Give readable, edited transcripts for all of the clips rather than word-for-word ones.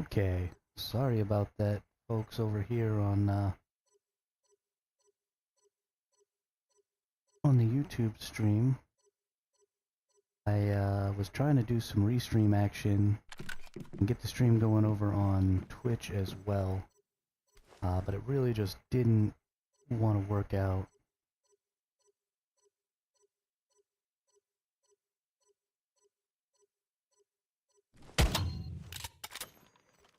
Okay, sorry about that, folks over here on the YouTube stream. I was trying to do some restream action and get the stream going over on Twitch as well, but it really just didn't want to work out.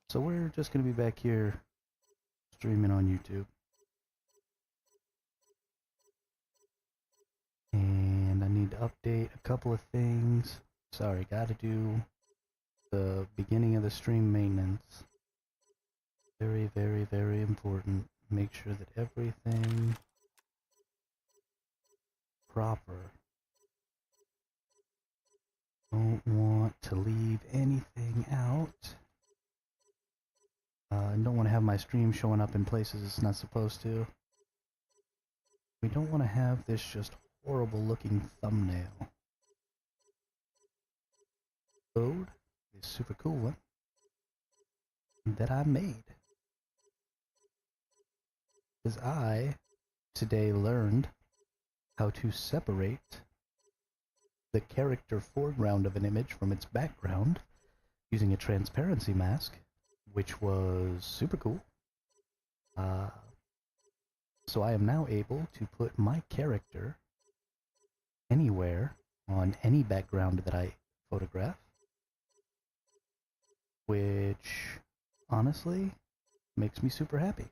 So we're just going to be back here streaming on YouTube. And I need to update a couple of things. Sorry, gotta do the beginning of the stream maintenance. Very, very, very important. Make sure that everything proper. Don't want to leave anything out. I don't want to have my stream showing up in places it's not supposed to. We don't want to have this just horrible looking thumbnail. Code is super cool one that I made. Because I today learned how to separate the character foreground of an image from its background using a transparency mask, which was super cool. So I am now able to put my character anywhere on any background that I photograph, which honestly makes me super happy.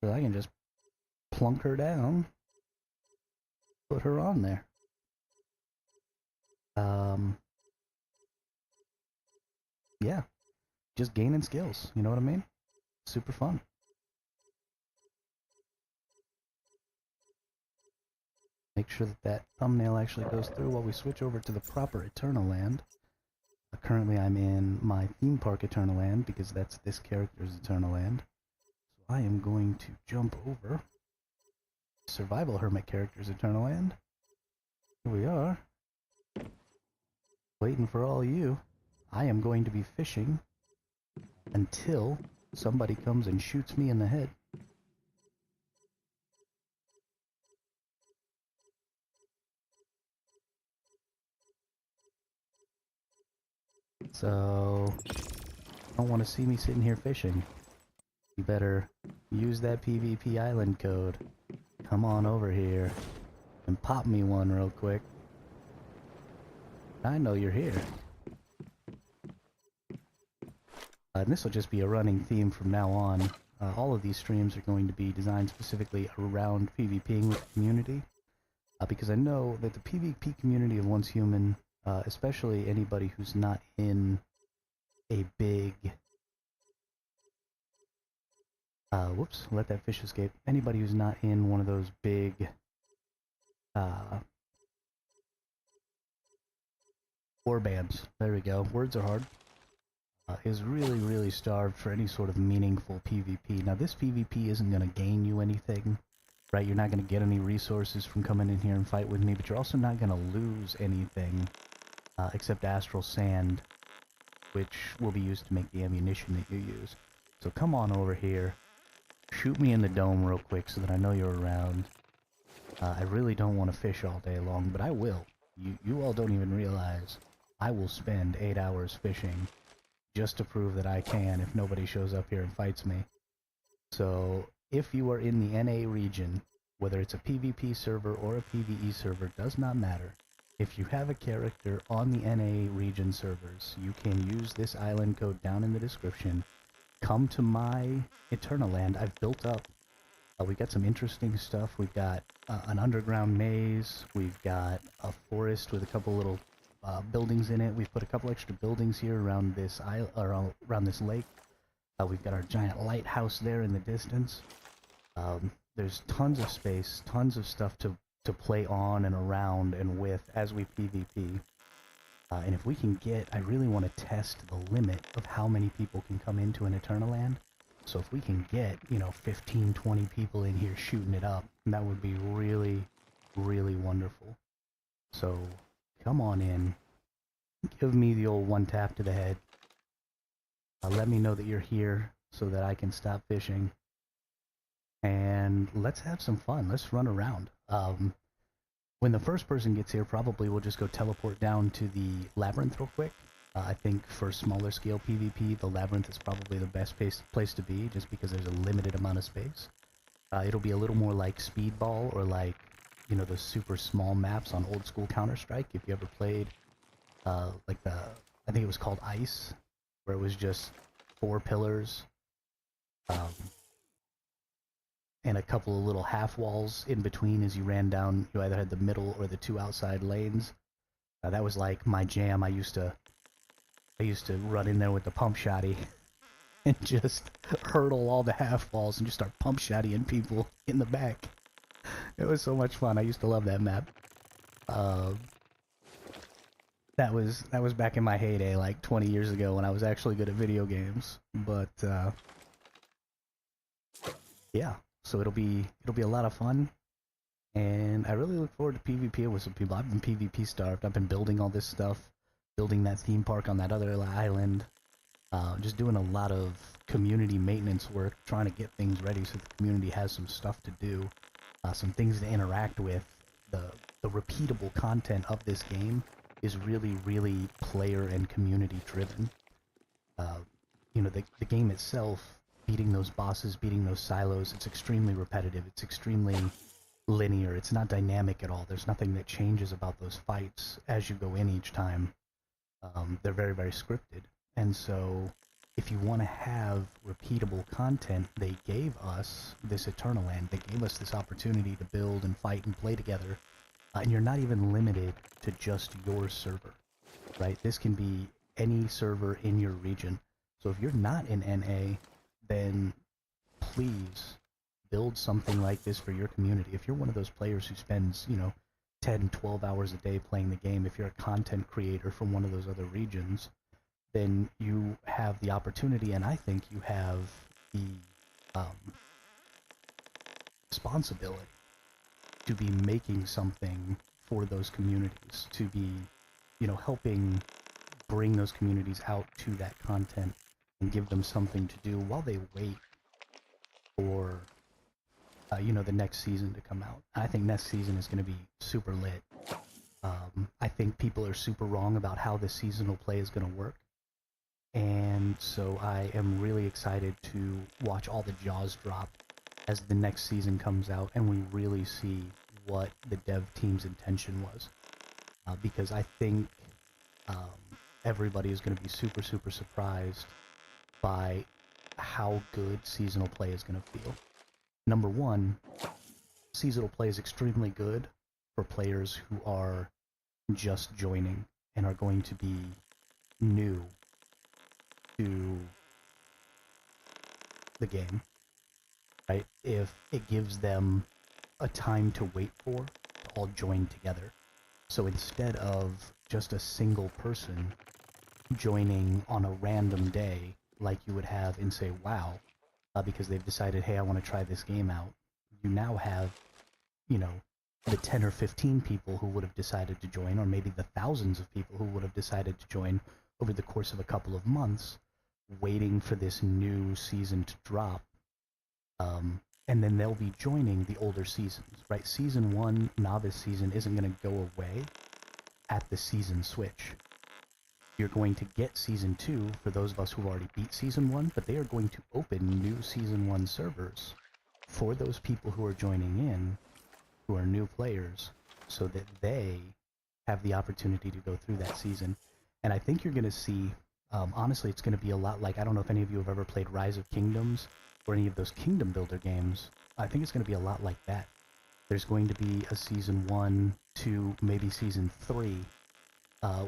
So I can just plunk her down, put her on there. Yeah, just gaining skills, you know what I mean? Super fun. Make sure that that thumbnail actually goes through while we switch over to the proper Eternal Land. Currently I'm in my theme park Eternal Land because that's this character's Eternal Land. So I am going to jump over Survival Hermit character's Eternal Land. Here we are. Waiting for all you. I am going to be fishing until somebody comes and shoots me in the head. So, you don't want to see me sitting here fishing. You better use that PvP island code. Come on over here and pop me one real quick. I know you're here. And this will just be a running theme from now on. All of these streams are going to be designed specifically around PvPing with the community. Because I know that the PvP community of Once Human, especially anybody who's not in a big... whoops, let that fish escape. Anybody who's not in one of those big... war bands, there we go, words are hard, is really, really starved for any sort of meaningful PvP. Now this PvP isn't going to gain you anything, right? You're not going to get any resources from coming in here and fight with me, but you're also not going to lose anything except astral sand, which will be used to make the ammunition that you use. So come on over here, shoot me in the dome real quick so that I know you're around. I really don't want to fish all day long, but I will. You all don't even realize I will spend 8 hours fishing just to prove that I can if nobody shows up here and fights me. So if you are in the NA region, whether it's a PvP server or a PvE server, does not matter. If you have a character on the NA region servers, you can use this island code down in the description. Come to my Eternal Land. I've built up. We got some interesting stuff. We've got an underground maze. We've got a forest with a couple little buildings in it. We've put a couple extra buildings here around this around this lake. We've got our giant lighthouse there in the distance. There's tons of space, tons of stuff to play on and around and with as we PvP. And if we can get, I really want to test the limit of how many people can come into an Eternal Land. So if we can get, 15, 20 people in here shooting it up, that would be really, really wonderful. So come on in, give me the old one tap to the head, Let me know that you're here so that I can stop fishing. And let's have some fun. Let's run around. When the first person gets here, probably we'll just go teleport down to the labyrinth real quick. I think for smaller scale PvP, the labyrinth is probably the best place to be, just because there's a limited amount of space. It'll be a little more like Speedball, or like, you know, the super small maps on old school Counter-Strike. If you ever played, like I think it was called Ice, where it was just 4 pillars, and a couple of little half walls in between as you ran down. You either had the middle or the 2 outside lanes. That was like my jam. I used to run in there with the pump shotty and just hurdle all the half walls and just start pump shottying people in the back. It was so much fun. I used to love that map. That was back in my heyday, like 20 years ago, when I was actually good at video games. But yeah, so it'll be a lot of fun, and I really look forward to PvPing with some people. I've been PvP starved. I've been building all this stuff, building that theme park on that other island, just doing a lot of community maintenance work, trying to get things ready so the community has some stuff to do, some things to interact with. The repeatable content of this game is really, really player and community driven. You know, the game itself, beating those bosses, beating those silos, it's extremely repetitive. It's extremely linear. It's not dynamic at all. There's nothing that changes about those fights as you go in each time. They're very, very scripted. And so, if you want to have repeatable content, they gave us this Eternal Land. They gave us this opportunity to build and fight and play together. And you're not even limited to just your server, right? This can be any server in your region. So if you're not in NA, then please build something like this for your community. If you're one of those players who spends, you know, 10, 12 hours a day playing the game, if you're a content creator from one of those other regions, then you have the opportunity, and I think you have the responsibility to be making something for those communities, to be, you know, helping bring those communities out to that content and give them something to do while they wait for, you know, the next season to come out. I think next season is going to be super lit. I think people are super wrong about how the seasonal play is going to work. And so I am really excited to watch all the jaws drop as the next season comes out and we really see what the dev team's intention was. Because I think everybody is going to be super, super surprised by how good seasonal play is going to feel. Number one, seasonal play is extremely good for players who are just joining and are going to be new to the game, right? If it gives them a time to wait for, to all join together. So instead of just a single person joining on a random day, like you would have in, say, WoW, because they've decided, hey, I want to try this game out, you now have, you know, the 10 or 15 people who would have decided to join, or maybe the thousands of people who would have decided to join over the course of a couple of months, waiting for this new season to drop. And then they'll be joining the older seasons, right? Season 1, Novice Season, isn't going to go away at the season switch. You're going to get Season 2 for those of us who've already beat Season 1, but they are going to open new Season 1 servers for those people who are joining in, who are new players, so that they have the opportunity to go through that season. And I think you're going to see, honestly, it's going to be a lot like, I don't know if any of you have ever played Rise of Kingdoms, or any of those kingdom builder games. I think it's going to be a lot like that. There's going to be a Season 1, 2, maybe Season 3,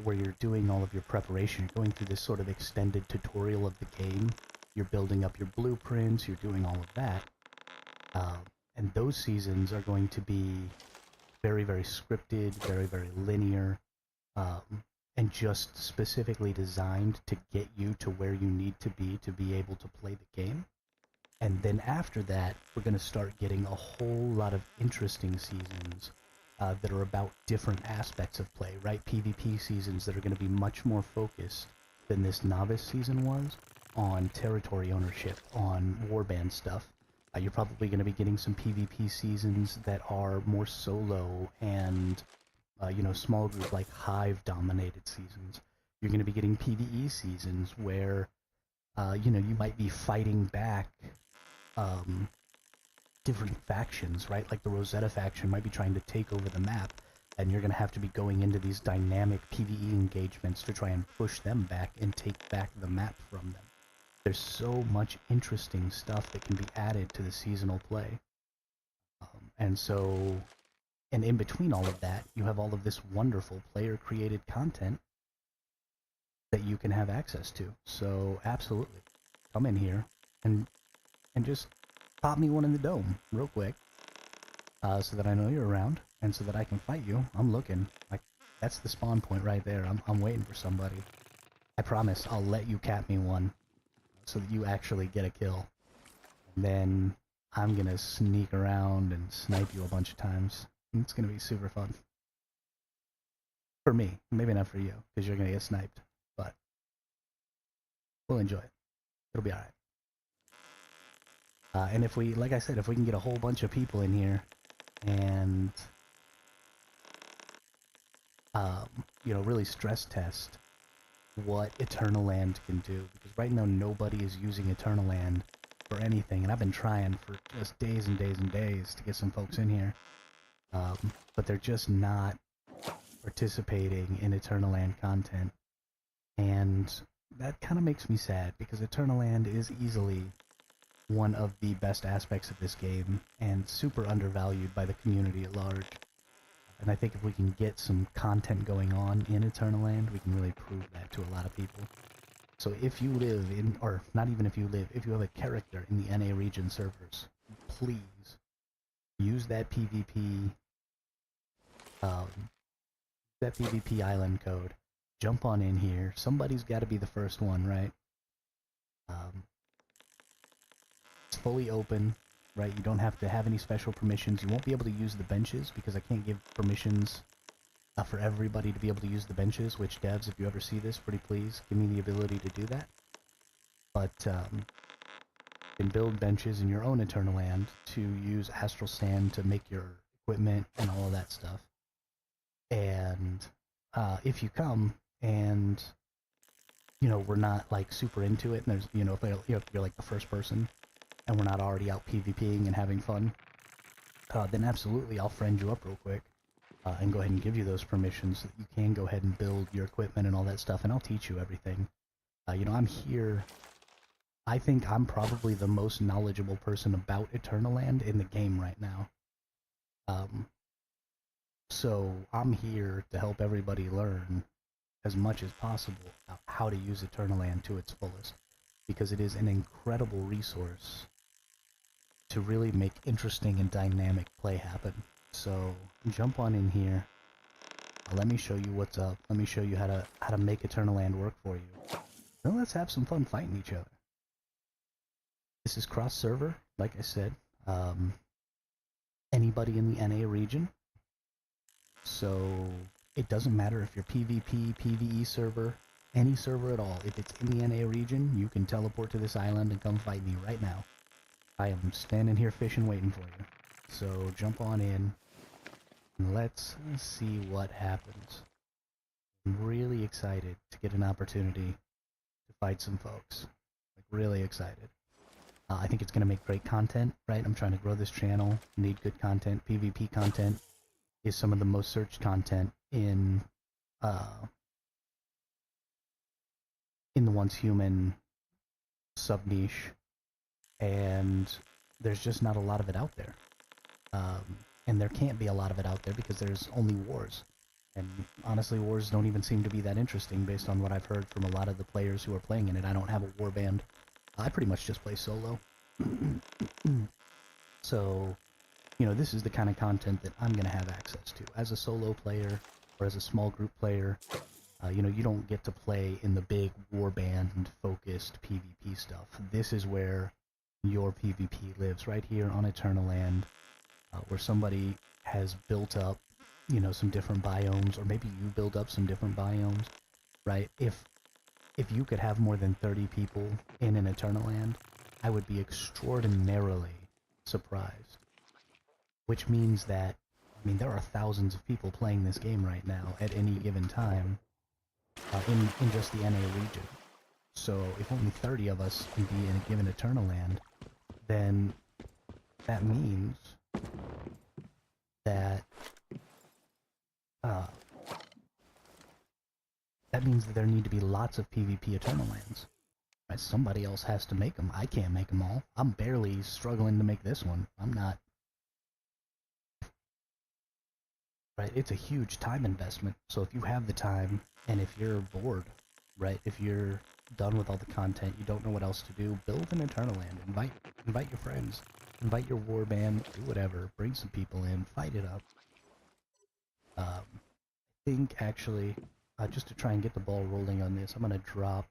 where you're doing all of your preparation. You're going through this sort of extended tutorial of the game. You're building up your blueprints, you're doing all of that. And those seasons are going to be very, very scripted, very, very linear, and just specifically designed to get you to where you need to be able to play the game. And then after that, we're going to start getting a whole lot of interesting seasons that are about different aspects of play, right? PvP seasons that are going to be much more focused than this Novice season was. on territory ownership, on warband stuff. You're probably going to be getting some PvP seasons that are more solo and, small group, like hive-dominated seasons. You're going to be getting PvE seasons where, you might be fighting back different factions, right? Like the Rosetta faction might be trying to take over the map, and you're going to have to be going into these dynamic PvE engagements to try and push them back and take back the map from them. There's so much interesting stuff that can be added to the seasonal play. And in between all of that, you have all of this wonderful player-created content that you can have access to. So absolutely, come in here and just pop me one in the dome real quick, so that I know you're around and so that I can fight you. I'm looking. Like, that's the spawn point right there. I'm waiting for somebody. I promise I'll let you cap me one so that you actually get a kill. And then I'm gonna sneak around and snipe you a bunch of times. It's gonna be super fun. For me, maybe not for you, because you're gonna get sniped, but we'll enjoy it. It'll be alright. And if we, like I said, if we can get a whole bunch of people in here and, really stress test what Eternal Land can do, because right now nobody is using Eternal Land for anything, and I've been trying for just days and days and days to get some folks in here, but they're just not participating in Eternal Land content, and that kind of makes me sad, because Eternal Land is easily one of the best aspects of this game, and super undervalued by the community at large. And I think if we can get some content going on in Eternal Land, we can really prove that to a lot of people. So if you live in, or not even if you live, if you have a character in the NA region servers, please use that PvP, island code. Jump on in here. Somebody's got to be the first one, right? It's fully open, right? You don't have to have any special permissions. You won't be able to use the benches because I can't give permissions for everybody to be able to use the benches, which devs, if you ever see this, pretty please give me the ability to do that. But you can build benches in your own Eternal Land to use Astral Sand to make your equipment and all of that stuff. And if you come and, we're not like super into it, and there's, if you're like the first person, and we're not already out PvPing and having fun, then absolutely I'll friend you up real quick, and go ahead and give you those permissions so that you can go ahead and build your equipment and all that stuff, and I'll teach you everything. I'm here. I think I'm probably the most knowledgeable person about Eternal Land in the game right now. So I'm here to help everybody learn as much as possible about how to use Eternal Land to its fullest, because it is an incredible resource to really make interesting and dynamic play happen. So jump on in here. Let me show you what's up. Let me show you how to make Eternal Land work for you. Then let's have some fun fighting each other. This is cross server, like I said. Anybody in the NA region. So it doesn't matter if you're PvP, PvE server, any server at all. If it's in the NA region, you can teleport to this island and come fight me right now. I am standing here fishing waiting for you. So jump on in and let's see what happens. I'm really excited to get an opportunity to fight some folks. Like, really excited. I think it's going to make great content, right? I'm trying to grow this channel, need good content. PvP content is some of the most searched content in the Once Human sub-niche, and there's just not a lot of it out there. And there can't be a lot of it out there because there's only wars. And honestly, wars don't even seem to be that interesting based on what I've heard from a lot of the players who are playing in it. I don't have a warband. I pretty much just play solo. So, this is the kind of content that I'm going to have access to. As a solo player, or as a small group player, you don't get to play in the big warband-focused PvP stuff. This is where your PvP lives, right here on Eternal Land, where somebody has built up, some different biomes, or maybe you build up some different biomes, right? If if you could have more than 30 people in an Eternal Land, I would be extraordinarily surprised. Which means that, I mean, there are thousands of people playing this game right now at any given time in just the NA region. So if only 30 of us can be in a given Eternal Land, then that means that there need to be lots of PvP Eternal Lands. Right? Somebody else has to make them. I can't make them all. I'm barely struggling to make this one. I'm not. Right? It's a huge time investment. So if you have the time, and if you're bored, right? If you're done with all the content, you don't know what else to do, build an Eternal Land. Invite your friends. Invite your warband. Do whatever. Bring some people in. Fight it up. I think actually, just to try and get the ball rolling on this, I'm gonna drop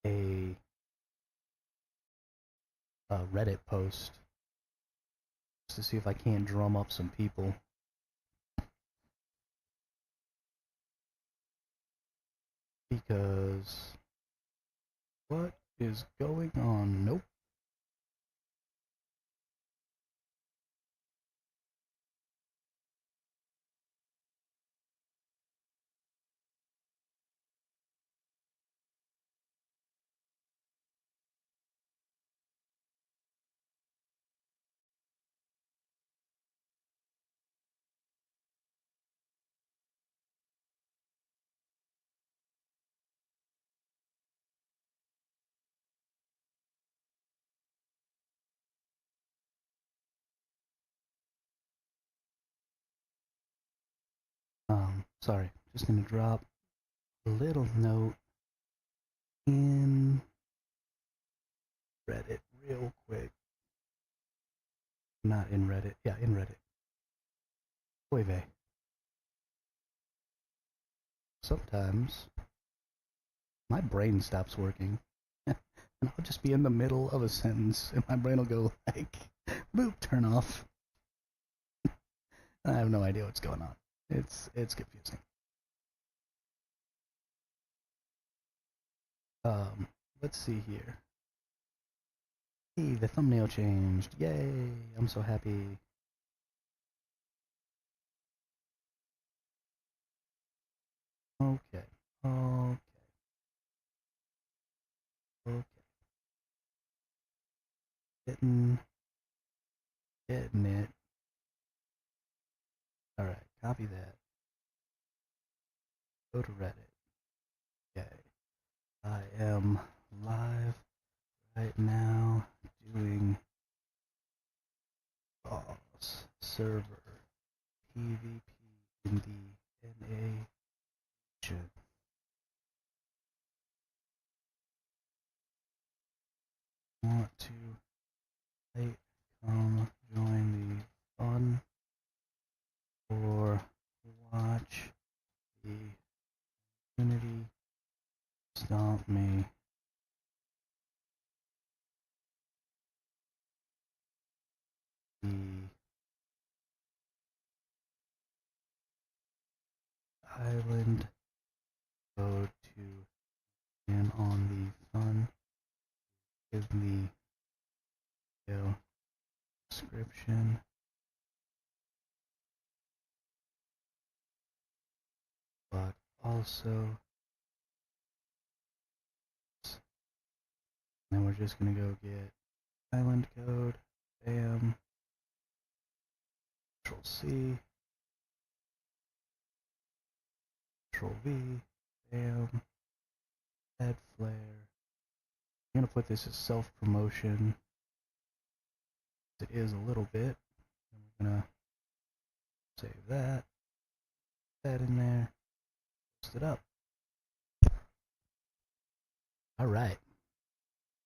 a Reddit post just to see if I can't drum up some people. Because what is going on? Nope. Sorry. Just gonna drop a little note in Reddit real quick. Not in Reddit. Yeah, in Reddit. Oy vey. Sometimes my brain stops working. And I'll just be in the middle of a sentence and my brain will go like, boop, turn off. I have no idea what's going on. It's confusing. Let's see here. Hey, the thumbnail changed. Yay! I'm so happy. Okay. Okay. Okay. Getting it. Alright, copy that. Go to Reddit. Okay. I am live right now doing boss server PvP in the NA region. Want to play, come join the fun or watch the community stomp me. The island, go to and on the fun, give me the description, but also, then we're just gonna go get island code, bam, Control C, Control V, bam, add flare. I'm gonna put this as self-promotion. It is a little bit. And we're gonna save that in there, post it up. Alright.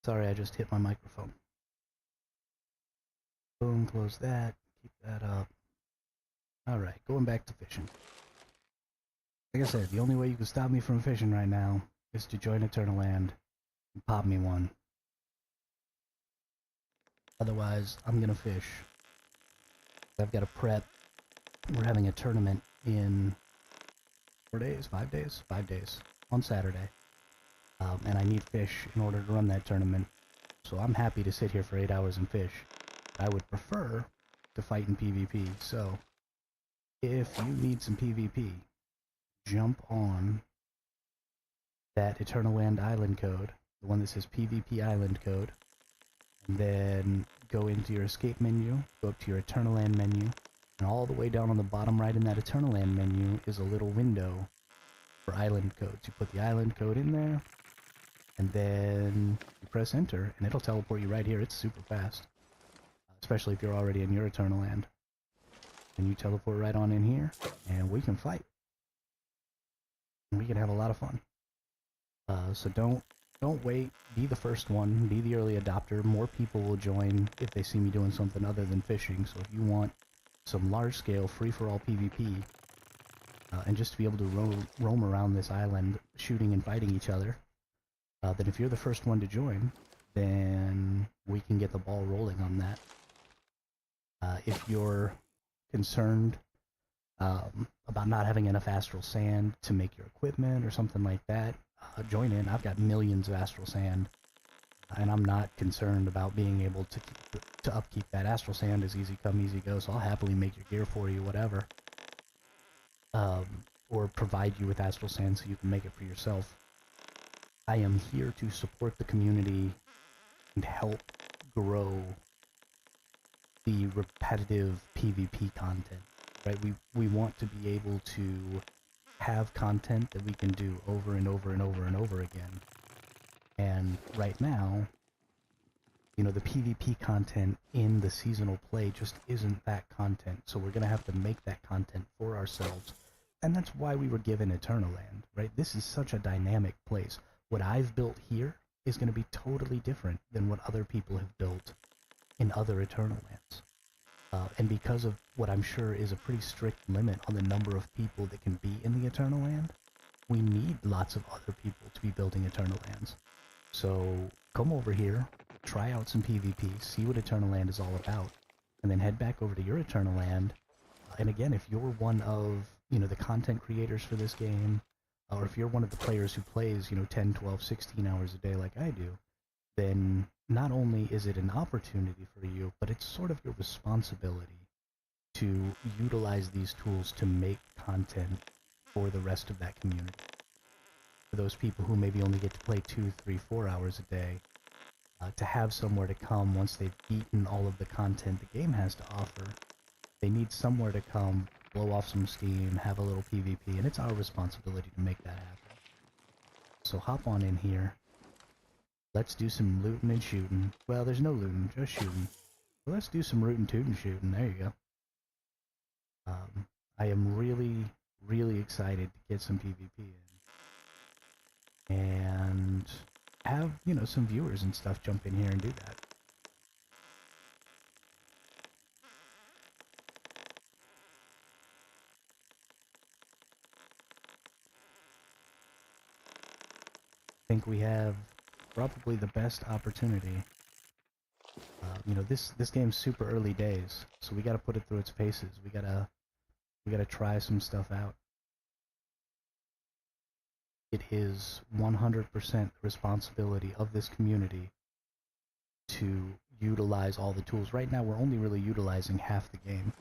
Sorry, I just hit my microphone. Boom, close that, keep that up. Alright, going back to fishing. Like I said, the only way you can stop me from fishing right now is to join Eternal Land and pop me one. Otherwise, I'm gonna fish. I've got a prep. We're having a tournament in 4 days, 5 days? 5 days. On Saturday. and I need fish in order to run that tournament. So I'm happy to sit here for 8 hours and fish. I would prefer to fight in PvP. So if you need some PvP, jump on that Eternal Land Island code, the one that says PvP Island code, and then go into your escape menu, go up to your Eternal Land menu, and all the way down on the bottom right in that Eternal Land menu is a little window for island codes. You put the island code in there, and then you press enter, and it'll teleport you right here. It's super fast, especially if you're already in your Eternal Land. And you teleport right on in here, and we can fight. And we can have a lot of fun. So don't wait. Be the first one. Be the early adopter. More people will join if they see me doing something other than fishing. So if you want some large-scale, free-for-all PvP, and just to be able to roam around this island, shooting and fighting each other, then if you're the first one to join, then we can get the ball rolling on that. If you're concerned about not having enough astral sand to make your equipment or something like that, join in. I've got millions of astral sand, and I'm not concerned about being able to upkeep that. Astral sand is easy come, easy go, so I'll happily make your gear for you, whatever. Or provide you with astral sand so you can make it for yourself. I am here to support the community and help grow the repetitive PvP content, right? We want to be able to have content that we can do over and over and over and over again. And right now, you know, the PvP content in the seasonal play just isn't that content, so we're gonna have to make that content for ourselves. And that's why we were given Eternal Land, right? This is such a dynamic place. What I've built here is going to be totally different than what other people have built in other Eternal Lands. And because of what I'm sure is a pretty strict limit on the number of people that can be in the Eternal Land, we need lots of other people to be building Eternal Lands. So come over here, try out some PvP, see what Eternal Land is all about, and then head back over to your Eternal Land. And again, if you're one of, you know, the content creators for this game, or if you're one of the players who plays, you know, 10, 12, 16 hours a day like I do, then not only is it an opportunity for you, but it's sort of your responsibility to utilize these tools to make content for the rest of that community. For those people who maybe only get to play 2, 3, 4 hours a day, to have somewhere to come once they've eaten all of the content the game has to offer, they need somewhere to come, blow off some steam, have a little PvP, and it's our responsibility to make that happen. So hop on in here. Let's do some looting and shooting. Well, there's no looting, just shooting. So let's do some rootin' tootin' shooting. There you go. I am really, really excited to get some PvP in. And have, you know, some viewers and stuff jump in here and do that. I think we have probably the best opportunity. You know, this game's super early days, so we gotta put it through its paces. We gotta try some stuff out. It is 100% the responsibility of this community to utilize all the tools. Right now, we're only really utilizing half the game.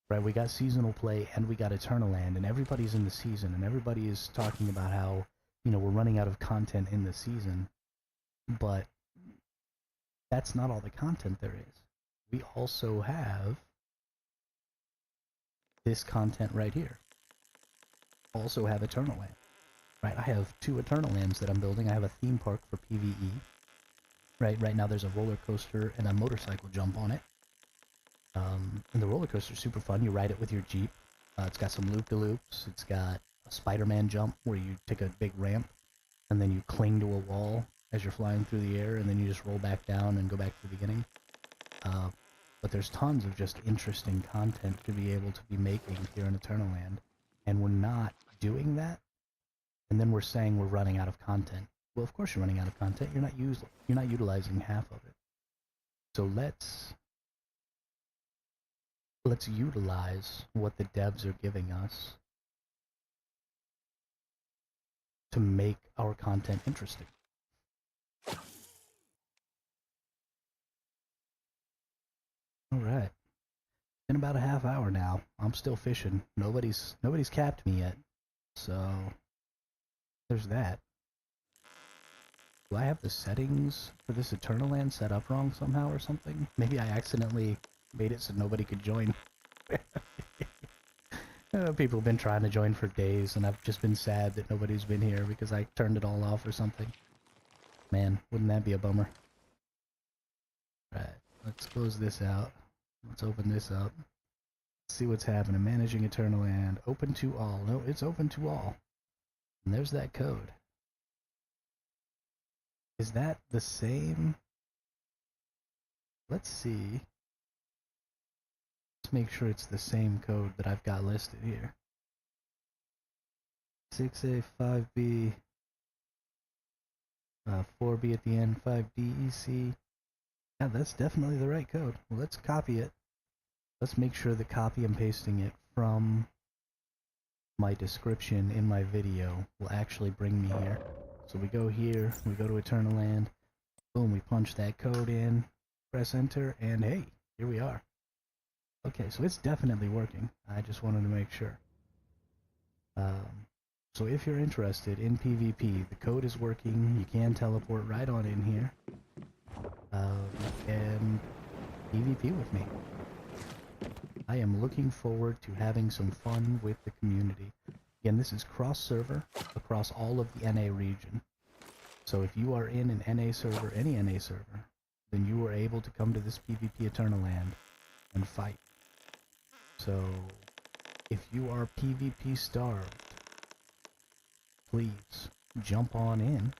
Right, we got seasonal play and we got Eternal Land, and everybody's in the season, and everybody is talking about how, you know, we're running out of content in the season, but that's not all the content there is. We also have this content right here. Also have Eternal Land. Right, I have 2 Eternal Lands that I'm building. I have a theme park for PvE. Right now there's a roller coaster and a motorcycle jump on it. And the roller coaster is super fun. You ride it with your Jeep. It's got some loop-de-loops. It's got a Spider-Man jump where you take a big ramp and then you cling to a wall as you're flying through the air, and then you just roll back down and go back to the beginning. But there's tons of just interesting content to be able to be making here in Eternal Land, and we're not doing that. And then we're saying we're running out of content. Well, of course you're running out of content. You're not utilizing half of it. So let's utilize what the devs are giving us to make our content interesting. Alright. Been about a half hour now. I'm still fishing. Nobody's capped me yet. So there's that. Do I have the settings for this Eternal Land set up wrong somehow or something? Maybe I accidentally made it so nobody could join. People have been trying to join for days, and I've just been sad that nobody's been here because I turned it all off or something. Man, wouldn't that be a bummer? Right, let's close this out. Let's open this up. See what's happening. Managing Eternal Land. Open to all. No, it's open to all. And there's that code. Is that the same? Let's see. Let's make sure it's the same code that I've got listed here. 6A, 5B, 4B at the end, 5D, EC. Yeah, that's definitely the right code. Well, let's copy it. Let's make sure that copy and pasting it from my description in my video will actually bring me here. So we go here, we go to Eternal Land, boom, we punch that code in, press enter, and hey, here we are. Okay, so it's definitely working. I just wanted to make sure. So if you're interested in PvP, the code is working, you can teleport right on in here, and PvP with me. I am looking forward to having some fun with the community. Again, this is cross-server across all of the NA region. So if you are in an NA server, any NA server, then you are able to come to this PvP Eternal Land and fight. So if you are PvP starved, please jump on in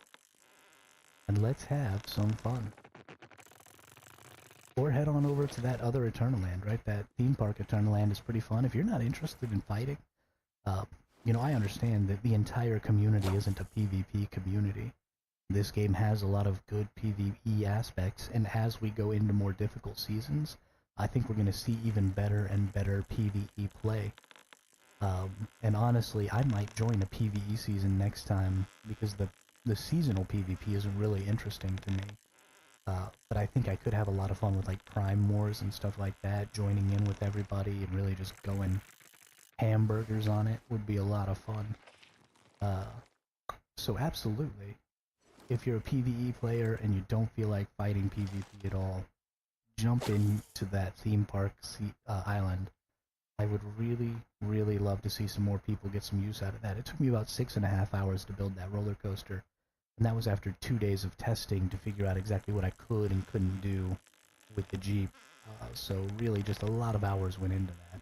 and let's have some fun. Or head on over to that other Eternal Land, right? That theme park Eternal Land is pretty fun. If you're not interested in fighting, you know, I understand that the entire community isn't a PvP community. This game has a lot of good PvE aspects, and as we go into more difficult seasons, I think we're going to see even better and better PvE play. And honestly, I might join a PvE season next time, because the seasonal PvP isn't really interesting to me. But I think I could have a lot of fun with like Prime Wars and stuff like that, joining in with everybody and really just going hamburgers on it would be a lot of fun. So absolutely, if you're a PvE player and you don't feel like fighting PvP at all, jump into that theme park island. I would really, really love to see some more people get some use out of that. It took me about 6.5 hours to build that roller coaster. And that was after 2 days of testing to figure out exactly what I could and couldn't do with the Jeep. So really just a lot of hours went into that.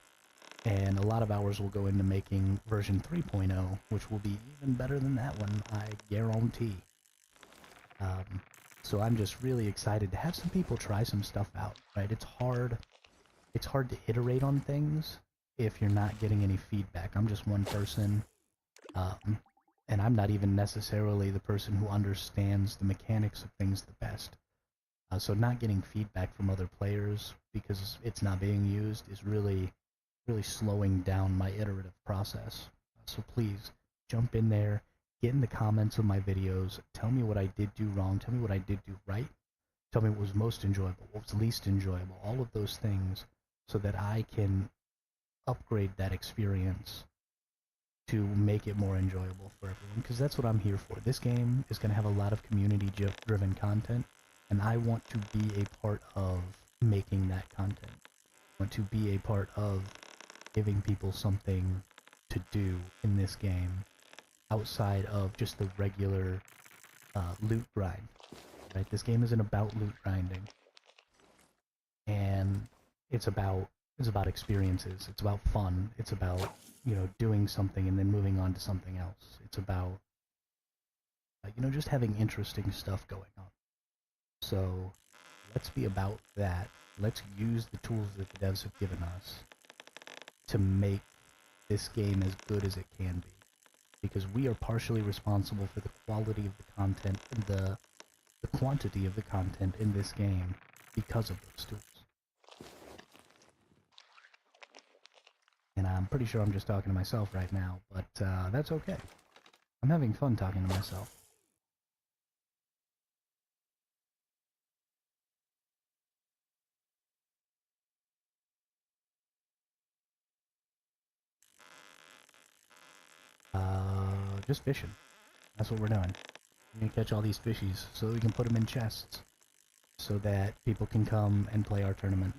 And a lot of hours will go into making version 3.0, which will be even better than that one, I guarantee. So I'm just really excited to have some people try some stuff out, right? It's hard to iterate on things if you're not getting any feedback. I'm just one person. And I'm not even necessarily the person who understands the mechanics of things the best. So not getting feedback from other players because it's not being used is really, really slowing down my iterative process. So please, jump in there, get in the comments of my videos, tell me what I did do wrong, tell me what I did do right, tell me what was most enjoyable, what was least enjoyable, all of those things, so that I can upgrade that experience to make it more enjoyable for everyone, because that's what I'm here for. This game is going to have a lot of community-driven content, and I want to be a part of making that content. I want to be a part of giving people something to do in this game outside of just the regular loot grind. Right? This game isn't about loot grinding, and it's about experiences. It's about fun. It's about, you know, doing something and then moving on to something else. It's about, you know, just having interesting stuff going on. So let's be about that. Let's use the tools that the devs have given us to make this game as good as it can be. Because we are partially responsible for the quality of the content and the quantity of the content in this game because of those tools. And I'm pretty sure I'm just talking to myself right now, but that's okay. I'm having fun talking to myself. Just fishing. That's what we're doing. We're gonna catch all these fishies so we can put them in chests so that people can come and play our tournament.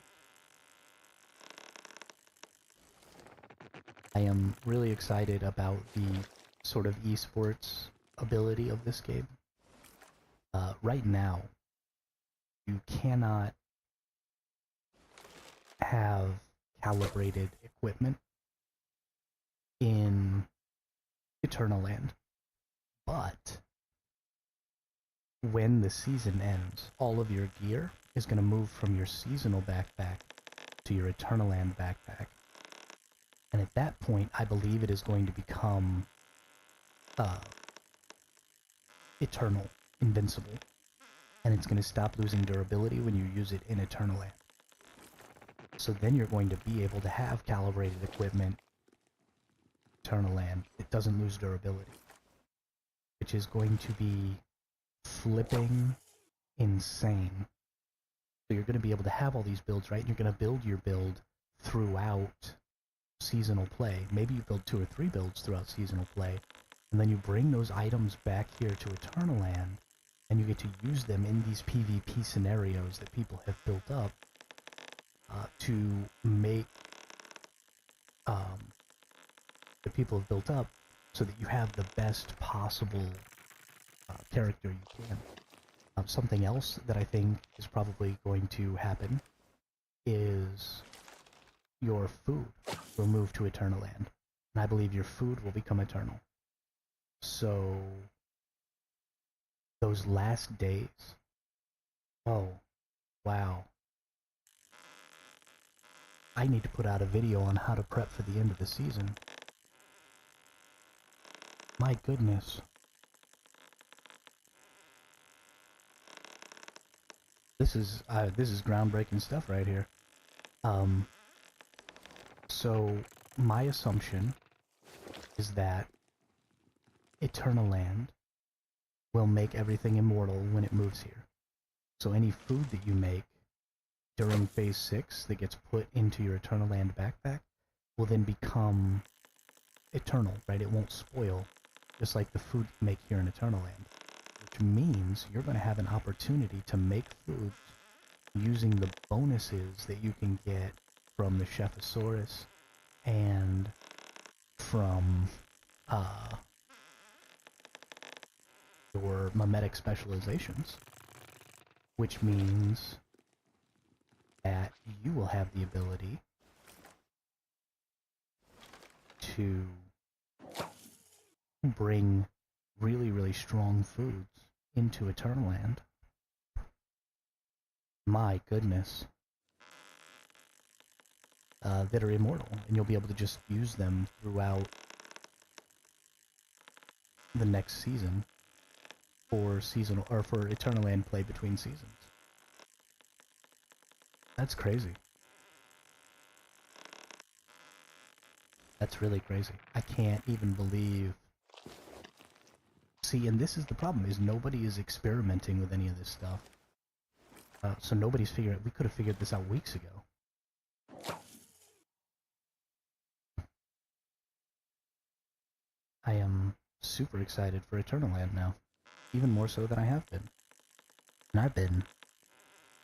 I am really excited about the sort of esports ability of this game. Right now, you cannot have calibrated equipment in Eternal Land, but when the season ends, all of your gear is going to move from your seasonal backpack to your Eternal Land backpack. And at that point, I believe it is going to become eternal, invincible. And it's going to stop losing durability when you use it in Eternal Land. So then you're going to be able to have calibrated equipment Eternal Land. It doesn't lose durability. Which is going to be flipping insane. So you're going to be able to have all these builds, right? And you're going to build your build throughout seasonal play. Maybe you build 2 or 3 builds throughout seasonal play, and then you bring those items back here to Eternal Land, and you get to use them in these PvP scenarios that people have built up to make that people have built up so that you have the best possible character you can. Something else that I think is probably going to happen is your food will move to Eternal Land, and I believe your food will become eternal. So those last days, oh wow, I need to put out a video on how to prep for the end of the season. My goodness. This is groundbreaking stuff right here. So my assumption is that Eternal Land will make everything immortal when it moves here. So any food that you make during Phase 6 that gets put into your Eternal Land backpack will then become eternal, right? It won't spoil, just like the food you make here in Eternal Land. Which means you're going to have an opportunity to make foods using the bonuses that you can get from the Chefsaurus and from your mimetic specializations, which means that you will have the ability to bring really, really strong foods into Eternal Land. My goodness. That are immortal, and you'll be able to just use them throughout the next season for seasonal or for Eternal Land play between seasons. That's crazy. That's really crazy. I can't even believe. See, and this is the problem: is nobody is experimenting with any of this stuff. So nobody's figuring. We could have figured this out weeks ago. I am super excited for Eternal Land now. Even more so than I have been. And I've been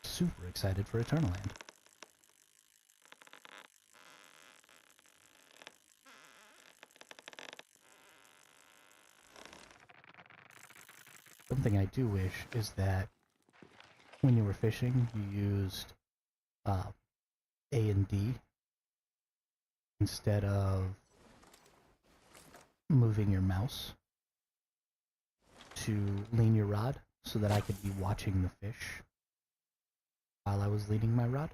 super excited for Eternal Land. Something I do wish is that when you were fishing, you used A and D instead of moving your mouse to lean your rod so that I could be watching the fish while I was leaning my rod.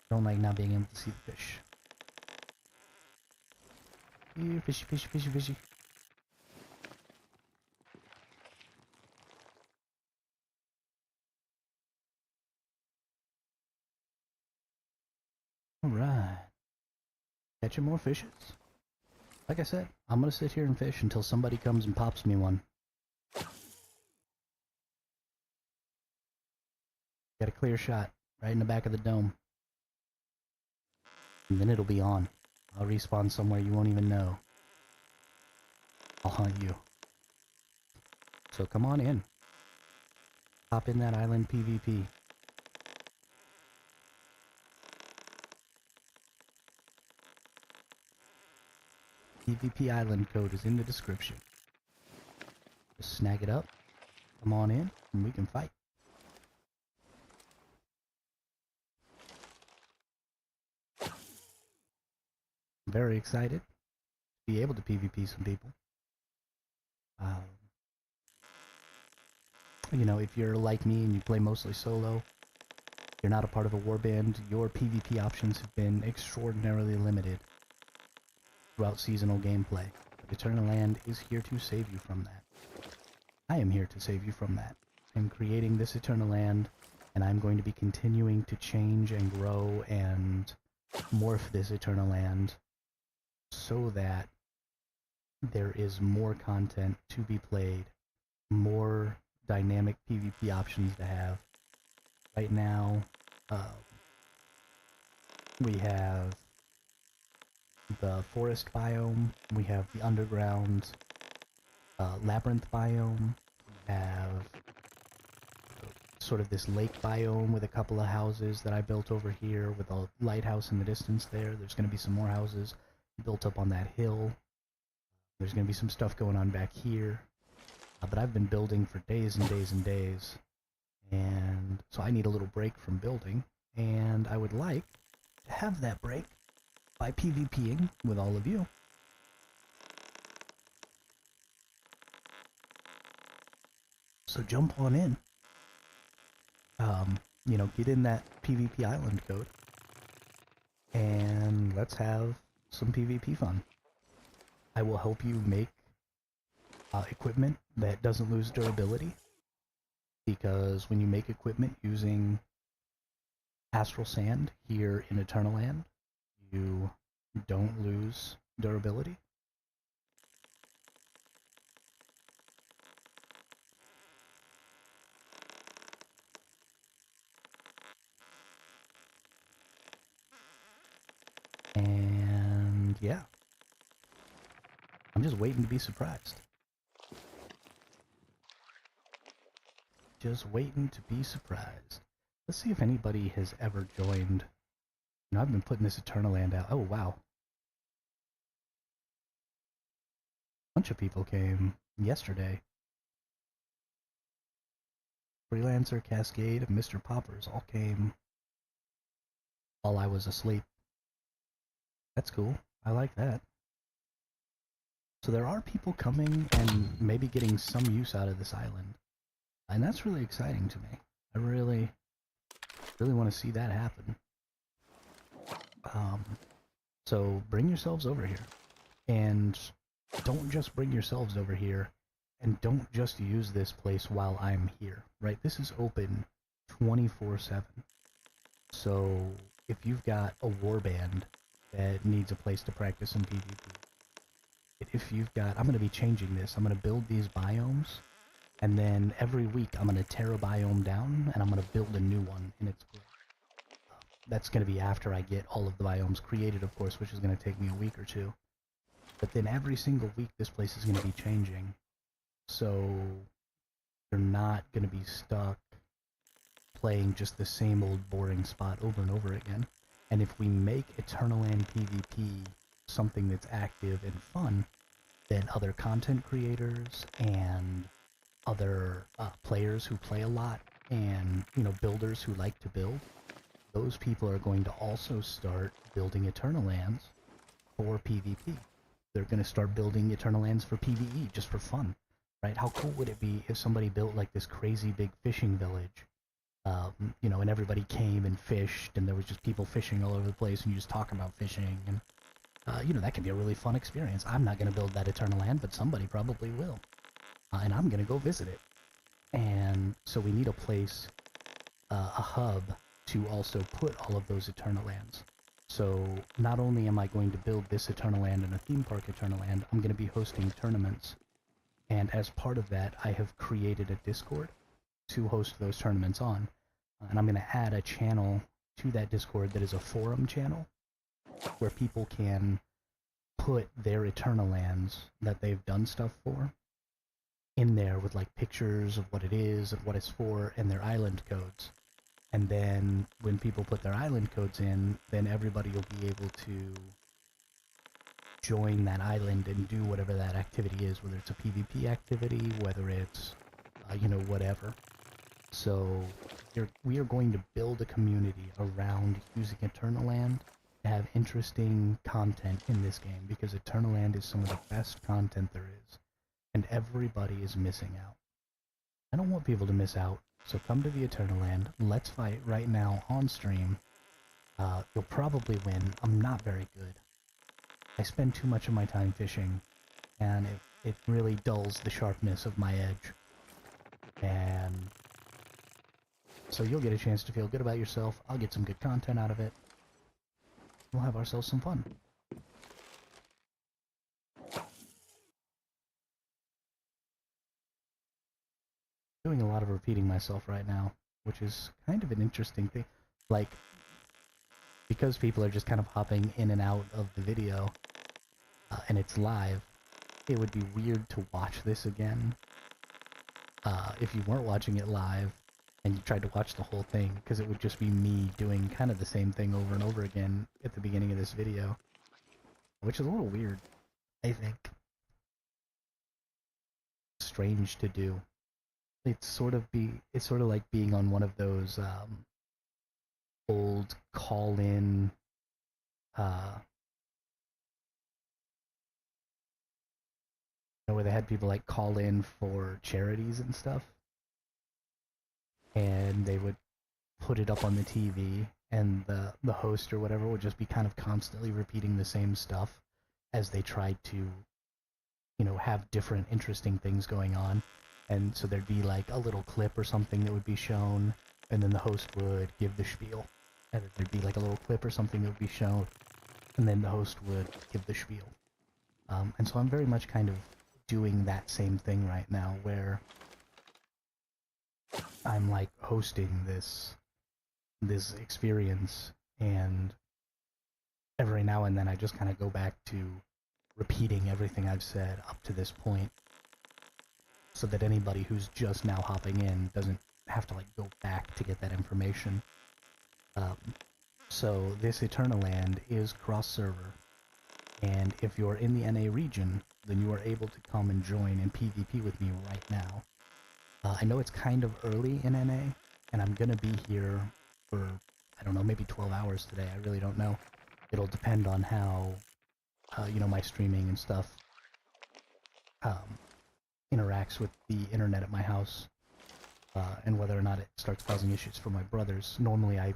I don't like not being able to see the fish. Here, fishy, fishy, fishy, fishy. Alright. Catching more fishes. Like I said, I'm gonna sit here and fish until somebody comes and pops me one. Got a clear shot right in the back of the dome. And then it'll be on. I'll respawn somewhere you won't even know. I'll hunt you. So come on in. Hop in that island PvP. PvP island code is in the description. Just snag it up. Come on in and we can fight. I'm very excited to be able to PvP some people. You know, if you're like me and you play mostly solo, you're not a part of a warband, your PvP options have been extraordinarily limited throughout seasonal gameplay. But Eternal Land is here to save you from that. I am here to save you from that. I'm creating this Eternal Land, and I'm going to be continuing to change and grow and morph this Eternal Land so that there is more content to be played, more dynamic PvP options to have. Right now, we have the forest biome, we have the underground labyrinth biome, we have sort of this lake biome with a couple of houses that I built over here with a lighthouse in the distance there. There's going to be some more houses built up on that hill. There's going to be some stuff going on back here. But I've been building for days and days and days, and so I need a little break from building, and I would like to have that break by PvPing with all of you. So jump on in. You know, get in that PvP island code, and let's have some PvP fun. I will help you make equipment that doesn't lose durability, because when you make equipment using astral sand here in Eternal Land, you don't lose durability. And yeah, I'm just waiting to be surprised. Just waiting to be surprised. Let's see if anybody has ever joined. You know, I've been putting this Eternal Land out. Oh, wow. A bunch of people came yesterday. Freelancer, Cascade, and Mr. Poppers all came while I was asleep. That's cool. I like that. So there are people coming and maybe getting some use out of this island. And that's really exciting to me. I really want to see that happen. So bring yourselves over here. And don't just bring yourselves over here, and don't just use this place while I'm here, right? This is open 24/7. So if you've got a warband that needs a place to practice some PvP, if you've got, I'm going to be changing this. I'm going to build these biomes, and then every week I'm going to tear a biome down, and I'm going to build a new one in its place. That's going to be after I get all of the biomes created, of course, which is going to take me a week or two. But then every single week this place is going to be changing. So you're not going to be stuck playing just the same old boring spot over and over again. And if we make Eternal Land PvP something that's active and fun, then other content creators and other players who play a lot, and, you know, builders who like to build, those people are going to also start building Eternal Lands for PvP. They're going to start building Eternal Lands for PvE, just for fun, right? How cool would it be if somebody built like this crazy big fishing village, you know, and everybody came and fished, and there was just people fishing all over the place, and you just talk about fishing, and, you know, that could be a really fun experience. I'm not going to build that Eternal Land, but somebody probably will, and I'm going to go visit it. And so we need a place, a hub, to also put all of those Eternal Lands. So not only am I going to build this Eternal Land and a theme park Eternal Land, I'm going to be hosting tournaments. And as part of that, I have created a Discord to host those tournaments on. And I'm going to add a channel to that Discord that is a forum channel where people can put their Eternal Lands that they've done stuff for in there with like pictures of what it is and what it's for and their island codes. And then when people put their island codes in, then everybody will be able to join that island and do whatever that activity is, whether it's a PvP activity, whether it's, whatever. So we are going to build a community around using Eternal Land to have interesting content in this game, because Eternal Land is some of the best content there is, and everybody is missing out. I don't want people to miss out, so come to the Eternal Land. Let's fight right now on stream. You'll probably win. I'm not very good. I spend too much of my time fishing, and it really dulls the sharpness of my edge. And so you'll get a chance to feel good about yourself. I'll get some good content out of it. We'll have ourselves some fun. Doing a lot of repeating myself right now, which is kind of an interesting thing. Like, because people are just kind of hopping in and out of the video, and it's live, it would be weird to watch this again if you weren't watching it live and you tried to watch the whole thing, because it would just be me doing kind of the same thing over and over again at the beginning of this video, which is a little weird, I think. Strange to do. It's sort of like being on one of those old call-in where they had people like call in for charities and stuff, and they would put it up on the TV, and the host or whatever would just be kind of constantly repeating the same stuff as they tried to, have different interesting things going on. And so there'd be like a little clip or something that would be shown, and then the host would give the spiel. And then there'd be like a little clip or something that would be shown, and then the host would give the spiel. And so I'm very much kind of doing that same thing right now, where I'm like hosting this experience, and every now and then I just kind of go back to repeating everything I've said up to this point, so that anybody who's just now hopping in doesn't have to like go back to get that information. So this Eternal Land is cross-server, and if you're in the NA region, then you are able to come and join in PvP with me right now. I know it's kind of early in NA, and I'm gonna be here for, I don't know, maybe 12 hours today. I really don't know. It'll depend on how, my streaming and stuff interacts with the internet at my house, and whether or not it starts causing issues for my brothers. Normally I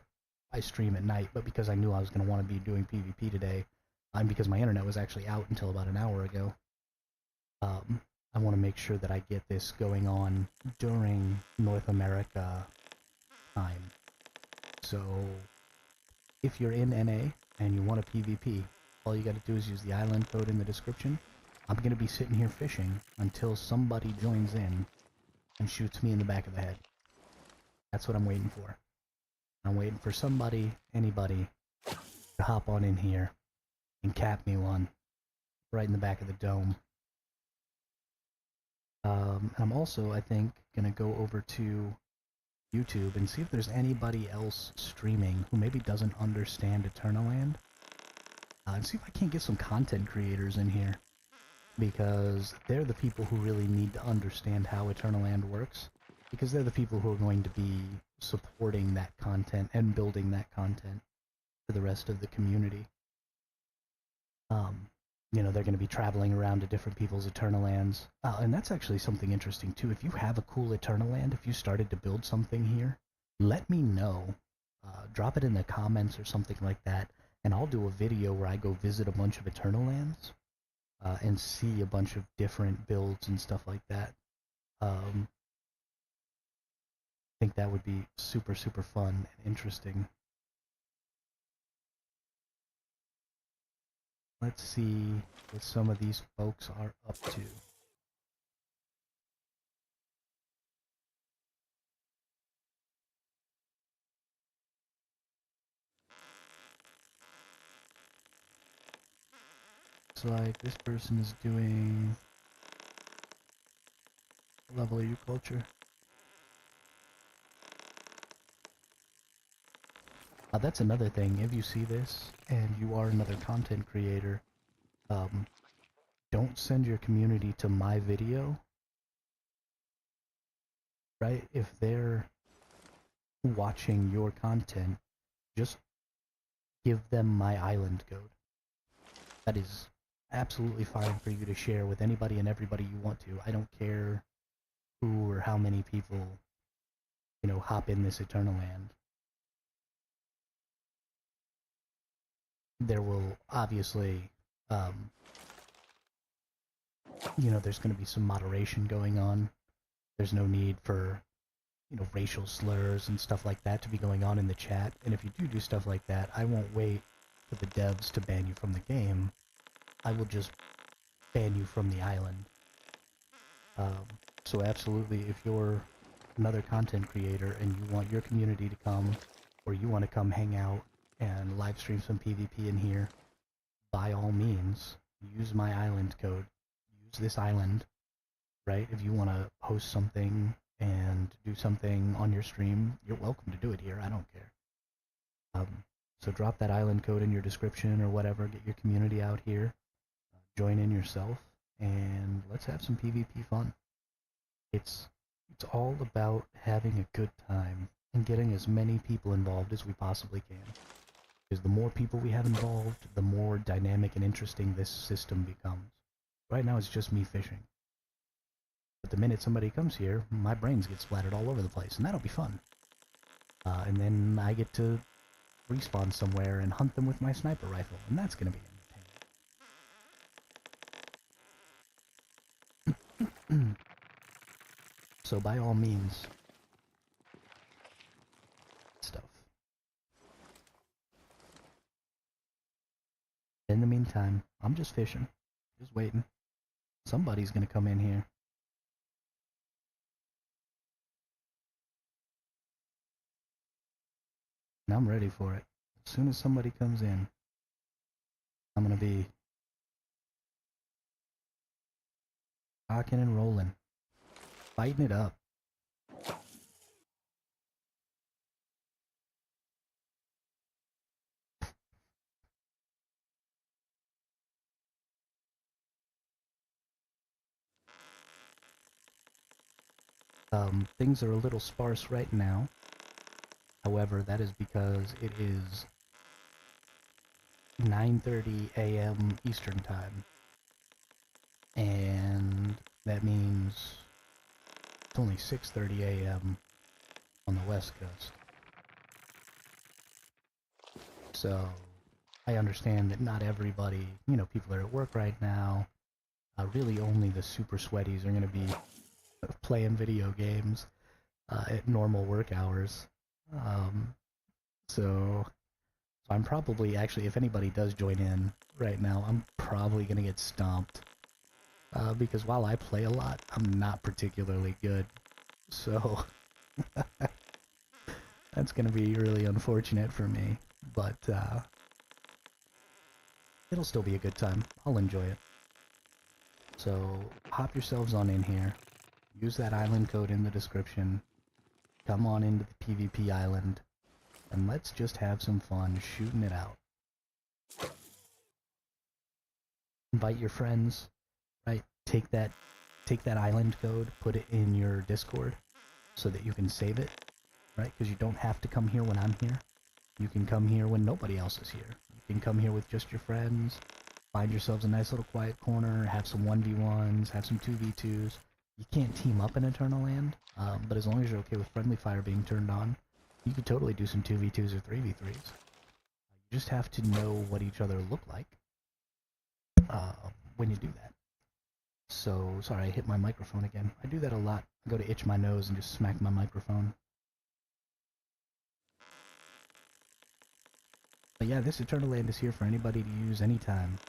stream at night, but because I knew I was going to want to be doing PvP today, and because my internet was actually out until about an hour ago, I want to make sure that I get this going on during North America time. So if you're in NA and you want a PvP, all you got to do is use the island code in the description. I'm going to be sitting here fishing until somebody joins in and shoots me in the back of the head. That's what I'm waiting for. I'm waiting for somebody, anybody, to hop on in here and cap me one right in the back of the dome. I'm also, I think, going to go over to YouTube and see if there's anybody else streaming who maybe doesn't understand Eternal Land, and see if I can't get some content creators in here, because they're the people who really need to understand how Eternal Land works, because they're the people who are going to be supporting that content and building that content for the rest of the community. They're going to be traveling around to different people's Eternal Lands. And that's actually something interesting, too. If you have a cool Eternal Land, if you started to build something here, let me know. Drop it in the comments or something like that, and I'll do a video where I go visit a bunch of Eternal Lands and see a bunch of different builds and stuff like that. I think that would be super, super fun and interesting. Let's see what some of these folks are up to. Looks like this person is doing level of your culture. That's another thing. If you see this and you are another content creator, don't send your community to my video, right? If they're watching your content, just give them my island code. That is absolutely fine for you to share with anybody and everybody you want to. I don't care who or how many people, hop in this Eternal Land. There will obviously, there's going to be some moderation going on. There's no need for, racial slurs and stuff like that to be going on in the chat. And if you do stuff like that, I won't wait for the devs to ban you from the game. I will just ban you from the island. So absolutely, if you're another content creator and you want your community to come, or you want to come hang out and live stream some PvP in here, by all means, use my island code. Use this island, right? If you want to host something and do something on your stream, you're welcome to do it here. I don't care. So drop that island code in your description or whatever. Get your community out here. Join in yourself, and let's have some PvP fun. It's all about having a good time and getting as many people involved as we possibly can. Because the more people we have involved, the more dynamic and interesting this system becomes. Right now it's just me fishing. But the minute somebody comes here, my brains get splattered all over the place, and that'll be fun. And then I get to respawn somewhere and hunt them with my sniper rifle, and that's going to be entertaining. So by all means, stuff. In the meantime, I'm just fishing, just waiting. Somebody's going to come in here. And I'm ready for it. As soon as somebody comes in, I'm going to be rocking and rolling, fighting it up. Things are a little sparse right now. However, that is because it is 9:30 a.m. Eastern Time. And that means it's only 6:30 a.m. on the West Coast. So, I understand that not everybody, people are at work right now. Really only the super sweaties are going to be playing video games at normal work hours. So I'm probably, actually, if anybody does join in right now, I'm probably going to get stomped. Because while I play a lot, I'm not particularly good. So that's going to be really unfortunate for me. But it'll still be a good time. I'll enjoy it. So hop yourselves on in here. Use that island code in the description. Come on into the PvP island. And let's just have some fun shooting it out. Invite your friends, right? Take that island code, put it in your Discord so that you can save it, right? Because you don't have to come here when I'm here. You can come here when nobody else is here. You can come here with just your friends, find yourselves a nice little quiet corner, have some 1v1s, have some 2v2s. You can't team up in Eternal Land, but as long as you're okay with friendly fire being turned on, you could totally do some 2v2s or 3v3s. You just have to know what each other look like when you do that. So, sorry, I hit my microphone again. I do that a lot. I go to itch my nose and just smack my microphone. But yeah, this Eternal Land is here for anybody to use anytime.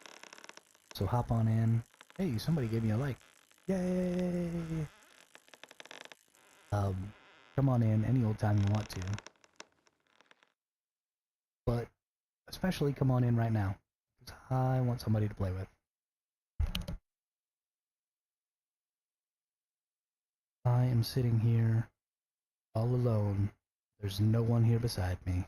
So hop on in. Hey, somebody gave me a like. Yay! Come on in any old time you want to. But especially come on in right now, because I want somebody to play with. I am sitting here all alone. There's no one here beside me.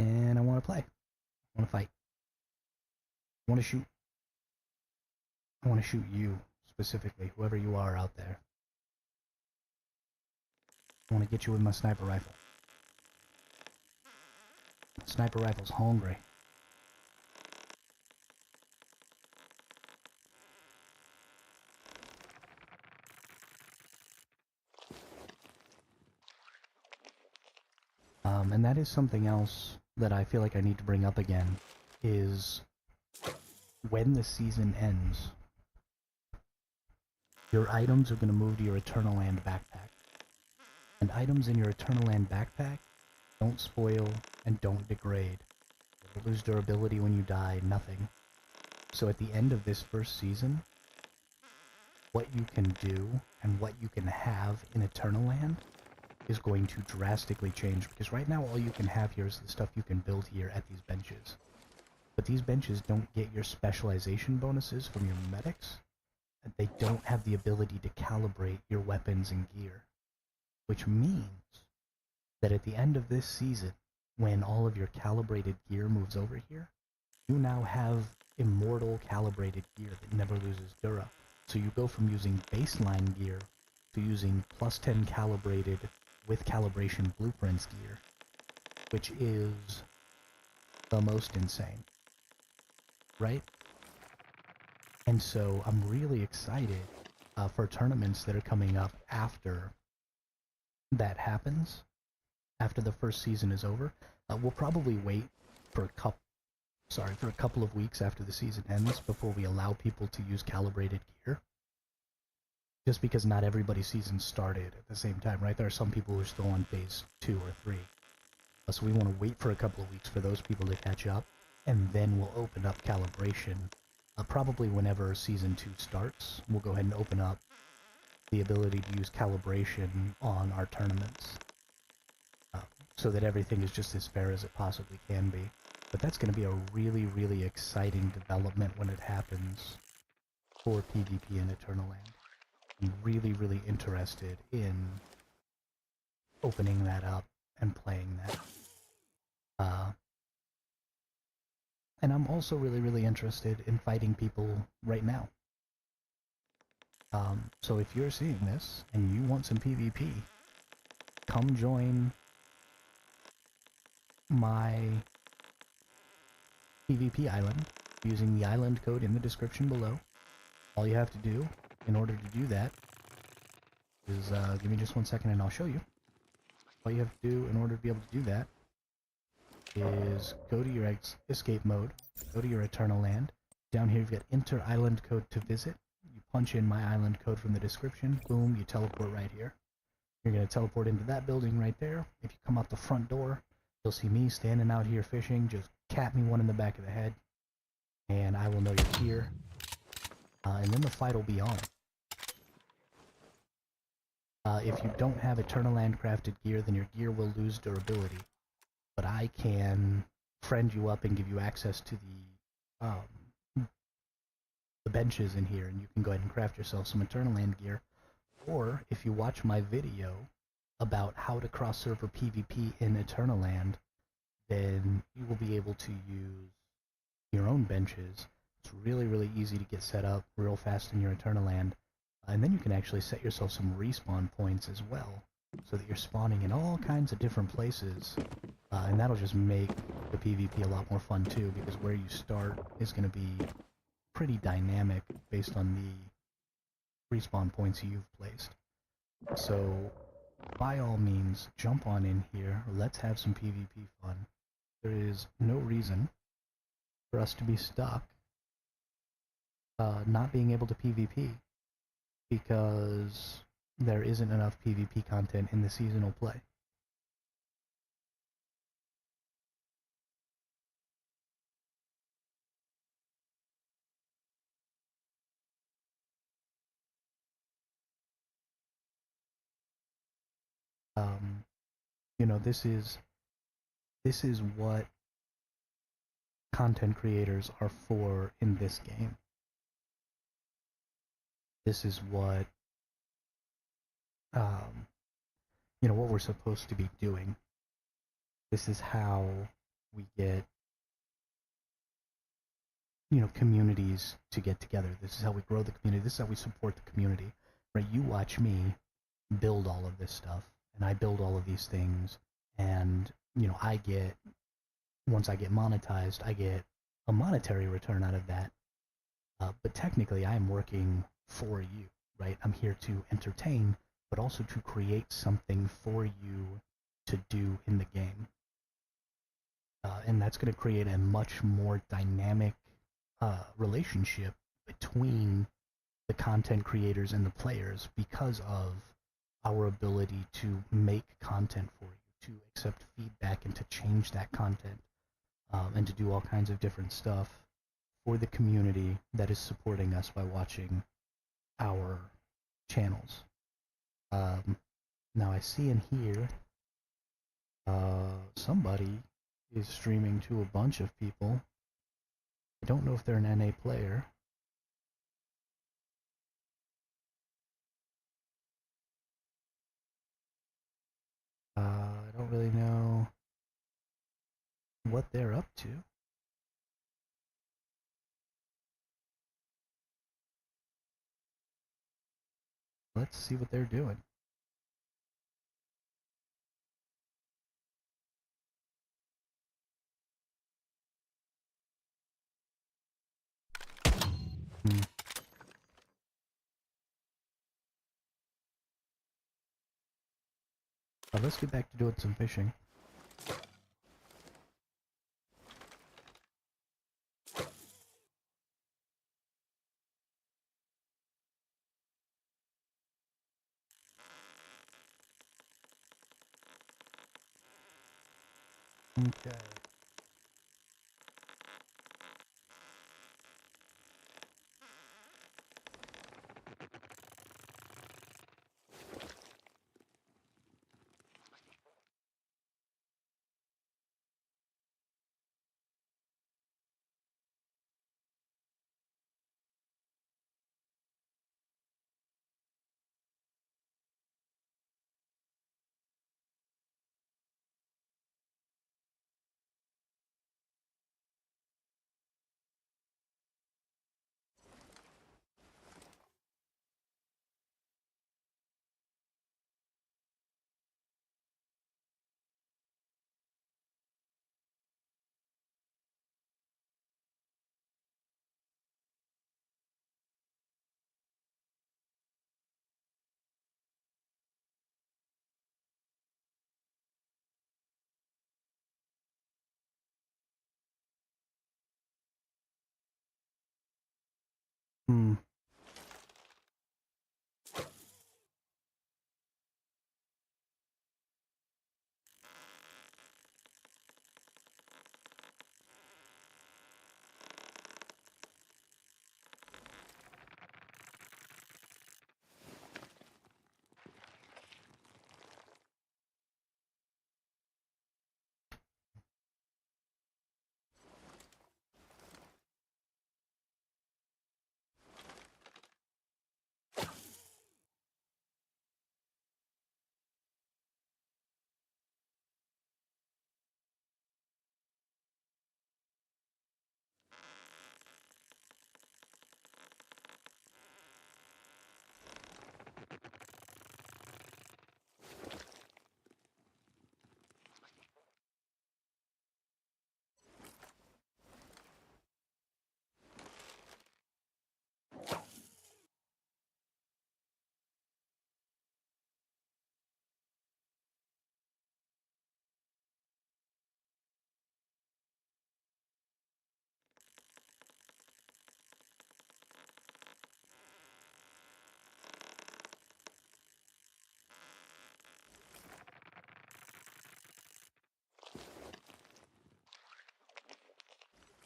And I want to play. I want to fight. I want to shoot. I want to shoot you, specifically, whoever you are out there. I want to get you with my sniper rifle. Sniper rifle's hungry. And that is something else that I feel like I need to bring up again, is when the season ends, your items are going to move to your Eternal Land backpack. And items in your Eternal Land backpack don't spoil and don't degrade. You lose durability when you die, nothing. So at the end of this first season, what you can do and what you can have in Eternal Land is going to drastically change, because right now all you can have here is the stuff you can build here at these benches. But these benches don't get your specialization bonuses from your medics, and they don't have the ability to calibrate your weapons and gear. Which means that at the end of this season, when all of your calibrated gear moves over here, you now have immortal calibrated gear that never loses dura. So you go from using baseline gear to using plus 10 calibrated with calibration blueprints gear, which is the most insane, right? And so I'm really excited for tournaments that are coming up after that happens, after the first season is over. We'll probably wait for a couple of weeks after the season ends before we allow people to use calibrated gear. Just because not everybody's season started at the same time, right? There are some people who are still on phase 2 or 3. So we want to wait for a couple of weeks for those people to catch up, and then we'll open up calibration. Probably whenever season 2 starts, we'll go ahead and open up the ability to use calibration on our tournaments. So that everything is just as fair as it possibly can be. But that's going to be a really, really exciting development when it happens for PvP in Eternal Land. I'm really, really interested in opening that up and playing that. And I'm also really, really interested in fighting people right now. So if you're seeing this and you want some PvP, come join my PvP island using the island code in the description below. All you have to do in order to do that is, give me just 1 second and I'll show you. All you have to do in order to be able to do that is go to your escape mode, go to your Eternal Land. Down here you've got enter island code to visit. You punch in my island code from the description, boom, you teleport right here. You're going to teleport into that building right there. If you come out the front door, you'll see me standing out here fishing. Just cap me one in the back of the head, and I will know you're here. And then the fight will be on. If you don't have Eternal Land crafted gear, then your gear will lose durability. But I can friend you up and give you access to the benches in here, and you can go ahead and craft yourself some Eternal Land gear. Or if you watch my video about how to cross-server PvP in Eternal Land, then you will be able to use your own benches. It's really, really easy to get set up real fast in your Eternal Land. And then you can actually set yourself some respawn points as well, so that you're spawning in all kinds of different places. And that'll just make the PvP a lot more fun too, because where you start is going to be pretty dynamic based on the respawn points you've placed. So, by all means, jump on in here. Let's have some PvP fun. There is no reason for us to be stuck not being able to PvP, because there isn't enough PvP content in the seasonal play. You know, this is what content creators are for in this game. This is what you know, what we're supposed to be doing. This is how we get, you know, communities to get together. This is how we grow the community. This is how we support the community. Right? You watch me build all of this stuff, and I build all of these things, and you know, once I get monetized, I get a monetary return out of that. But technically, I'm working for you, right? I'm here to entertain, but also to create something for you to do in the game. And that's going to create a much more dynamic relationship between the content creators and the players because of our ability to make content for you, to accept feedback and to change that content, and to do all kinds of different stuff for the community that is supporting us by watching our channels. Now I see in here somebody is streaming to a bunch of people. I don't know if they're an NA player. I don't really know what they're up to. Let's see what they're doing. Let's get back to doing some fishing. Okay. Hmm.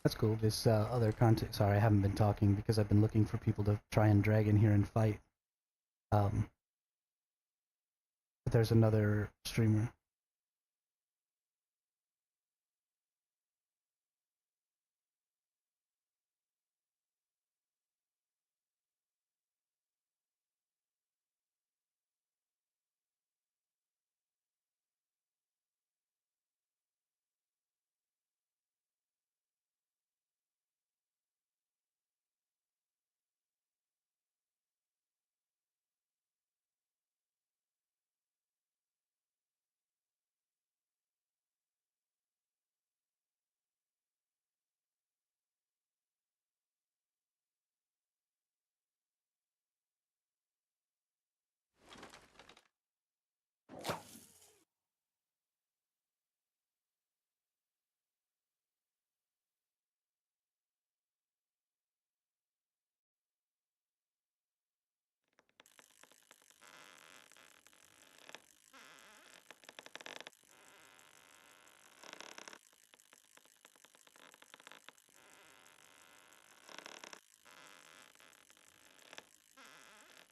That's cool. This other content. Sorry, I haven't been talking because I've been looking for people to try and drag in here and fight. But there's another streamer.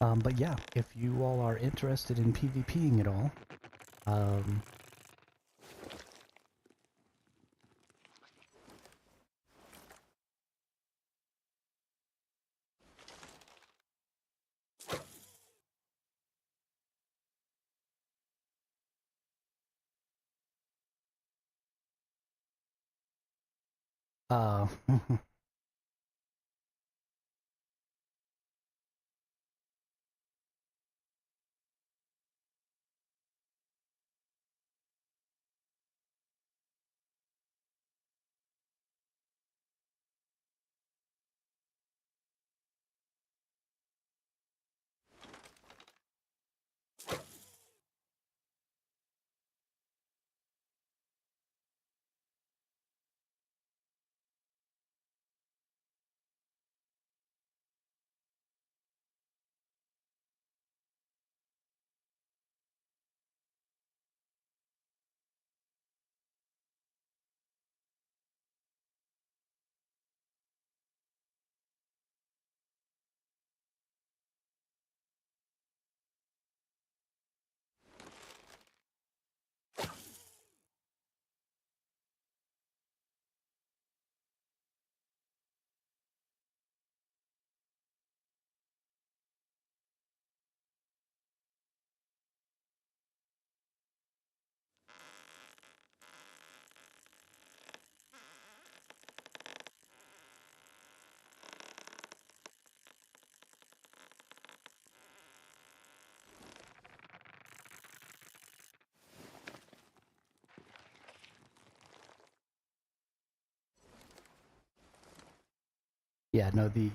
But yeah, if you all are interested in PvPing at all, um, uh, yeah, no, the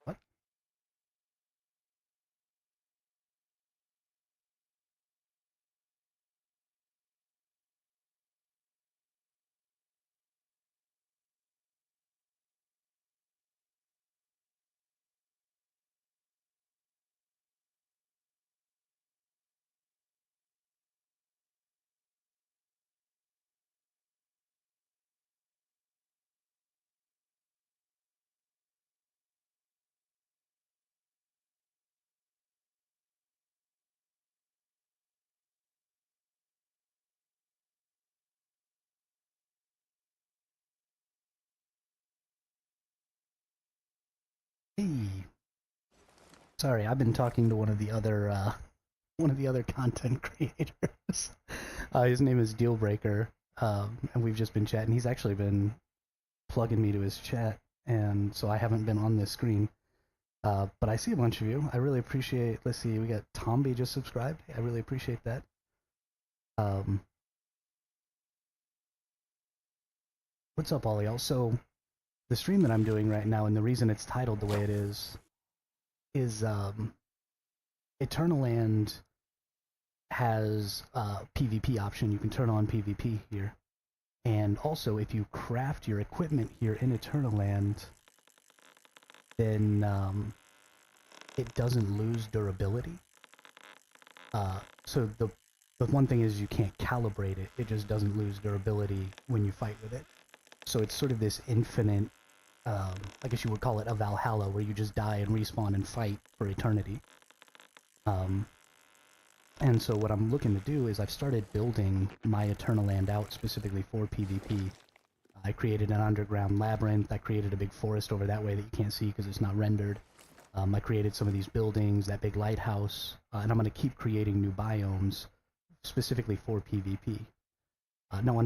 what? Hey, sorry, I've been talking to one of the other content creators. His name is Dealbreaker, and we've just been chatting. He's actually been plugging me to his chat, and so I haven't been on this screen. But I see a bunch of you. I really appreciate. Let's see, we got Tomby just subscribed. I really appreciate that. Um, what's up, all y'all? So the stream that I'm doing right now, and the reason it's titled the way it is Eternal Land has a PvP option. You can turn on PvP here. And also, if you craft your equipment here in Eternal Land, then it doesn't lose durability. So the one thing is you can't calibrate it. It just doesn't lose durability when you fight with it. So it's sort of this infinite, I guess you would call it a Valhalla, where you just die and respawn and fight for eternity. And so what I'm looking to do is I've started building my Eternal Land out specifically for PvP. I created an underground labyrinth. I created a big forest over that way that you can't see because it's not rendered. I created some of these buildings, that big lighthouse, and I'm going to keep creating new biomes specifically for PvP. Now,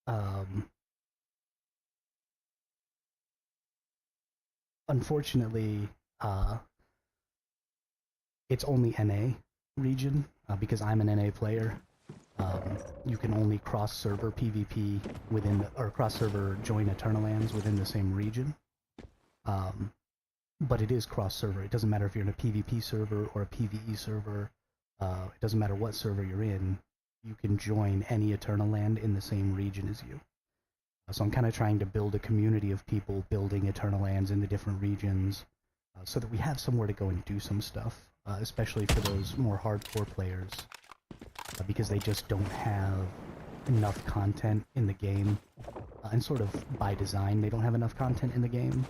um, unfortunately, it's only NA region because I'm an NA player. You can only cross-server PvP within, or cross-server join Eternal Lands within the same region. But it is cross-server. It doesn't matter if you're in a PvP server or a PvE server. It doesn't matter what server you're in, you can join any Eternal Land in the same region as you. So I'm kind of trying to build a community of people building Eternal Lands in the different regions, so that we have somewhere to go and do some stuff, especially for those more hardcore players, because they just don't have enough content in the game, and sort of by design they don't have enough content in the game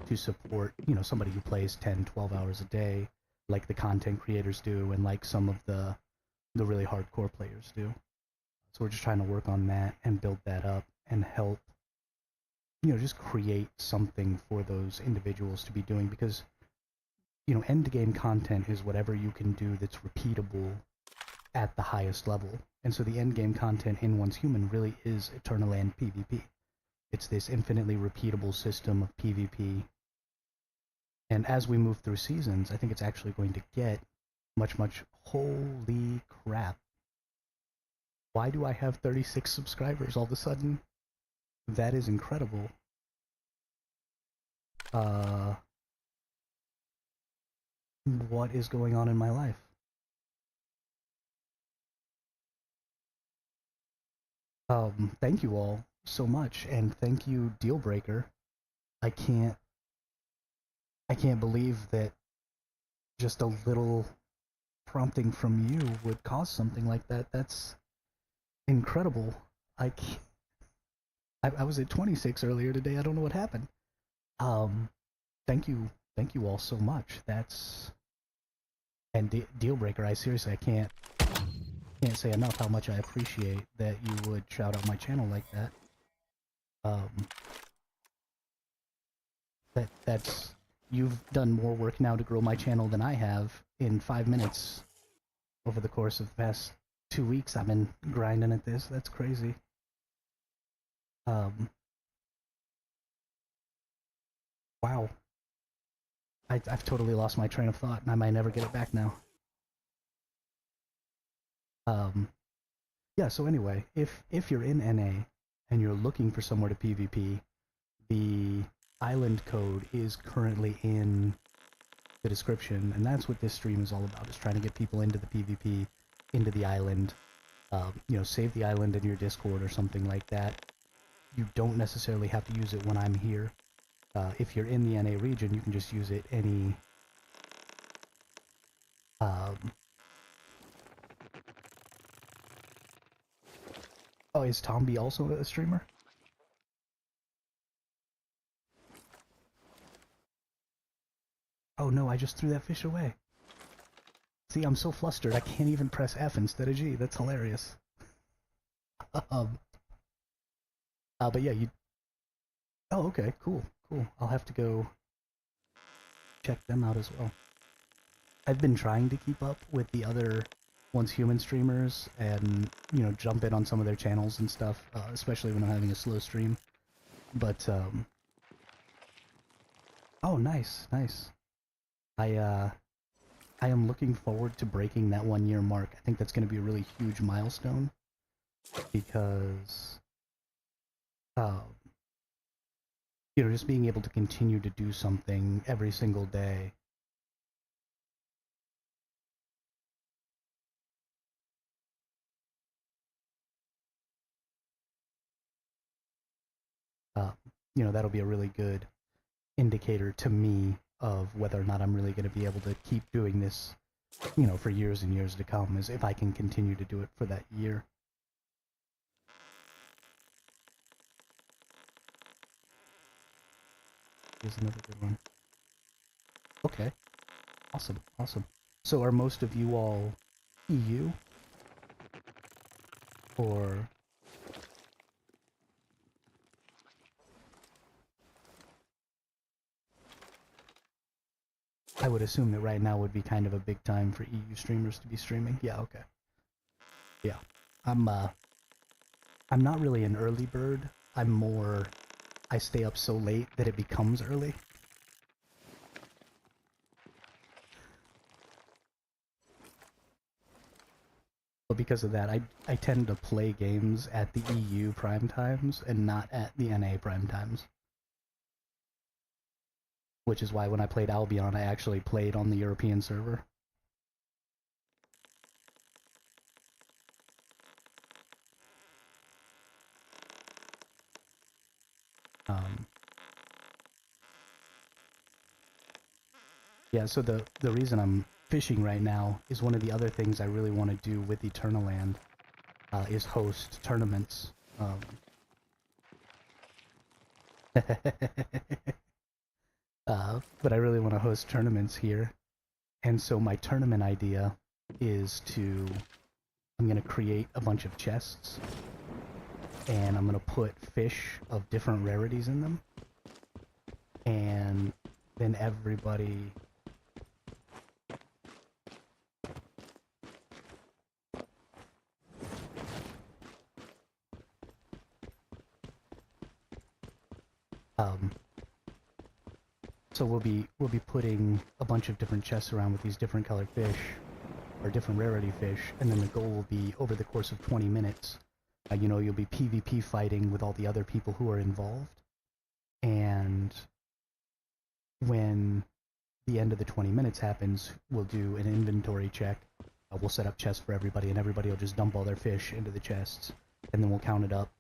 to support, you know, somebody who plays 10, 12 hours a day, like the content creators do, and like some of the really hardcore players do. So we're just trying to work on that and build that up and help, you know, just create something for those individuals to be doing, because, you know, end game content is whatever you can do that's repeatable at the highest level. And so the end game content in Once Human really is Eternal Land PvP. It's this infinitely repeatable system of PvP. And as we move through seasons, I think it's actually going to get much, much... Holy crap. Why do I have 36 subscribers all of a sudden? That is incredible. What is going on in my life? Thank you all so much, and thank you, Dealbreaker. I can't believe that just a little prompting from you would cause something like that. That's incredible. I was at 26 earlier today. I don't know what happened. Thank you all so much. That's... And Dealbreaker, I seriously, I can't say enough how much I appreciate that you would shout out my channel like that. That's... You've done more work now to grow my channel than I have in 5 minutes over the course of the past 2 weeks. I've been grinding at this. That's crazy. Wow. I've totally lost my train of thought, and I might never get it back now. Yeah, so anyway, if you're in NA and you're looking for somewhere to PvP, the island code is currently in the description, and that's what this stream is all about, is trying to get people into the PvP, into the island. You know, save the island in your Discord or something like that. You don't necessarily have to use it when I'm here. If you're in the NA region, you can just use it any... Oh, is Tomby also a streamer? Oh no, I just threw that fish away. See, I'm so flustered, I can't even press F instead of G. That's hilarious. But yeah, you... Oh, okay, cool. I'll have to go check them out as well. I've been trying to keep up with the other Once Human streamers and, you know, jump in on some of their channels and stuff, especially when I'm having a slow stream. But, oh, nice. I am looking forward to breaking that 1 year mark. I think that's going to be a really huge milestone, because, you know, just being able to continue to do something every single day. You know, that'll be a really good indicator to me of whether or not I'm really going to be able to keep doing this, you know, for years and years to come, is if I can continue to do it for that year. Here's another good one. Okay. Awesome. So are most of you all EU? Or... I would assume that right now would be kind of a big time for EU streamers to be streaming. Yeah, okay. Yeah. I'm not really an early bird. I'm more... I stay up so late that it becomes early. But because of that, I tend to play games at the EU prime times and not at the NA prime times. Which is why when I played Albion, I actually played on the European server. Um, yeah, so the reason I'm fishing right now is one of the other things I really want to do with Eternaland is host tournaments. But I really want to host tournaments here. And so my tournament idea is I'm going to create a bunch of chests, and I'm going to put fish of different rarities in them, and then everybody... So we'll be putting a bunch of different chests around with these different colored fish, or different rarity fish, and then the goal will be, over the course of 20 minutes, you know, you'll be PvP fighting with all the other people who are involved, and when the end of the 20 minutes happens, we'll do an inventory check. We'll set up chests for everybody, and everybody will just dump all their fish into the chests, and then we'll count it up.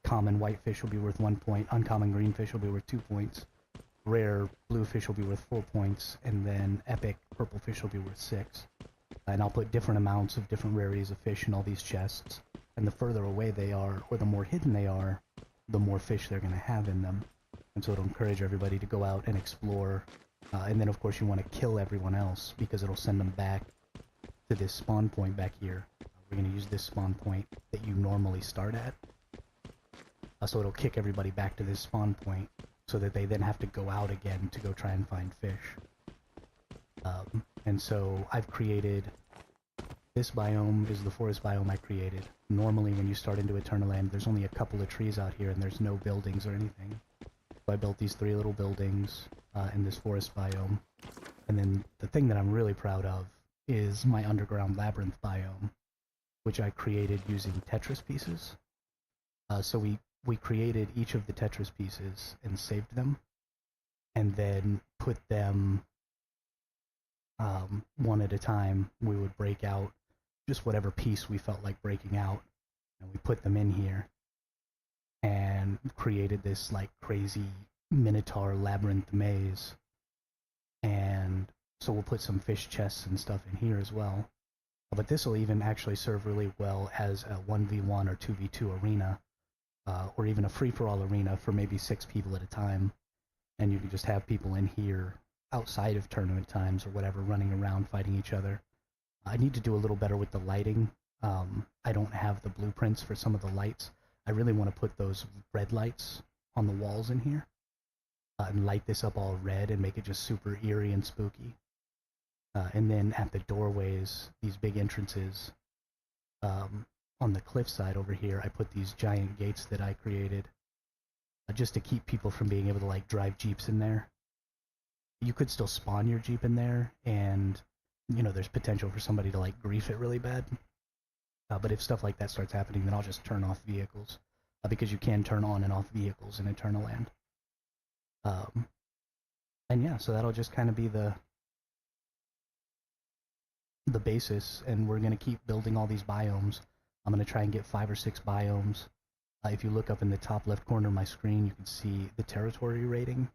Common white fish will be worth 1 point, uncommon green fish will be worth 2 points, rare blue fish will be worth 4 points, and then epic purple fish will be worth 6. And I'll put different amounts of different rarities of fish in all these chests, and the further away they are, or the more hidden they are, the more fish they're going to have in them. And so it'll encourage everybody to go out and explore, and then of course you want to kill everyone else, because it'll send them back to this spawn point back here. We're going to use this spawn point that you normally start at. So it'll kick everybody back to this spawn point, so that they then have to go out again to go try and find fish. And so I've created... This biome is the forest biome I created. Normally when you start into Eternaland, there's only a couple of trees out here and there's no buildings or anything. So I built these 3 little buildings in this forest biome. And then the thing that I'm really proud of is my underground labyrinth biome, which I created using Tetris pieces. So we created each of the Tetris pieces and saved them, and then put them one at a time. We would break out just whatever piece we felt like breaking out, and we put them in here and created this like crazy minotaur labyrinth maze. And so we'll put some fish chests and stuff in here as well. But this will even actually serve really well as a 1v1 or 2v2 arena, or even a free-for-all arena for maybe 6 people at a time. And you can just have people in here outside of tournament times or whatever, running around fighting each other. I need to do a little better with the lighting. I don't have the blueprints for some of the lights. I really want to put those red lights on the walls in here, and light this up all red and make it just super eerie and spooky. And then at the doorways, these big entrances, on the cliffside over here, I put these giant gates that I created, just to keep people from being able to like drive jeeps in there. You could still spawn your jeep in there, and you know there's potential for somebody to like grief it really bad. But if stuff like that starts happening, then I'll just turn off vehicles, because you can turn on and off vehicles in Eternaland. And yeah, so that'll just kind of be the basis, and we're going to keep building all these biomes. I'm going to try and get 5 or 6 biomes. If you look up in the top left corner of my screen, you can see the territory rating.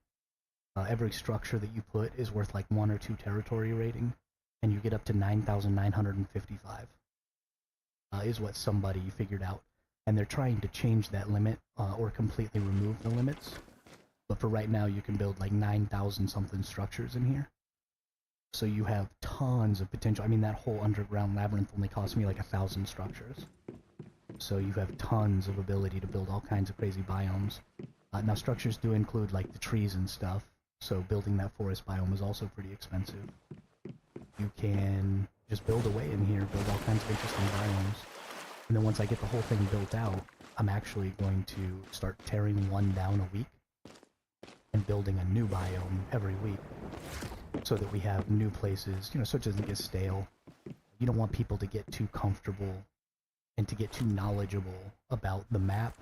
Every structure that you put is worth like 1 or 2 territory rating, and you get up to 9,955 is what somebody figured out. And they're trying to change that limit, or completely remove the limits. But for right now, you can build like 9,000 something structures in here. So you have tons of potential. I mean, that whole underground labyrinth only cost me like 1,000 structures. So you have tons of ability to build all kinds of crazy biomes. Now structures do include like the trees and stuff, so building that forest biome is also pretty expensive. You can just build away in here, build all kinds of interesting biomes. And then once I get the whole thing built out, I'm actually going to start tearing one down a week and building a new biome every week, so that we have new places, you know, so it doesn't get stale. You don't want people to get too comfortable and to get too knowledgeable about the map,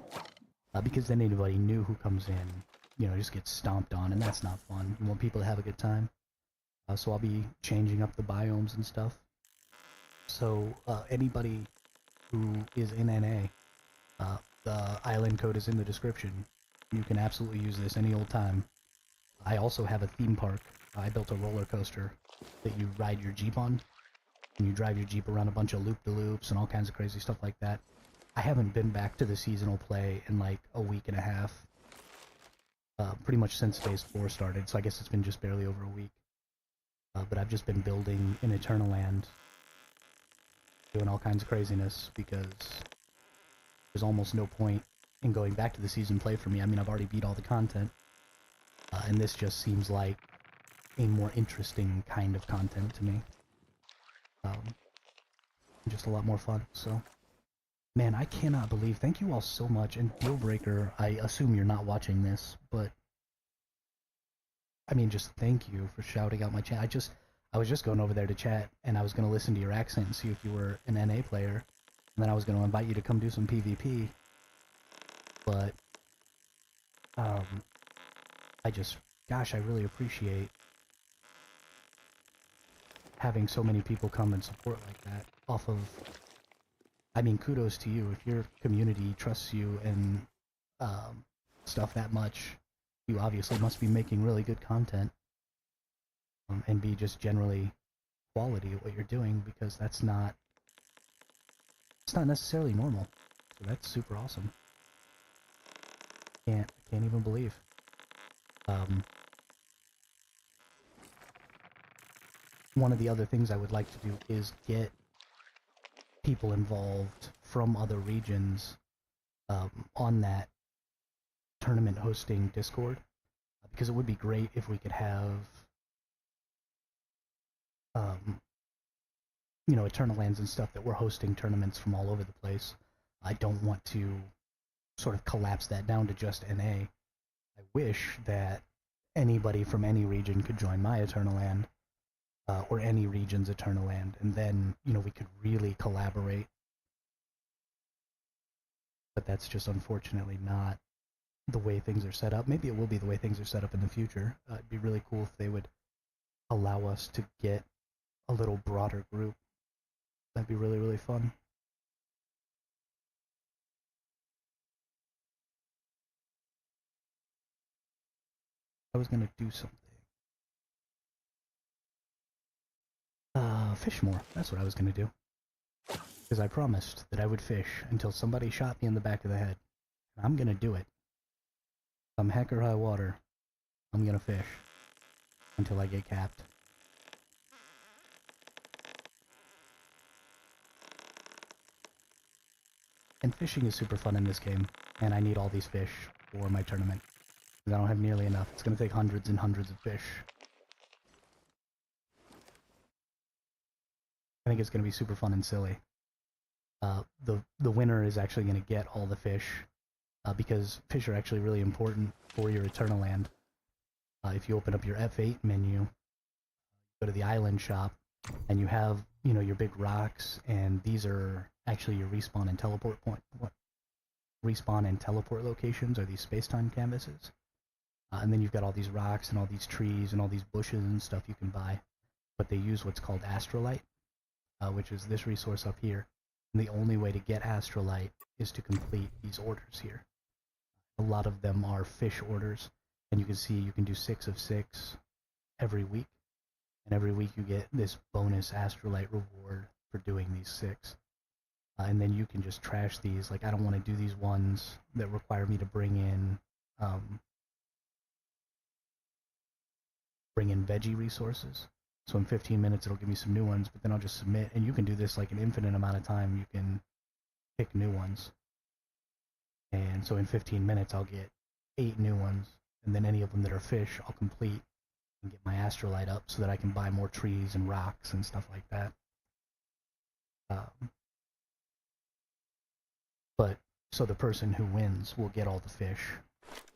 because then anybody new who comes in, you know, just gets stomped on, and that's not fun. You want people to have a good time. So I'll be changing up the biomes and stuff. So anybody who is in NA, the island code is in the description. You can absolutely use this any old time. I also have a theme park. I built a roller coaster that you ride your Jeep on, and you drive your Jeep around a bunch of loop-de-loops and all kinds of crazy stuff like that. I haven't been back to the seasonal play in like a week and a half, pretty much since Phase 4 started, so I guess it's been just barely over a week. But I've just been building in Eternal Land, doing all kinds of craziness, because there's almost no point in going back to the season play for me. I mean, I've already beat all the content, and this just seems like a more interesting kind of content to me. Just a lot more fun, so... Man, I cannot believe... Thank you all so much, and Dealbreaker, I assume you're not watching this, but... I mean, just thank you for shouting out my chat. I was just going over there to chat, and I was going to listen to your accent and see if you were an NA player, and then I was going to invite you to come do some PvP, but... Gosh, I really appreciate having so many people come and support like that off of... I mean, kudos to you. If your community trusts you and stuff that much, you obviously must be making really good content, and be just generally quality at what you're doing, because it's not necessarily normal. So that's super awesome. I can't even believe. One of the other things I would like to do is get people involved from other regions on that tournament hosting Discord, because it would be great if we could have you know, Eternal Lands and stuff that we're hosting tournaments from all over the place. I don't want to sort of collapse that down to just NA. I wish that anybody from any region could join my Eternal Land, or any region's Eternal Land, and then, you know, we could really collaborate. But that's just unfortunately not the way things are set up. Maybe it will be the way things are set up in the future. It'd be really cool if they would allow us to get a little broader group. That'd be really, really fun. I was gonna do something. Fish more. That's what I was gonna do. Because I promised that I would fish until somebody shot me in the back of the head. And I'm gonna do it. Come heck or high water, I'm gonna fish until I get capped. And fishing is super fun in this game, and I need all these fish for my tournament. Because I don't have nearly enough. It's gonna take hundreds and hundreds of fish. I think it's gonna be super fun and silly. The winner is actually gonna get all the fish, because fish are actually really important for your Eternal Land. If you open up your F8 menu, go to the island shop, and you have, you know, your big rocks, and these are actually your respawn and teleport locations are these space-time canvases. And then you've got all these rocks and all these trees and all these bushes and stuff you can buy. But they use what's called astrolite, which is this resource up here. And the only way to get astrolite is to complete these orders here. A lot of them are fish orders, and you can see you can do 6 of 6 every week. And every week you get this bonus astrolite reward for doing these 6. And then you can just trash these. Like, I don't want to do these ones that require me to bring in veggie resources. So in 15 minutes it'll give me some new ones, but then I'll just submit, and you can do this like an infinite amount of time. You can pick new ones. And so in 15 minutes I'll get 8 new ones, and then any of them that are fish I'll complete and get my astrolite up so that I can buy more trees and rocks and stuff like that. But so the person who wins will get all the fish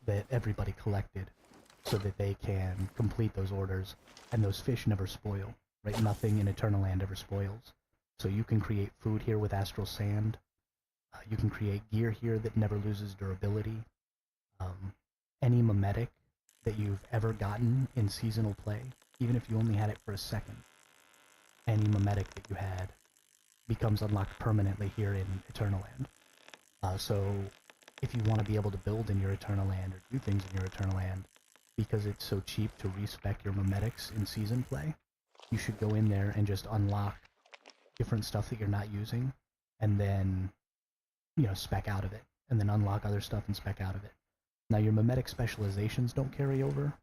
that everybody collected, so that they can complete those orders, and those fish never spoil, right? Nothing in Eternal Land ever spoils. So you can create food here with astral sand. You can create gear here that never loses durability. Any mimetic that you've ever gotten in seasonal play, even if you only had it for a second, any mimetic that you had becomes unlocked permanently here in Eternal Land. So if you want to be able to build in your Eternal Land or do things in your Eternal Land, because it's so cheap to respec your memetics in season play, you should go in there and just unlock different stuff that you're not using, and then, you know, spec out of it, and then unlock other stuff and spec out of it. Now, your memetic specializations don't carry over,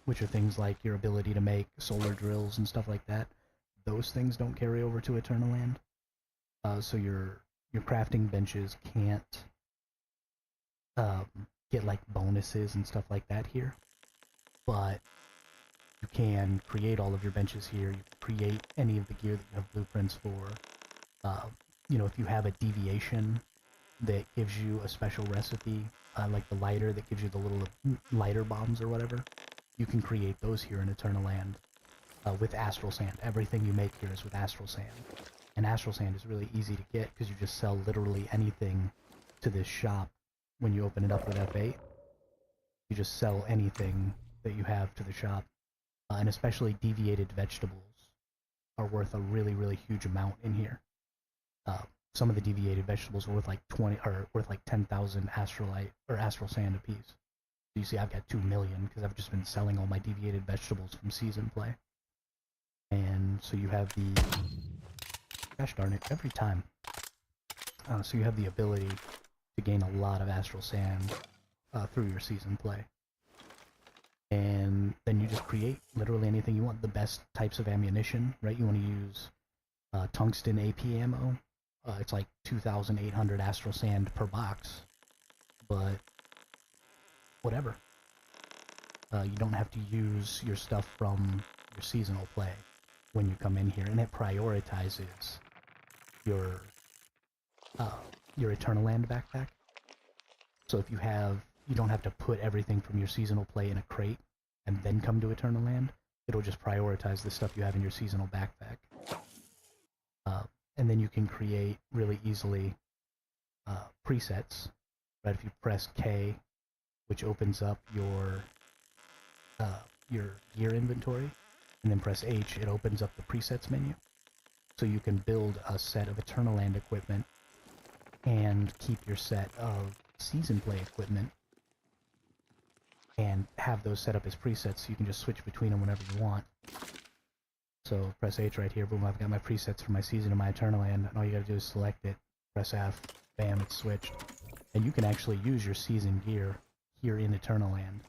which are things like your ability to make solar drills and stuff like that. Those things don't carry over to Eternal Land. So your crafting benches can't get like bonuses and stuff like that here, but you can create all of your benches here. You can create any of the gear that you have blueprints for. You know, if you have a deviation that gives you a special recipe, like the lighter that gives you the little lighter bombs or whatever, you can create those here in Eternal Land with Astral Sand. Everything you make here is with Astral Sand. And Astral Sand is really easy to get because you just sell literally anything to this shop when you open it up with F8. You just sell anything that you have to the shop. And especially deviated vegetables are worth a really, really huge amount in here. Some of the deviated vegetables are worth like 10,000 astralite or astral sand apiece. So you see, I've got 2 million because I've just been selling all my deviated vegetables from season play. And so you have the, gosh darn it, every time. So you have the ability to gain a lot of astral sand through your season play. And then you just create literally anything you want. The best types of ammunition, right? You want to use tungsten AP ammo. It's like 2,800 astral sand per box, but whatever. You don't have to use your stuff from your seasonal play when you come in here, and it prioritizes your Eternal Land backpack. So if you don't have to put everything from your seasonal play in a crate and then come to Eternal Land. It'll just prioritize the stuff you have in your seasonal backpack. And then you can create really easily presets, right? If you press K, which opens up your gear inventory, and then press H, it opens up the presets menu. So you can build a set of Eternal Land equipment and keep your set of season play equipment and have those set up as presets so you can just switch between them whenever you want. So press H right here, boom, I've got my presets for my season and my Eternal Land, and all you gotta do is select it, press F, bam, it's switched. And you can actually use your season gear here in Eternal Land,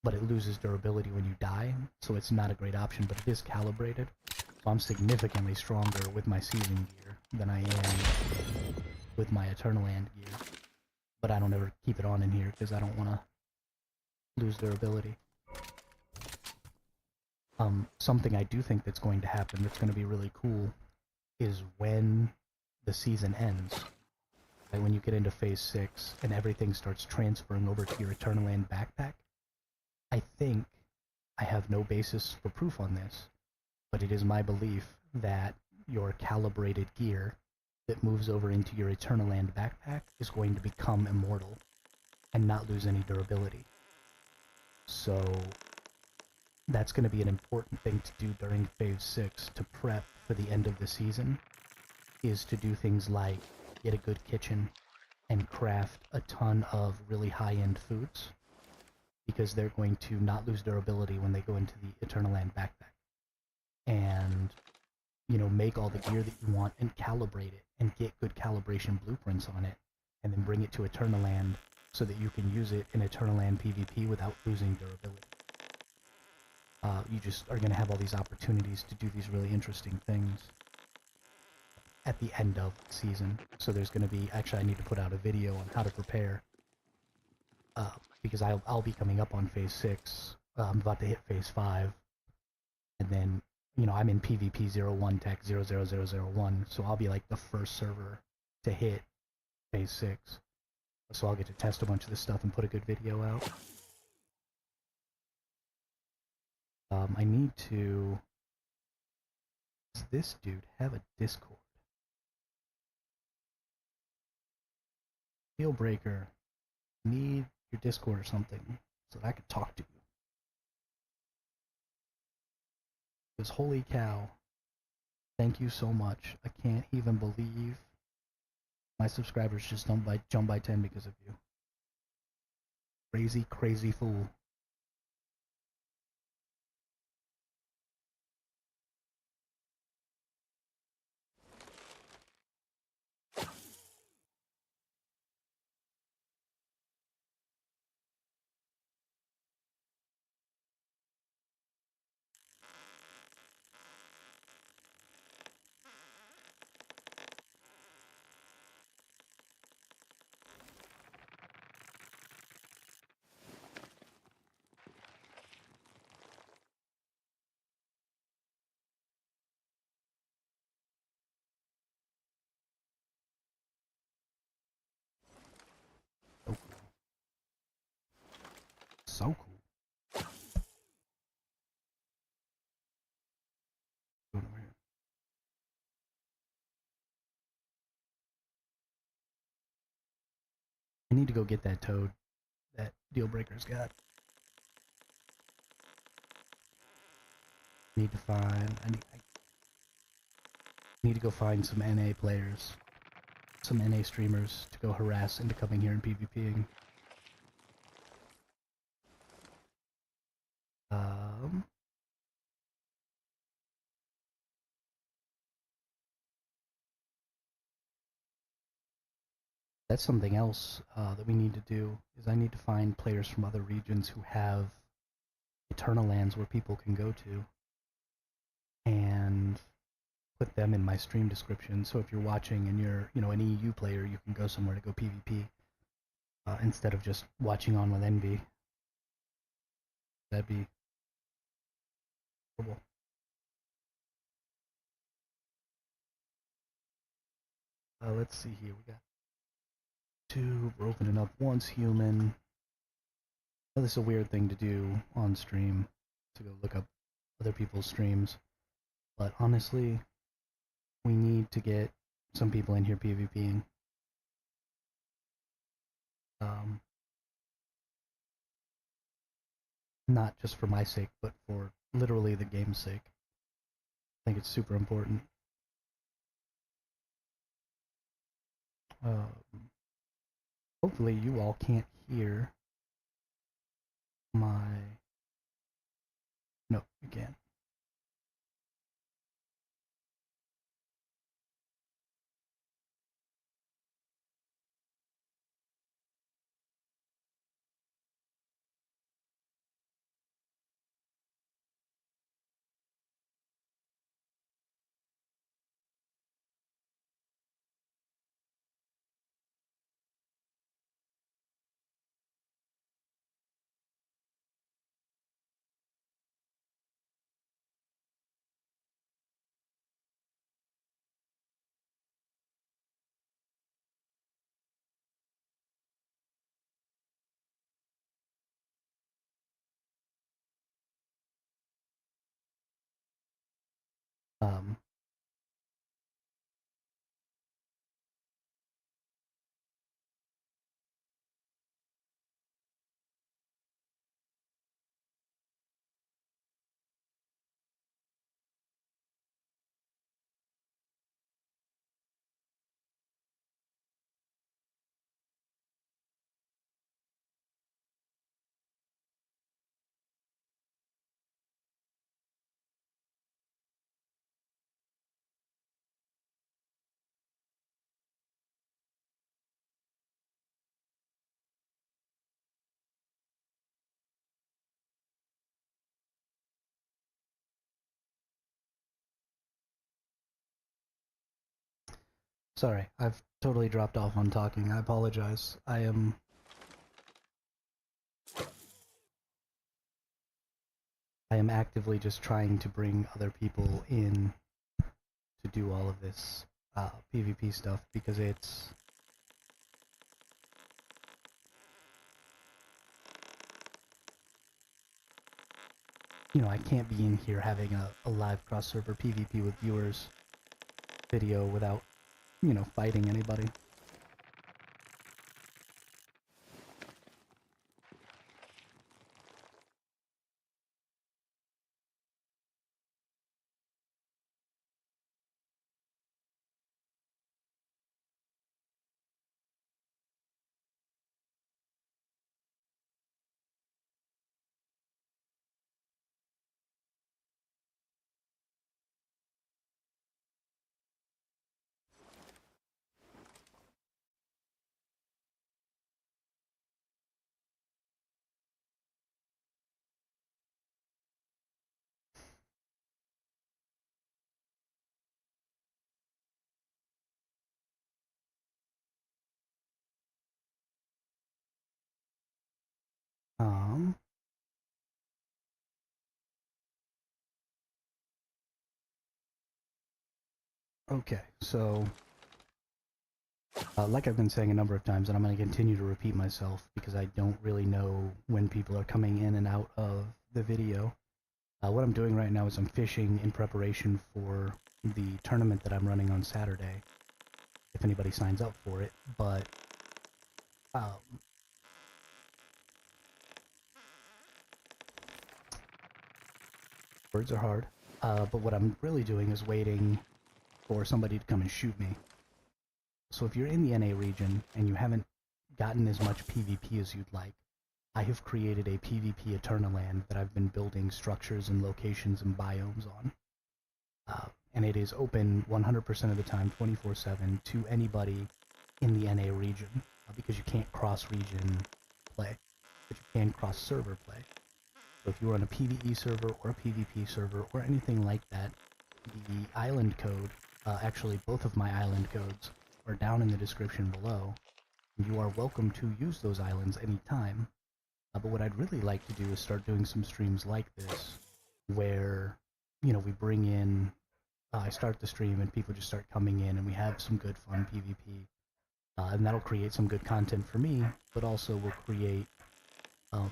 but it loses durability when you die, so it's not a great option, but it is calibrated. So I'm significantly stronger with my season gear than I am with my Eternal Land gear. But I don't ever keep it on in here because I don't want to lose durability. Something I do think that's going to happen that's going to be really cool is when the season ends. Like when you get into Phase 6 and everything starts transferring over to your Eternal Land backpack. I think, I have no basis for proof on this, but it is my belief that your calibrated gear that moves over into your Eternal Land backpack is going to become immortal and not lose any durability. So that's going to be an important thing to do during Phase 6 to prep for the end of the season, is to do things like get a good kitchen and craft a ton of really high-end foods, because they're going to not lose durability when they go into the Eternal Land backpack. And, you know, make all the gear that you want and calibrate it and get good calibration blueprints on it, and then bring it to Eternal Land so that you can use it in Eternal Land PvP without losing durability. You just are going to have all these opportunities to do these really interesting things at the end of the season. So there's going to be, actually I need to put out a video on how to prepare, because I'll be coming up on Phase 6, I'm about to hit Phase 5, and then, you know, I'm in PvP 01 Tech 00001, so I'll be like the first server to hit Phase 6. So I'll get to test a bunch of this stuff and put a good video out. I need to... Does this dude have a Discord? Dealbreaker, need your Discord or something so that I can talk to you. Because holy cow, thank you so much. I can't even believe My subscribers just don't jump by 10 because of you. Crazy, crazy fool. So cool. I need to go get that toad that Deal Breaker's got. Need to find. I need to go find some NA players, some NA streamers to go harass into coming here and PvPing. That's something else that we need to do, is I need to find players from other regions who have Eternal Lands where people can go to, and put them in my stream description, so if you're watching and you're, an EU player, you can go somewhere to go PvP, instead of just watching on with Envy. That'd be horrible. Let's see here, we got 2, we're opening up once human. Well, this is a weird thing to do on stream, to go look up other people's streams, but honestly, we need to get some people in here PvPing. Not just for my sake, but for literally the game's sake. I think it's super important. Hopefully you all can't hear my... No, you can't. Um, Sorry, I've totally dropped off on talking. I apologize. I am actively just trying to bring other people in to do all of this PvP stuff, because it's... I can't be in here having a live cross-server PvP with viewers video without, fighting anybody. Okay, so like I've been saying a number of times, and I'm going to continue to repeat myself because I don't really know when people are coming in and out of the video. What I'm doing right now is I'm fishing in preparation for the tournament that I'm running on Saturday, if anybody signs up for it, but words are hard. But what I'm really doing is waiting for somebody to come and shoot me. So if you're in the NA region and you haven't gotten as much PvP as you'd like, I have created a PvP Eternaland that I've been building structures and locations and biomes on. And it is open 100% of the time, 24/7, to anybody in the NA region, because you can't cross-region play, but you can cross-server play. So if you are on a PvE server or a PvP server or anything like that, the island code, actually both of my island codes, are down in the description below. You are welcome to use those islands anytime. But what I'd really like to do is start doing some streams like this, where, you know, we bring in, I start the stream and people just start coming in and we have some good fun PvP. And that'll create some good content for me, but also will create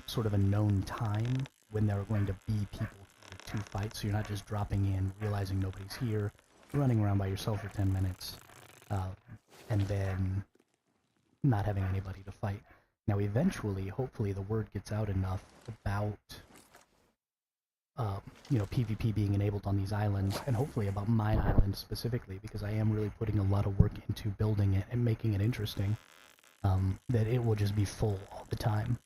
sort of a known time when there are going to be people here to fight, so you're not just dropping in, realizing nobody's here, running around by yourself for 10 minutes, and then not having anybody to fight. Now eventually, hopefully the word gets out enough about, you know, PvP being enabled on these islands, and hopefully about my island specifically, because I am really putting a lot of work into building it and making it interesting, that it will just be full all the time.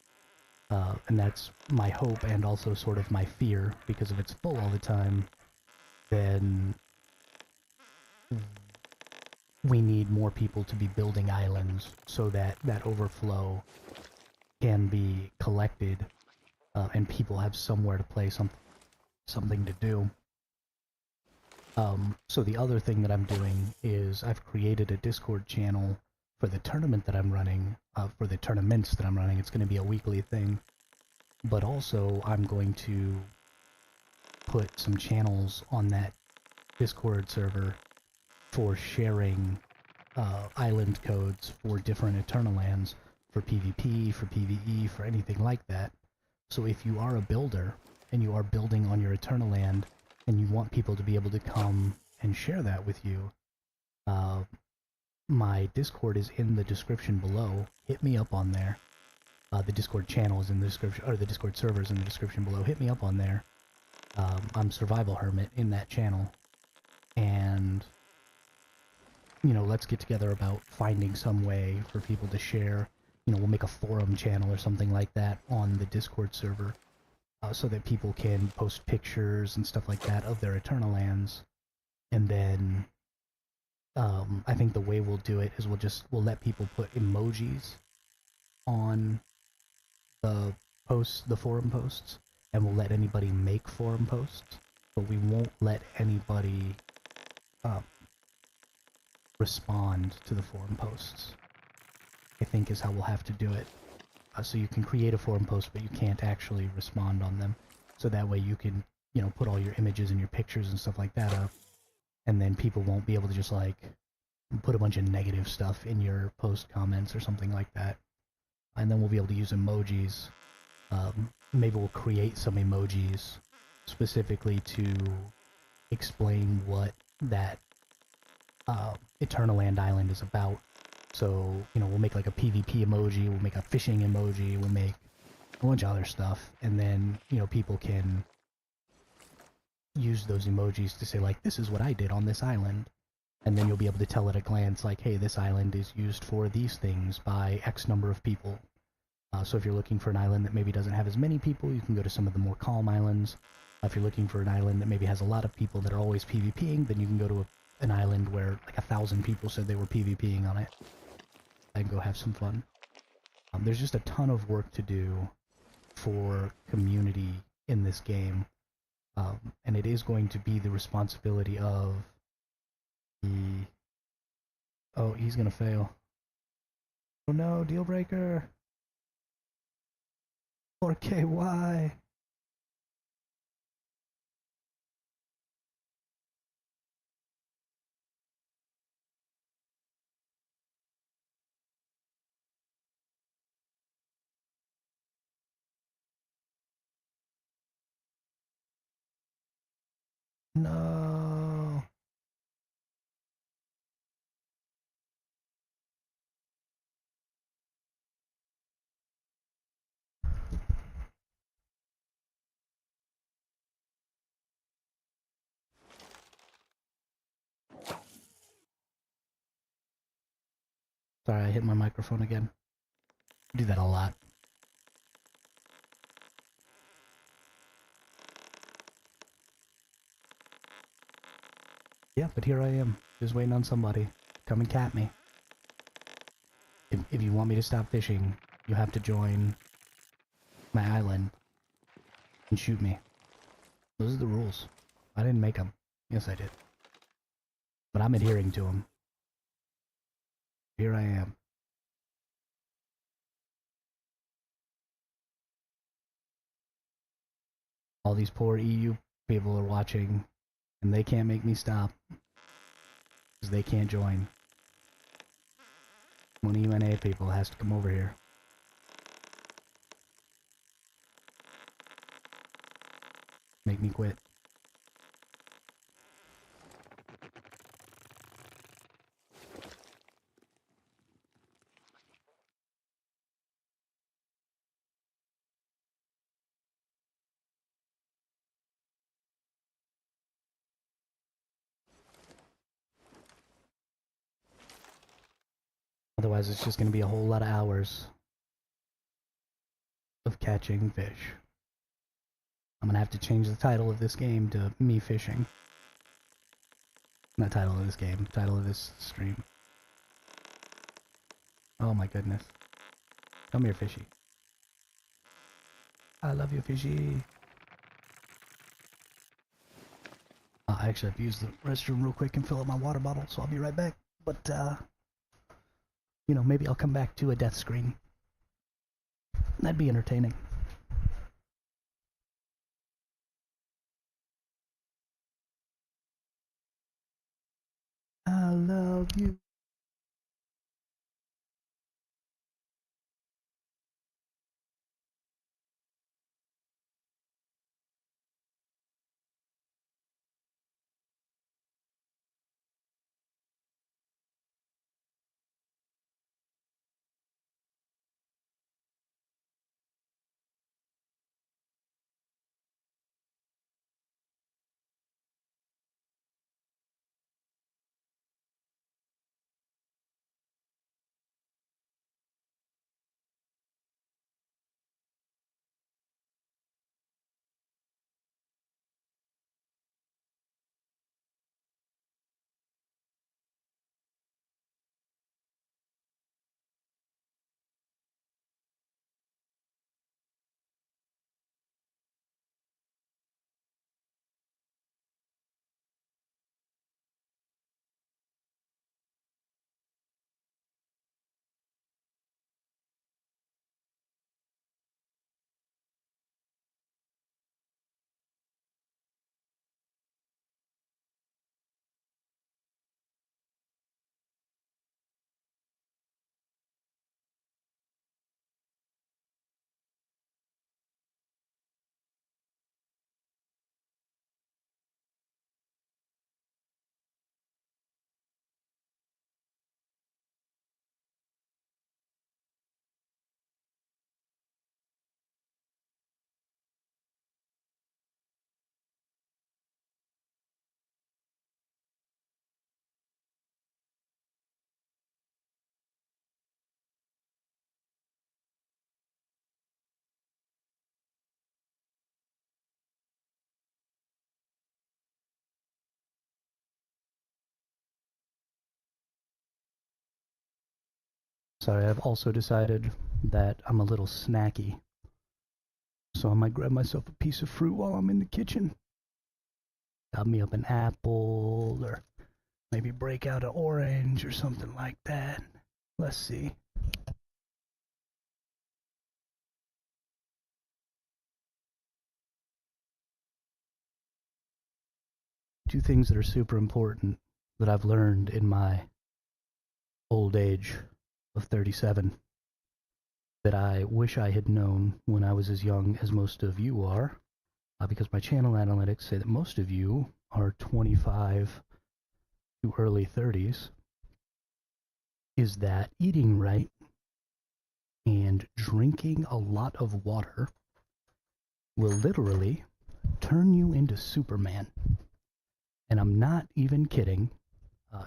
And that's my hope and also sort of my fear, because if it's full all the time, then we need more people to be building islands so that that overflow can be collected, and people have somewhere to play, something to do. So the other thing that I'm doing is I've created a Discord channel for the tournament that I'm running, for the tournaments that I'm running. It's going to be a weekly thing. But also, I'm going to put some channels on that Discord server for sharing island codes for different Eternalands, for PvP, for PvE, for anything like that. So if you are a builder, and you are building on your Eternaland, and you want people to be able to come and share that with you, my Discord is in the description below. Hit me up on there. The Discord channel is in the description, or the Discord server is in the description below. Hit me up on there. I'm Survival Hermit in that channel, and, you know, let's get together about finding some way for people to share. You know, we'll make a forum channel or something like that on the Discord server, so that people can post pictures and stuff like that of their Eternalands, and then, I think the way we'll do it is we'll let people put emojis on the forum posts, and we'll let anybody make forum posts, but we won't let anybody respond to the forum posts, I think is how we'll have to do it. So you can create a forum post, but you can't actually respond on them. So that way you can, you know, put all your images and your pictures and stuff like that up, and then people won't be able to just, like, put a bunch of negative stuff in your post comments or something like that. And then we'll be able to use emojis. Maybe we'll create some emojis specifically to explain what that Eternaland Island is about. So, you know, we'll make like a PvP emoji, we'll make a fishing emoji, we'll make a bunch of other stuff, and then, you know, people can use those emojis to say, like, this is what I did on this island. And then you'll be able to tell at a glance, like, hey, this island is used for these things by X number of people. So if you're looking for an island that maybe doesn't have as many people, you can go to some of the more calm islands. If you're looking for an island that maybe has a lot of people that are always PvPing, then you can go to an island where like 1,000 people said they were PvPing on it, and go have some fun. There's just a ton of work to do for community in this game, and it is going to be the responsibility of the... Oh, he's gonna fail. Oh no, deal breaker! 4K, why? No. Sorry, I hit my microphone again. I do that a lot. Yeah, but here I am, just waiting on somebody. Come and cat me. If you want me to stop fishing, you have to join my island and shoot me. Those are the rules. I didn't make them. Yes, I did. But I'm adhering to them. Here I am. All these poor EU people are watching, and they can't make me stop. Because they can't join. One UNA people has to come over here. Make me quit. Otherwise, it's just going to be a whole lot of hours of catching fish. I'm going to have to change the title of this game to me fishing. Not title of this game, title of this stream. Oh my goodness. Come here, fishy. I love you, fishy. I actually have to use the restroom real quick and fill up my water bottle, so I'll be right back. But, you know, maybe I'll come back to a death screen. That'd be entertaining. I love you. Sorry, I've also decided that I'm a little snacky. So I might grab myself a piece of fruit while I'm in the kitchen. Got me up an apple, or maybe break out an orange or something like that. Let's see. Two things that are super important that I've learned in my old age of 37 that I wish I had known when I was as young as most of you are, because my channel analytics say that most of you our 25 to early 30s is that eating right and drinking a lot of water will literally turn you into Superman. And I'm not even kidding.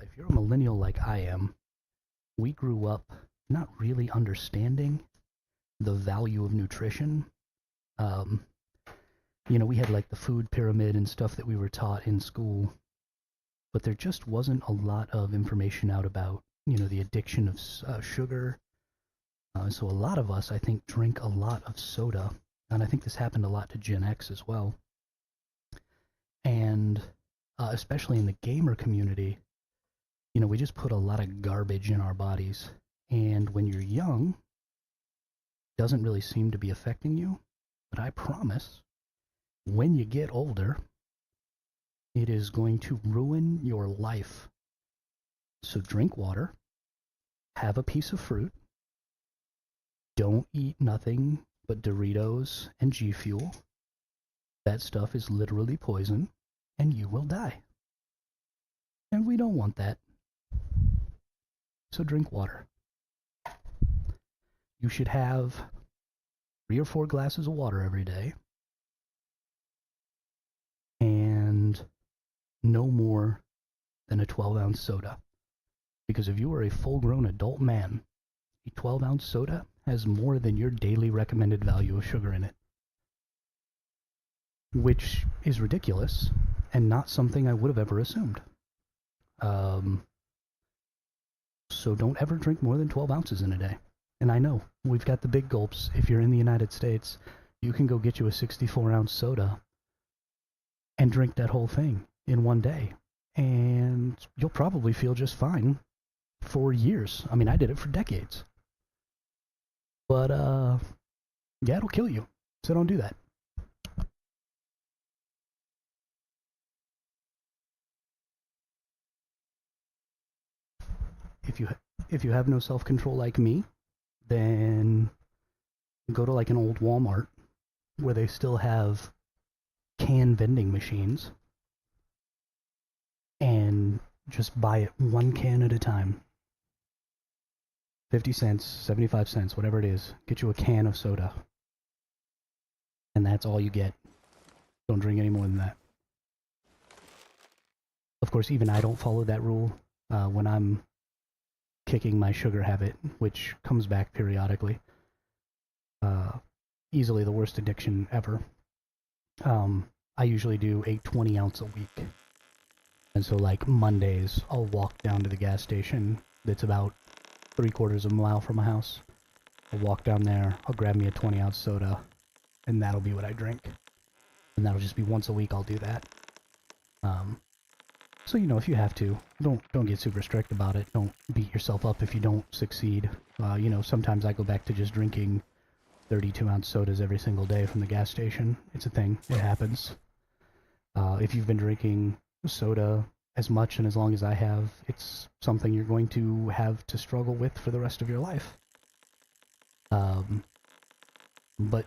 If you're a millennial like I am, we grew up not really understanding the value of nutrition. We had like the food pyramid and stuff that we were taught in school, but there just wasn't a lot of information out about, the addiction of sugar. So a lot of us, I think, drink a lot of soda, and I think this happened a lot to Gen X as well. And especially in the gamer community, we just put a lot of garbage in our bodies. And when you're young, it doesn't really seem to be affecting you. But I promise, when you get older, it is going to ruin your life. So drink water, have a piece of fruit, don't eat nothing but Doritos and G Fuel. That stuff is literally poison, and you will die. And we don't want that. So drink water. You should have 3 or 4 glasses of water every day, and no more than a 12-ounce soda. Because if you are a full-grown adult man, a 12-ounce soda has more than your daily recommended value of sugar in it. Which is ridiculous, and not something I would have ever assumed. So don't ever drink more than 12 ounces in a day. And I know, we've got the big gulps. If you're in the United States, you can go get you a 64-ounce soda and drink that whole thing in one day. And you'll probably feel just fine for years. I mean, I did it for decades. But, yeah, it'll kill you. So don't do that. If you have no self-control like me, then go to like an old Walmart where they still have can vending machines and just buy it 1 can at a time. 50 cents, 75 cents, whatever it is. Get you a can of soda. And that's all you get. Don't drink any more than that. Of course, even I don't follow that rule when I'm kicking my sugar habit, which comes back periodically. Easily the worst addiction ever. I usually do a 20 ounce a week. And so like Mondays, I'll walk down to the gas station that's about 3/4 of a mile from my house. I'll walk down there, I'll grab me a 20 ounce soda, and that'll be what I drink. And that'll just be once a week I'll do that. So, if you have to, don't get super strict about it. Don't beat yourself up if you don't succeed. Sometimes I go back to just drinking 32-ounce sodas every single day from the gas station. It's a thing. It happens. If you've been drinking soda as much and as long as I have, it's something you're going to have to struggle with for the rest of your life. But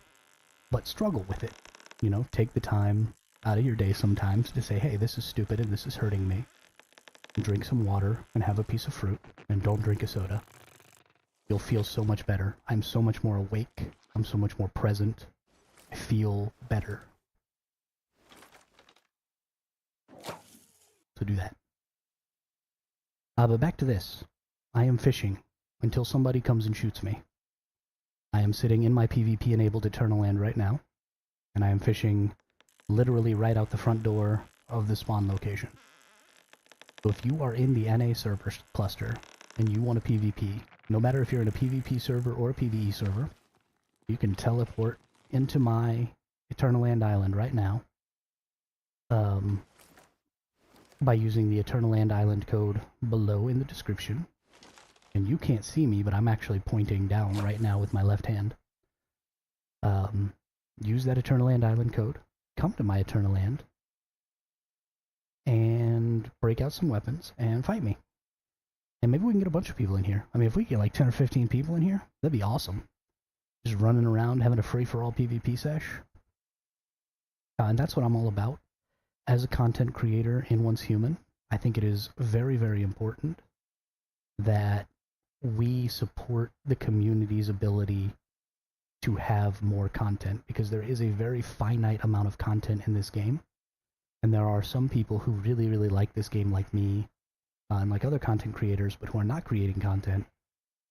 struggle with it. Take the time out of your day sometimes to say, hey, this is stupid and this is hurting me. And drink some water and have a piece of fruit and don't drink a soda. You'll feel so much better. I'm so much more awake. I'm so much more present. I feel better. So do that. But back to this. I am fishing until somebody comes and shoots me. I am sitting in my PvP-enabled Eternal Land right now, and I am fishing literally right out the front door of the spawn location. So if you are in the NA server cluster and you want a PvP, no matter if you're in a PvP server or a PvE server, you can teleport into my Eternal Land Island right now by using the Eternal Land Island code below in the description. And you can't see me, but I'm actually pointing down right now with my left hand. Use that Eternal Land Island code. Come to my Eternal Land and break out some weapons and fight me. And maybe we can get a bunch of people in here. I mean, if we get like 10 or 15 people in here, that'd be awesome. Just running around having a free-for-all PvP sesh. And that's what I'm all about. as a content creator and once human, I think it is very, very important that we support the community's ability to have more content, because there is a very finite amount of content in this game, and there are some people who really, really like this game, like me, and like other content creators, but who are not creating content,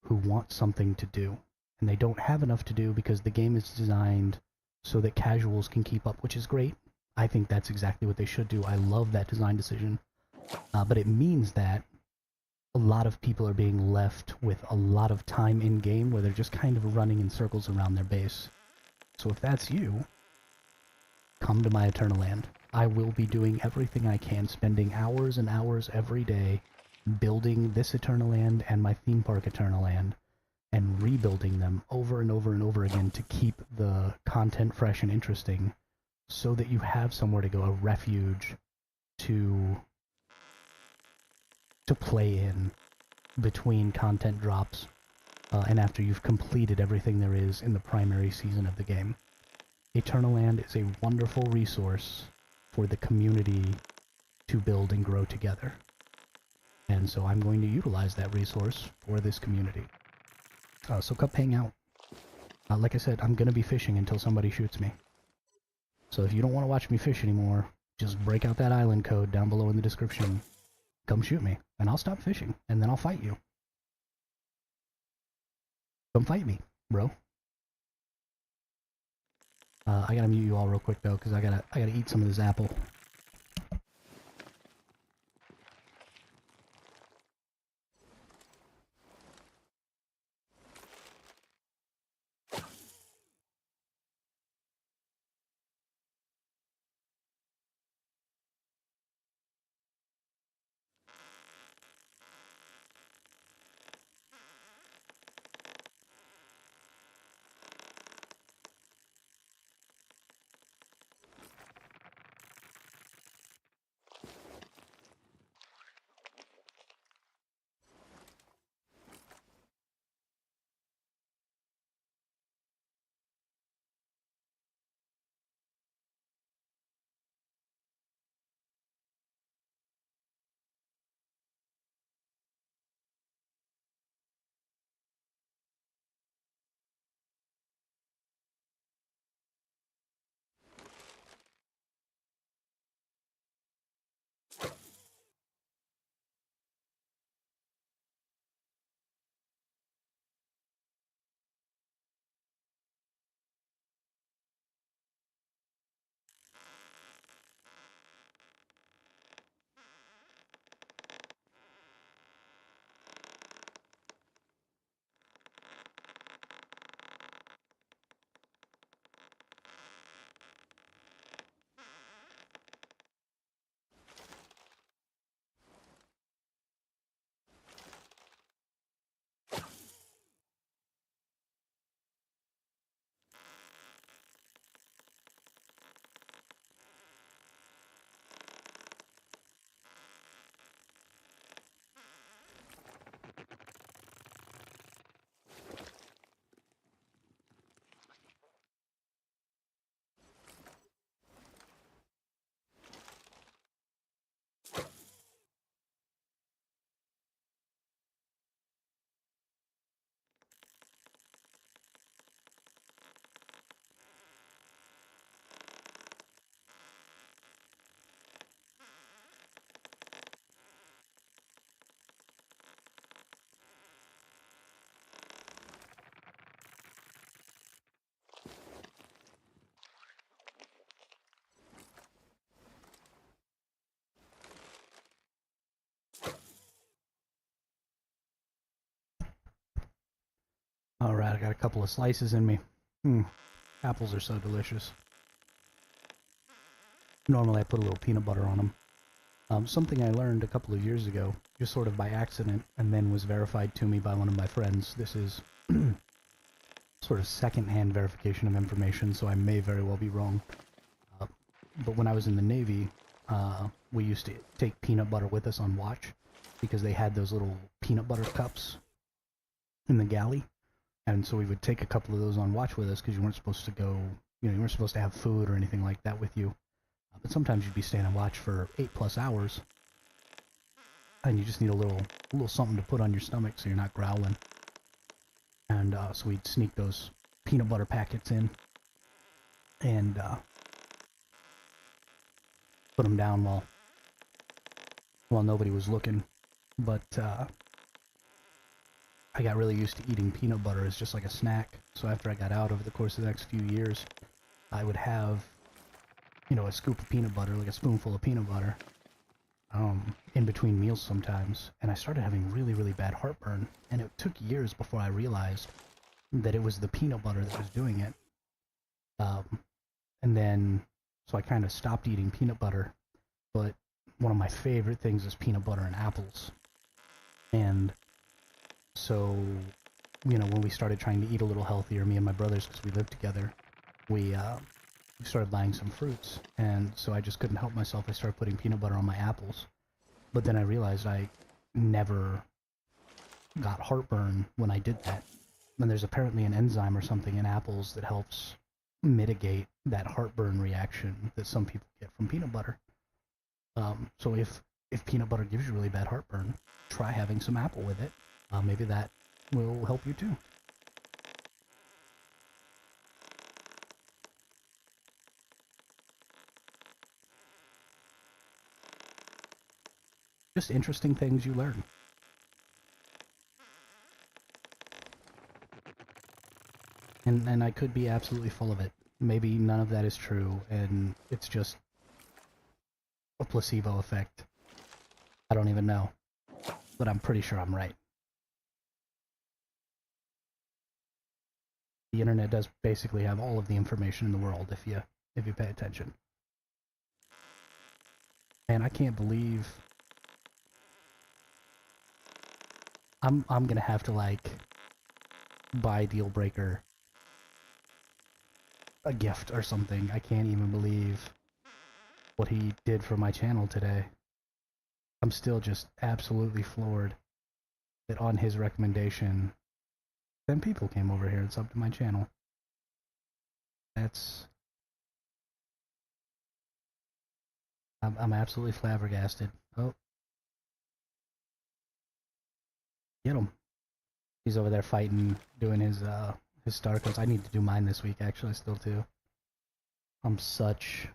who want something to do, and they don't have enough to do because the game is designed so that casuals can keep up, which is great. I think that's exactly what they should do. I love that design decision, but it means that a lot of people are being left with a lot of time in game where they're just kind of running in circles around their base. So if that's you, come to my Eternal Land. I will be doing everything I can, spending hours and hours every day building this Eternal Land and my theme park Eternal Land, and rebuilding them over and over and over again to keep the content fresh and interesting, so that you have somewhere to go, a refuge to play in between content drops and after you've completed everything there is in the primary season of the game. Eternal Land is a wonderful resource for the community to build and grow together. And so I'm going to utilize that resource for this community. So come hang out. Like I said, I'm going to be fishing until somebody shoots me. So if you don't want to watch me fish anymore, just break out that island code down below in the description. Come shoot me, and I'll stop fishing, and then I'll fight you. Come fight me, bro. I gotta mute you all real quick though, because I gotta eat some of this apple. Alright, I got a couple of slices in me. Apples are so delicious. Normally I put a little peanut butter on them. Something I learned a couple of years ago, just sort of by accident, and then was verified to me by one of my friends. This is sort of second-hand verification of information, so I may very well be wrong. But when I was in the Navy, we used to take peanut butter with us on watch, because they had those little peanut butter cups in the galley. And so we would take a couple of those on watch with us, because you weren't supposed to go, you weren't supposed to have food or anything like that with you. But sometimes you'd be staying on watch for 8+ hours, and you just need a little something to put on your stomach so you're not growling. And so we'd sneak those peanut butter packets in and put them down while nobody was looking. But I got really used to eating peanut butter as just like a snack. So after I got out, over the course of the next few years, I would have, you know, a scoop of peanut butter, like a spoonful of peanut butter, in between meals sometimes. And I started having really, really bad heartburn. And it took years before I realized that it was the peanut butter that was doing it. And then, so I kind of stopped eating peanut butter. But one of my favorite things is peanut butter and apples. And so, you know, when we started trying to eat a little healthier, me and my brothers, because we lived together, we started buying some fruits. And so I just couldn't help myself. I started putting peanut butter on my apples. But then I realized I never got heartburn when I did that. And there's apparently an enzyme or something in apples that helps mitigate that heartburn reaction that some people get from peanut butter. So if peanut butter gives you really bad heartburn, try having some apple with it. Maybe that will help you too. Just interesting things you learn. And I could be absolutely full of it. Maybe none of that is true, and it's just a placebo effect. I don't even know. But I'm pretty sure I'm right. The internet does basically have all of the information in the world if you pay attention. And I can't believe I'm gonna have to like buy Dealbreaker a gift or something. I can't even believe what he did for my channel today. I'm still just absolutely floored that on his recommendation 10 people came over here and subbed to my channel. I'm absolutely flabbergasted. Oh, get him. He's over there fighting, doing his star codes. I need to do mine this week, actually, still too. I'm such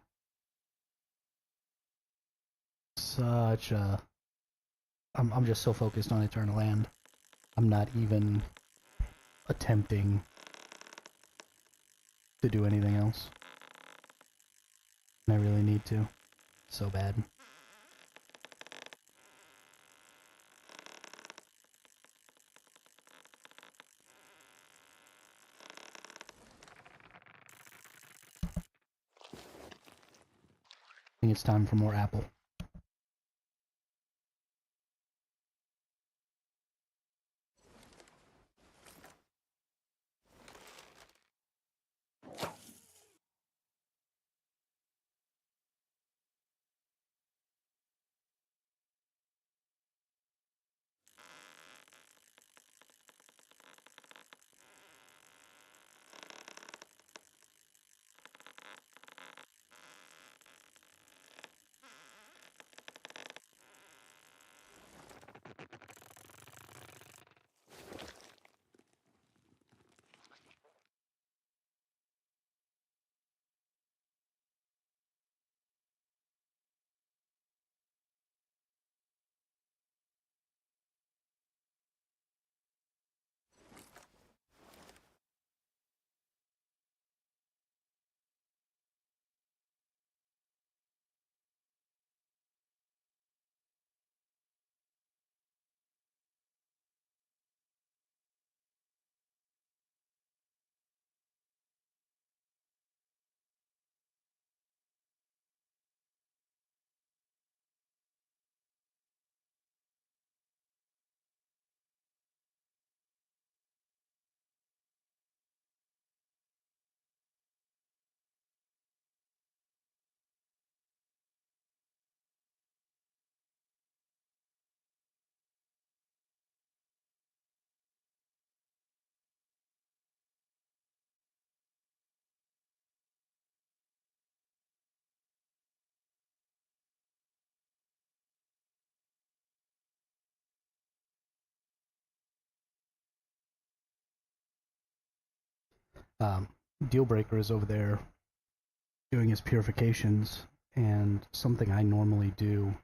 a... I'm just so focused on Eternal Land. I'm not even attempting to do anything else. And I really need to. So bad. I think it's time for more apple. Dealbreaker is over there doing his purifications, and something I normally do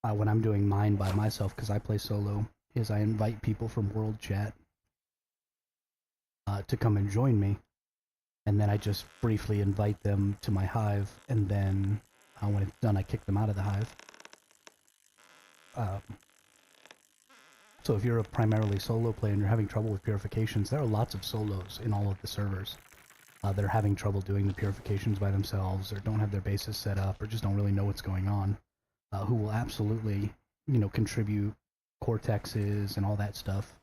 when I'm doing mine by myself, because I play solo, is I invite people from World Chat to come and join me, and then I just briefly invite them to my hive, and then when it's done, I kick them out of the hive. So if you're a primarily solo player and you're having trouble with purifications, there are lots of solos in all of the servers that are having trouble doing the purifications by themselves, or don't have their bases set up, or just don't really know what's going on, who will absolutely, you know, contribute cortexes and all that stuff,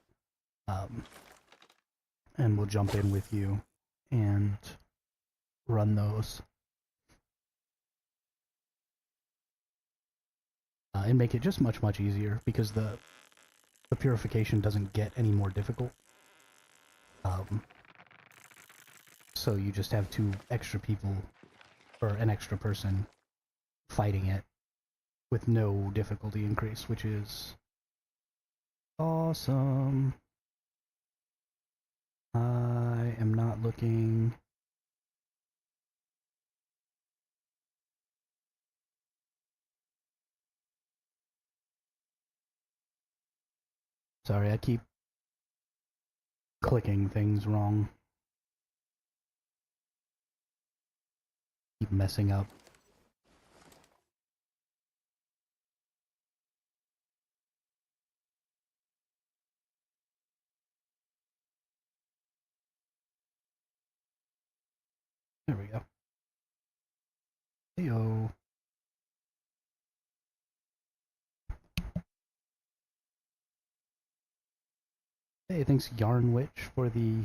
and will jump in with you and run those. And make it just much easier, because the purification doesn't get any more difficult. So you just have 2 extra people, or an extra person, fighting it with no difficulty increase, which is awesome. I am not looking. Sorry, I keep clicking things wrong. Keep messing up. There we go. Heyo. Hey, thanks Yarn Witch for the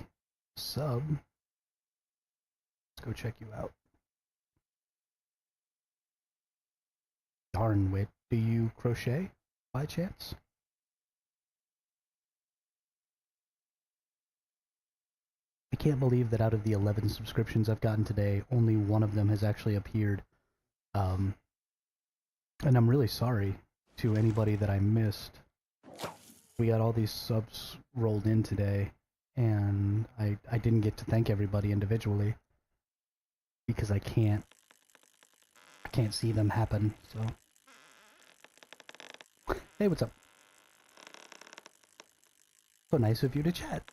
sub. Let's go check you out. Yarn Witch, do you crochet by chance? I can't believe that out of the 11 subscriptions I've gotten today, only one of them has actually appeared. And I'm really sorry to anybody that I missed. We got all these subs rolled in today, and I didn't get to thank everybody individually because I can't see them happen, so. Hey, what's up? So nice of you to chat.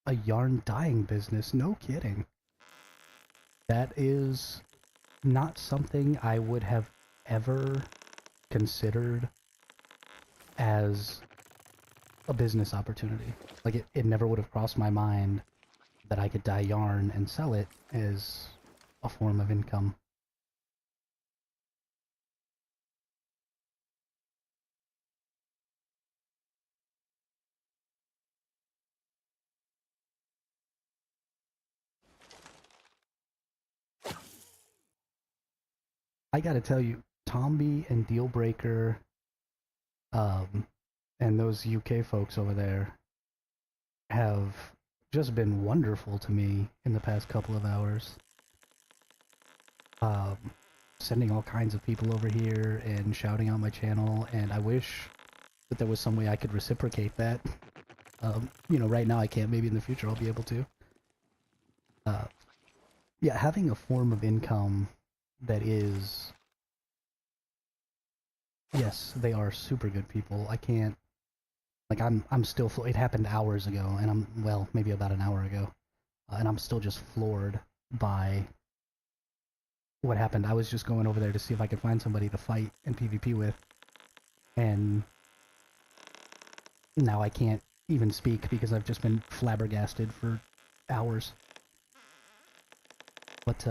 A yarn dyeing business, no kidding. That is not something I would have ever considered as a business opportunity. Like, it never would have crossed my mind that I could dye yarn and sell it as a form of income. I gotta tell you, Tomby and Dealbreaker, and those UK folks over there have just been wonderful to me in the past couple of hours. Sending all kinds of people over here and shouting out my channel, and I wish that there was some way I could reciprocate that. You know, right now I can't. Maybe in the future I'll be able to. Yeah, having a form of income that is... Yes, they are super good people. I can't... Like, I'm still... It happened hours ago, and I'm... Well, maybe about an hour ago. And I'm still just floored by what happened. I was just going over there to see if I could find somebody to fight and PvP with. And now I can't even speak because I've just been flabbergasted for hours. But,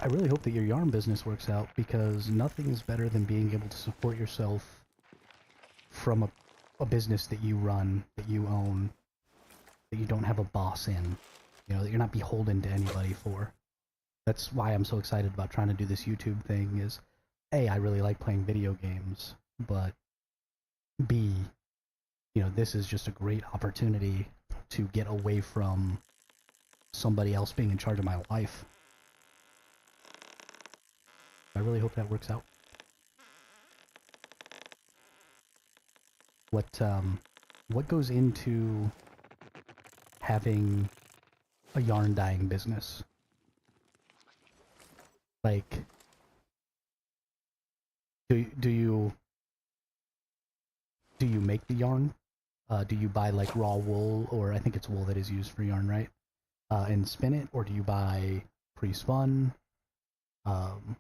I really hope that your yarn business works out, because nothing is better than being able to support yourself from a business that you run, that you own, that you don't have a boss in, you know, that you're not beholden to anybody for. That's why I'm so excited about trying to do this YouTube thing is, A, I really like playing video games, but B, you know, this is just a great opportunity to get away from somebody else being in charge of my life. I really hope that works out. What goes into having a yarn dyeing business? Like, do you make the yarn? Do you buy like raw wool, or I think it's wool that is used for yarn, right? And spin it, or do you buy pre-spun? Um,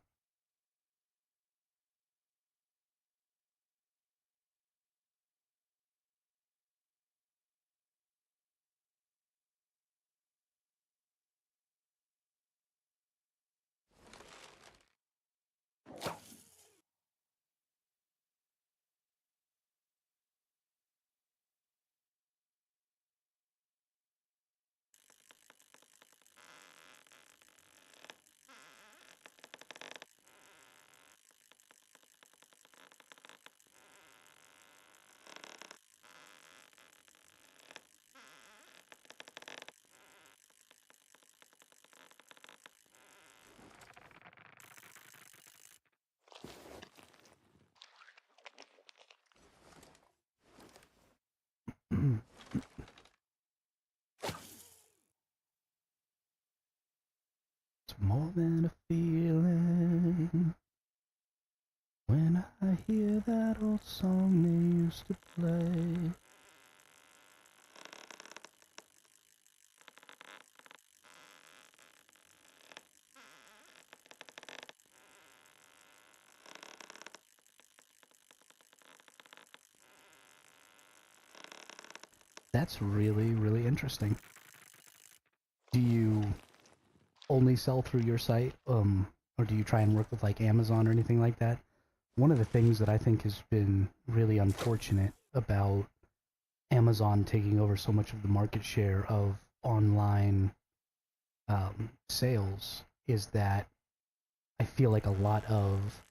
it's more than a feeling when I hear that old song they used to play. That's really, really interesting. Do you only sell through your site, or do you try and work with like Amazon or anything like that? One of the things that I think has been really unfortunate about Amazon taking over so much of the market share of online sales is that I feel like a lot of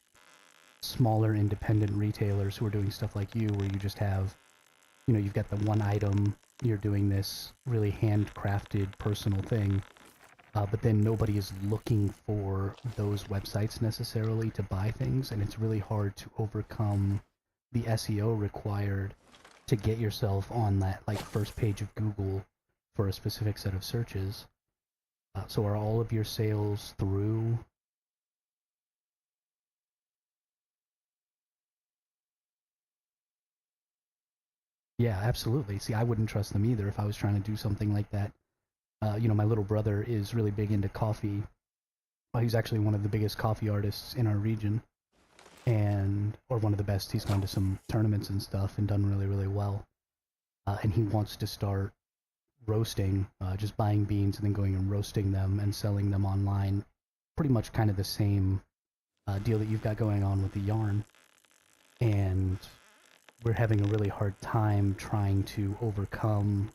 smaller independent retailers who are doing stuff like you, where you just have, you know, you've got the one item, you're doing this really handcrafted personal thing, but then nobody is looking for those websites necessarily to buy things, and it's really hard to overcome the SEO required to get yourself on that like first page of Google for a specific set of searches. So are all of your sales through? Yeah, absolutely. See, I wouldn't trust them either if I was trying to do something like that. You know, my little brother is really big into coffee. Well, he's actually one of the biggest coffee artists in our region, and or one of the best. He's gone to some tournaments and stuff and done really, really well. And he wants to start roasting, just buying beans and then going and roasting them and selling them online. Pretty much kind of the same deal that you've got going on with the yarn. And we're having a really hard time trying to overcome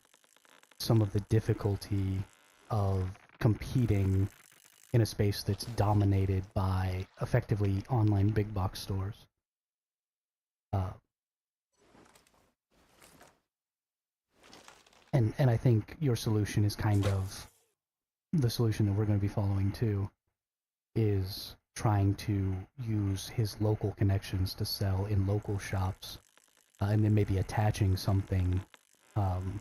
some of the difficulty of competing in a space that's dominated by effectively online big box stores. Uh, and I think your solution is kind of the solution that we're going to be following too, is trying to use his local connections to sell in local shops, and then maybe attaching something, um,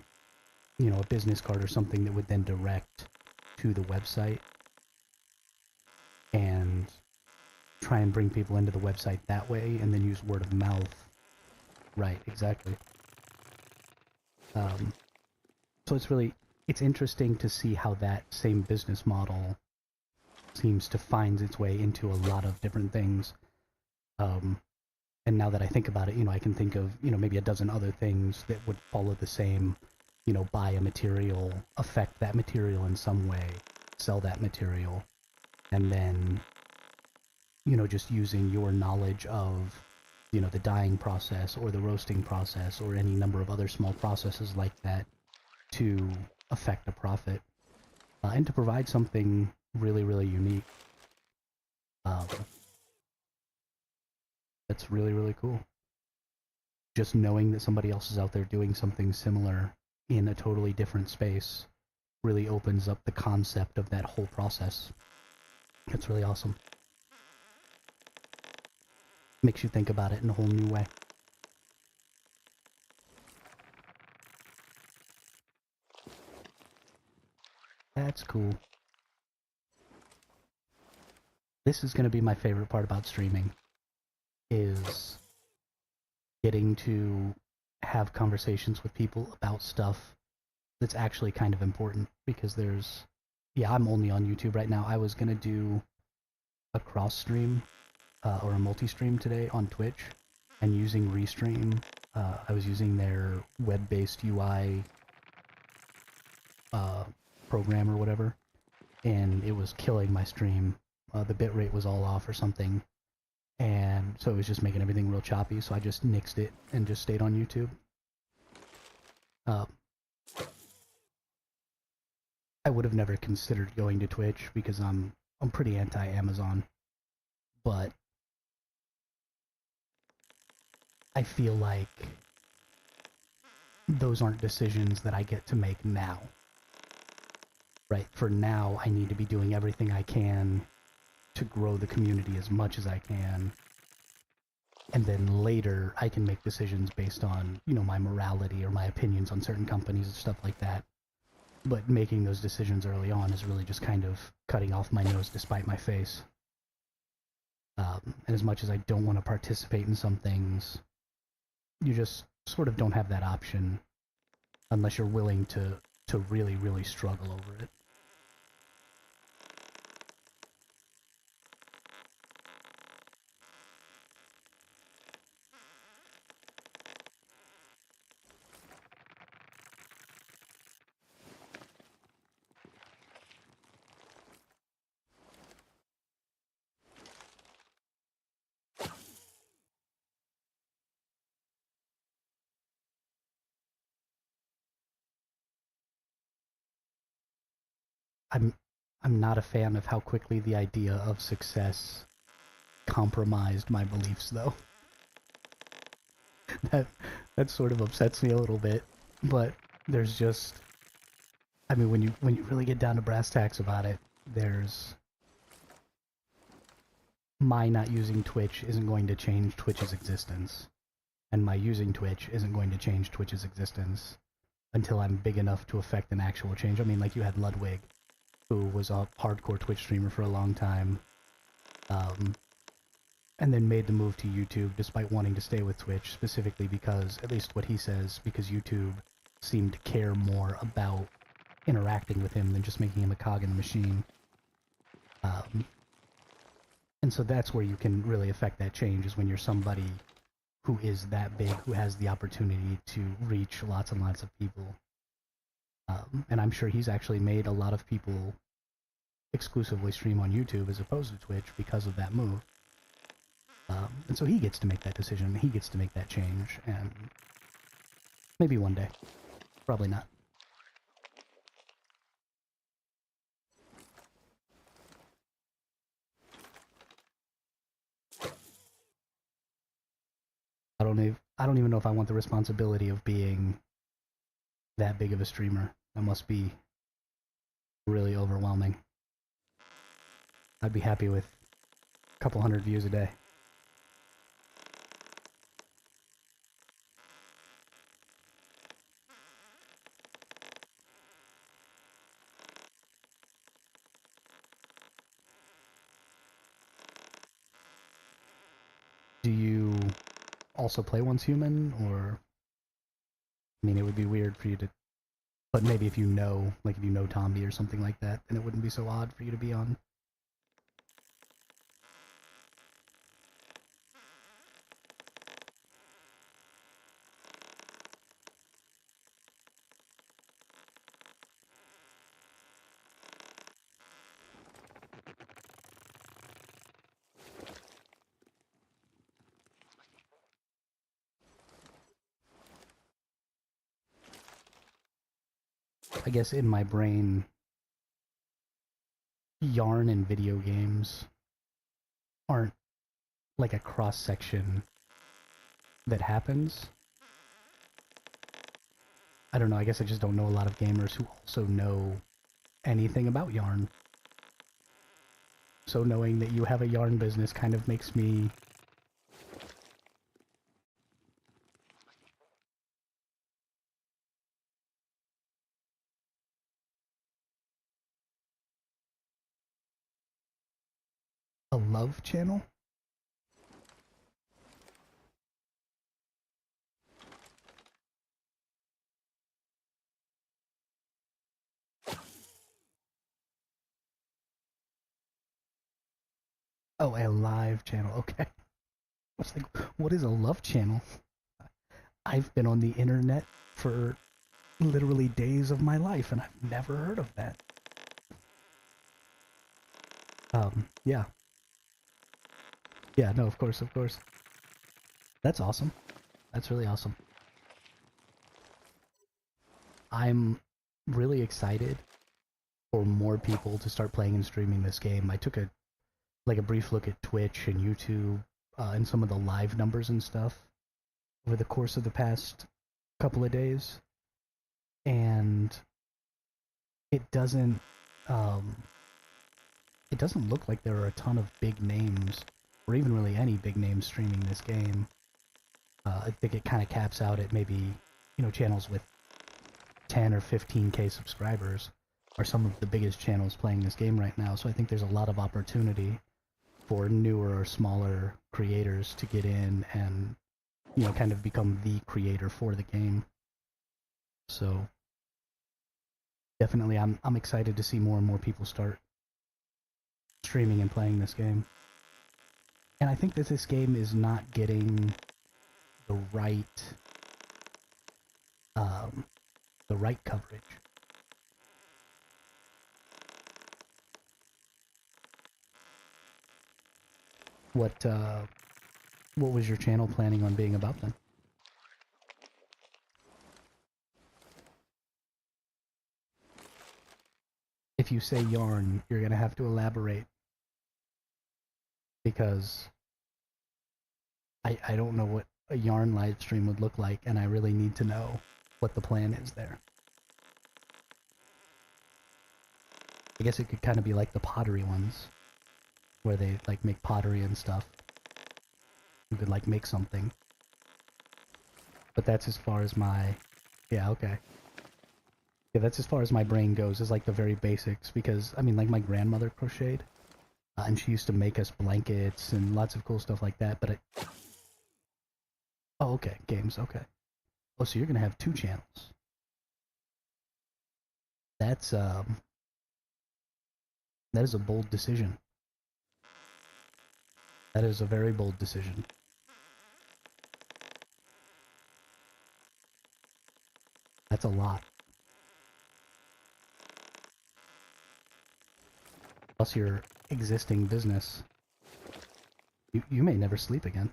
you know, a business card or something that would then direct to the website, and try and bring people into the website that way, and then use word of mouth. Right, exactly. Um, so it's interesting to see how that same business model seems to find its way into a lot of different things. Um, and now that I think about it, you know, I can think of, you know, maybe a dozen other things that would follow the same, you know, buy a material, affect that material in some way, sell that material, and then, you know, just using your knowledge of, you know, the dyeing process or the roasting process or any number of other small processes like that to affect a profit, and to provide something really, really unique. Um, that's really, really cool. just knowing that somebody else is out there doing something similar in a totally different space really opens up the concept of that whole process. It's really awesome. Makes you think about it in a whole new way. That's cool. This is going to be my favorite part about streaming, is getting to have conversations with people about stuff that's actually kind of important, because there's, yeah, I'm only on YouTube right now. I was going to do a cross stream or a multi-stream today on Twitch, and using Restream, I was using their web-based UI program or whatever, and it was killing my stream. The bitrate was all off or something, and so it was just making everything real choppy, so I just nixed it and just stayed on YouTube. I would have never considered going to Twitch because I'm pretty anti-Amazon, but I feel like those aren't decisions that I get to make now. Right, for now, I need to be doing everything I can to grow the community as much as I can. And then later, I can make decisions based on, you know, my morality or my opinions on certain companies and stuff like that. But making those decisions early on is really just kind of cutting off my nose to spite my face. And as much as I don't want to participate in some things, you just sort of don't have that option unless you're willing to really, really struggle over it. I'm not a fan of how quickly the idea of success compromised my beliefs, though. that sort of upsets me a little bit. But there's just, I mean, when you really get down to brass tacks about it, there's, my not using Twitch isn't going to change Twitch's existence, and my using Twitch isn't going to change Twitch's existence until I'm big enough to affect an actual change. I mean, like, you had Ludwig, who was a hardcore Twitch streamer for a long time, and then made the move to YouTube despite wanting to stay with Twitch, specifically because, at least what he says, because YouTube seemed to care more about interacting with him than just making him a cog in the machine. And so that's where you can really affect that change, is when you're somebody who is that big, who has the opportunity to reach lots and lots of people. And I'm sure he's actually made a lot of people exclusively stream on YouTube as opposed to Twitch because of that move. And so he gets to make that decision, he gets to make that change, and maybe one day. Probably not. I don't even know if I want the responsibility of being that big of a streamer. That must be really overwhelming. I'd be happy with a couple hundred views a day. Do you also play Once Human, or... I mean, it would be weird for you to... But maybe if you know, like if you know Tombi or something like that, then it wouldn't be so odd for you to be on. I guess in my brain, yarn and video games aren't like a cross-section that happens. I don't know, I guess I just don't know a lot of gamers who also know anything about yarn. So knowing that you have a yarn business kind of makes me... A love channel? Oh, a live channel, okay. I was like, what is a love channel? I've been on the internet for literally days of my life, and I've never heard of that. Yeah. Yeah, no, of course, of course. That's awesome. That's really awesome. I'm really excited for more people to start playing and streaming this game. I took a brief look at Twitch and YouTube and some of the live numbers and stuff over the course of the past couple of days, and it doesn't um, look like there are a ton of big names, or even really any big names streaming this game. I think it kind of caps out at maybe, you know, channels with 10 or 15k subscribers are some of the biggest channels playing this game right now, so I think there's a lot of opportunity for newer or smaller creators to get in and, you know, kind of become the creator for the game. So definitely I'm excited to see more and more people start streaming and playing this game. And I think that this game is not getting the right coverage. What was your channel planning on being about then? If you say yarn, you're gonna have to elaborate, because I don't know what a yarn live stream would look like, and I really need to know what the plan is there. I guess it could kind of be like the pottery ones, where they like make pottery and stuff. You could like make something. But that's as far as my... Yeah, okay. Yeah, that's as far as my brain goes, is like the very basics, because, I mean, like my grandmother crocheted, and she used to make us blankets and lots of cool stuff like that, but I... Oh, okay, games, okay. Oh, so you're gonna have 2 channels. That's, that is a bold decision. That is a very bold decision. That's a lot. Plus your existing business. You may never sleep again.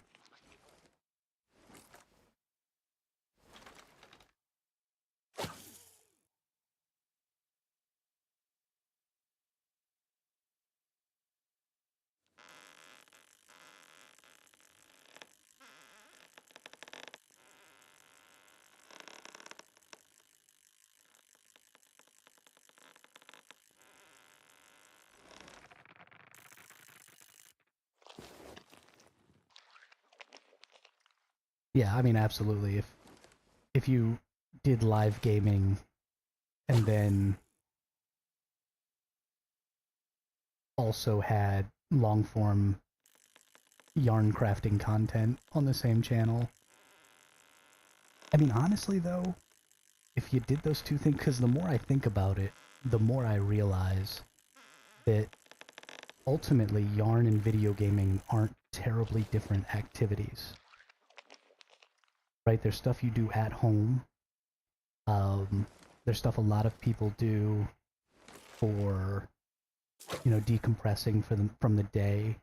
Yeah, I mean, absolutely. If you did live gaming and then also had long form yarn crafting content on the same channel. I mean, honestly though, if you did those 2 things, because the more I think about it, the more I realize that ultimately yarn and video gaming aren't terribly different activities. Right? There's stuff you do at home. There's stuff a lot of people do for, you know, decompressing from the day.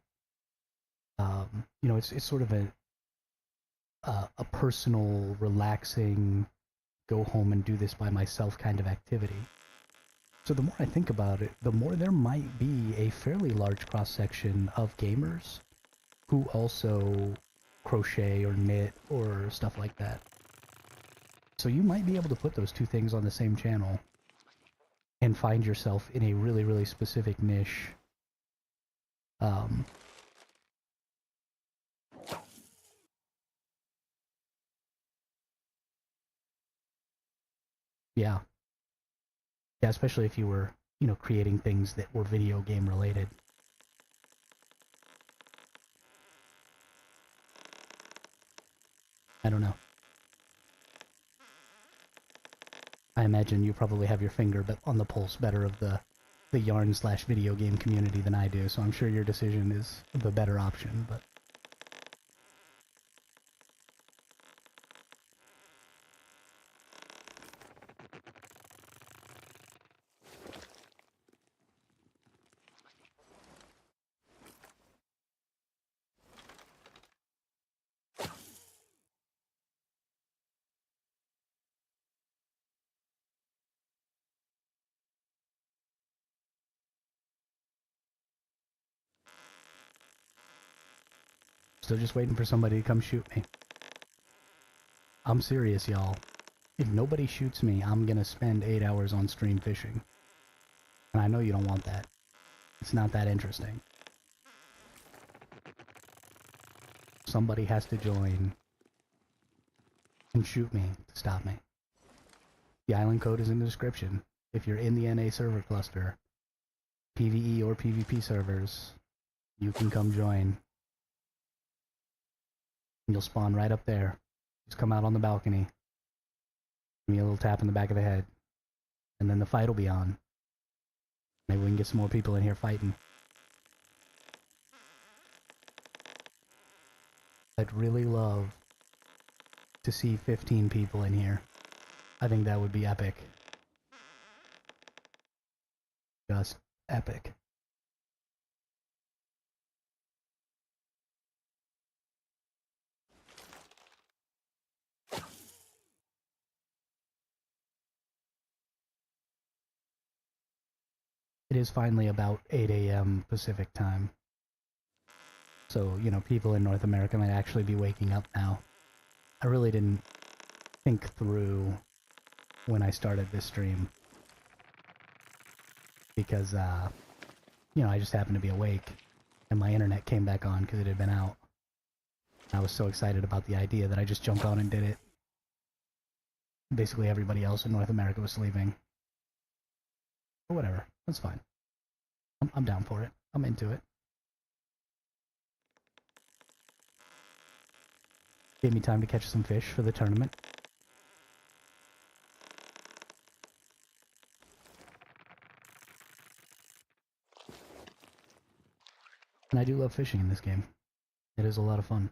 You know, it's sort of a personal, relaxing, go home and do this by myself kind of activity. So the more I think about it, the more there might be a fairly large cross-section of gamers who also crochet or knit or stuff like that. So you might be able to put those two things on the same channel and find yourself in a really, really specific niche. Yeah. Yeah, especially if you were, you know, creating things that were video game related. I don't know. I imagine you probably have your finger on the pulse better of the yarn/video game community than I do, so I'm sure your decision is the better option, but... Still just waiting for somebody to come shoot me. I'm serious, y'all. If nobody shoots me, I'm gonna spend 8 hours on stream fishing. And I know you don't want that. It's not that interesting. Somebody has to join and shoot me to stop me. The island code is in the description. If you're in the NA server cluster, PvE or PvP servers, you can come join. You'll spawn right up there. Just come out on the balcony. Give me a little tap in the back of the head. And then the fight will be on. Maybe we can get some more people in here fighting. I'd really love to see 15 people in here. I think that would be epic. Just epic. It is finally about 8 a.m. Pacific time. So, you know, people in North America might actually be waking up now. I really didn't think through when I started this stream. Because, you know, I just happened to be awake. And my internet came back on because it had been out. I was so excited about the idea that I just jumped on and did it. Basically everybody else in North America was sleeping. But whatever, that's fine. I'm down for it. I'm into it. Gave me time to catch some fish for the tournament. And I do love fishing in this game. It is a lot of fun.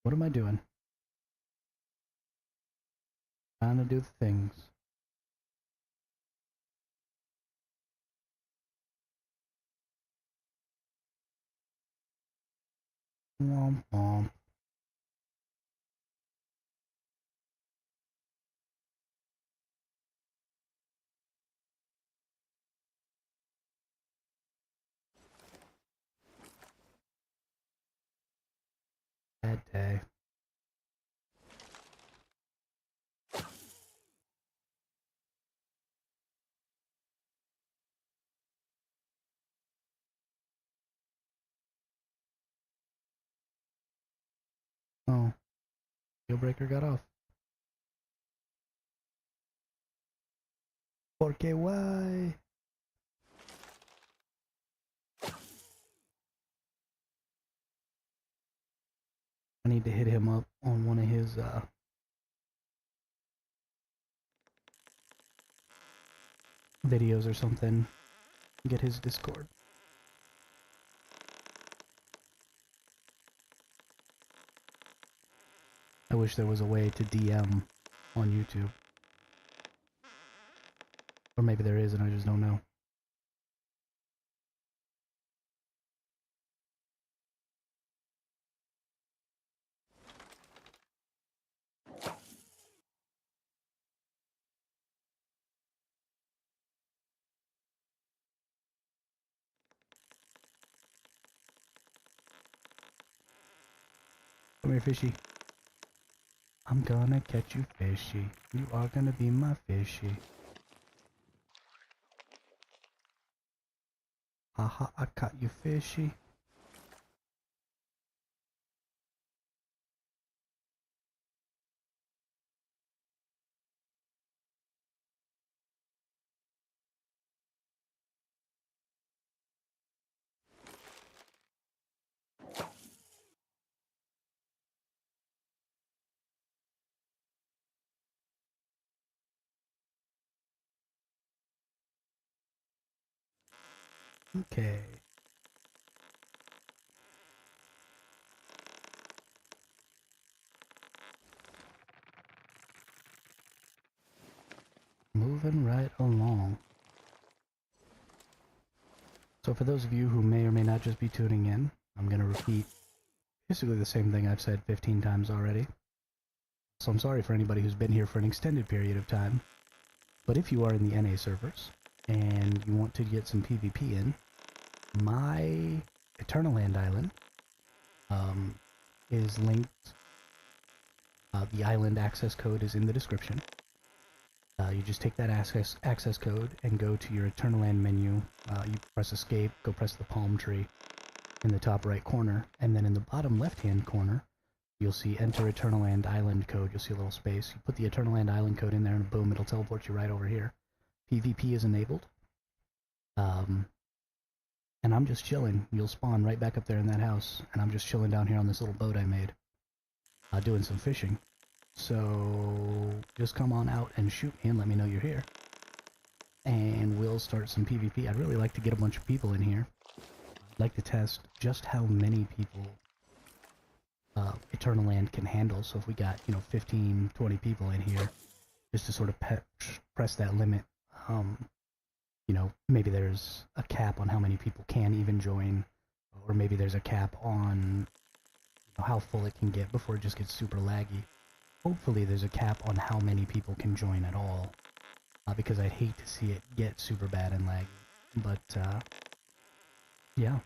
What am I doing? Trying to do things. Womp womp. Bad day. Oh. Deal breaker got off. Porque why? I need to hit him up on one of his, videos or something. Get his Discord. I wish there was a way to DM on YouTube. Or maybe there is and I just don't know. Come here, fishy. I'm gonna catch you, fishy. You are gonna be my fishy. Haha, I caught you, fishy. Okay. Moving right along. So for those of you who may or may not just be tuning in, I'm going to repeat basically the same thing I've said 15 times already. So I'm sorry for anybody who's been here for an extended period of time. But if you are in the NA servers and you want to get some PvP in, my Eternal Land Island is linked. The island access code is in the description. You just take that access code and go to your Eternal Land menu. You press escape, go press the palm tree in the top right corner, and then in the bottom left hand corner you'll see enter Eternal Land Island code. You'll see a little space. You put the Eternal Land Island code in there and boom, it'll teleport you right over here. PvP is enabled. And I'm just chilling. You'll spawn right back up there in that house, and I'm just chilling down here on this little boat I made, doing some fishing. So just come on out and shoot me and let me know you're here. And we'll start some PvP. I'd really like to get a bunch of people in here. I'd like to test just how many people Eternal Land can handle. So if we got, 15, 20 people in here, just to sort of press that limit. Maybe there's a cap on how many people can even join, or maybe there's a cap on how full it can get before it just gets super laggy. Hopefully there's a cap on how many people can join at all, because I'd hate to see it get super bad and laggy. But, yeah.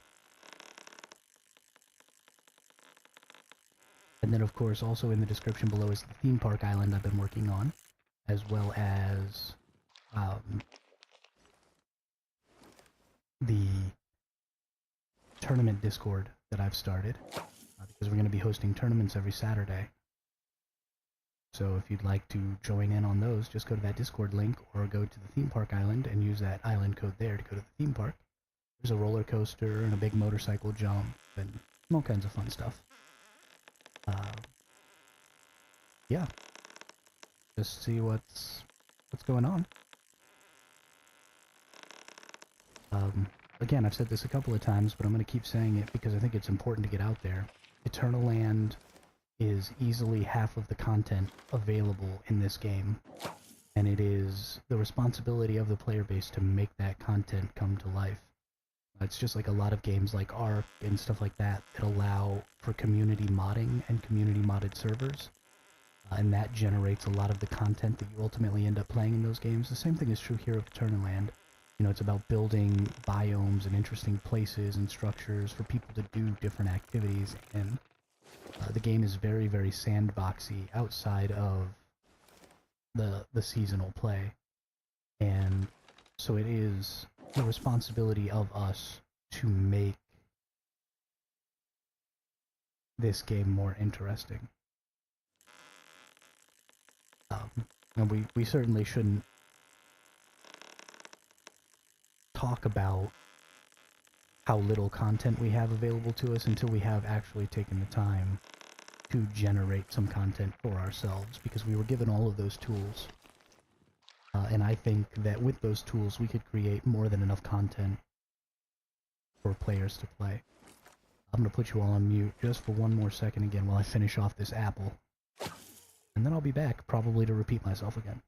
And then, of course, also in the description below is the theme park island I've been working on, as well as the tournament Discord that I've started, because we're going to be hosting tournaments every Saturday. So if you'd like to join in on those, just go to that Discord link or go to the theme park island and use that island code there to go to the theme park. There's a roller coaster and a big motorcycle jump and all kinds of fun stuff. Yeah. Just see what's going on. Again, I've said this a couple of times, but I'm going to keep saying it because I think it's important to get out there. Eternal Land is easily half of the content available in this game, and it is the responsibility of the player base to make that content come to life. It's just like a lot of games like Ark and stuff like that that allow for community modding and community modded servers, and that generates a lot of the content that you ultimately end up playing in those games. The same thing is true here of Eternal Land. It's about building biomes and interesting places and structures for people to do different activities, and the game is very, very sandboxy outside of the seasonal play. And so it is the responsibility of us to make this game more interesting. And we certainly shouldn't talk about how little content we have available to us until we have actually taken the time to generate some content for ourselves, because we were given all of those tools. And I think that with those tools we could create more than enough content for players to play. I'm going to put you all on mute just for one more second again while I finish off this apple. And then I'll be back, probably to repeat myself again.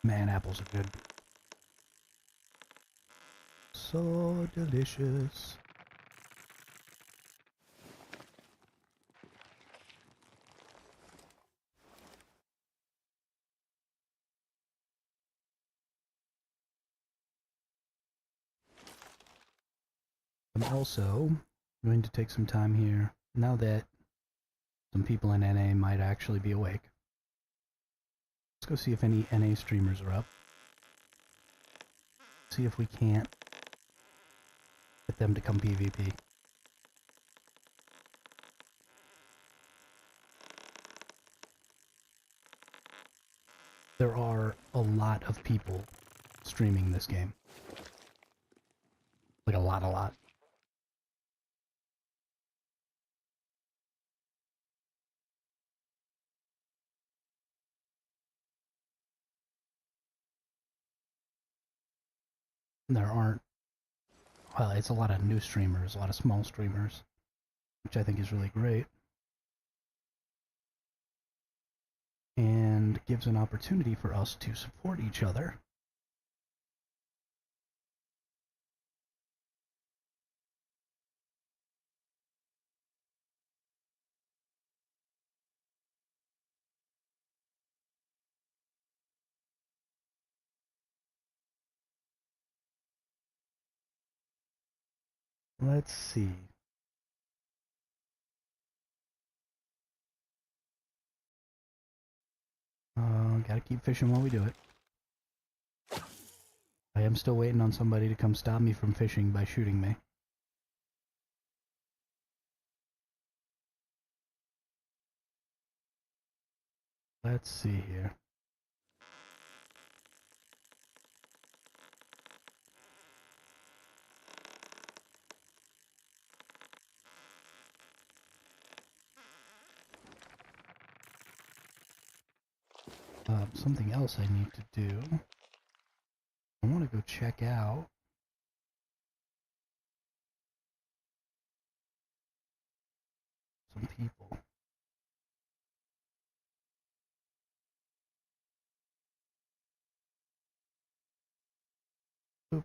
Man, apples are good. So delicious. I'm also going to take some time here, now that some people in NA might actually be awake. Let's go see if any NA streamers are up. See if we can't get them to come PvP. There are a lot of people streaming this game. Like a lot. There aren't, well, it's a lot of new streamers, a lot of small streamers, which I think is really great. And gives an opportunity for us to support each other. Let's see. Gotta keep fishing while we do it. I am still waiting on somebody to come stop me from fishing by shooting me. Let's see here. Something else I need to do. I want to go check out some people. Oop.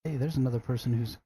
Hey, there's another person who's...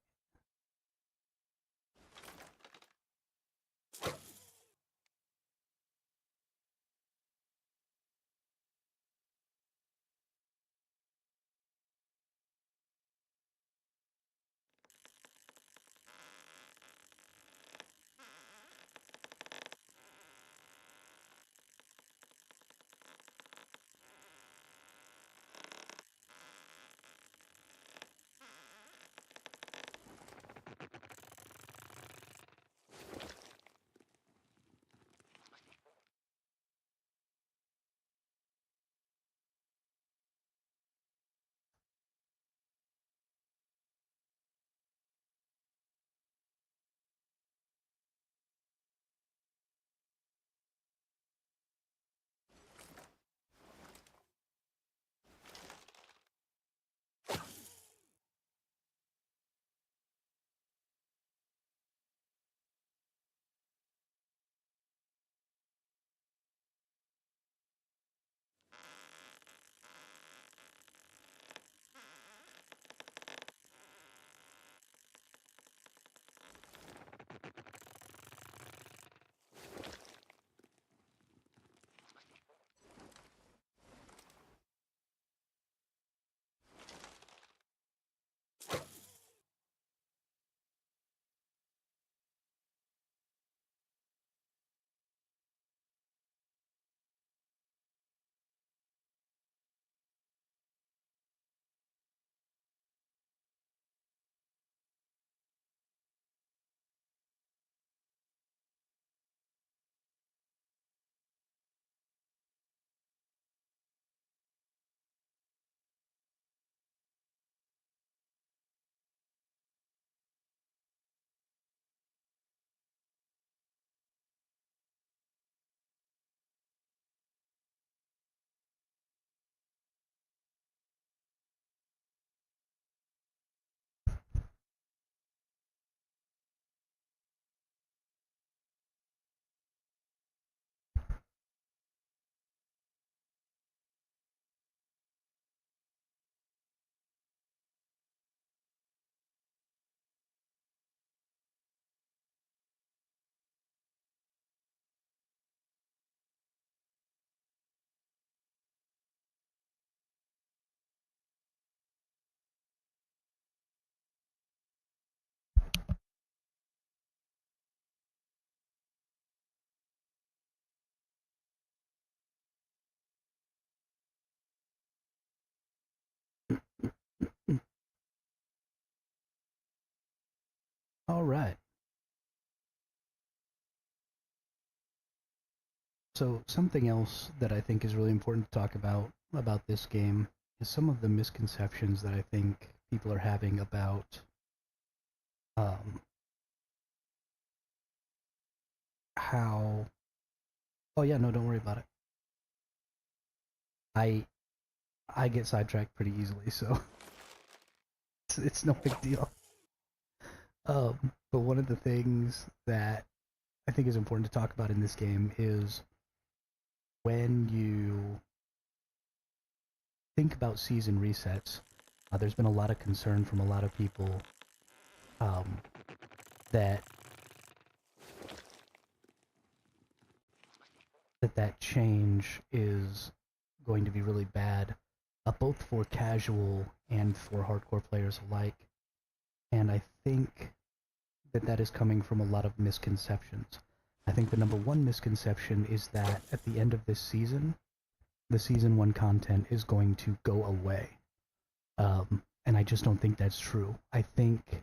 Alright. So something else that I think is really important to talk about this game is some of the misconceptions that I think people are having about um, how. Oh yeah, no, don't worry about it. I I get sidetracked pretty easily, so it's no big deal. But one of the things that I think is important to talk about in this game is when you think about season resets. There's been a lot of concern from a lot of people um, that that change is going to be really bad, both for casual and for hardcore players alike. And I think that is coming from a lot of misconceptions. I think the number one misconception is that at the end of this season, the Season 1 content is going to go away. And I just don't think that's true. I think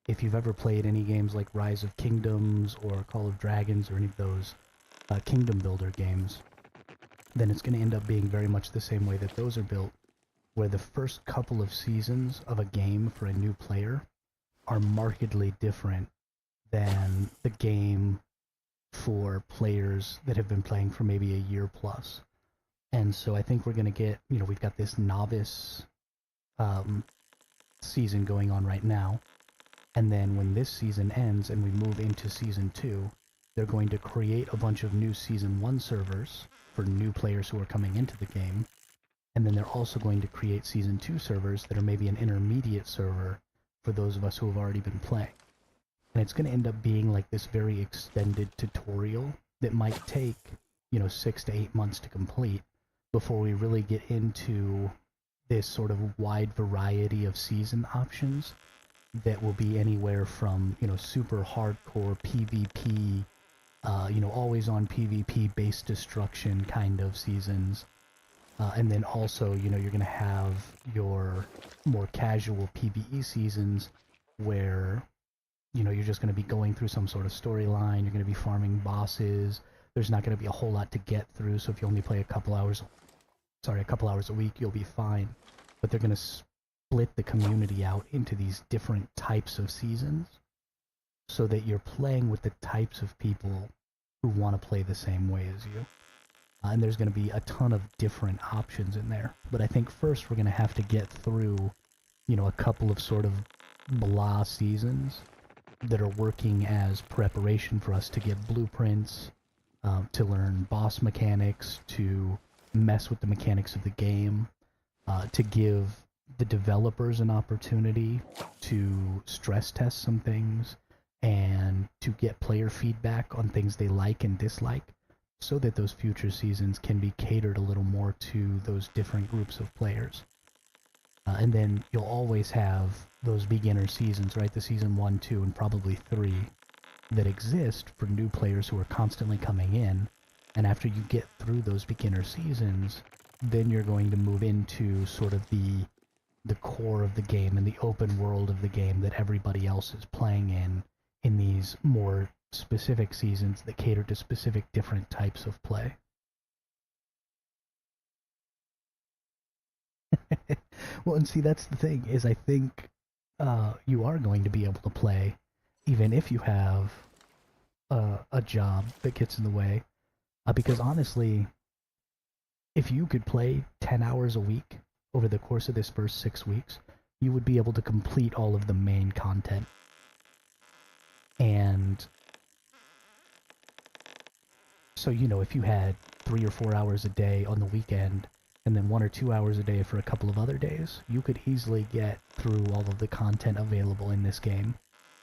if you've ever played any games like Rise of Kingdoms or Call of Dragons or any of those kingdom builder games, then it's going to end up being very much the same way that those are built, where the first couple of seasons of a game for a new player are markedly different than the game for players that have been playing for maybe a year plus. And so I think we're going to get, we've got this novice season going on right now. And then when this season ends and we move into Season 2, they're going to create a bunch of new Season 1 servers for new players who are coming into the game. And then they're also going to create Season 2 servers that are maybe an intermediate server for those of us who have already been playing. And it's going to end up being like this very extended tutorial that might take, 6 to 8 months to complete before we really get into this sort of wide variety of season options that will be anywhere from, super hardcore PvP, always on PvP based destruction kind of seasons. And then also, you're going to have your more casual PvE seasons where, you're just going to be going through some sort of storyline, you're going to be farming bosses, there's not going to be a whole lot to get through, so if you only play a couple hours a week, you'll be fine. But they're going to split the community out into these different types of seasons so that you're playing with the types of people who want to play the same way as you. And there's going to be a ton of different options in there. But I think first we're going to have to get through, a couple of sort of blah seasons that are working as preparation for us to get blueprints, to learn boss mechanics, to mess with the mechanics of the game, to give the developers an opportunity to stress test some things and to get player feedback on things they like and dislike, so that those future seasons can be catered a little more to those different groups of players. And then you'll always have those beginner seasons, right? The Season 1, 2, and probably 3 that exist for new players who are constantly coming in. And after you get through those beginner seasons, then you're going to move into sort of the core of the game and the open world of the game that everybody else is playing in these more specific seasons that cater to specific different types of play. Well, and see, that's the thing, is I think you are going to be able to play even if you have a job that gets in the way. Because honestly, if you could play 10 hours a week over the course of this first 6 weeks, you would be able to complete all of the main content. And so, if you had 3 or 4 hours a day on the weekend, and then 1 or 2 hours a day for a couple of other days, you could easily get through all of the content available in this game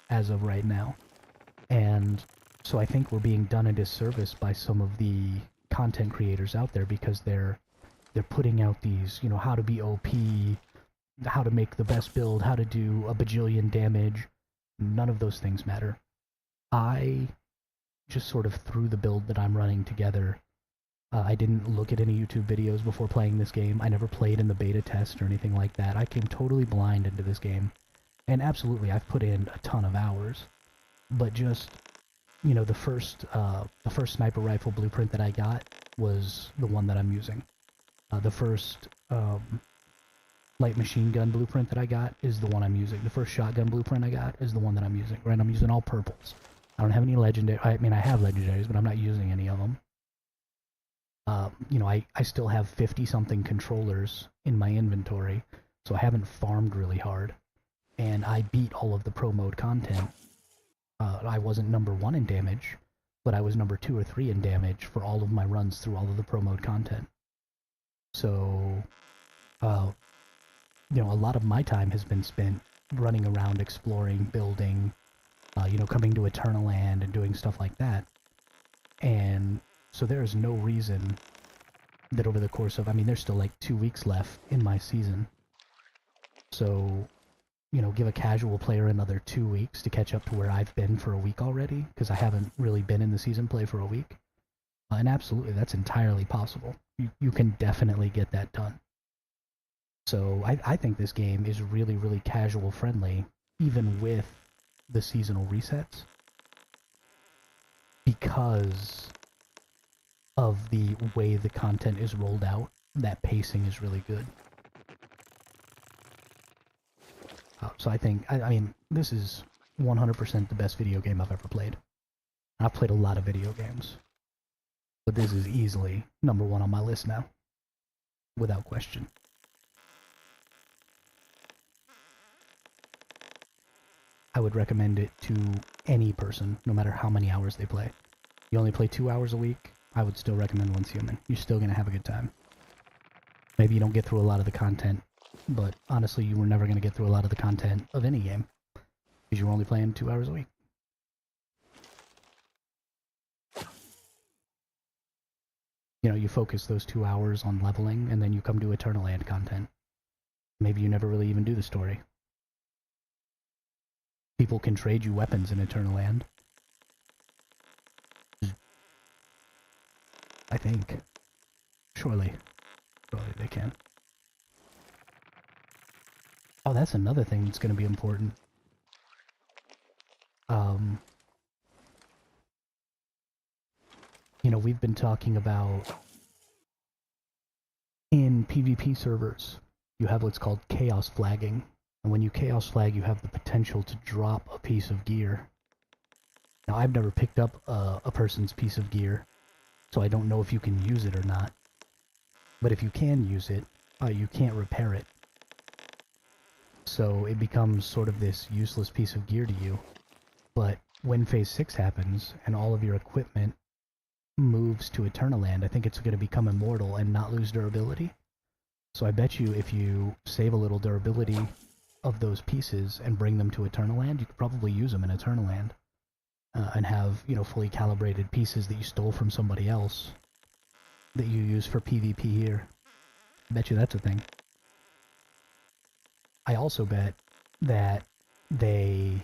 as of right now. And so I think we're being done a disservice by some of the content creators out there, because they're putting out these, how to be OP, how to make the best build, how to do a bajillion damage. None of those things matter. I just sort of threw the build that I'm running together. I didn't look at any YouTube videos before playing this game. I never played in the beta test or anything like that. I came totally blind into this game. And absolutely, I've put in a ton of hours. but just, you know, the first sniper rifle blueprint that I got was the one that I'm using. The first light machine gun blueprint that I got is the one I'm using. The first shotgun blueprint I got is the one that I'm using. Right, I'm using all purples. I don't have any legendary. I mean, I have legendaries, but I'm not using any of them. You know, I still have 50-something controllers in my inventory, so I haven't farmed really hard. And I beat all of the pro mode content. I wasn't number 1 in damage, but I was number 2 or 3 in damage for all of my runs through all of the pro mode content. So, you know, a lot of my time has been spent running around, exploring, building, you know, coming to Eternal Land and doing stuff like that. And so there is no reason that over the course of, I mean, there's still like 2 weeks left in my season. So, you know, give a casual player another 2 weeks to catch up to where I've been for a week already, because I haven't really been in the season play for a week. And absolutely, that's entirely possible. You can definitely get that done. So I think this game is really, really casual friendly, even with the seasonal resets, because of the way the content is rolled out. That pacing is really good. So I think, I mean, this is 100% the best video game I've ever played. I've played a lot of video games, but this is easily number 1 on my list now, without question. I would recommend it to any person, no matter how many hours they play. You only play 2 hours a week, I would still recommend Once Human. You're still going to have a good time. Maybe you don't get through a lot of the content, but honestly, you were never going to get through a lot of the content of any game, because you were only playing 2 hours a week. You know, you focus those 2 hours on leveling, and then you come to Eternal Land content. Maybe you never really even do the story. People can trade you weapons in Eternal Land. I think. Surely they can. Oh, that's another thing that's going to be important. You know, we've been talking about in PvP servers, you have what's called chaos flagging. And when you chaos flag, you have the potential to drop a piece of gear. Now, I've never picked up a person's piece of gear, so I don't know if you can use it or not. But if you can use it, you can't repair it. So it becomes sort of this useless piece of gear to you. But when Phase 6 happens, and all of your equipment moves to Eternal Land, I think it's going to become immortal and not lose durability. So I bet you if you save a little durability of those pieces and bring them to Eternal Land, you could probably use them in Eternal Land. And have, you know, fully calibrated pieces that you stole from somebody else that you use for PvP here. I bet you that's a thing. I also bet that they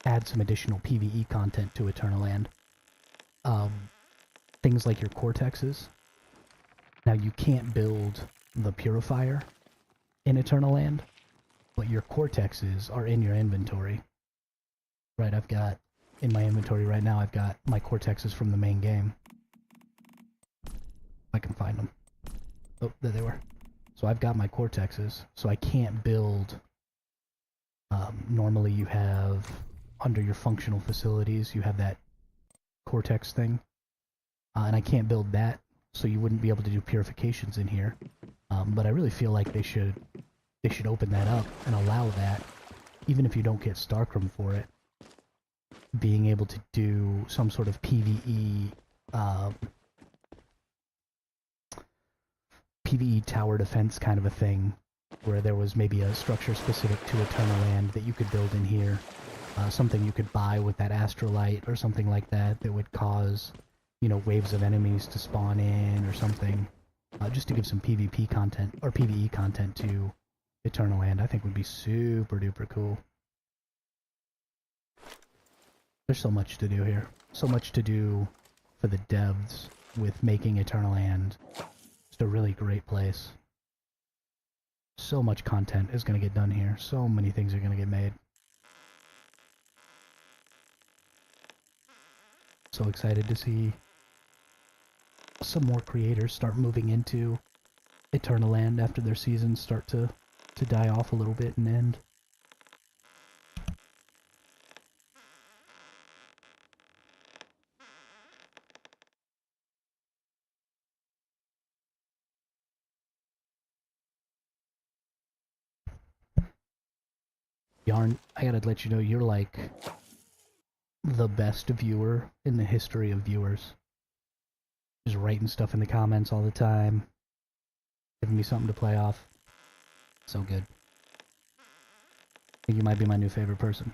add some additional PvE content to Eternal Land. Things like your cortexes. Now, you can't build the purifier in Eternal Land, but your cortexes are in your inventory. Right, I've got, in my inventory right now, I've got my cortexes from the main game. I can find them. Oh, there they were. So I've got my cortexes, so I can't build... normally you have, under your functional facilities, you have that cortex thing. And I can't build that, so you wouldn't be able to do purifications in here. But I really feel like they should open that up and allow that, even if you don't get Starcrum for it, being able to do some sort of PvE tower defense kind of a thing, where there was maybe a structure specific to Eternal Land that you could build in here, something you could buy with that Astrolite or something like that that would cause, you know, waves of enemies to spawn in or something, just to give some PvP content, or PvE content to Eternal Land, I think would be super duper cool. There's so much to do here. So much to do for the devs with making Eternal Land just a really great place. So much content is going to get done here. So many things are going to get made. also excited to see some more creators start moving into Eternal Land after their seasons start to die off a little bit and end. Yarn, I gotta let you know, you're like the best viewer in the history of viewers. Just writing stuff in the comments all the time, giving me something to play off. So good. I think you might be my new favorite person.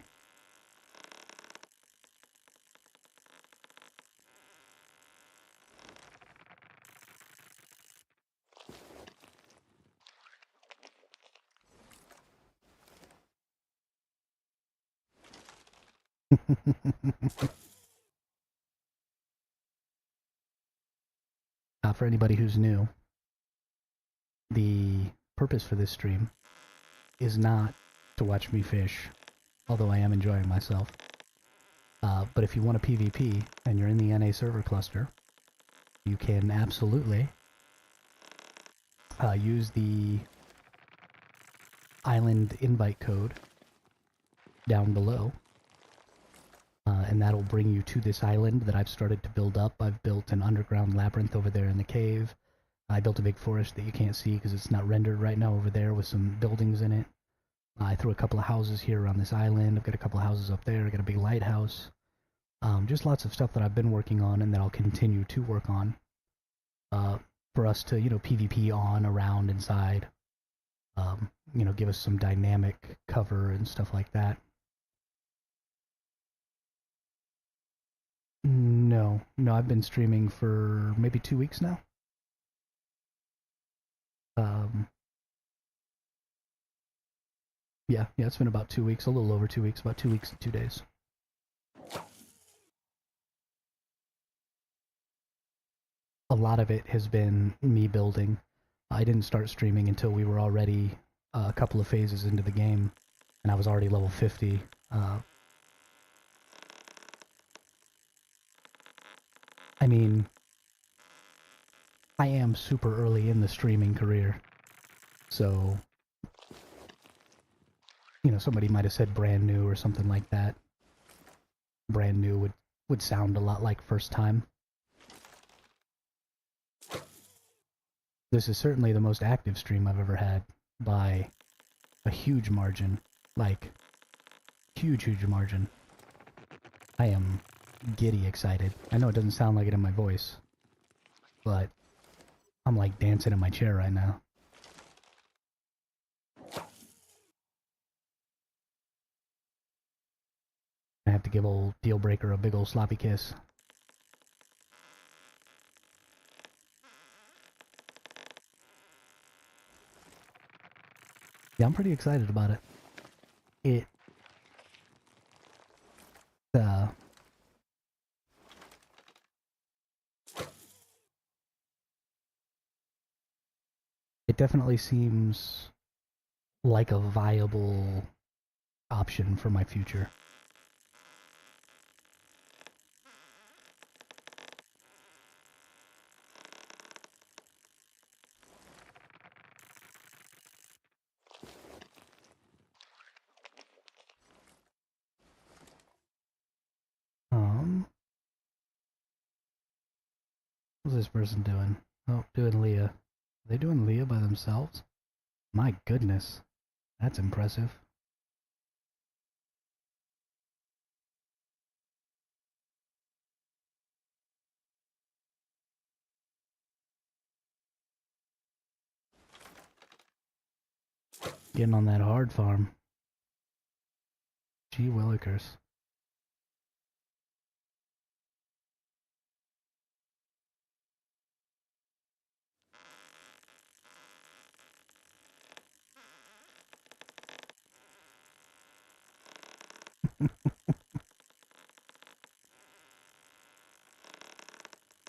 For anybody who's new, the purpose for this stream is not to watch me fish, although I am enjoying myself. But if you want a PvP and you're in the NA server cluster, you can absolutely use the island invite code down below, and that'll bring you to this island that I've started to build up. I've built an underground labyrinth over there in the cave. I built a big forest that you can't see because it's not rendered right now over there with some buildings in it. I threw a couple of houses here around this island. I've got a couple of houses up there. I've got a big lighthouse. Just lots of stuff that I've been working on and that I'll continue to work on for us to, PvP on, around, inside. Give us some dynamic cover and stuff like that. No, I've been streaming for maybe 2 weeks now. Yeah, it's been about 2 weeks, a little over 2 weeks, about 2 weeks and 2 days. A lot of it has been me building. I didn't start streaming until we were already a couple of phases into the game, and I was already level 50. I mean, I am super early in the streaming career, so, somebody might have said brand new or something like that. Brand new would sound a lot like first time. This is certainly the most active stream I've ever had by a huge margin. Like, huge margin. I am giddy excited. I know it doesn't sound like it in my voice, but I'm like dancing in my chair right now. I have to give old Dealbreaker a big old sloppy kiss. Yeah, I'm pretty excited about it. It definitely seems like a viable option for my future. What's this person doing? Oh, doing Leah. Are they doing Leah by themselves? My goodness. That's impressive. Getting on that hard farm. Gee willikers.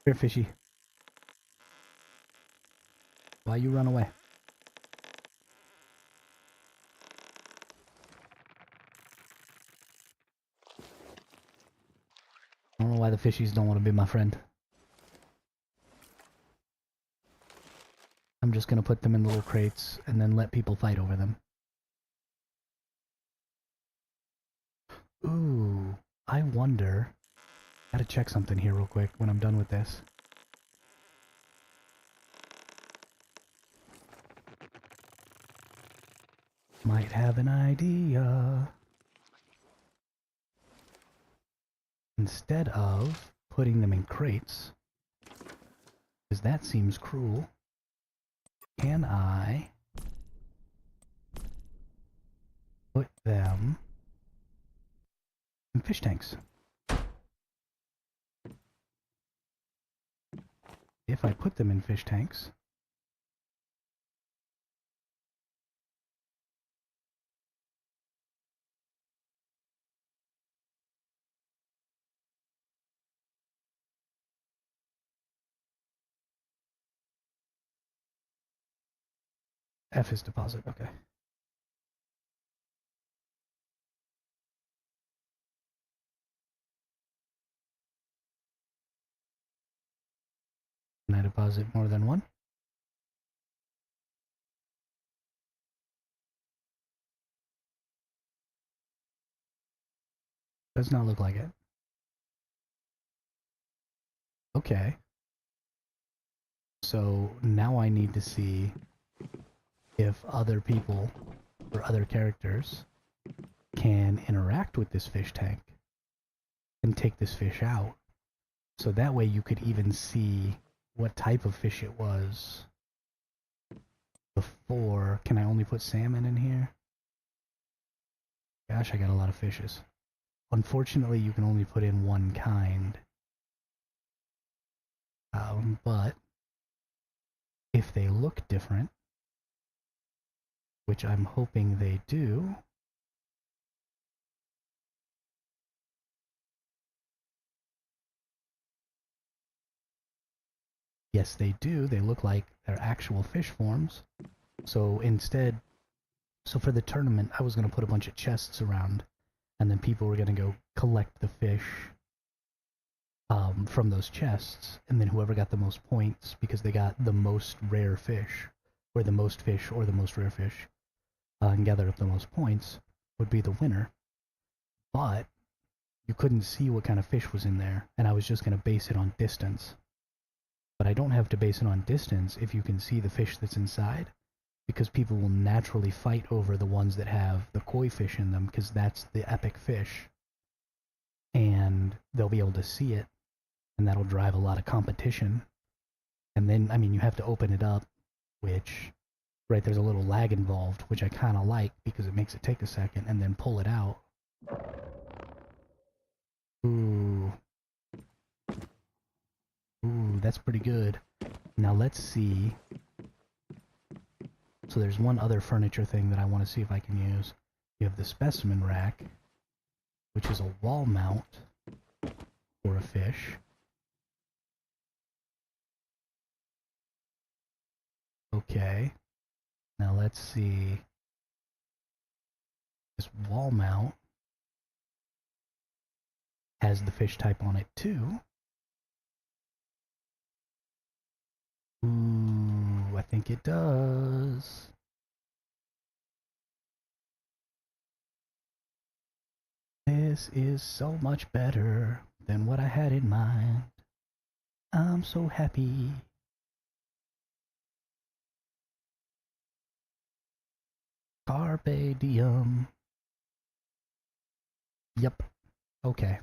Here, fishy. Why you run away? I don't know why the fishies don't want to be my friend. I'm just gonna put them in little crates and then let people fight over them. Ooh, I wonder... Gotta check something here real quick when I'm done with this. Might have an idea. Instead of putting them in crates, because that seems cruel, can I put them in fish tanks? If I put them in fish tanks, F is deposit, okay. Can I deposit more than one? Does not look like it. Okay. So now I need to see if other people or other characters can interact with this fish tank and take this fish out. So that way you could even see what type of fish it was before. Can I only put salmon in here? Gosh, I got a lot of fishes. Unfortunately, you can only put in one kind. But if they look different, which I'm hoping they do, yes, they do. They look like they're actual fish forms. So instead, so for the tournament, I was going to put a bunch of chests around, and then people were going to go collect the fish from those chests, and then whoever got the most points, because they got the most rare fish, or the most fish, or the most rare fish, and gathered up the most points, would be the winner. But you couldn't see what kind of fish was in there, and I was just going to base it on distance. But I don't have to base it on distance if you can see the fish that's inside, because people will naturally fight over the ones that have the koi fish in them, because that's the epic fish. And they'll be able to see it, and that'll drive a lot of competition. And then, I mean, you have to open it up, which, right, there's a little lag involved, which I kind of like, because it makes it take a second, and then pull it out. Ooh. Ooh, that's pretty good. Now let's see. So there's one other furniture thing that I want to see if I can use. You have the specimen rack, which is a wall mount for a fish. Okay. Now let's see. This wall mount has the fish type on it too. Ooh, I think it does. This is so much better than what I had in mind. I'm so happy. Carpe diem. Yep. Okay.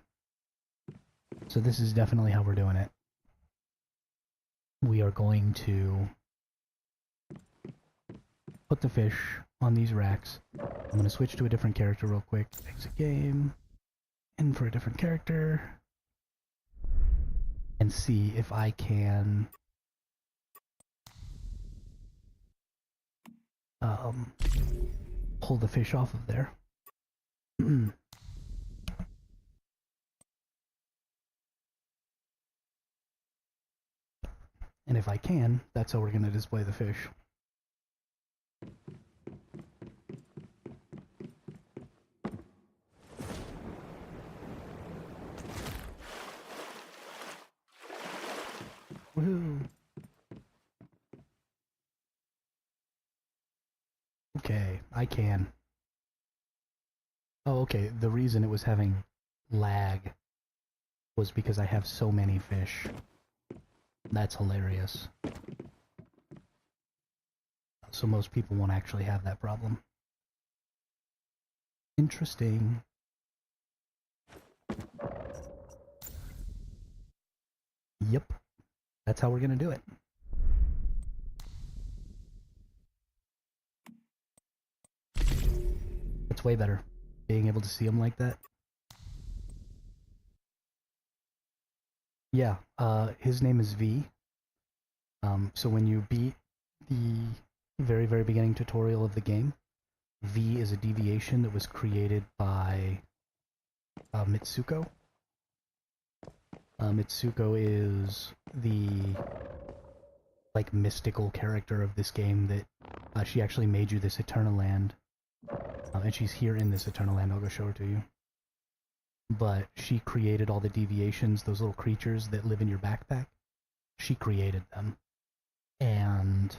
So this is definitely how we're doing it. We are going to put the fish on these racks. I'm going to switch to a different character real quick. Exit game. In for a different character. And see if I can pull the fish off of there. And if I can, that's how we're going to display the fish. Woohoo! Okay, I can. Oh, okay, the reason it was having lag was because I have so many fish. That's hilarious. So most people won't actually have that problem. Interesting. Yep. That's how we're gonna do it. It's way better, being able to see them like that. Yeah, his name is V. So when you beat the very, very beginning tutorial of the game, V is a deviation that was created by Mitsuko. Mitsuko is the like mystical character of this game that she actually made you this Eternal Land, and she's here in this Eternal Land. I'll go show her to you. But she created all the deviations, those little creatures that live in your backpack. She created them, and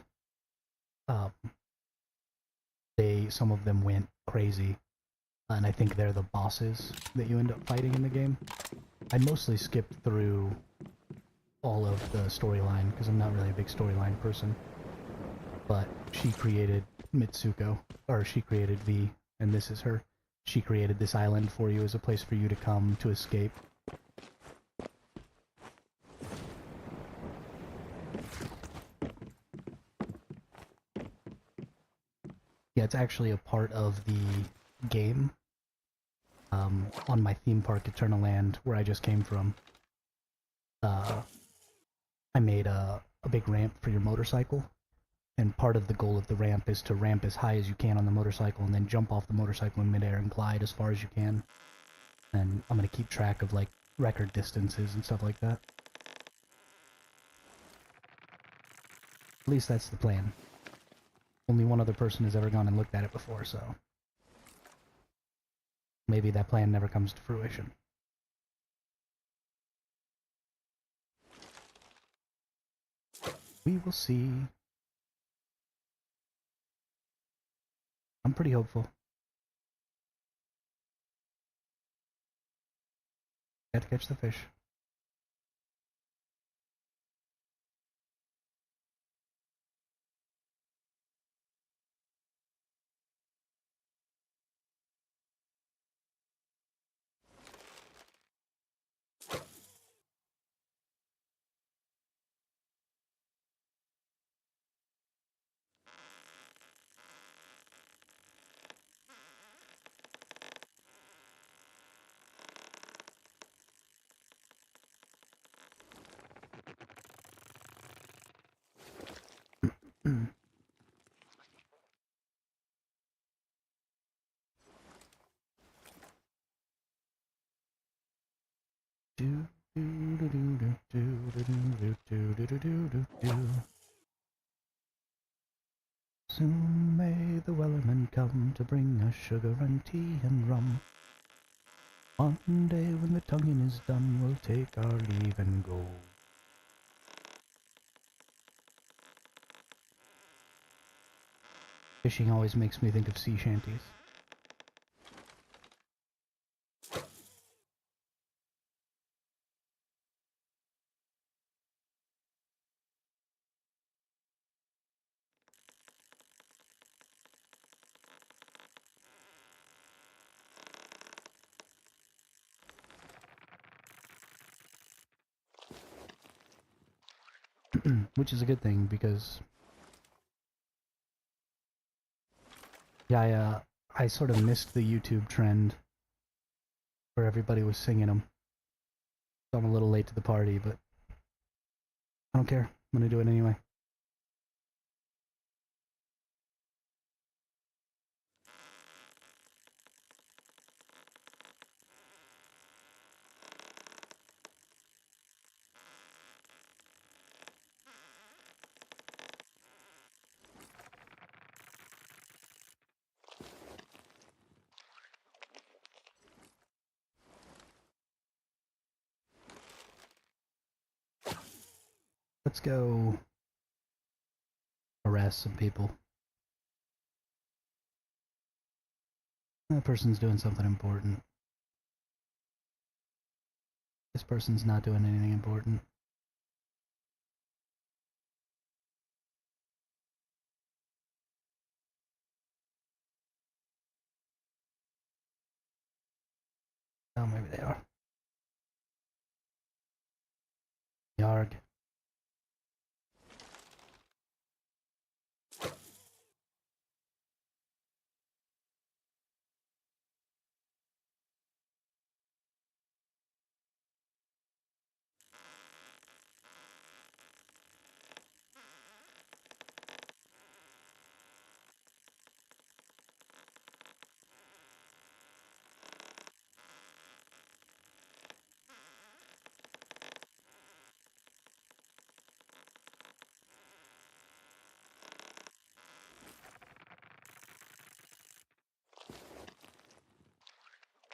some of them went crazy, and I think they're the bosses that you end up fighting in the game. I mostly skipped through all of the storyline because I'm not really a big storyline person. But she created Mitsuko, or she created V, and this is her. She created this island for you as a place for you to come to escape. Yeah, it's actually a part of the game. On my theme park, Eternal Land, where I just came from, I made a big ramp for your motorcycle, and part of the goal of the ramp is to ramp as high as you can on the motorcycle and then jump off the motorcycle in midair and glide as far as you can. And I'm gonna keep track of, like, record distances and stuff like that. At least that's the plan. Only one other person has ever gone and looked at it before, so maybe that plan never comes to fruition. We will see. I'm pretty hopeful. Got to catch the fish. Soon may the wellerman come to bring us sugar and tea and rum. One day when the tonguing is done, we'll take our leave and go. Fishing always makes me think of sea shanties. Which is a good thing, because yeah, I sort of missed the YouTube trend where everybody was singing them. So I'm a little late to the party, but I don't care. I'm gonna do it anyway. let's go harass some people. That person's doing something important. This person's not doing anything important. Oh, maybe they are. Yarg.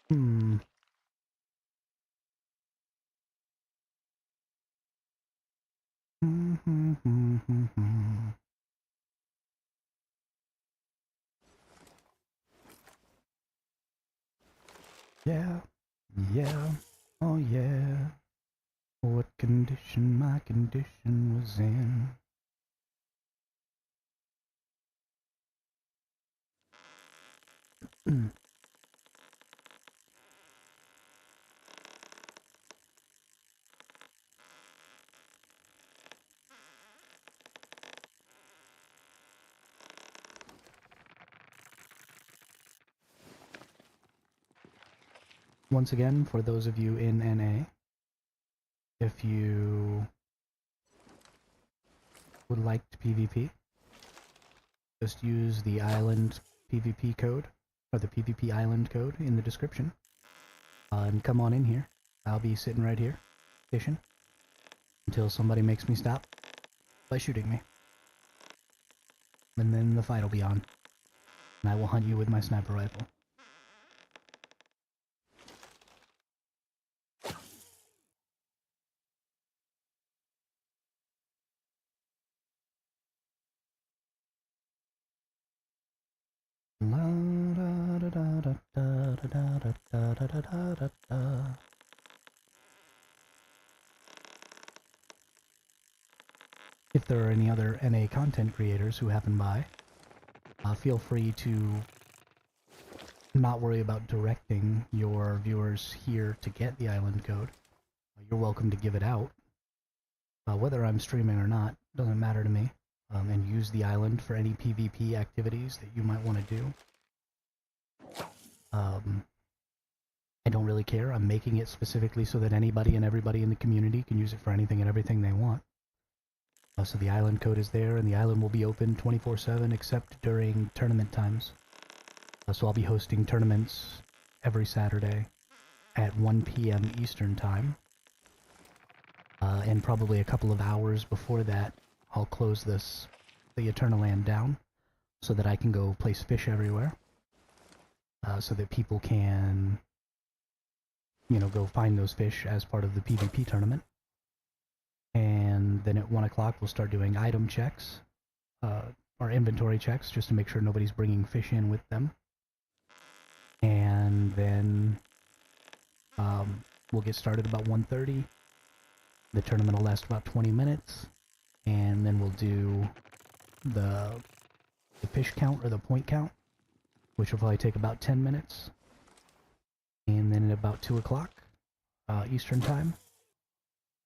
Hmm. Yeah. Yeah. Oh yeah. What condition my condition was in. Once again, for those of you in NA, if you would like to PvP, just use the island PvP code, or the PvP island code in the description, and come on in here. I'll be sitting right here, fishing, until somebody makes me stop by shooting me. And then the fight will be on, and I will hunt you with my sniper rifle. If there are any other NA content creators who happen by, feel free to not worry about directing your viewers here to get the island code. You're welcome to give it out. Whether I'm streaming or not, doesn't matter to me. And use the island for any PvP activities that you might want to do. I don't really care. I'm making it specifically so that anybody and everybody in the community can use it for anything and everything they want. So the island code is there, and the island will be open 24/7 except during tournament times. So I'll be hosting tournaments every Saturday at 1 p.m. Eastern Time. And probably a couple of hours before that, I'll close the Eternal Land down so that I can go place fish everywhere. So that people can, go find those fish as part of the PvP tournament. And then at 1 o'clock we'll start doing item checks, or inventory checks, just to make sure nobody's bringing fish in with them. And then we'll get started about 1:30. The tournament will last about 20 minutes, and then we'll do the fish count, or the point count, which will probably take about 10 minutes. And then at about 2 o'clock Eastern Time,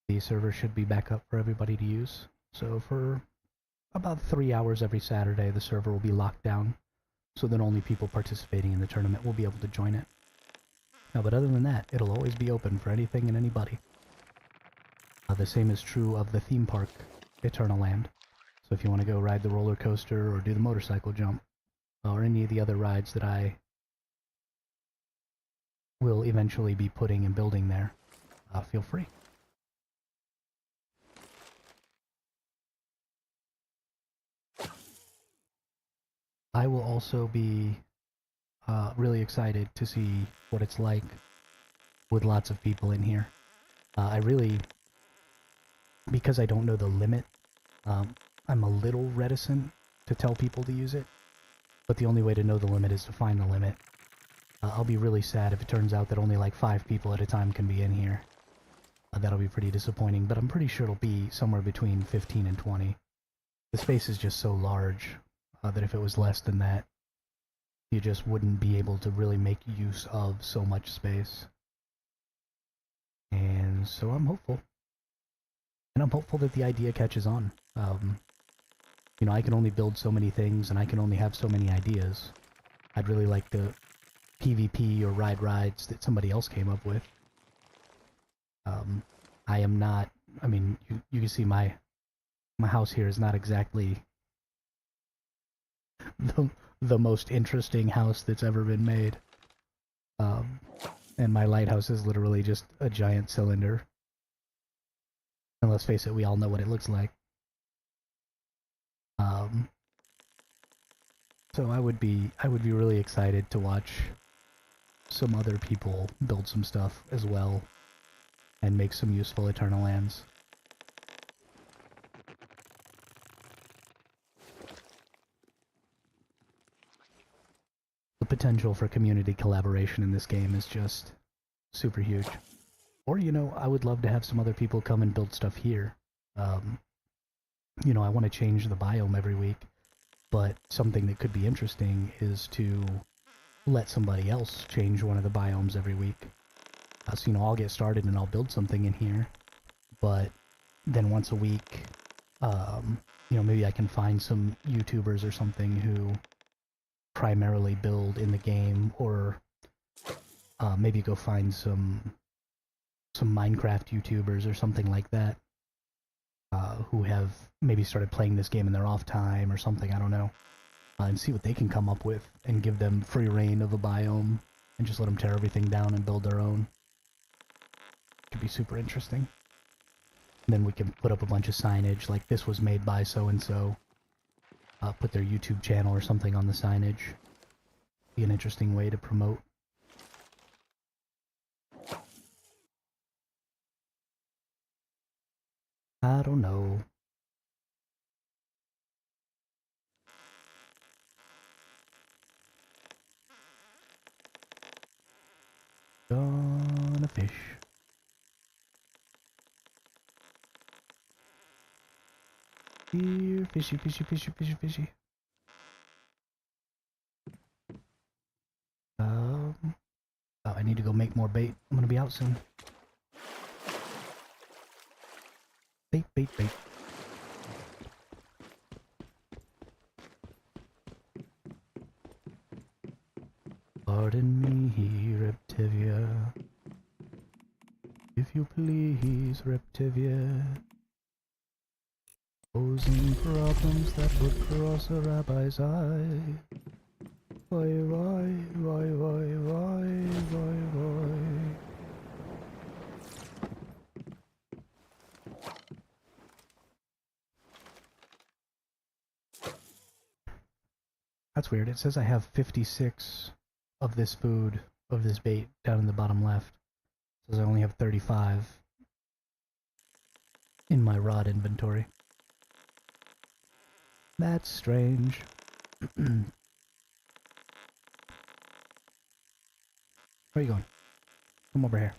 the server should be back up for everybody to use. So for about 3 hours every Saturday, the server will be locked down, so that only people participating in the tournament will be able to join it. But other than that, it'll always be open for anything and anybody. The same is true of the theme park, Eternal Land. So if you want to go ride the roller coaster, or do the motorcycle jump, or any of the other rides that I will eventually be putting and building there, feel free. I will also be really excited to see what it's like with lots of people in here. I really because I don't know the limit, I'm a little reticent to tell people to use it, but the only way to know the limit is to find the limit. I'll be really sad if it turns out that only like 5 people at a time can be in here. That'll be pretty disappointing, but I'm pretty sure it'll be somewhere between 15 and 20. The space is just so large that if it was less than that, you just wouldn't be able to really make use of so much space. And so I'm hopeful. And I'm hopeful that the idea catches on. You know, I can only build so many things, and I can only have so many ideas. I'd really like the PvP or ride rides that somebody else came up with. I am not, I mean, you can see my house here is not exactly the most interesting house that's ever been made. And my lighthouse is literally just a giant cylinder. And let's face it, we all know what it looks like. So I would be really excited to watch some other people build some stuff as well and make some useful Eternal Lands. The potential for community collaboration in this game is just super huge. Or, you know, I would love to have some other people come and build stuff here. You know, I want to change the biome every week, but something that could be interesting is to let somebody else change one of the biomes every week. So, you know, I'll get started and I'll build something in here, but then once a week, you know, maybe I can find some YouTubers or something who primarily build in the game, or maybe go find some Minecraft YouTubers or something like that, who have maybe started playing this game in their off time or something, I don't know, and see what they can come up with, and give them free reign of a biome, and just let them tear everything down and build their own. Could be super interesting. And then we can put up a bunch of signage, like this was made by so-and-so, put their YouTube channel or something on the signage. Be an interesting way to promote. I don't know. Gonna fish. Here, fishy, fishy, fishy, fishy, fishy. Oh, I need to go make more bait. I'm gonna be out soon. Bait, bait, bait. Pardon me, Reptivia. If you please, Reptivia. Posing problems that would cross a rabbi's eye. Why? That's weird. It says I have 56 of this food, of this bait, down in the bottom left. It says I only have 35 in my rod inventory. That's strange. Where are you going? Come over here.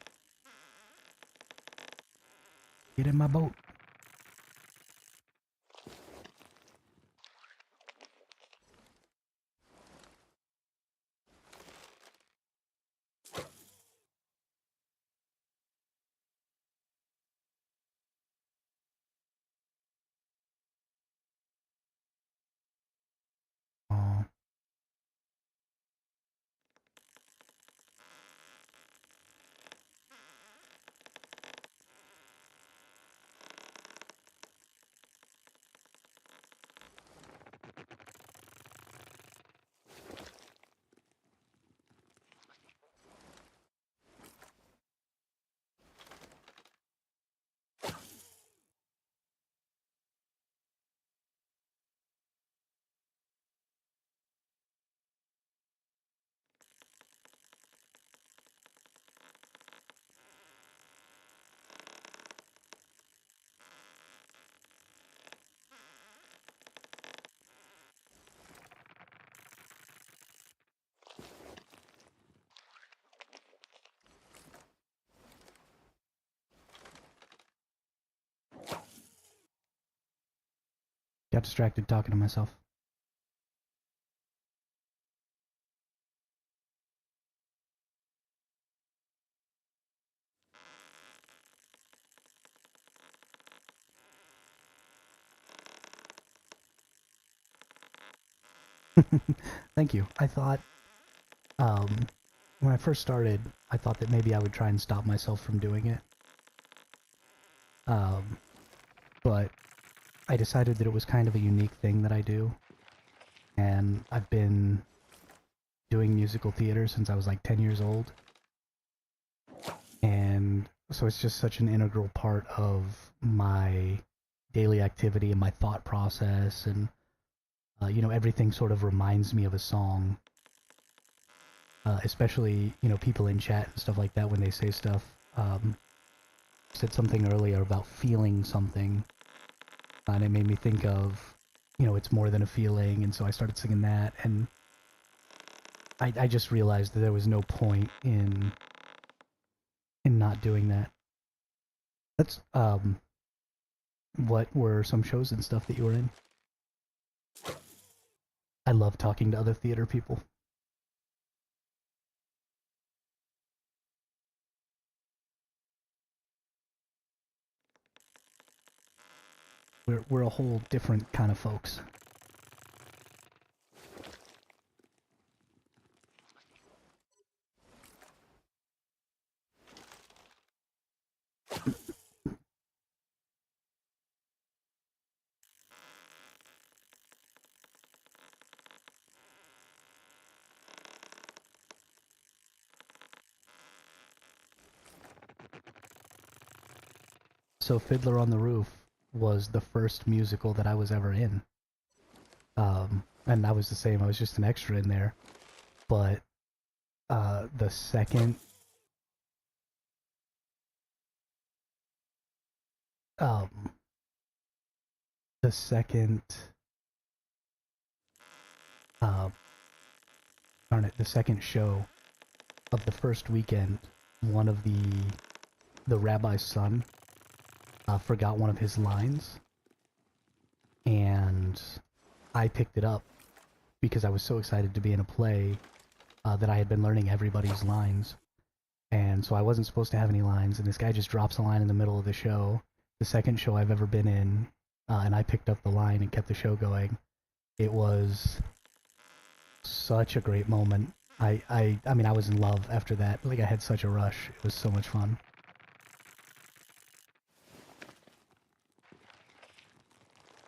Get in my boat. Oh. Got distracted talking to myself. Thank you. I thought, when I first started, I thought that maybe I would try and stop myself from doing it. But I decided that it was kind of a unique thing that I do. And I've been doing musical theater since I was like 10 years old. And so it's just such an integral part of my daily activity and my thought process. And, you know, everything sort of reminds me of a song. Especially, you know, people in chat and stuff like that when they say stuff. Said something earlier about feeling something. And it made me think of, you know, it's more than a feeling. And so I started singing that. And I just realized that there was no point in not doing that. That's, what were some shows and stuff that you were in? I love talking to other theater people. We're a whole different kind of folks. So Fiddler on the Roof was the first musical that I was ever in. And I was the same, I was just an extra in there. But the second um the second uh darn it, the second show of the first weekend, one of the rabbi's son forgot one of his lines, and I picked it up because I was so excited to be in a play that I had been learning everybody's lines. And so I wasn't supposed to have any lines, and this guy just drops a line in the middle of the show, the second show I've ever been in, and I picked up the line and kept the show going. It was such a great moment. I mean, I was in love after that. Like, I had such a rush. It was so much fun.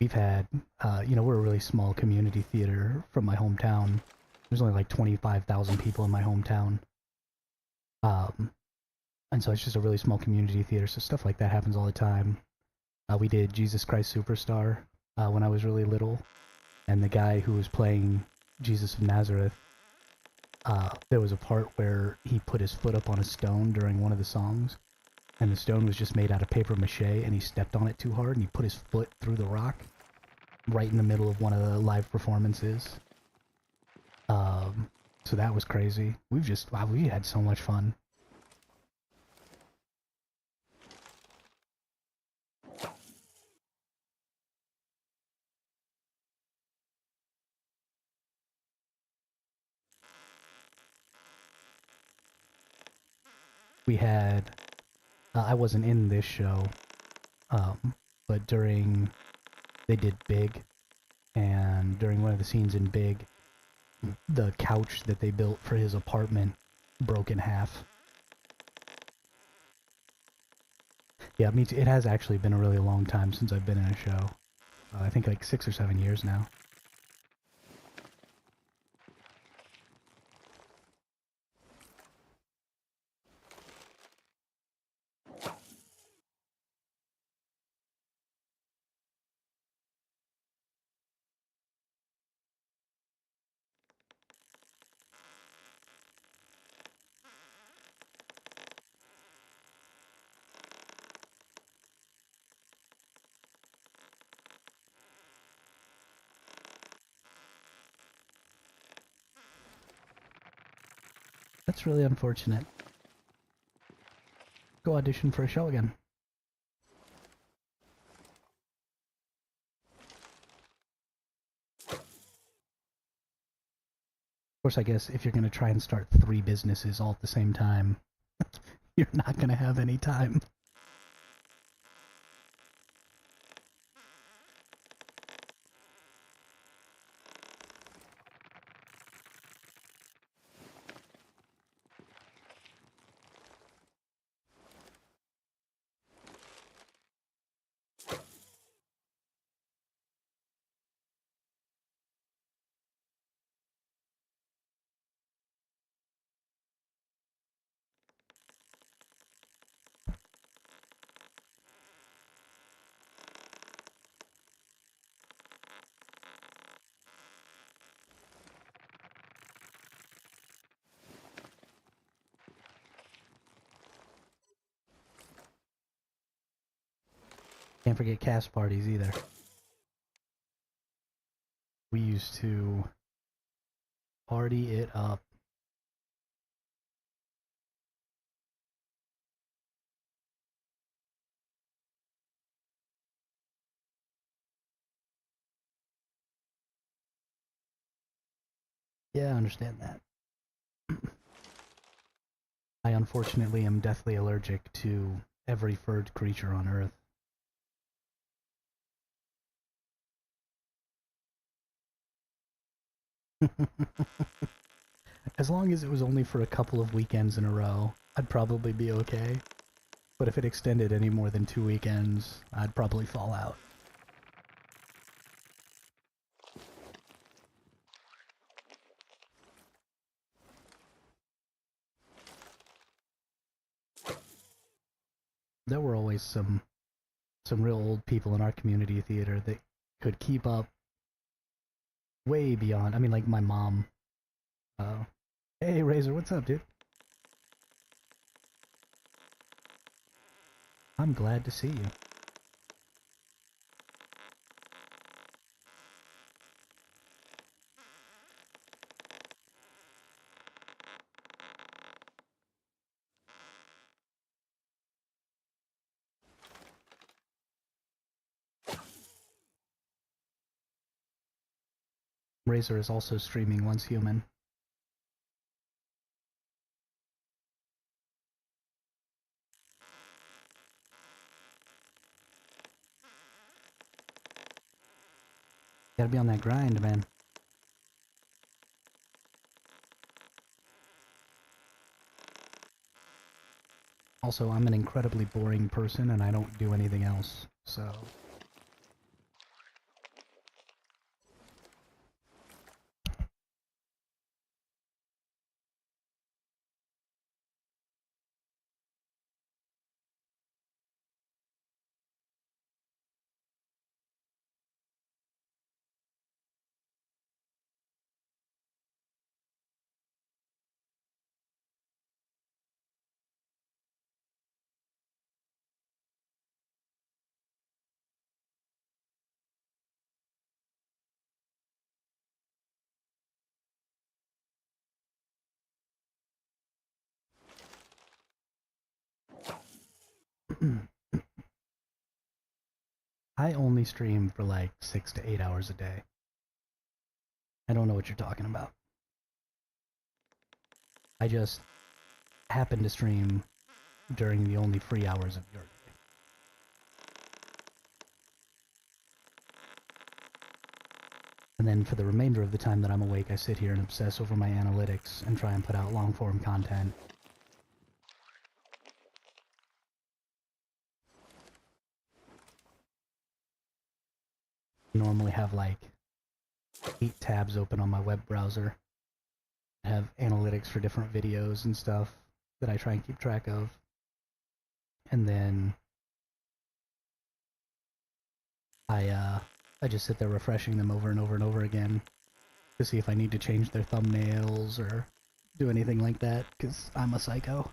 We've had, you know, we're a really small community theater from my hometown. There's only like 25,000 people in my hometown. And so it's just a really small community theater, so stuff like that happens all the time. We did Jesus Christ Superstar when I was really little, and the guy who was playing Jesus of Nazareth, there was a part where he put his foot up on a stone during one of the songs, and the stone was just made out of paper mache, and he stepped on it too hard, and he put his foot through the rock right in the middle of one of the live performances. So that was crazy. Wow, we had so much fun. We had, I wasn't in this show, but they did Big, and during one of the scenes in Big, the couch that they built for his apartment broke in half. Yeah, me too. It has actually been a really long time since I've been in a show. I think like 6 or 7 years now. That's really unfortunate. Go audition for a show again. course, I guess if you're going to try and start 3 businesses all at the same time, you're not going to have any time. Can't forget cast parties either. We used to party it up. Yeah, I understand that. I unfortunately am deathly allergic to every furred creature on Earth. As long as it was only for a couple of weekends in a row, I'd probably be okay. But if it extended any more than 2 weekends, I'd probably fall out. There were always some real old people in our community theater that could keep up way beyond. I mean, like my mom. Hey, Razor, what's up, dude? I'm glad to see you. Razor is also streaming Once Human. Gotta be on that grind, man. Also, I'm an incredibly boring person and I don't do anything else, so... I only stream for like 6 to 8 hours a day. I don't know what you're talking about. I just happen to stream during the only free hours of your day. And then for the remainder of the time that I'm awake, I sit here and obsess over my analytics and try and put out long-form content. I normally have like 8 tabs open on my web browser. I have analytics for different videos and stuff that I try and keep track of. And then I just sit there refreshing them over and over and over again to see if I need to change their thumbnails or do anything like that, because I'm a psycho.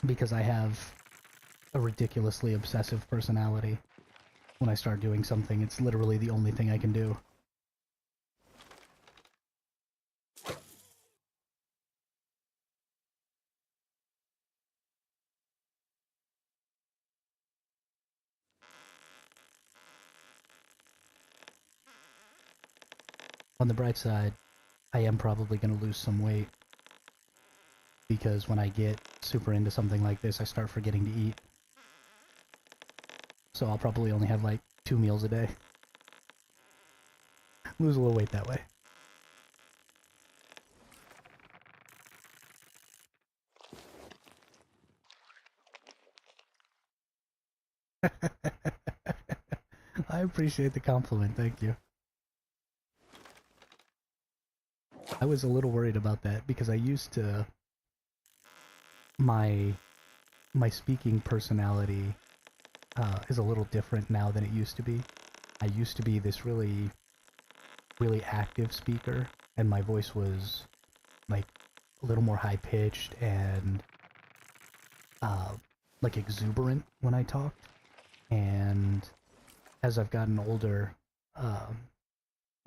Because I have a ridiculously obsessive personality. When I start doing something, it's literally the only thing I can do. On the bright side, I am probably going to lose some weight, because when I get super into something like this, I start forgetting to eat. So I'll probably only have like 2 meals a day. Lose a little weight that way. I appreciate the compliment, thank you. I was a little worried about that because I used to... My speaking personality is a little different now than it used to be. I used to be this really active speaker, and my voice was like a little more high-pitched and like exuberant when I talked. And as I've gotten older,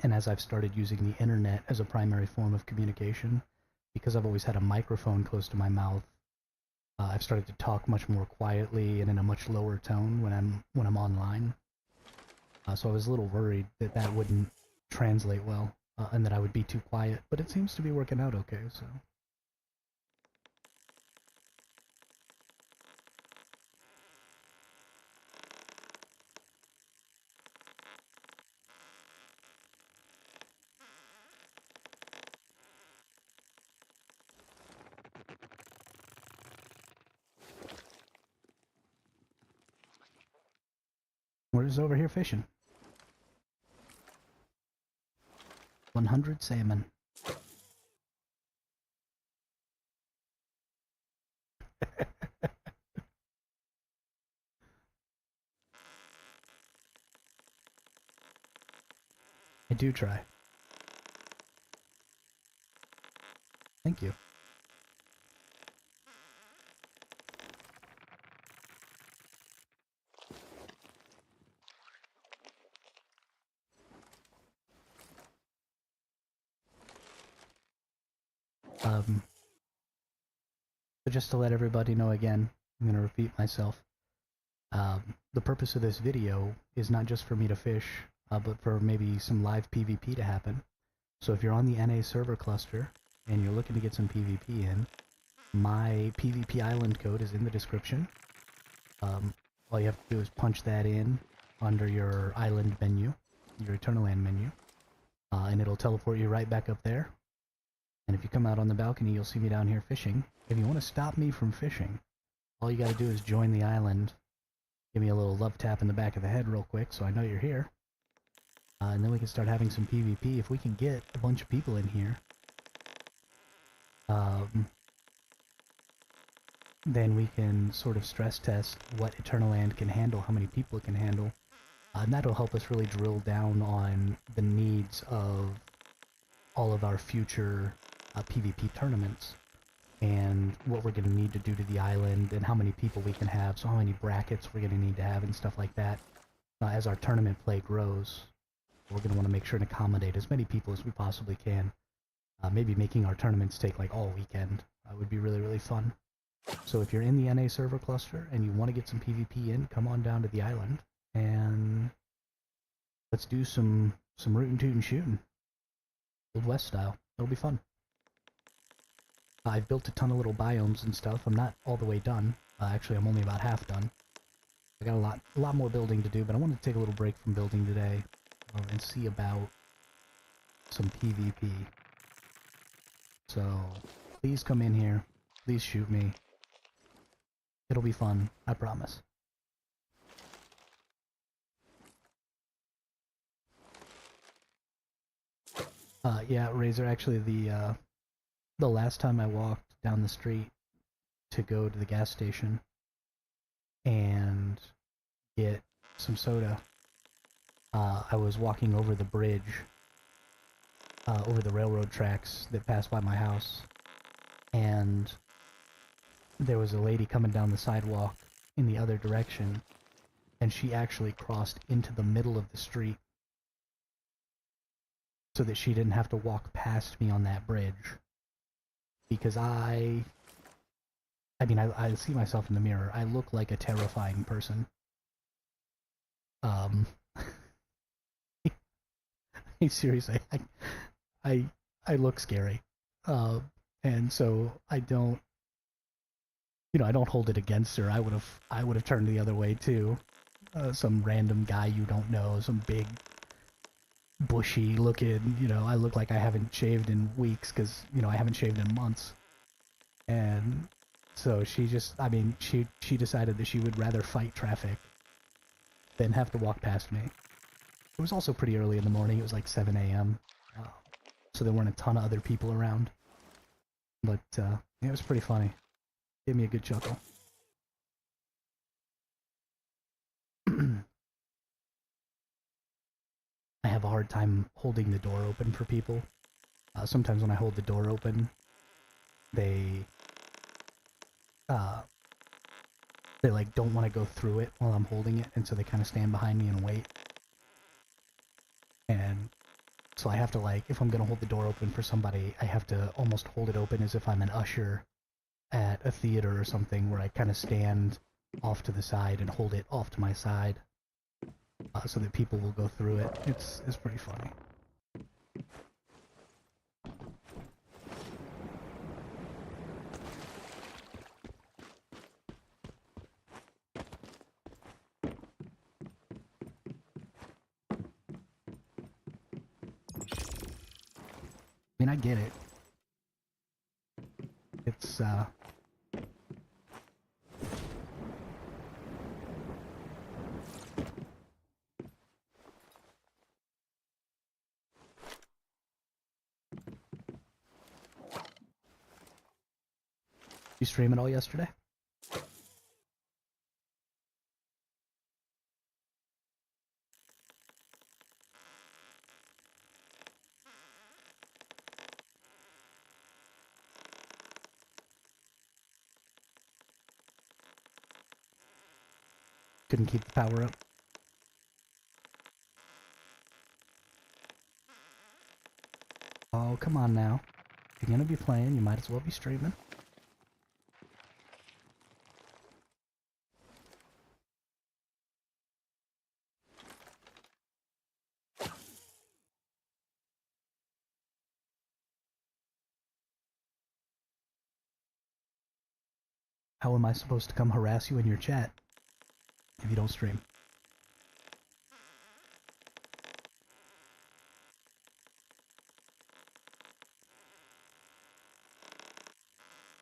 and as I've started using the internet as a primary form of communication, because I've always had a microphone close to my mouth, I've started to talk much more quietly and in a much lower tone when I'm online. So I was a little worried that that wouldn't translate well, and that I would be too quiet, but it seems to be working out okay, so... We're just over here fishing. 100 salmon. I do try. Thank you. But just to let everybody know again, I'm going to repeat myself. The purpose of this video is not just for me to fish, but for maybe some live PvP to happen. So if you're on the NA server cluster, and you're looking to get some PvP in, my PvP island code is in the description. All you have to do is punch that in under your island menu, your Eternal Land menu, and it'll teleport you right back up there. And if you come out on the balcony, you'll see me down here fishing. If you want to stop me from fishing, all you gotta do is join the island, give me a little love tap in the back of the head real quick so I know you're here. And then we can start having some PvP. If we can get a bunch of people in here, then we can sort of stress test what Eternal Land can handle, how many people it can handle. And that'll help us really drill down on the needs of all of our future PvP tournaments, and what we're going to need to do to the island, and how many people we can have, so how many brackets we're going to need to have, and stuff like that. As our tournament play grows, we're going to want to make sure and accommodate as many people as we possibly can. Maybe making our tournaments take like all weekend would be really, really fun. So if you're in the NA server cluster and you want to get some PvP in, come on down to the island, and let's do some rootin' tootin' shooting. Old West style. It'll be fun. I've built a ton of little biomes and stuff. I'm not all the way done. Actually, I'm only about half done. I got a lot more building to do, but I wanted to take a little break from building today, and see about some PvP. So, please come in here. Please shoot me. It'll be fun. I promise. Yeah, Razor, actually, the last time I walked down the street to go to the gas station and get some soda, I was walking over the bridge, over the railroad tracks that pass by my house, and there was a lady coming down the sidewalk in the other direction, and she actually crossed into the middle of the street so that she didn't have to walk past me on that bridge. Because I see myself in the mirror. I look like a terrifying person. mean, seriously, I, I look scary. Uh, and so I don't, I don't hold it against her. I would have turned the other way too. Some random guy you don't know, some big, bushy looking, I look like I haven't shaved in weeks because, I haven't shaved in months. And so she just, I mean, she decided that she would rather fight traffic than have to walk past me. It was also pretty early in the morning. It was like 7 a.m. So there weren't a ton of other people around. But it was pretty funny. Gave me a good chuckle. I have a hard time holding the door open for people. Sometimes when I hold the door open, they uh, they like don't want to go through it while I'm holding it, and so they kind of stand behind me and wait. And so I have to, like, if I'm gonna hold the door open for somebody, I have to almost hold it open as if I'm an usher at a theater or something, where I kind of stand off to the side and hold it off to my side, so that people will go through it. It's pretty funny. I mean, I get it. It's you stream it all yesterday? Couldn't keep the power up? Oh, come on now. If you're gonna be playing, you might as well be streaming. How am I supposed to come harass you in your chat if you don't stream?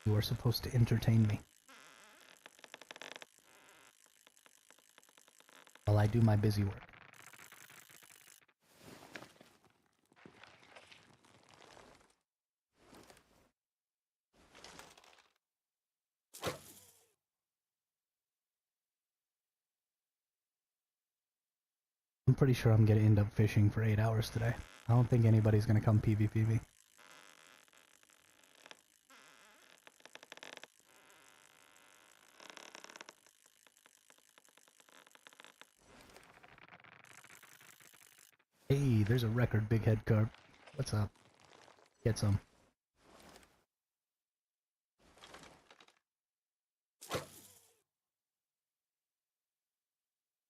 You are supposed to entertain me while I do my busy work. I'm pretty sure I'm gonna end up fishing for 8 hours today. I don't think anybody's gonna come PvP me. Hey, there's a record big head carp. What's up? Get some.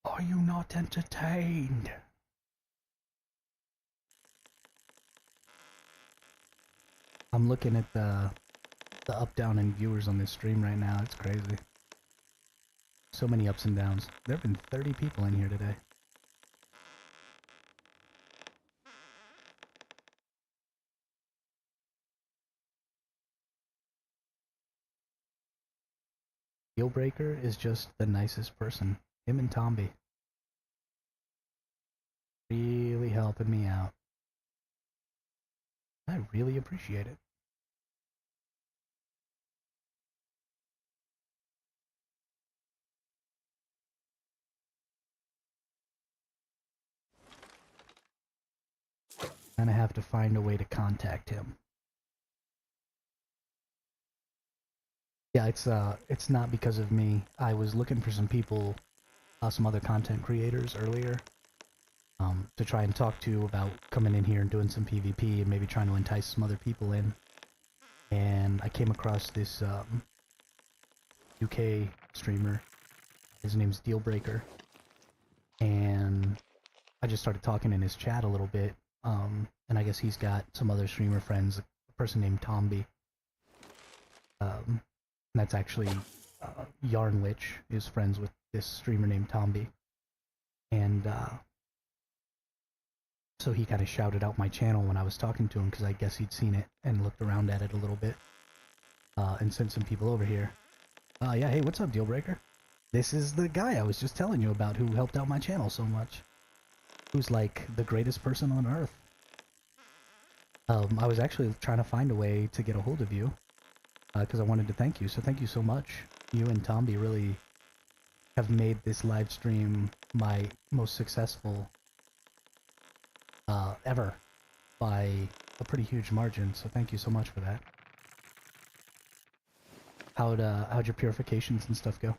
Are you not entertained? I'm looking at the up, down, and viewers on this stream right now. It's crazy. So many ups and downs. There have been 30 people in here today. Dealbreaker is just the nicest person. Him and Tomby. Really helping me out. I really appreciate it. And I have to find a way to contact him. Yeah, it's not because of me. I was looking for some people, some other content creators earlier, to try and talk to about coming in here and doing some PvP and maybe trying to entice some other people in. And I came across this UK streamer. His name's Dealbreaker. And I just started talking in his chat a little bit, And I guess he's got some other streamer friends, a person named Tomby. And that's actually Yarn Witch is friends with this streamer named Tomby. And so he kind of shouted out my channel when I was talking to him because I guess he'd seen it and looked around at it a little bit and sent some people over here. Yeah, hey, what's up, Dealbreaker? This is the guy I was just telling you about who helped out my channel so much. Who's like the greatest person on earth. I was actually trying to find a way to get a hold of you because I wanted to thank you, so thank you so much. You and Tomby really have made this live stream my most successful ever by a pretty huge margin, so thank you so much for that. How'd your purifications and stuff go?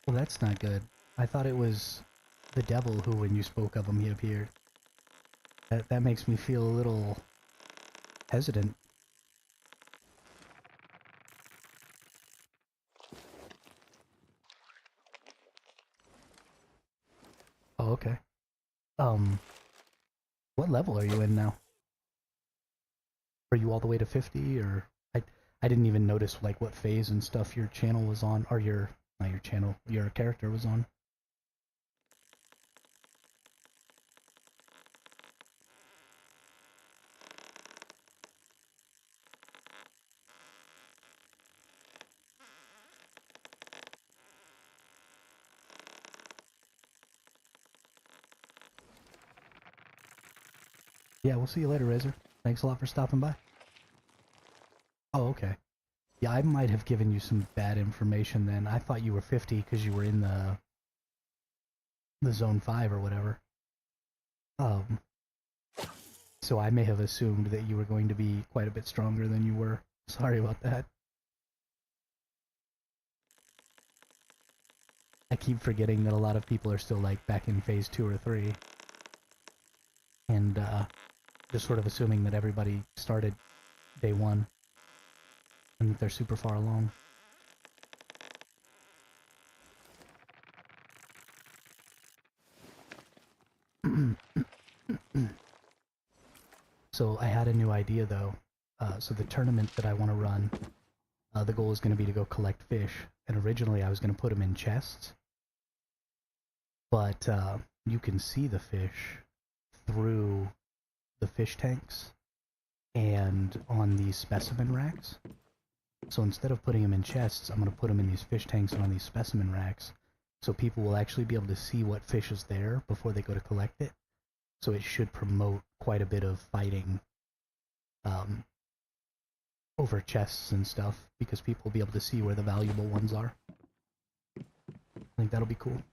Well, that's not good. I thought it was the devil who, when you spoke of him, he appeared. That makes me feel a little hesitant. Oh, okay. What level are you in now? Are you all the way to 50, or... I didn't even notice, like, what phase and stuff your channel was on, or not your channel, your character was on. Yeah, we'll see you later, Razor. Thanks a lot for stopping by. Oh, okay. Yeah, I might have given you some bad information then. I thought you were 50 because you were in the Zone 5 or whatever. Um, so I may have assumed that you were going to be quite a bit stronger than you were. Sorry about that. I keep forgetting that a lot of people are still, like, back in phase 2 or 3. And, just sort of assuming that everybody started day 1. And that they're super far along. So I had a new idea, though. So the tournament that I want to run, the goal is going to be to go collect fish. And originally I was going to put them in chests. But you can see the fish through the fish tanks and on these specimen racks. So instead of putting them in chests, I'm going to put them in these fish tanks and on these specimen racks. So people will actually be able to see what fish is there before they go to collect it. So it should promote quite a bit of fighting over chests and stuff, because people will be able to see where the valuable ones are. I think that'll be cool.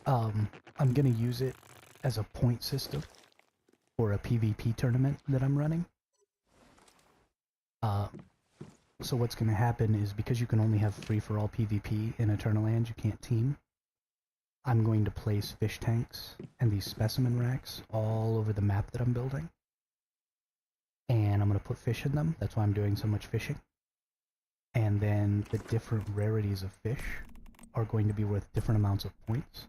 I'm gonna use it as a point system for a PvP tournament that I'm running. Uh, so what's gonna happen is, because you can only have free-for-all PvP in Eternaland, you can't team. I'm going to place fish tanks and these specimen racks all over the map that I'm building. And I'm going to put fish in them. That's why I'm doing so much fishing. And then the different rarities of fish are going to be worth different amounts of points.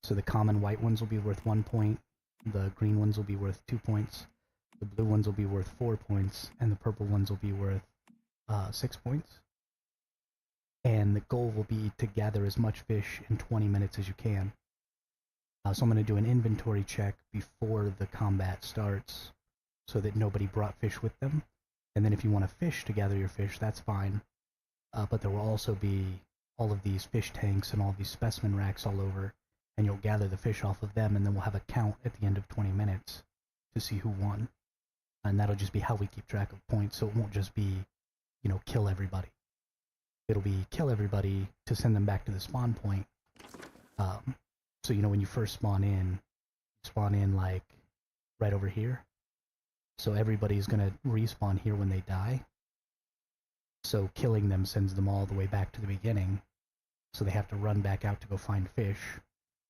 So the common white ones will be worth 1 point, the green ones will be worth 2 points, the blue ones will be worth 4 points, and the purple ones will be worth 6 points. And the goal will be to gather as much fish in 20 minutes as you can. So I'm going to do an inventory check before the combat starts so that nobody brought fish with them. And then if you want to fish to gather your fish, that's fine. But there will also be all of these fish tanks and all these specimen racks all over, and you'll gather the fish off of them, and then we'll have a count at the end of 20 minutes to see who won. And that'll just be how we keep track of points, so it won't just be, you know, kill everybody. It'll be kill everybody to send them back to the spawn point. So, you know, when you first spawn in like right over here. So everybody's gonna respawn here when they die. So killing them sends them all the way back to the beginning. So they have to run back out to go find fish,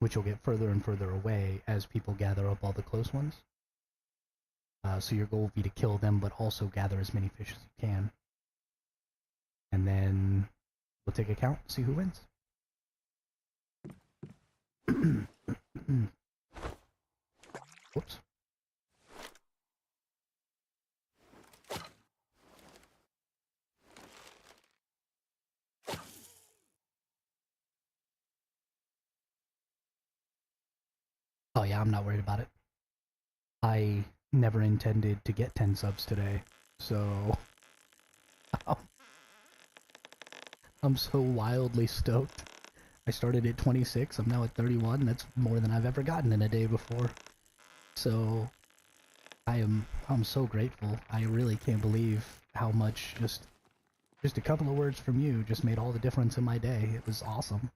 which will get further and further away as people gather up all the close ones. So your goal will be to kill them, but also gather as many fish as you can. And then we'll take a count, see who wins. Whoops. Oh yeah, I'm not worried about it. I never intended to get 10 subs today, so I'm so wildly stoked. I started at 26, I'm now at 31, that's more than I've ever gotten in a day before. So I'm so grateful. I really can't believe how much just a couple of words from you just made all the difference in my day. It was awesome.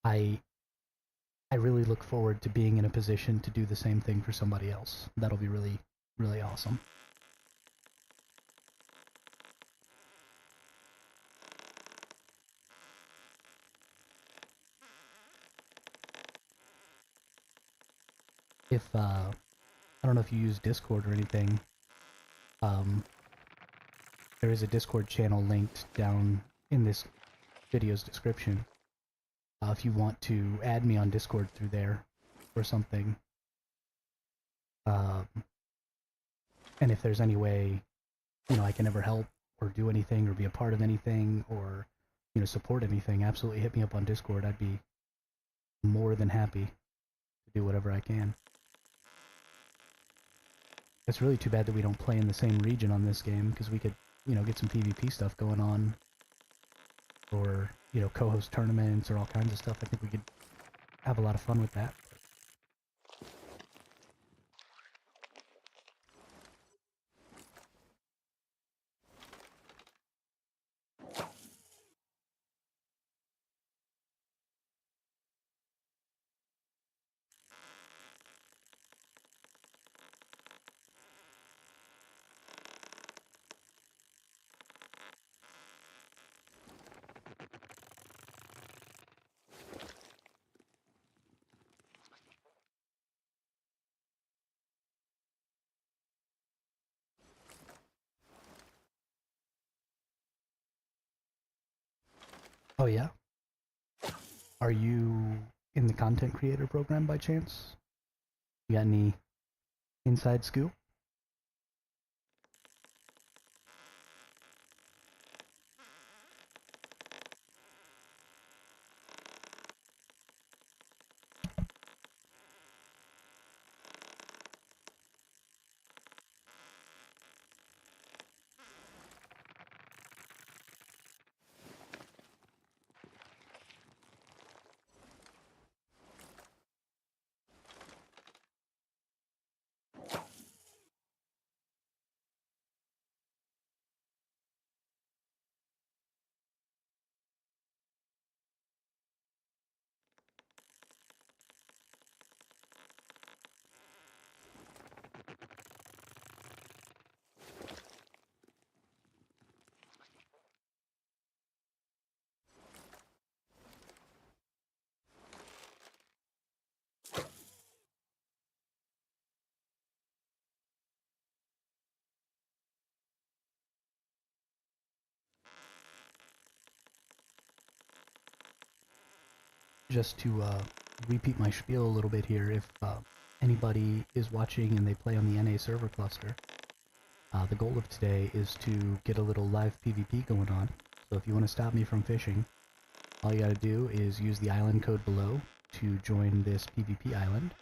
I really look forward to being in a position to do the same thing for somebody else. That'll be really, really awesome. If, I don't know if you use Discord or anything, there is a Discord channel linked down in this video's description. If you want to add me on Discord through there or something. And if there's any way, you know, I can ever help or do anything or be a part of anything or, you know, support anything, absolutely hit me up on Discord. I'd be more than happy to do whatever I can. It's really too bad that we don't play in the same region on this game, because we could, you know, get some PvP stuff going on. Or, you know, co-host tournaments or all kinds of stuff. I think we could have a lot of fun with that. Oh yeah? Are you in the content creator program by chance? You got any inside scoop? just to repeat my spiel a little bit here, if anybody is watching and they play on the NA server cluster, the goal of today is to get a little live PvP going on. So if you want to stop me from fishing, all you gotta do is use the island code below to join this PvP island,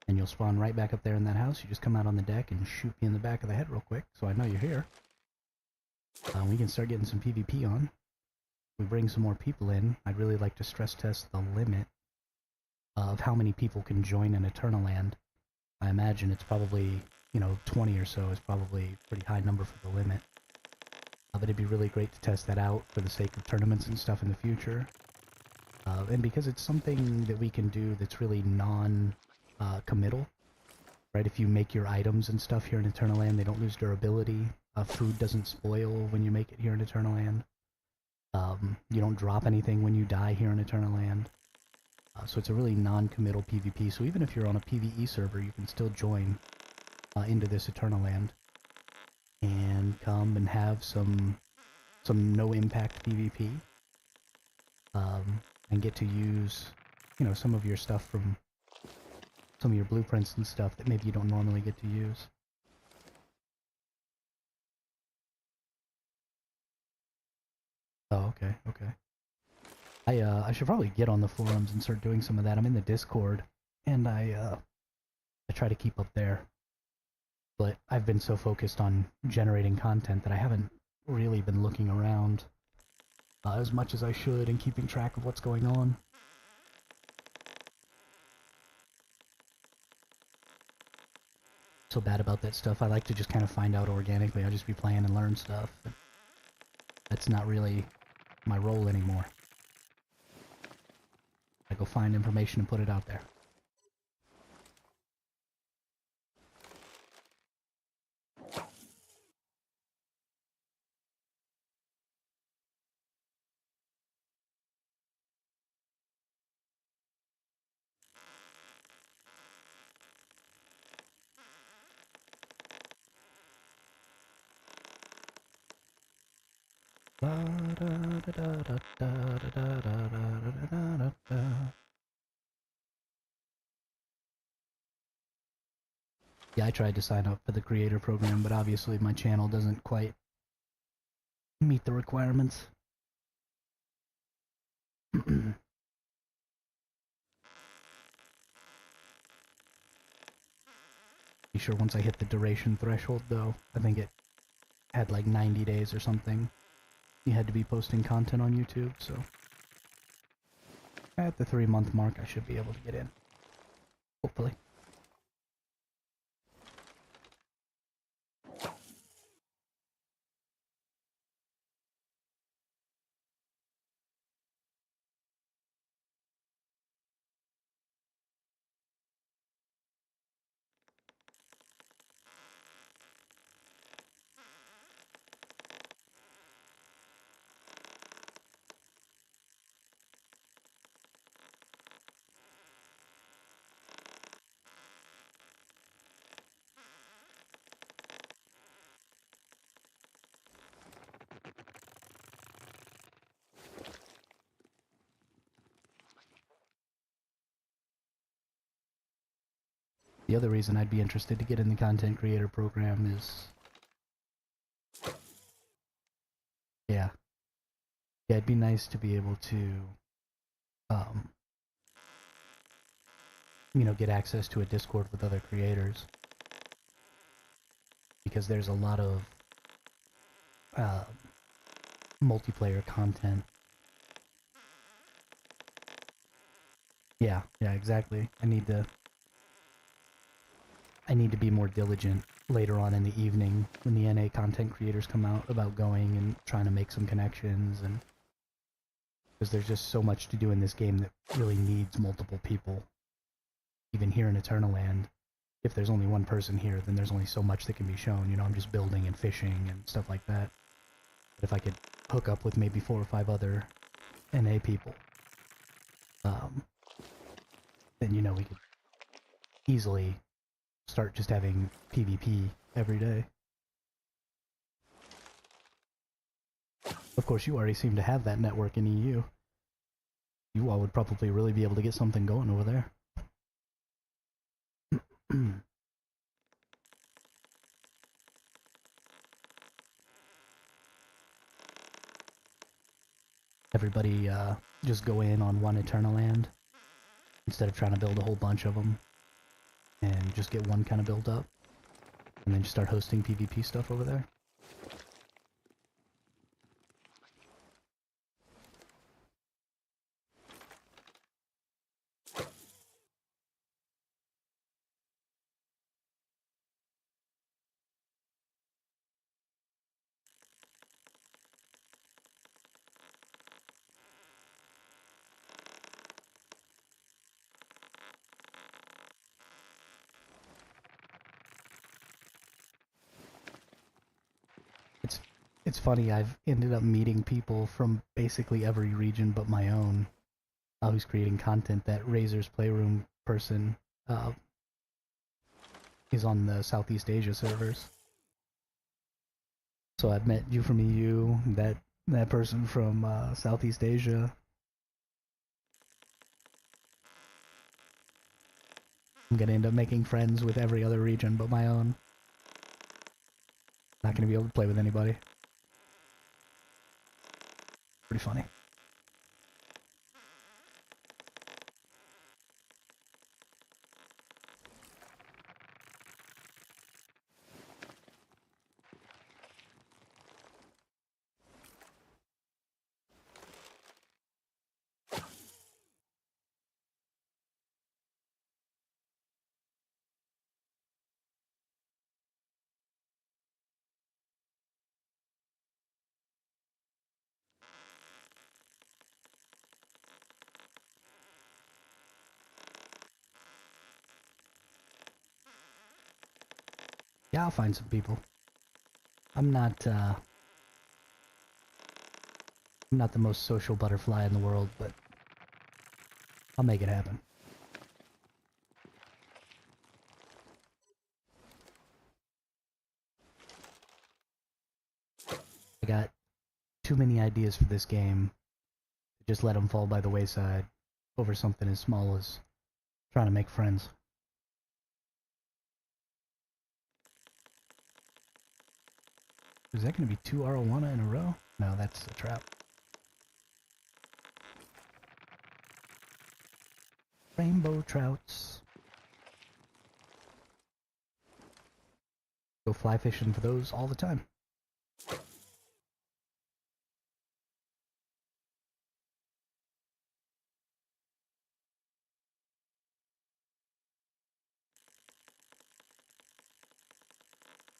and you'll spawn right back up there in that house. You just come out on the deck and shoot me in the back of the head real quick, so I know you're here. We can start getting some PvP on. We bring some more people in. I'd really like to stress test the limit of how many people can join an Eternaland. I imagine it's probably, 20 or so is probably a pretty high number for the limit. But it'd be really great to test that out for the sake of tournaments and stuff in the future. And because it's something that we can do that's really non-committal, right? If you make your items and stuff here in Eternaland, they don't lose durability. Food doesn't spoil when you make it here in Eternaland. You don't drop anything when you die here in Eternaland. So it's a really non-committal PvP. So even if you're on a PvE server, you can still join into this Eternaland and come and have some no-impact PvP. And get to use, some of your stuff from some of your blueprints and stuff that maybe you don't normally get to use. Oh, okay, okay. I should probably get on the forums and start doing some of that. I'm in the Discord, and I try to keep up there. But I've been so focused on generating content that I haven't really been looking around as much as I should and keeping track of what's going on. So bad about that stuff. I like to just kind of find out organically. I'll just be playing and learn stuff. That's not really my role anymore. I go find information and put it out there. Yeah, I tried to sign up for the creator program, but obviously my channel doesn't quite meet the requirements. Be sure once I hit the duration threshold, though, I think it had like 90 days or something. You had to be posting content on YouTube, so at the 3-month mark I should be able to get in. Hopefully. The other reason I'd be interested to get in the content creator program is... Yeah, it'd be nice to be able to, get access to a Discord with other creators. Because there's a lot of multiplayer content. Yeah, exactly. I need to be more diligent later on in the evening when the NA content creators come out about going and trying to make some connections, and because there's just so much to do in this game that really needs multiple people. Even here in Eternaland, if there's only one person here, then there's only so much that can be shown. I'm just building and fishing and stuff like that. But if I could hook up with maybe 4 or 5 other NA people, then we could easily start just having PvP every day. Of course, you already seem to have that network in EU. You all would probably really be able to get something going over there. Everybody just go in on one Eternal Land instead of trying to build a whole bunch of them, and just get one kind of built up, and then just start hosting PvP stuff over there. It's funny, I've ended up meeting people from basically every region but my own, who's creating content. That Razor's Playroom person is on the Southeast Asia servers. So I've met you from EU, that person from Southeast Asia. I'm gonna end up making friends with every other region but my own. Not gonna be able to play with anybody. Pretty funny. Yeah, I'll find some people. I'm not the most social butterfly in the world, but I'll make it happen. I got too many ideas for this game to just let them fall by the wayside over something as small as trying to make friends. Is that going to be 2 arowana in a row? No, that's a trap. Rainbow trouts. Go fly fishing for those all the time.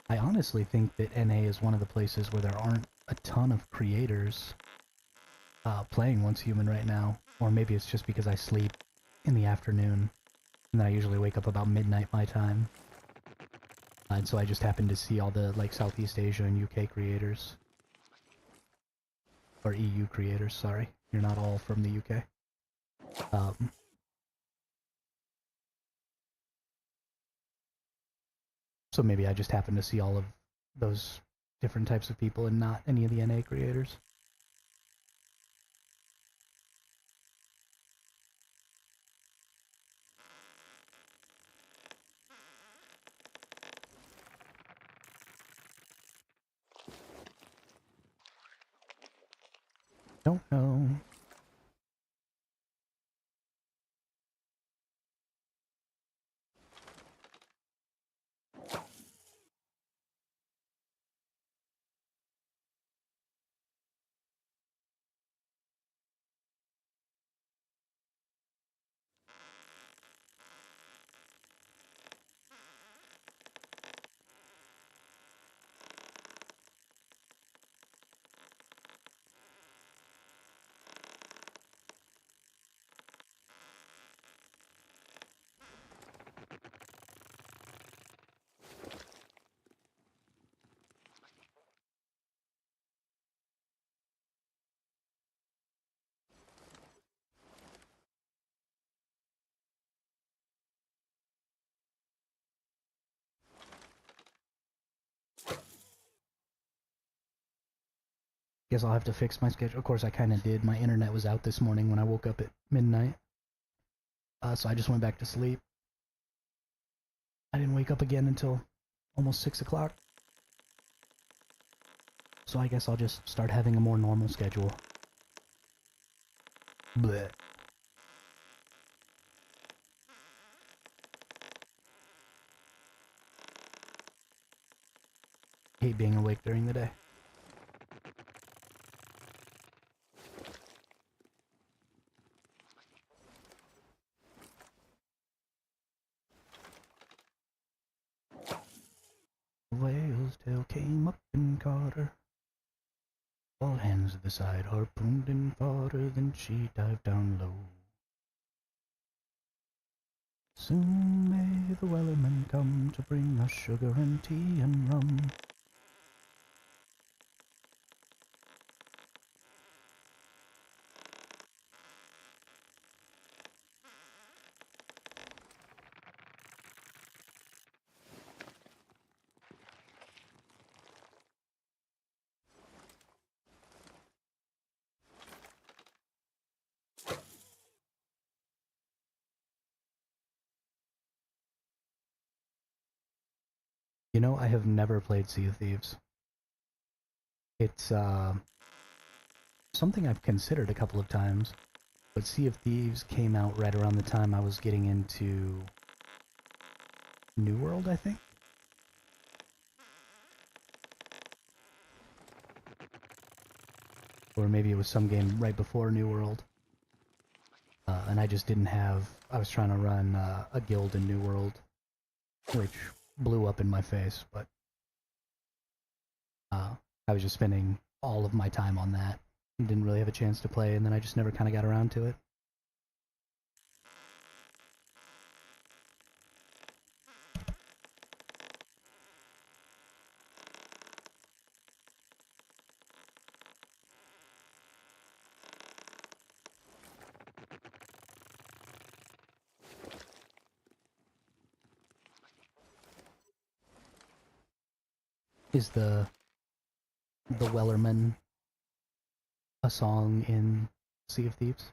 I honestly think that NA is one of the places where there aren't a ton of creators playing Once Human right now. Or maybe it's just because I sleep in the afternoon, and then I usually wake up about midnight my time. And so I just happen to see all the, like, Southeast Asia and UK creators. Or EU creators, sorry. You're not all from the UK. So maybe I just happen to see all of those different types of people and not any of the NA creators. Don't know. Guess I'll have to fix my schedule. Of course, I kind of did. My internet was out this morning when I woke up at midnight. So I just went back to sleep. I didn't wake up again until almost 6 o'clock. So I guess I'll just start having a more normal schedule. Blech. Hate being awake during the day. The whale's tail came up and caught her. All hands to the side, harpooned and fought her, then she dived down low. Soon may the wellerman come to bring us sugar and tea and rum. You know, I have never played Sea of Thieves. It's, something I've considered a couple of times, but Sea of Thieves came out right around the time I was getting into New World, I think? Or maybe it was some game right before New World. And I just didn't have... I was trying to run a guild in New World, which blew up in my face, but I was just spending all of my time on that. Didn't really have a chance to play, and then I just never kind of got around to it. Is the Wellerman a song in Sea of Thieves?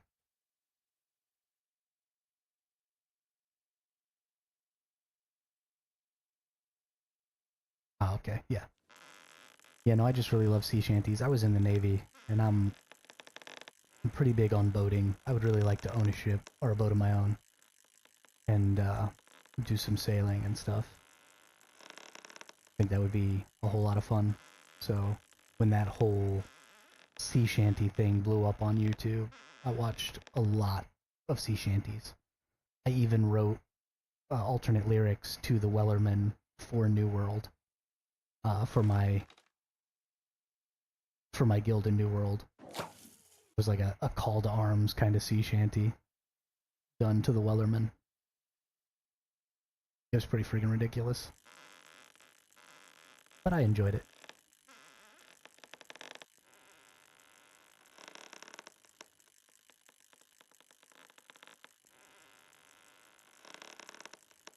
Oh, okay, yeah. Yeah, no, I just really love sea shanties. I was in the Navy, and I'm pretty big on boating. I would really like to own a ship, or a boat of my own, and do some sailing and stuff. I think that would be a whole lot of fun. So, when that whole sea shanty thing blew up on YouTube, I watched a lot of sea shanties. I even wrote alternate lyrics to the Wellerman for New World, for my guild in New World. It was like a call to arms kind of sea shanty done to the Wellerman. It was pretty freaking ridiculous, but I enjoyed it.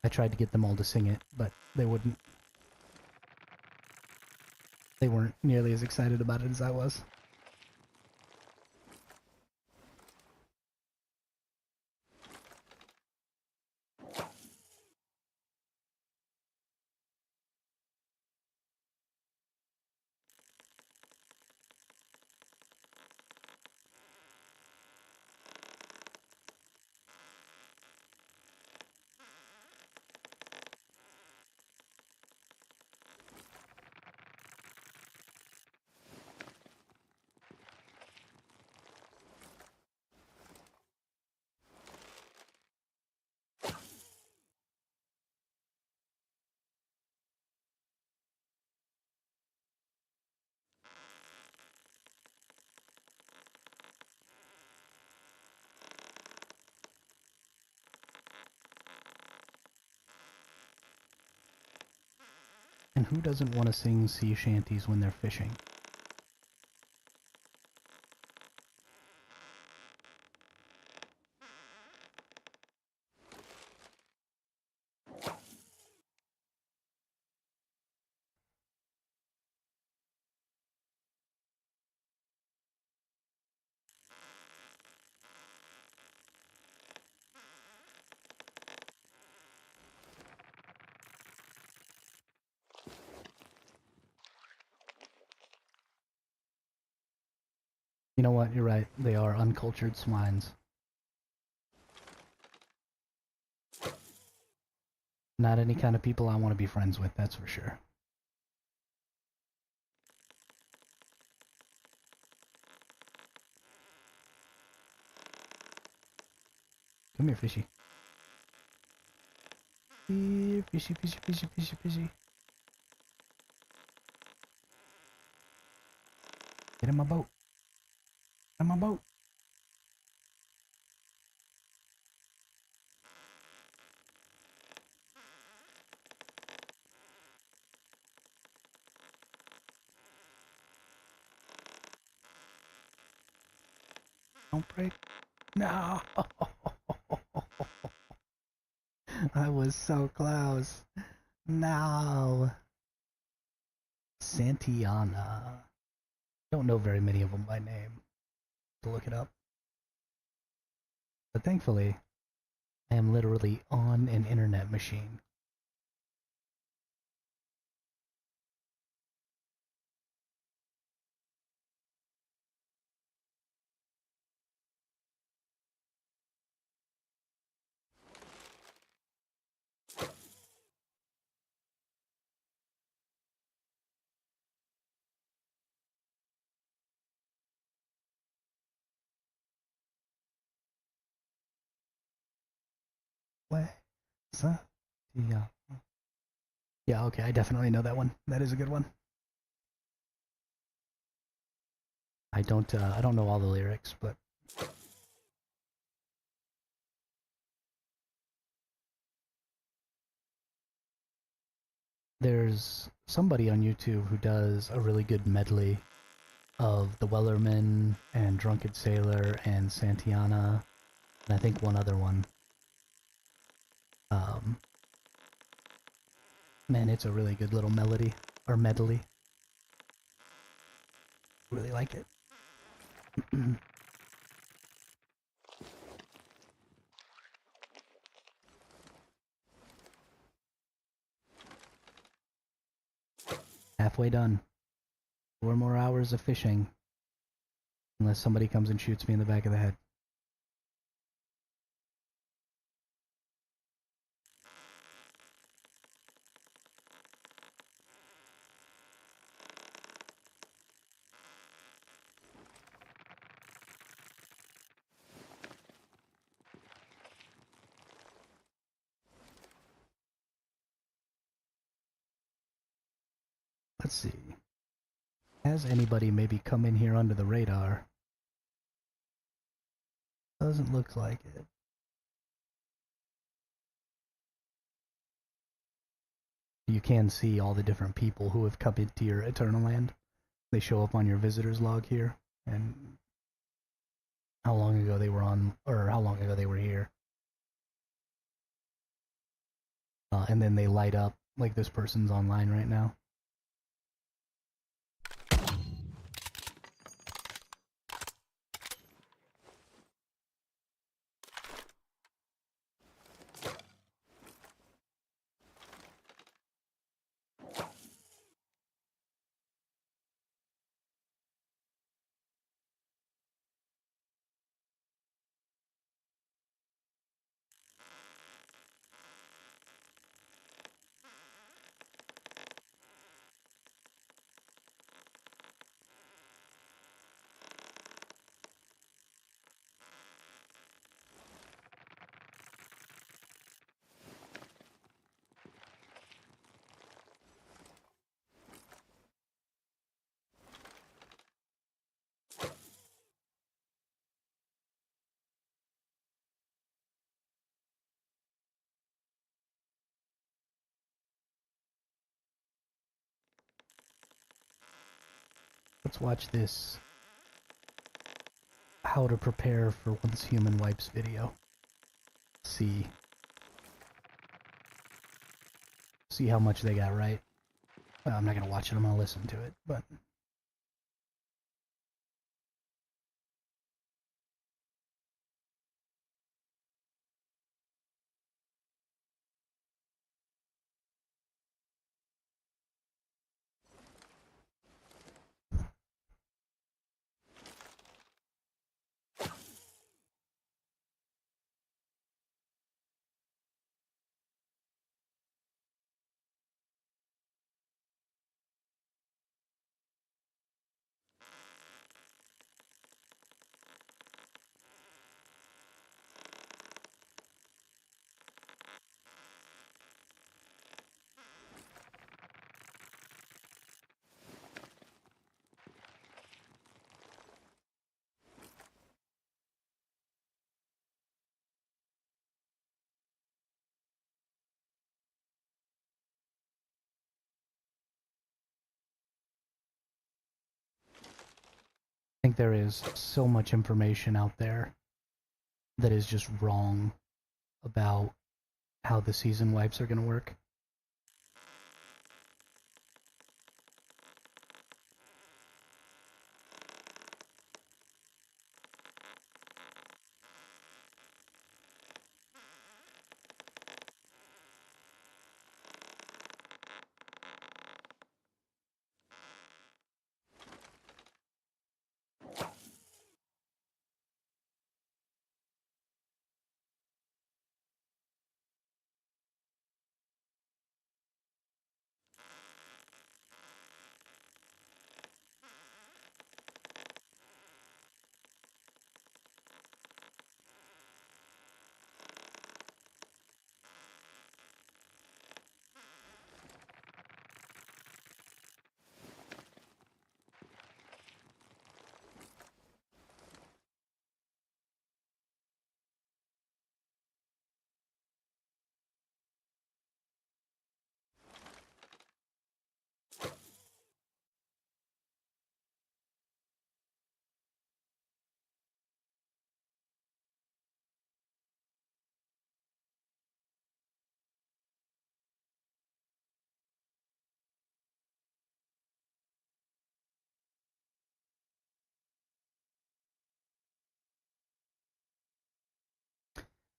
I tried to get them all to sing it, but they wouldn't. They weren't nearly as excited about it as I was. And who doesn't want to sing sea shanties when they're fishing? You know what? You're right. They are uncultured swines. Not any kind of people I want to be friends with, that's for sure. Come here, fishy. Here, fishy, fishy, fishy, fishy, fishy. Get in my boat. Get in my boat. Don't break. No! I was so close. No! Santiana. Don't know very many of them by name. To look it up. But thankfully, I am literally on an internet machine. What? Yeah. Yeah, okay, I definitely know that one. That is a good one. I don't know all the lyrics, but there's somebody on YouTube who does a really good medley of the Wellerman and Drunken Sailor and Santiana, and I think one other one. Um, man, it's a really good little melody, or medley. Really like it. Halfway done. 4 more hours of fishing. Unless somebody comes and shoots me in the back of the head. Let's see. Has anybody maybe come in here under the radar? Doesn't look like it. You can see all the different people who have come into your Eternal Land. They show up on your visitor's log here, and how long ago they were on, or how long ago they were here. And then they light up, like this person's online right now. Let's watch this how to prepare for once human wipes video. See how much they got right. Well, I'm not gonna watch it, I'm gonna listen to it, but think there is so much information out there that is just wrong about how the season wipes are going to work.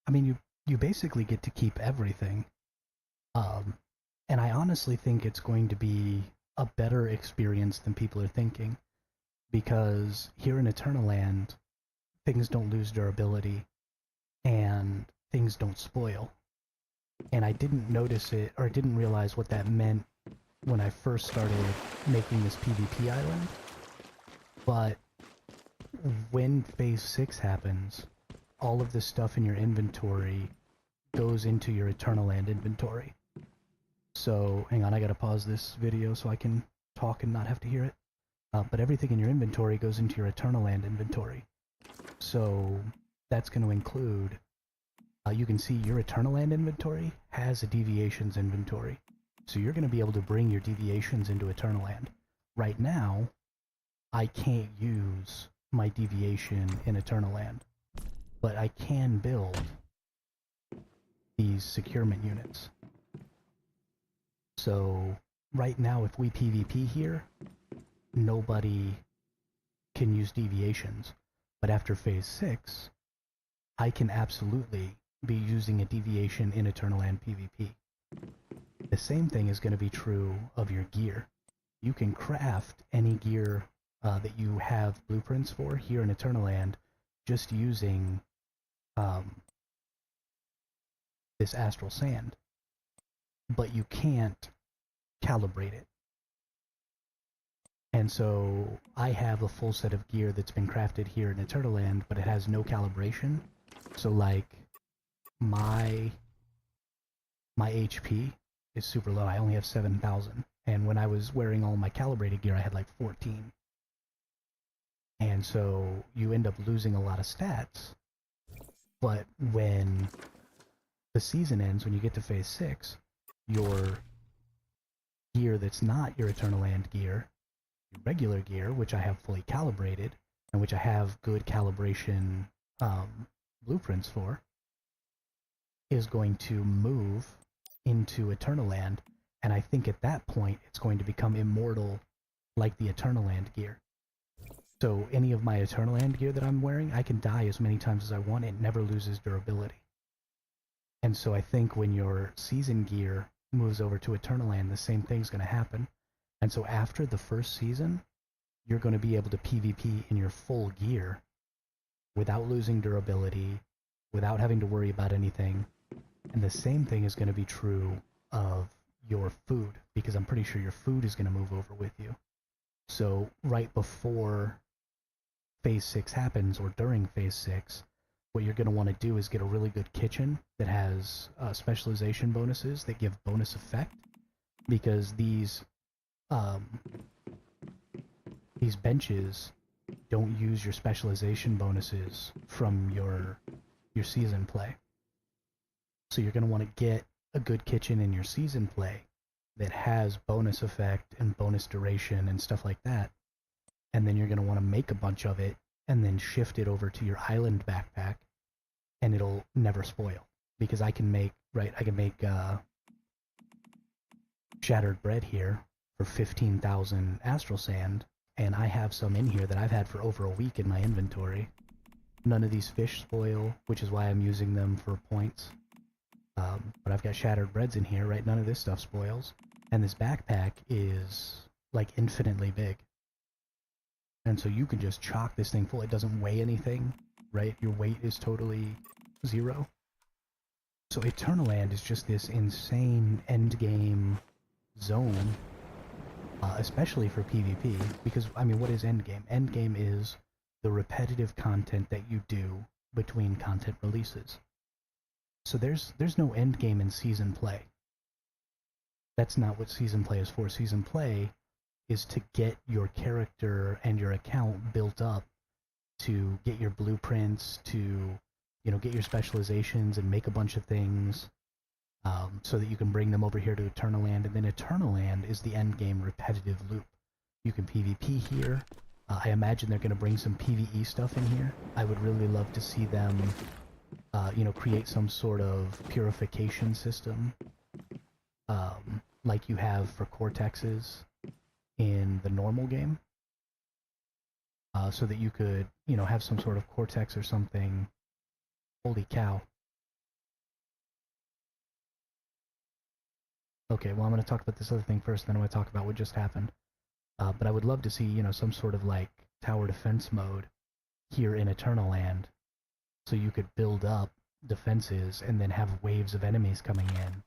I mean, you basically get to keep everything. Um, and I honestly think it's going to be a better experience than people are thinking, because here in Eternal Land, things don't lose durability and things don't spoil. And I didn't notice it, or didn't realize what that meant when I first started making this PvP island. But when Phase 6 happens, all of the stuff in your inventory goes into your Eternal Land inventory. So, hang on, I gotta pause this video so I can talk and not have to hear it. But everything in your inventory goes into your Eternal Land inventory. So, that's going to include, you can see your Eternal Land inventory has a deviations inventory. So you're going to be able to bring your deviations into Eternal Land. Right now, I can't use my deviation in Eternal Land, but I can build these securement units. So right now, if we PvP here, nobody can use deviations. But after Phase 6, I can absolutely be using a deviation in Eternal Land PvP. The same thing is going to be true of your gear. You can craft any gear that you have blueprints for here in Eternal Land just using this astral sand. But you can't calibrate it. And so I have a full set of gear that's been crafted here in Eternal Land, but it has no calibration. So like my HP is super low. I only have 7,000. And when I was wearing all my calibrated gear, I had like 14. And so you end up losing a lot of stats. But when the season ends, when you get to Phase 6, your gear that's not your Eternal Land gear, your regular gear, which I have fully calibrated, and which I have good calibration blueprints for, is going to move into Eternal Land, and I think at that point it's going to become immortal like the Eternal Land gear. So any of my Eternal Land gear that I'm wearing, I can dye as many times as I want, it never loses durability. And so I think when your season gear moves over to Eternal Land, the same thing's going to happen. And so after the first season, you're going to be able to PvP in your full gear without losing durability, without having to worry about anything. And the same thing is going to be true of your food, because I'm pretty sure your food is going to move over with you. So right before Phase 6 happens, or during Phase 6, what you're going to want to do is get a really good kitchen that has specialization bonuses that give bonus effect, because these benches don't use your specialization bonuses from your season play. So you're going to want to get a good kitchen in your season play that has bonus effect and bonus duration and stuff like that. and then you're going to want to make a bunch of it, and then shift it over to your island backpack, and it'll never spoil. Because I can make, shattered bread here for 15,000 astral sand, and I have some in here that I've had for over a week in my inventory. None of these fish spoil, which is why I'm using them for points. But I've got shattered breads in here, right? None of this stuff spoils. And this backpack is, like, infinitely big. And so you can just chock this thing full. It doesn't weigh anything, right? Your weight is totally 0. So Eternaland is just this insane endgame zone, especially for PvP, because, I mean, what is endgame? Endgame is the repetitive content that you do between content releases. So there's no endgame in season play. That's not what season play is for. Season play is to get your character and your account built up, to get your blueprints, to, you know, get your specializations and make a bunch of things, so that you can bring them over here to Eternaland. And then Eternaland is the end game repetitive loop. You can PvP here. I imagine they're going to bring some PvE stuff in here. I would really love to see them, you know, create some sort of purification system, like you have for Cortexes in the normal game, so that you could, you know, have some sort of Cortex or something. Holy cow. Okay, well, I'm going to talk about this other thing first, then I'm going to talk about what just happened. But I would love to see, you know, some sort of, like, tower defense mode here in Eternaland, so you could build up defenses and then have waves of enemies coming in.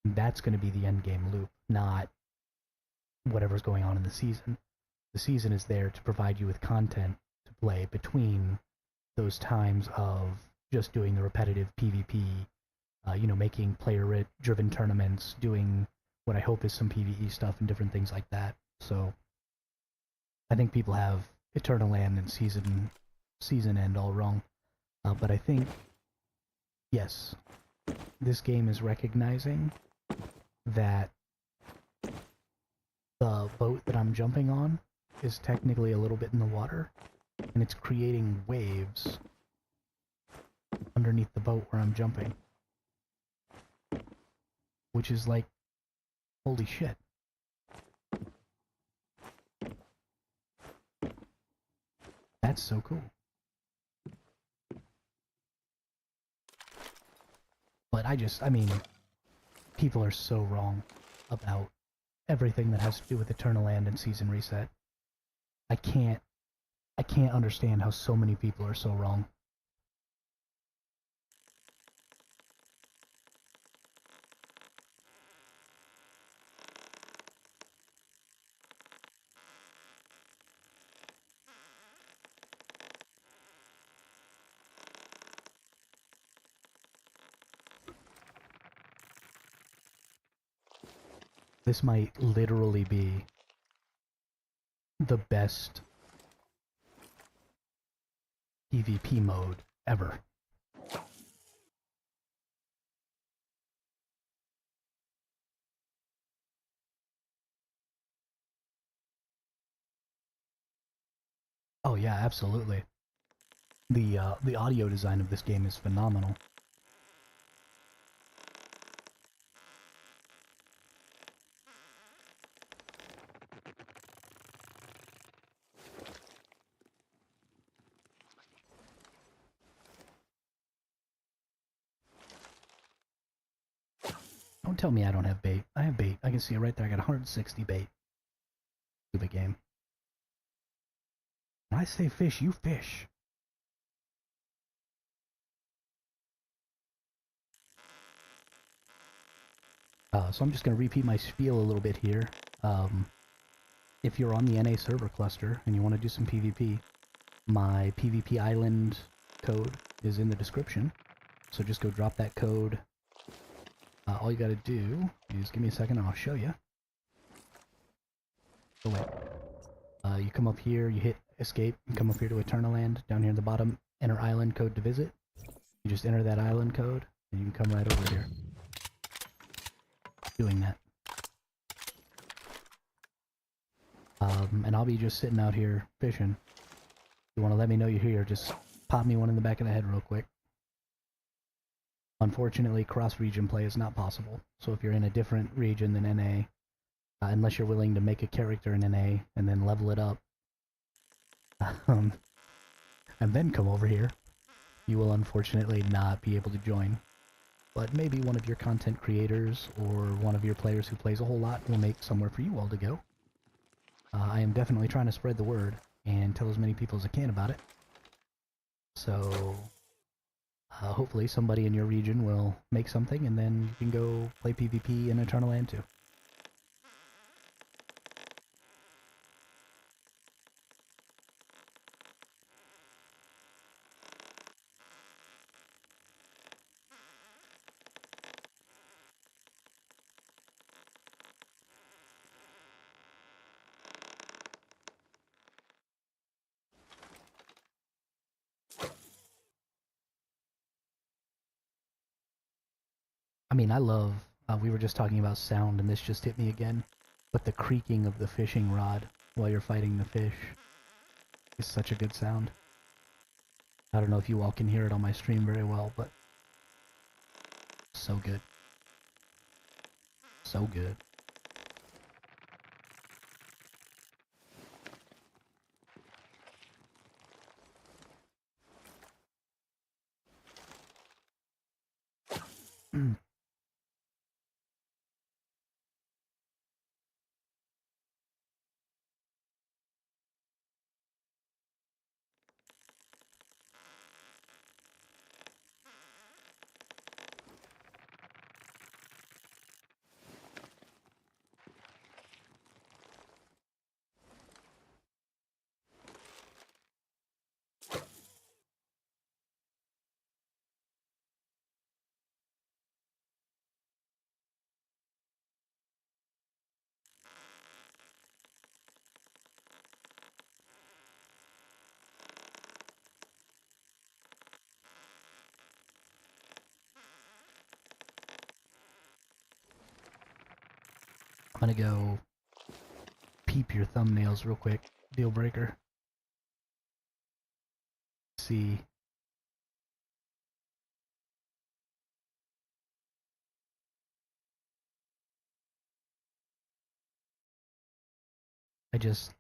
And that's going to be the endgame loop, not whatever's going on in the season. The season is there to provide you with content to play between those times of just doing the repetitive PvP, you know, making player-driven tournaments, doing what I hope is some PvE stuff and different things like that. So I think people have Eternaland and season end all wrong. But I think, yes, this game is recognizing that the boat that I'm jumping on is technically a little bit in the water, and it's creating waves underneath the boat where I'm jumping. Which is like, holy shit. That's so cool. But I mean, people are so wrong about everything that has to do with Eternaland and Season Reset. I can't understand how so many people are so wrong. This might literally be the best PvP mode ever. Oh yeah, absolutely. The audio design of this game is phenomenal. Don't tell me I don't have bait. I have bait. I can see it right there. I got 160 bait. Stupid game. When I say fish, you fish. So I'm just going to repeat my spiel a little bit here. If you're on the NA server cluster and you want to do some PvP, my PvP island code is in the description. So just go drop that code. All you got to do is give me a second and I'll show you. Oh wait. You come up here, you hit escape, and come up here to Eternaland. Down here at the bottom, enter island code to visit. You just enter that island code, and you can come right over here. Doing that. And I'll be just sitting out here fishing. If you want to let me know you're here, just pop me one in the back of the head real quick. Unfortunately, cross-region play is not possible, so if you're in a different region than NA, unless you're willing to make a character in NA and then level it up, and then come over here, you will unfortunately not be able to join. But maybe one of your content creators or one of your players who plays a whole lot will make somewhere for you all to go. I am definitely trying to spread the word and tell as many people as I can about it. So hopefully somebody in your region will make something and then you can go play PvP in Eternal Land too. I mean, I love, we were just talking about sound and this just hit me again, but the creaking of the fishing rod while you're fighting the fish is such a good sound. I don't know if you all can hear it on my stream very well, but so good. So good. I'm gonna go peep your thumbnails real quick, deal breaker. See. I just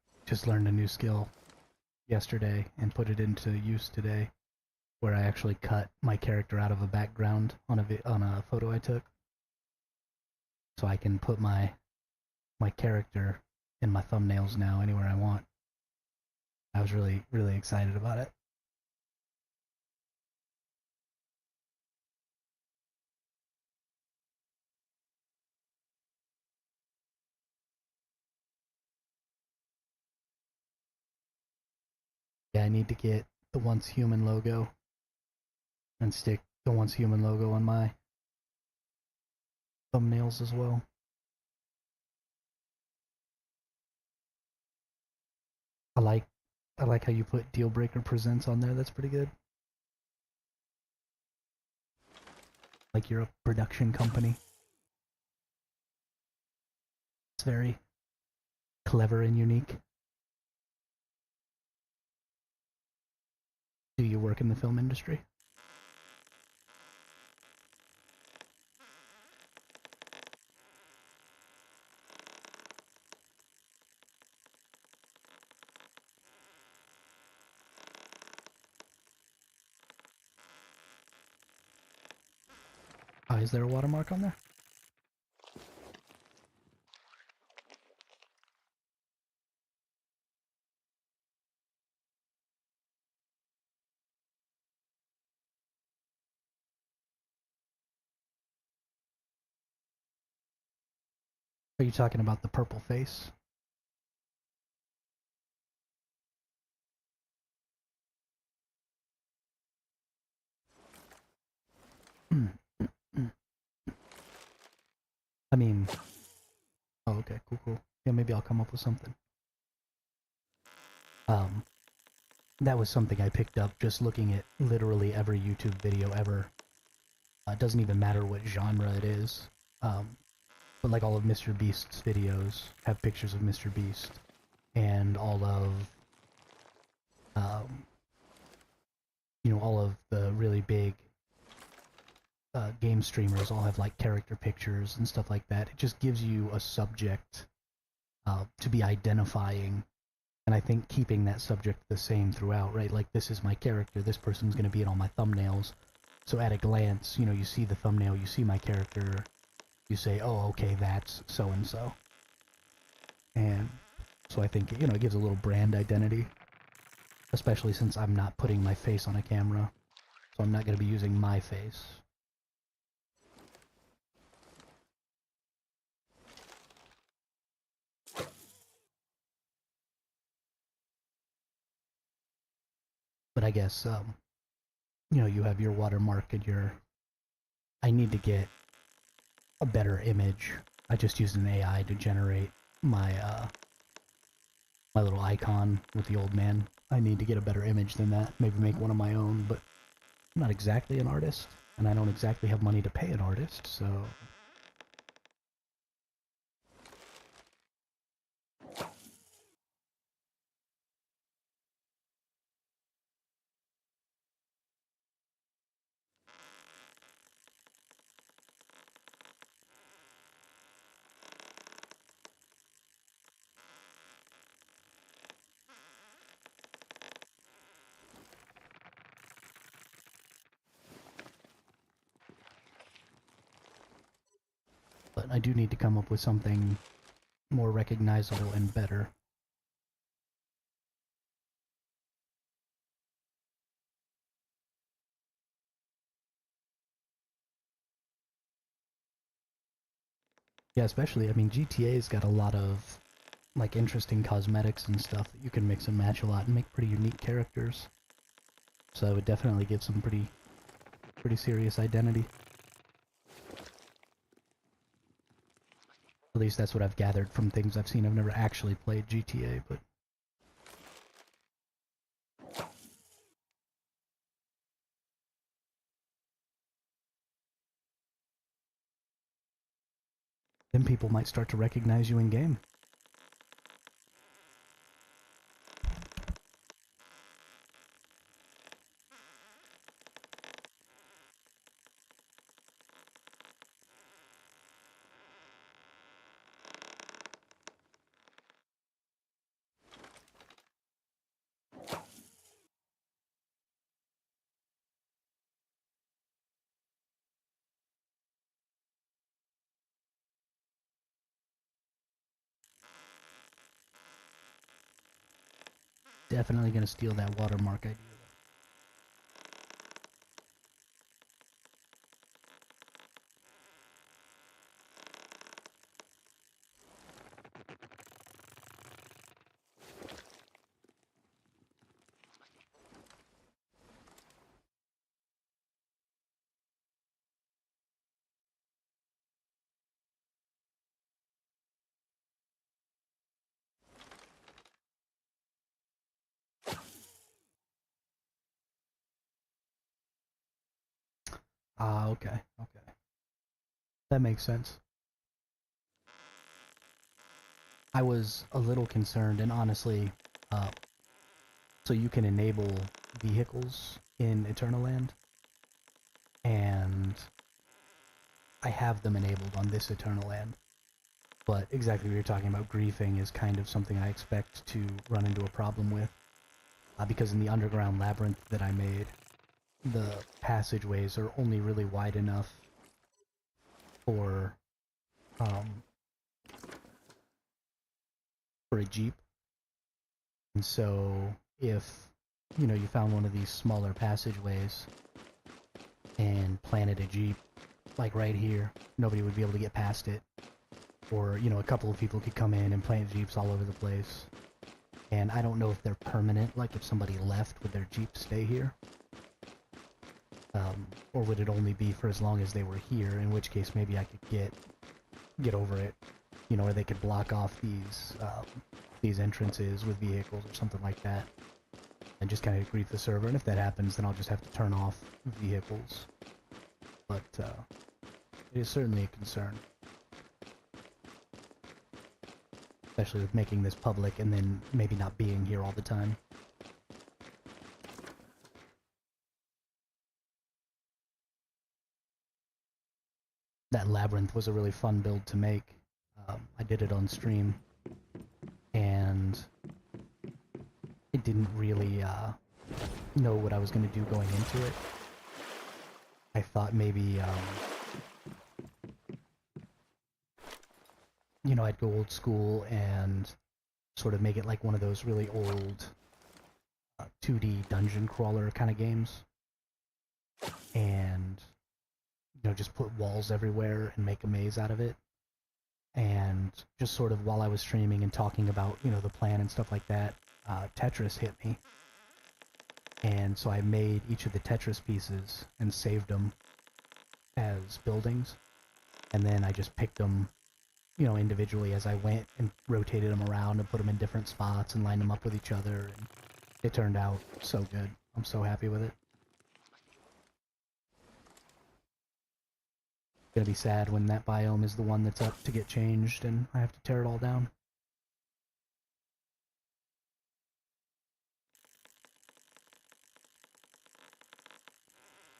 learned a new skill yesterday and put it into use today, where I actually cut my character out of a background on a photo I took, so I can put my character in my thumbnails now anywhere I want. I was really excited about it. Yeah, I need to get the Once Human logo and stick the Once Human logo on my thumbnails as well. I like how you put Deal Breaker Presents on there. That's pretty good. Like you're a production company. It's very clever and unique. Do you work in the film industry? Is there a watermark on there? Are you talking about the purple face? I mean, oh, okay, cool. Yeah, maybe I'll come up with something. That was something I picked up just looking at literally every YouTube video ever. It doesn't even matter what genre it is. But like all of Mr. Beast's videos have pictures of Mr. Beast. and all of, you know, all of the really big game streamers all have like character pictures and stuff like that. It just gives you a subject to be identifying, and I think keeping that subject the same throughout, right? Like, this is my character, this person's going to be in all my thumbnails, so at a glance, you know, you see the thumbnail, you see my character, you say, oh, okay, that's so-and-so. And so I think, you know, it gives a little brand identity, especially since I'm not putting my face on a camera, so I'm not going to be using my face. But I guess, you know, you have your watermark and your... I need to get a better image. I just used an AI to generate my, my little icon with the old man. I need to get a better image than that. Maybe make one of my own, but I'm not exactly an artist, and I don't exactly have money to pay an artist, so... But I do need to come up with something more recognizable and better. Yeah, especially, I mean, GTA's got a lot of, like, interesting cosmetics and stuff that you can mix and match a lot and make pretty unique characters. So it would definitely give some pretty serious identity. At least that's what I've gathered from things I've seen. I've never actually played GTA, but... then people might start to recognize you in-game. Definitely gonna steal that watermark idea. Ah, okay, okay. That makes sense. I was a little concerned, and honestly, so you can enable vehicles in Eternal Land, and I have them enabled on this Eternal Land. But exactly what you're talking about, griefing, is kind of something I expect to run into a problem with. Because in the underground labyrinth that I made, the passageways are only really wide enough for a Jeep. And so if, you know, you found one of these smaller passageways and planted a Jeep, like right here, nobody would be able to get past it. Or, you know, a couple of people could come in and plant Jeeps all over the place. And I don't know if they're permanent, like if somebody left, would their Jeep stay here? Or would it only be for as long as they were here, in which case maybe I could get over it, you know, or they could block off these entrances with vehicles or something like that, and just kind of grief the server. And if that happens, then I'll just have to turn off vehicles. But it is certainly a concern. especially with making this public and then maybe not being here all the time. That labyrinth was a really fun build to make. I did it on stream, and I didn't really know what I was going to do going into it. I thought maybe, you know, I'd go old school and sort of make it like one of those really old 2D dungeon crawler kind of games. And, you know, just put walls everywhere and make a maze out of it. And just sort of while I was streaming and talking about, you know, the plan and stuff like that, Tetris hit me. And so I made each of the Tetris pieces and saved them as buildings. And then I just picked them, you know, individually as I went and rotated them around and put them in different spots and lined them up with each other. And it turned out so good. I'm so happy with it. Gonna be sad when that biome is the one that's up to get changed and I have to tear it all down. Hmm.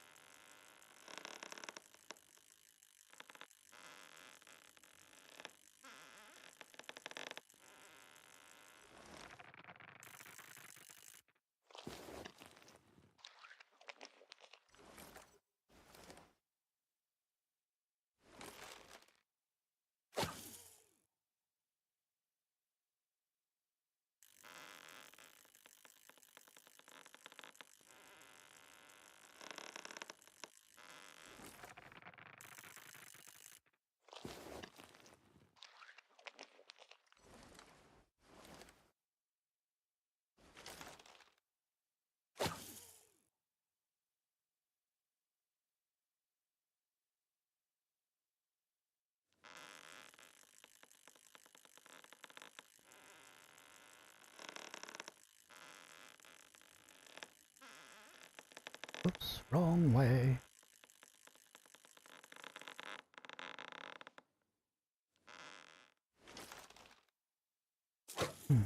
Oops, wrong way. Hmm.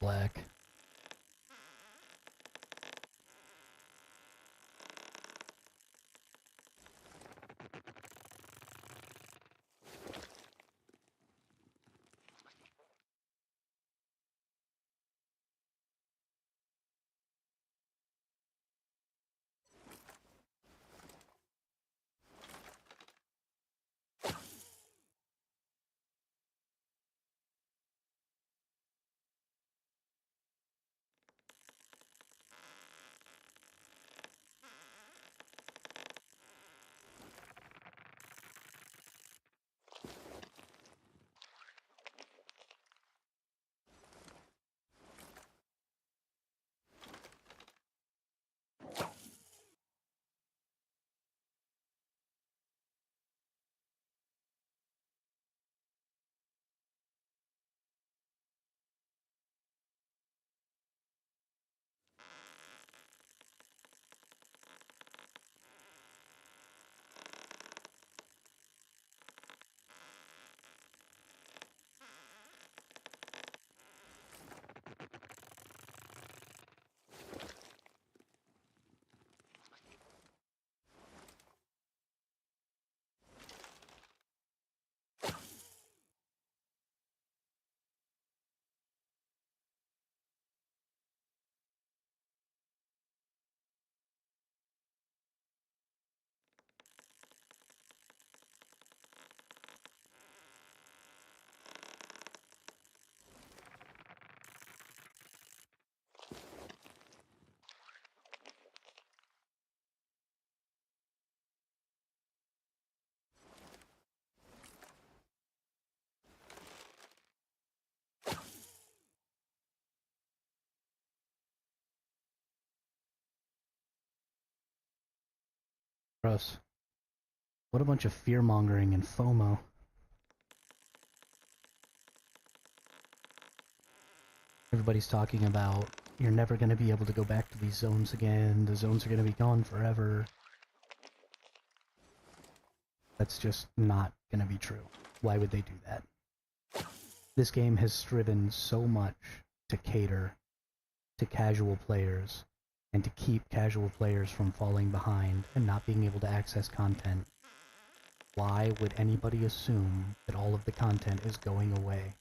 black. Gross. What a bunch of fear-mongering and FOMO. Everybody's talking about you're never going to be able to go back to these zones again, the zones are going to be gone forever. That's just not going to be true. Why would they do that? This game has striven so much to cater to casual players and to keep casual players from falling behind and not being able to access content. Why would anybody assume that all of the content is going away?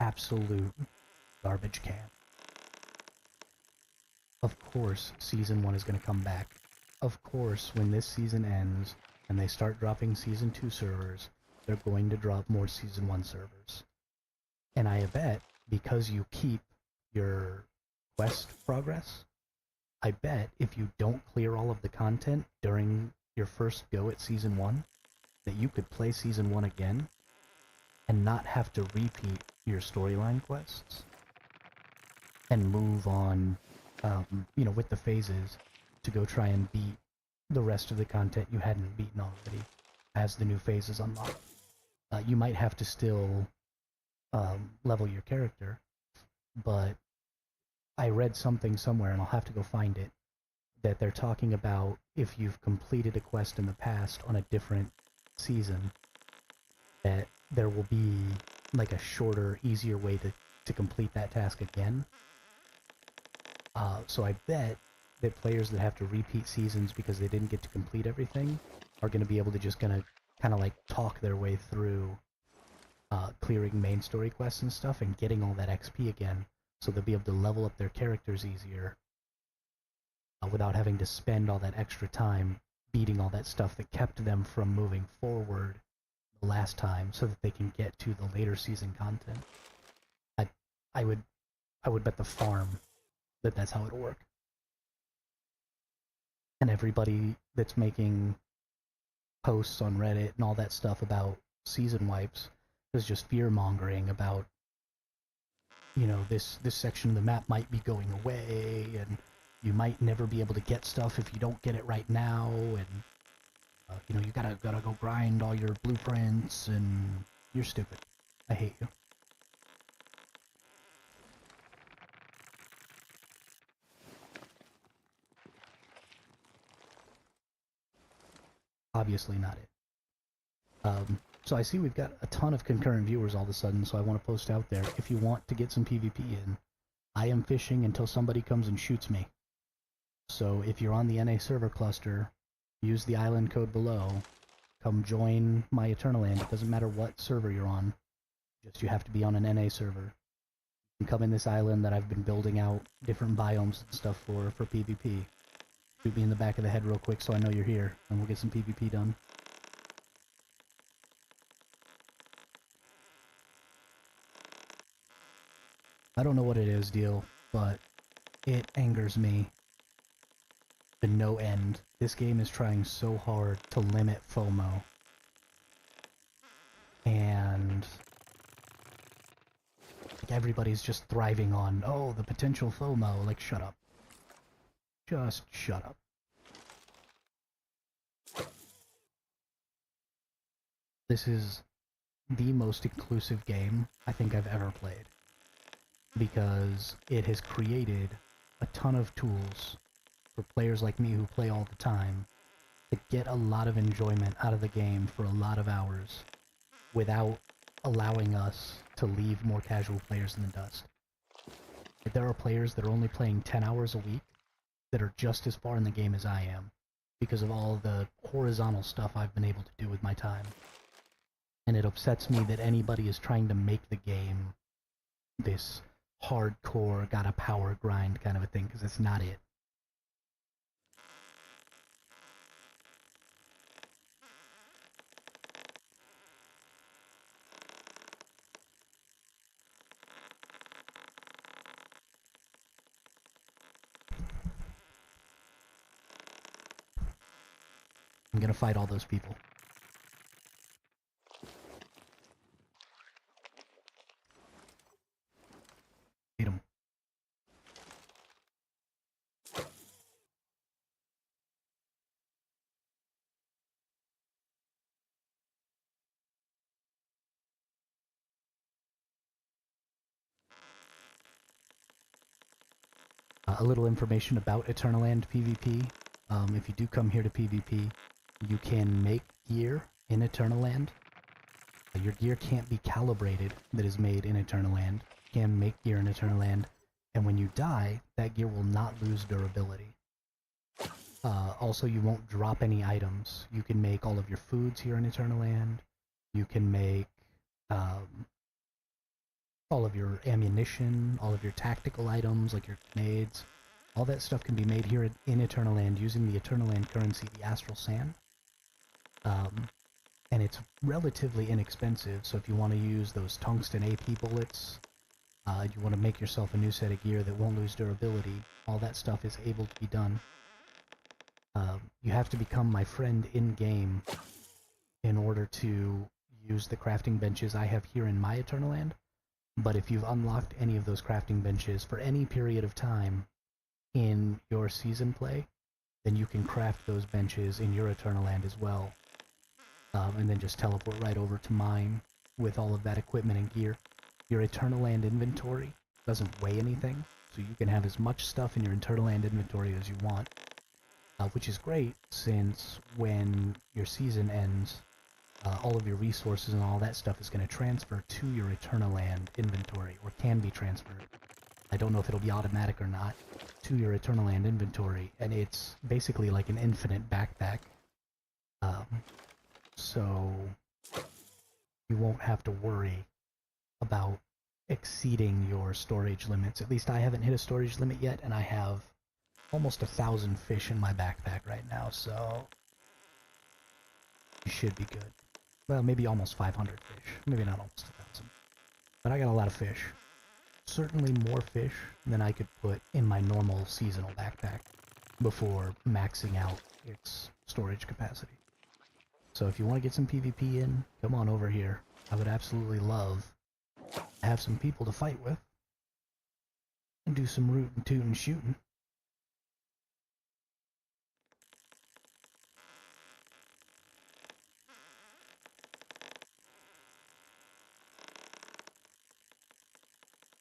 Absolute garbage can. Of course, Season 1 is going to come back. Of course, when this season ends and they start dropping Season 2 servers, they're going to drop more Season 1 servers. And I bet, because you keep your quest progress, I bet if you don't clear all of the content during your first go at Season 1, that you could play Season 1 again and not have to repeat your storyline quests and move on, you know, with the phases to go try and beat the rest of the content you hadn't beaten already as the new phases unlock. You might have to still level your character, but I read something somewhere, and I'll have to go find it, that they're talking about if you've completed a quest in the past on a different season, that there will be like a shorter, easier way to complete that task again. So I bet that players that have to repeat seasons because they didn't get to complete everything are going to be able to just kind of like talk their way through clearing main story quests and stuff and getting all that XP again, so they'll be able to level up their characters easier without having to spend all that extra time beating all that stuff that kept them from moving forward the last time, so that they can get to the later season content. I would bet the farm that that's how it'll work. And everybody that's making posts on Reddit and all that stuff about season wipes is just fear-mongering about, you know, this section of the map might be going away, and you might never be able to get stuff if you don't get it right now, and you know, you gotta go grind all your blueprints, and you're stupid. I hate you. Obviously not it. So I see we've got a ton of concurrent viewers all of a sudden, so I want to post out there, if you want to get some PvP in, I am fishing until somebody comes and shoots me. So if you're on the NA server cluster, use the island code below, come join my Eternal Land. It doesn't matter what server you're on, just you have to be on an NA server. You can come in this island that I've been building out different biomes and stuff for PvP. Shoot me in the back of the head real quick so I know you're here, and we'll get some PvP done. I don't know what it is, deal, but it angers me to no end. This game is trying so hard to limit FOMO. And like, everybody's just thriving on, oh, the potential FOMO. Like, shut up. Just shut up. This is the most inclusive game I think I've ever played, because it has created a ton of tools for players like me who play all the time to get a lot of enjoyment out of the game for a lot of hours without allowing us to leave more casual players in the dust. If there are players that are only playing 10 hours a week that are just as far in the game as I am because of all the horizontal stuff I've been able to do with my time. And it upsets me that anybody is trying to make the game this hardcore, gotta power grind kind of a thing, because it's not it. I'm gonna fight all those people. Hate them. A little information about Eternal Land PvP. If you do come here to PvP, you can make gear in Eternal Land. Your gear can't be calibrated that is made in Eternal Land. You can make gear in Eternal Land, and when you die, that gear will not lose durability. Also, you won't drop any items. You can make all of your foods here in Eternal Land. You can make all of your ammunition, all of your tactical items, like your grenades. All that stuff can be made here in Eternal Land using the Eternal Land currency, the Astral Sand. And it's relatively inexpensive, so if you want to use those tungsten AP bullets, you want to make yourself a new set of gear that won't lose durability, all that stuff is able to be done. You have to become my friend in-game in order to use the crafting benches I have here in my Eternal Land. But if you've unlocked any of those crafting benches for any period of time in your season play, then you can craft those benches in your Eternal Land as well. And then just teleport right over to mine with all of that equipment and gear. Your Eternal Land inventory doesn't weigh anything, so you can have as much stuff in your Eternal Land inventory as you want. Which is great, since when your season ends, all of your resources and all that stuff is going to transfer to your Eternal Land inventory, or can be transferred. I don't know if it'll be automatic or not, to your Eternal Land inventory, and it's basically like an infinite backpack. So you won't have to worry about exceeding your storage limits. At least I haven't hit a storage limit yet, and I have almost 1,000 fish in my backpack right now, so you should be good. Well, maybe almost 500 fish. Maybe not almost 1,000. But I got a lot of fish. Certainly more fish than I could put in my normal seasonal backpack before maxing out its storage capacity. So if you want to get some PvP in, come on over here. I would absolutely love to have some people to fight with and do some rootin' tootin' shooting.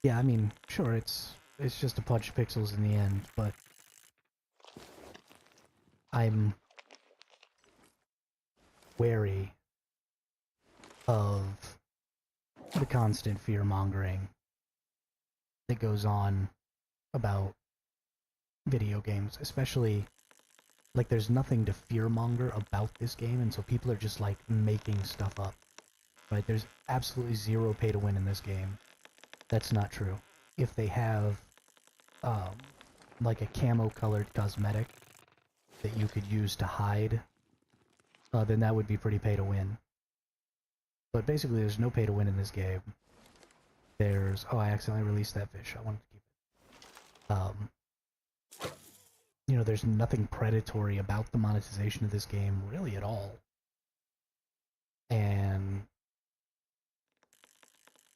Yeah, I mean, sure, it's just a bunch of pixels in the end, but I'm wary of the constant fear-mongering that goes on about video games, especially, like, there's nothing to fear-monger about this game, and so people are just, like, making stuff up, right? There's absolutely zero pay-to-win in this game. That's not true. If they have, like, a camo-colored cosmetic that you could use to hide, then that would be pretty pay-to-win. But basically, there's no pay-to-win in this game. There's... Oh, I accidentally released that fish. I wanted to keep it. You know, there's nothing predatory about the monetization of this game, really, at all. And...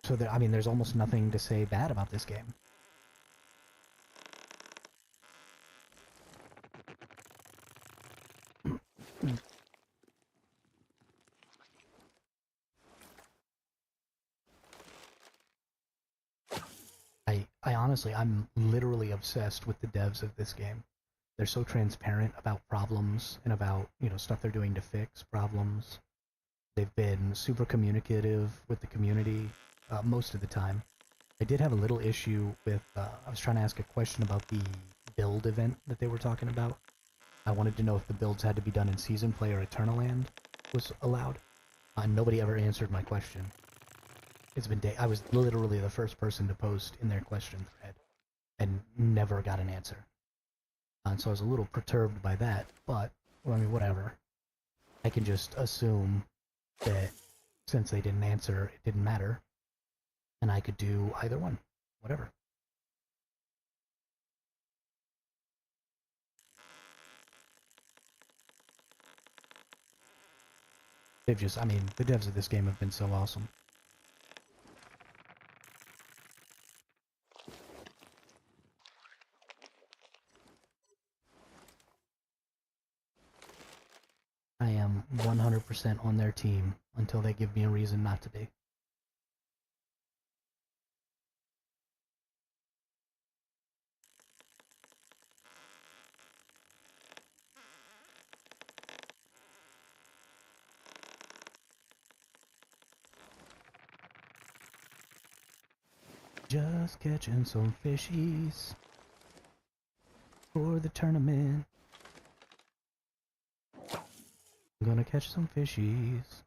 So, I mean, there's almost nothing to say bad about this game. I honestly, I'm literally obsessed with the devs of this game. They're so transparent about problems and about, you know, stuff they're doing to fix problems. They've been super communicative with the community most of the time. I did have a little issue with, I was trying to ask a question about the build event that they were talking about. I wanted to know if the builds had to be done in Season Play or Eternaland was allowed. Nobody ever answered my question. It's been I was literally the first person to post in their question thread and never got an answer. And so I was a little perturbed by that, but, well, I mean, whatever. I can just assume that since they didn't answer, it didn't matter, and I could do either one. Whatever. They've just, I mean, the devs of this game have been so awesome. I am 100% on their team until they give me a reason not to be. Just catching some fishies for the tournament. I'm gonna catch some fishies.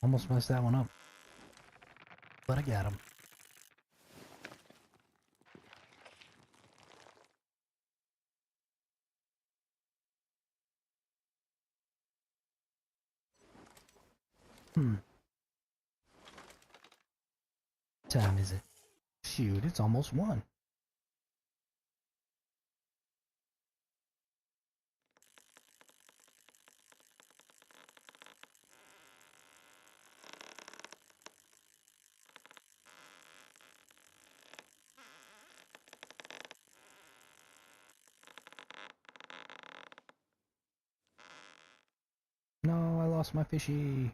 Almost messed that one up. But I got him. Time is it? Shoot, it's almost 1. No, I lost my fishy.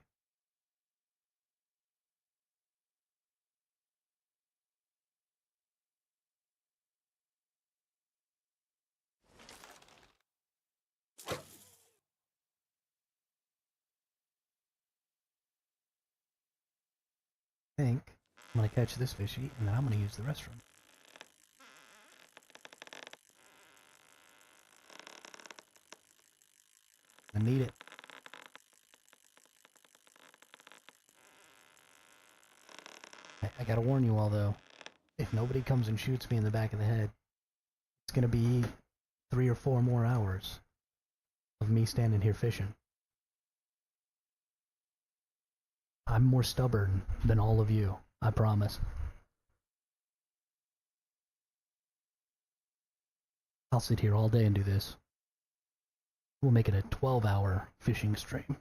I think I'm gonna catch this fishy, and then I'm gonna use the restroom. I need it. I gotta warn you all, though. If nobody comes and shoots me in the back of the head, it's gonna be 3 or 4 more hours of me standing here fishing. I'm more stubborn than all of you, I promise. I'll sit here all day and do this. We'll make it a 12-hour fishing stream.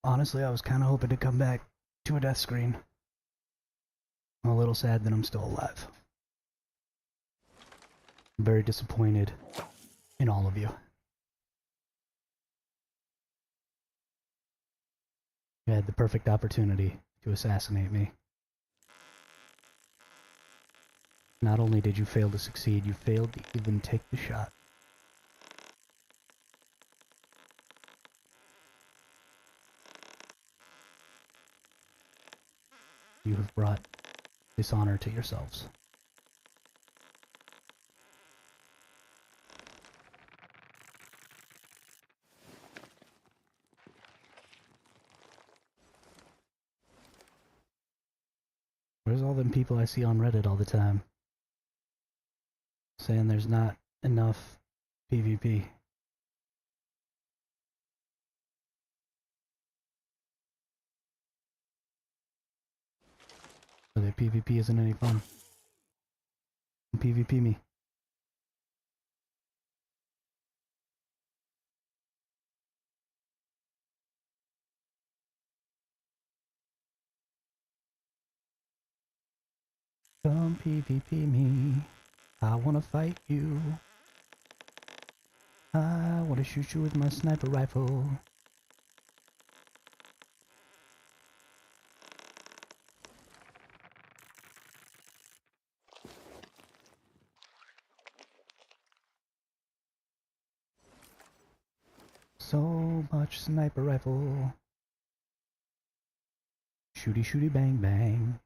Honestly, I was kind of hoping to come back to a death screen. I'm a little sad that I'm still alive. I'm very disappointed in all of you. You had the perfect opportunity to assassinate me. Not only did you fail to succeed, you failed to even take the shot. You have brought dishonor to yourselves. Where's all them people I see on Reddit all the time? Saying there's not enough PvP. So that PvP isn't any fun. PvP me. Come PvP me. I wanna fight you. I wanna shoot you with my sniper rifle. So much sniper rifle. Shooty shooty bang bang.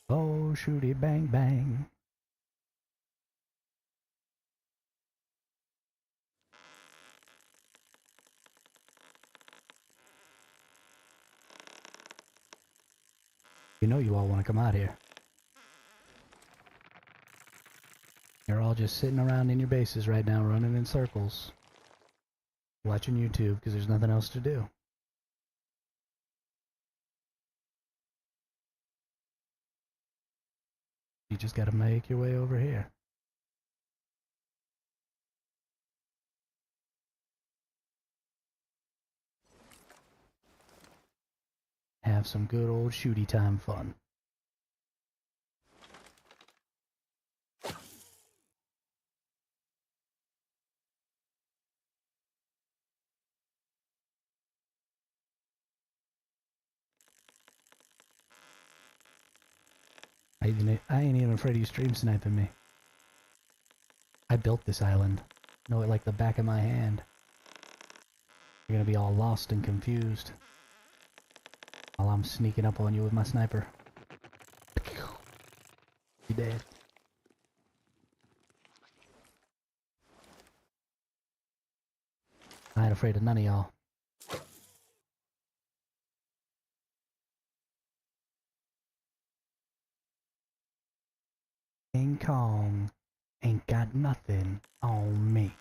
Oh, shooty bang bang. You know you all want to come out here. You're all just sitting around in your bases right now, running in circles. Watching YouTube because there's nothing else to do. You just gotta make your way over here. Have some good old shooty time fun. I ain't even afraid of you stream sniping me. I built this island. Know it like the back of my hand. You're gonna be all lost and confused while I'm sneaking up on you with my sniper. You dead. I ain't afraid of none of y'all. King Kong ain't got nothing on me.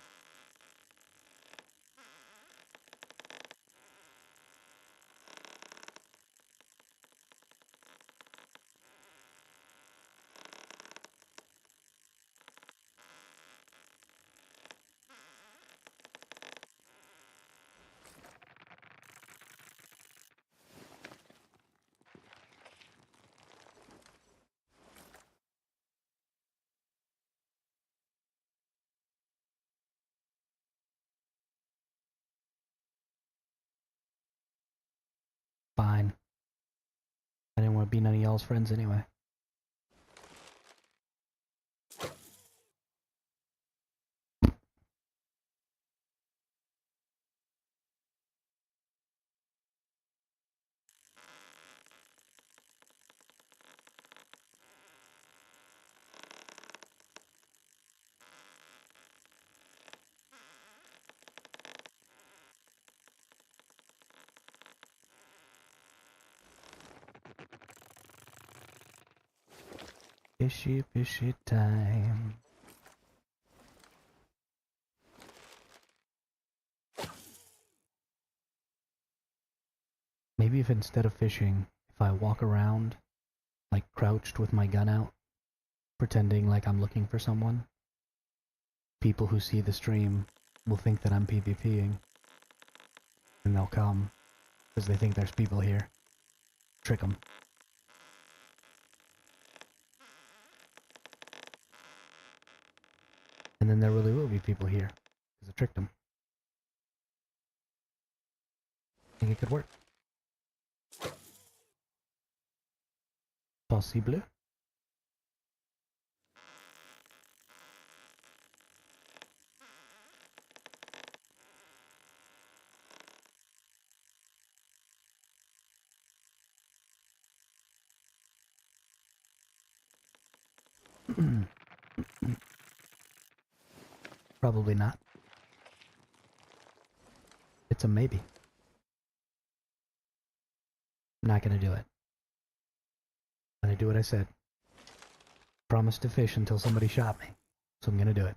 Fine. I didn't want to be none of y'all's friends anyway. Fishy, fishy time. Maybe if instead of fishing, if I walk around, like crouched with my gun out, pretending like I'm looking for someone, people who see the stream will think that I'm PvPing. And they'll come because they think there's people here. Trick them. And then there really will be people here because I tricked them. I think it could work. Possible. Probably not. It's a maybe. I'm not gonna do it. I'm gonna do what I said. Promised to fish until somebody shot me. So I'm gonna do it.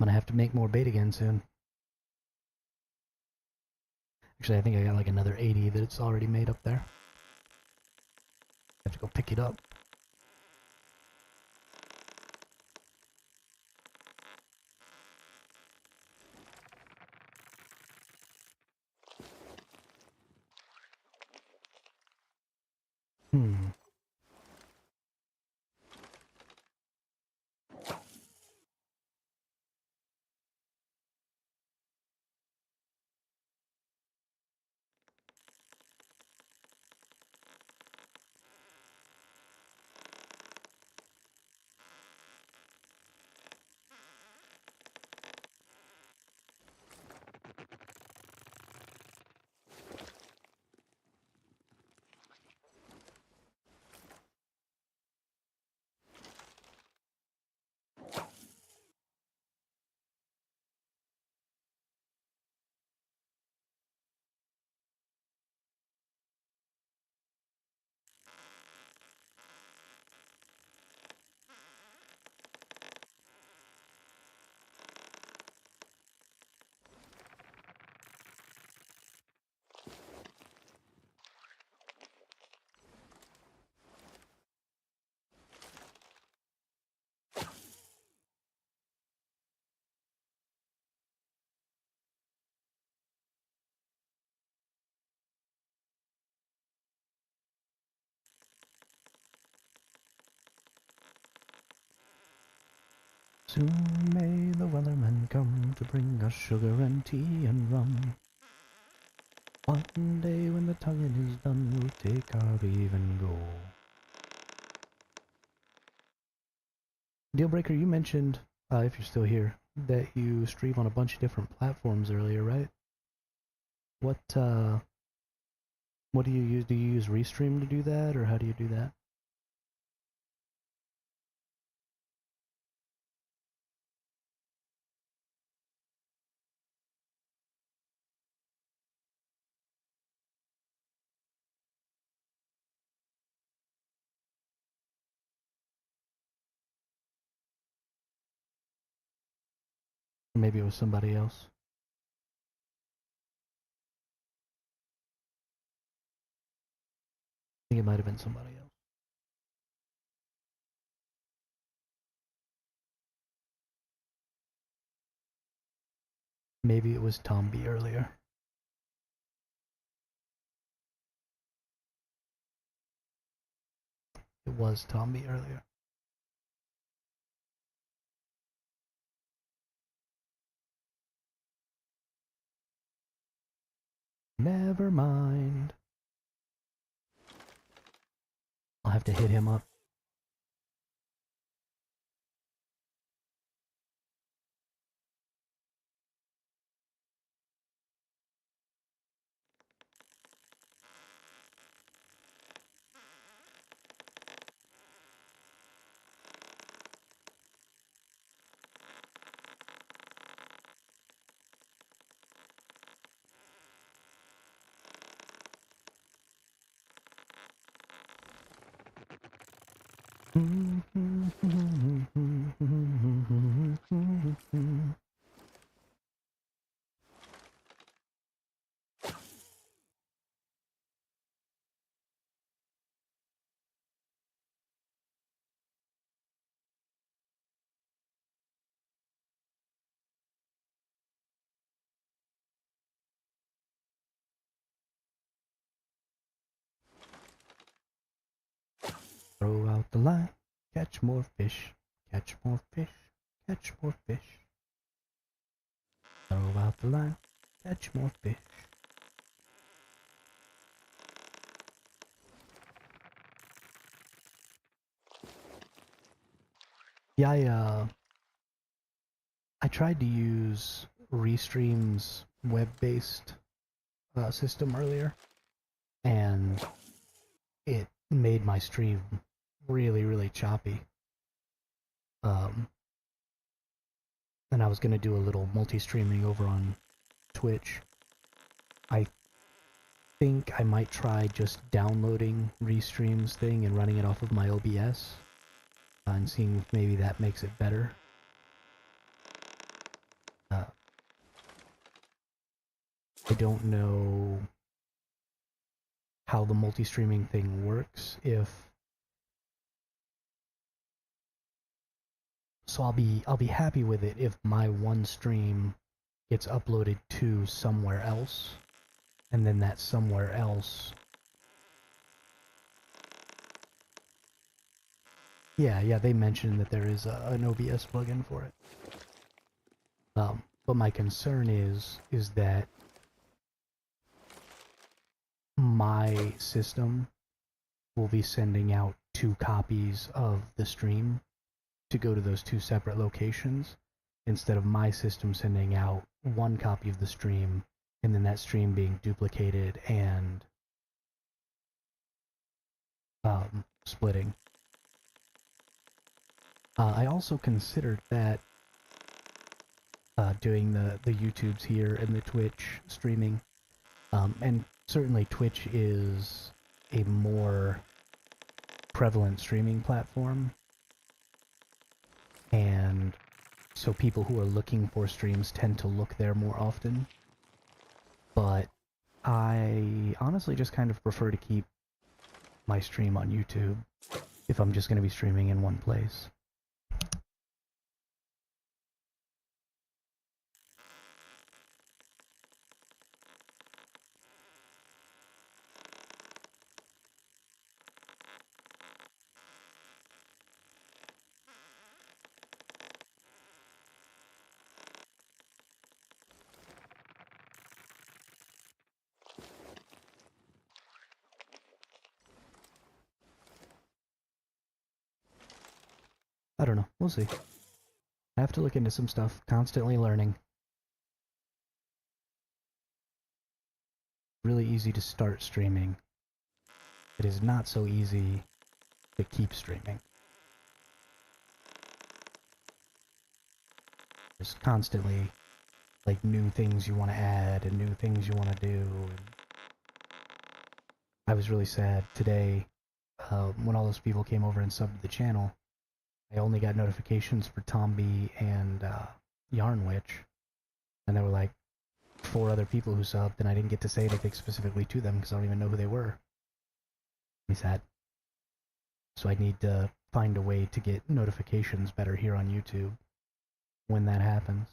I'm gonna have to make more bait again soon. Actually, I think I got like another 80 that it's already made up there. I have to go pick it up. Hmm. Soon may the weatherman come to bring us sugar and tea and rum. One day when the tonguing is done, we'll take our leave and go. Dealbreaker, you mentioned, if you're still here, that you stream on a bunch of different platforms earlier, right? What do you use? Do you use Restream to do that, or how do you do that? Or maybe it was somebody else. I think it might have been somebody else. Maybe it was Tom B earlier. It was Tom B earlier. Never mind. I'll have to hit him up. Throw out the line, catch more fish, catch more fish, catch more fish. Throw out the line, catch more fish. Yeah, I tried to use Restream's web-based system earlier, and it made my stream really, really choppy. And I was going to do a little multi-streaming over on Twitch. I think I might try just downloading Restream's thing and running it off of my OBS and seeing if maybe that makes it better. I don't know how the multi-streaming thing works. So I'll be happy with it if my one stream gets uploaded to somewhere else, and then that somewhere else. Yeah, they mentioned that there is an OBS plugin for it. But my concern is that my system will be sending out 2 copies of the stream to go to those 2 separate locations, instead of my system sending out 1 copy of the stream, and then that stream being duplicated and splitting. I also considered that doing the YouTubes here and the Twitch streaming, and certainly Twitch is a more prevalent streaming platform, and so people who are looking for streams tend to look there more often. But I honestly just kind of prefer to keep my stream on YouTube if I'm just going to be streaming in one place. I don't know. We'll see. I have to look into some stuff. Constantly learning. Really easy to start streaming. It is not so easy to keep streaming. There's constantly like new things you want to add and new things you want to do. And I was really sad today when all those people came over and subbed to the channel. I only got notifications for Tomby and Yarnwitch, and there were like 4 other people who subbed, and I didn't get to say anything specifically to them because I don't even know who they were. Me sad. So I need to find a way to get notifications better here on YouTube when that happens.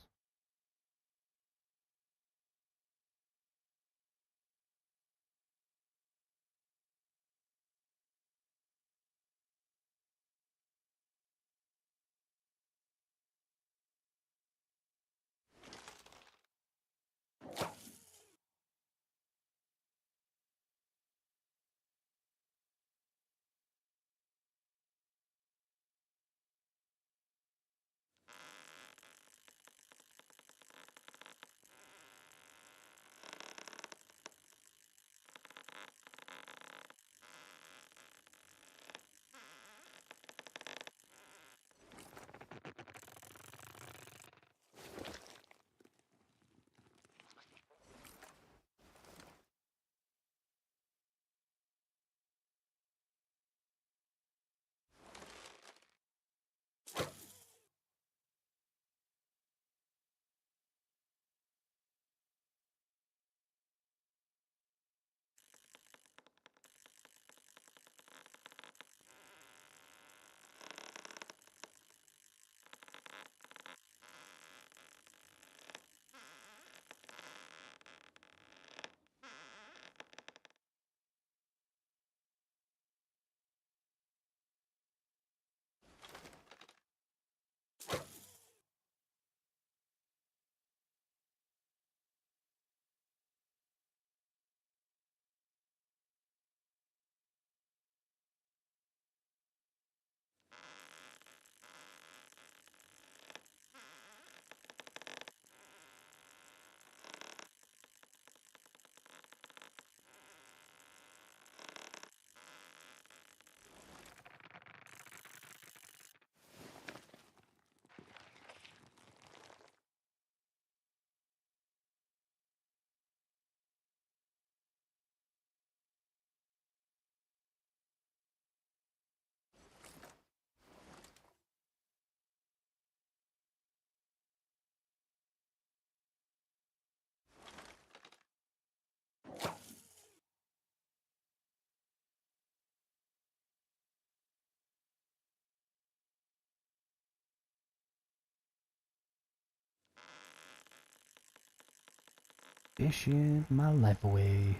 Fishing my life away.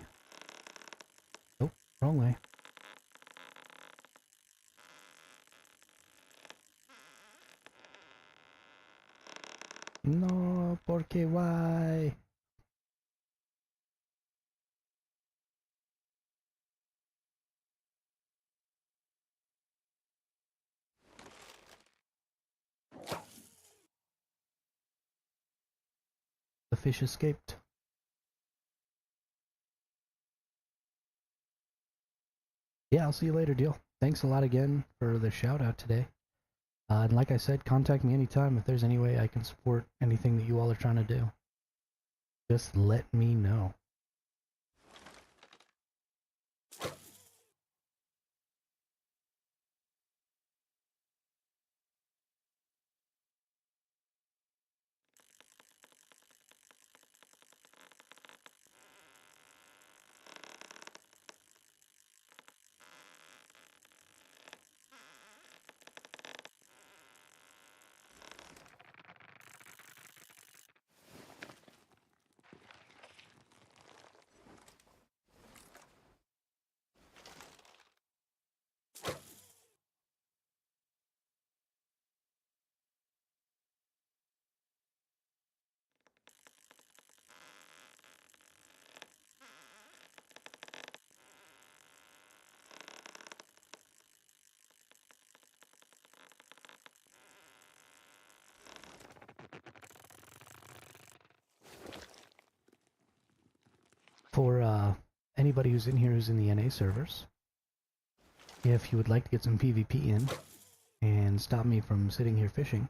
Oh, wrong way. No, porque why? The fish escaped. Yeah, I'll see you later, deal. Thanks a lot again for the shout out today. And like I said, contact me anytime if there's any way I can support anything that you all are trying to do. Just let me know. For anybody who's in here who's in the NA servers, if you would like to get some PvP in and stop me from sitting here fishing,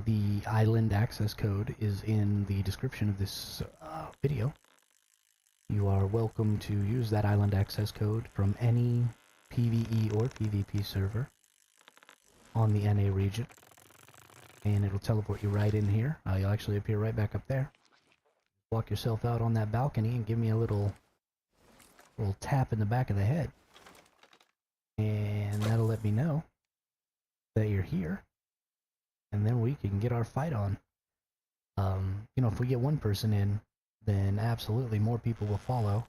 the island access code is in the description of this video. You are welcome to use that island access code from any PvE or PvP server on the NA region, and it'll teleport you right in here. You'll actually appear right back up there. Walk yourself out on that balcony and give me a little tap in the back of the head, and that'll let me know that you're here, and then we can get our fight on. You know, if we get one person in, then absolutely more people will follow.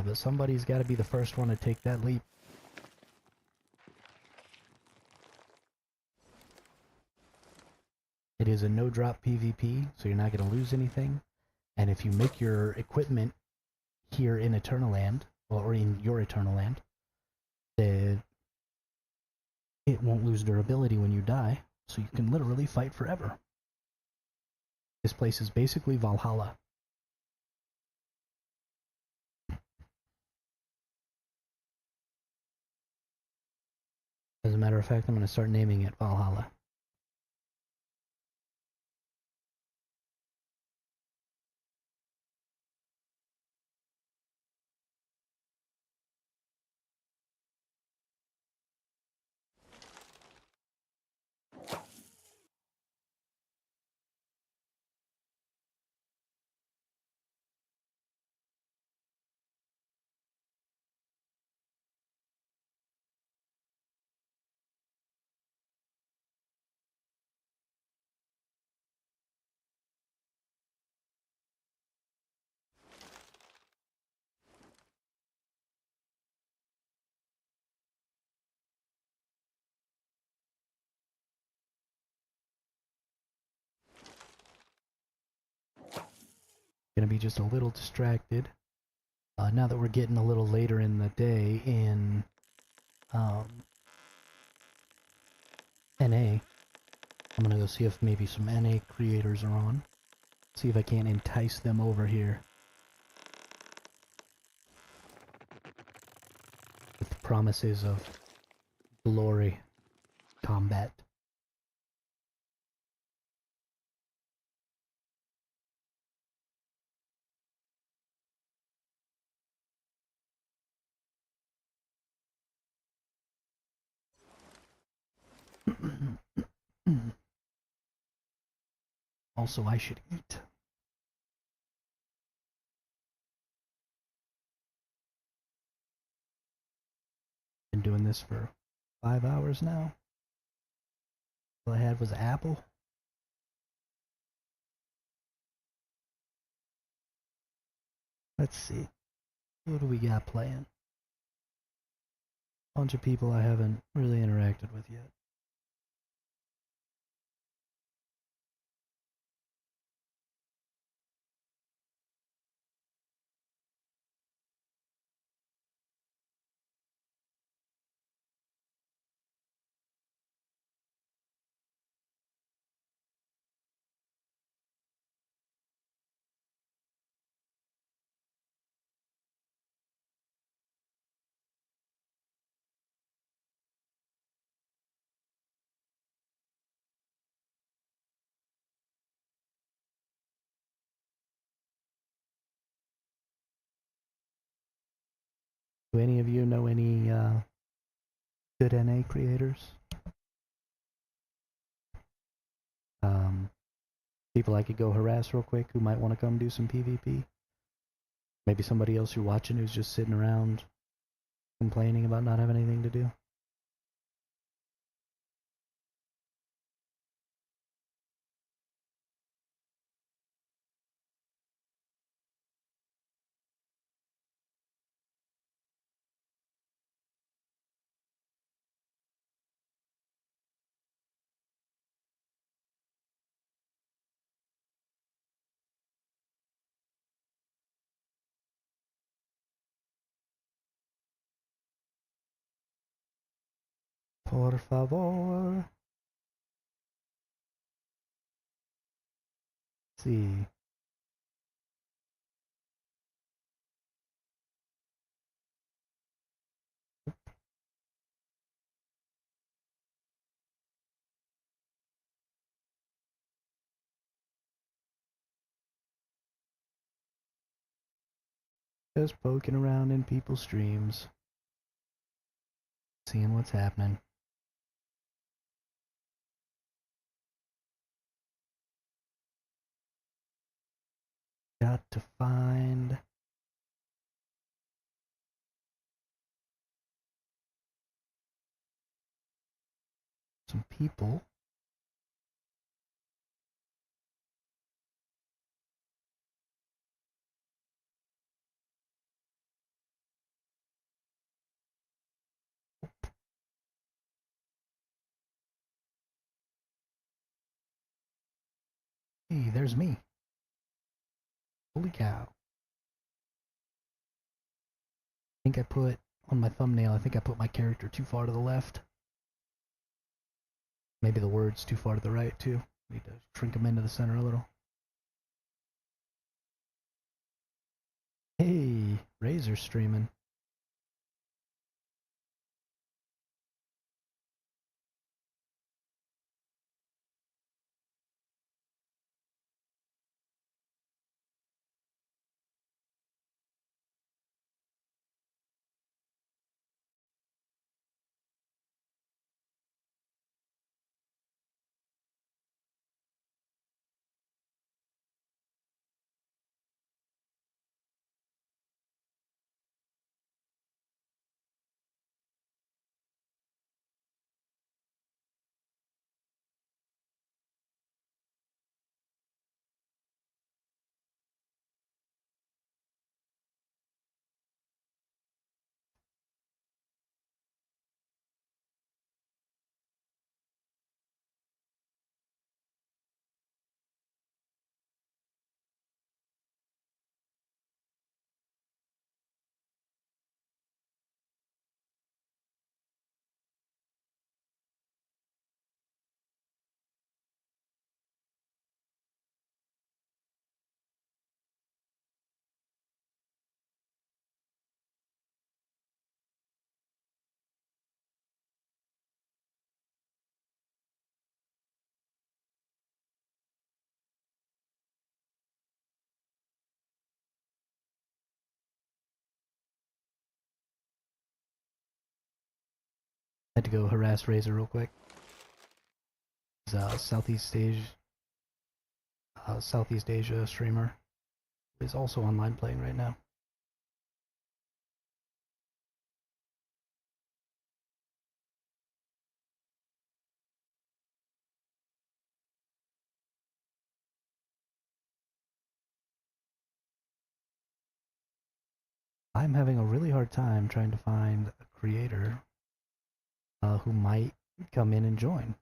But somebody's got to be the first one to take that leap. It is a no-drop PvP, so you're not going to lose anything. And if you make your equipment here in Eternal Land, or in your Eternal Land, then it won't lose durability when you die, so you can literally fight forever. This place is basically Valhalla. As a matter of fact, I'm going to start naming it Valhalla. Going to be just a little distracted. Now that we're getting a little later in the day in NA, I'm going to go see if maybe some NA creators are on. See if I can't entice them over here with promises of glory combat. Also, I should eat. Been doing this for 5 hours now. All I had was an apple. Let's see. What do we got playing? Bunch of people I haven't really interacted with yet. Do any of you know any good NA creators? People I could go harass real quick who might want to come do some PvP? Maybe somebody else you're watching who's just sitting around complaining about not having anything to do? Por favor. Let's see. Just poking around in people's streams. Seeing what's happening. Got to find some people. Hey, there's me. Holy cow. I think I put on my thumbnail, I think I put my character too far to the left. Maybe the words too far to the right too. Need to shrink them into the center a little. Hey, Razor streaming. Had to go harass Razor real quick. He's a Southeast Asia streamer. He's also online playing right now. I'm having a really hard time trying to find a creator who might come in and join.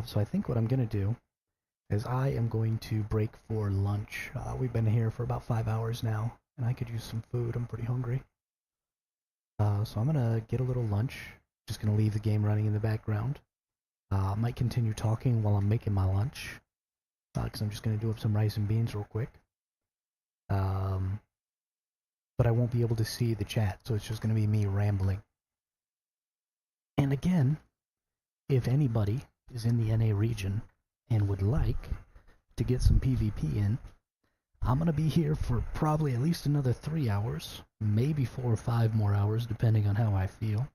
So I think what I'm going to do is I am going to break for lunch. We've been here for about 5 hours now, and I could use some food. I'm pretty hungry. So I'm going to get a little lunch. Just going to leave the game running in the background. I might continue talking while I'm making my lunch, because I'm just going to do up some rice and beans real quick. But I won't be able to see the chat, so it's just going to be me rambling. And again, if anybody is in the NA region and would like to get some PvP in, I'm going to be here for probably at least another 3 hours, maybe 4 or 5 more hours, depending on how I feel.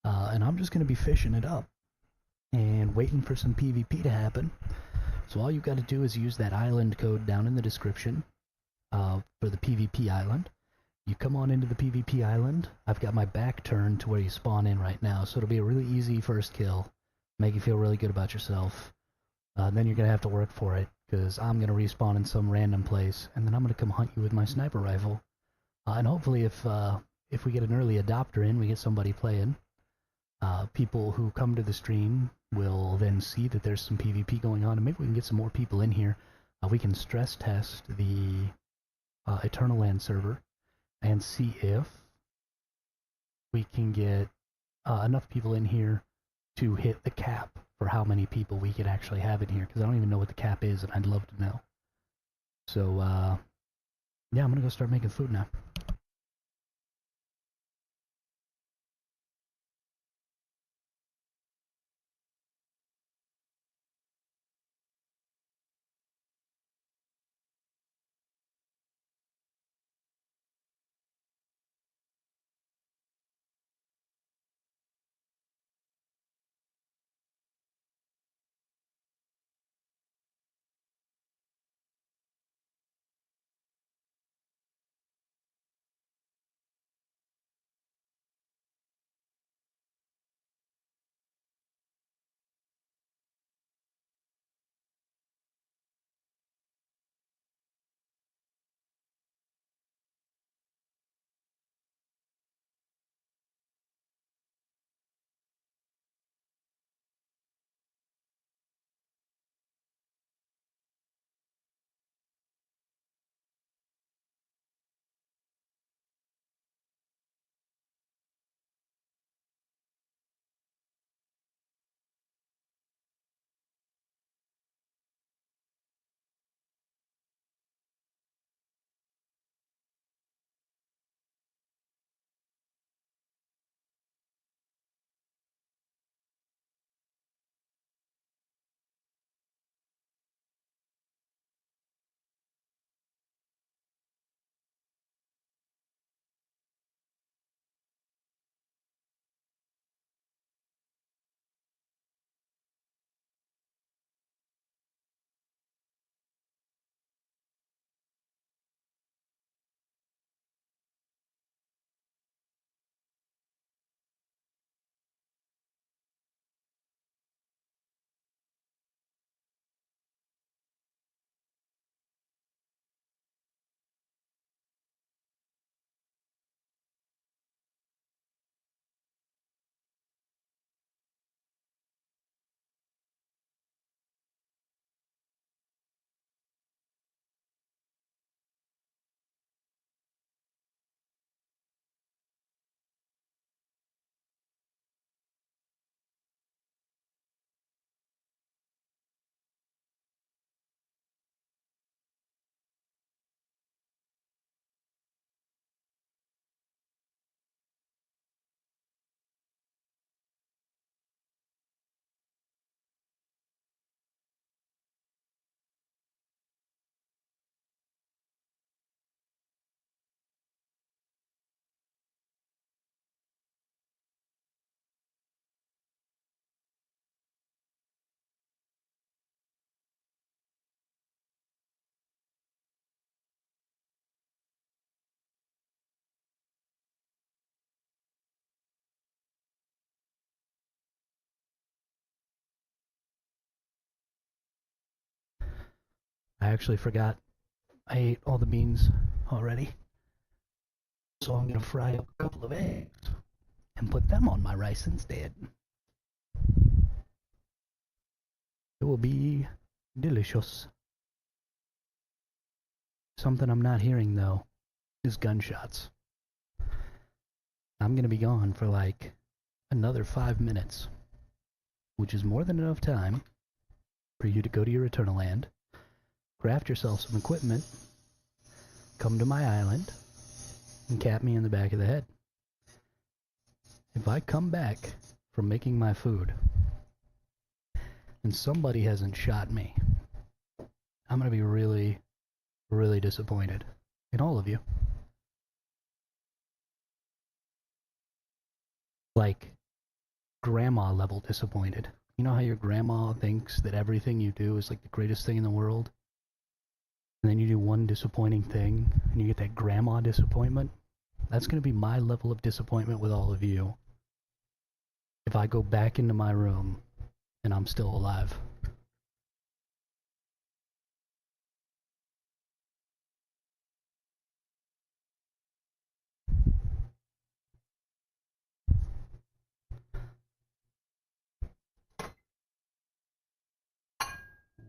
And I'm just going to be fishing it up and waiting for some PvP to happen. So all you got to do is use that island code down in the description for the PvP island. You come on into the PvP island. I've got my back turned to where you spawn in right now, so it'll be a really easy first kill. Make you feel really good about yourself. Then you're going to have to work for it, because I'm going to respawn in some random place, and then I'm going to come hunt you with my sniper rifle. And hopefully if we get an early adopter in, we get somebody playing, people who come to the stream will then see that there's some PvP going on, and maybe we can get some more people in here. We can stress test the Eternal Land server and see if we can get enough people in here to hit the cap for how many people we could actually have in here, because I don't even know what the cap is, and I'd love to know. So, yeah, I'm going to go start making food now. I actually forgot I ate all the beans already. So I'm gonna fry up a couple of eggs and put them on my rice instead. It will be delicious. Something I'm not hearing though is gunshots. I'm gonna be gone for like another 5 minutes, which is more than enough time for you to go to your Eternal Land, craft yourself some equipment, come to my island, and cap me in the back of the head. If I come back from making my food and somebody hasn't shot me, I'm gonna be really, really disappointed in all of you. Like, grandma level disappointed. You know how your grandma thinks that everything you do is like the greatest thing in the world? And then you do one disappointing thing and you get that grandma disappointment? That's going to be my level of disappointment with all of you if I go back into my room and I'm still alive.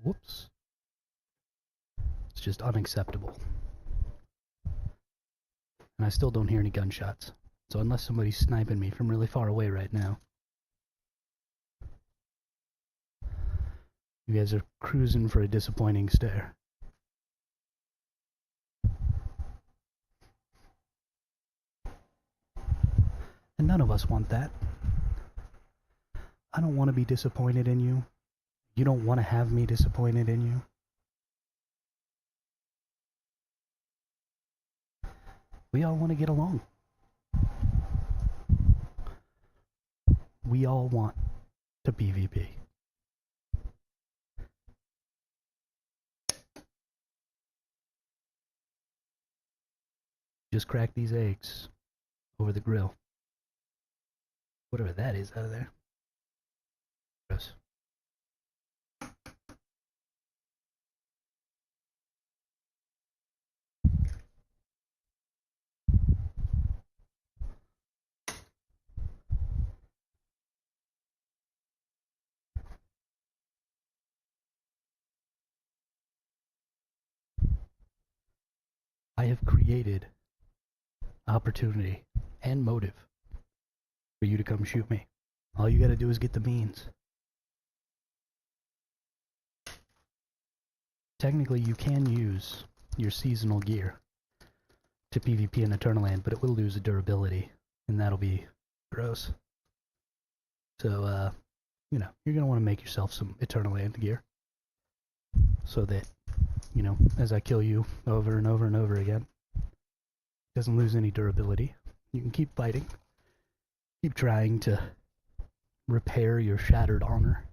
Whoops. It's just unacceptable. And I still don't hear any gunshots. So unless somebody's sniping me from really far away right now, you guys are cruising for a disappointing stare. And none of us want that. I don't want to be disappointed in you. You don't want to have me disappointed in you. We all want to get along. We all want to PvP. Just crack these eggs over the grill. Whatever that is out of there. Gross. I have created opportunity and motive for you to come shoot me. All you gotta do is get the means. Technically, you can use your seasonal gear to PvP in Eternal Land, but it will lose a durability, and that'll be gross. So, you know, you're gonna want to make yourself some Eternal Land gear, so that, you know, as I kill you over and over and over again, it doesn't lose any durability. You can keep fighting, keep trying to repair your shattered honor.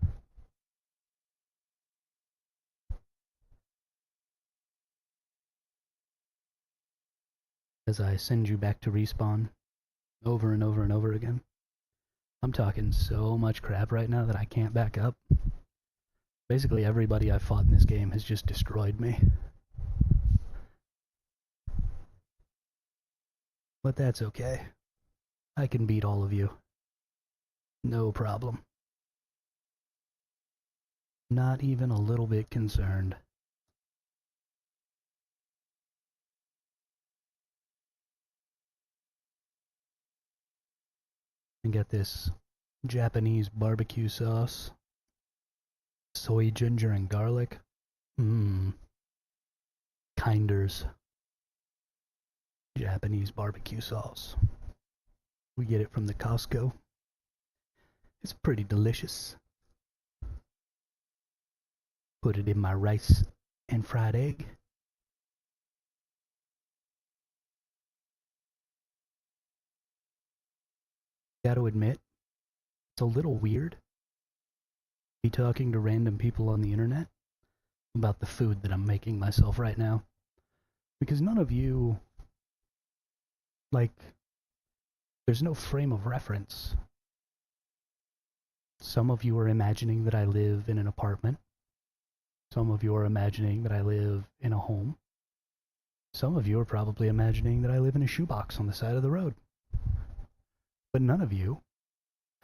As I send you back to respawn over and over and over again. I'm talking so much crap right now that I can't back up. Basically everybody I've fought in this game has just destroyed me. But that's okay. I can beat all of you. No problem. Not even a little bit concerned. And get this Japanese barbecue sauce. Soy, ginger, and garlic. Kinder's Japanese barbecue sauce. We get it from the Costco. It's pretty delicious. Put it in my rice and fried egg. Gotta admit, it's a little weird be talking to random people on the internet about the food that I'm making myself right now. Because none of you, like, there's no frame of reference. Some of you are imagining that I live in an apartment. Some of you are imagining that I live in a home. Some of you are probably imagining that I live in a shoebox on the side of the road. But none of you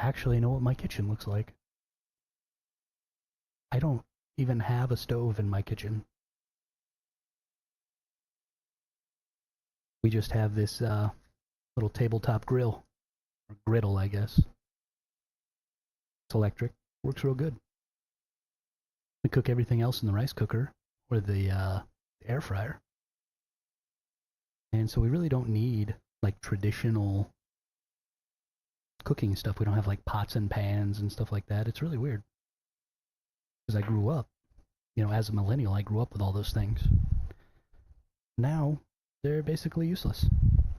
actually know what my kitchen looks like. I don't even have a stove in my kitchen. We just have this little tabletop grill, or griddle, I guess. It's electric, works real good. We cook everything else in the rice cooker or the air fryer. And so we really don't need like traditional cooking stuff. We don't have like pots and pans and stuff like that. It's really weird. Because I grew up, as a millennial, I grew up with all those things. Now, they're basically useless.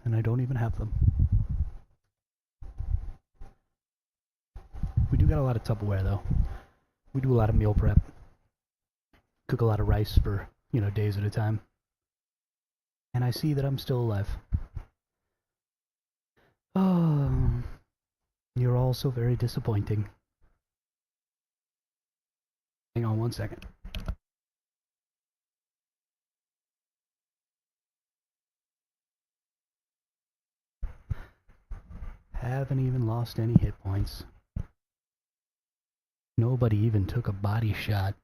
And I don't even have them. We do got a lot of Tupperware, though. We do a lot of meal prep. Cook a lot of rice for, days at a time. And I see that I'm still alive. Oh, you're all so very disappointing. Hang on one second. Haven't even lost any hit points. Nobody even took a body shot.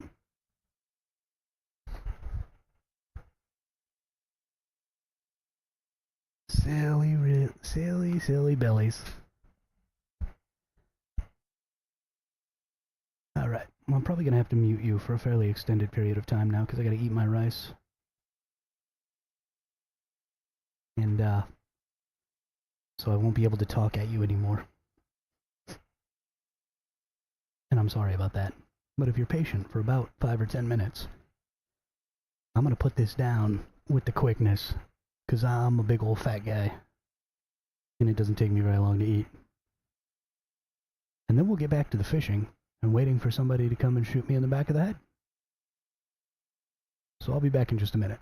Silly bellies. Alright, well, I'm probably going to have to mute you for a fairly extended period of time now because I got to eat my rice. And, so I won't be able to talk at you anymore. And I'm sorry about that. But if you're patient for about 5 or 10 minutes, I'm going to put this down with the quickness because I'm a big old fat guy. And it doesn't take me very long to eat. And then we'll get back to the fishing and waiting for somebody to come and shoot me in the back of the head. So I'll be back in just a minute.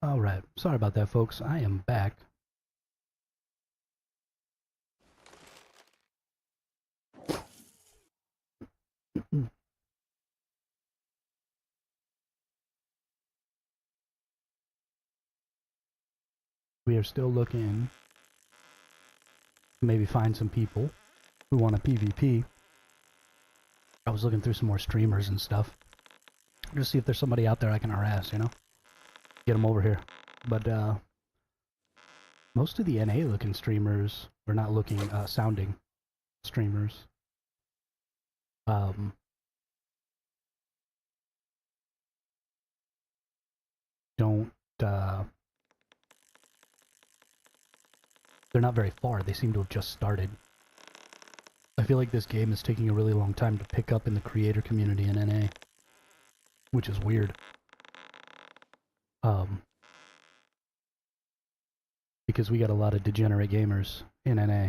Alright, sorry about that, folks. I am back. We are still looking to maybe find some people who want a PvP. I was looking through some more streamers and stuff. Just see if there's somebody out there I can harass, you know? Get them over here. But, most of the NA looking streamers, or not looking, sounding streamers, don't, they're not very far. They seem to have just started. I feel like this game is taking a really long time to pick up in the creator community in NA, which is weird. Because we got a lot of degenerate gamers in NA.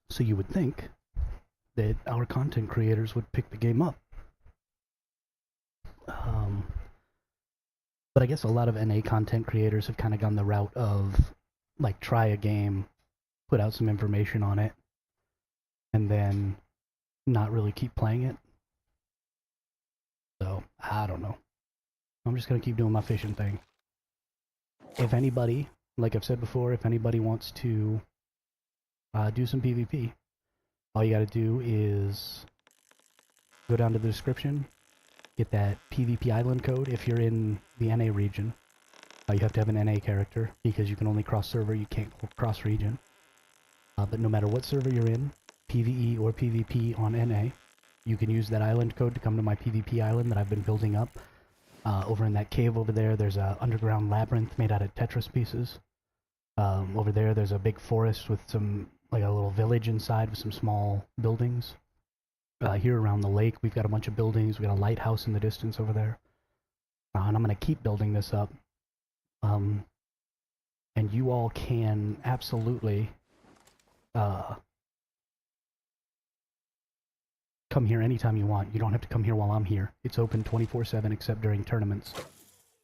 So you would think that our content creators would pick the game up. But I guess a lot of NA content creators have kind of gone the route of, like, try a game, put out some information on it, and then not really keep playing it. So, I don't know. I'm just going to keep doing my fishing thing. If anybody, like I've said before, if anybody wants to do some PvP, all you got to do is go down to the description, get that PvP island code. If you're in the NA region, you have to have an NA character because you can only cross server, you can't cross region. But no matter what server you're in, PvE or PvP on NA, you can use that island code to come to my PvP island that I've been building up. Over in that cave over there, there's an underground labyrinth made out of Tetris pieces. Over there, there's a big forest with some, like a little village inside with some small buildings. Here around the lake, we've got a bunch of buildings. We've got a lighthouse in the distance over there. And I'm going to keep building this up. And you all can absolutely come here anytime you want. You don't have to come here while I'm here. It's open 24/7 except during tournaments,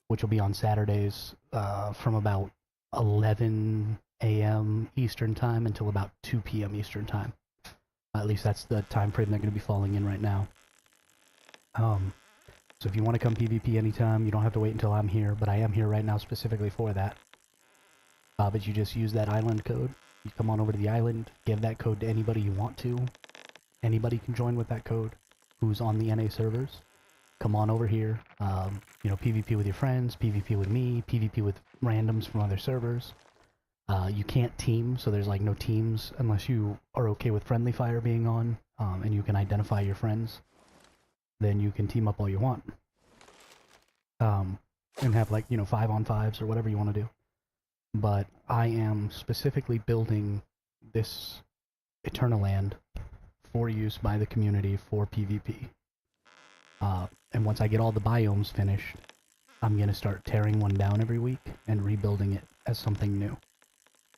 which will be on Saturdays from about 11 a.m. Eastern Time until about 2 p.m. Eastern Time. At least that's the time frame they're going to be falling in right now. So if you want to come PvP anytime, you don't have to wait until I'm here, but I am here right now specifically for that. But you just use that island code. You come on over to the island, give that code to anybody you want to. Anybody can join with that code who's on the NA servers. Come on over here, you know, PvP with your friends, PvP with me, PvP with randoms from other servers. You can't team, so there's like no teams unless you are okay with friendly fire being on, and you can identify your friends. Then you can team up all you want. And have like, you know, 5-on-5s or whatever you want to do. But I am specifically building this Eternal Land for use by the community for PvP. And once I get all the biomes finished, I'm going to start tearing one down every week and rebuilding it as something new.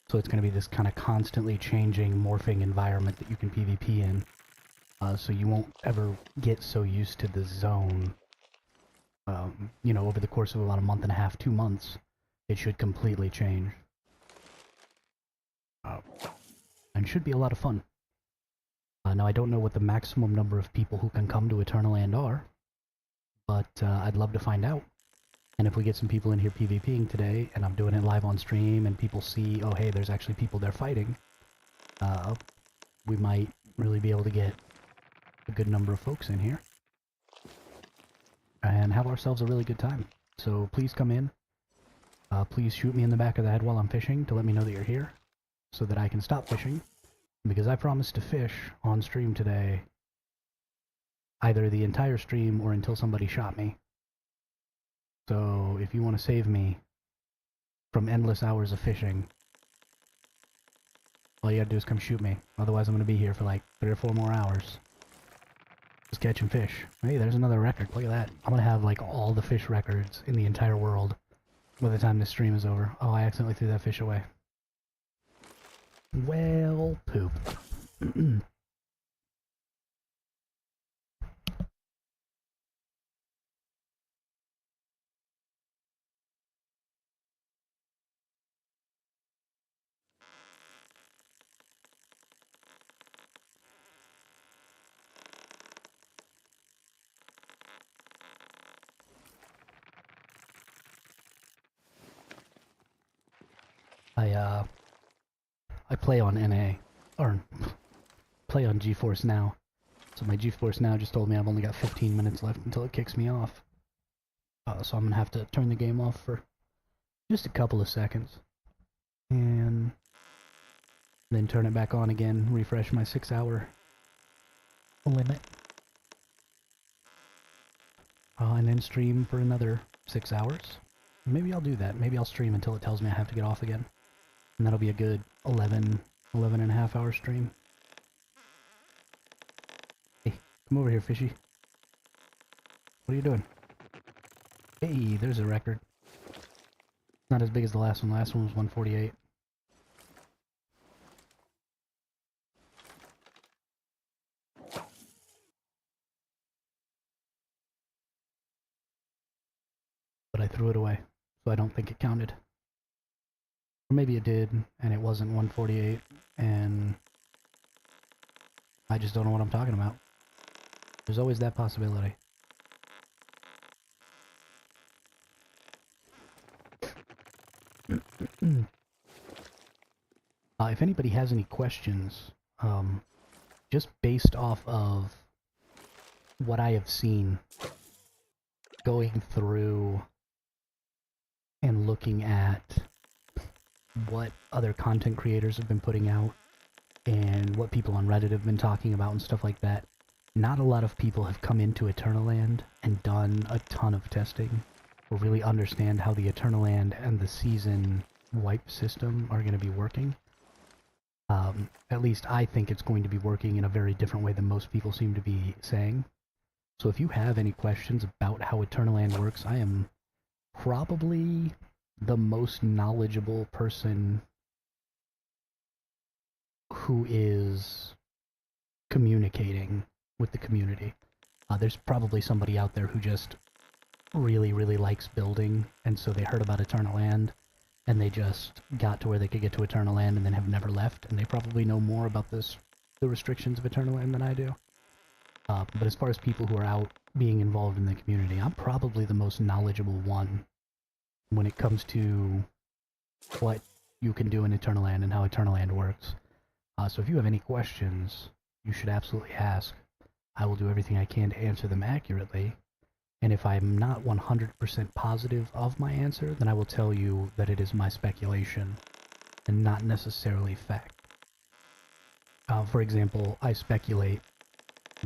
So it's going to be this kind of constantly changing, morphing environment that you can PvP in. So you won't ever get so used to the zone. You know, over the course of about a month and a half, 2 months, it should completely change. And should be a lot of fun. Now, I don't know what the maximum number of people who can come to Eternal Land are, but I'd love to find out. And if we get some people in here PvPing today, and I'm doing it live on stream, and people see, oh hey, there's actually people there fighting, we might really be able to get a good number of folks in here. And have ourselves a really good time. So please come in. Please shoot me in the back of the head while I'm fishing to let me know that you're here, so that I can stop fishing. Because I promised to fish on stream today, either the entire stream or until somebody shot me. So if you want to save me from endless hours of fishing, all you gotta do is come shoot me. Otherwise I'm gonna be here for like 3 or 4 more hours. Just catching fish. Hey, there's another record. Look at that. I'm gonna have like all the fish records in the entire world by the time this stream is over. Oh, I accidentally threw that fish away. Well, poop. I play on NA, or play on GeForce Now. So my GeForce Now just told me I've only got 15 minutes left until it kicks me off. So I'm gonna have to turn the game off for just a couple of seconds. And then turn it back on again, refresh my 6-hour limit. And then stream for another 6 hours. Maybe I'll do that. Maybe I'll stream until it tells me I have to get off again. And that'll be a good 11 and a half hour stream. Hey, come over here, fishy. What are you doing? Hey, there's a record. Not as big as the last one. The last one was 148. But I threw it away, so I don't think it counted. Or maybe it did, and it wasn't 148, and I just don't know what I'm talking about. There's always that possibility. If anybody has any questions, just based off of what I have seen going through and looking at what other content creators have been putting out and what people on Reddit have been talking about and stuff like that, not a lot of people have come into Eternaland and done a ton of testing or really understand how the Eternaland and the season wipe system are going to be working. At least I think it's going to be working in a very different way than most people seem to be saying. So if you have any questions about how Eternaland works, I am probably the most knowledgeable person who is communicating with the community. There's probably somebody out there who just really, really likes building, and so they heard about Eternaland, and they just got to where they could get to Eternaland and then have never left, and they probably know more about the restrictions of Eternaland than I do. But as far as people who are out being involved in the community, I'm probably the most knowledgeable one when it comes to what you can do in Eternaland and how Eternaland works. So if you have any questions, you should absolutely ask. I will do everything I can to answer them accurately. And if I'm not 100% positive of my answer, then I will tell you that it is my speculation and not necessarily fact. For example, I speculate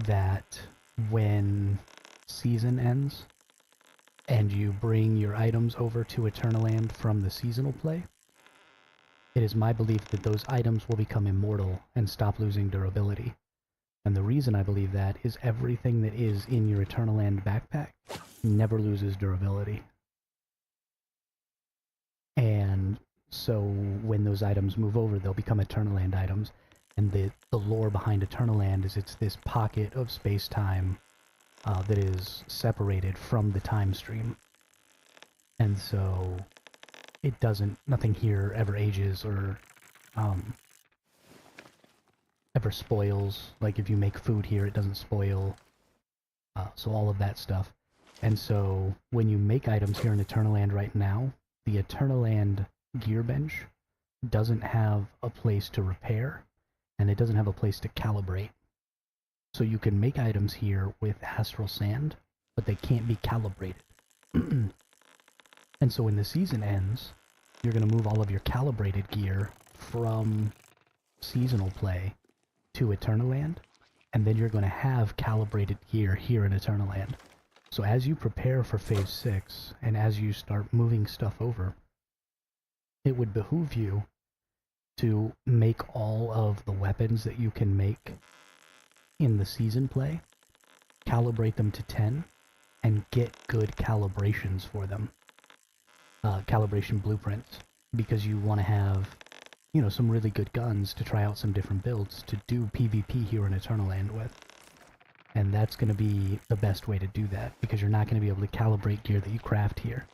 that when season ends and you bring your items over to Eternaland from the seasonal play, it is my belief that those items will become immortal and stop losing durability. And the reason I believe that is everything that is in your Eternaland backpack never loses durability. And so when those items move over, they'll become Eternaland items. And the lore behind Eternaland is it's this pocket of space-time that is separated from the time stream. And so it doesn't, nothing here ever ages or ever spoils. Like if you make food here, it doesn't spoil. So all of that stuff. And so when you make items here in Eternaland right now, the Eternaland gear bench doesn't have a place to repair, and it doesn't have a place to calibrate. So you can make items here with astral sand, but they can't be calibrated. And so when the season ends, you're going to move all of your calibrated gear from seasonal play to Eternaland, and then you're going to have calibrated gear here in Eternaland. So as you prepare for Phase 6, and as you start moving stuff over, it would behoove you to make all of the weapons that you can make in the season play, calibrate them to 10, and get good calibrations for them. Calibration blueprints, because you want to have you know, some really good guns to try out some different builds to do PvP here in Eternal Land with. And that's going to be the best way to do that, because you're not going to be able to calibrate gear that you craft here.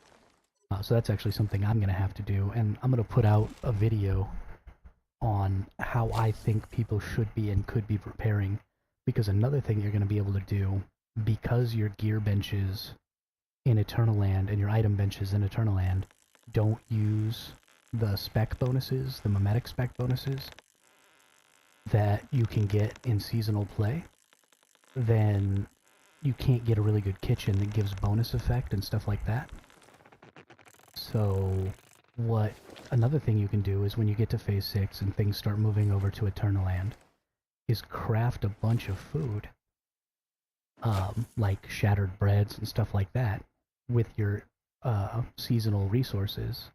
So that's actually something I'm going to have to do, and I'm going to put out a video on how I think people should be and could be preparing, because another thing you're going to be able to do, because your gear benches in Eternal Land and your item benches in Eternal Land don't use the spec bonuses, the mimetic spec bonuses that you can get in seasonal play, then you can't get a really good kitchen that gives bonus effect and stuff like that. So another thing you can do is when you get to Phase 6 and things start moving over to Eternal Land, is craft a bunch of food, like shattered breads and stuff like that, with your seasonal resources.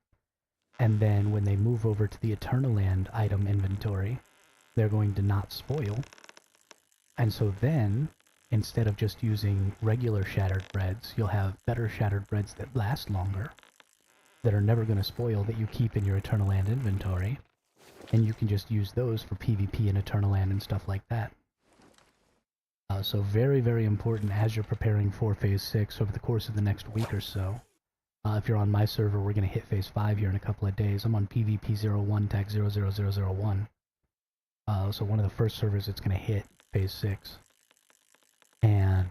And then when they move over to the Eternal Land item inventory, they're going to not spoil. And so then, instead of just using regular shattered breads, you'll have better shattered breads that last longer, that are never going to spoil, that you keep in your Eternal Land inventory, and you can just use those for PvP in Eternal Land and stuff like that. So very, very important as you're preparing for Phase 6 over the course of the next week or so. If you're on my server, we're going to hit Phase 5 here in a couple of days. I'm on PvP01 tag 00001. So one of the first servers that's going to hit Phase 6. And,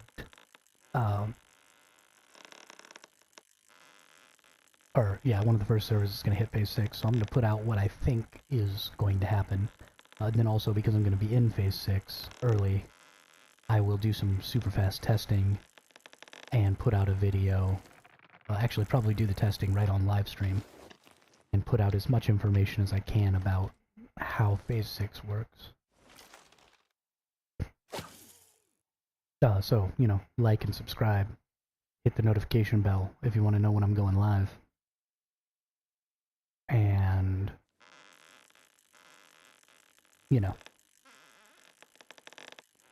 one of the first servers is going to hit Phase 6, so I'm going to put out what I think is going to happen. Then also, because I'm going to be in Phase 6 early, I will do some super fast testing and put out a video. Actually, probably do the testing right on live stream and put out as much information as I can about how Phase 6 works. So, you know, like and subscribe. Hit the notification bell if you want to know when I'm going live. And, you know,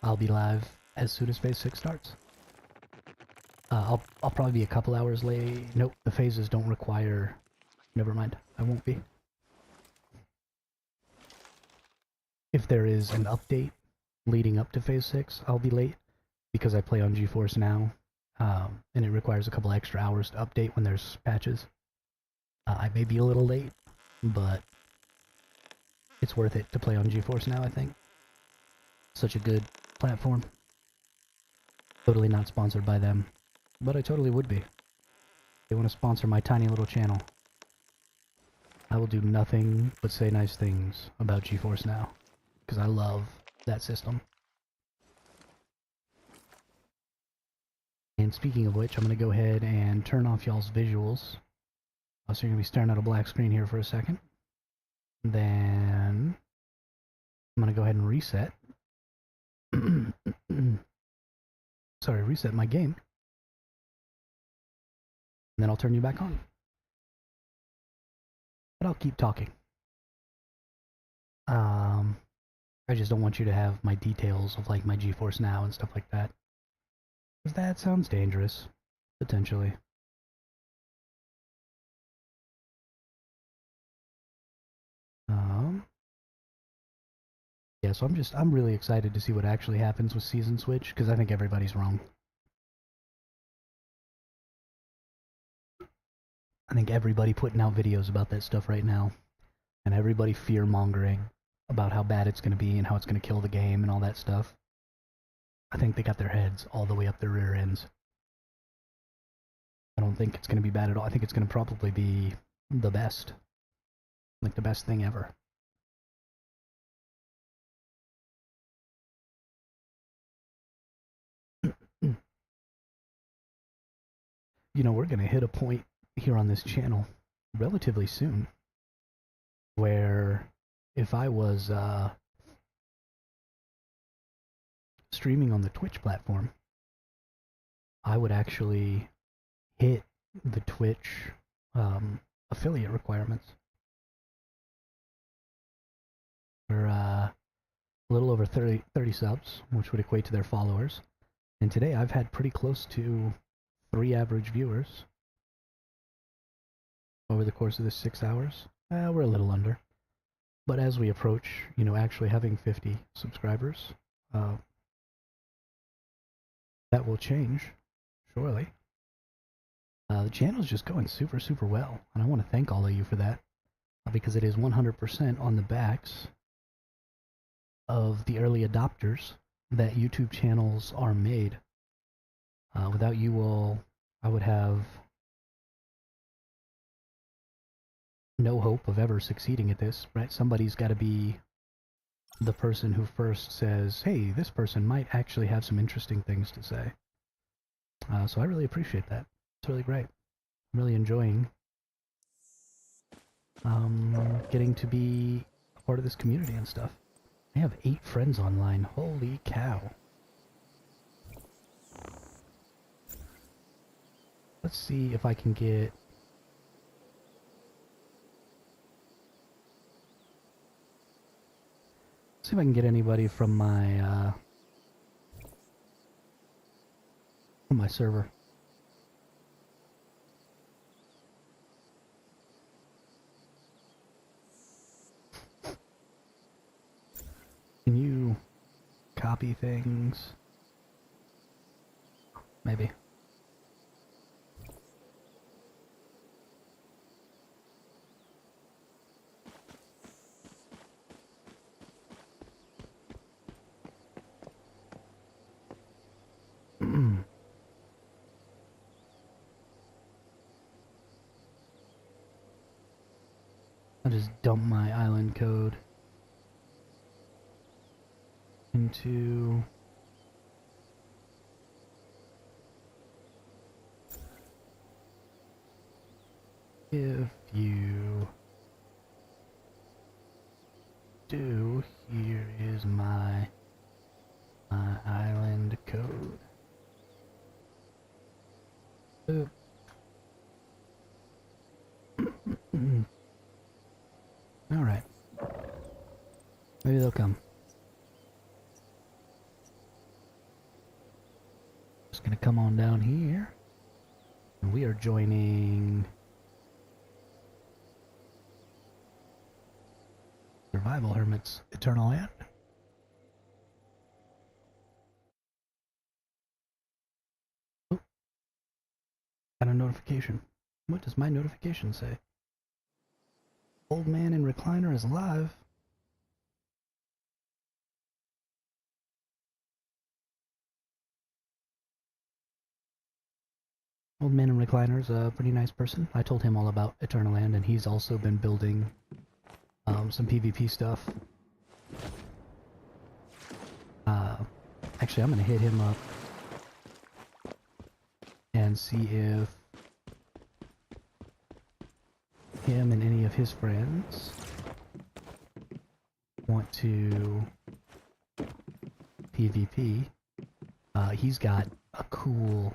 I'll be live as soon as Phase 6 starts. I'll probably be a couple hours late. Nope, the phases don't require... Never mind, I won't be. If there is an update leading up to Phase 6, I'll be late, because I play on GeForce Now, and it requires a couple extra hours to update when there's patches. I may be a little late, but it's worth it to play on GeForce Now, I think. Such a good platform. Totally not sponsored by them, but I totally would be. They want to sponsor my tiny little channel. I will do nothing but say nice things about GeForce Now, because I love that system. And speaking of which, I'm going to go ahead and turn off y'all's visuals. So you're going to be staring at a black screen here for a second. Then I'm going to go ahead and reset. Sorry, reset my game. And then I'll turn you back on. But I'll keep talking. I just don't want you to have my details of like my GeForce Now and stuff like that. Because that sounds dangerous. Potentially. Yeah, so I'm really excited to see what actually happens with Season Switch, because I think everybody's wrong. I think everybody putting out videos about that stuff right now, and everybody fear-mongering about how bad it's going to be and how it's going to kill the game and all that stuff. I think they got their heads all the way up their rear ends. I don't think it's going to be bad at all. I think it's going to probably be the best. Like the best thing ever. You know, we're going to hit a point here on this channel relatively soon where if I was streaming on the Twitch platform, I would actually hit the Twitch affiliate requirements. For a little over 30 subs, which would equate to their followers. And today I've had pretty close to 3 average viewers over the course of this 6 hours. We're a little under. But as we approach, you know, actually having 50 subscribers, that will change, surely. The channel's just going super, super well, and I want to thank all of you for that, because it is 100% on the backs of the early adopters that YouTube channels are made. Without you all, I would have no hope of ever succeeding at this, right? Somebody's got to be the person who first says, hey, this person might actually have some interesting things to say. So I really appreciate that. It's really great. I'm really enjoying getting to be a part of this community and stuff. I have 8 friends online. Holy cow. Let's see if I can get... see if I can get anybody from my server. Can you copy things? Maybe. I'll just dump my island code into... if you do, here is my island code. Oop. Alright. Maybe they'll come. Just gonna come on down here. And we are joining... Survival Hermits Eternal Land. Oh. Got a notification. What does my notification say? Old man in recliner is alive. Old man in recliner is a pretty nice person. I told him all about Eternal Land, and he's also been building some PvP stuff. Actually, I'm gonna hit him up and see if him and any of his friends want to PvP. He's got a cool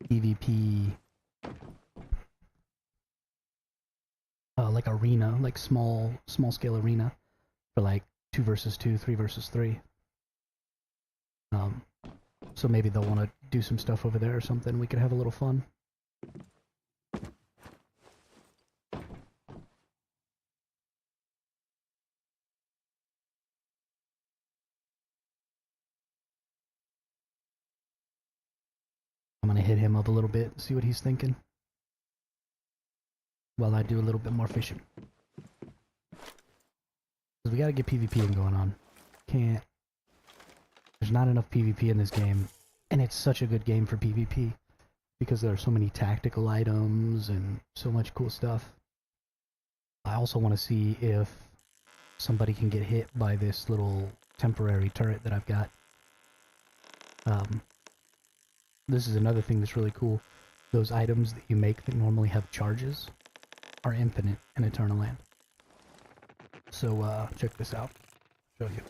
PvP like arena, like small scale arena for like 2 versus 2, 3 versus 3. So maybe they'll want to do some stuff over there or something. We could have a little fun. I'm gonna hit him up a little bit, see what he's thinking, while I do a little bit more fishing. Because we gotta get PvPing going on. Can't... There's not enough PvP in this game, and it's such a good game for PvP, because there are so many tactical items and so much cool stuff. I also want to see if somebody can get hit by this little temporary turret that I've got. This is another thing that's really cool. Those items that you make that normally have charges are infinite in Eternal Land. So, check this out. Show you.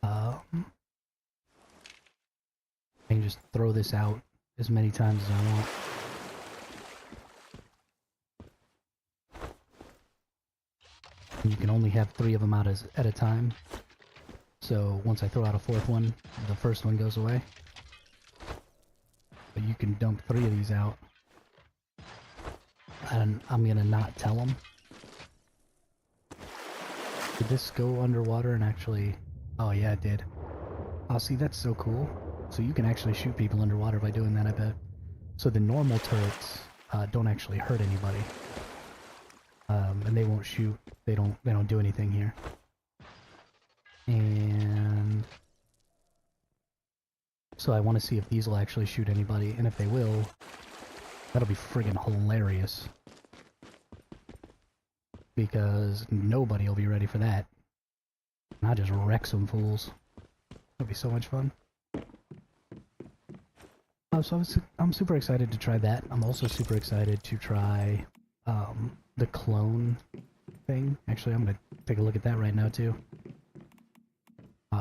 I can just throw this out as many times as I want. And you can only have 3 of them out at a time. So once I throw out a 4th one, the first one goes away. But you can dump 3 of these out and I'm gonna not tell them. Did this go underwater and actually... Oh yeah, it did. Oh, see, that's so cool. So you can actually shoot people underwater by doing that, I bet. So the normal turrets don't actually hurt anybody. And they won't shoot. They don't do anything here. And... So I want to see if these will actually shoot anybody, and if they will, that'll be friggin' hilarious. Because nobody will be ready for that. And I'll just wreck some fools. That'll be so much fun. So I'm super excited to try that. I'm also super excited to try the clone thing. Actually, I'm gonna take a look at that right now too.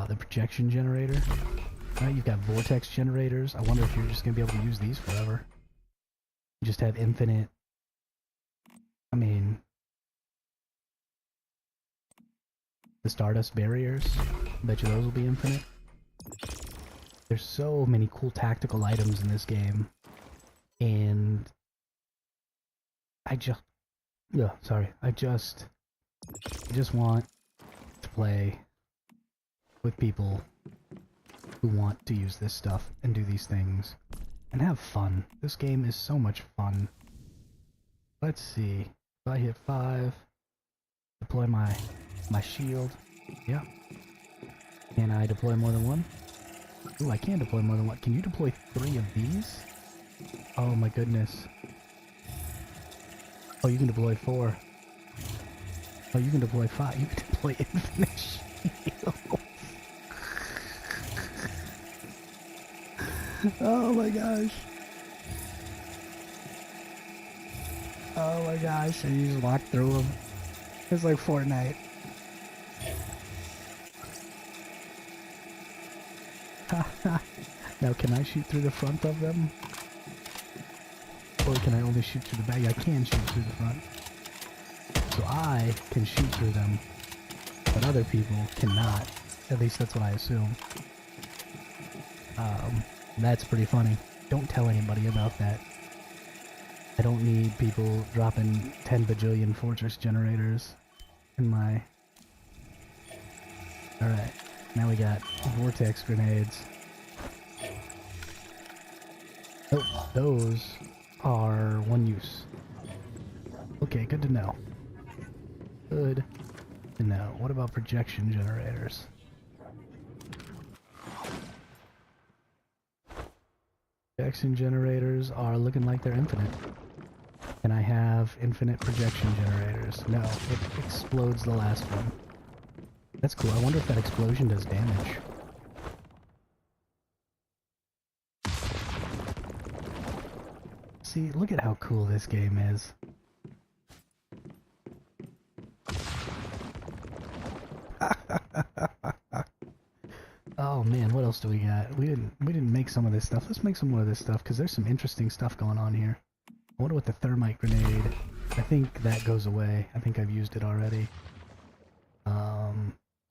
The projection generator. Right, you've got vortex generators. I wonder if you're just gonna be able to use these forever. You just have infinite... I mean... The stardust barriers. I bet you those will be infinite. There's so many cool tactical items in this game. And... I just want to play with people who want to use this stuff and do these things and have fun. This game is so much fun. Let's see. If I hit 5, deploy my shield. Yeah. Can I deploy more than one? Ooh, I can deploy more than one. Can you deploy 3 of these? Oh my goodness. Oh, you can deploy 4. Oh, you can deploy 5. You can deploy infinite shield. Oh my gosh. Oh my gosh, and you just walk through them. It's like Fortnite. Now, can I shoot through the front of them? Or can I only shoot through the back? I can shoot through the front. So I can shoot through them, but other people cannot. At least that's what I assume. That's pretty funny. Don't tell anybody about that. I don't need people dropping 10 bajillion fortress generators in my... Alright, now we got vortex grenades. Oh, those are one use. Okay, good to know. Good to know. What about projection generators? Projection generators are looking like they're infinite. Can I have infinite projection generators? No, it explodes the last one. That's cool. I wonder if that explosion does damage. See, look at how cool this game is. Oh man, what else do we got? We didn't make some of this stuff. Let's make some more of this stuff because there's some interesting stuff going on here. I wonder what the thermite grenade. I think that goes away. I think I've used it already.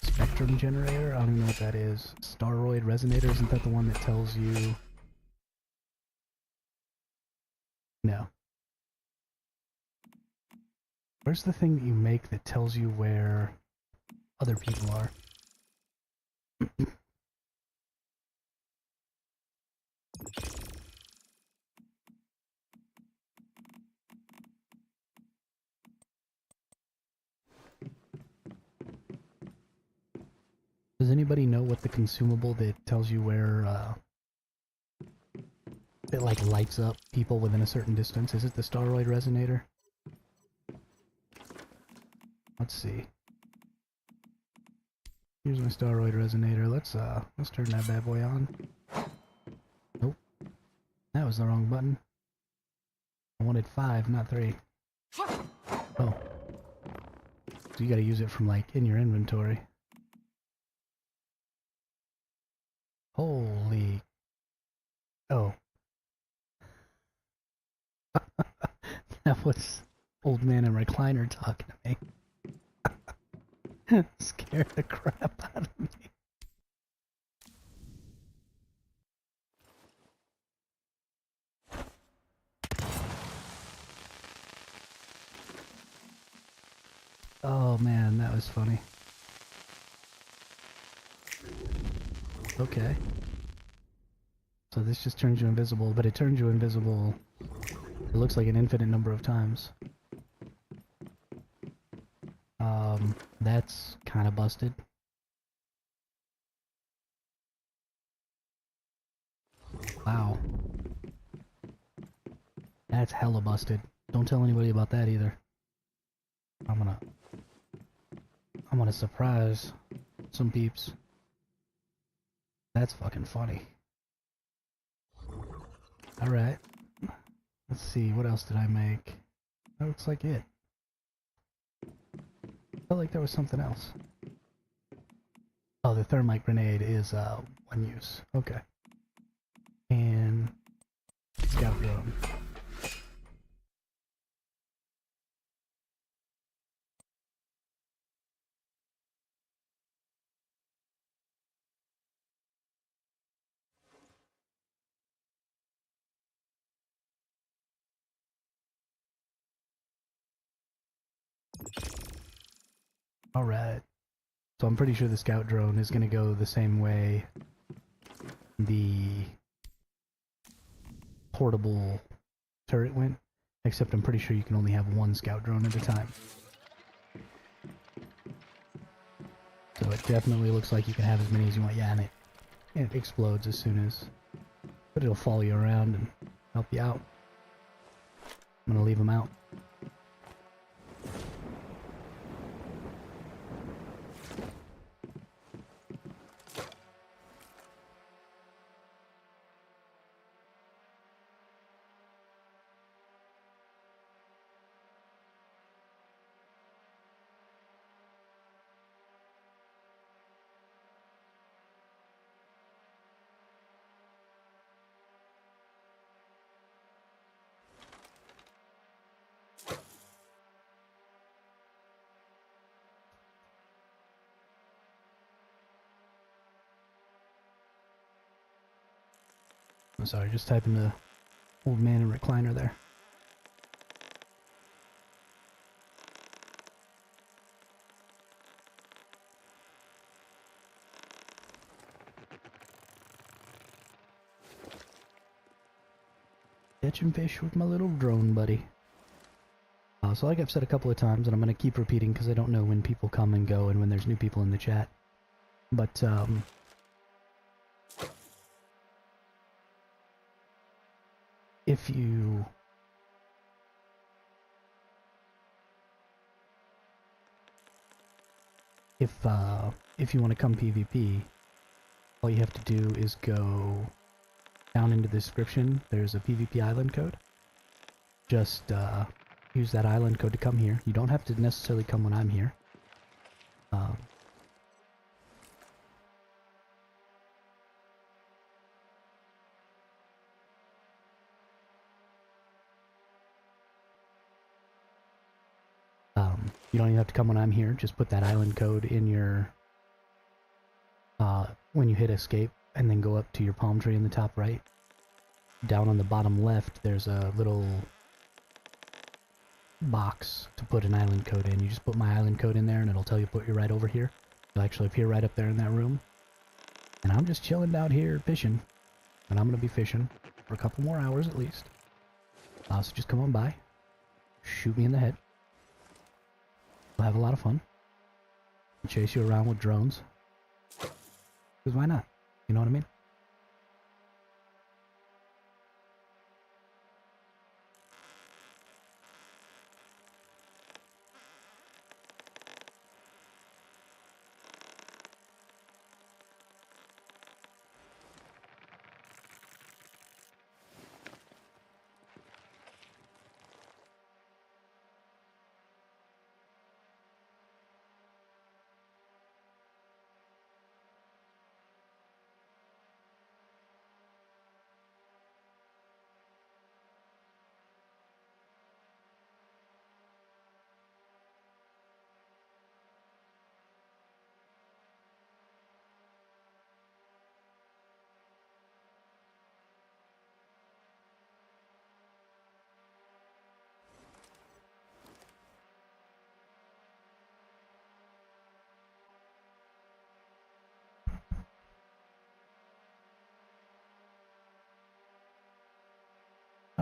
Spectrum generator. I don't even know what that is. Staroid resonator. Isn't that the one that tells you? No. Where's the thing that you make that tells you where other people are? Does anybody know what the consumable that tells you where, it like lights up people within a certain distance? Is it the Staroid resonator? Let's see. Here's my Staroid resonator. Let's turn that bad boy on. Nope. That was the wrong button. I wanted 5, not 3. Oh. So you gotta use it from, like, in your inventory. Holy... Oh. That was old man and recliner talking to me. Scared the crap out of me. Oh man, that was funny. Okay. So this just turns you invisible, but it turns you invisible, it looks like an infinite number of times. That's kind of busted. Wow. That's hella busted. Don't tell anybody about that either. I'm gonna... I'm gonna surprise some peeps. That's fucking funny. Alright. Let's see, what else did I make? That looks like it. Felt like there was something else. Oh, the thermite grenade is, one use. Okay. And... scout drone. Alright. So I'm pretty sure the scout drone is gonna go the same way the portable turret went, except I'm pretty sure you can only have one scout drone at a time. So it definitely looks like you can have as many as you want. Yeah, and it explodes as soon as... but it'll follow you around and help you out. I'm gonna leave them out. I'm sorry, just typing the old man in recliner there. Catching fish with my little drone buddy. So like I've said a couple of times, and I'm going to keep repeating because I don't know when people come and go and when there's new people in the chat. But, if you... if you want to come PvP, all you have to do is go down into the description. There's a PvP island code. Just, use that island code to come here. You don't have to necessarily come when I'm here. You don't even have to come when I'm here. Just put that island code in your... when you hit escape, and then go up to your palm tree in the top right. Down on the bottom left, there's a little box to put an island code in. You just put my island code in there, and it'll tell you put you right over here. You'll actually appear right up there in that room. And I'm just chilling down here fishing. And I'm going to be fishing for a couple more hours at least. So just come on by. Shoot me in the head. We'll have a lot of fun. I'll chase you around with drones. Because why not? You know what I mean?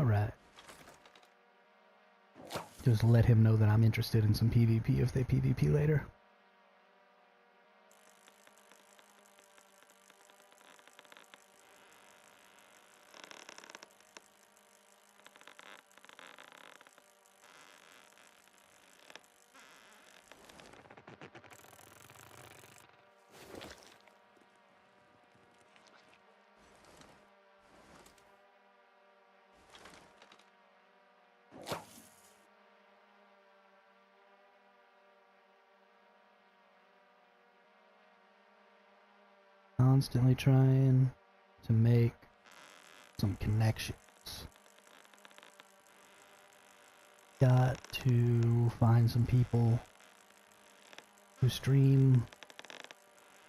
Alright. Just let him know that I'm interested in some PvP if they PvP later. Constantly trying to make some connections. Got to find some people who stream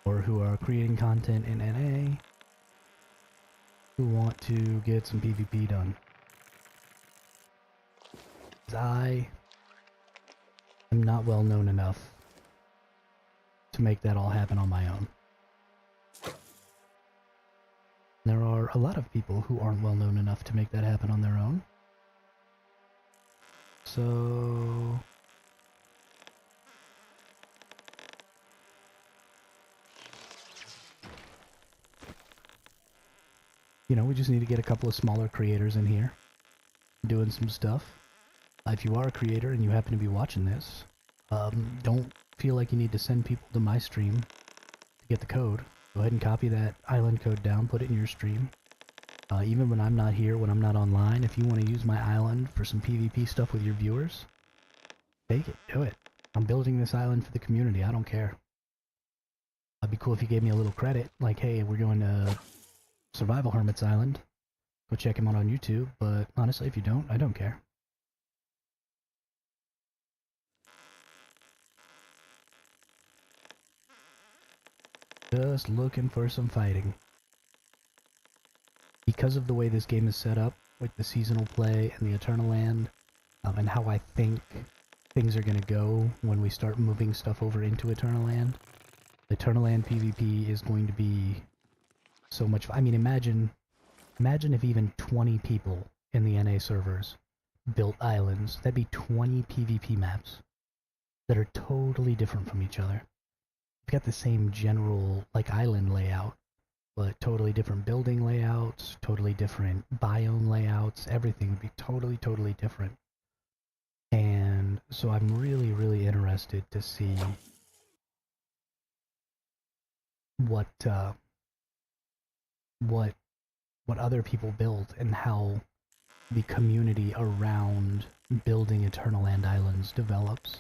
or who are creating content in NA who want to get some PvP done. I am not well known enough to make that all happen on my own. There are a lot of people who aren't well known enough to make that happen on their own. So you know, we just need to get a couple of smaller creators in here doing some stuff. If you are a creator and you happen to be watching this, don't feel like you need to send people to my stream to get the code. Go ahead and copy that island code down, put it in your stream. Even when I'm not here, when I'm not online, if you want to use my island for some PvP stuff with your viewers, take it, do it. I'm building this island for the community, I don't care. It'd be cool if you gave me a little credit, like, hey, we're going to Survival Hermit's Island. Go check him out on YouTube, but honestly, if you don't, I don't care. Just looking for some fighting. Because of the way this game is set up, with the seasonal play and the Eternal Land, and how I think things are going to go when we start moving stuff over into Eternal Land, the Eternal Land PvP is going to be so much fun. I mean, imagine if even 20 people in the NA servers built islands. That'd be 20 PvP maps that are totally different from each other. We've got the same general, like, island layout, but totally different building layouts, totally different biome layouts, everything would be totally, totally different. And so I'm really, really interested to see what other people build and how the community around building Eternal Land Islands develops.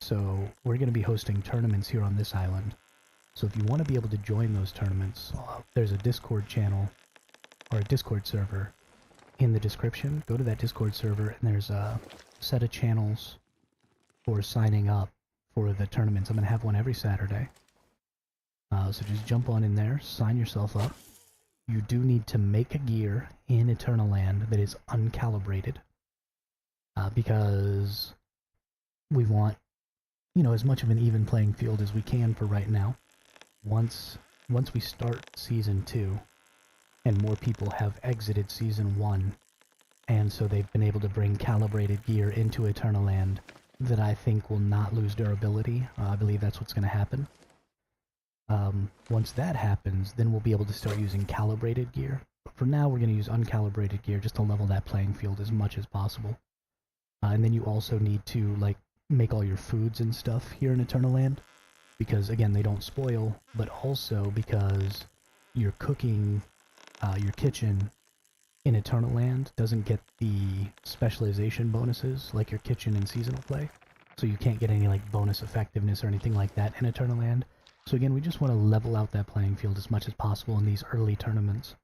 So we're going to be hosting tournaments here on this island. So if you want to be able to join those tournaments, there's a Discord channel or a Discord server in the description. Go to that Discord server and there's a set of channels for signing up for the tournaments. I'm going to have one every Saturday. So just jump on in there, sign yourself up. You do need to make a gear in Eternal Land that is uncalibrated. Because we want, you know, as much of an even playing field as we can for right now. Once we start Season 2, and more people have exited Season 1, and so they've been able to bring calibrated gear into Eternal Land that I think will not lose durability. I believe that's what's going to happen. Once that happens, then we'll be able to start using calibrated gear. But for now, we're going to use uncalibrated gear just to level that playing field as much as possible. And then you also need to, like, make all your foods and stuff here in Eternal Land, because again, they don't spoil, but also because your cooking, your kitchen in Eternal Land doesn't get the specialization bonuses like your kitchen in seasonal play, so you can't get any like bonus effectiveness or anything like that in Eternal Land. So again, we just want to level out that playing field as much as possible in these early tournaments.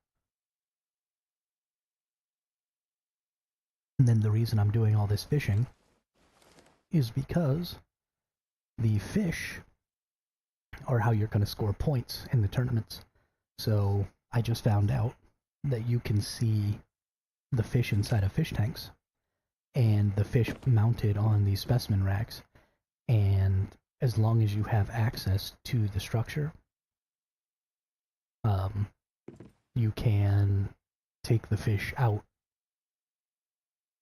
And then the reason I'm doing all this fishing is because the fish are how you're going to score points in the tournaments. So I just found out that you can see the fish inside of fish tanks and the fish mounted on these specimen racks, and as long as you have access to the structure, you can take the fish out.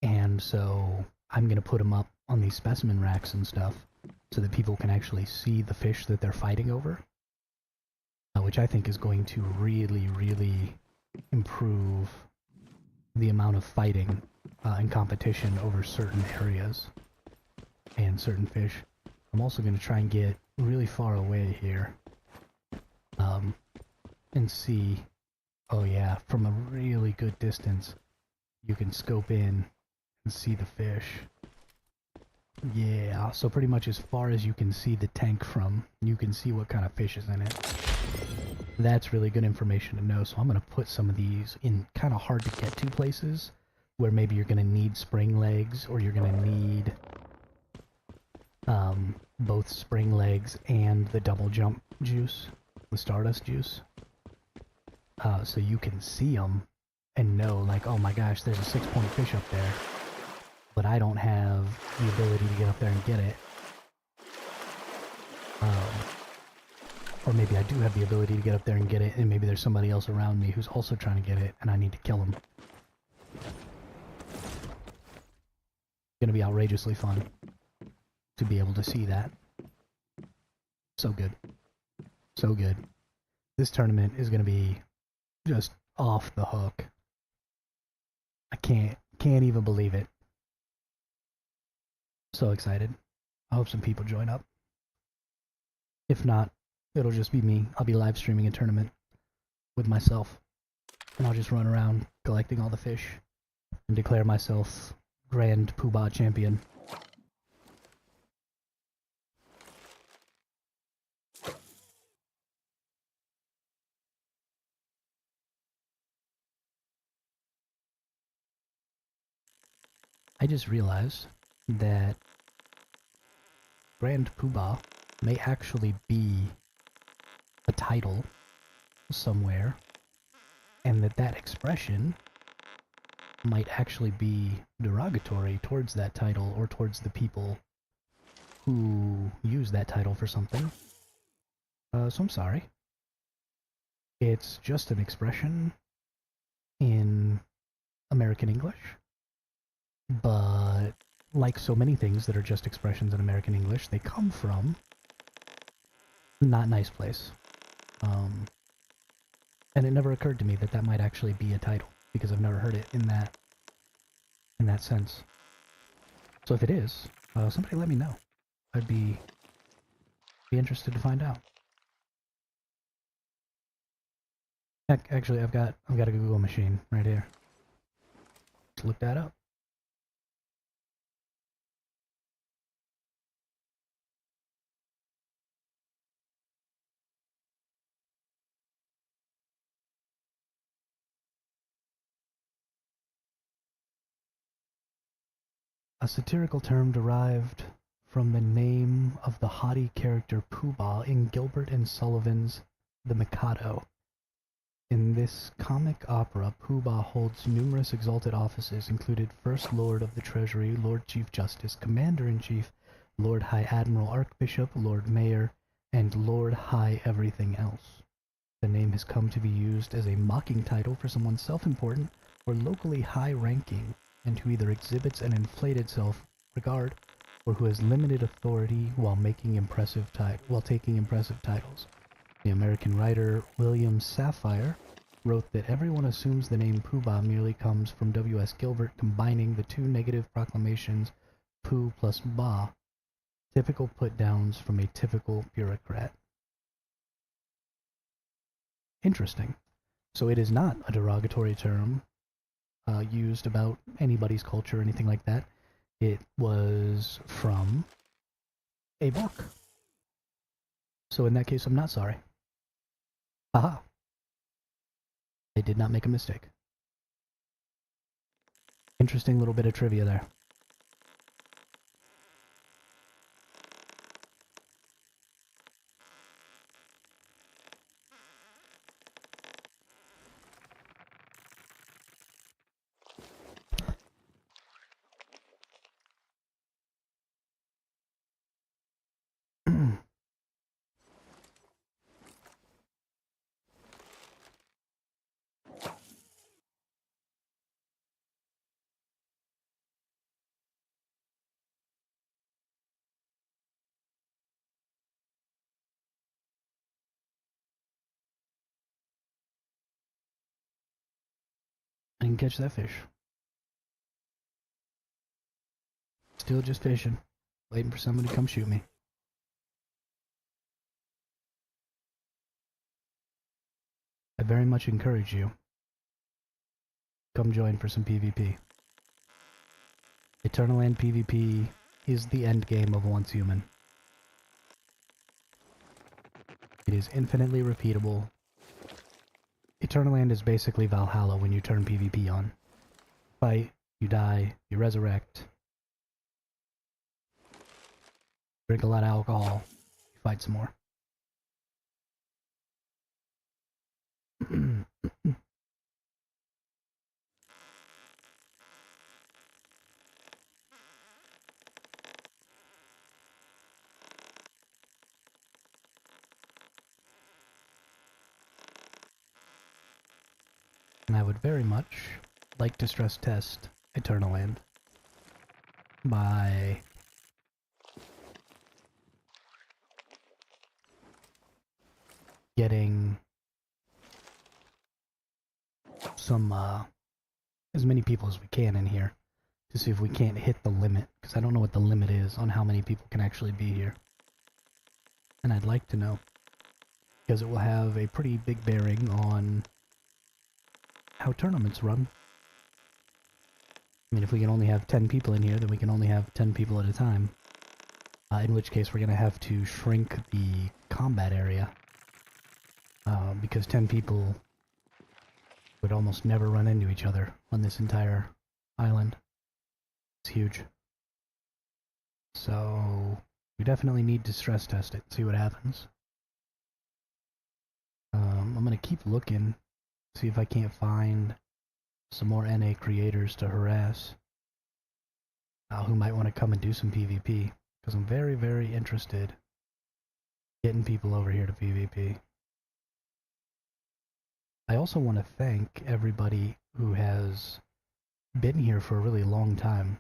And so I'm going to put them up on these specimen racks and stuff so that people can actually see the fish that they're fighting over, which I think is going to really, really improve the amount of fighting and competition over certain areas and certain fish. I'm also going to try and get really far away here and see, oh yeah, from a really good distance you can scope in and see the fish. Yeah, so pretty much as far as you can see the tank from, you can see what kind of fish is in it. That's really good information to know, so I'm going to put some of these in kind of hard to get to places where maybe you're going to need spring legs, or you're going to need both spring legs and the double jump juice, the stardust juice. So you can see them and know, like, oh my gosh, there's a 6-point fish up there, but I don't have the ability to get up there and get it. Or maybe I do have the ability to get up there and get it, and maybe there's somebody else around me who's also trying to get it, and I need to kill him. It's gonna be outrageously fun to be able to see that. So good. So good. This tournament is gonna be just off the hook. I can't even believe it. So excited. I hope some people join up. If not, it'll just be me. I'll be live streaming a tournament with myself, and I'll just run around collecting all the fish and declare myself Grand Poobah Champion. I just realized that Grand Poobah may actually be a title somewhere, and that expression might actually be derogatory towards that title or towards the people who use that title for something. So I'm sorry. It's just an expression in American English, but like so many things that are just expressions in American English, they come from a not nice place. And it never occurred to me that that might actually be a title, because I've never heard it in that sense. So if it is, somebody let me know. I'd be interested to find out. Heck, actually, I've got a Google machine right here. Let's look that up. A satirical term derived from the name of the haughty character Pooh-Bah in Gilbert and Sullivan's The Mikado. In this comic opera, Pooh-Bah holds numerous exalted offices, included First Lord of the Treasury, Lord Chief Justice, Commander-in-Chief, Lord High Admiral Archbishop, Lord Mayor, and Lord High Everything Else. The name has come to be used as a mocking title for someone self-important or locally high-ranking, and who either exhibits an inflated self-regard or who has limited authority while taking impressive titles. The American writer William Safire wrote that everyone assumes the name Pooh-Bah merely comes from W.S. Gilbert combining the two negative proclamations Pooh plus Bah, typical put-downs from a typical bureaucrat. Interesting. So it is not a derogatory term used about anybody's culture or anything like that. It was from a book. So in that case, I'm not sorry. Haha. I did not make a mistake. Interesting little bit of trivia there. can catch that fish. Still just fishing, waiting for somebody to come shoot me. I very much encourage you. Come join for some PvP. Eternal Land PvP is the end game of Once Human. It is infinitely repeatable. Eternal Land is basically Valhalla when you turn PvP on. Fight, you die, you resurrect. Drink a lot of alcohol, you fight some more. And I would very much like to stress test Eternal Land by getting some, as many people as we can in here to see if we can't hit the limit, because I don't know what the limit is on how many people can actually be here. And I'd like to know, because it will have a pretty big bearing on how tournaments run. I mean, if we can only have 10 people in here, then we can only have 10 people at a time. In which case, we're going to have to shrink the combat area. Because 10 people would almost never run into each other on this entire island. It's huge. So, we definitely need to stress test it, see what happens. I'm going to keep looking, see if I can't find some more NA creators to harass who might want to come and do some PvP, because I'm very, very interested in getting people over here to PvP. I also want to thank everybody who has been here for a really long time.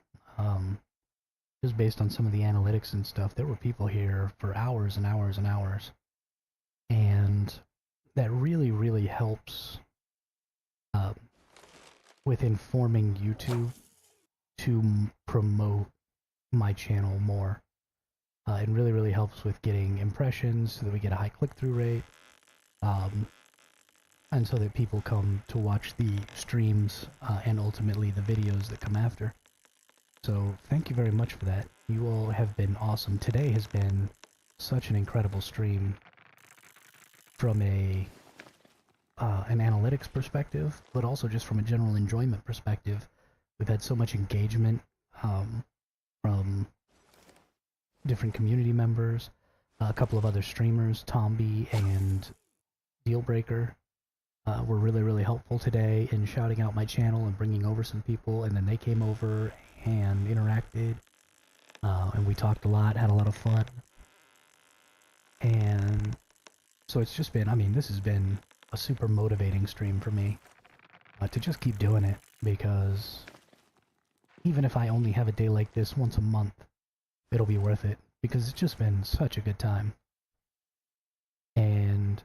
Just based on some of the analytics and stuff, there were people here for hours and hours and hours. And that really, really helps with informing YouTube to promote my channel more. It really, really helps with getting impressions so that we get a high click-through rate. And so that people come to watch the streams and ultimately the videos that come after. So thank you very much for that. You all have been awesome. Today has been such an incredible stream from an analytics perspective, but also just from a general enjoyment perspective. We've had so much engagement from different community members, a couple of other streamers, Tomby and Dealbreaker. Were really, really helpful today in shouting out my channel and bringing over some people, and then they came over and interacted, and we talked a lot, had a lot of fun, and so it's just been, I mean, this has been a super motivating stream for me to just keep doing it, because even if I only have a day like this once a month, it'll be worth it, because it's just been such a good time. And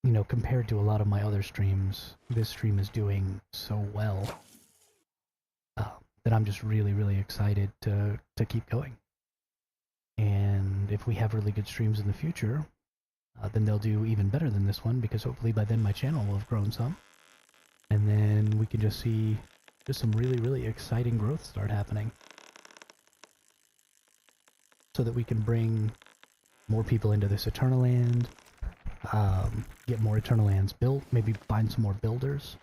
you know, compared to a lot of my other streams, this stream is doing so well that I'm just really, really excited to keep going. And if we have really good streams in the future, then they'll do even better than this one, because hopefully by then my channel will have grown some. And then we can just see just some really, really exciting growth start happening. So that we can bring more people into this Eternal Land, get more Eternal Lands built, maybe find some more builders.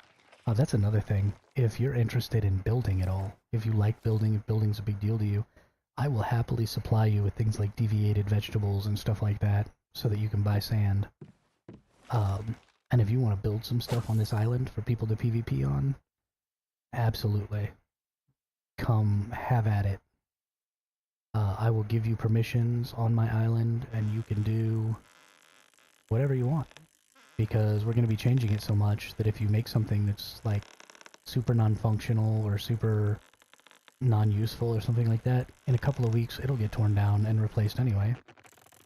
That's another thing. If you're interested in building at all, if you like building, if building's a big deal to you, I will happily supply you with things like deviated vegetables and stuff like that, so that you can buy sand. And if you want to build some stuff on this island for people to PvP on, absolutely. Come have at it. I will give you permissions on my island, and you can do whatever you want, because we're going to be changing it so much that if you make something that's like super non-functional or super non-useful or something like that, in a couple of weeks it'll get torn down and replaced anyway.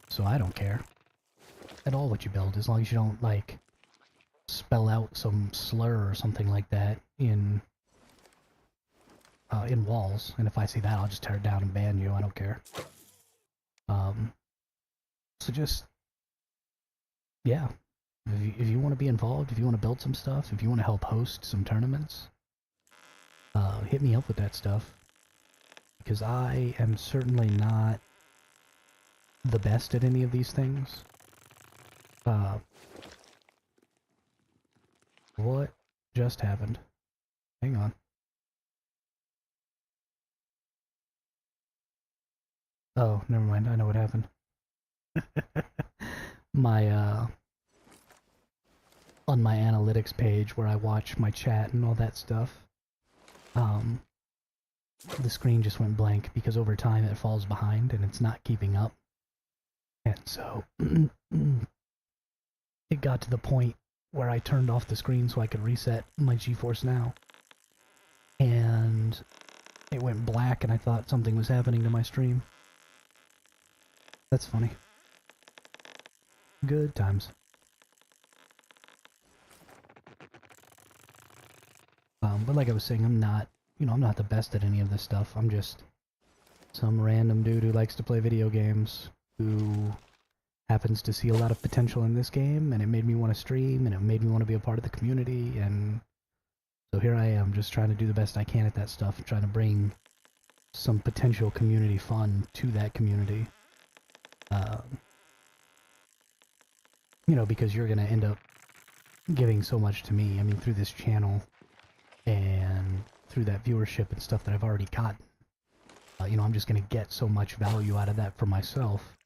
So I don't care at all what you build, as long as you don't like spell out some slur or something like that in walls, and if I see that, I'll just tear it down and ban you. I don't care. So just, yeah, if you want to be involved, if you want to build some stuff, if you want to help host some tournaments, hit me up with that stuff, because I am certainly not the best at any of these things. What just happened? Hang on. Oh, never mind. I know what happened. My, on my analytics page where I watch my chat and all that stuff, the screen just went blank because over time it falls behind and it's not keeping up. And so, it got to the point where I turned off the screen so I could reset my GeForce Now. And it went black and I thought something was happening to my stream. That's funny. Good times. But like I was saying, I'm not the best at any of this stuff. I'm just some random dude who likes to play video games, who happens to see a lot of potential in this game, and it made me want to stream, and it made me want to be a part of the community, and so here I am, just trying to do the best I can at that stuff, and trying to bring some potential community fun to that community. You know, because you're going to end up giving so much to me, I mean, through this channel, and through that viewership and stuff that I've already gotten. You know, I'm just going to get so much value out of that for myself,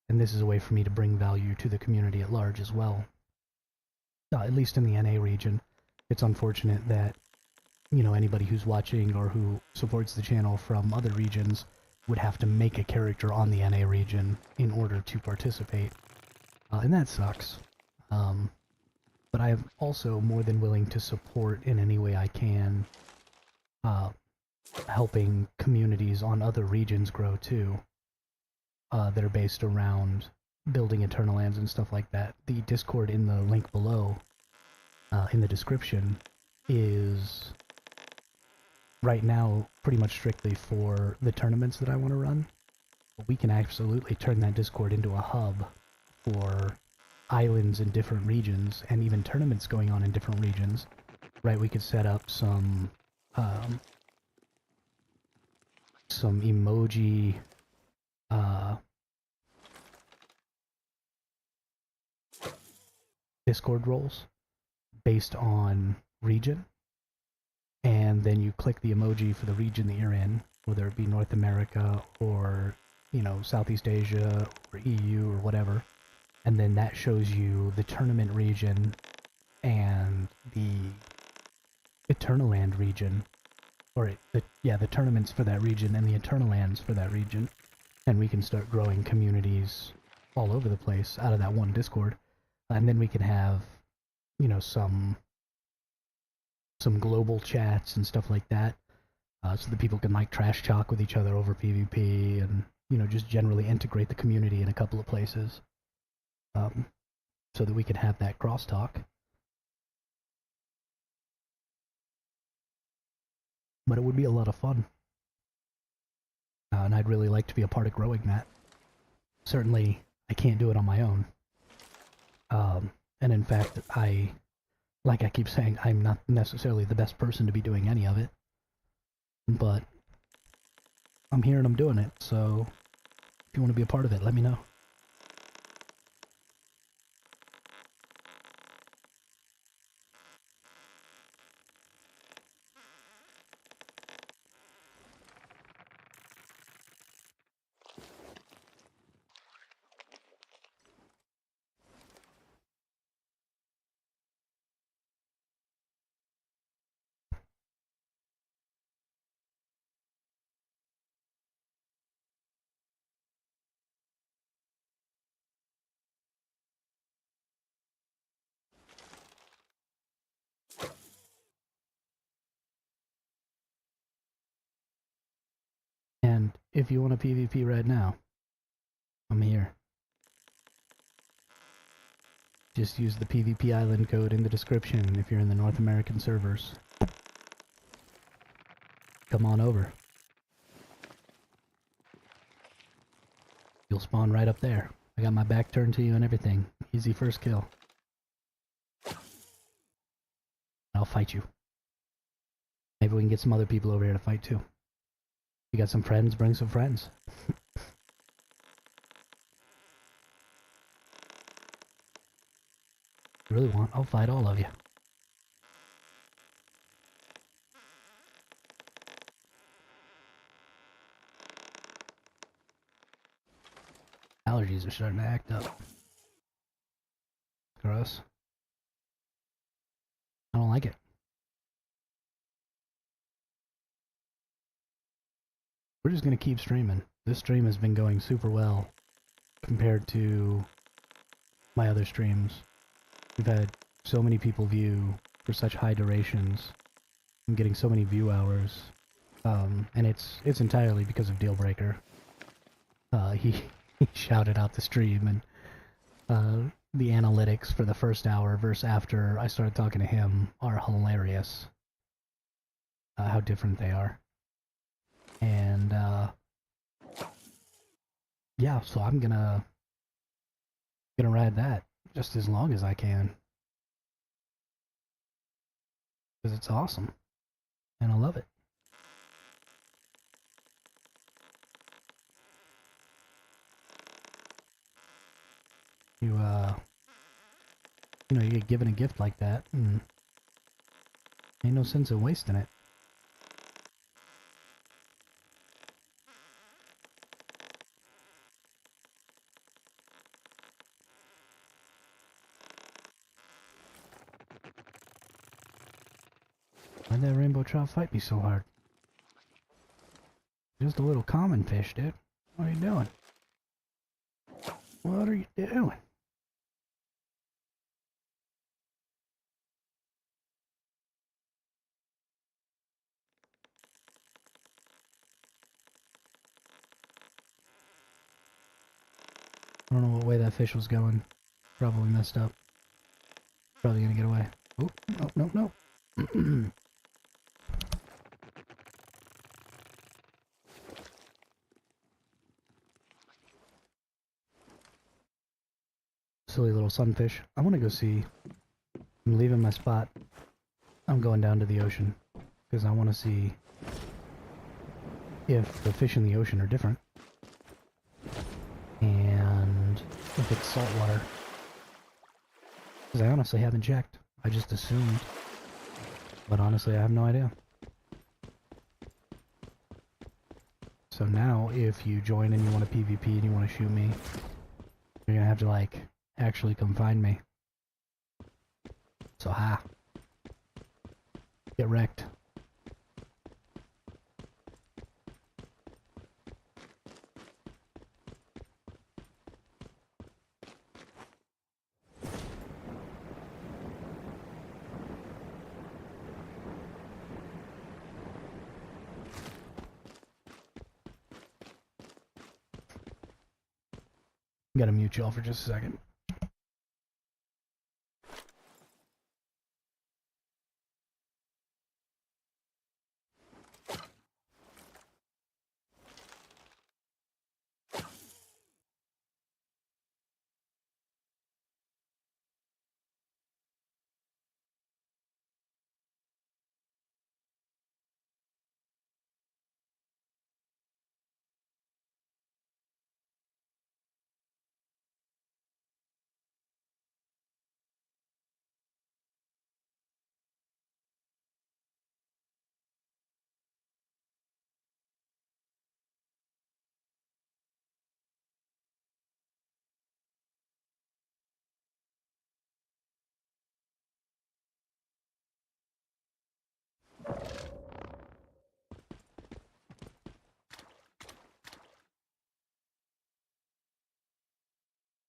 and this is a way for me to bring value to the community at large as well. At least in the NA region. It's unfortunate that, you know, anybody who's watching or who supports the channel from other regions would have to make a character on the NA region in order to participate. And that sucks. But I am also more than willing to support in any way I can, helping communities on other regions grow too, that are based around building Eternal Lands and stuff like that. The Discord in the link below, in the description, is right now pretty much strictly for the tournaments that I want to run. But we can absolutely turn that Discord into a hub for islands in different regions, and even tournaments going on in different regions. Right, we could set up some emoji, Discord roles based on region, and then you click the emoji for the region that you're in, whether it be North America or, you know, Southeast Asia or EU or whatever, and then that shows you the tournament region and the Eternal Land region, or the tournaments for that region and the Eternal Lands for that region, and we can start growing communities all over the place out of that one Discord, and then we can have, you know, some global chats and stuff like that, so that people can like trash talk with each other over PvP, and, you know, just generally integrate the community in a couple of places, so that we can have that crosstalk. But it would be a lot of fun, and I'd really like to be a part of growing that. Certainly, I can't do it on my own, and in fact, like I keep saying, I'm not necessarily the best person to be doing any of it, but I'm here and I'm doing it, so if you want to be a part of it, let me know. And if you want a PvP right now, I'm here. Just use the PvP island code in the description if you're in the North American servers. Come on over. You'll spawn right up there. I got my back turned to you and everything. Easy first kill. I'll fight you. Maybe we can get some other people over here to fight too. You got some friends? Bring some friends. You really want? I'll fight all of you. Allergies are starting to act up. Gross. I don't like it. We're just gonna keep streaming. This stream has been going super well compared to my other streams. We've had so many people view for such high durations. I'm getting so many view hours. And it's entirely because of Dealbreaker. He shouted out the stream, and the analytics for the first hour versus after I started talking to him are hilarious. How different they are. And yeah, so I'm gonna ride that just as long as I can. Because it's awesome. And I love it. You know, you get given a gift like that, and ain't no sense in wasting it. Why'd that rainbow trout fight me so hard? Just a little common fish, dude. What are you doing? What are you doing? I don't know what way that fish was going. Probably messed up. Probably gonna get away. Oh, no, no, no. Silly little sunfish. I want to go see. I'm leaving my spot. I'm going down to the ocean because I want to see if the fish in the ocean are different and if it's saltwater. Because I honestly haven't checked. I just assumed. But honestly, I have no idea. So now, if you join and you want to PvP and you want to shoot me, you're gonna have to, like, actually come find me. So, ha. Get wrecked. Gotta mute y'all for just a second.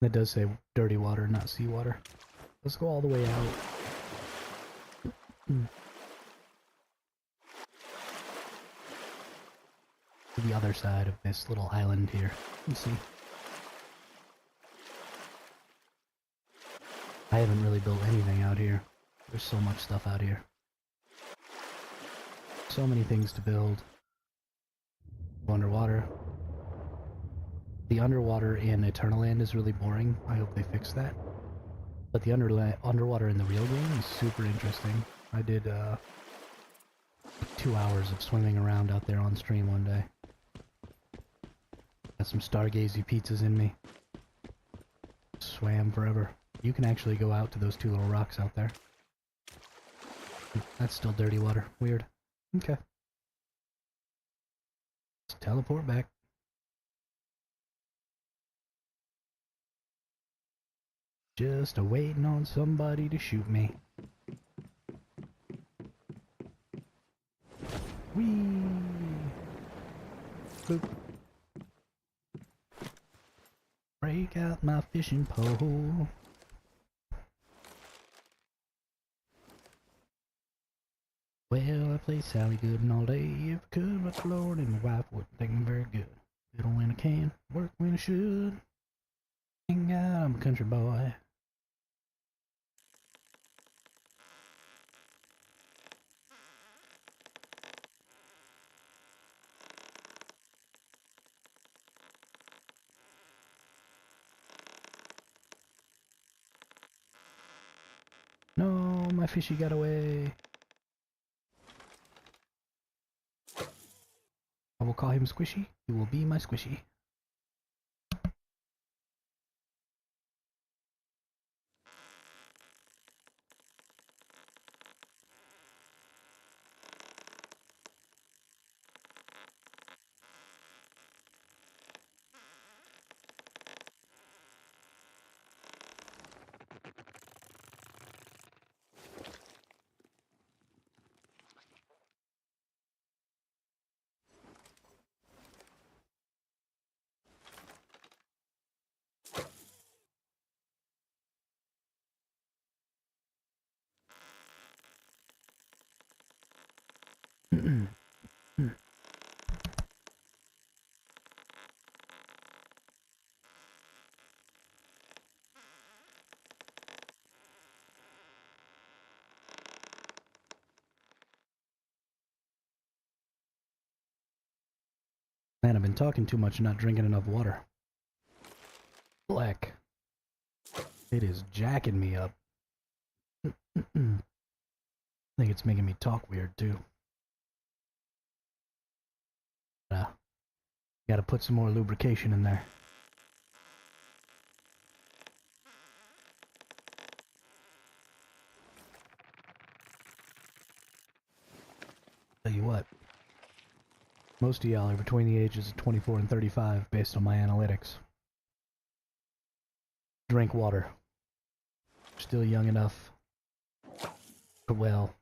That does say dirty water, not seawater. Let's go all the way out. To the other side of this little island here. Let's see. I haven't really built anything out here. There's so much stuff out here. So many things to build. Underwater. The underwater in Eternaland is really boring. I hope they fix that. But the underwater in the real game is super interesting. I did 2 hours of swimming around out there on stream one day. Got some stargazy pizzas in me. Swam forever. You can actually go out to those 2 little rocks out there. That's still dirty water. Weird. Okay. Let's teleport back. Just waiting on somebody to shoot me. Whee! Boop. Break out my fishing pole. Well, I play Sally Gooden all day if I could, but the Lord and my wife wouldn't think I'm very good. Fiddle when I can, work when I should. Thank God I'm a country boy. No, my fishy got away. I will call him Squishy. He will be my Squishy. Man, I've been talking too much and not drinking enough water. Black. It is jacking me up. I think it's making me talk weird too. Gotta put some more lubrication in there. Tell you what. Most of y'all are between the ages of 24 and 35 based on my analytics. Drink water. Still young enough. But well,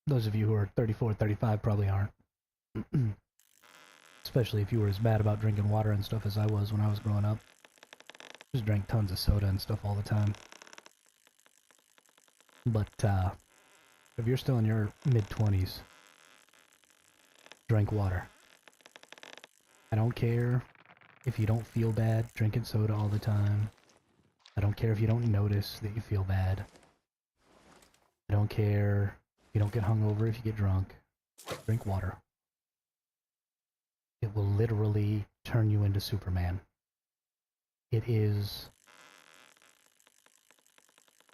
those of you who are 34, 35 probably aren't. Especially if you were as bad about drinking water and stuff as I was when I was growing up. Just drank tons of soda and stuff all the time. But, if you're still in your mid-20s, drink water. I don't care if you don't feel bad drinking soda all the time. I don't care if you don't notice that you feel bad. I don't care if you don't get hungover if you get drunk. Drink water. It will literally turn you into Superman. It is...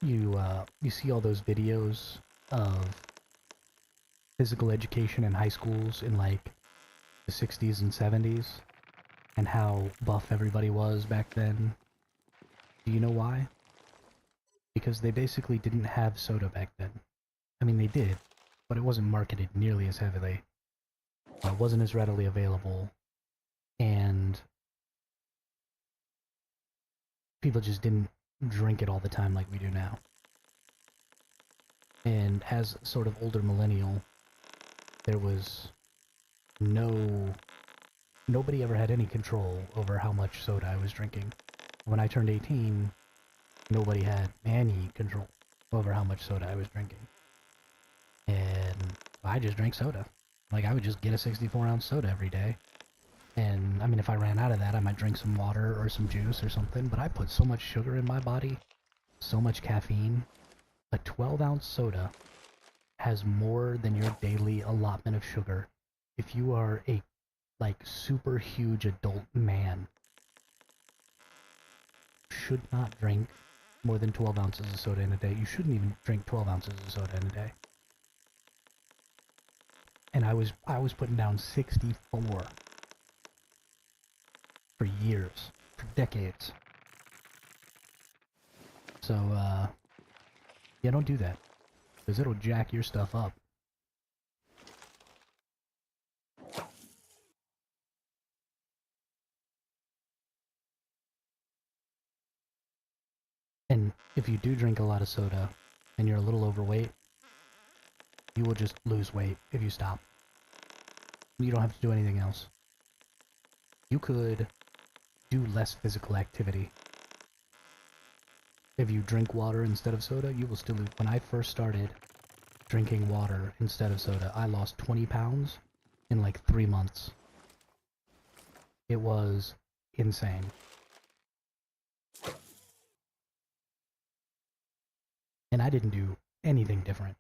You see all those videos of physical education in high schools in like the 60s and 70s and how buff everybody was back then. Do you know why? Because they basically didn't have soda back then. I mean, they did, but it wasn't marketed nearly as heavily. It wasn't as readily available, and people just didn't drink it all the time like we do now. And as sort of older millennial, there was nobody ever had any control over how much soda I was drinking. When I turned 18, nobody had any control over how much soda I was drinking. And I just drank soda. Like, I would just get a 64-ounce soda every day. And, I mean, if I ran out of that, I might drink some water or some juice or something. But I put so much sugar in my body, so much caffeine. A 12-ounce soda has more than your daily allotment of sugar. If you are a, like, super huge adult man, should not drink more than 12 ounces of soda in a day. You shouldn't even drink 12 ounces of soda in a day. And I was putting down 64 for years, for decades. So, yeah, don't do that, because it'll jack your stuff up. And if you do drink a lot of soda, and you're a little overweight, you will just lose weight if you stop. You don't have to do anything else. You could do less physical activity. If you drink water instead of soda, you will still lose. When I first started drinking water instead of soda, I lost 20 pounds in like 3 months. It was insane. And I didn't do anything different.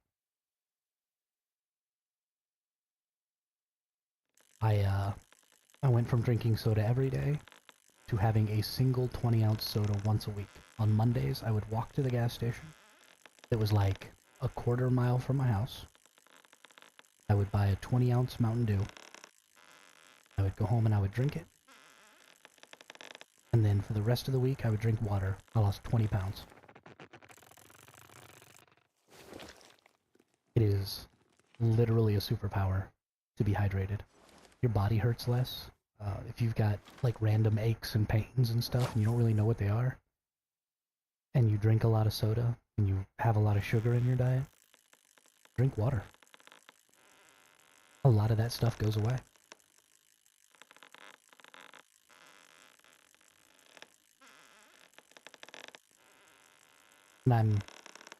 I went from drinking soda every day to having a single 20-ounce soda once a week. On Mondays, I would walk to the gas station. It was like a quarter mile from my house. I would buy a 20-ounce Mountain Dew. I would go home and I would drink it. And then for the rest of the week, I would drink water. I lost 20 pounds. It is literally a superpower to be hydrated. Your body hurts less. If you've got like random aches and pains and stuff and you don't really know what they are, and you drink a lot of soda and you have a lot of sugar in your diet, drink water. A lot of that stuff goes away. And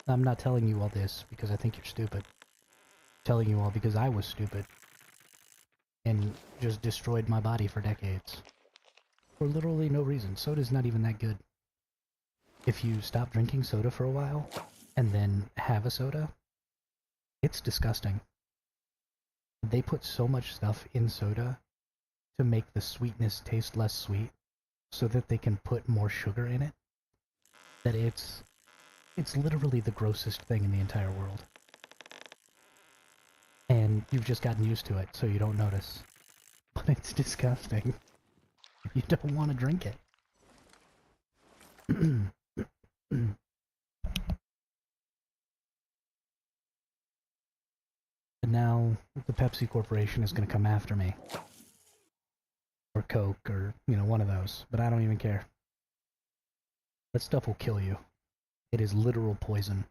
I'm not telling you all this because I think you're stupid. I'm telling you all because I was stupid and just destroyed my body for decades. For literally no reason. Soda's not even that good. If you stop drinking soda for a while and then have a soda, it's disgusting. They put so much stuff in soda to make the sweetness taste less sweet so that they can put more sugar in it, that it's literally the grossest thing in the entire world. And you've just gotten used to it, so you don't notice. But it's disgusting. You don't want to drink it. And now the Pepsi Corporation is going to come after me. Or Coke, or, you know, one of those. But I don't even care. That stuff will kill you. It is literal poison.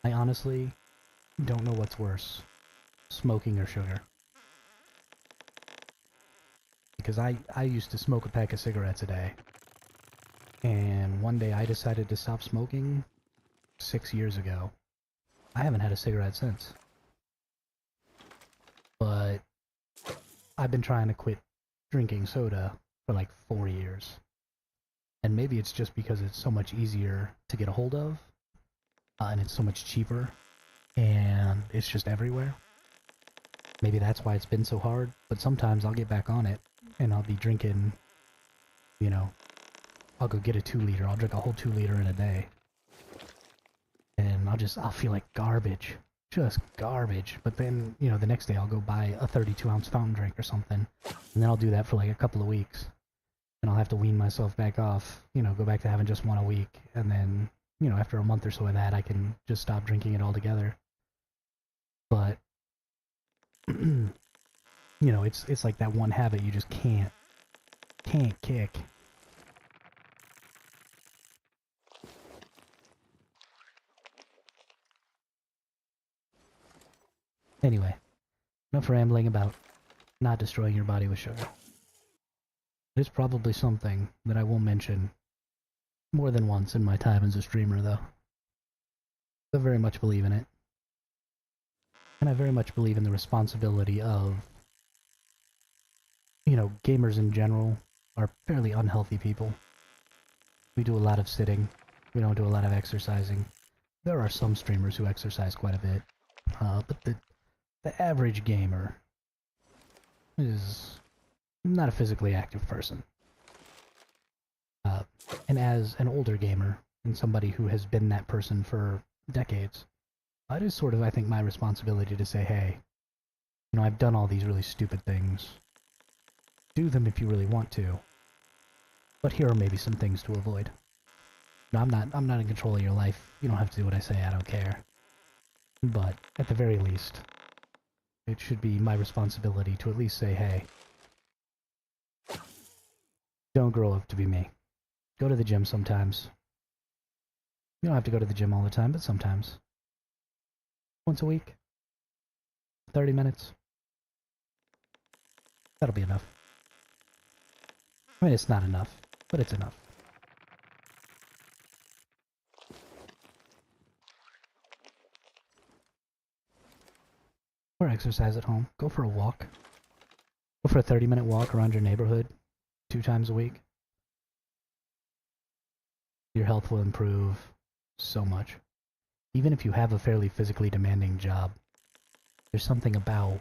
I honestly don't know what's worse, smoking or sugar. Because I used to smoke a pack of cigarettes a day. And one day I decided to stop smoking 6 years ago. I haven't had a cigarette since. But I've been trying to quit drinking soda for like 4 years. And maybe it's just because it's so much easier to get a hold of. And it's so much cheaper. And it's just everywhere. Maybe that's why it's been so hard. But sometimes I'll get back on it. And I'll be drinking, you know, I'll go get a 2-liter. I'll drink a whole 2-liter in a day. And I'll feel like garbage. Just garbage. But then, you know, the next day I'll go buy a 32-ounce fountain drink or something. And then I'll do that for like a couple of weeks. And I'll have to wean myself back off, you know, go back to having just one a week. And then, you know, after a month or so of that, I can just stop drinking it altogether. But, you know, it's like that one habit you just can't kick. Anyway, enough rambling about not destroying your body with sugar. It's probably something that I will mention more than once in my time as a streamer, though. I very much believe in it. And I very much believe in the responsibility of, you know, gamers in general are fairly unhealthy people. We do a lot of sitting. We don't do a lot of exercising. There are some streamers who exercise quite a bit, but the average gamer is not a physically active person. And as an older gamer, and somebody who has been that person for decades, it is sort of, I think, my responsibility to say, hey, you know, I've done all these really stupid things. Do them if you really want to. But here are maybe some things to avoid. No, I'm not in control of your life. You don't have to do what I say, I don't care. But, at the very least, it should be my responsibility to at least say, hey, don't grow up to be me. Go to the gym sometimes. You don't have to go to the gym all the time, but sometimes. Once a week. 30 minutes. That'll be enough. I mean, it's not enough, but it's enough. Or exercise at home. Go for a walk. Go for a 30-minute walk around your neighborhood 2 times a week. Your health will improve so much. Even if you have a fairly physically demanding job, there's something about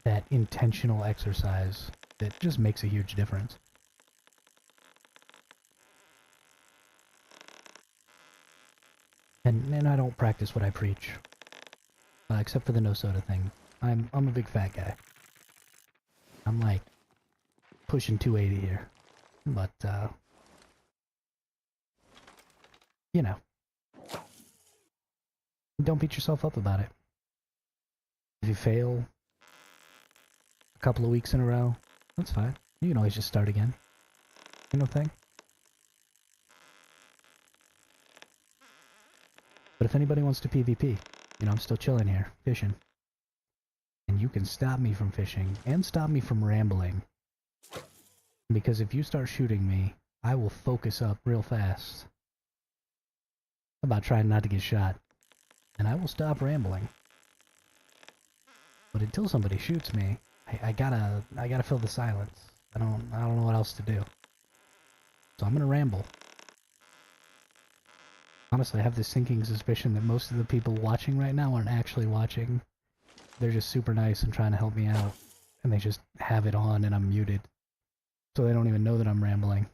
that intentional exercise that just makes a huge difference. And I don't practice what I preach, except for the no soda thing. I'm a big fat guy. I'm like pushing 280 here, but you know, don't beat yourself up about it. If you fail a couple of weeks in a row, that's fine. You can always just start again. You know thing. But if anybody wants to PvP, you know, I'm still chilling here, fishing. And you can stop me from fishing, and stop me from rambling. Because if you start shooting me, I will focus up real fast about trying not to get shot. And I will stop rambling. But until somebody shoots me, I gotta fill the silence. I don't know what else to do. So I'm gonna ramble. Honestly, I have this sinking suspicion that most of the people watching right now aren't actually watching. They're just super nice and trying to help me out. And they just have it on and I'm muted. So they don't even know that I'm rambling.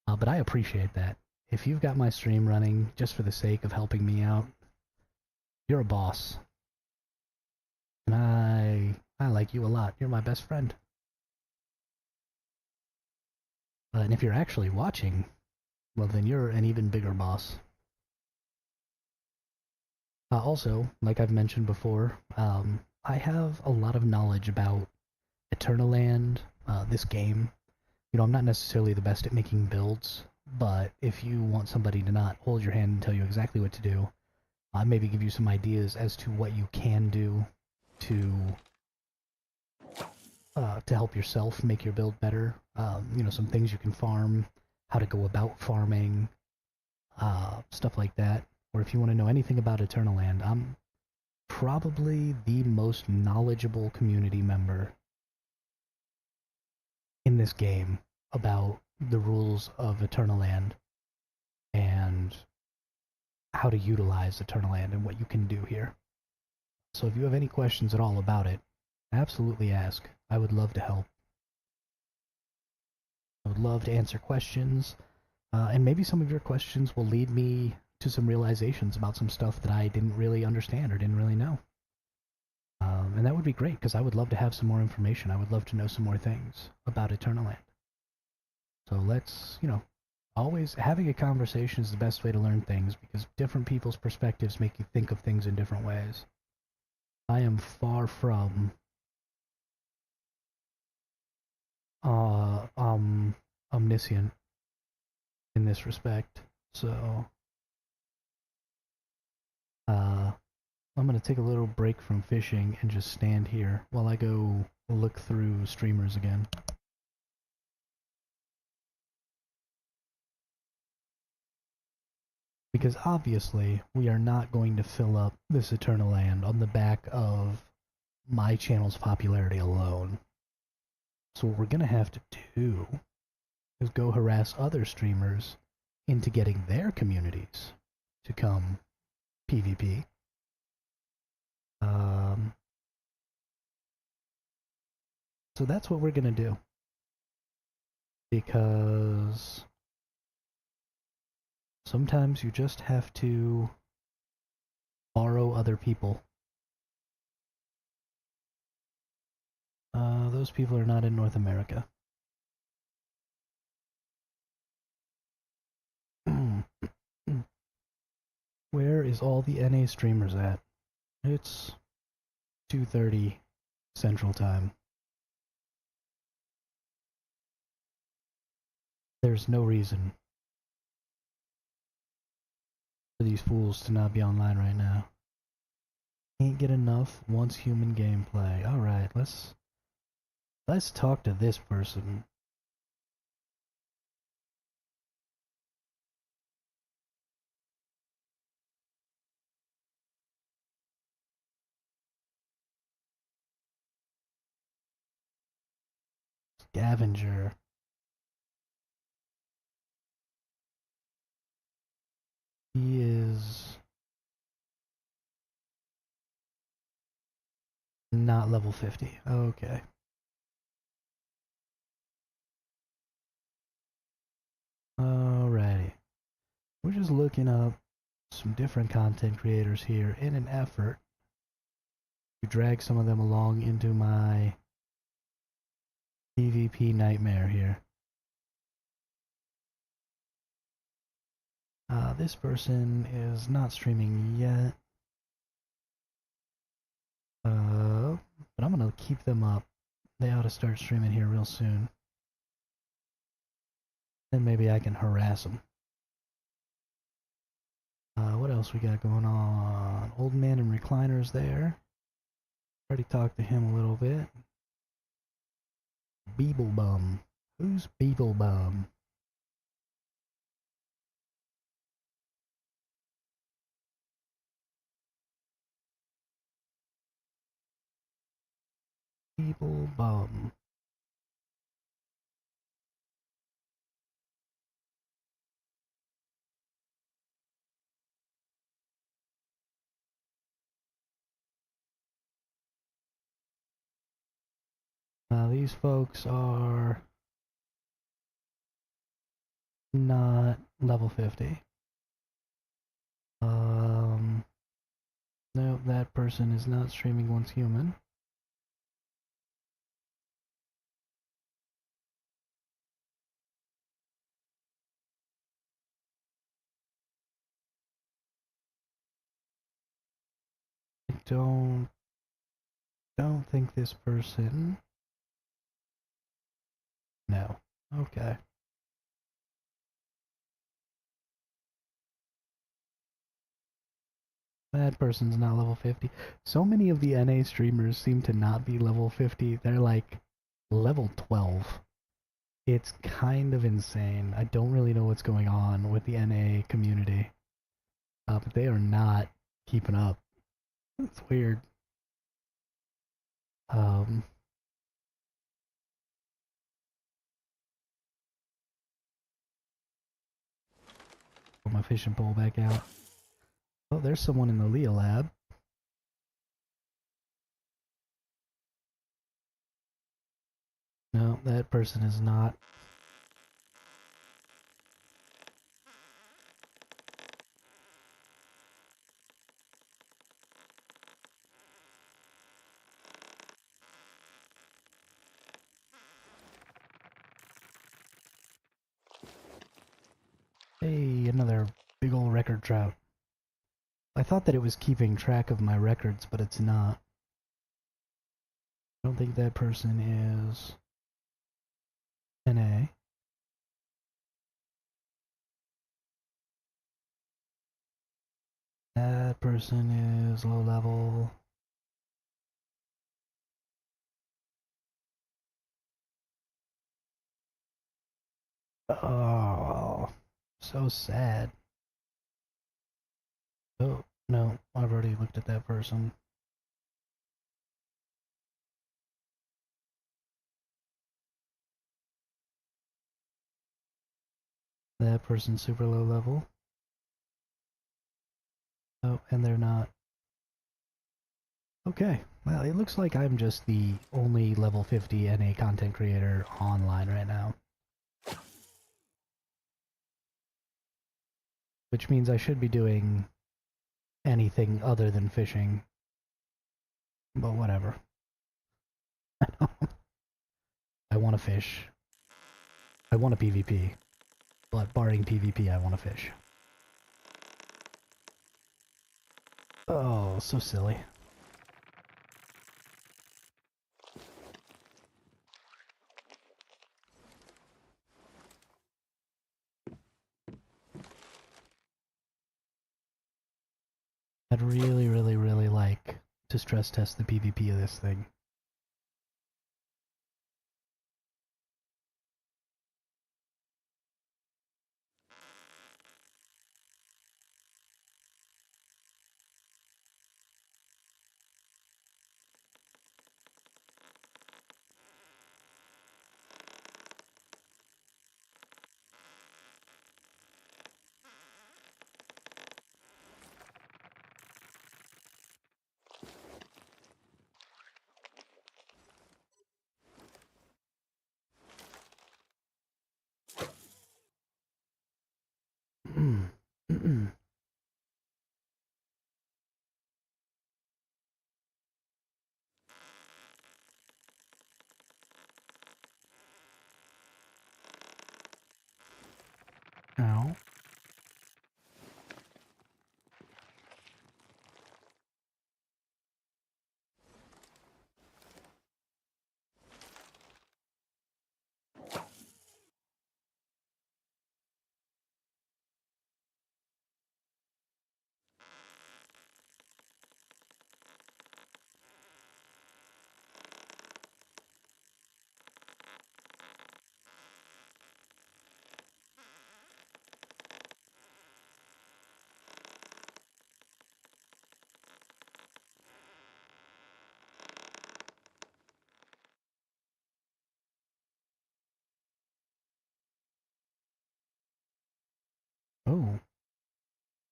But I appreciate that. If you've got my stream running just for the sake of helping me out, you're a boss. And I like you a lot. You're my best friend. And if you're actually watching, well then you're an even bigger boss. Also, like I've mentioned before, I have a lot of knowledge about Eternaland, this game. You know, I'm not necessarily the best at making builds, but if you want somebody to not hold your hand and tell you exactly what to do, maybe give you some ideas as to what you can do to help yourself make your build better. You know, some things you can farm, how to go about farming, stuff like that. Or if you want to know anything about Eternaland, I'm probably the most knowledgeable community member in this game about the rules of Eternaland and how to utilize Eternaland and what you can do here. So if you have any questions at all about it, absolutely ask. I would love to help. I would love to answer questions, and maybe some of your questions will lead me to some realizations about some stuff that I didn't really understand or didn't really know. And that would be great, because I would love to have some more information. I would love to know some more things about Eternaland. So let's, you know, always having a conversation is the best way to learn things, because different people's perspectives make you think of things in different ways. I am far from omniscient in this respect, so I'm gonna take a little break from fishing and just stand here while I go look through streamers again. Because obviously, we are not going to fill up this Eternal Land on the back of my channel's popularity alone. So what we're going to have to do is go harass other streamers into getting their communities to come PvP. So that's what we're going to do. Because sometimes you just have to borrow other people. Those people are not in North America. Where is all the NA streamers at? It's 2:30 Central Time. There's no reason for these fools to not be online right now. Can't get enough once human gameplay. Alright, let's talk to this person. Scavenger. He is not level 50. Okay. Alrighty. We're just looking up some different content creators here in an effort to drag some of them along into my PvP nightmare here. This person is not streaming yet. But I'm gonna keep them up. They ought to start streaming here real soon. Then maybe I can harass them. What else we got going on? Old man and recliners there. Already talked to him a little bit. Beeblebum. Who's Beeblebum? Beeblebum. These folks are not level 50. No, that person is not streaming once human. I don't think this person. No. Okay. That person's not level 50. So many of the NA streamers seem to not be level 50. They're like level 12. It's kind of insane. I don't really know what's going on with the NA community. But they are not keeping up. It's weird. Put my fishing pole back out. Oh, there's someone in the Leah lab. No, that person is not. Hey, another big ol' record trout. I thought that it was keeping track of my records, but it's not. I don't think that person is NA. That person is low level. Oh, so sad. Oh, no, I've already looked at that person. That person's super low level. Oh, and they're not. Okay, well, it looks like I'm just the only level 50 NA content creator online right now. Which means I should be doing anything other than fishing. But whatever. I want to fish. I want a PvP. But barring PvP, I want to fish. Oh, so silly. I'd really, really, really like to stress test the PvP of this thing. Ow. Oh,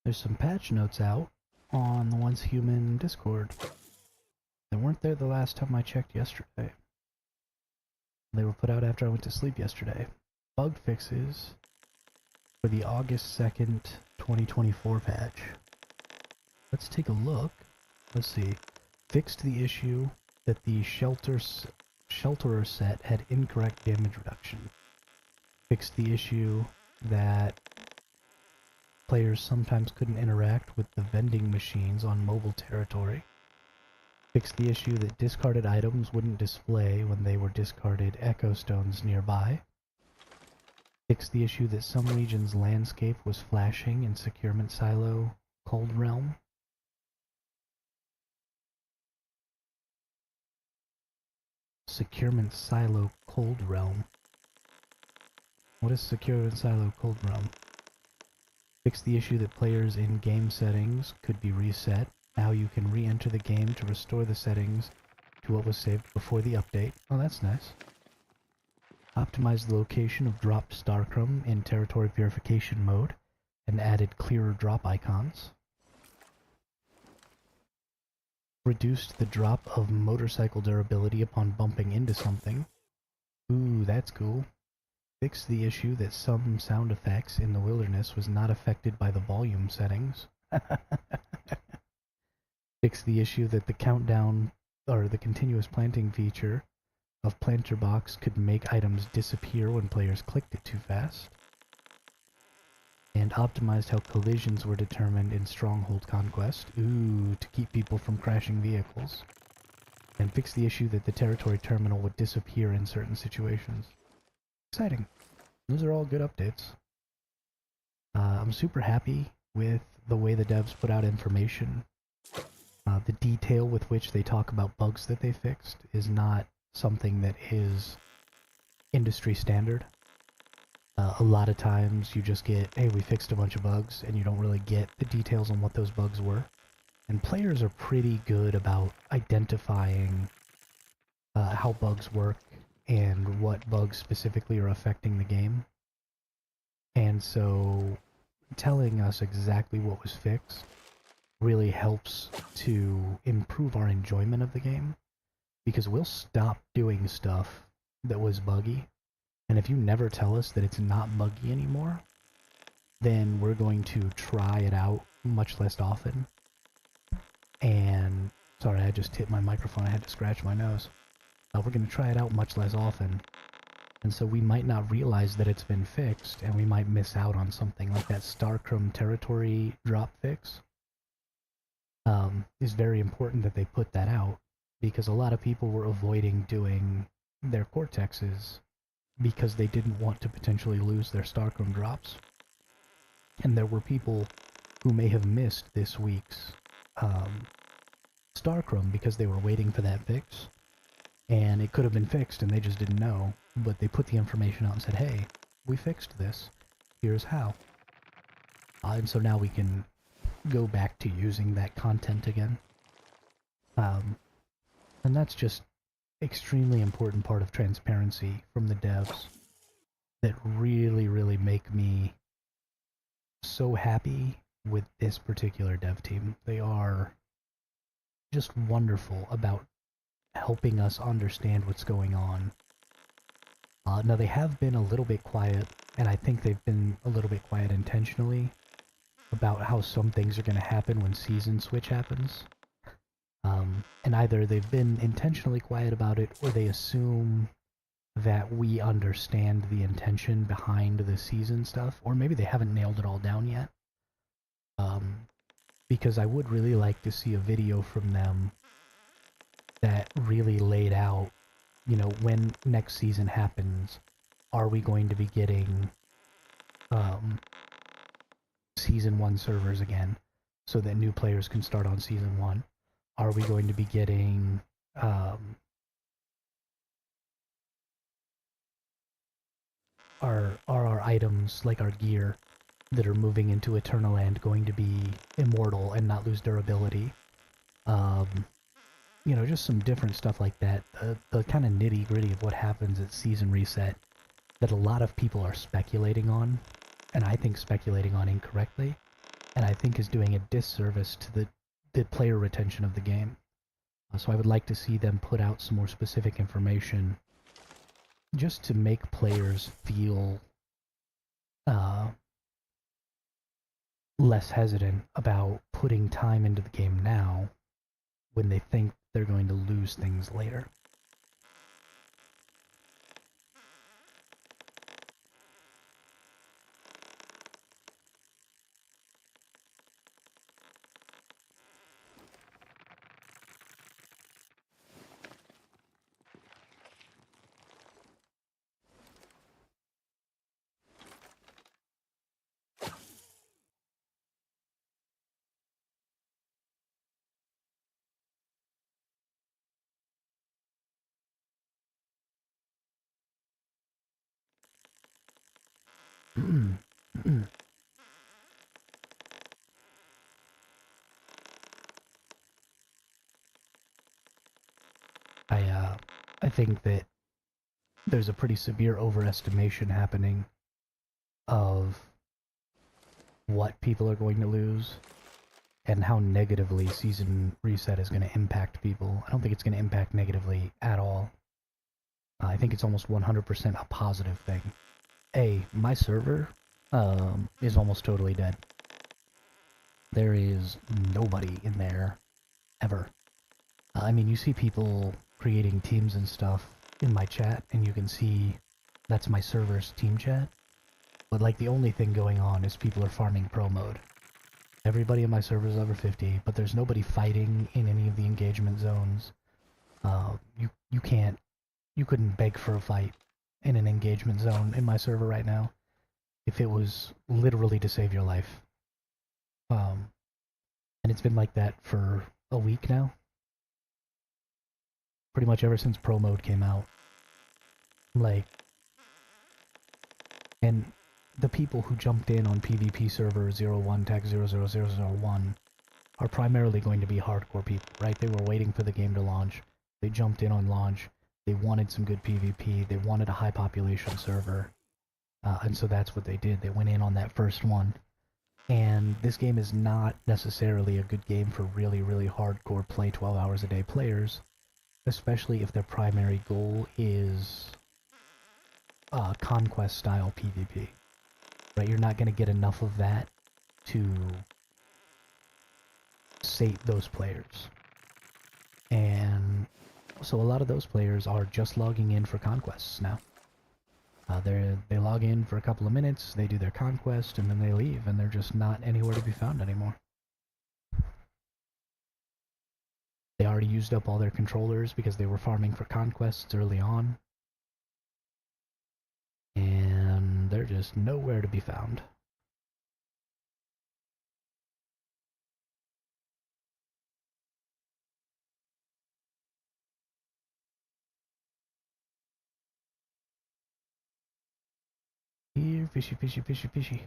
there's some patch notes out on the Once Human Discord. They weren't there the last time I checked yesterday. They were put out after I went to sleep yesterday. Bug fixes for the August 2nd, 2024 patch. Let's take a look. Let's see. Fixed the issue that the shelterer set had incorrect damage reduction. Fixed the issue that players sometimes couldn't interact with the vending machines on mobile territory. Fixed the issue that discarded items wouldn't display when they were discarded echo stones nearby. Fixed the issue that some regions' landscape was flashing in Securement Silo Cold Realm. Securement Silo Cold Realm. What is Securement Silo Cold Realm? Fixed the issue that players in game settings could be reset. Now you can re-enter the game to restore the settings to what was saved before the update. Oh, that's nice. Optimized the location of dropped Starcrum in territory purification mode and added clearer drop icons. Reduced the drop of motorcycle durability upon bumping into something. Ooh, that's cool. Fixed the issue that some sound effects in the wilderness was not affected by the volume settings. Fixed the issue that the countdown, or the continuous planting feature of Planter Box could make items disappear when players clicked it too fast. And optimized how collisions were determined in Stronghold Conquest, ooh, to keep people from crashing vehicles. And fixed the issue that the territory terminal would disappear in certain situations. Exciting. Those are all good updates. I'm super happy with the way the devs put out information. The detail with which they talk about bugs that they fixed is not something that is industry standard. A lot of times you just get, hey, we fixed a bunch of bugs, and you don't really get the details on what those bugs were. And players are pretty good about identifying how bugs work and what bugs specifically are affecting the game. And so telling us exactly what was fixed really helps to improve our enjoyment of the game, because we'll stop doing stuff that was buggy, and if you never tell us that it's not buggy anymore, then we're going to try it out much less often. And sorry, I just hit my microphone, I had to scratch my nose. We're going to try it out much less often, and so we might not realize that it's been fixed, and we might miss out on something like that Starcrum territory drop fix. Is very important that they put that out, because a lot of people were avoiding doing their Cortexes because they didn't want to potentially lose their Starcrum drops. And there were people who may have missed this week's Starcrum because they were waiting for that fix, and it could have been fixed and they just didn't know, but they put the information out and said, hey, we fixed this, here's how. And so now we can go back to using that content again. And that's just extremely important part of transparency from the devs that really, really make me so happy with this particular dev team. They are just wonderful about helping us understand what's going on. Now, they have been a little bit quiet, and I think they've been a little bit quiet intentionally about how some things are going to happen when season switch happens. And either they've been intentionally quiet about it, or they assume that we understand the intention behind the season stuff, or maybe they haven't nailed it all down yet. Because I would really like to see a video from them that really laid out, you know, when next season happens, are we going to be getting Season 1 servers again, so that new players can start on Season 1? Are we going to be getting are our items, like our gear, that are moving into Eternal Land going to be immortal and not lose durability? You know, just some different stuff like that. The kind of nitty-gritty of what happens at season reset that a lot of people are speculating on, and I think speculating on incorrectly, and I think is doing a disservice to the player retention of the game. So I would like to see them put out some more specific information just to make players feel less hesitant about putting time into the game now when they think they're going to lose things later. I think that there's a pretty severe overestimation happening of what people are going to lose and how negatively season reset is going to impact people. I don't think it's going to impact negatively at all. I think it's almost 100% a positive thing. My server is almost totally dead. There is nobody in there ever. I mean, you see people creating teams and stuff in my chat, and you can see that's my server's team chat. But like the only thing going on is people are farming pro mode. Everybody in my server is over 50, but there's nobody fighting in any of the engagement zones. You couldn't beg for a fight in an engagement zone in my server right now if it was literally to save your life. And it's been like that for a week now. Pretty much ever since pro mode came out. Like, And the people who jumped in on PvP server 01 tag 00001 are primarily going to be hardcore people, right? They were waiting for the game to launch. They jumped in on launch. They wanted some good PvP. They wanted a high population server. And so that's what they did. They went in on that first one. And this game is not necessarily a good game for really, really hardcore play 12 hours a day players, especially if their primary goal is conquest style PvP. Right? You're not going to get enough of that to sate those players. And so a lot of those players are just logging in for conquests now. They log in for a couple of minutes, they do their conquest, and then they leave, and they're just not anywhere to be found anymore. They already used up all their controllers because they were farming for conquests early on. And they're just nowhere to be found. Here, fishy, fishy, fishy, fishy.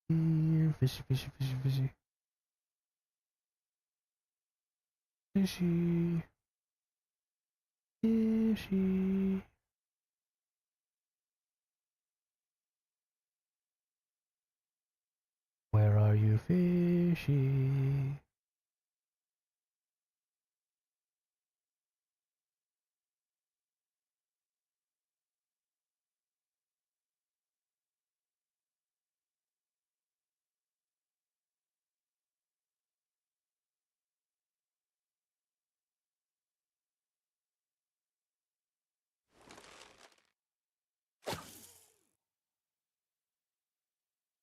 Here, fishy, fishy, fishy, fishy. Fishy. Fishy. Where are you, fishy?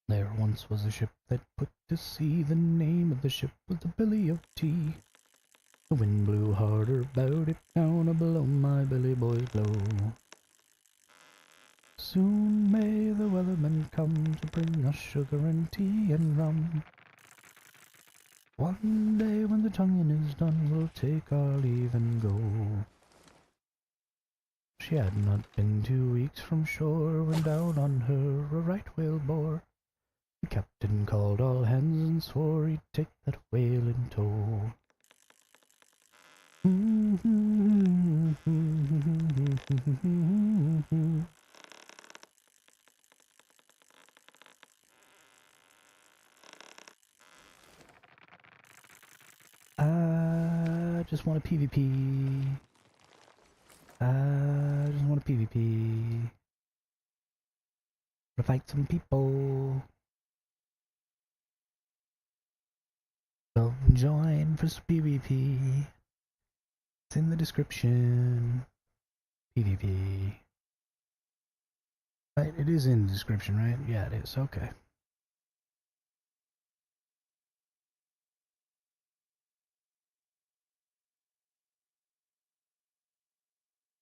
There once was a ship that put to sea. The name of the ship was the Belly of Tea. The wind blew harder, bowed it down below my belly boys blow. Soon may the weathermen come to bring us sugar and tea and rum. One day when the tonguing is done, we'll take our leave and go. She had not been 2 weeks from shore when down on her a right whale bore. The captain called all hands and swore he'd take that whale in tow. I just want a PvP. I just want a PvP. To fight some people. So join for PvP. It's in the description. PvP. Right, it is in the description, right? Yeah, it is. Okay.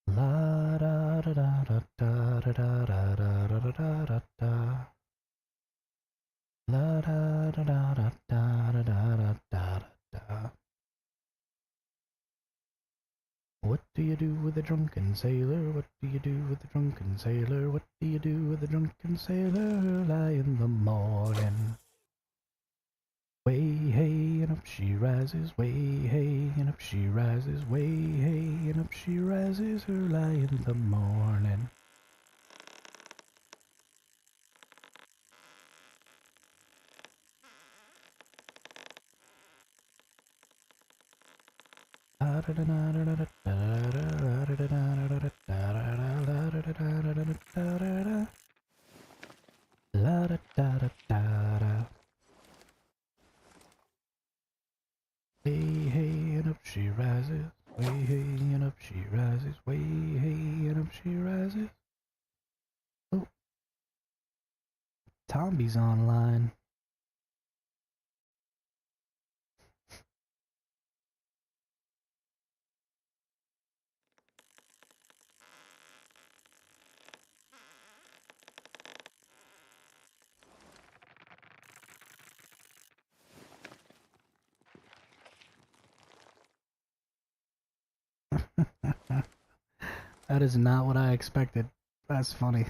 La da da da da da da da da da da da da. La da da da da da da da da da. What do you do with a drunken sailor? What do you do with a drunken sailor? What do you do with a drunken sailor? Early in the morning. Way hey and up she rises, way hey and up she rises, way hey and up she rises early in the morning. Way hey and up she rises, way hey and up she rises, way hey and up she rises. Oh, Tomby's online. That is not what I expected. That's funny.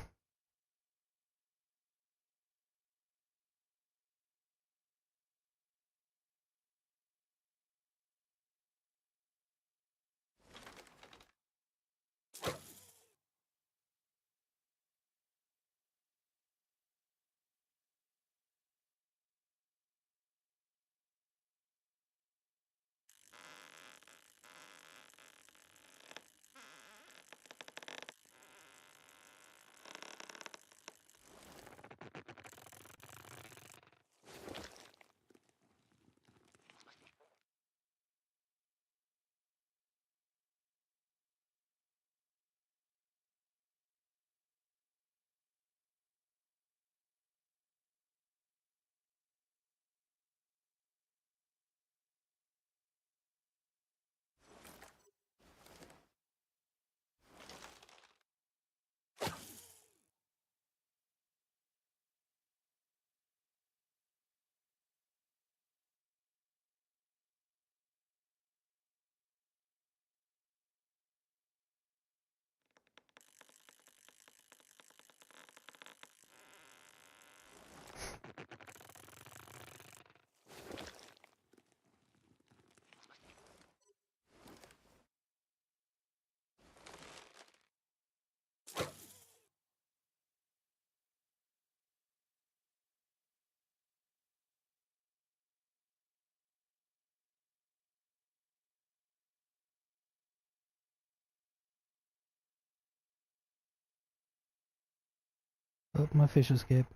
Oh, my fish escaped.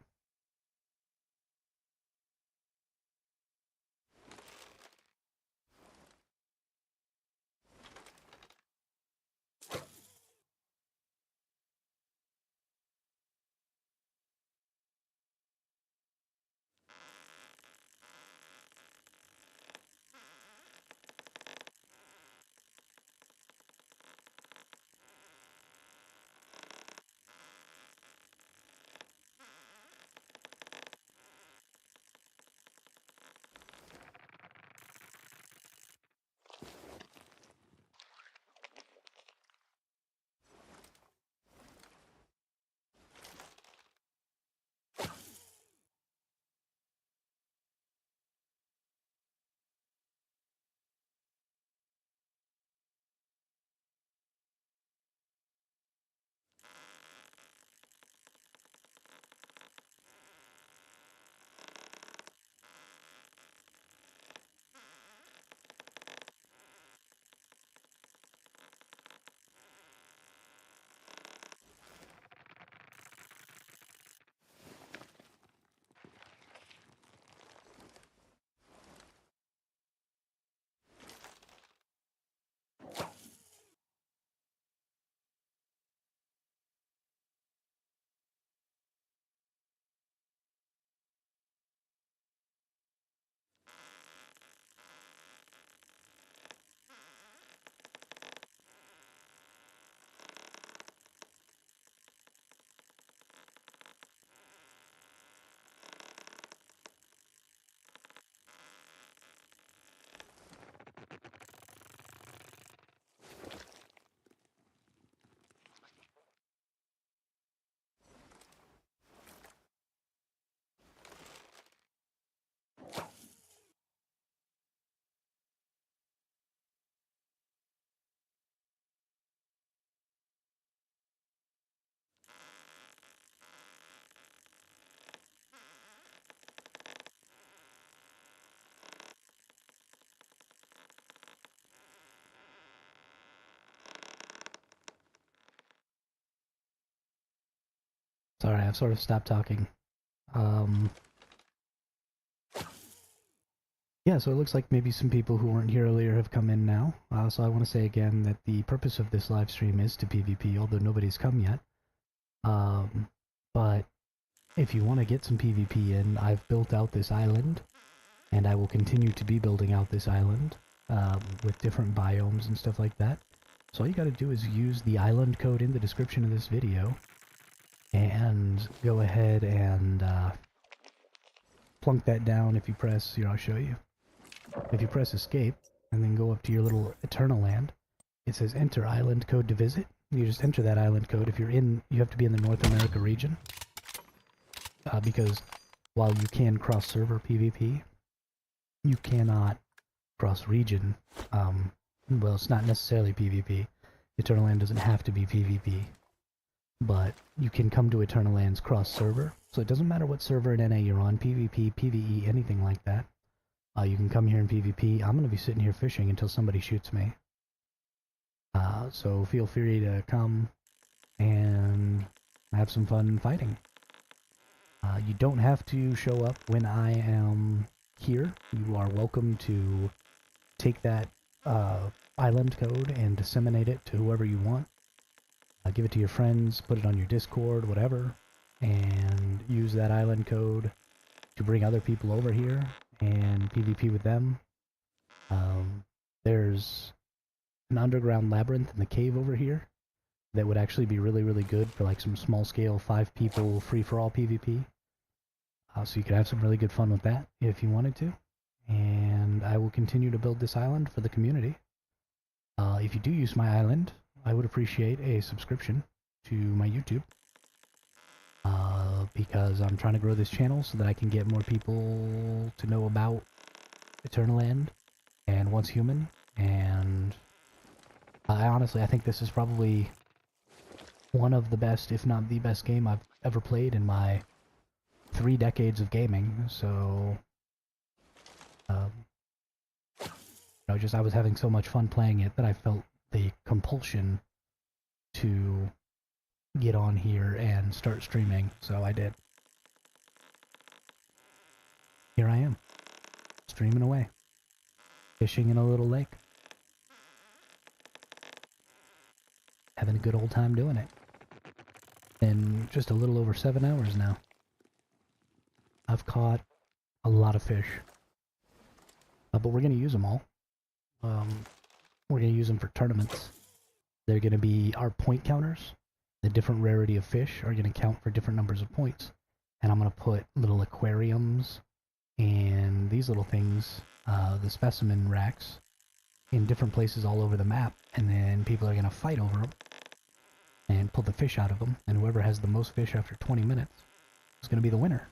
Sorry, I've sort of stopped talking. Yeah, so it looks like maybe some people who weren't here earlier have come in now. So I want to say again that the purpose of this live stream is to PvP, although nobody's come yet. But if you want to get some PvP in, I've built out this island, and I will continue to be building out this island with different biomes and stuff like that. So all you gotta do is use the island code in the description of this video, and go ahead and plunk that down. If you press, here, I'll show you. If you press escape, and then go up to your little Eternal Land, it says enter island code to visit. You just enter that island code. If you're in, you have to be in the North America region, because while you can cross server PvP, you cannot cross region. Well, it's not necessarily PvP. Eternal Land doesn't have to be PvP, but you can come to Eternal Land's cross server. So it doesn't matter what server in NA you're on, PvP, PvE, anything like that. You can come here in PvP. I'm going to be sitting here fishing until somebody shoots me. So feel free to come and have some fun fighting. You don't have to show up when I am here. You are welcome to take that island code and disseminate it to whoever you want. Give it to your friends, put it on your Discord, whatever, and use that island code to bring other people over here and PvP with them. There's an underground labyrinth in the cave over here that would actually be really, really good for like some small scale 5 people free-for-all PvP. So you could have some really good fun with that if you wanted to. And I will continue to build this island for the community. If you do use my island, I would appreciate a subscription to my YouTube. Because I'm trying to grow this channel so that I can get more people to know about Eternal Land and Once Human. And I think this is probably one of the best, if not the best game I've ever played in my 3 decades of gaming. So, I was having so much fun playing it that I felt the compulsion to get on here and start streaming, so I did. Here I am, streaming away, fishing in a little lake, having a good old time doing it. In just a little over 7 hours now, I've caught a lot of fish, but we're going to use them all. We're going to use them for tournaments. They're going to be our point counters. The different rarity of fish are going to count for different numbers of points. And I'm going to put little aquariums and these little things, the specimen racks, in different places all over the map. And then people are going to fight over them and pull the fish out of them. And whoever has the most fish after 20 minutes is going to be the winner.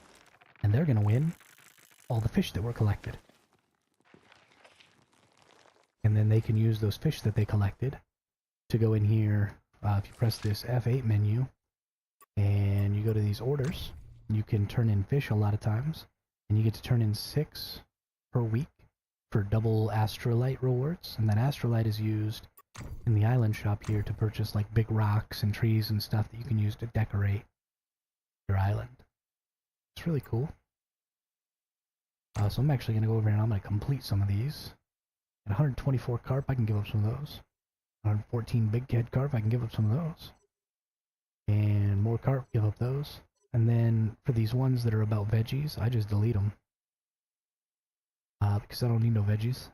And they're going to win all the fish that were collected. And then they can use those fish that they collected to go in here. If you press this F8 menu and you go to these orders, you can turn in fish a lot of times, and you get to turn in 6 per week for double astrolite rewards. And that astrolite is used in the island shop here to purchase like big rocks and trees and stuff that you can use to decorate your island. It's really cool. So I'm actually going to go over here and I'm going to complete some of these. At 124 carp, I can give up some of those. 114 big head carp, I can give up some of those. And more carp, give up those. And then for these ones that are about veggies, I just delete them. Because I don't need no veggies.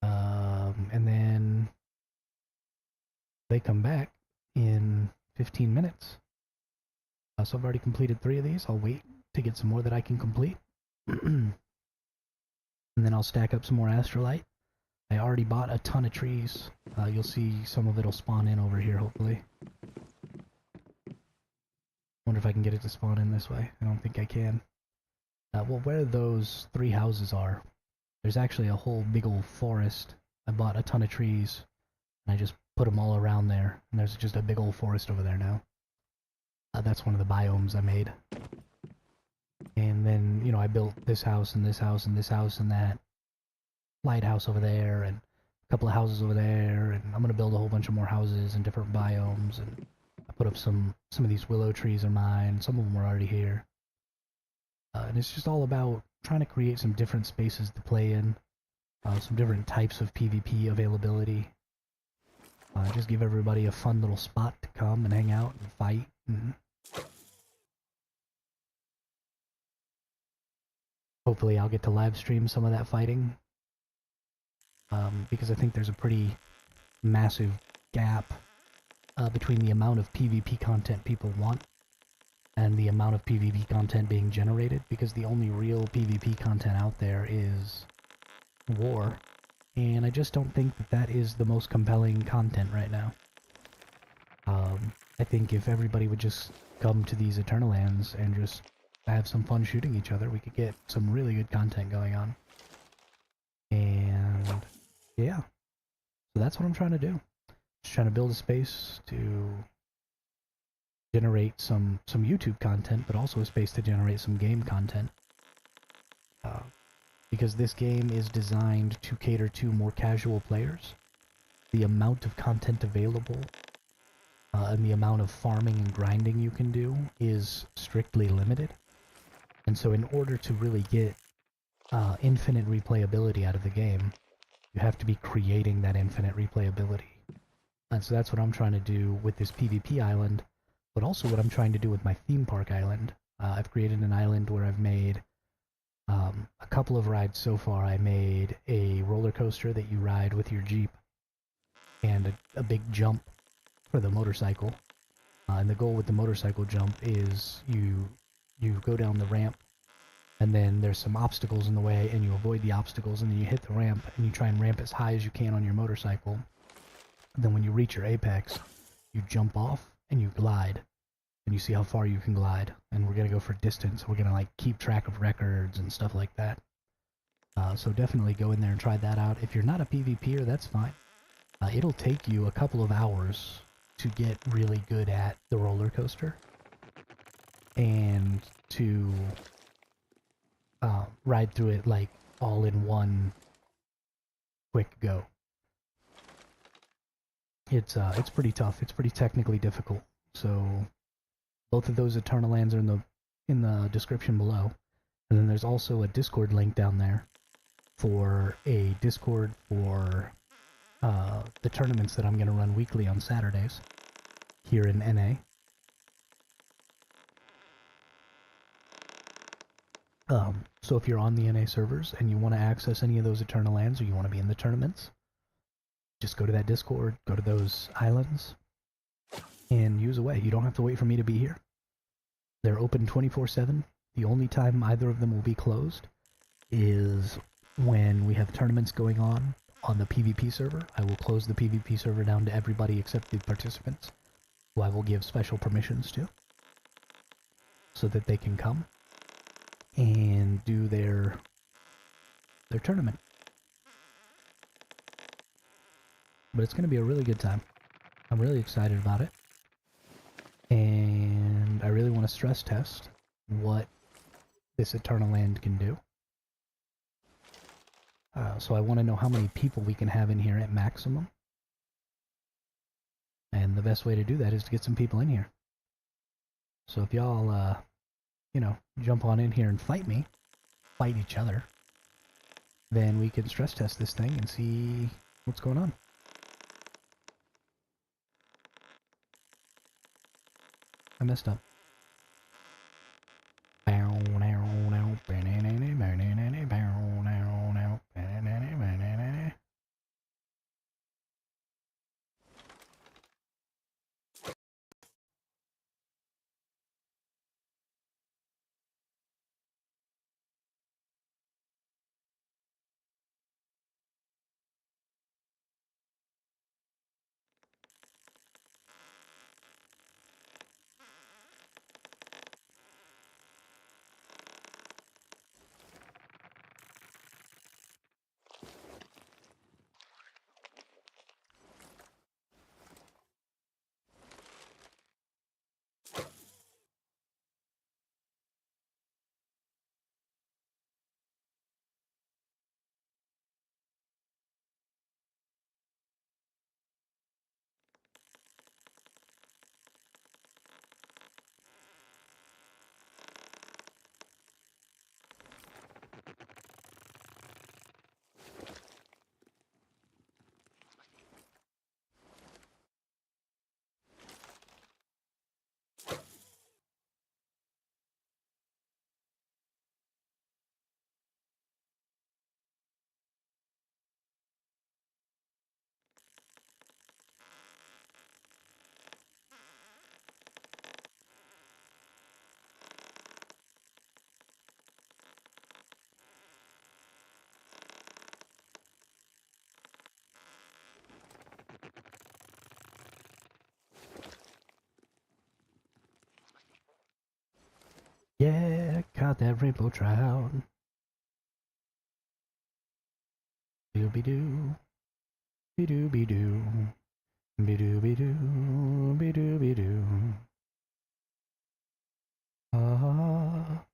And then they come back in 15 minutes. So I've already completed 3 of these. I'll wait to get some more that I can complete. And then I'll stack up some more astrolite. I already bought a ton of trees. You'll see some of it'll spawn in over here, hopefully. Wonder if I can get it to spawn in this way. I don't think I can. Well, where those 3 houses are, there's actually a whole big old forest. I bought a ton of trees, and I just put them all around there. And there's just a big old forest over there now. That's one of the biomes I made. And then, you know, I built this house and this house and this house and that lighthouse over there and a couple of houses over there, and I'm going to build a whole bunch of more houses in different biomes, and I put up some of these willow trees are mine. Some of them are already here. And it's just all about trying to create some different spaces to play in, some different types of PvP availability. Just give everybody a fun little spot to come and hang out and fight. And hopefully I'll get to live stream some of that fighting. Because I think there's a pretty massive gap between the amount of PvP content people want and the amount of PvP content being generated, because the only real PvP content out there is war And I just don't think that that is the most compelling content right now. I think if everybody would just come to these Eternal Lands and just have some fun shooting each other, we could get some really good content going on. And yeah, so that's what I'm trying to do. Just trying to build a space to generate some YouTube content, but also a space to generate some game content. Because this game is designed to cater to more casual players. The amount of content available and the amount of farming and grinding you can do is strictly limited. And so in order to really get infinite replayability out of the game, you have to be creating that infinite replayability. And so that's what I'm trying to do with this PvP island, but also what I'm trying to do with my theme park island. I've created an island where I've made a couple of rides so far. I made a roller coaster that you ride with your Jeep, and a big jump for the motorcycle. And the goal with the motorcycle jump is you go down the ramp, and then there's some obstacles in the way, and you avoid the obstacles, and then you hit the ramp, and you try and ramp as high as you can on your motorcycle. And then when you reach your apex, you jump off, and you glide, and you see how far you can glide. And we're going to go for distance. We're going to like keep track of records and stuff like that. So definitely go in there and try that out. If you're not a PvPer, that's fine. It'll take you a couple of hours to get really good at the roller coaster and to ride through it like all in one quick go. It's pretty tough. It's pretty technically difficult. So both of those Eternal Lands are in the description below. And then there's also a Discord link down there for a Discord for the tournaments that I'm going to run weekly on Saturdays here in NA. So if you're on the NA servers and you want to access any of those Eternal Lands, or you want to be in the tournaments, just go to that Discord, go to those islands, and use away. You don't have to wait for me to be here. They're open 24/7. The only time either of them will be closed is when we have tournaments going on the PvP server. I will close the PvP server down to everybody except the participants, who I will give special permissions to, so that they can come and do their tournament. But it's going to be a really good time. I'm really excited about it. And I really want to stress test what this Eternal Land can do. So I want to know how many people we can have in here at maximum. And the best way to do that is to get some people in here. So if y'all, you know, jump on in here and fight me, fight each other, then we can stress test this thing and see what's going on. I messed up. caught that rainbow trout. Be-doo, be-doo, be-doo, be-doo, be-doo, be-doo, be-doo. Ah,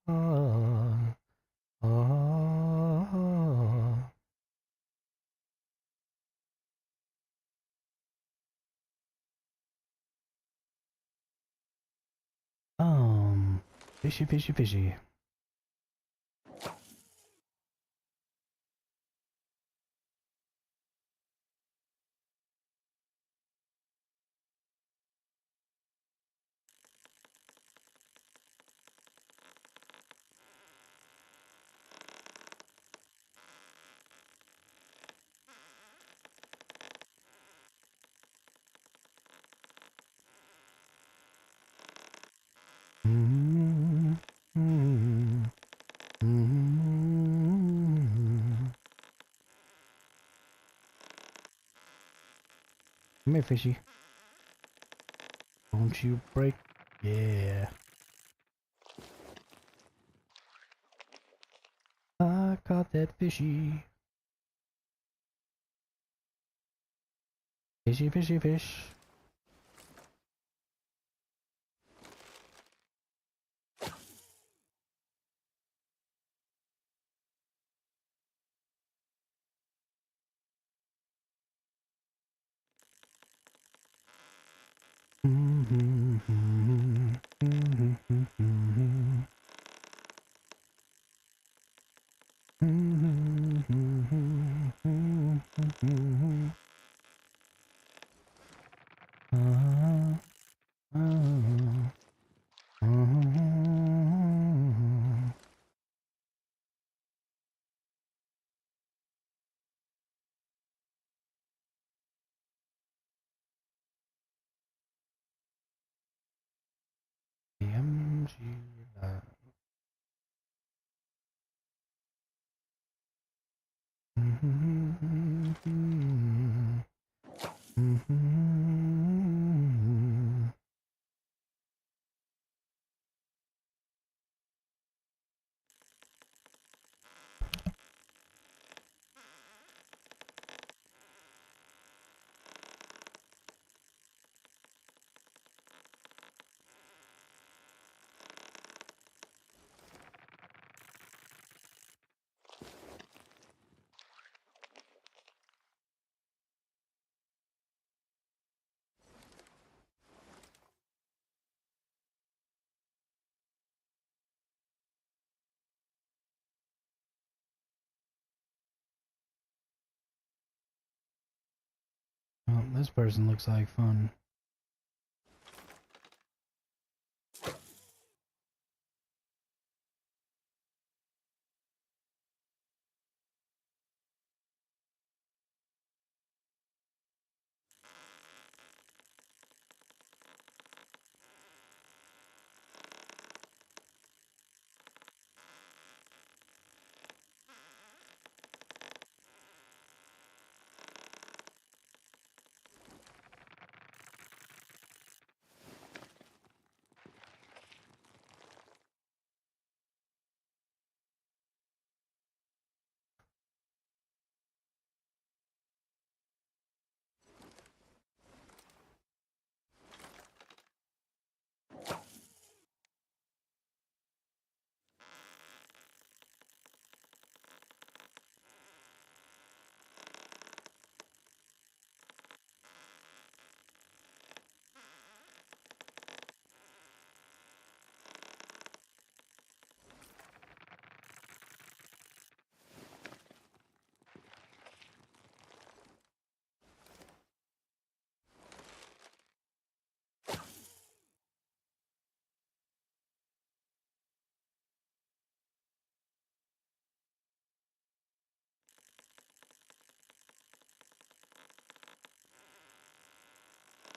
ah, ah. Fishy, fishy, fishy. Mm-hmm. Mm-hmm. Mm-hmm. Come here, fishy. Don't you break. Yeah. I caught that fishy. Fishy, fishy, fish. Mm-hmm. Mm-hmm. Mm-hmm. Mm-hmm. Mm-hmm. Oh, this person looks like fun.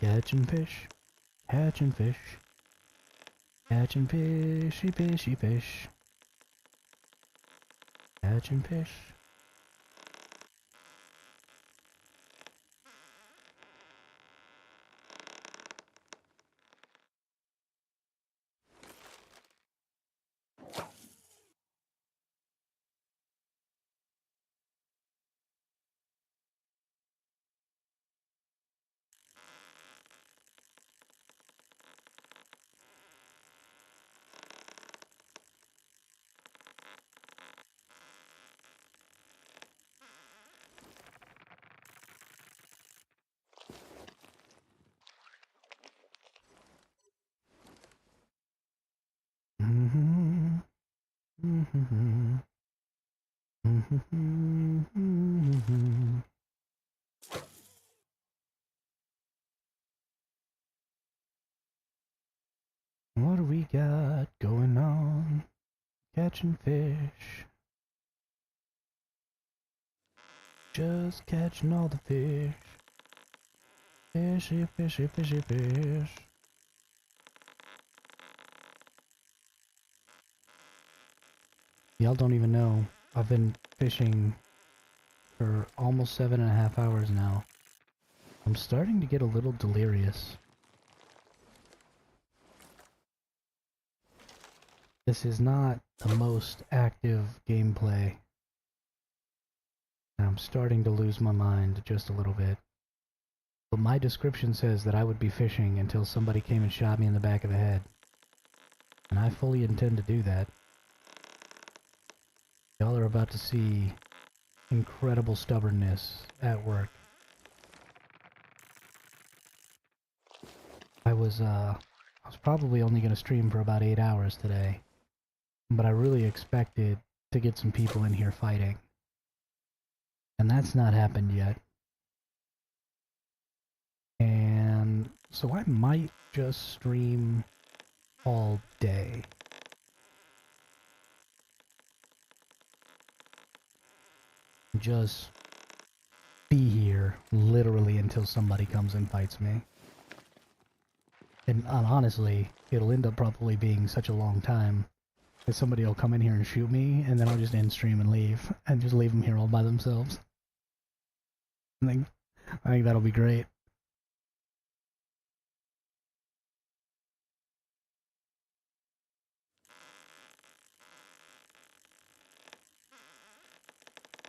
Catching fish, catching fish, catching fishy, fishy fish, catching fish. What do we got going on? Catching fish. Just catching all the fish. Fishy, fishy, fishy, fish. Y'all don't even know. I've been fishing for almost 7.5 hours now. I'm starting to get a little delirious. This is not the most active gameplay. And I'm starting to lose my mind just a little bit. But my description says that I would be fishing until somebody came and shot me in the back of the head. And I fully intend to do that. Y'all are about to see incredible stubbornness at work. I was probably only going to stream for about 8 hours today. But I really expected to get some people in here fighting. And that's not happened yet. And so I might just stream all day. Just be here literally until somebody comes and fights me. And honestly, it'll end up probably being such a long time that somebody will come in here and shoot me, and then I'll just end stream and leave, and just leave them here all by themselves. I think that'll be great.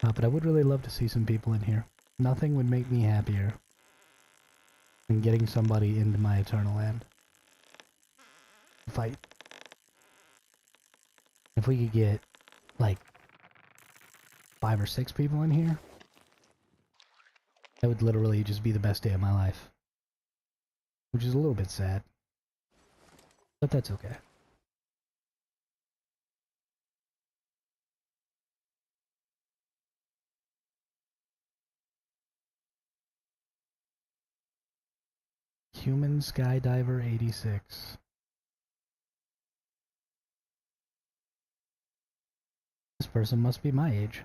But I would really love to see some people in here. Nothing would make me happier than getting somebody into my eternal end. Fight. If we could get, like, 5 or 6 people in here, that would literally just be the best day of my life. Which is a little bit sad. But that's okay. Human Skydiver 86. This person must be my age.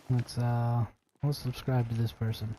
Let's subscribe to this person.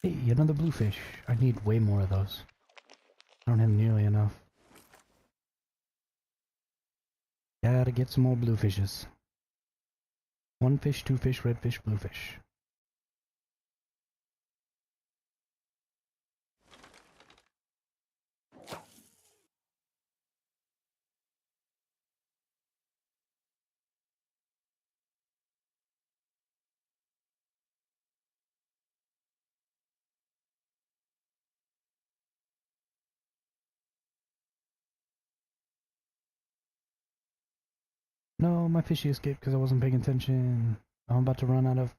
Hey, another bluefish. I need way more of those. I don't have nearly enough. Gotta get some more bluefishes. One fish, two fish, red fish, bluefish. No, my fishy escaped because I wasn't paying attention. I'm about to run out of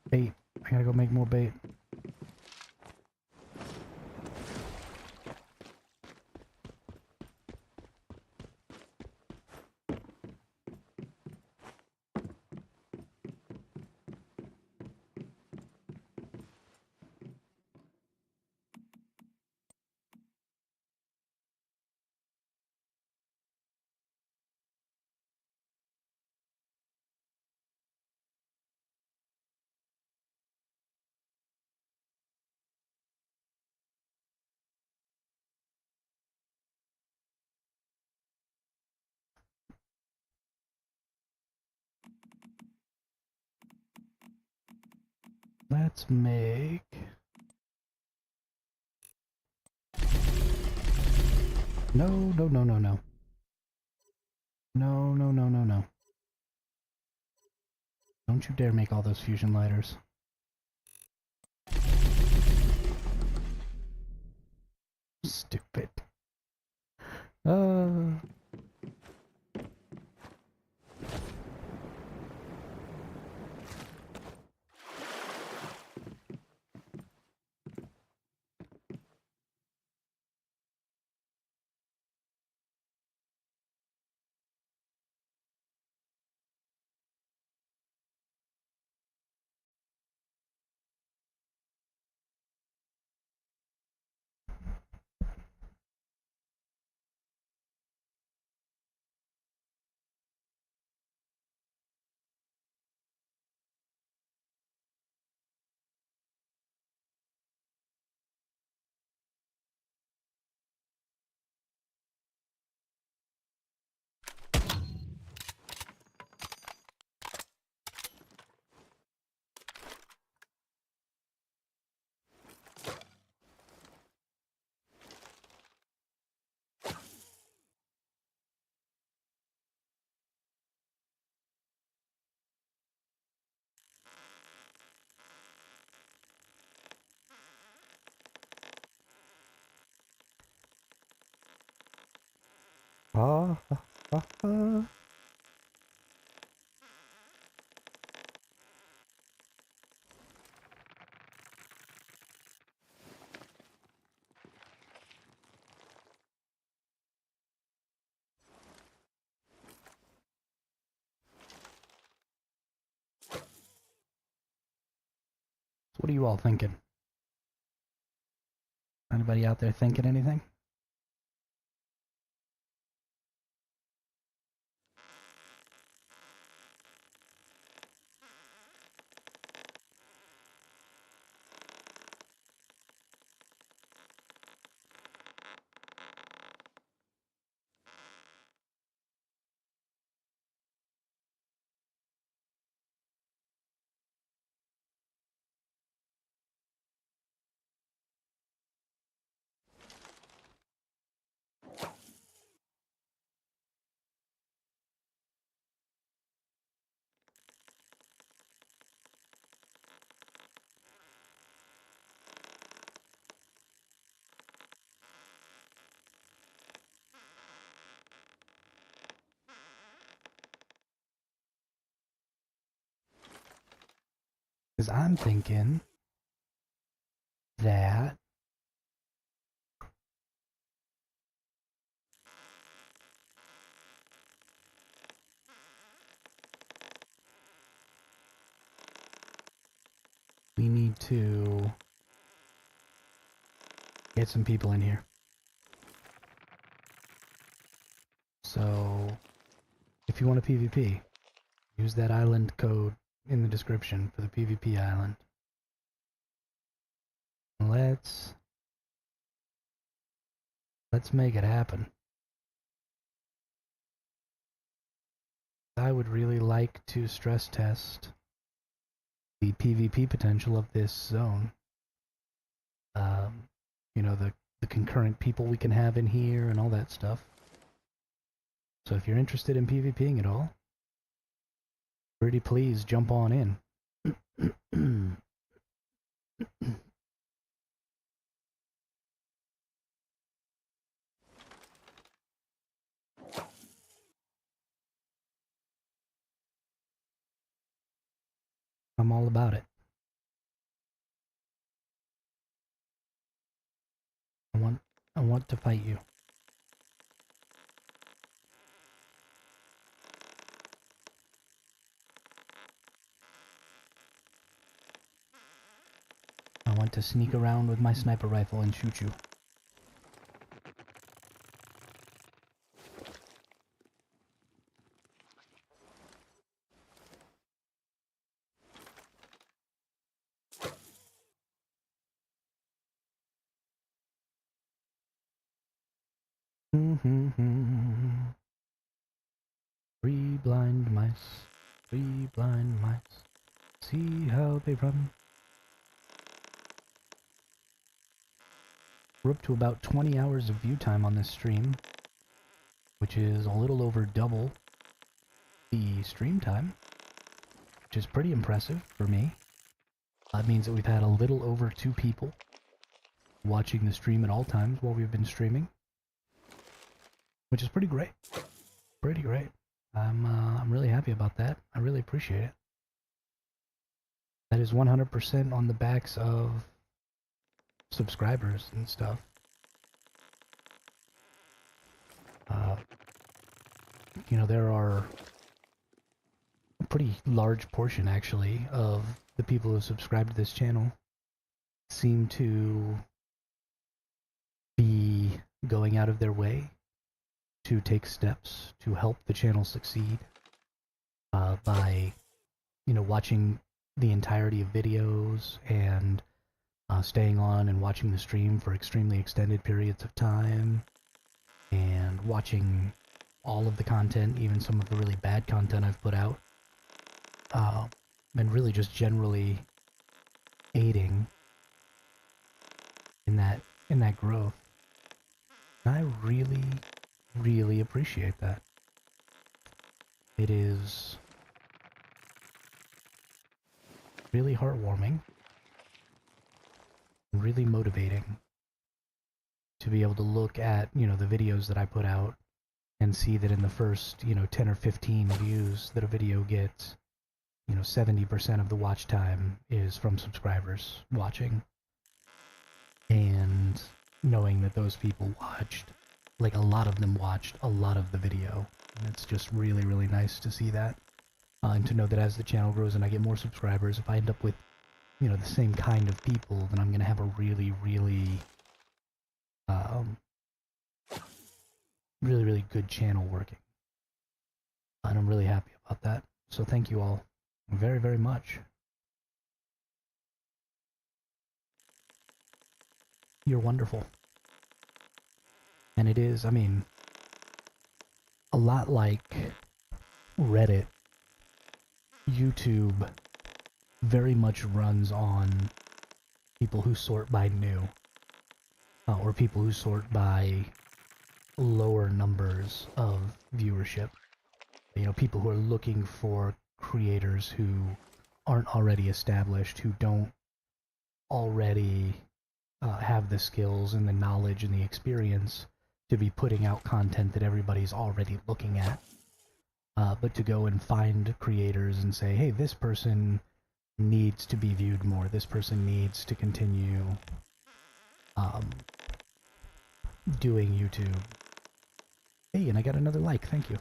bait. I gotta go make more bait. Let's make... No, no, no, no, no. No, no, no, no, no. Don't you dare make all those fusion lighters. Stupid. Uh... Ah, ah, ah, ah. What are you all thinking? Anybody out there thinking anything? Because I'm thinking that we need to get some people in here. So, if you want a PvP, use that island code in the description for the PvP island. Let's make it happen. I would really like to stress test the PvP potential of this zone. You know, the concurrent people we can have in here and all that stuff. So if you're interested in PvPing at all, pretty please jump on in. I'm all about it. I want to fight you. I want to sneak around with my sniper rifle and shoot you. Three blind mice, see how they run. We're up to about 20 hours of view time on this stream, which is a little over double the stream time, which is pretty impressive for me. That means that we've had a little over 2 people watching the stream at all times while we've been streaming, which is pretty great. Pretty great. I'm really happy about that. I really appreciate it. That is 100% on the backs of subscribers and stuff. You know, there are a pretty large portion, actually, of the people who subscribe to this channel seem to be going out of their way to take steps to help the channel succeed by, you know, watching the entirety of videos and staying on and watching the stream for extremely extended periods of time and watching all of the content, even some of the really bad content I've put out, and really just generally aiding in that growth. And I really, really appreciate that. It is really heartwarming, really motivating to be able to look at, you know, the videos that I put out and see that in the first, you know, 10 or 15 views that a video gets, you know, 70% of the watch time is from subscribers watching. And knowing that those people watched, like a lot of them watched a lot of the video. And it's just really, really nice to see that. And to know that as the channel grows and I get more subscribers, if I end up with, you know, the same kind of people, then I'm going to have a really, really, really, really good channel working. And I'm really happy about that. So thank you all very, very much. You're wonderful. And it is, I mean, a lot like Reddit, YouTube very much runs on people who sort by new, or people who sort by lower numbers of viewership. You know, people who are looking for creators who aren't already established, who don't already have the skills and the knowledge and the experience to be putting out content that everybody's already looking at. But to go and find creators and say, hey, this person needs to be viewed more. This person needs to continue doing YouTube. Hey, and I got another like, thank you.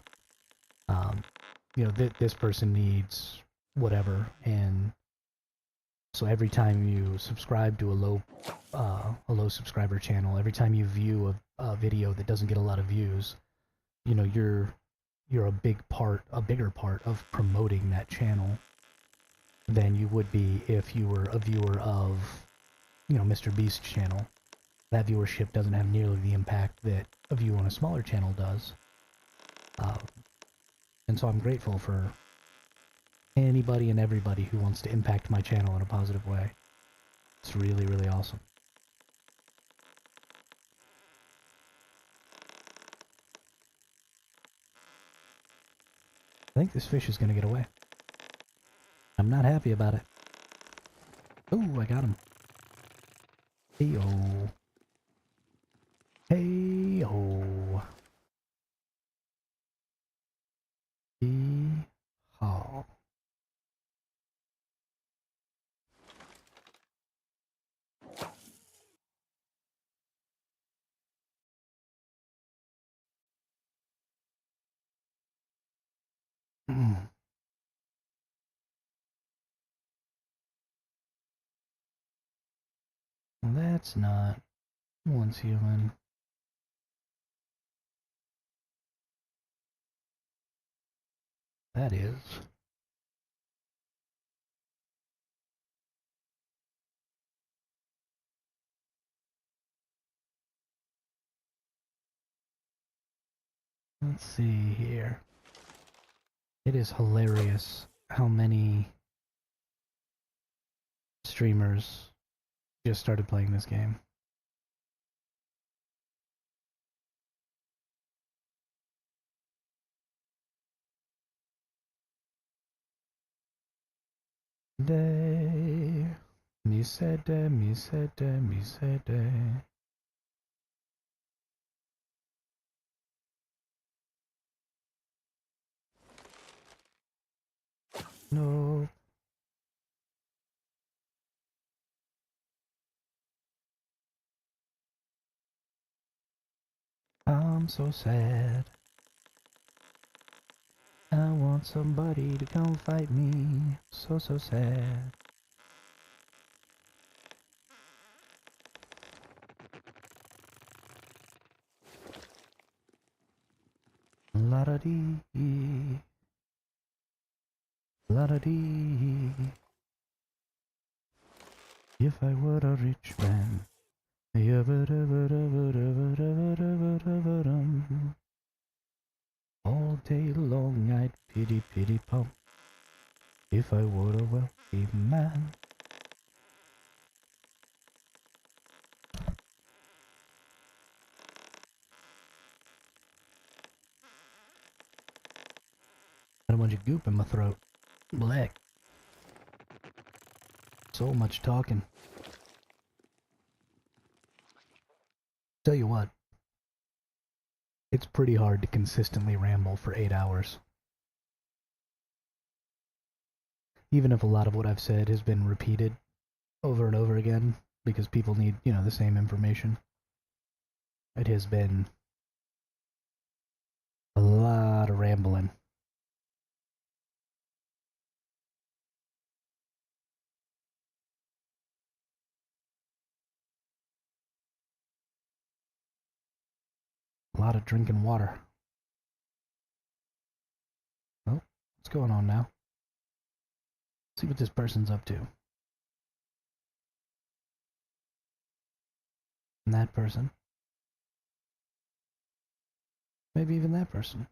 You know, this person needs whatever, and so every time you subscribe to a low subscriber channel, every time you view a video that doesn't get a lot of views, you know, you're a bigger part of promoting that channel than you would be if you were a viewer of you know, Mr. Beast's channel, that viewership doesn't have nearly the impact that a view on a smaller channel does. Uh, and so I'm grateful for anybody and everybody who wants to impact my channel in a positive way. It's really, really awesome. I think this fish is going to get away. I'm not happy about it. Oh, I got him. Hey-oh. Hey-oh. Hee-haw. That's not once human. That is. Let's see here. It is hilarious how many streamers just started playing this game. Day, me said, me said, me said. No. I'm so sad. I want somebody to come fight me. So, so sad. La-da-dee. La-da-dee. If I were a rich man. All day long I'd pity, pity pump. If I were a wealthy man. Got a bunch of goop in my throat. Black. So much talking. Tell you what. It's pretty hard to consistently ramble for 8 hours. Even if a lot of what I've said has been repeated over and over again, because people need, you know, the same information. It has been a lot of rambling. A lot of drinking water. Oh, what's going on now? Let's see what this person's up to. And that person. Maybe even that person.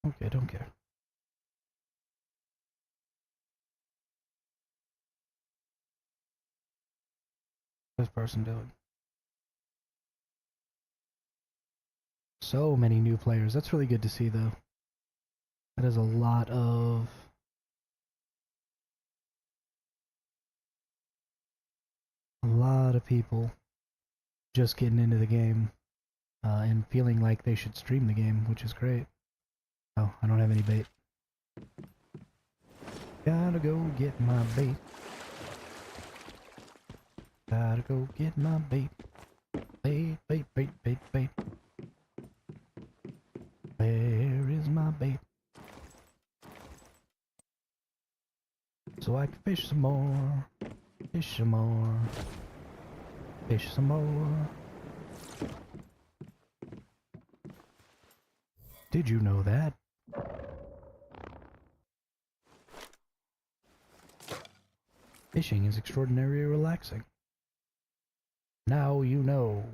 Okay, don't care. What's this person doing? So many new players. That's really good to see, though. That is a lot of... people just getting into the game and feeling like they should stream the game, which is great. Oh, I don't have any bait. Gotta go get my bait. Gotta go get my bait. Bait, bait, bait, bait, bait. Where is my bait? So I can fish some more. Fish some more. Fish some more. Did you know that? Fishing is extraordinarily relaxing. Now you know.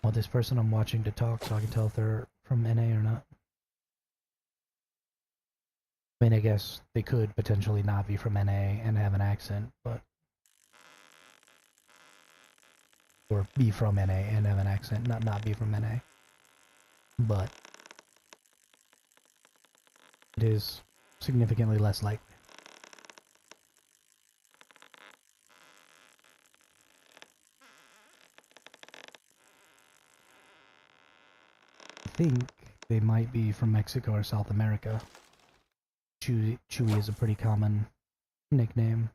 Want this person I'm watching to talk so I can tell if they're from NA or not. I mean, I guess they could potentially not be from NA and have an accent, but... Or be from NA and have an accent, not be from NA. But... it is significantly less likely. I think they might be from Mexico or South America. Chewy is a pretty common nickname.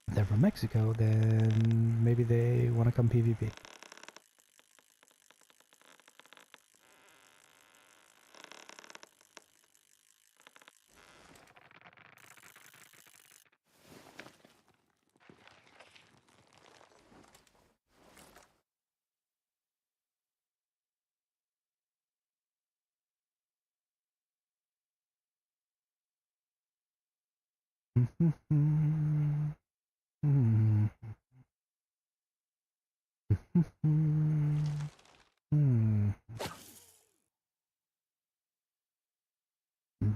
If they're from Mexico, then maybe they want to come PvP.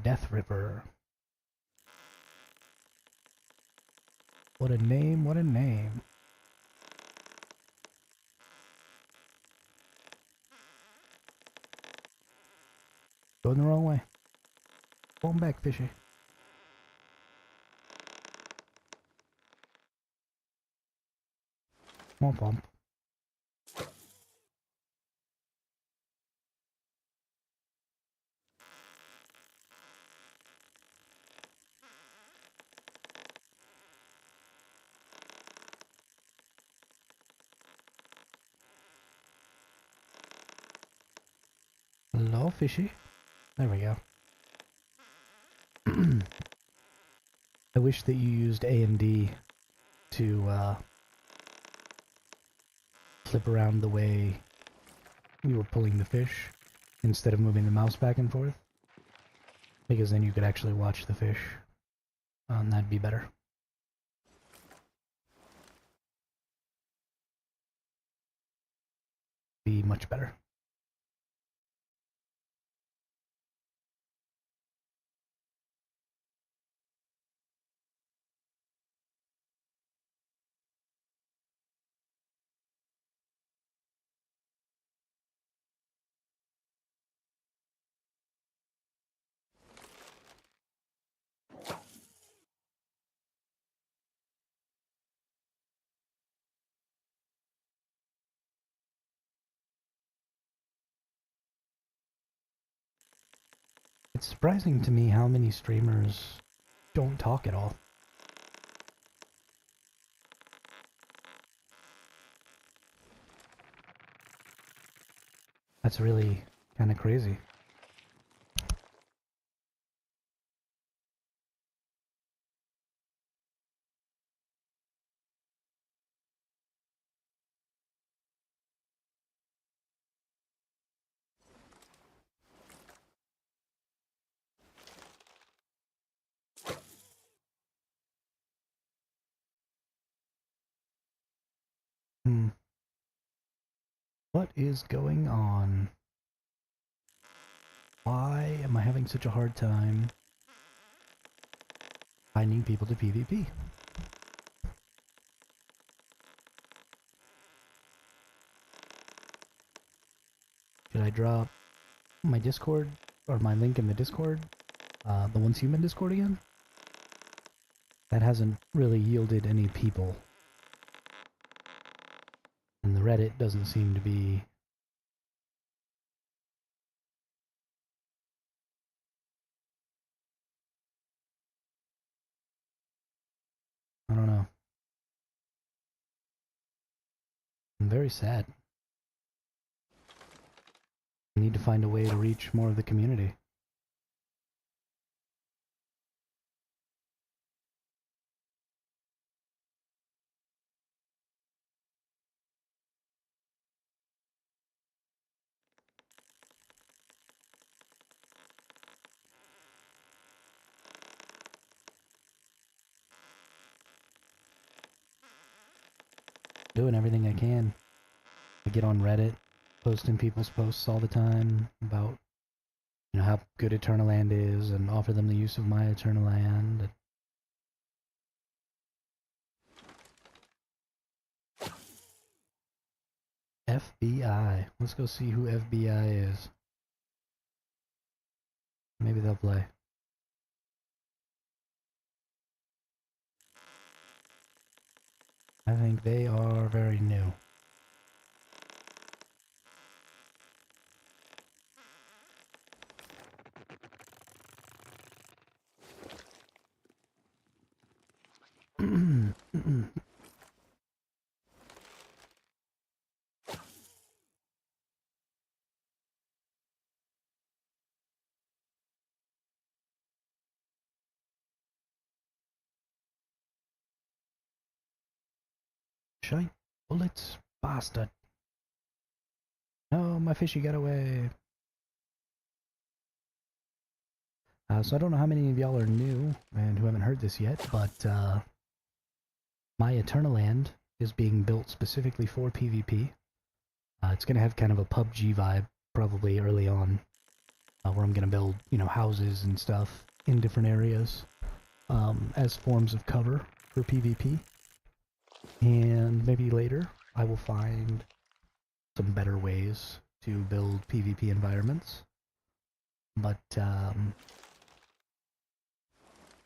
Death River. What a name, what a name. Going the wrong way. Going back, fishy. Come on, pump. Hello, fishy. There we go. I wish that you used A and D to flip around the way you were pulling the fish instead of moving the mouse back and forth, because then you could actually watch the fish, and that'd be better. Be much better. It's surprising to me how many streamers don't talk at all. That's really kind of crazy. What is going on? Why am I having such a hard time finding people to PvP? Should I drop my Discord, or my link in the Discord? The Once Human Discord again? that hasn't really yielded any people. And the Reddit doesn't seem to be... I don't know. I'm very sad. I need to find a way to reach more of the community. Doing everything I can. I get on Reddit, posting people's posts all the time about, you know, how good Eternal Land is, and offer them the use of my Eternal Land. FBI. Let's go see who FBI is. Maybe they'll play. I think they are very new. Shite bullets, bastard. No, my fishy got away. So I don't know how many of y'all are new and who haven't heard this yet, but my Eternal Land is being built specifically for PvP. It's going to have kind of a PUBG vibe, probably early on, where I'm going to build, you know, houses and stuff in different areas as forms of cover for PvP. And maybe later I will find some better ways to build PvP environments. But,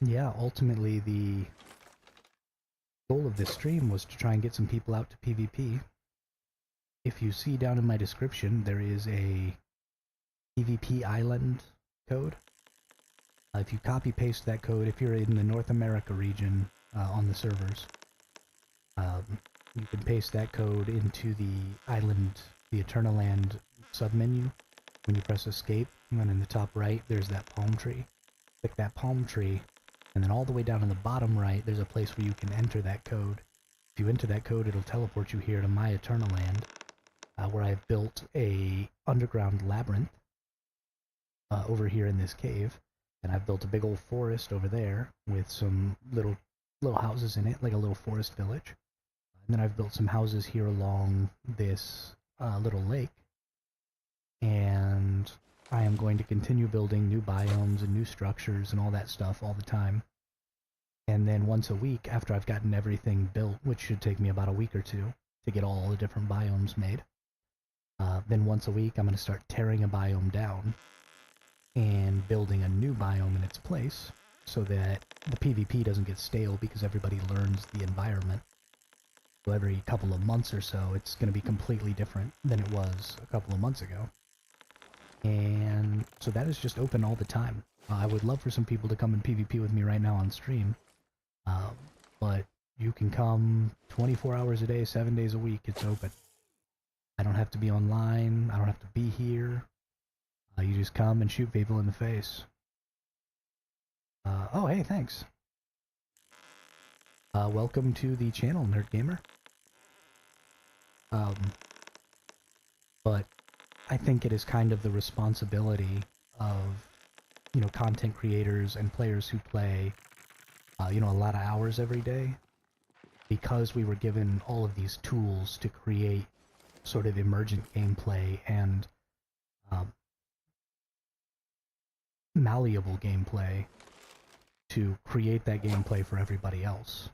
yeah, ultimately the goal of this stream was to try and get some people out to PvP. If you see down in my description, there is a PvP island code. If you copy-paste that code, if you're in the North America region on the servers, you can paste that code into the island, the Eternal Land submenu. When you press escape, and then in the top right, there's that palm tree. Click that palm tree, and then all the way down in the bottom right, there's a place where you can enter that code. If you enter that code, it'll teleport you here to my Eternal Land, where I've built a underground labyrinth over here in this cave, and I've built a big old forest over there with some little houses in it, like a little forest village. And then I've built some houses here along this little lake, and I am going to continue building new biomes and new structures and all that stuff all the time. And then once a week, after I've gotten everything built, which should take me about a week or two to get all the different biomes made, then once a week I'm going to start tearing a biome down and building a new biome in its place so that the PvP doesn't get stale because everybody learns the environment. So every couple of months or so, it's going to be completely different than it was a couple of months ago. And so that is just open all the time. I would love for some people to come and PvP with me right now on stream. But you can come 24 hours a day, 7 days a week. It's open. I don't have to be online. I don't have to be here. You just come and shoot people in the face. Oh, hey, thanks. Welcome to the channel, Nerd Gamer. But I think it is kind of the responsibility of, you know, content creators and players who play, you know, a lot of hours every day, because we were given all of these tools to create sort of emergent gameplay and malleable gameplay to create that gameplay for everybody else.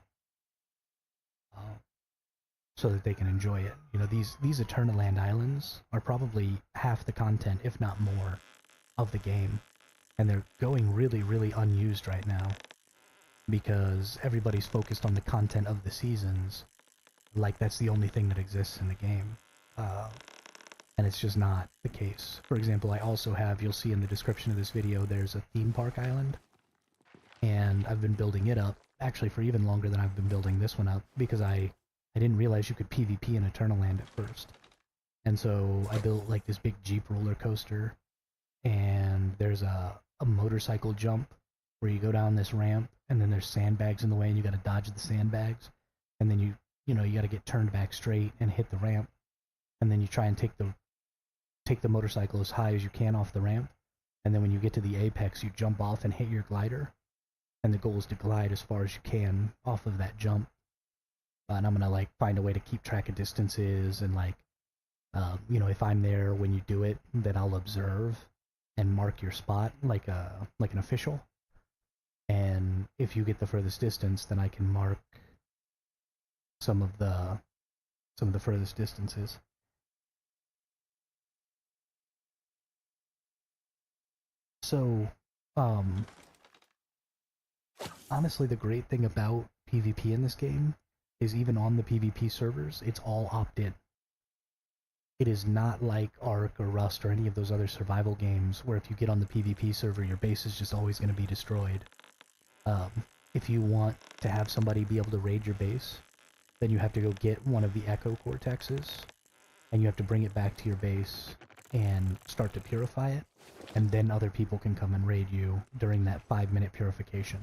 So that they can enjoy it. You know, these Eternal Land islands are probably half the content, if not more, of the game. And they're going really, really unused right now. because everybody's focused on the content of the seasons, like that's the only thing that exists in the game. And it's just not the case. For example, I also have, you'll see in the description of this video, there's a theme park island, and I've been building it up, actually for even longer than I've been building this one up, because I didn't realize you could PvP in Eternaland at first. And so I built like this big Jeep roller coaster, and there's a motorcycle jump where you go down this ramp, and then there's sandbags in the way, and you gotta dodge the sandbags, and then you gotta get turned back straight and hit the ramp, and then you try and take the motorcycle as high as you can off the ramp, and then when you get to the apex, you jump off and hit your glider, and the goal is to glide as far as you can off of that jump. And I'm gonna like find a way to keep track of distances, and like, if I'm there when you do it, then I'll observe and mark your spot like an official. And if you get the furthest distance, then I can mark some of the furthest distances. So, honestly, the great thing about PvP in this game is even on the PvP servers, it's all opt-in. It is not like Ark or Rust or any of those other survival games where if you get on the PvP server, your base is just always going to be destroyed. If you want to have somebody be able to raid your base, then you have to go get one of the Echo Cortexes, and you have to bring it back to your base and start to purify it, and then other people can come and raid you during that 5-minute purification.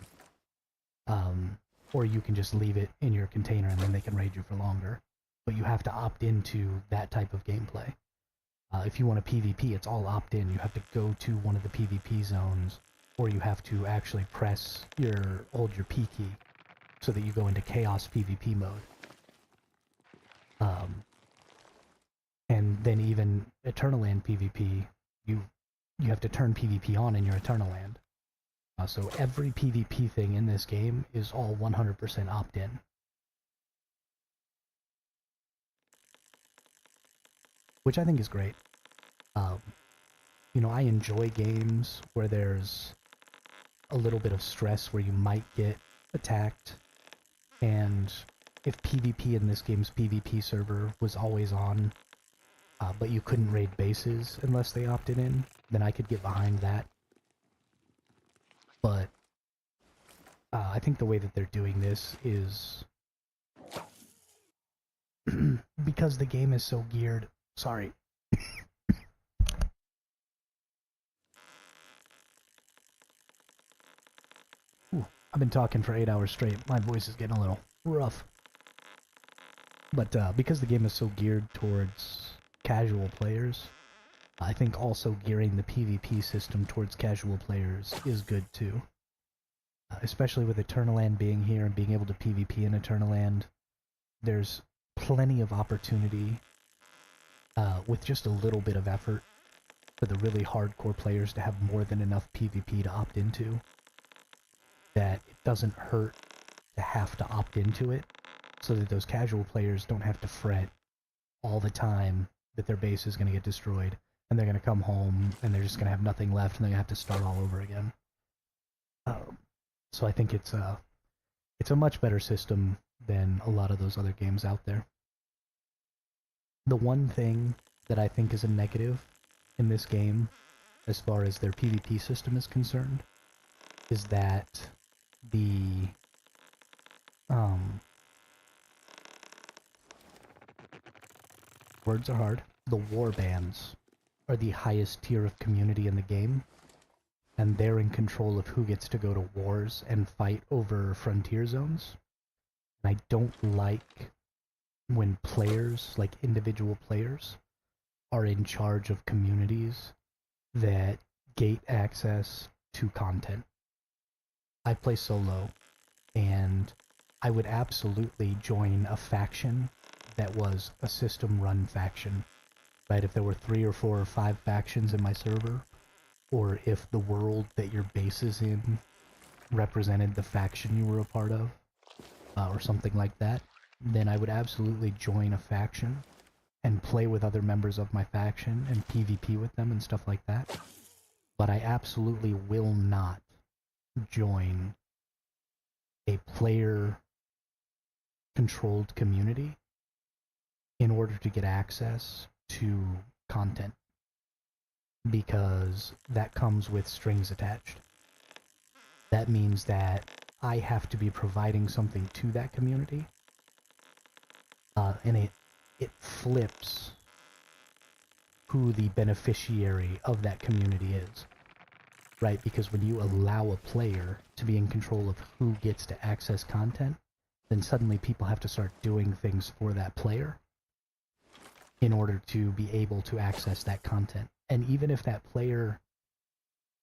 Or you can just leave it in your container and then they can raid you for longer. But you have to opt into that type of gameplay. If you want a PvP, it's all opt-in. You have to go to one of the PvP zones, or you have to actually hold your P key so that you go into Chaos PvP mode. And then even Eternaland PvP, you have to turn PvP on in your Eternaland. So every PvP thing in this game is all 100% opt-in. Which I think is great. I enjoy games where there's a little bit of stress where you might get attacked, and if PvP in this game's PvP server was always on, but you couldn't raid bases unless they opted in, then I could get behind that. But I think the way that they're doing this is because the game is so geared. Sorry. Ooh, I've been talking for 8 hours straight. My voice is getting a little rough. But because the game is so geared towards casual players, I think also gearing the PvP system towards casual players is good too. Especially with Eternaland being here and being able to PvP in Eternaland, there's plenty of opportunity with just a little bit of effort for the really hardcore players to have more than enough PvP to opt into, that it doesn't hurt to have to opt into it, so that those casual players don't have to fret all the time that their base is going to get destroyed, and they're going to come home and they're just going to have nothing left and they're going to have to start all over again. So I think it's a much better system than a lot of those other games out there. The one thing that I think is a negative in this game, as far as their PvP system is concerned, is that the words are hard. The war bands are the highest tier of community in the game, and they're in control of who gets to go to wars and fight over frontier zones. And I don't like when players, like individual players, are in charge of communities that gate access to content. I play solo, and I would absolutely join a faction that was a system-run faction, right? If there were 3 or 4 or 5 factions in my server, or if the world that your base is in represented the faction you were a part of, or something like that, then I would absolutely join a faction and play with other members of my faction and PvP with them and stuff like that. But I absolutely will not join a player-controlled community in order to get access to content, because that comes with strings attached. That means that I have to be providing something to that community, and it flips who the beneficiary of that community is, right? Because when you allow a player to be in control of who gets to access content, then suddenly people have to start doing things for that player in order to be able to access that content. And even if that player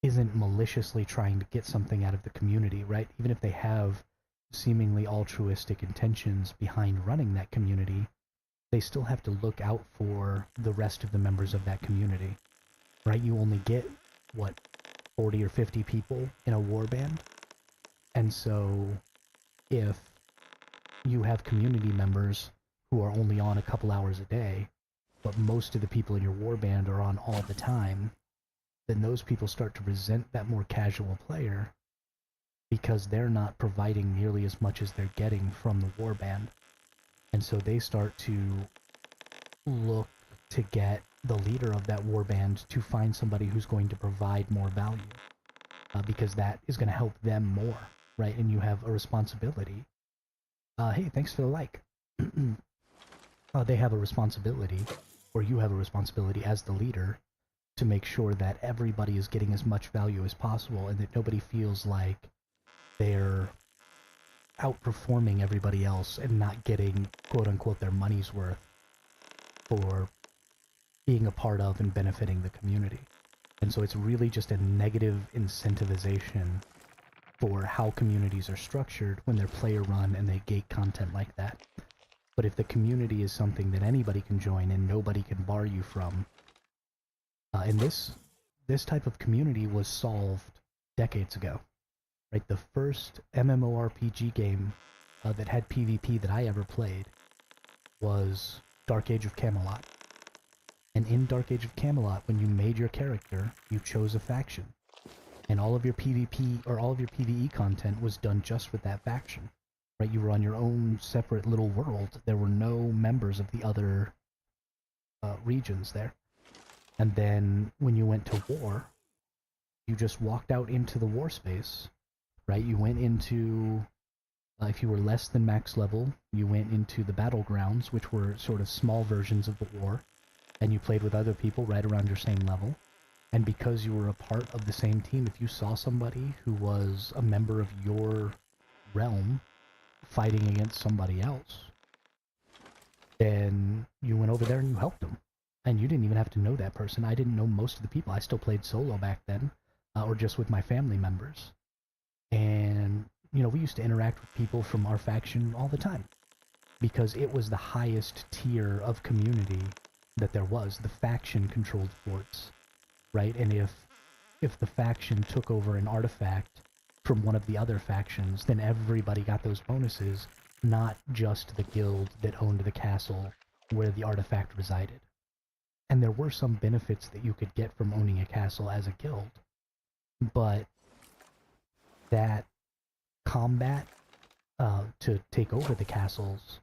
isn't maliciously trying to get something out of the community, right? Even if they have seemingly altruistic intentions behind running that community, they still have to look out for the rest of the members of that community, right? You only get, what, 40 or 50 people in a warband? And so if you have community members who are only on a couple hours a day, but most of the people in your warband are on all the time, then those people start to resent that more casual player because they're not providing nearly as much as they're getting from the warband. And so they start to look to get the leader of that warband to find somebody who's going to provide more value, because that is going to help them more, right? And you have a responsibility. Hey, thanks for the like. They have a responsibility, or you have a responsibility as the leader, to make sure that everybody is getting as much value as possible and that nobody feels like they're outperforming everybody else and not getting, quote-unquote, their money's worth for being a part of and benefiting the community. And so it's really just a negative incentivization for how communities are structured when they're player-run and they gate content like that. But if the community is something that anybody can join and nobody can bar you from, and this type of community was solved decades ago, right? The first MMORPG game that had PvP that I ever played was Dark Age of Camelot. And in Dark Age of Camelot, when you made your character, you chose a faction. And all of your PvP, or all of your PvE content was done just with that faction, right? You were on your own separate little world. There were no members of the other regions there. And then when you went to war, you just walked out into the war space, right? You went into, if you were less than max level, you went into the battlegrounds, which were sort of small versions of the war, and you played with other people right around your same level. And because you were a part of the same team, if you saw somebody who was a member of your realm fighting against somebody else, then you went over there and you helped them. And you didn't even have to know that person. I didn't know most of the people. I still played solo back then, or just with my family members. And, you know, we used to interact with people from our faction all the time, because it was the highest tier of community that there was, the faction-controlled forts, right? And if the faction took over an artifact from one of the other factions, then everybody got those bonuses, not just the guild that owned the castle where the artifact resided. And there were some benefits that you could get from owning a castle as a guild, but that combat to take over the castles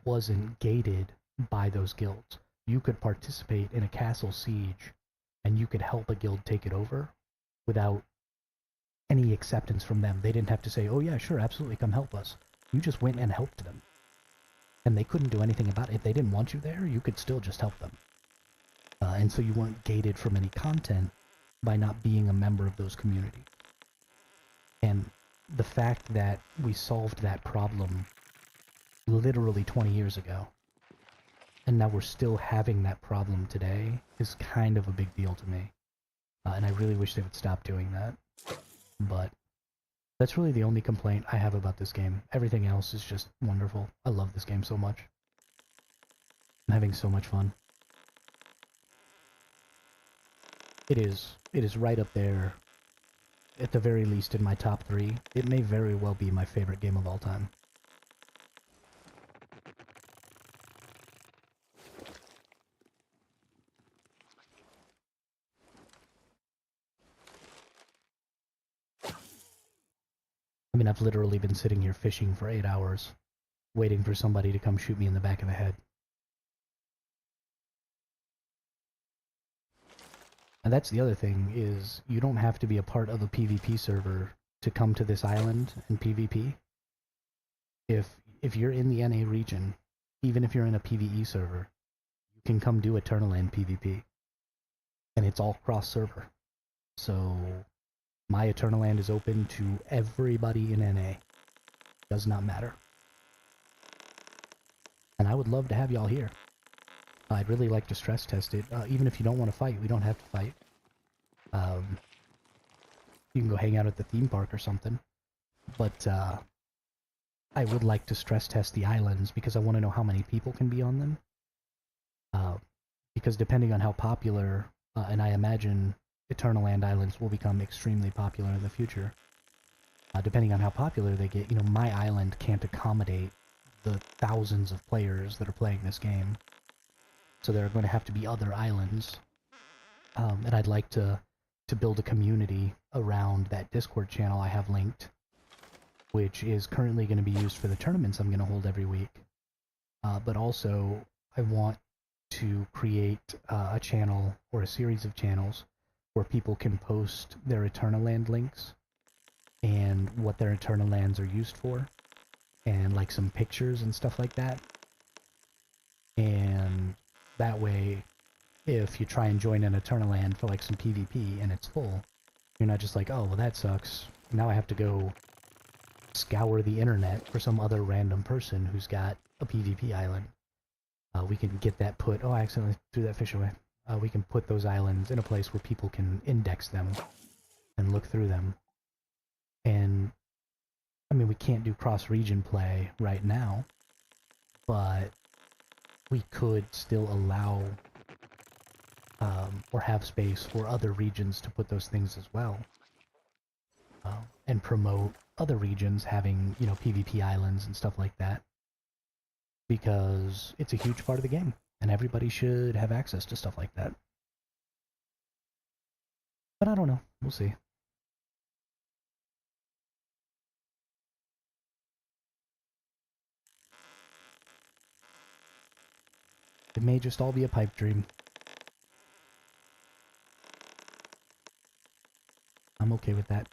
wasn't gated by those guilds. You could participate in a castle siege, and you could help a guild take it over without any acceptance from them. They didn't have to say, oh yeah, sure, absolutely, come help us. You just went and helped them. And they couldn't do anything about it. If they didn't want you there, you could still just help them. And so you weren't gated from any content by not being a member of those communities. And the fact that we solved that problem literally 20 years ago, and now we're still having that problem today, is kind of a big deal to me. And I really wish they would stop doing that. But that's really the only complaint I have about this game. Everything else is just wonderful. I love this game so much. I'm having so much fun. It is right up there, at the very least in my top 3. It may very well be my favorite game of all time. I mean, I've literally been sitting here fishing for 8 hours, waiting for somebody to come shoot me in the back of the head. And that's the other thing, is you don't have to be a part of a PvP server to come to this island and PvP. If you're in the NA region, even if you're in a PvE server, you can come do Eternal Land PvP. And it's all cross-server. So, my Eternal Land is open to everybody in NA. Does not matter. And I would love to have y'all here. I'd really like to stress test it. Even if you don't want to fight, we don't have to fight. You can go hang out at the theme park or something. But I would like to stress test the islands because I want to know how many people can be on them. Because depending on how popular, and I imagine Eternal Land Islands will become extremely popular in the future. Depending on how popular they get, you know, my island can't accommodate the thousands of players that are playing this game. So there are going to have to be other islands. And I'd like to build a community around that Discord channel I have linked, which is currently going to be used for the tournaments I'm going to hold every week. But also, I want to create a channel or a series of channels where people can post their Eternal Land links and what their Eternal Lands are used for, and like some pictures and stuff like that. And that way, if you try and join an Eternal Land for like some PvP and it's full, you're not just like, oh, well that sucks. Now I have to go scour the internet for some other random person who's got a PvP island. We can get that put... Oh, I accidentally threw that fish away. We can put those islands in a place where people can index them and look through them. And, I mean, we can't do cross-region play right now, but we could still allow or have space for other regions to put those things as well. And promote other regions having, you know, PvP islands and stuff like that. Because it's a huge part of the game, and everybody should have access to stuff like that. But I don't know. We'll see. It may just all be a pipe dream. I'm okay with that.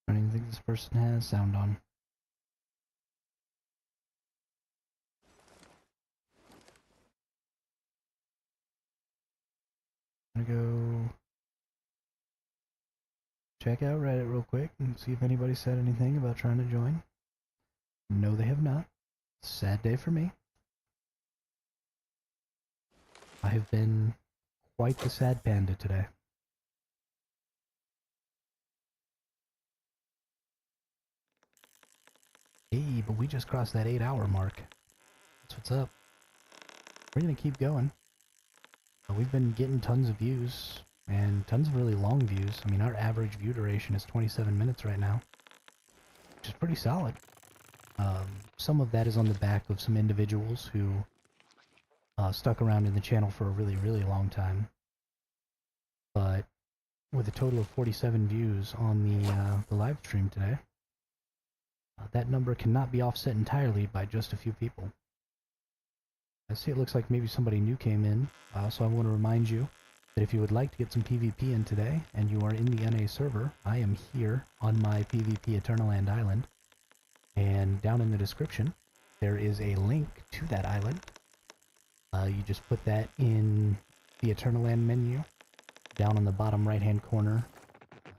I don't even think this person has sound on. I'm gonna go check out Reddit real quick and see if anybody said anything about trying to join. No, they have not. Sad day for me. I have been quite the sad panda today. Hey, but we just crossed that 8-hour mark. That's what's up. We're gonna keep going. We've been getting tons of views, and tons of really long views. I mean, our average view duration is 27 minutes right now, which is pretty solid. Some of that is on the back of some individuals who stuck around in the channel for a really, really long time. But with a total of 47 views on the live stream today, that number cannot be offset entirely by just a few people. I see it looks like maybe somebody new came in, so I want to remind you that if you would like to get some PvP in today, and you are in the NA server, I am here on my PvP Eternal Land Island, and down in the description, there is a link to that island. You just put that in the Eternal Land menu, down in the bottom right-hand corner,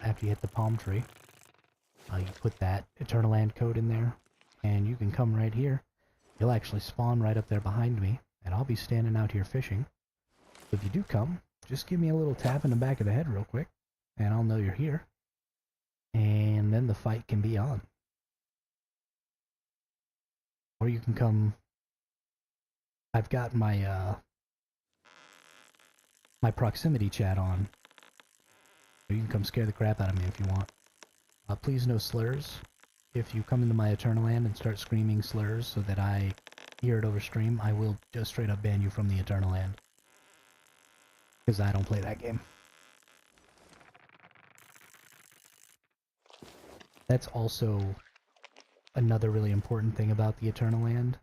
after you hit the palm tree. You put that Eternal Land code in there, and you can come right here. You'll actually spawn right up there behind me, and I'll be standing out here fishing. If you do come, just give me a little tap in the back of the head real quick, and I'll know you're here. And then the fight can be on. Or you can come... I've got my, my proximity chat on. Or you can come scare the crap out of me if you want. Please no slurs. If you come into my Eternal Land and start screaming slurs so that I hear it over stream, I will just straight up ban you from the Eternal Land. Because I don't play that game. That's also another really important thing about the Eternal Land,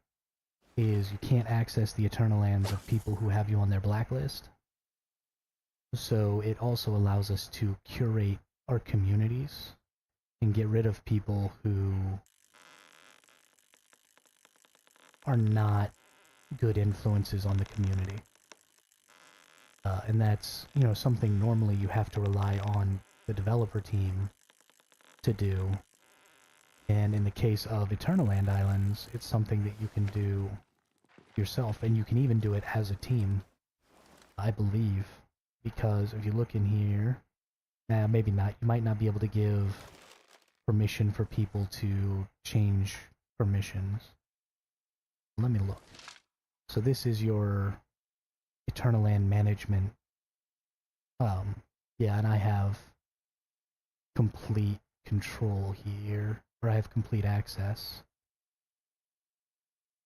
is you can't access the Eternal Lands of people who have you on their blacklist. So it also allows us to curate our communities and get rid of people who are not good influences on the community. And that's, you know, something normally you have to rely on the developer team to do. And in the case of Eternal Land Islands, it's something that you can do yourself, and you can even do it as a team, I believe, because if you look in here, maybe not, you might not be able to give permission for people to change permissions. Let me look. So this is your Eternal Land management. Yeah, and I have complete control here, or I have complete access.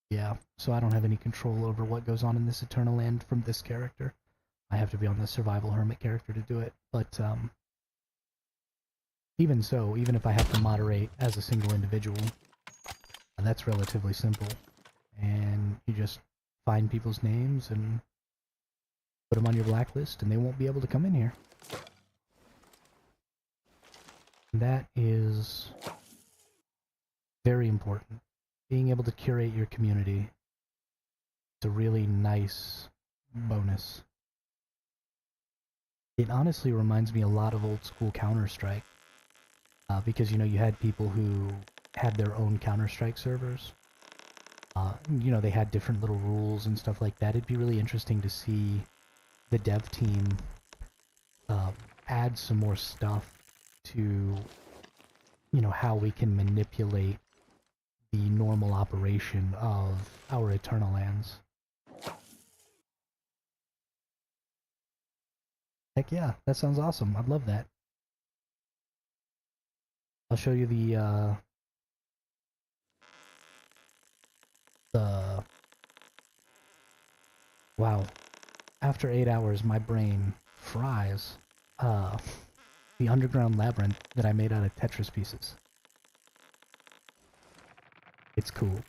Yeah, so I don't have any control over what goes on in this Eternal Land from this character. I have to be on the Survival Hermit character to do it, but even so, even if I have to moderate as a single individual, that's relatively simple. And you just find people's names and put them on your blacklist, and they won't be able to come in here. That is very important. Being able to curate your community is a really nice bonus. It honestly reminds me a lot of old school Counter-Strike. Because, you know, you had people who had their own Counter-Strike servers. You know, they had different little rules and stuff like that. It'd be really interesting to see the dev team add some more stuff to, you know, how we can manipulate the normal operation of our Eternal Lands. Heck yeah, that sounds awesome. I'd love that. I'll show you the wow. After 8 hours, my brain fries. The underground labyrinth that I made out of Tetris pieces. It's cool.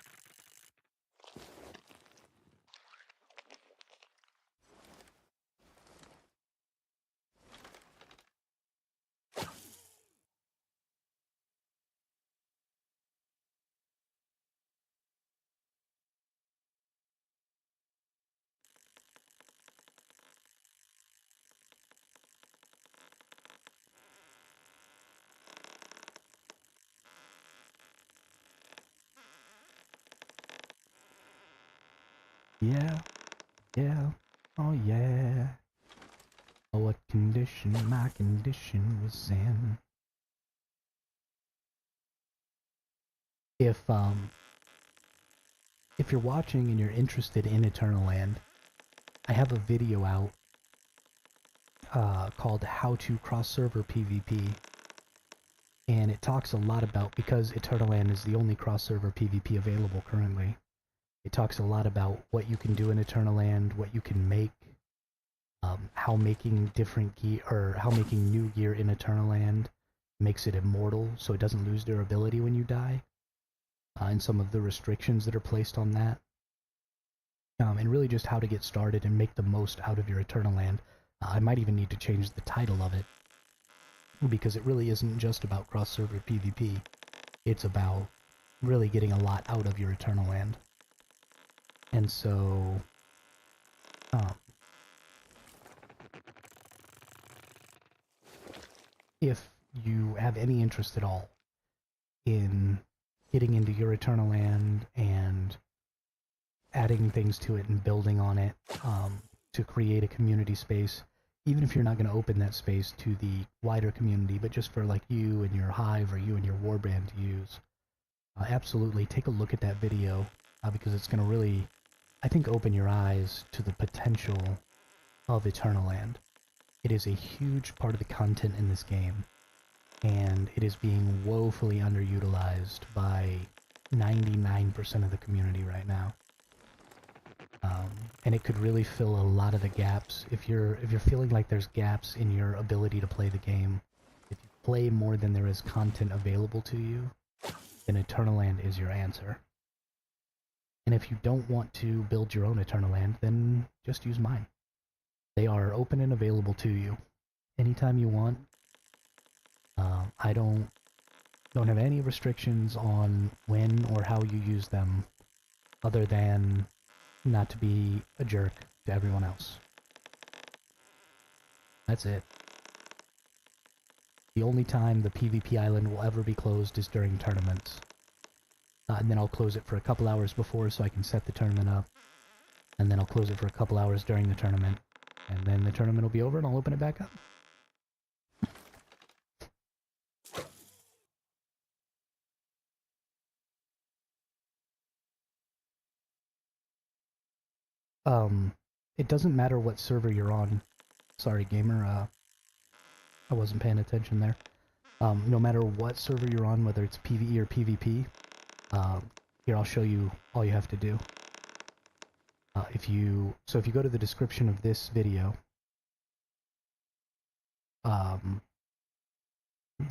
Yeah, yeah, oh yeah. Oh, what condition my condition was in. If you're watching and you're interested in Eternal Land, I have a video out called How to Cross Server PvP. And it talks a lot about, because Eternal Land is the only cross server PvP available currently, it talks a lot about what you can do in Eternal Land, what you can make, how making different gear, or how making new gear in Eternal Land makes it immortal, so it doesn't lose durability when you die, and some of the restrictions that are placed on that, and really just how to get started and make the most out of your Eternal Land. I might even need to change the title of it, because it really isn't just about cross-server PvP. It's about really getting a lot out of your Eternal Land. And so, if you have any interest at all in getting into your Eternal Land and adding things to it and building on it to create a community space, even if you're not going to open that space to the wider community, but just for like you and your hive or you and your warband to use, absolutely take a look at that video. because it's going to really, I think, open your eyes to the potential of Eternal Land. It is a huge part of the content in this game, and it is being woefully underutilized by 99% of the community right now. And it could really fill a lot of the gaps. If you're feeling like there's gaps in your ability to play the game, if you play more than there is content available to you, then Eternal Land is your answer. And if you don't want to build your own Eternal Land, then just use mine. They are open and available to you anytime you want. I don't have any restrictions on when or how you use them, other than not to be a jerk to everyone else. That's it. The only time the PvP island will ever be closed is during tournaments. And then I'll close it for a couple hours before so I can set the tournament up. And then I'll close it for a couple hours during the tournament. And then the tournament will be over and I'll open it back up. It doesn't matter what server you're on. Sorry, gamer, I wasn't paying attention there. No matter what server you're on, whether it's PvE or PvP, here I'll show you all you have to do. If you go to the description of this video,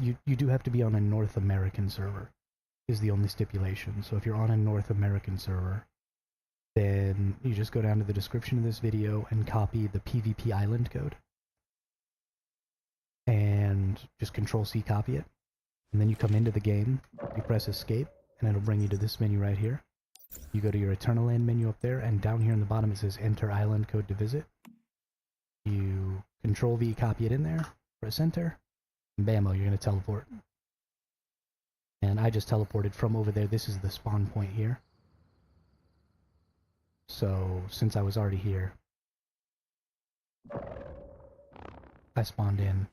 you do have to be on a North American server, is the only stipulation. So if you're on a North American server, then you just go down to the description of this video and copy the PvP island code. And just Control-C copy it. And then you come into the game, you press escape, and it'll bring you to this menu right here. You go to your Eternal Land menu up there, and down here in the bottom it says enter island code to visit. You Control-V copy it in there, press enter, and bammo, you're going to teleport. And I just teleported from over there. This is the spawn point here. So, since I was already here, I spawned in.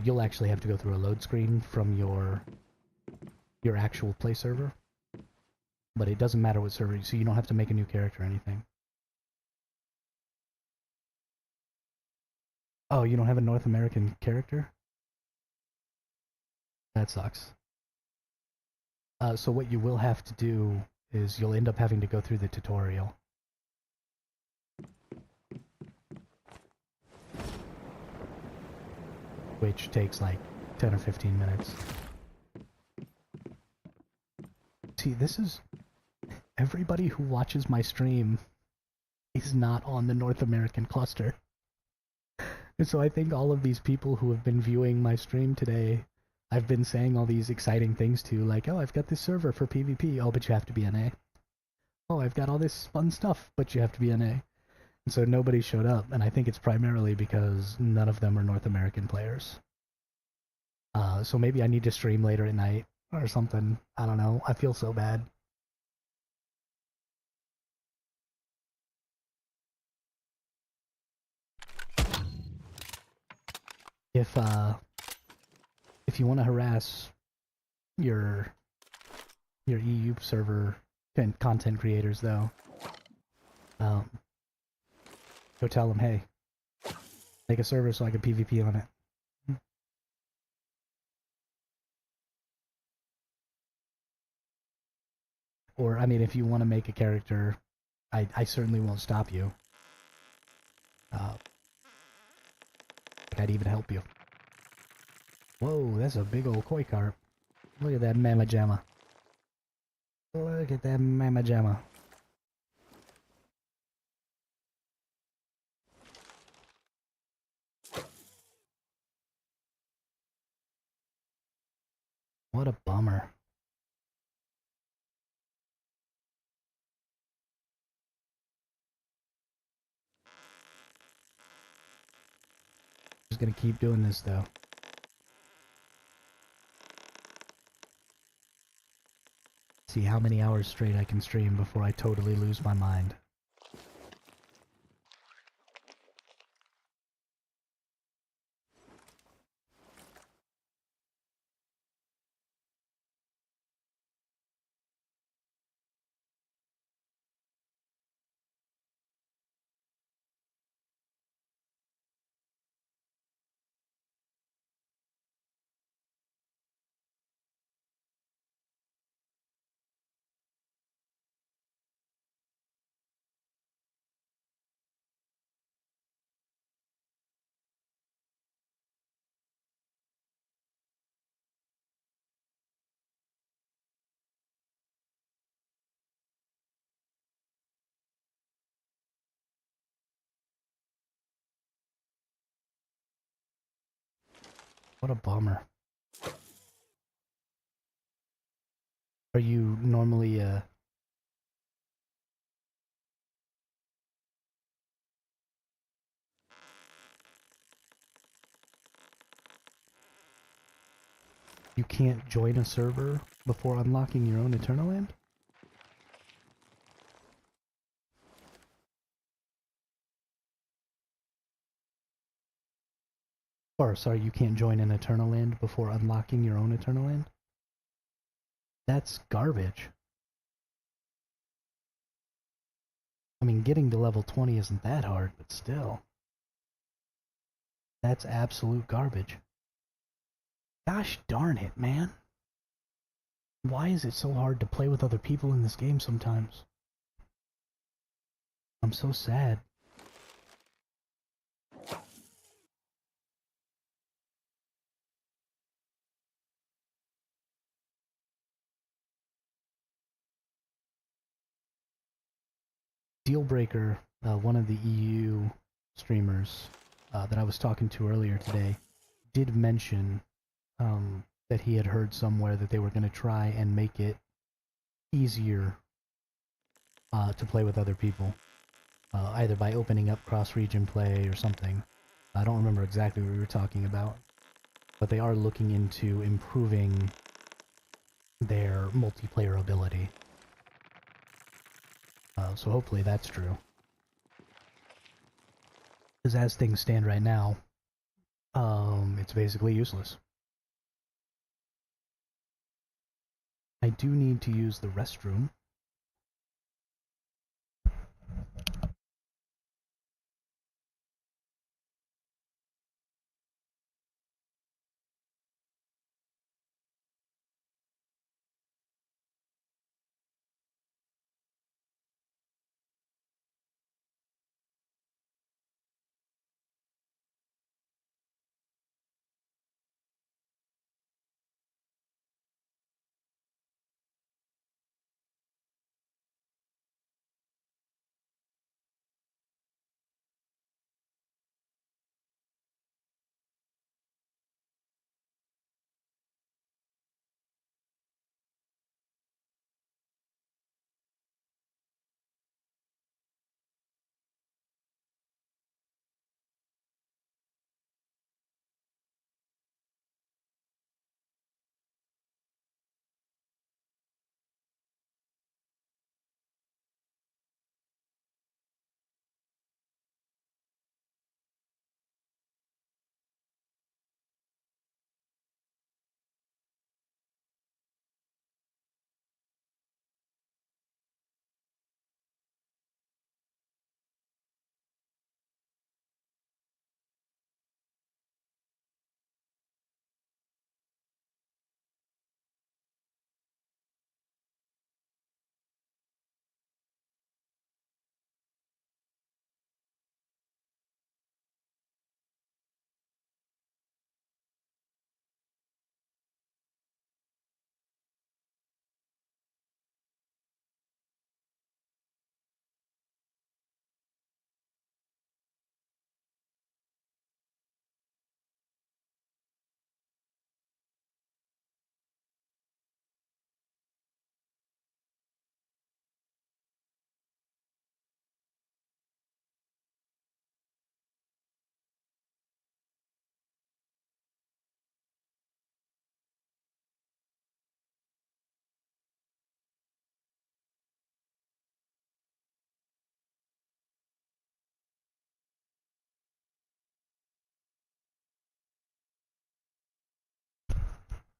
You'll actually have to go through a load screen from your actual play server. But it doesn't matter what server, so you don't have to make a new character or anything. Oh, you don't have a North American character? That sucks. So what you will have to do is you'll end up having to go through the tutorial. Which takes like 10 or 15 minutes. See, this is... Everybody who watches my stream is not on the North American cluster. And so I think all of these people who have been viewing my stream today, I've been saying all these exciting things to, like, oh, I've got this server for PvP, oh, but you have to be NA. Oh, I've got all this fun stuff, but you have to be NA. And so nobody showed up, and I think it's primarily because none of them are North American players. So maybe I need to stream later at night, or something. I don't know. I feel so bad. If you want to harass your EU server content creators, though, go tell them, hey, make a server so I can PvP on it. Or, I mean, if you want to make a character, I certainly won't stop you. I'd even help you. Whoa, that's a big old koi carp. Look at that mamma jamma. Look at that mamma jamma. What a bummer. Just gonna keep doing this though. See how many hours straight I can stream before I totally lose my mind. What a bummer. Are you normally, you can't join a server before unlocking your own Eternal Land? Or, sorry, you can't join an Eternal Land before unlocking your own Eternal Land? That's garbage. I mean, getting to level 20 isn't that hard, but still. That's absolute garbage. Gosh darn it, man. Why is it so hard to play with other people in this game sometimes? I'm so sad. Dealbreaker, one of the EU streamers that I was talking to earlier today, did mention that he had heard somewhere that they were going to try and make it easier to play with other people, either by opening up cross-region play or something. I don't remember exactly what we were talking about, but they are looking into improving their multiplayer ability. So hopefully that's true. Because as things stand right now, it's basically useless. I do need to use the restroom.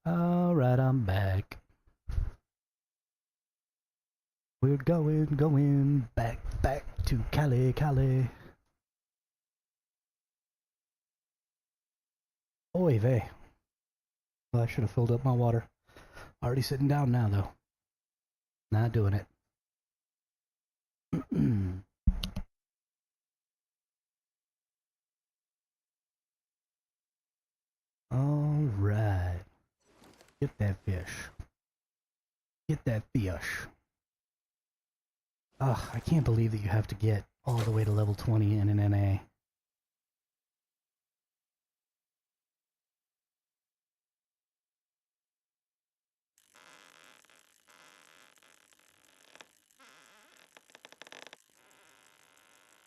Alright, I'm back. We're going back to Cali. Oy vey. Well, I should have filled up my water. Already sitting down now, though. Not doing it. Alright. Get that fish. Get that fish. Ugh, I can't believe that you have to get all the way to level 20 in an NA.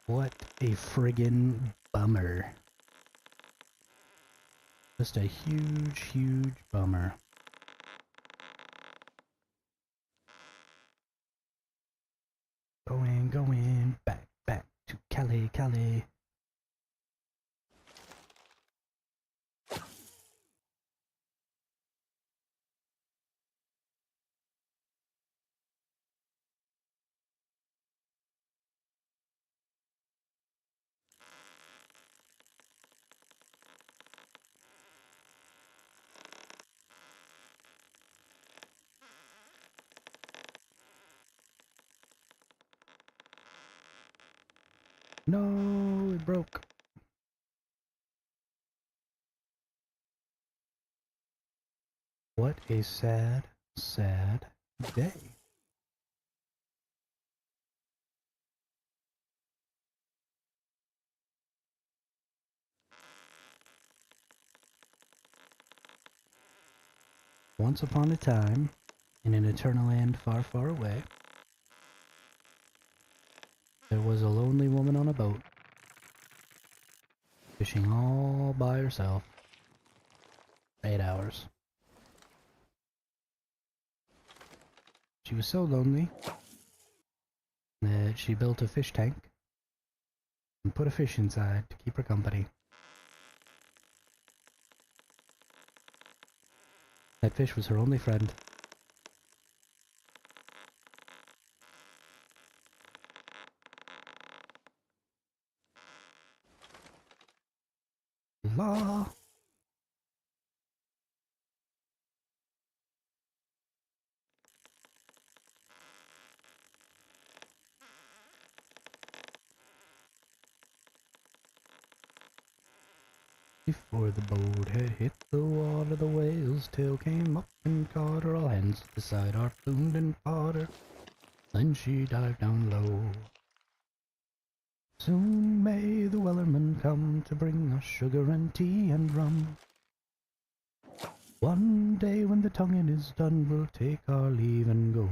What a friggin' bummer. Just a huge, huge bummer. Going, back to Cali, Cali. No, it broke. What a sad, sad day. Once upon a time, in an eternal land far, far away, there was a lonely woman on a boat, fishing all by herself. 8 hours. She was so lonely that she built a fish tank and put a fish inside to keep her company. That fish was her only friend. La. Before the boat had hit the water, the whale's tail came up and caught her. All hands beside our food and fodder. Then she dived down low. Soon may the wellerman come to bring us sugar and tea and rum. One day when the tonguing is done, we'll take our leave and go.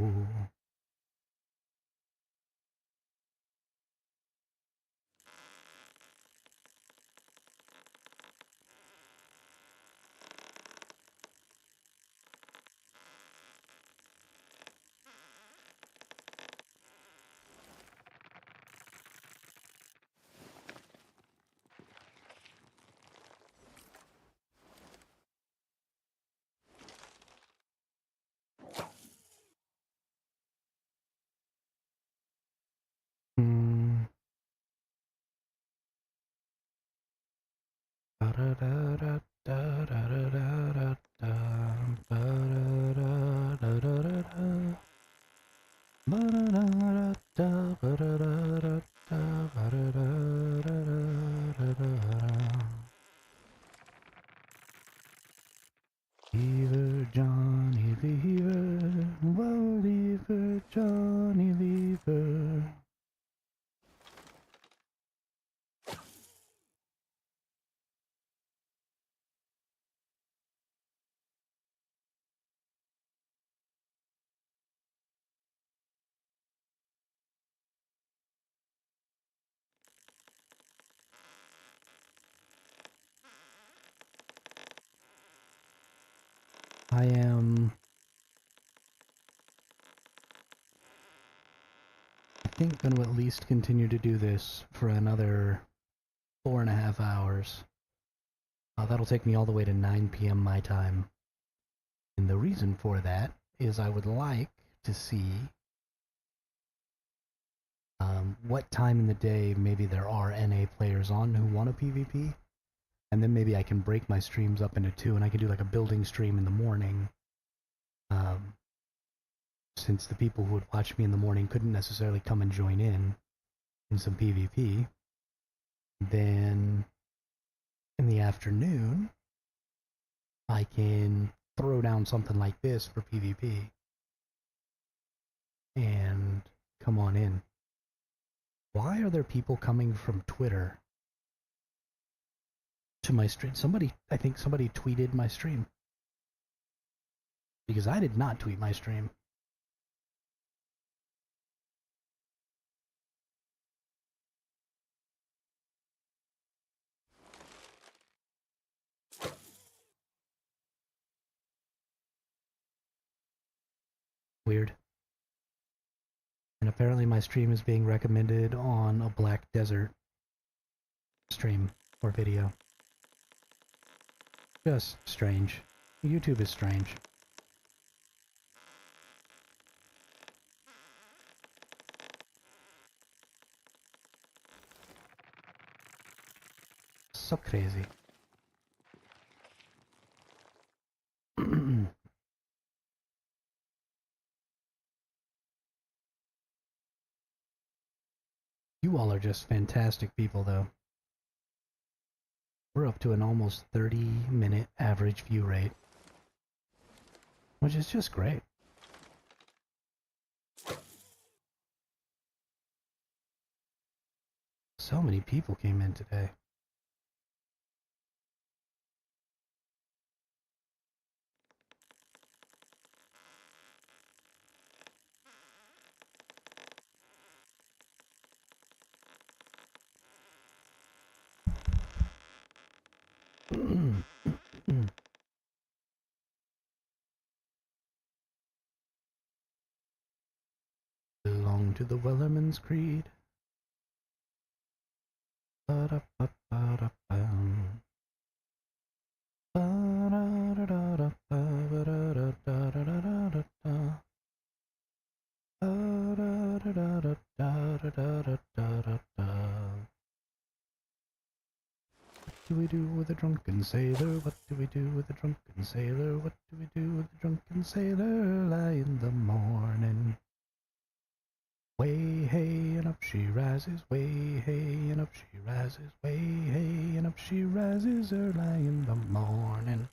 Lever, Johnny Lever, whoa, Lever, Johnny Lever. I am, I think, going to at least continue to do this for another 4.5 hours. That'll take me all the way to 9 p.m. my time. And the reason for that is I would like to see what time in the day maybe there are NA players on who want a PvP. And then maybe I can break my streams up into two, and I can do like a building stream in the morning. Since the people who would watch me in the morning couldn't necessarily come and join in some PvP. Then in the afternoon, I can throw down something like this for PvP. And come on in. Why are there people coming from Twitter to my stream? I think somebody tweeted my stream. Because I did not tweet my stream. Weird. And apparently my stream is being recommended on a Black Desert stream or video. Just strange. YouTube is strange. So crazy. You all are just fantastic people, though. We're up to an almost 30-minute average view rate, which is just great. So many people came in today. Belong to the Wellerman's Creed. Ba-da-ba-ba-da-bum. Ba-da-da-da-da-ba-da-da-da-da-da-da. Ba-da-da-da-da-da-da-da-da-da. What do we do with a drunken sailor? What do we do with a drunken sailor? What do we do with a drunken sailor? Lie in the morning. Way hey and up she rises, way hey and up she rises, way hey and up she rises early in the morning.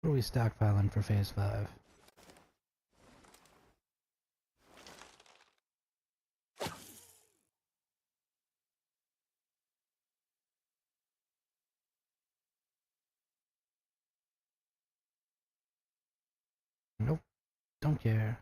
What are we stockpiling for phase 5? Nope, don't care.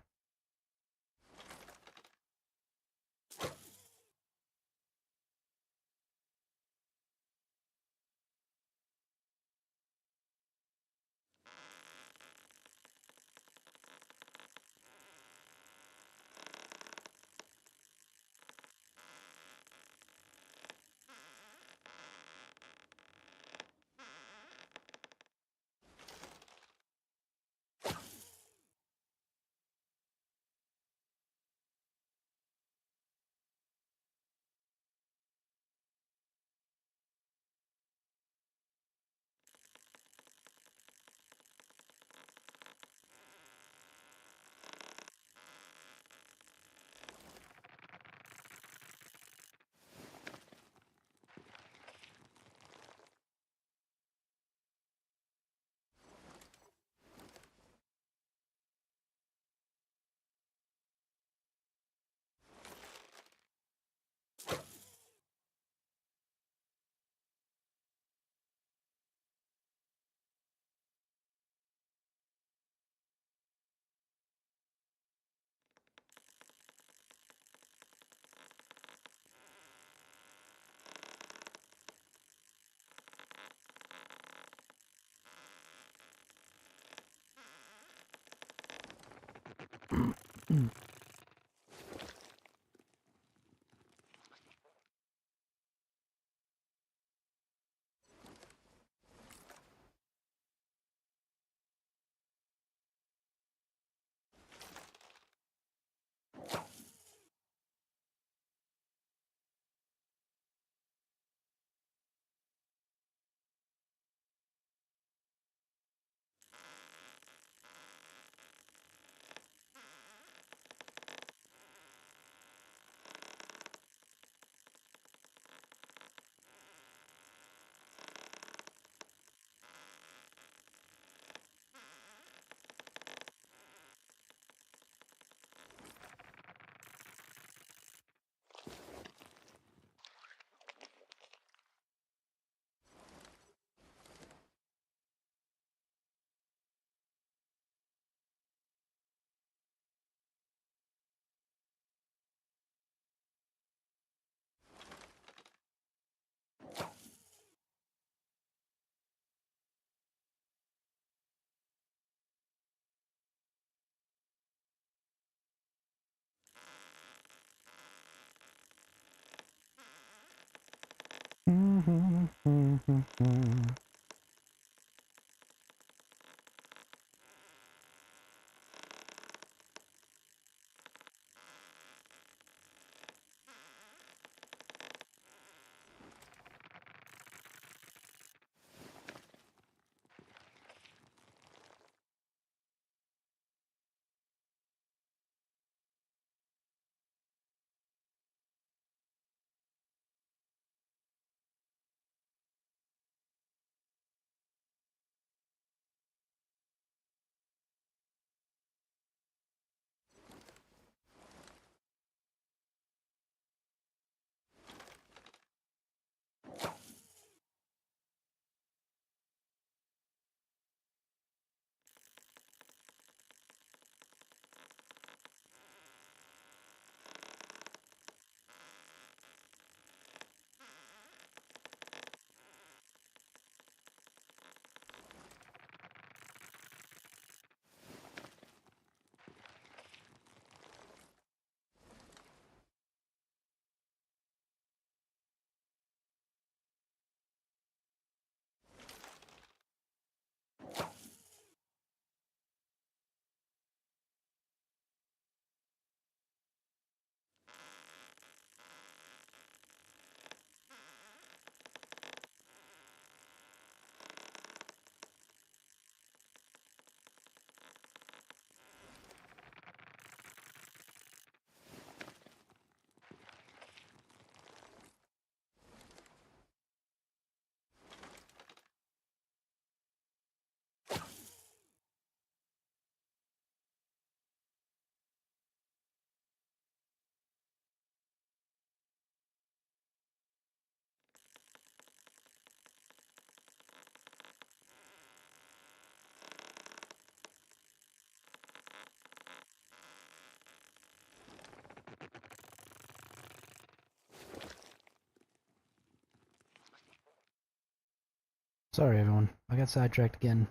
Sorry, everyone. I got sidetracked again.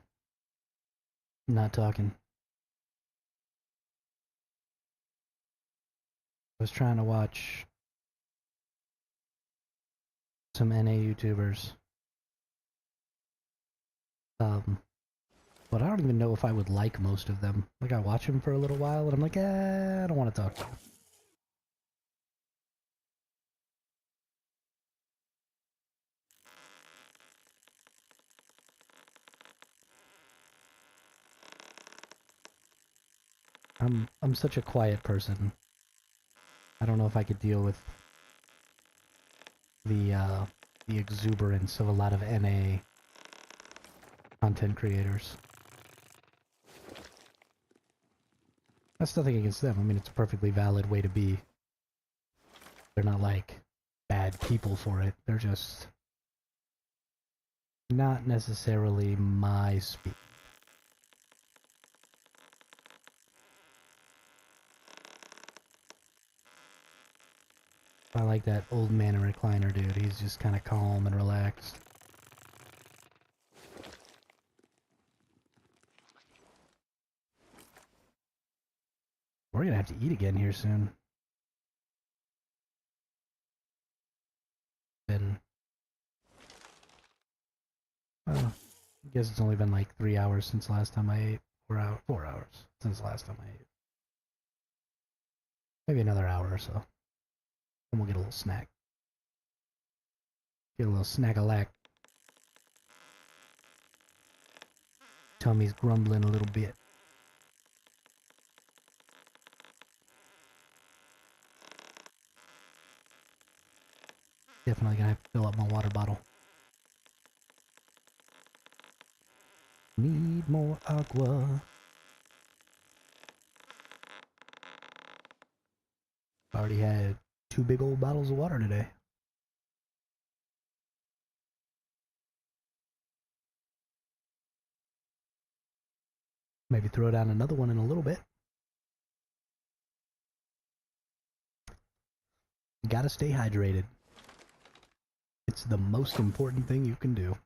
Not talking. I was trying to watch some NA YouTubers. But I don't even know if I would like most of them. Like, I watch them for a little while, and I'm like, I don't want to talk to you. I'm such a quiet person. I don't know if I could deal with the exuberance of a lot of NA content creators. That's nothing against them. I mean, it's a perfectly valid way to be. They're not like bad people for it. They're just not necessarily my speed. I like that old man in recliner dude. He's just kind of calm and relaxed. We're gonna have to eat again here soon. Been, well, I guess it's only been like 3 hours since last time I ate. 4 hours since last time I ate. Maybe another hour or so. And we'll get a little snack. Get a little snack-a-lack. Tummy's grumbling a little bit. Definitely gonna have to fill up my water bottle. Need more aqua. Already had 2 big old bottles of water today. Maybe throw down another one in a little bit. You gotta stay hydrated. It's the most important thing you can do.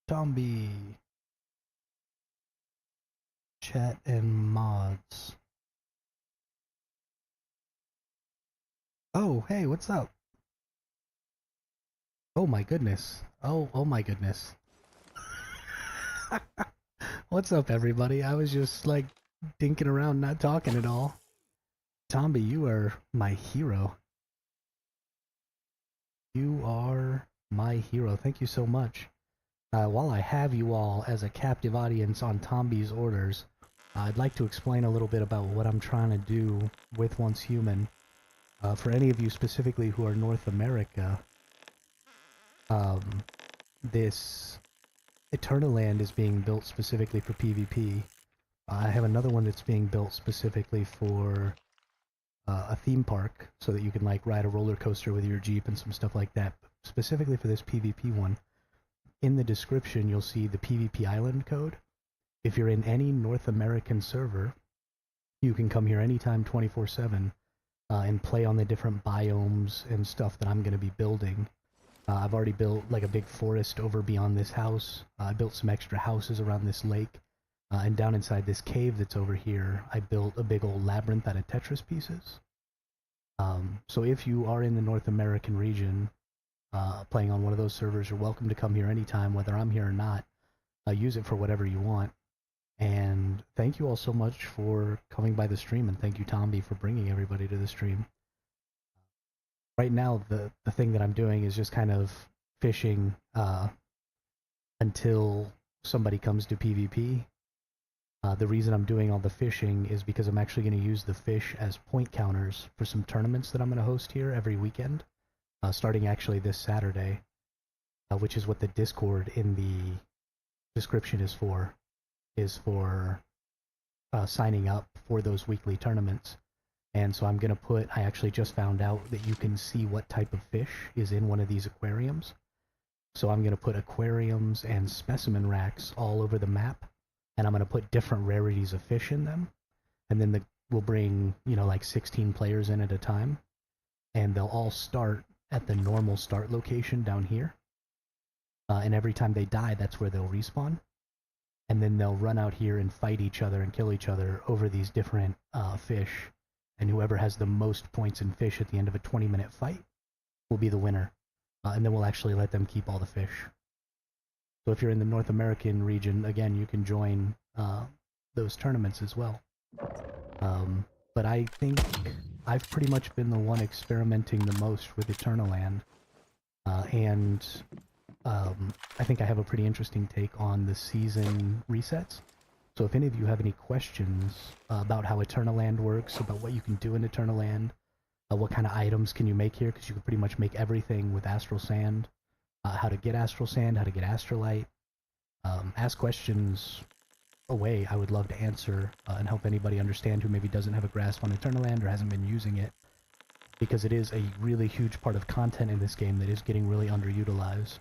Tombi. Chat and mods. Oh, hey, what's up? Oh my goodness. Oh my goodness. What's up, everybody? I was just, like, dinking around, not talking at all. Tombi, you are my hero. You are my hero. Thank you so much. While I have you all as a captive audience on Tombi's orders, I'd like to explain a little bit about what I'm trying to do with Once Human. For any of you specifically who are North America, this Eternal Land is being built specifically for PvP. I have another one that's being built specifically for a theme park, so that you can like ride a roller coaster with your Jeep and some stuff like that. But specifically for this PvP one, in the description you'll see the PvP island code. If you're in any North American server, you can come here anytime 24/7 and play on the different biomes and stuff that I'm going to be building. I've already built like a big forest over beyond this house. I built some extra houses around this lake. And down inside this cave that's over here, I built a big old labyrinth out of Tetris pieces. So if you are in the North American region, playing on one of those servers, you're welcome to come here anytime, whether I'm here or not. Use it for whatever you want. And thank you all so much for coming by the stream, and thank you, Tombi, for bringing everybody to the stream. Right now, the thing that I'm doing is just kind of fishing until somebody comes to PvP. The reason I'm doing all the fishing is because I'm actually going to use the fish as point counters for some tournaments that I'm going to host here every weekend, starting actually this Saturday, which is what the Discord in the description is for signing up for those weekly tournaments. And so I'm going to put, I actually just found out that you can see what type of fish is in one of these aquariums. So I'm going to put aquariums and specimen racks all over the map. And I'm going to put different rarities of fish in them. And then we'll bring, like 16 players in at a time. And they'll all start at the normal start location down here. And every time they die, that's where they'll respawn. And then they'll run out here and fight each other and kill each other over these different fish. And whoever has the most points in fish at the end of a 20-minute fight will be the winner. And then we'll actually let them keep all the fish. So if you're in the North American region, again, you can join those tournaments as well. But I think I've pretty much been the one experimenting the most with Eternal Land. And I think I have a pretty interesting take on the season resets. So if any of you have any questions about how Eternal Land works, about what you can do in Eternal Land, what kind of items can you make here, because you can pretty much make everything with Astral Sand, how to get Astral Sand, how to get Astrolite, ask questions away. I would love to answer and help anybody understand who maybe doesn't have a grasp on Eternal Land or hasn't been using it, because it is a really huge part of content in this game that is getting really underutilized.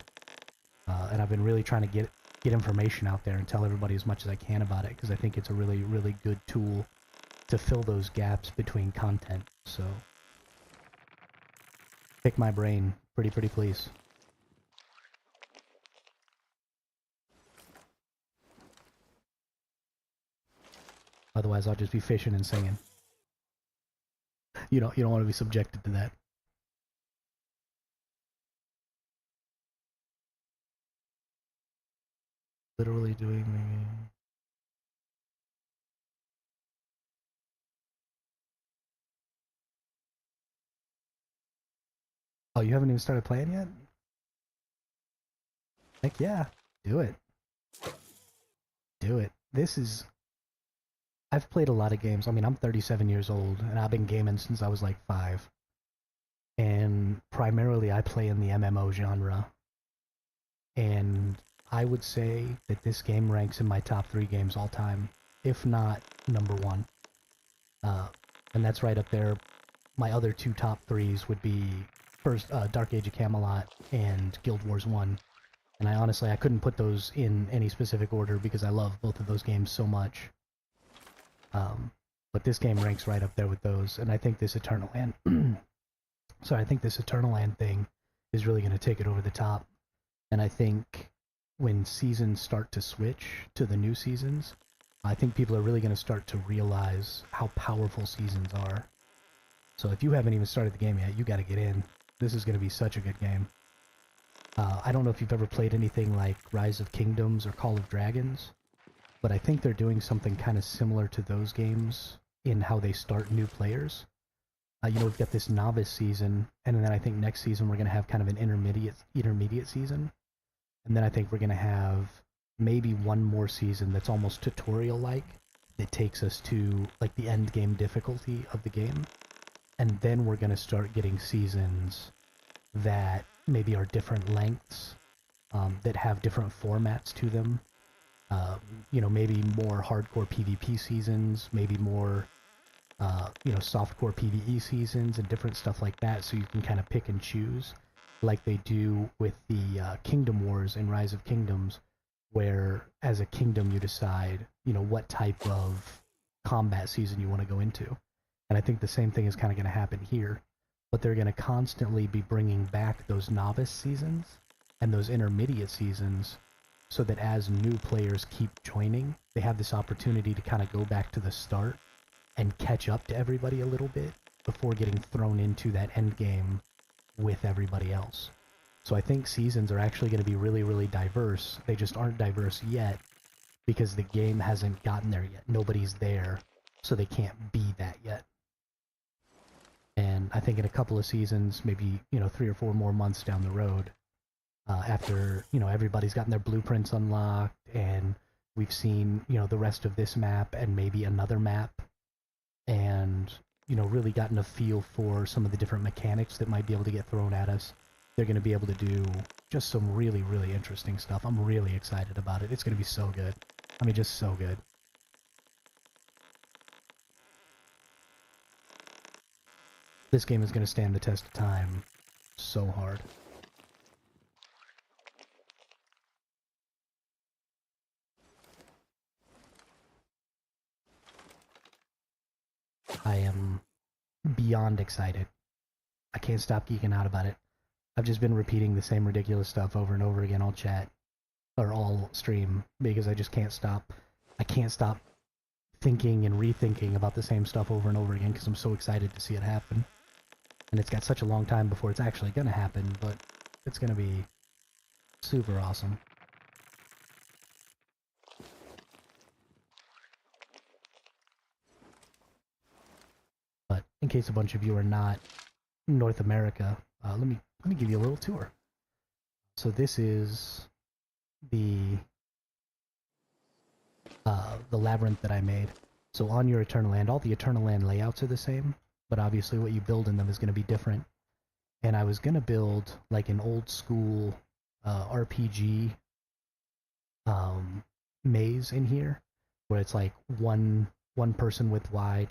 And I've been really trying to get information out there and tell everybody as much as I can about it, because I think it's a really, really good tool to fill those gaps between content. So, pick my brain, pretty please. Otherwise, I'll just be fishing and singing. You don't want to be subjected to that. Literally doing the... Oh, you haven't even started playing yet? Heck yeah, do it. Do it. This is... I've played a lot of games. I mean, I'm 37 years old, and I've been gaming since I was like 5. And primarily I play in the MMO genre. And I would say that this game ranks in my top 3 games all time, if not number 1. And that's right up there. My other 2 top 3s would be first Dark Age of Camelot and Guild Wars 1. And I couldn't put those in any specific order because I love both of those games so much. But this game ranks right up there with those, and I think this Eternal Land... I think this Eternal Land thing is really going to take it over the top. And I think when seasons start to switch to the new seasons, I think people are really going to start to realize how powerful seasons are. So if you haven't even started the game yet, you got to get in. This is going to be such a good game. I don't know if you've ever played anything like Rise of Kingdoms or Call of Dragons, but I think they're doing something kind of similar to those games in how they start new players. We've got this novice season, and then I think next season we're going to have kind of an intermediate season. And then I think we're going to have maybe one more season that's almost tutorial-like, that takes us to like the end game difficulty of the game. And then we're going to start getting seasons that maybe are different lengths, that have different formats to them. Maybe more hardcore PvP seasons, maybe more, softcore PvE seasons and different stuff like that, so you can kind of pick and choose, like they do with the Kingdom Wars in Rise of Kingdoms, where as a kingdom you decide, what type of combat season you want to go into. And I think the same thing is kind of going to happen here, but they're going to constantly be bringing back those novice seasons and those intermediate seasons, so that as new players keep joining, they have this opportunity to kind of go back to the start and catch up to everybody a little bit before getting thrown into that end game with everybody else. So I think seasons are actually going to be really, really diverse. They just aren't diverse yet because the game hasn't gotten there yet. Nobody's there, so they can't be that yet. And I think in a couple of seasons, maybe, 3 or 4 more months down the road, after, everybody's gotten their blueprints unlocked and we've seen, the rest of this map and maybe another map, and, really gotten a feel for some of the different mechanics that might be able to get thrown at us, they're going to be able to do just some really, really interesting stuff. I'm really excited about it. It's going to be so good. I mean, just so good. This game is going to stand the test of time so hard. I am beyond excited. I can't stop geeking out about it. I've just been repeating the same ridiculous stuff over and over again all chat, or all stream, because I just can't stop. I can't stop thinking and rethinking about the same stuff over and over again because I'm so excited to see it happen. And it's got such a long time before it's actually going to happen, but it's going to be super awesome. But in case a bunch of you are not North America, let me give you a little tour. So this is the labyrinth that I made. So on your Eternal Land, all the Eternal Land layouts are the same, but obviously what you build in them is going to be different. And I was going to build like an old school RPG maze in here, where it's like one person width wide,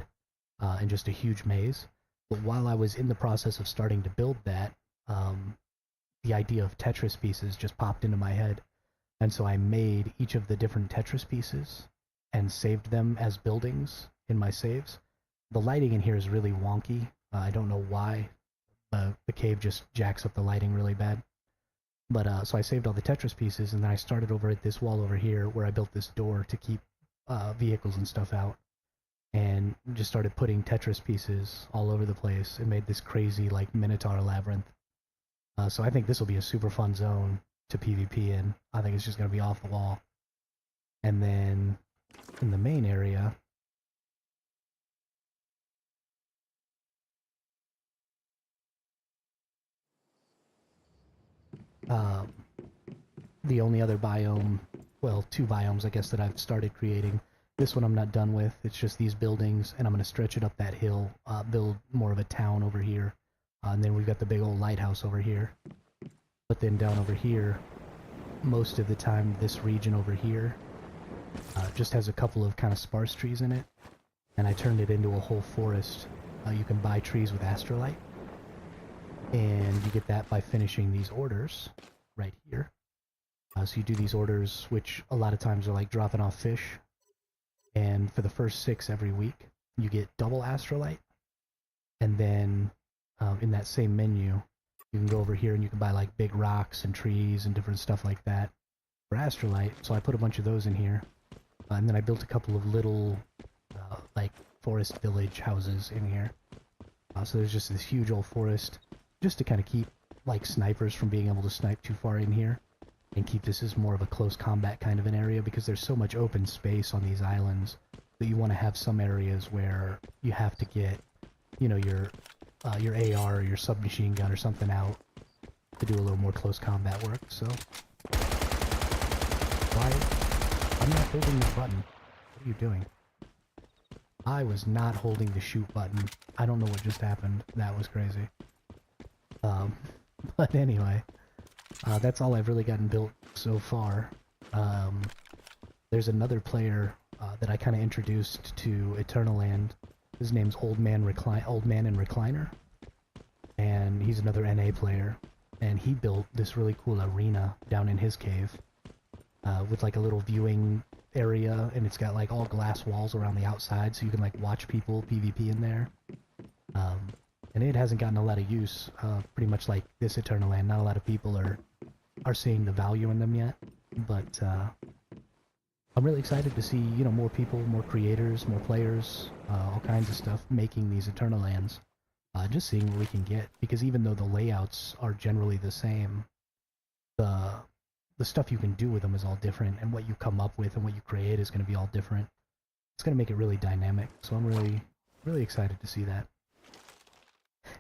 and just a huge maze. But while I was in the process of starting to build that, the idea of Tetris pieces just popped into my head. And so I made each of the different Tetris pieces and saved them as buildings in my saves. The lighting in here is really wonky. I don't know why. The cave just jacks up the lighting really bad. But so I saved all the Tetris pieces, and then I started over at this wall over here where I built this door to keep vehicles and stuff out. And just started putting Tetris pieces all over the place and made this crazy like Minotaur labyrinth. So I think this will be a super fun zone to PvP in. I think it's just going to be off the wall. And then in the main area, the only other biome, well, 2 biomes I guess that I've started creating. This one I'm not done with. It's just these buildings, and I'm going to stretch it up that hill, build more of a town over here. And then we've got the big old lighthouse over here. But then down over here, most of the time this region over here just has a couple of kind of sparse trees in it, and I turned it into a whole forest. You can buy trees with astrolite, and you get that by finishing these orders right here. So you do these orders, which a lot of times are like dropping off fish, and for the first 6 every week, you get double astrolite, and then in that same menu, you can go over here and you can buy like big rocks and trees and different stuff like that. for Astrolite, so I put a bunch of those in here. And then I built a couple of little, like, forest village houses in here. So there's just this huge old forest, just to kind of keep, like, snipers from being able to snipe too far in here, and keep this as more of a close combat kind of an area, because there's so much open space on these islands that you want to have some areas where you have to get, you know, your AR or your submachine gun or something out to do a little more close combat work, so... Why? I'm not holding the button. What are you doing? I was not holding the shoot button. I don't know what just happened. That was crazy. But anyway, that's all I've really gotten built so far. There's another player that I kind of introduced to Eternal Land. His name's Old Man and Recliner, and he's another NA player. And he built this really cool arena down in his cave with like a little viewing area, and it's got like all glass walls around the outside, so you can like watch people PvP in there. And it hasn't gotten a lot of use, pretty much like this Eternal Land. Not a lot of people are seeing the value in them yet, but I'm really excited to see, you know, more people, more creators, more players, all kinds of stuff making these Eternal Lands. Just seeing what we can get, because even though the layouts are generally the same, the stuff you can do with them is all different, and what you come up with and what you create is going to be all different. It's going to make it really dynamic, so I'm really, really excited to see that.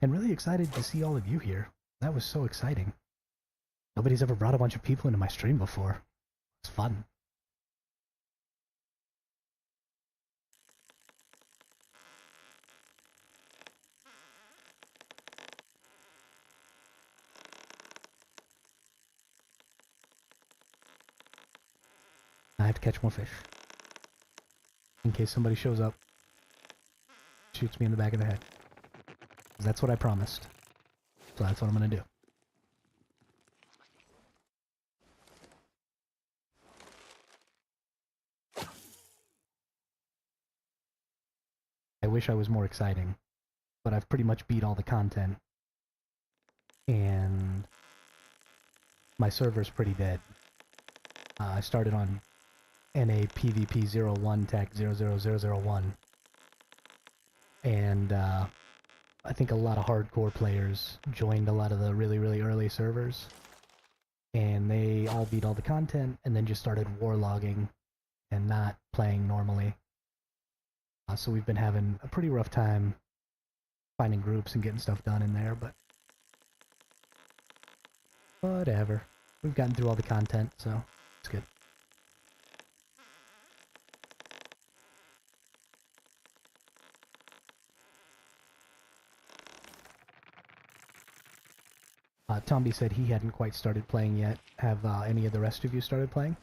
And really excited to see all of you here. That was so exciting. Nobody's ever brought a bunch of people into my stream before. It's fun. I have to catch more fish. In case somebody shows up, shoots me in the back of the head. That's what I promised. So that's what I'm gonna do. I wish I was more exciting, but I've pretty much beat all the content. And my server's pretty dead. I started on NA PvP 01 TAC 00001. And I think a lot of hardcore players joined a lot of the really, really early servers. And they all beat all the content and then just started warlogging and not playing normally. So we've been having a pretty rough time finding groups and getting stuff done in there, but whatever. We've gotten through all the content, so it's good. Tomby said he hadn't quite started playing yet. Have any of the rest of you started playing?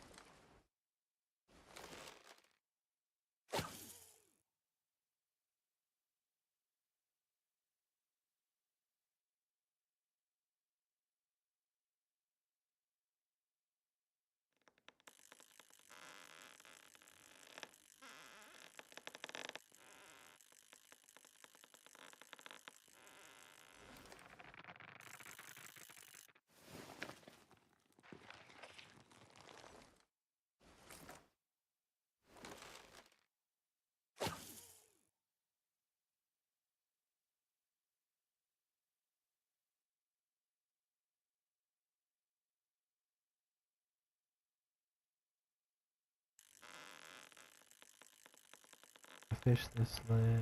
Fish this live.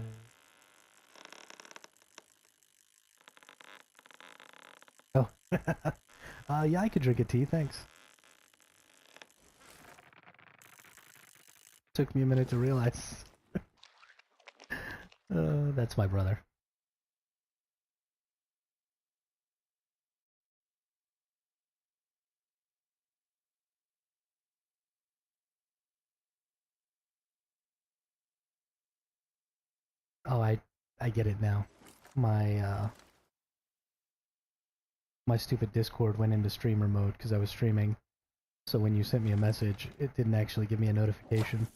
Oh. Yeah, I could drink a tea, thanks. Took me a minute to realize. That's my brother. Oh, I get it now. My my stupid Discord went into streamer mode because I was streaming. So when you sent me a message, it didn't actually give me a notification,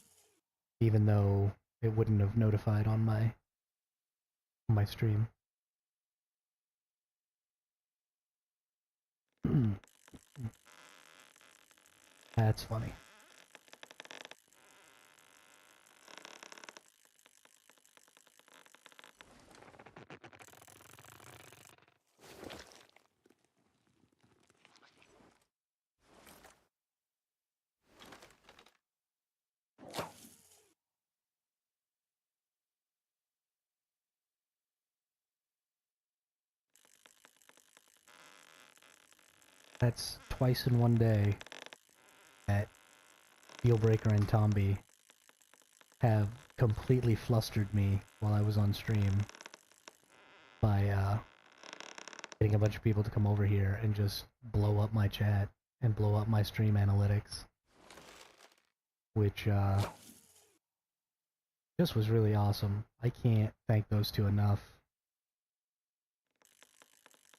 even though it wouldn't have notified on my stream. That's funny. That's twice in one day that Dealbreaker and Tomby have completely flustered me while I was on stream by getting a bunch of people to come over here and just blow up my chat and blow up my stream analytics, which just was really awesome. I can't thank those two enough.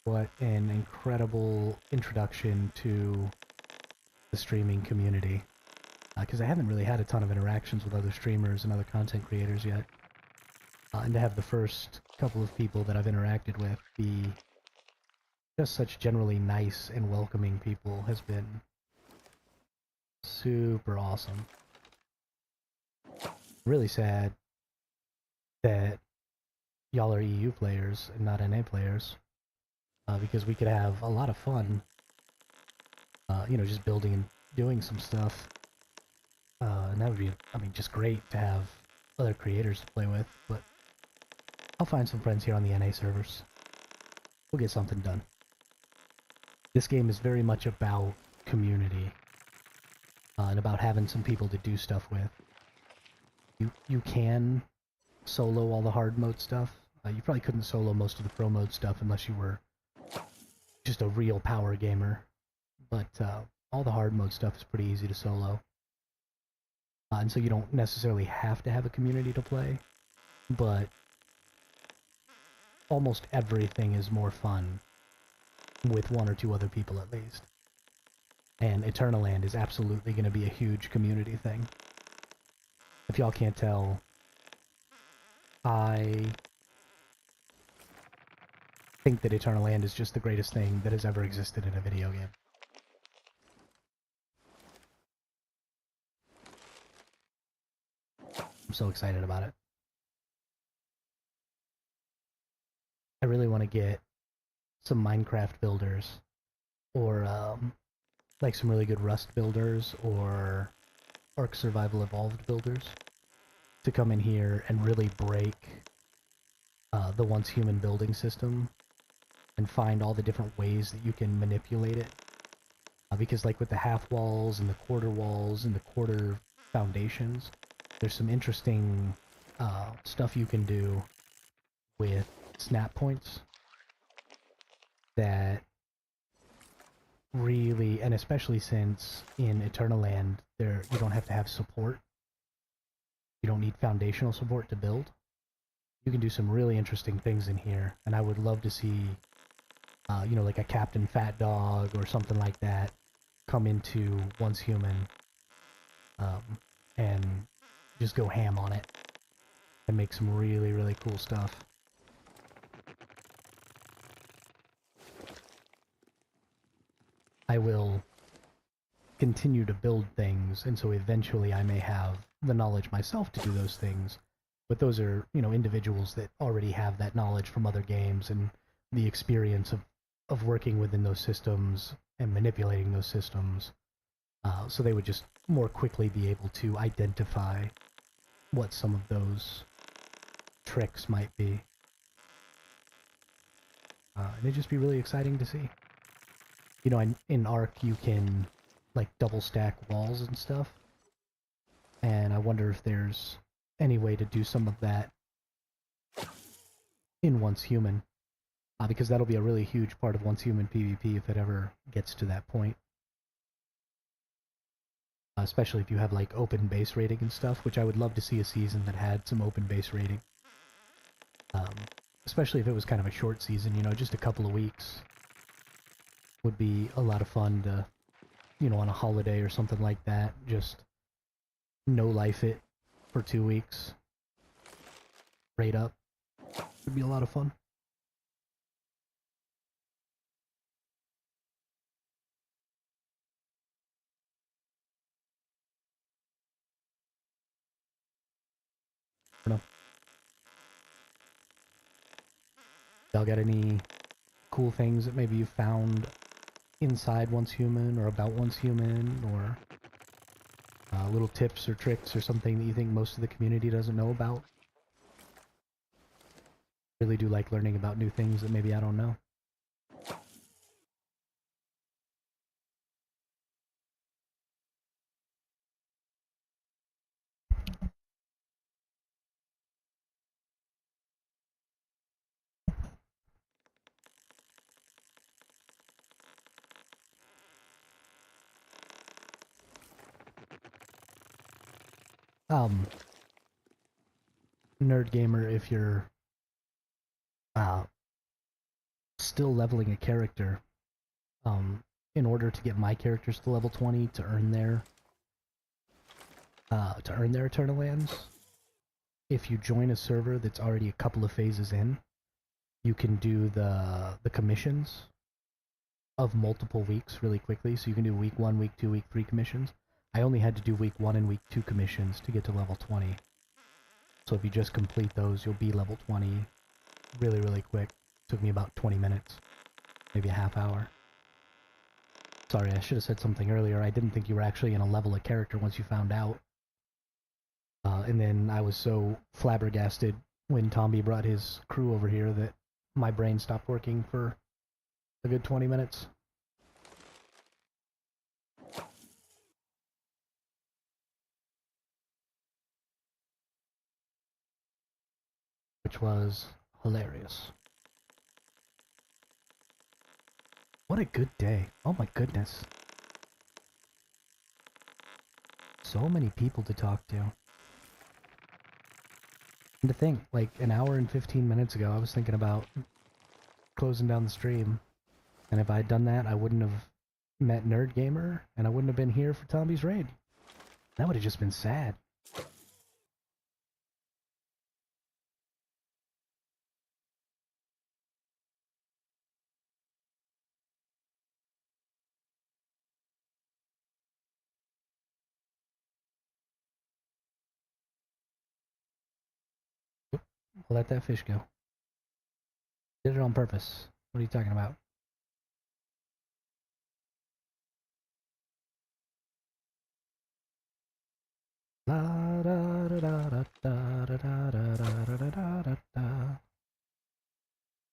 What an incredible introduction to the streaming community. Because I haven't really had a ton of interactions with other streamers and other content creators yet. And to have the first couple of people that I've interacted with be just such generally nice and welcoming people has been super awesome. Really sad that y'all are EU players and not NA players, because we could have a lot of fun, you know, just building and doing some stuff. And that would be, I mean, just great to have other creators to play with, but I'll find some friends here on the NA servers. We'll get something done. This game is very much about community, and about having some people to do stuff with. You can solo all the hard mode stuff. You probably couldn't solo most of the pro mode stuff unless you were just a real power gamer, but all the hard mode stuff is pretty easy to solo. And so you don't necessarily have to have a community to play, but almost everything is more fun with one or two other people at least. And Eternaland is absolutely going to be a huge community thing. If y'all can't tell, I think that Eternaland is just the greatest thing that has ever existed in a video game. I'm so excited about it. I really want to get some Minecraft builders, or like some really good Rust builders, or Ark Survival Evolved builders, to come in here and really break the once human building system and find all the different ways that you can manipulate it. Because like with the half walls and the quarter walls and the quarter foundations, there's some interesting stuff you can do with snap points that really, and especially since in Eternaland you don't have to have support. You don't need foundational support to build. You can do some really interesting things in here, and I would love to see, you know, like a Captain Fat Dog or something like that come into Once Human, and just go ham on it and make some really, really cool stuff. I will continue to build things, and so eventually I may have the knowledge myself to do those things, but those are, you know, individuals that already have that knowledge from other games and the experience of working within those systems and manipulating those systems, so they would just more quickly be able to identify what some of those tricks might be. And it'd just be really exciting to see. You know, in Ark you can like double stack walls and stuff, and I wonder if there's any way to do some of that in Once Human, because that'll be a really huge part of Once Human PvP if it ever gets to that point. Especially if you have like open base rating and stuff, which I would love to see a season that had some open base rating. Especially if it was kind of a short season, you know, just a couple of weeks. Would be a lot of fun to, you know, on a holiday or something like that, just no life it for 2 weeks. Raid up. Would be a lot of fun. Y'all got any cool things that maybe you found inside Once Human or about Once Human, or little tips or tricks or something that you think most of the community doesn't know about? Really do like learning about new things that maybe I don't know. Nerd gamer, if you're uh, still leveling a character, in order to get my characters to level 20 to earn their Eternal Lands, if you join a server that's already a couple of phases in, you can do the commissions of multiple weeks really quickly. So you can do week 1, week 2, week 3 commissions. I only had to do week 1 and week 2 commissions to get to level 20. So if you just complete those, you'll be level 20 really, really quick. Took me about 20 minutes, maybe a half hour. Sorry, I should have said something earlier. I didn't think you were actually going to level a character once you found out. And then I was so flabbergasted when Tomby brought his crew over here that my brain stopped working for a good 20 minutes. Which was hilarious. What a good day. Oh my goodness. So many people to talk to. And to think, like an hour and 15 minutes ago, I was thinking about closing down the stream. And if I had done that, I wouldn't have met Nerd Gamer, and I wouldn't have been here for Tomby's raid. That would have just been sad. I'll let that fish go. Did it on purpose. What are you talking about? La da da da da da da da da da da da da.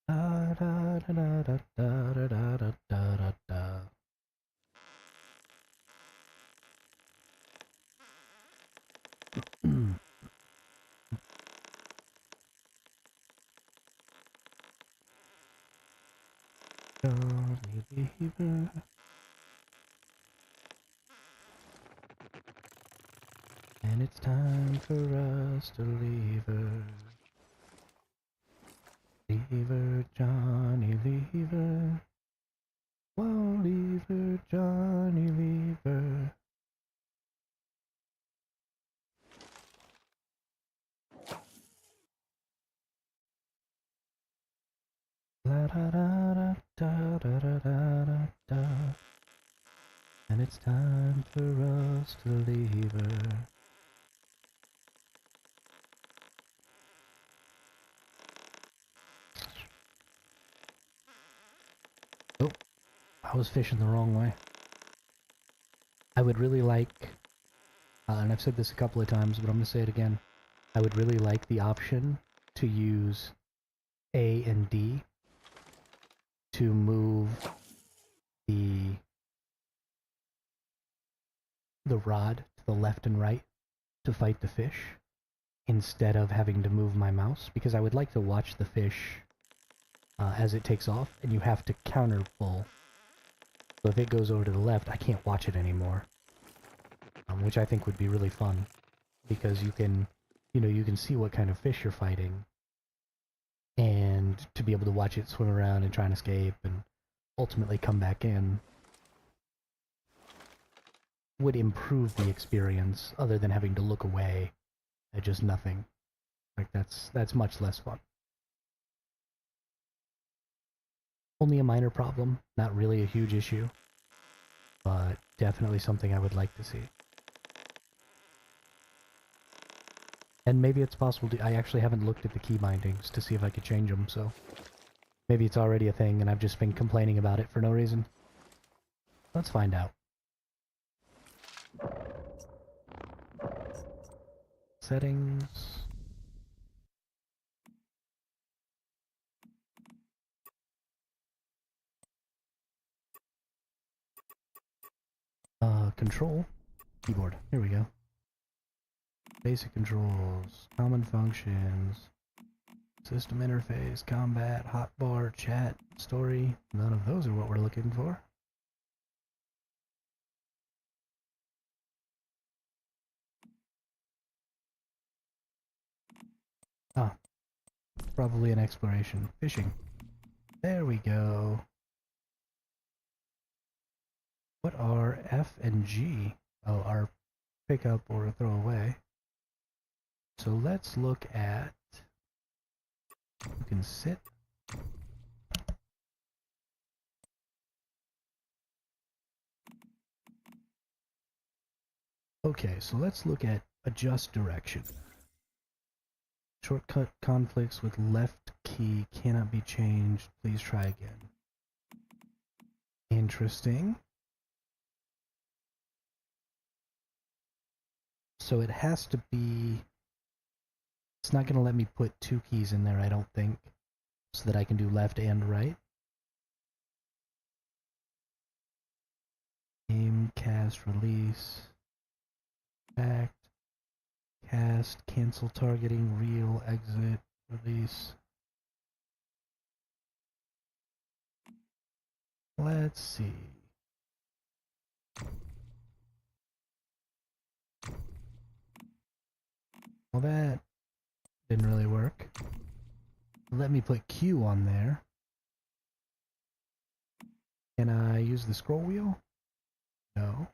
Da da da da da da da da da da. Johnny Lever. And it's time for us to leave her. Leave her, Johnny, leave her. Whoa, leave her, Johnny, leave her. La da da da da da da da da. And it's time for us to leave her. Oh, I was fishing the wrong way. I would really like, and I've said this a couple of times, but I'm going to say it again. I would really like the option to use A and D to move the rod to the left and right to fight the fish instead of having to move my mouse, because I would like to watch the fish as it takes off, and you have to counter pull. So if it goes over to the left, I can't watch it anymore, which I think would be really fun, because you can, you can see what kind of fish you're fighting, and to be able to watch it swim around and try and escape and ultimately come back in would improve the experience, other than having to look away at just nothing. Like, that's much less fun. Only a minor problem, not really a huge issue, but definitely something I would like to see. And maybe it's possible to, I actually haven't looked at the key bindings to see if I could change them, so Maybe it's already a thing and I've just been complaining about it for no reason. Let's find out. Settings. Control. Keyboard. Here we go. Basic controls. Common functions. System interface. Combat. Hotbar. Chat. Story. None of those are what we're looking for. Ah. Probably an exploration. Fishing. There we go. What are F and G? Oh, our pick up or throw away. So let's look at... You can sit. Okay, so let's look at adjust direction. Shortcut conflicts with left key cannot be changed. Please try again. Interesting. So it has to be... It's not going to let me put two keys in there, I don't think, so that I can do left and right. Aim, cast, release, act, cast, cancel targeting, reel, exit, release. Let's see. Well, that didn't really work. Let me put Q on there. Can I use the scroll wheel? No.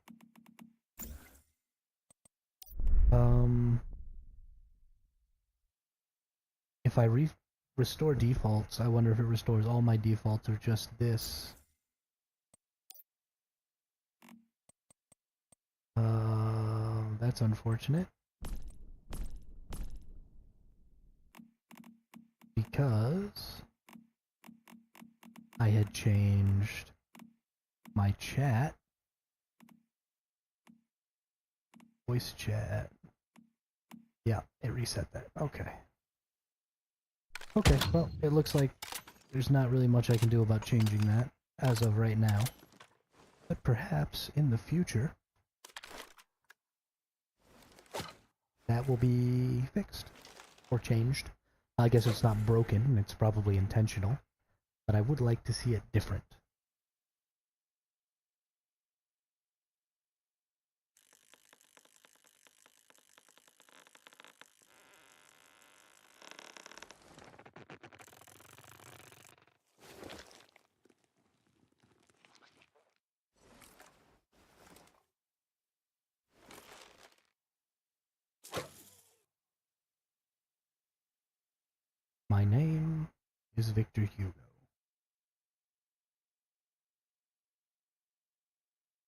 If I restore defaults, I wonder if it restores all my defaults or just this. That's unfortunate. Because I had changed my chat, voice chat. Yeah, it reset that. Okay. Okay, well, it looks like there's not really much I can do about changing that as of right now. But perhaps in the future, that will be fixed or changed. I guess it's not broken, it's probably intentional, but I would like to see it different. My name is Victor Hugo.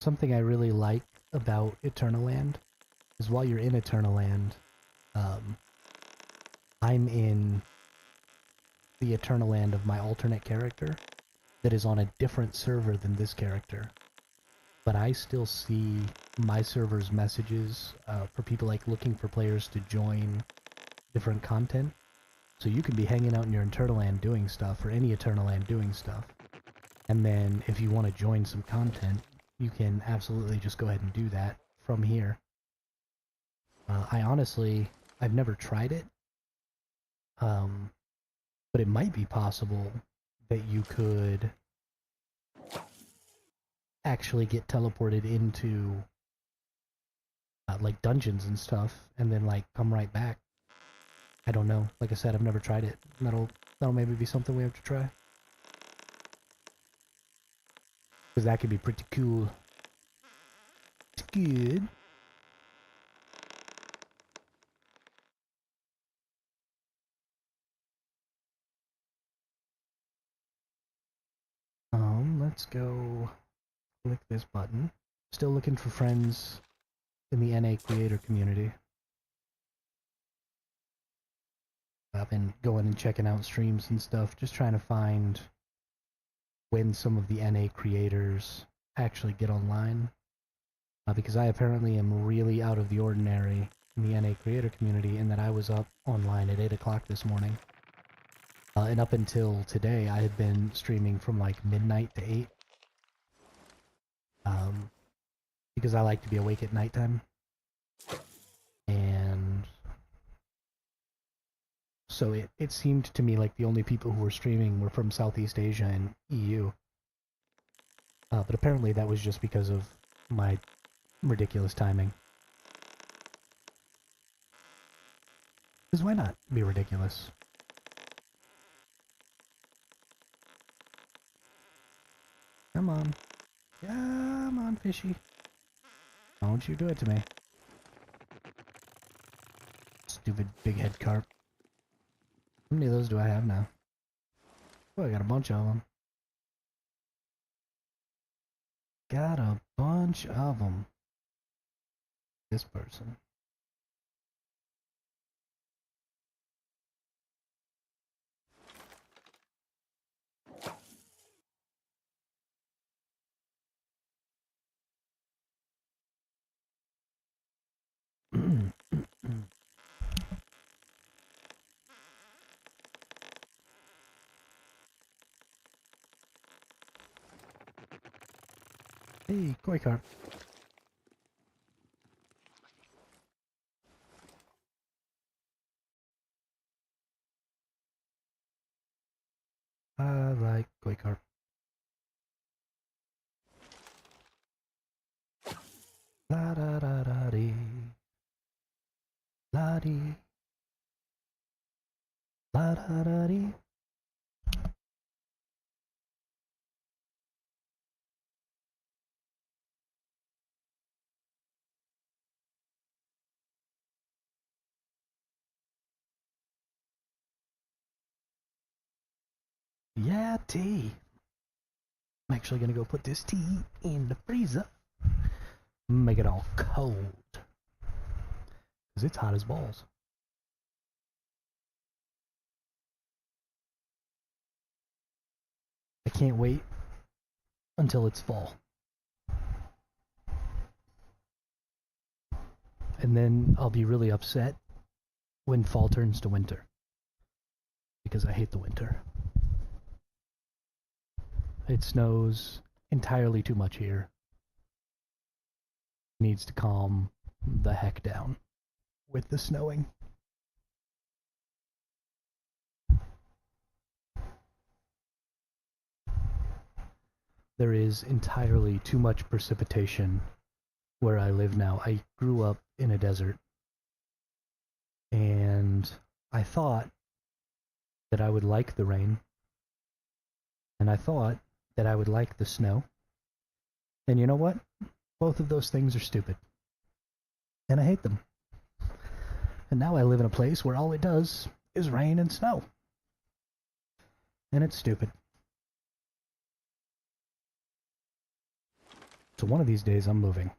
Something I really like about Eternaland is while you're in Eternaland, I'm in the Eternaland of my alternate character that is on a different server than this character. But I still see my server's messages for people like looking for players to join different content. So you can be hanging out in your Eternaland doing stuff, or any Eternaland doing stuff. And then if you want to join some content, you can absolutely just go ahead and do that from here. I've never tried it, but it might be possible that you could actually get teleported into like dungeons and stuff, and then like come right back. I don't know. Like I said, I've never tried it. That'll maybe be something we have to try, because that could be pretty cool. It's good. Let's go click this button. Still looking for friends in the NA creator community. I've been going and checking out streams and stuff, just trying to find when some of the NA creators actually get online. Because I apparently am really out of the ordinary in the NA creator community in that I was up online at 8 o'clock this morning. And up until today, I had been streaming from like midnight to 8. Because I like to be awake at nighttime. And so it seemed to me like the only people who were streaming were from Southeast Asia and EU. But apparently that was just because of my ridiculous timing. Because why not be ridiculous? Come on. Come on, fishy. Don't you do it to me. Stupid big head carp. How many of those do I have now? Oh, I got a bunch of them. Got a bunch of them. This person. Hey, koi carp. I like koi carp. La da da da dee. La dee. La da da dee. Yeah, tea. I'm actually gonna go put this tea in the freezer. Make it all cold. Because it's hot as balls. I can't wait until it's fall. And then I'll be really upset when fall turns to winter. Because I hate the winter. It snows entirely too much here. It needs to calm the heck down with the snowing. There is entirely too much precipitation where I live now. I grew up in a desert, and I thought that I would like the rain, and I thought that I would like the snow. And you know what? Both of those things are stupid. And I hate them. And now I live in a place where all it does is rain and snow. And it's stupid. So one of these days I'm moving.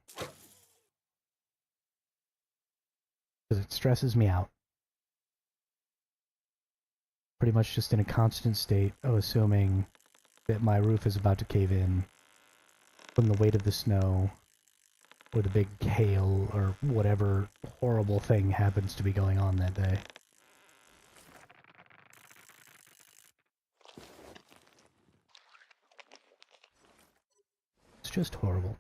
Because it stresses me out. Pretty much just in a constant state of assuming that my roof is about to cave in from the weight of the snow, or the big hail, or whatever horrible thing happens to be going on that day. It's just horrible.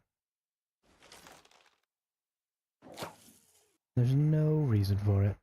There's no reason for it.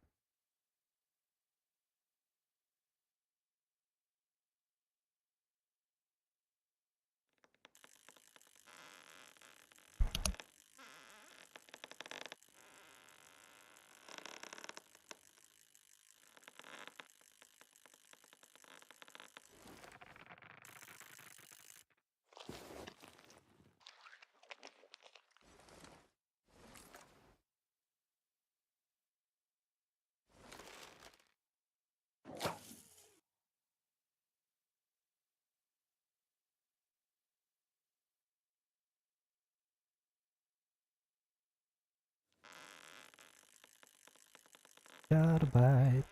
Gotta bite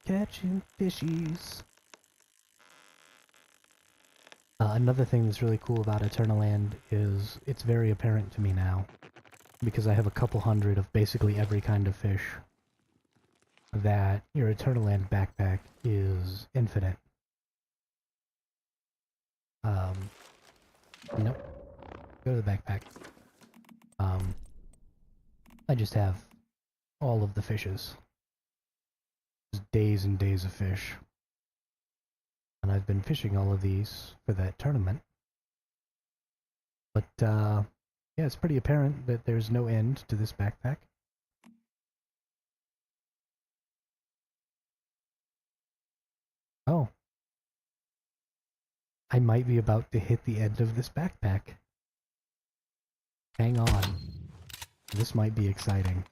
catching fishies. Another thing that's really cool about Eternaland is it's very apparent to me now, because I have a couple hundred of basically every kind of fish, that your Eternaland backpack is infinite. Nope. Go to the backpack. I just have all of the fishes. Just days and days of fish. And I've been fishing all of these for that tournament. But, yeah, it's pretty apparent that there's no end to this backpack. Oh. I might be about to hit the end of this backpack. Hang on. This might be exciting.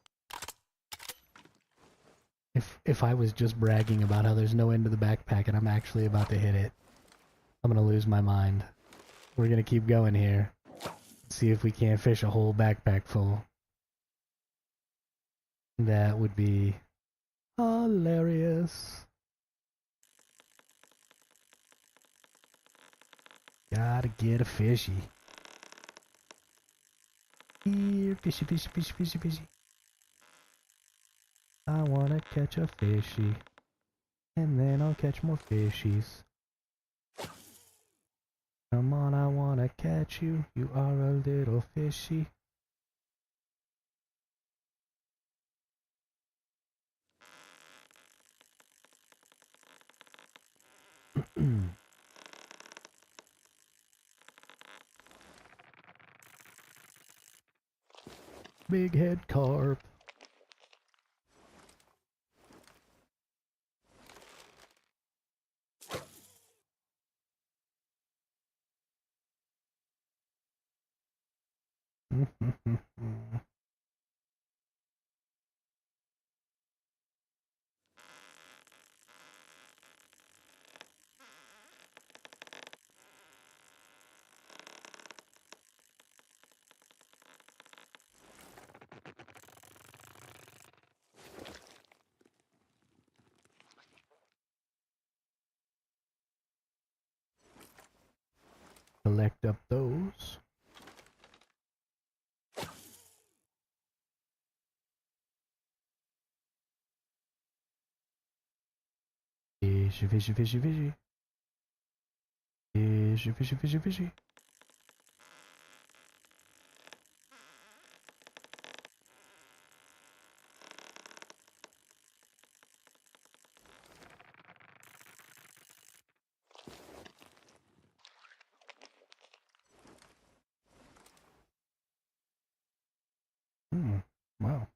If I was just bragging about how there's no end to the backpack and I'm actually about to hit it, I'm gonna lose my mind. We're gonna keep going here. See if we can't fish a whole backpack full. That would be hilarious. Gotta get a fishy. Here, fishy, fishy, fishy, fishy, fishy. I wanna catch a fishy. And then I'll catch more fishies. Come on, I wanna catch you. You are a little fishy. Big head carp. Collect up those. Fishy, fishy, fishy, fishy. Fishy, fishy, fishy, fishy. Wow.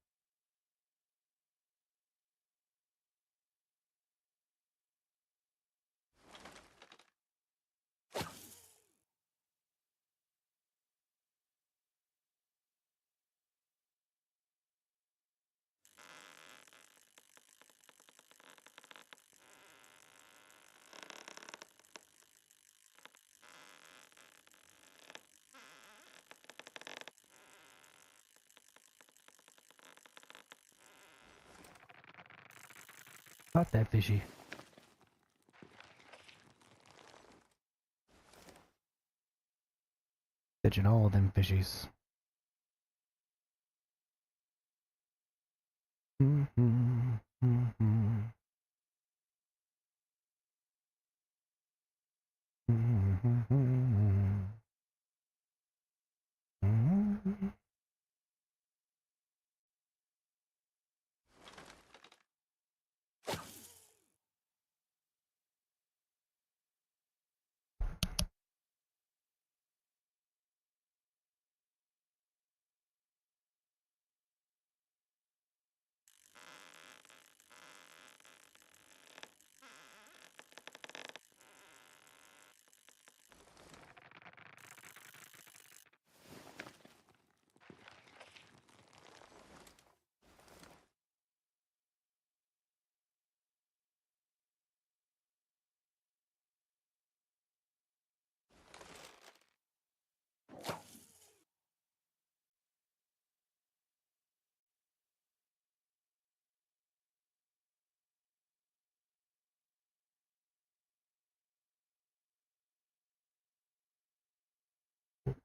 Caught that fishy. Catching all them fishies.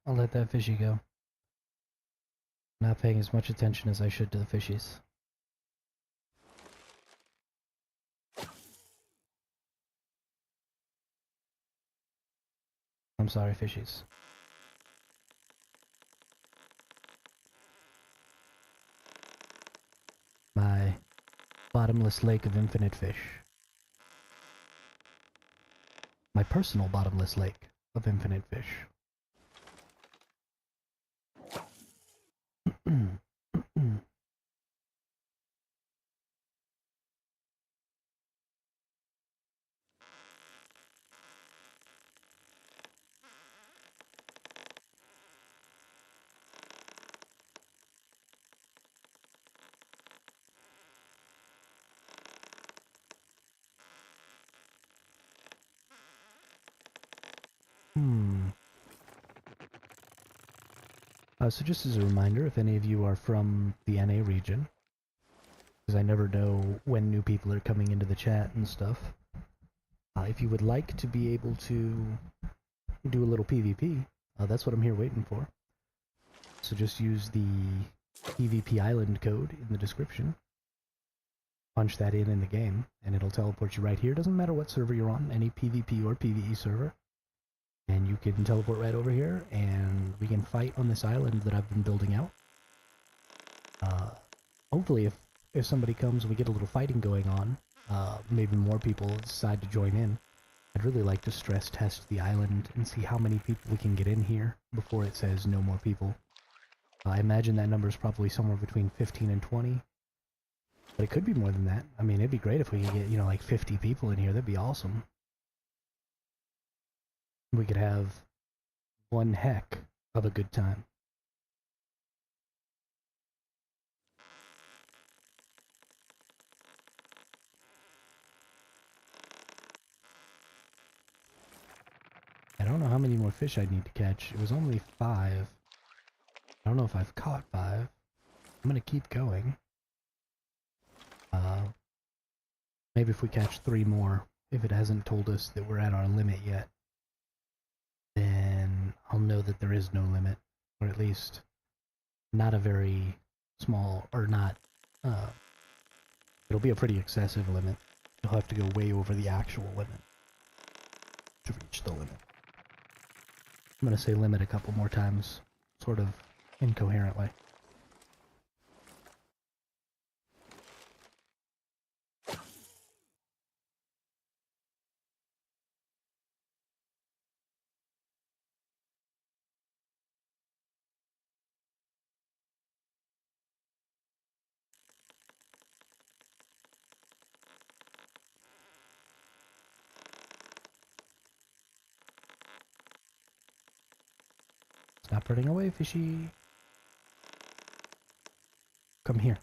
I'll let that fishy go. Not paying as much attention as I should to the fishies. I'm sorry, fishies. My bottomless lake of infinite fish. My personal bottomless lake of infinite fish. So just as a reminder, if any of you are from the NA region, because I never know when new people are coming into the chat and stuff, if you would like to be able to do a little PvP, that's what I'm here waiting for. So just use the PvP island code in the description, punch that in the game, and it'll teleport you right here. Doesn't matter what server you're on, any PvP or PvE server. And you can teleport right over here, and we can fight on this island that I've been building out. Hopefully, if somebody comes and we get a little fighting going on, maybe more people decide to join in. I'd really like to stress test the island and see how many people we can get in here before it says no more people. I imagine that number is probably somewhere between 15 and 20. But it could be more than that. I mean, it'd be great if we could get, like 50 people in here. That'd be awesome. We could have one heck of a good time. I don't know how many more fish I need to catch. It was only 5. I don't know if I've caught 5. I'm gonna keep going. Maybe if we catch 3 more, if it hasn't told us that we're at our limit yet, then I'll know that there is no limit, or at least not a very small, or not, it'll be a pretty excessive limit. You'll have to go way over the actual limit to reach the limit. I'm gonna say limit a couple more times, sort of incoherently. Stop running away, fishy. Come here.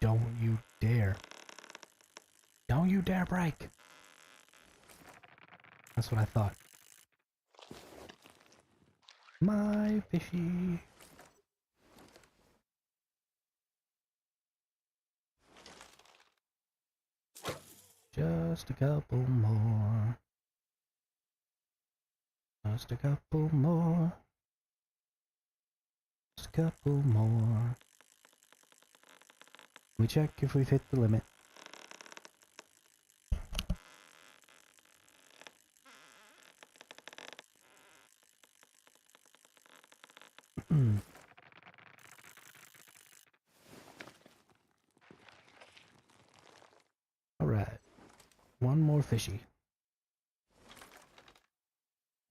Don't you dare. Don't you dare break. That's what I thought. My fishy. Just a couple more. Just a couple more. Just a couple more. We check if we've hit the limit. Alright. One more fishy.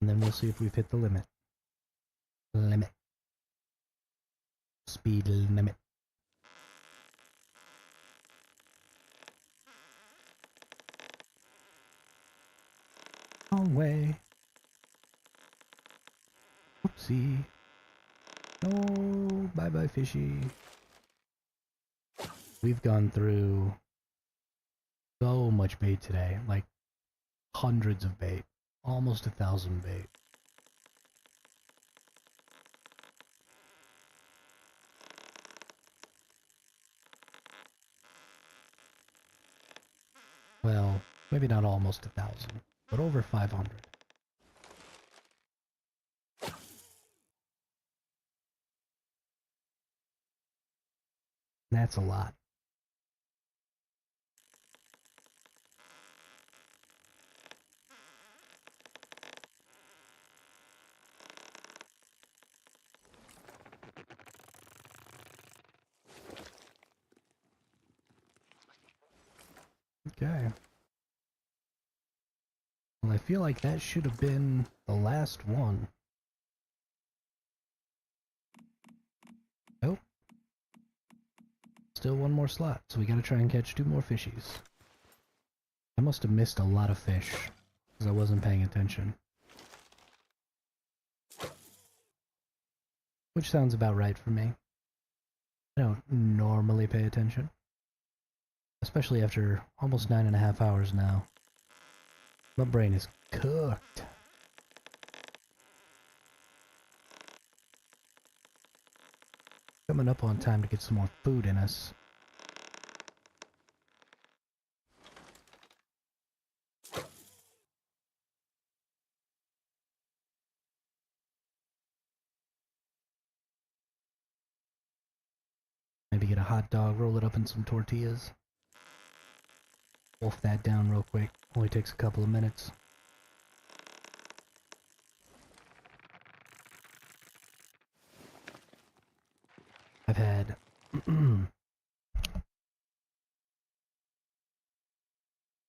And then we'll see if we've hit the limit. Limit. Speed limit. Long way. Oopsie. No, bye-bye fishy. We've gone through so much bait today, like hundreds of bait, almost 1,000 bait. Maybe not almost 1,000, but over 500. That's a lot. Okay. Well, I feel like that should have been the last one. Nope. Still one more slot, so we gotta try and catch 2 more fishies. I must have missed a lot of fish, because I wasn't paying attention. Which sounds about right for me. I don't normally pay attention. Especially after almost 9.5 hours now. My brain is cooked. Coming up on time to get some more food in us. Maybe get a hot dog, roll it up in some tortillas. Wolf that down real quick. Only takes a couple of minutes. I've had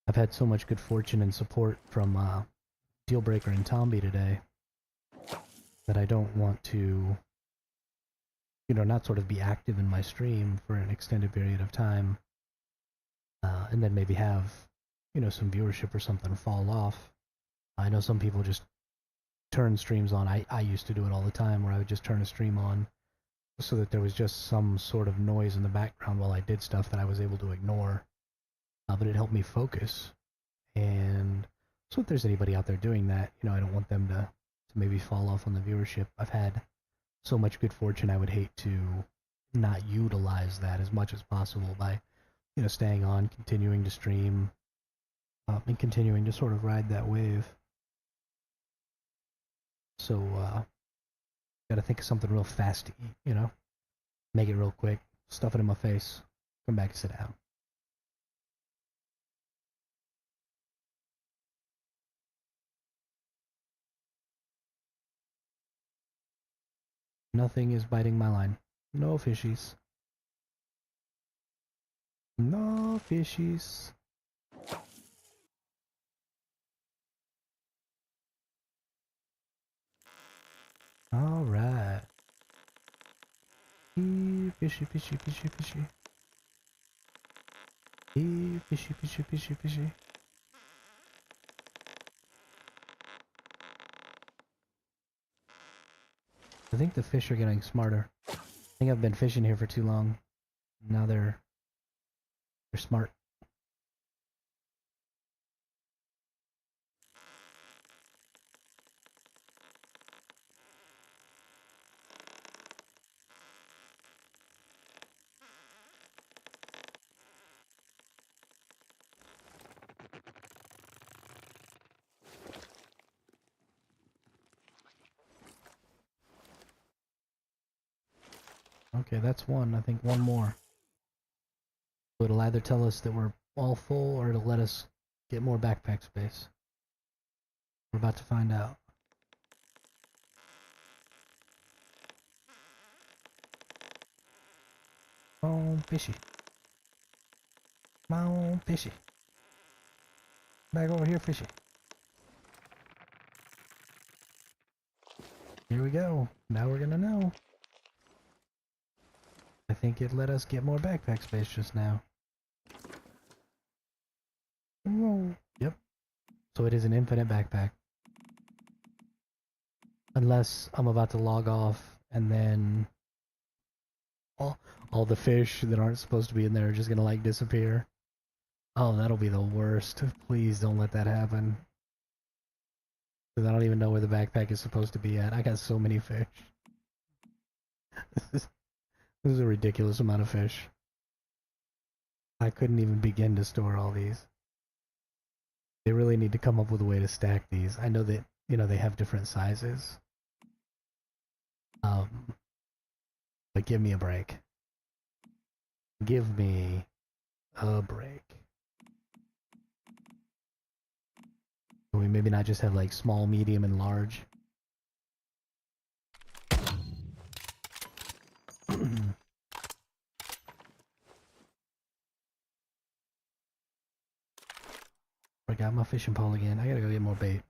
I've had so much good fortune and support from Dealbreaker and Tomby today that I don't want to, not sort of be active in my stream for an extended period of time, and then maybe have, some viewership or something fall off. I know some people just turn streams on. I used to do it all the time, where I would just turn a stream on so that there was just some sort of noise in the background while I did stuff that I was able to ignore. But it helped me focus. And so if there's anybody out there doing that, I don't want them to maybe fall off on the viewership. I've had so much good fortune, I would hate to not utilize that as much as possible by, staying on, continuing to stream, and continuing to sort of ride that wave. So, gotta think of something real fast to eat, Make it real quick, stuff it in my face, come back and sit down. Nothing is biting my line. No fishies. No fishies. Alright. Fishy, fishy, fishy, fishy. Fishy, fishy, fishy, fishy. I think the fish are getting smarter. I think I've been fishing here for too long. Now they're smart. Okay, that's one. I think one more. So it'll either tell us that we're all full or it'll let us get more backpack space. We're about to find out. Oh, fishy. Come on, fishy. Back over here, fishy. Here we go. Now we're gonna know. I think it let us get more backpack space just now. Whoa. Yep. So it is an infinite backpack. Unless I'm about to log off and then all the fish that aren't supposed to be in there are just gonna like disappear. Oh, that'll be the worst. Please don't let that happen. Because I don't even know where the backpack is supposed to be at. I got so many fish. This is a ridiculous amount of fish. I couldn't even begin to store all these. They really need to come up with a way to stack these. I know that, they have different sizes. But give me a break. Give me a break. Can we maybe not just have like small, medium, and large? I got my fishing pole again. I gotta go get more bait.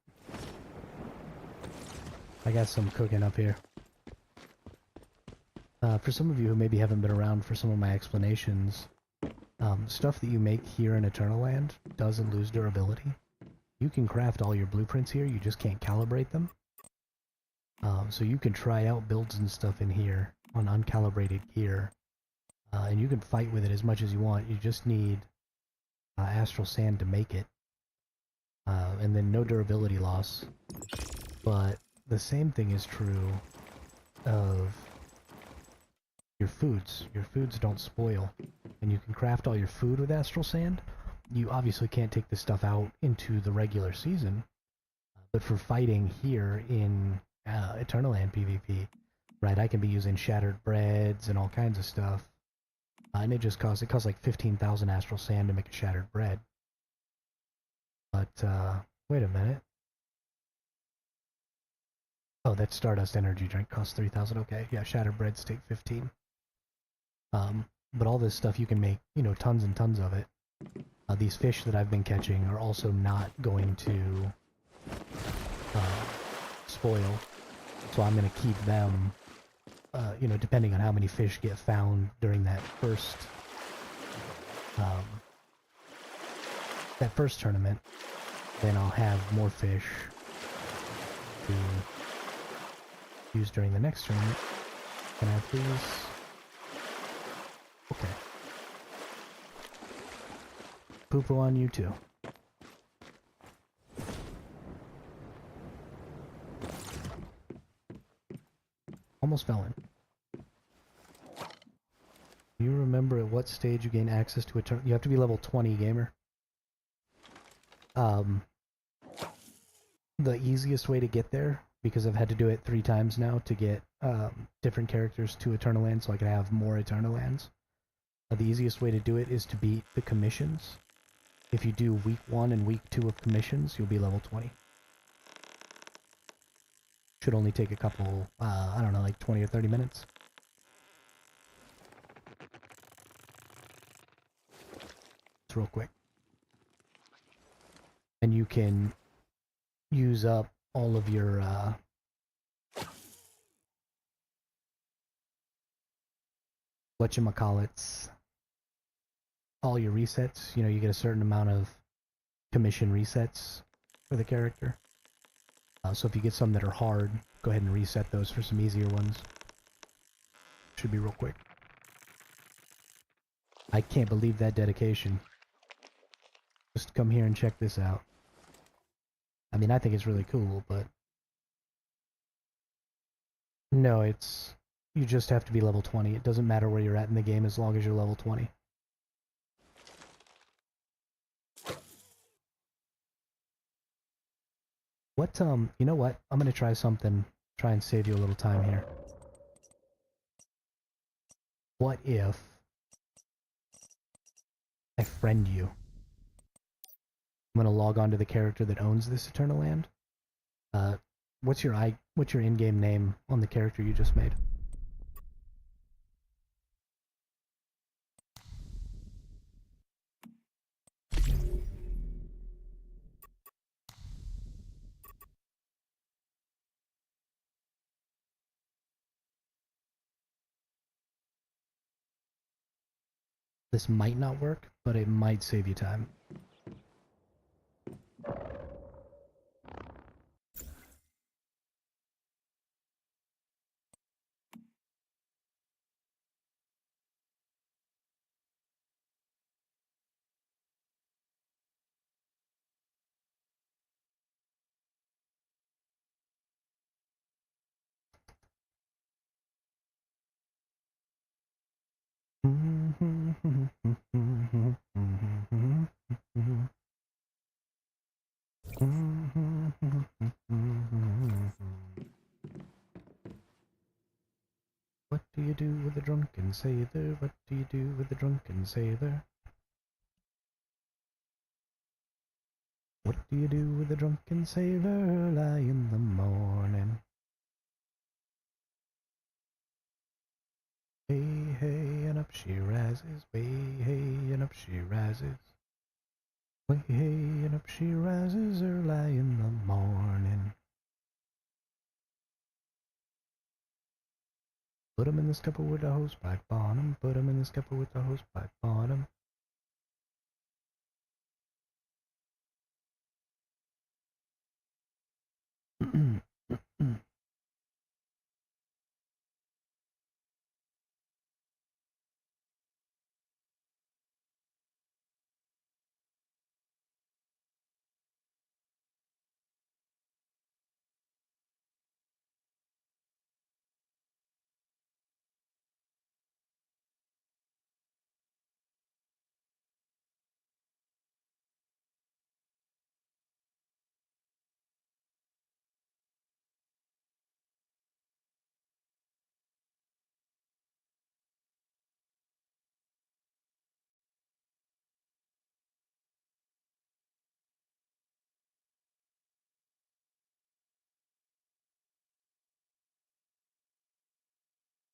I got some cooking up here. For some of you who maybe haven't been around for some of my explanations, stuff that you make here in Eternal Land doesn't lose durability. You can craft all your blueprints here, you just can't calibrate them. So you can try out builds and stuff in here on uncalibrated gear, and you can fight with it as much as you want. You just need astral sand to make it, and then no durability loss. But the same thing is true of your foods. Your foods don't spoil, and you can craft all your food with astral sand. You obviously can't take this stuff out into the regular season, but for fighting here in Eternal Land PvP, right, I can be using shattered breads and all kinds of stuff, and it costs like 15,000 astral sand to make a shattered bread. But wait a minute. Oh, that Stardust energy drink costs 3,000. Okay, yeah, shattered breads take 15. But all this stuff you can make, tons and tons of it. These fish that I've been catching are also not going to spoil, so I'm going to keep them, depending on how many fish get found during that first tournament, then I'll have more fish to use during the next tournament. Can I please? Okay. Poo-poo on you too. Almost fell in. Do you remember at what stage you gain access to a turn? You have to be level 20, gamer. The easiest way to get there, because I've had to do it 3 times now to get different characters to Eternal Land so I can have more Eternal Lands. The easiest way to do it is to beat the commissions. If you do week 1 and week 2 of commissions, you'll be level 20. Should only take a couple, I don't know, like 20 or 30 minutes. It's real quick. And you can use up all of your, whatchamacallits, all your resets. You get a certain amount of commission resets for the character. So if you get some that are hard, go ahead and reset those for some easier ones. Should be real quick. I can't believe that dedication. Just come here and check this out. I mean, I think it's really cool, but... No, you just have to be level 20. It doesn't matter where you're at in the game as long as you're level 20. What, you know what? I'm gonna try something, try and save you a little time here. What if I friend you? I'm gonna log on to the character that owns this Eternal Land. What's your in-game name on the character you just made? This might not work, but it might save you time. sailor? What do you do with a drunken sailor? What do you do with a drunken sailor early in the morning? Hey, hey, and up she rises. Way, hey, and up she rises. Way, hey, and up she rises early in the morning. Put 'em in the scupper with a hosepipe on 'em. Put 'em in the scupper with a hosepipe on 'em.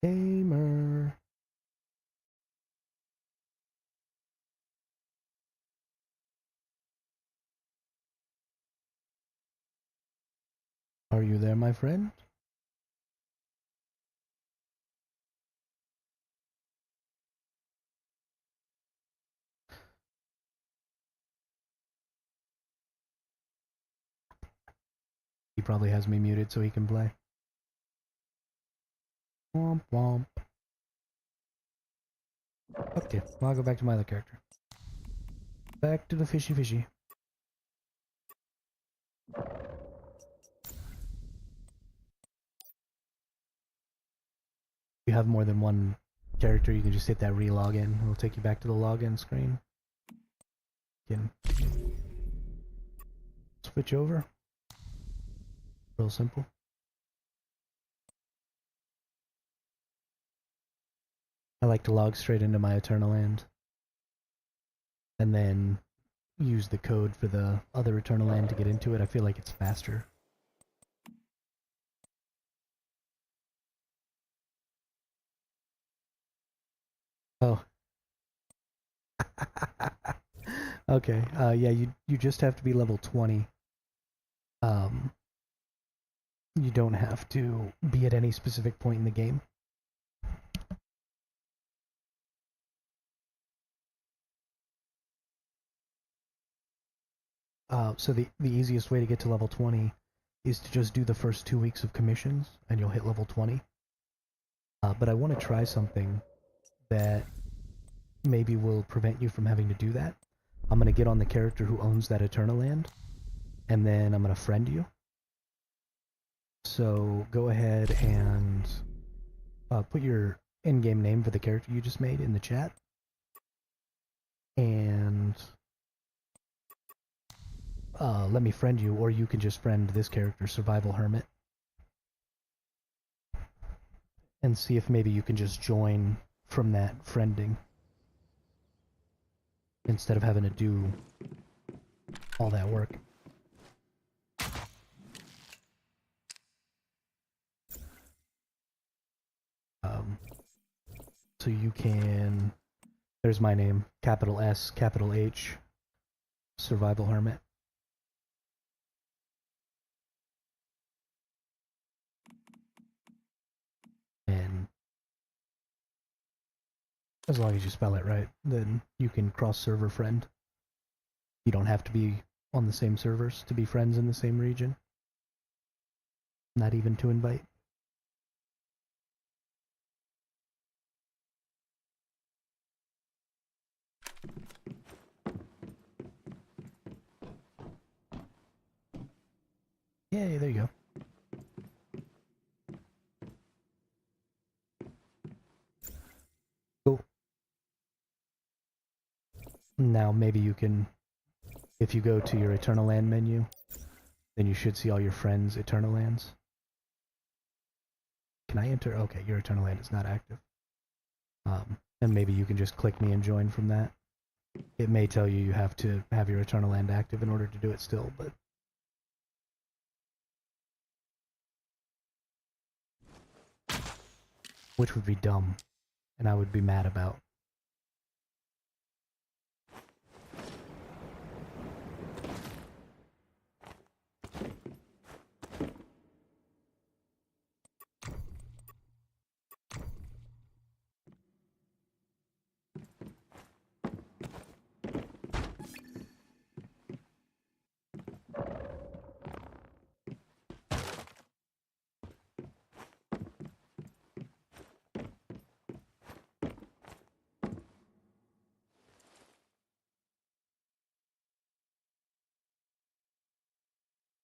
Gamer. Are you there, my friend? He probably has me muted so he can play. Womp womp. Okay, well, I'll go back to my other character. Back to the fishy fishy. You have more than one character, you can just hit that re-login. It'll take you back to the login screen. You can switch over. Real simple. I like to log straight into my Eternal Land. And then use the code for the other Eternal Land to get into it. I feel like it's faster. Oh. Okay, yeah, you just have to be level 20. You don't have to be at any specific point in the game. So the easiest way to get to level 20 is to just do the first 2 weeks of commissions, and you'll hit level 20. But I want to try something that maybe will prevent you from having to do that. I'm going to get on the character who owns that Eternal Land, and then I'm going to friend you. So go ahead and put your in-game name for the character you just made in the chat. And let me friend you, or you can just friend this character, Survival Hermit. And see if maybe you can just join from that friending. Instead of having to do all that work. So you can... There's my name. Capital S, capital H. Survival Hermit. And as long as you spell it right, then you can cross-server friend. You don't have to be on the same servers to be friends in the same region. Not even to invite. Yay, there you go. Cool. Now maybe you can, if you go to your Eternal Land menu, then you should see all your friends' Eternal Lands. Can I enter? Okay, your Eternal Land is not active. And maybe you can just click me and join from that. It may tell you you have to have your Eternal End active in order to do it still, but... Which would be dumb, and I would be mad about.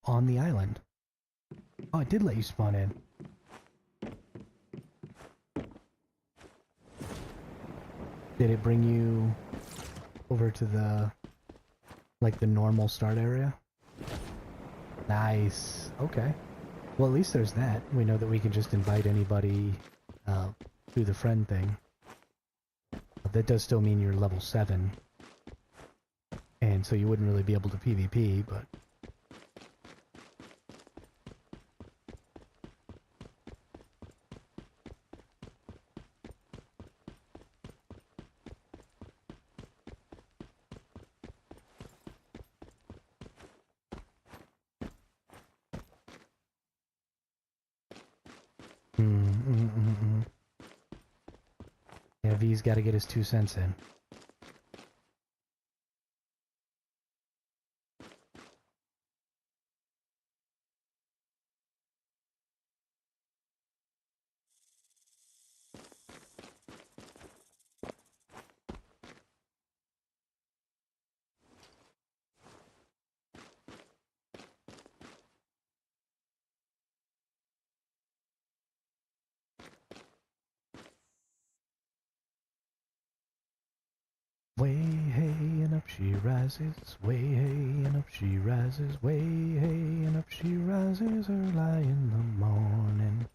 On the island. Oh, it did let you spawn in. Did it bring you over to the, like, the normal start area? Nice. Okay. Well, at least there's that. We know that we can just invite anybody through the friend thing. That does still mean you're level 7. And so you wouldn't really be able to PvP, but... Yeah, V's got to get his 2 cents in. Way hey and up she rises, way hey and up she rises, way hey and up she rises early in the morning.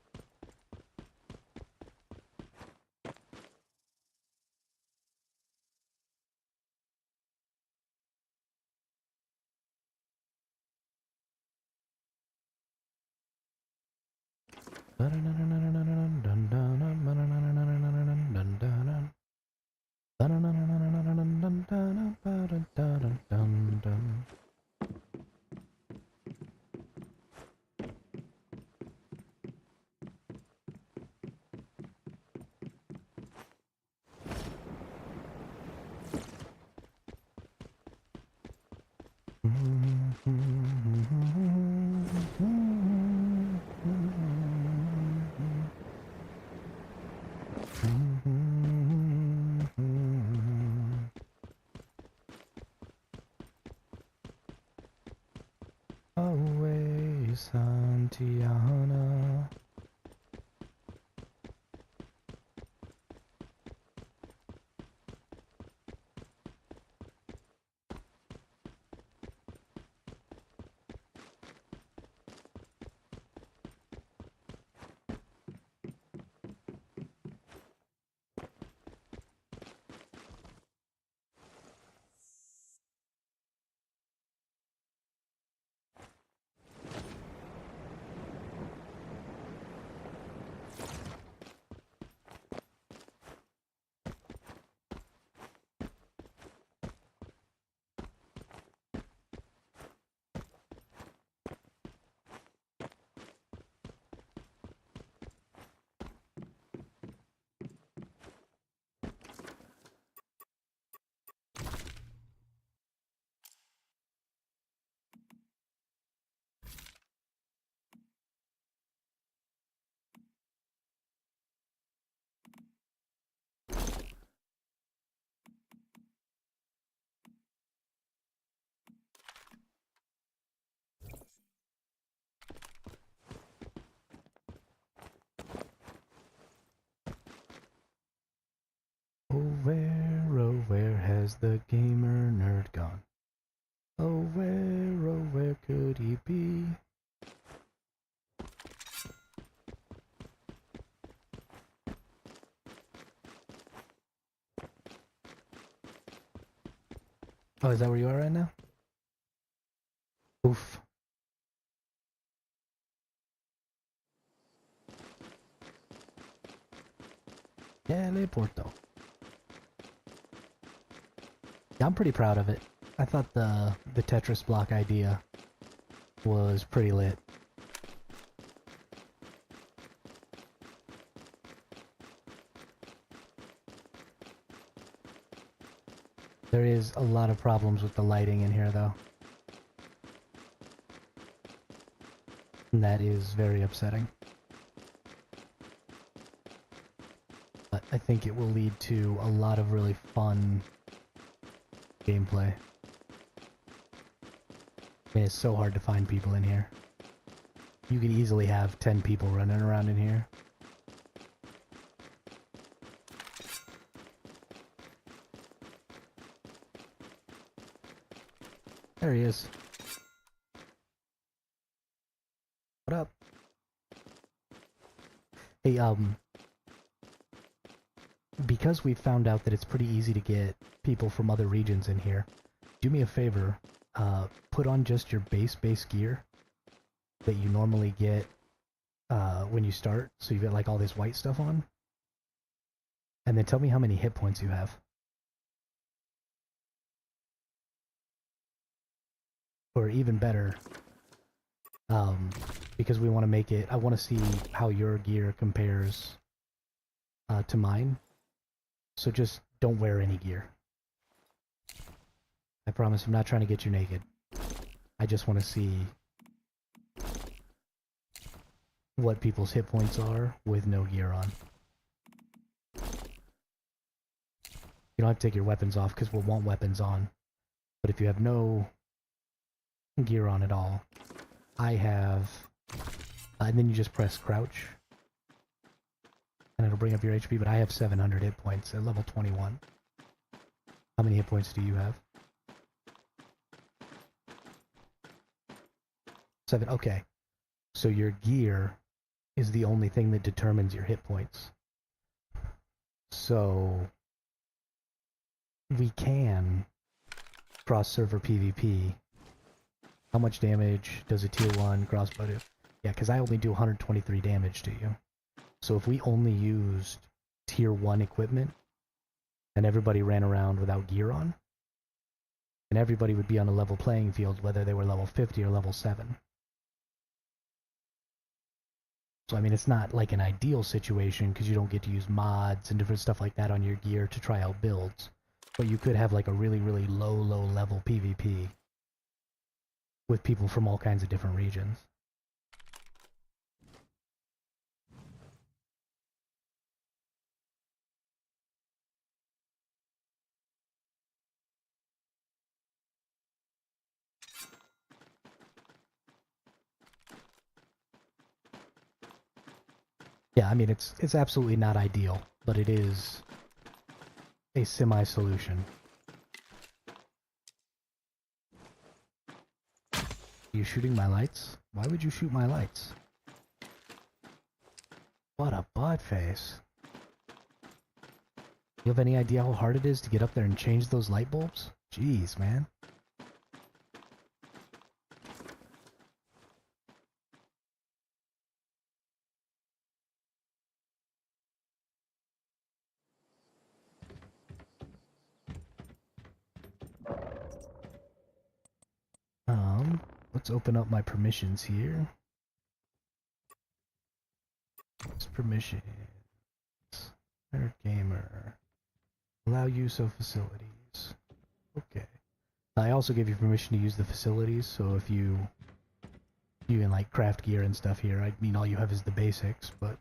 Away, Santiana. Oh, where has the gamer nerd gone? Oh, where could he be? Oh, is that where you are right now? Oof. Teleporto. Yeah, I'm pretty proud of it. I thought the Tetris block idea was pretty lit. There is a lot of problems with the lighting in here, though. And that is very upsetting. But I think it will lead to a lot of really fun gameplay. I mean, it's so hard to find people in here. You could easily have 10 people running around in here. There he is. What up? Hey, because we found out that it's pretty easy to get people from other regions in here, do me a favor, put on just your base gear that you normally get when you start, so you get like all this white stuff on, and then tell me how many hit points you have. Or even better, because we want to make it, I want to see how your gear compares to mine, so just don't wear any gear. I promise I'm not trying to get you naked. I just want to see what people's hit points are with no gear on. You don't have to take your weapons off because we'll want weapons on. But if you have no gear on at all, I have... and then you just press crouch. And it'll bring up your HP, but I have 700 hit points at level 21. How many hit points do you have? 7, okay. So your gear is the only thing that determines your hit points. So we can cross-server PvP. How much damage does a tier 1 crossbow do? Yeah, because I only do 123 damage to you. So if we only used tier 1 equipment, and everybody ran around without gear on, and everybody would be on a level playing field, whether they were level 50 or level 7. So I mean, it's not like an ideal situation, because you don't get to use mods and different stuff like that on your gear to try out builds. But you could have like a really, really low level PvP with people from all kinds of different regions. Yeah, I mean, it's absolutely not ideal, but it is a semi-solution. You shooting my lights? Why would you shoot my lights? What a butt face. You have any idea how hard it is to get up there and change those light bulbs? Jeez, man. Let's open up my permissions here. Permissions. Nerd gamer. Allow use of facilities. Okay. I also give you permission to use the facilities, so if you can like craft gear and stuff here. I mean, all you have is the basics, but...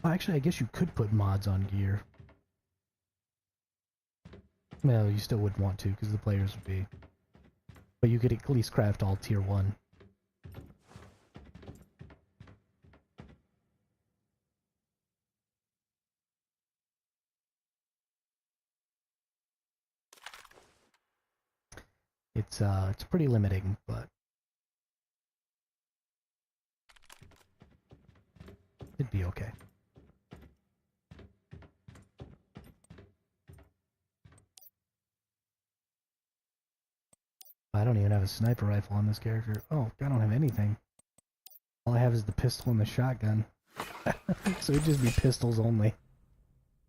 Well, actually, I guess you could put mods on gear. Well, you still wouldn't want to, because the players would be... But you could at least craft all tier 1. It's pretty limiting, but... it'd be okay. I don't even have a sniper rifle on this character. Oh, I don't have anything. All I have is the pistol and the shotgun. So it'd just be pistols only.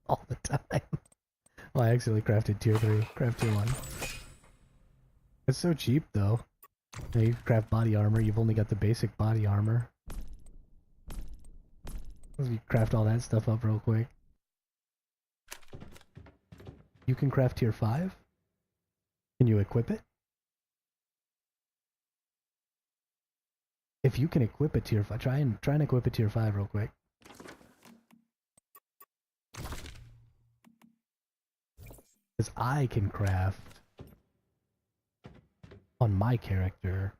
All the time. Oh, I accidentally crafted tier 3. Craft tier 1. It's so cheap, though. Now you can craft body armor. You've only got the basic body armor. You craft all that stuff up real quick. You can craft tier 5? Can you equip it? If you can equip a tier 5, try and equip a tier 5 real quick. Because I can craft on my character.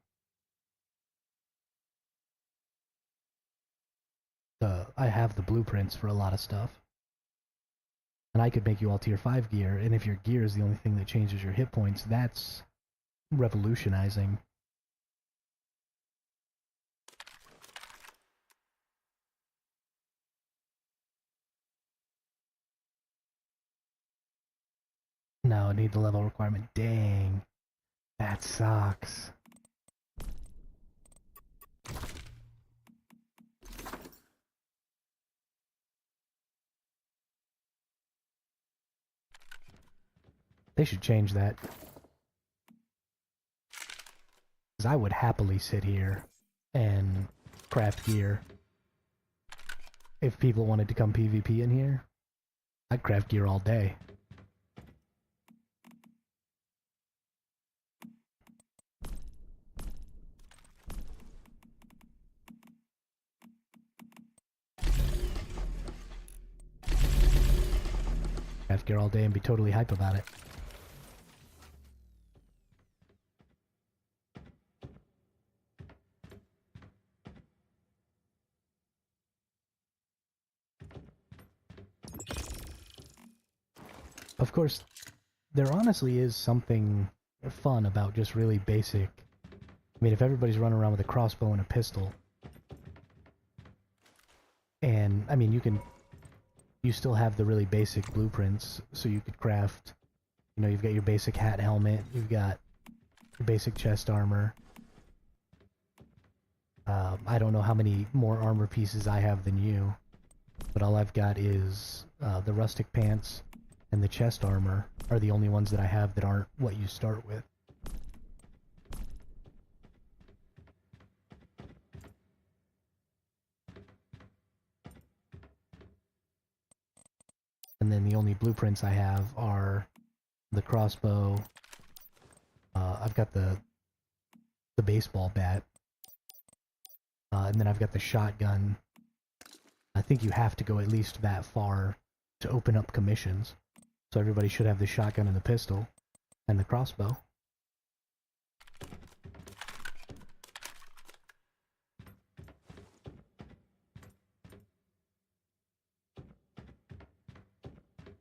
I have the blueprints for a lot of stuff. And I could make you all tier 5 gear, and if your gear is the only thing that changes your hit points, that's revolutionizing. No, I need the level requirement. Dang. That sucks. They should change that. Because I would happily sit here and craft gear. If people wanted to come PvP in here, I'd craft gear all day. Craft gear all day and be totally hype about it. Of course, there honestly is something fun about just really basic. I mean, if everybody's running around with a crossbow and a pistol, and I mean, you still have the really basic blueprints, so you could craft, you know, you've got your basic hat helmet, you've got your basic chest armor. I don't know how many more armor pieces I have than you, but all I've got is the rustic pants and the chest armor are the only ones that I have that aren't what you start with. And then the only blueprints I have are the crossbow. I've got the baseball bat. And then I've got the shotgun. I think you have to go at least that far to open up commissions. So everybody should have the shotgun and the pistol and the crossbow.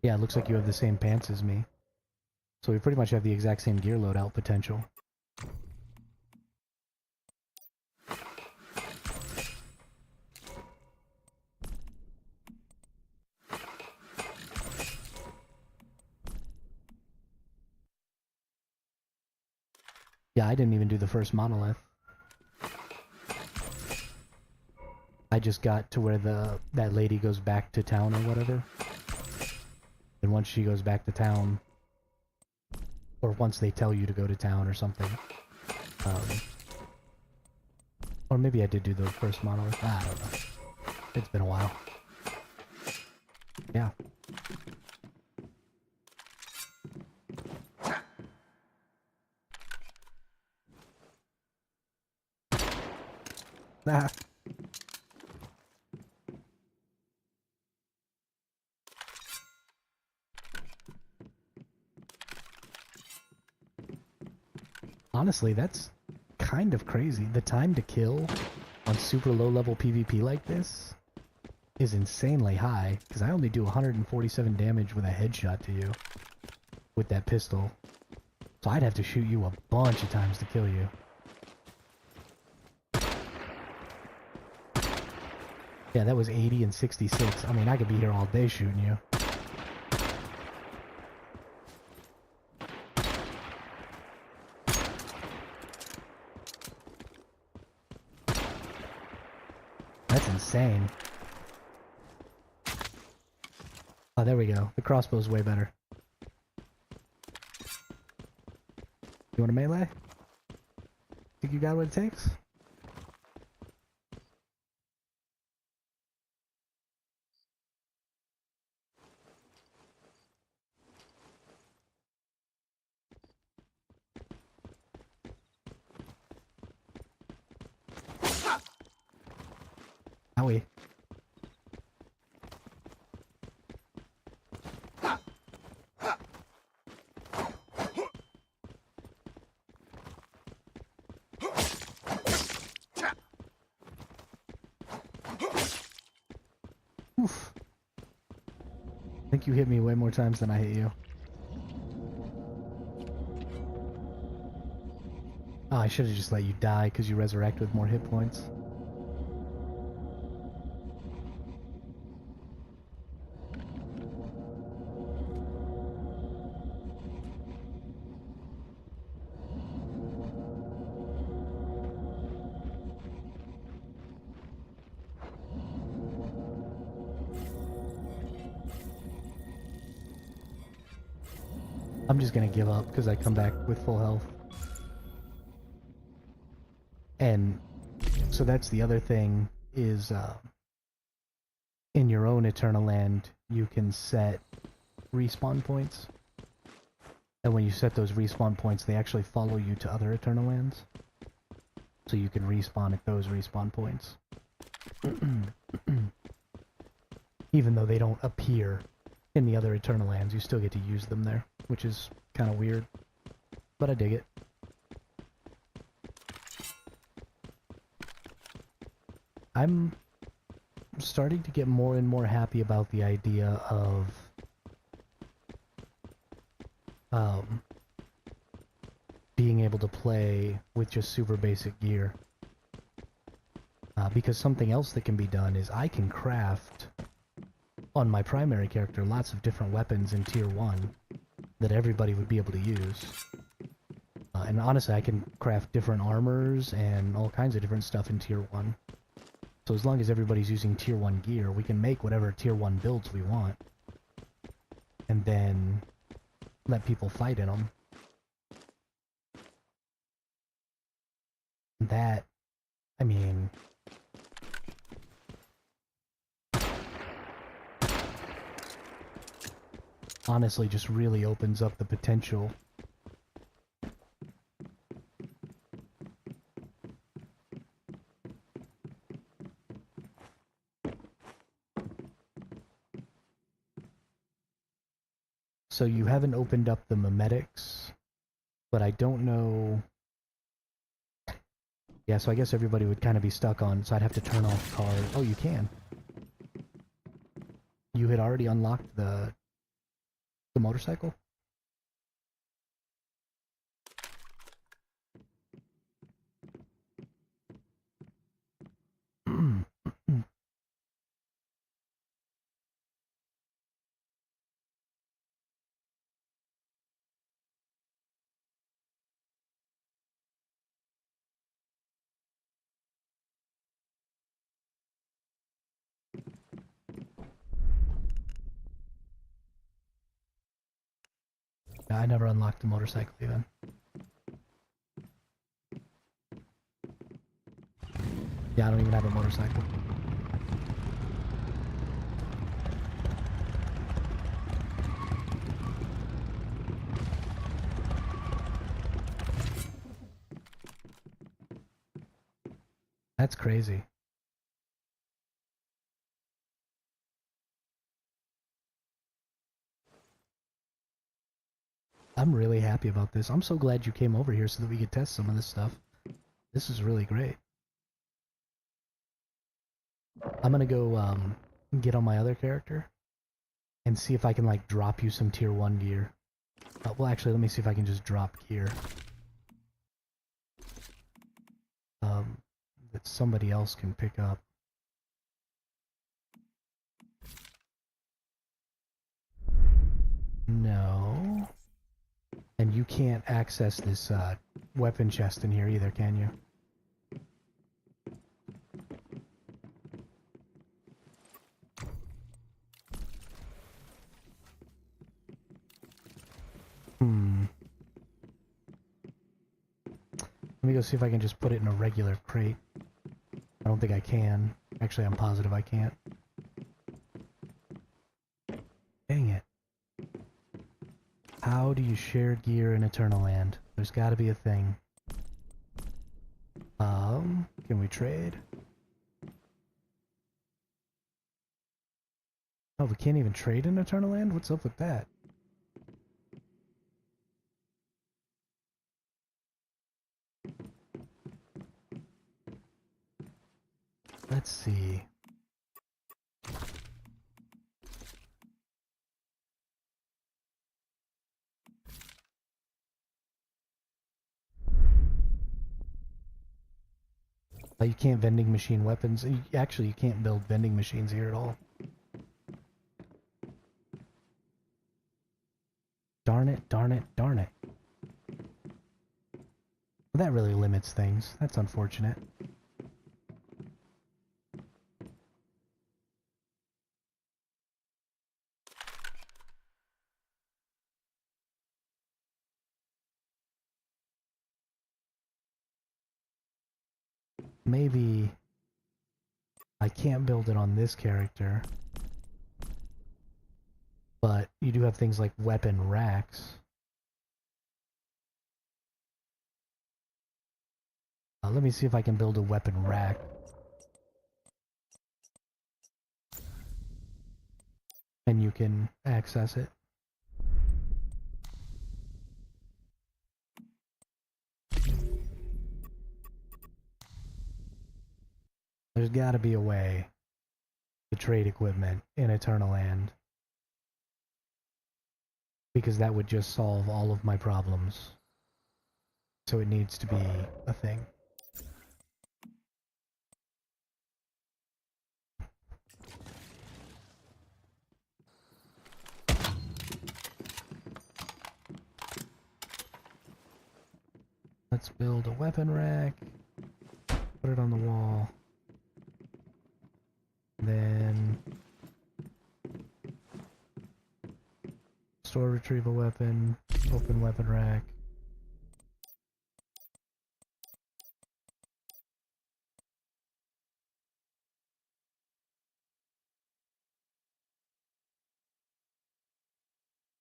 Yeah, it looks like you have the same pants as me. So we pretty much have the exact same gear loadout potential. Yeah, I didn't even do the first monolith. I just got to where that lady goes back to town or whatever. And once she goes back to town, or once they tell you to go to town or something, or maybe I did do the first monolith. I don't know. It's been a while. Yeah. Ah. Honestly, that's kind of crazy. The time to kill on super low-level PvP like this is insanely high, because I only do 147 damage with a headshot to you with that pistol. So I'd have to shoot you a bunch of times to kill you. Yeah, that was 80 and 66. I mean, I could be here all day shooting you. insane. Oh, there we go. The crossbow's way better. You want a melee? Think you got what it takes? Owie. Oof. I think you hit me way more times than I hit you. Oh, I should have just let you die because you resurrect with more hit points. I'm just gonna give up because I come back with full health. And so that's the other thing is in your own Eternal Land you can set respawn points. And when you set those respawn points they actually follow you to other Eternal Lands. So you can respawn at those respawn points. Even though they don't appear in the other Eternal Lands, you still get to use them there, which is kind of weird, but I dig it. I'm starting to get more and more happy about the idea of being able to play with just super basic gear. Because something else that can be done is I can craft on my primary character lots of different weapons in tier 1 that everybody would be able to use. And honestly, I can craft different armors and all kinds of different stuff in tier 1. So as long as everybody's using tier 1 gear, we can make whatever tier 1 builds we want. And then let people fight in them. That, I mean... honestly just really opens up the potential. So you haven't opened up the memetics, but I don't know... yeah, so I guess everybody would kind of be stuck on, so I'd have to turn off cars. Oh, you can. You had already unlocked the motorcycle? I never unlocked the motorcycle even. Yeah, I don't even have a motorcycle. That's crazy. I'm really happy about this. I'm so glad you came over here so that we could test some of this stuff. This is really great. I'm gonna go get on my other character and see if I can like drop you some tier 1 gear. Well, actually, let me see if I can just drop gear. That somebody else can pick up. No. And you can't access this weapon chest in here either, can you? Let me go see if I can just put it in a regular crate. I don't think I can. Actually, I'm positive I can't. Dang it. How do you share gear in Eternal Land? There's gotta be a thing. Can we trade? Oh, we can't even trade in Eternal Land? What's up with that? Let's see. You can't vending machine weapons. Actually, you can't build vending machines here at all. Darn it, darn it, darn it. Well, that really limits things. That's unfortunate. Maybe I can't build it on this character. But you do have things like weapon racks. Let me see if I can build a weapon rack. And you can access it. There's gotta be a way to trade equipment in Eternal Land. Because that would just solve all of my problems. So it needs to be a thing. Let's build a weapon rack. Put it on the wall. Then store retrieval weapon, open weapon rack.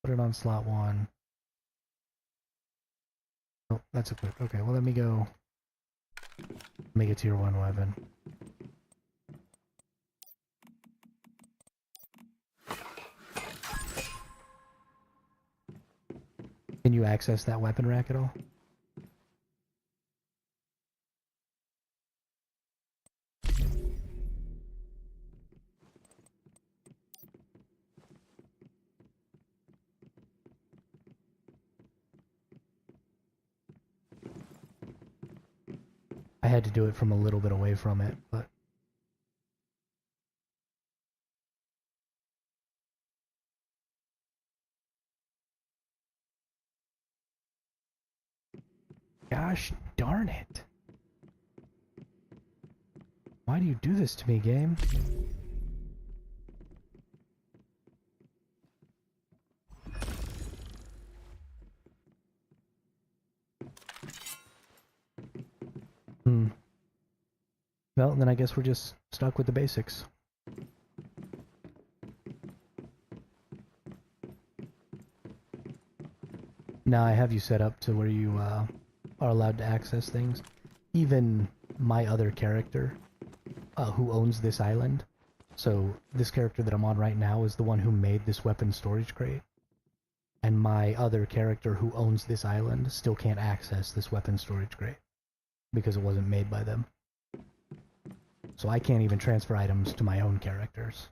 Put it on slot 1. Oh, that's equipped. Okay, well let me go make a tier 1 weapon. Can you access that weapon rack at all? I had to do it from a little bit away from it, but... Gosh darn it. Why do you do this to me, game? Well, then I guess we're just stuck with the basics. Now I have you set up to where you are allowed to access things. Even my other character, who owns this island. So this character that I'm on right now is the one who made this weapon storage crate. And my other character who owns this island still can't access this weapon storage crate. Because it wasn't made by them. So I can't even transfer items to my own characters.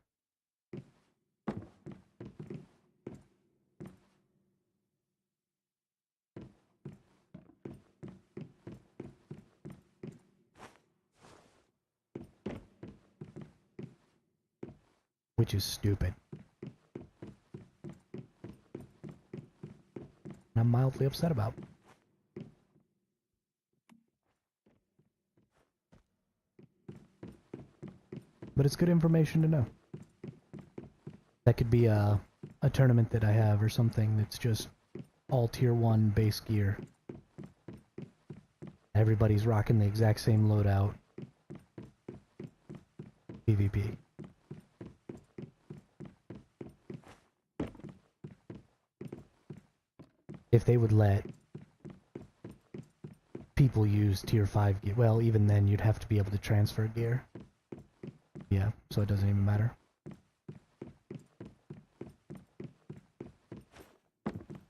Which is stupid. I'm mildly upset about. But it's good information to know. That could be a tournament that I have or something that's just all tier 1 base gear. Everybody's rocking the exact same loadout. PvP. If they would let people use tier 5 gear, well, even then you'd have to be able to transfer gear. Yeah, so it doesn't even matter.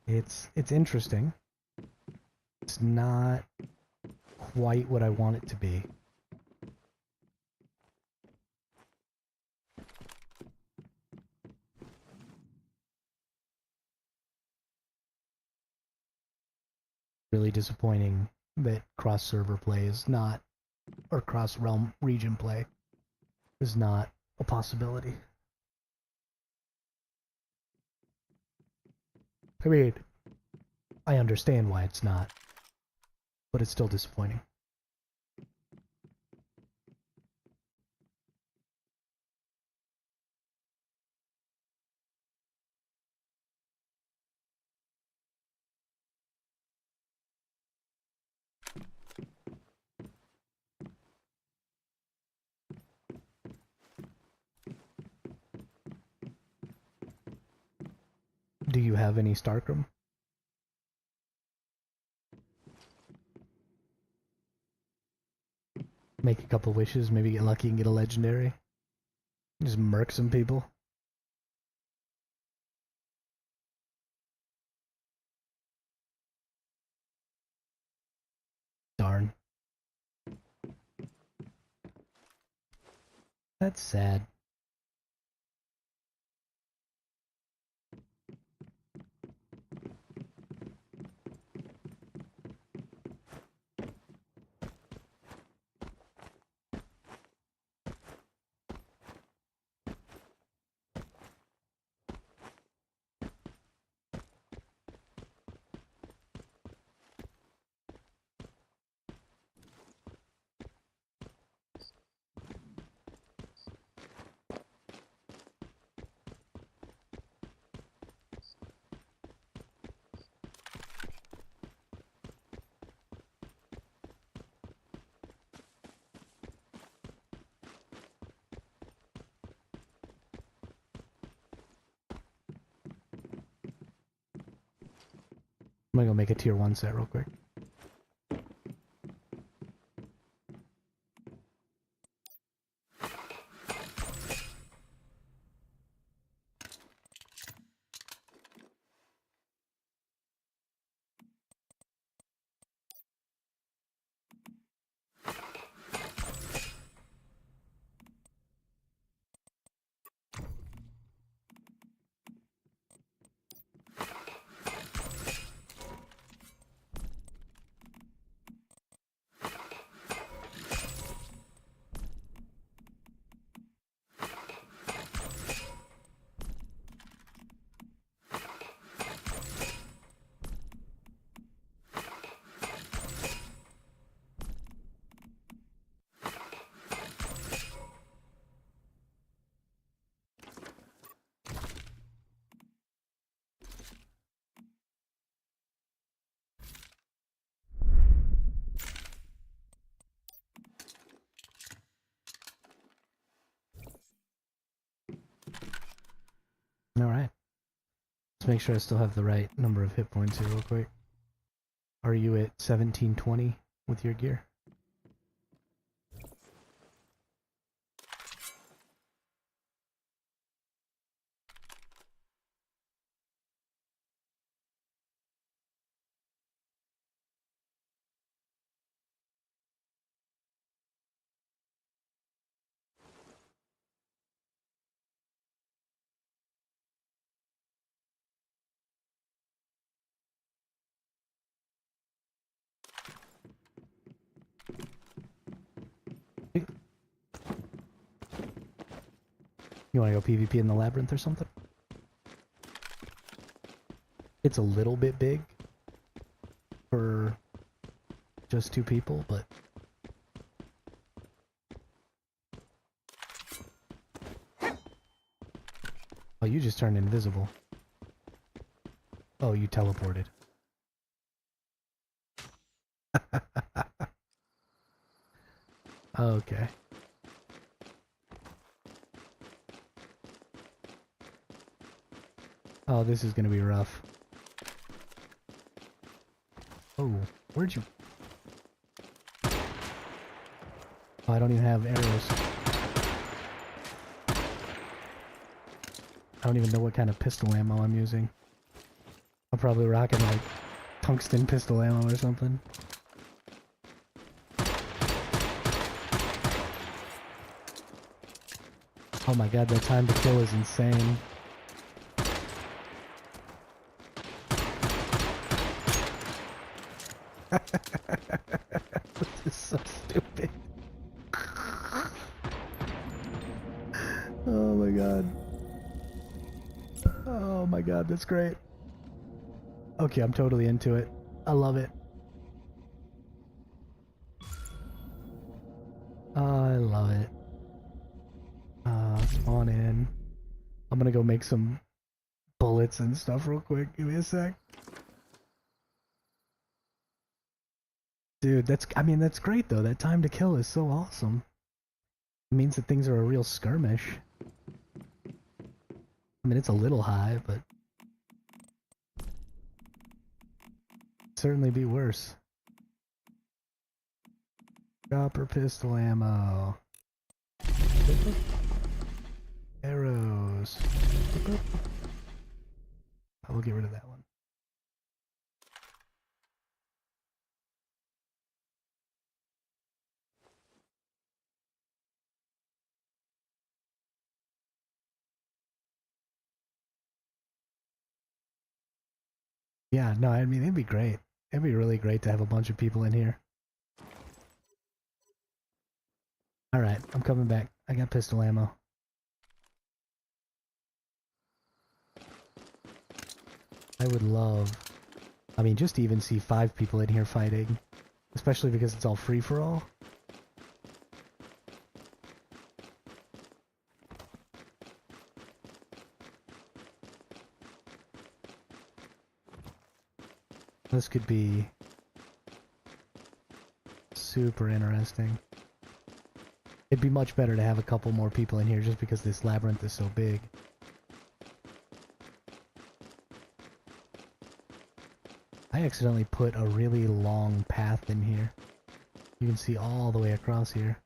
It's interesting. It's not quite what I want it to be. Really disappointing that cross-server play is not, or cross-realm region play is not a possibility. I mean, I understand why it's not, but it's still disappointing. Do you have any Starkrum? Make a couple wishes, maybe get lucky and get a legendary. Just murk some people. Darn. That's sad. I'm gonna go make a tier 1 set real quick. Alright. Let's make sure I still have the right number of hit points here real quick. Are you at 1720 with your gear? You want to go PvP in the labyrinth or something? It's a little bit big for just 2 people, but oh, you just turned invisible. Oh, you teleported. Okay. Oh, this is gonna be rough. Oh, where'd you... Oh, I don't even have arrows. I don't even know what kind of pistol ammo I'm using. I'm probably rocking like tungsten pistol ammo or something. Oh my god, that time to kill is insane. This is so stupid. Oh my god. Oh my god, that's great. Okay, I'm totally into it. I love it. I love it. Spawn in. I'm gonna go make some bullets and stuff real quick. Give me a sec. Dude, that's great though. That time to kill is so awesome. It means that things are a real skirmish. I mean, it's a little high, but it'd certainly be worse. Chopper pistol ammo. Arrows. I will get rid of that one. Yeah, no, I mean, it'd be great. It'd be really great to have a bunch of people in here. Alright, I'm coming back. I got pistol ammo. I would love... I mean, just to even see 5 people in here fighting. Especially because it's all free-for-all. This could be super interesting. It'd be much better to have a couple more people in here just because this labyrinth is so big. I accidentally put a really long path in here. You can see all the way across here.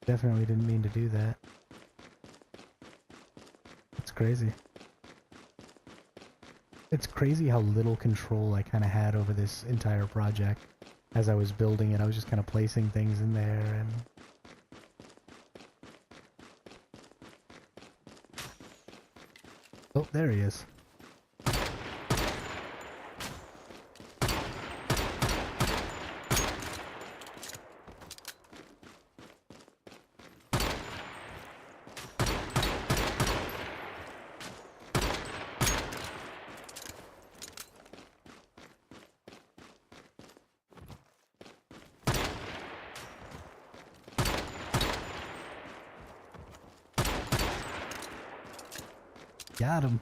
Definitely didn't mean to do that. It's crazy. It's crazy how little control I kind of had over this entire project. As I was building it, I was just kind of placing things in there and... Oh, there he is. Got him.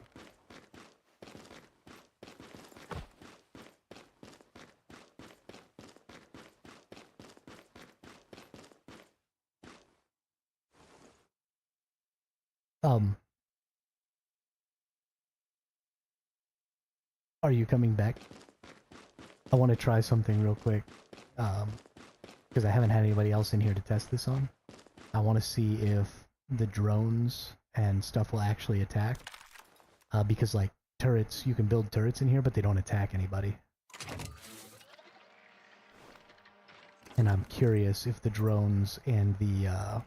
Are you coming back? I want to try something real quick. Because I haven't had anybody else in here to test this on. I want to see if the drones and stuff will actually attack. Because, like, turrets, you can build turrets in here, but they don't attack anybody. And I'm curious if the drones and the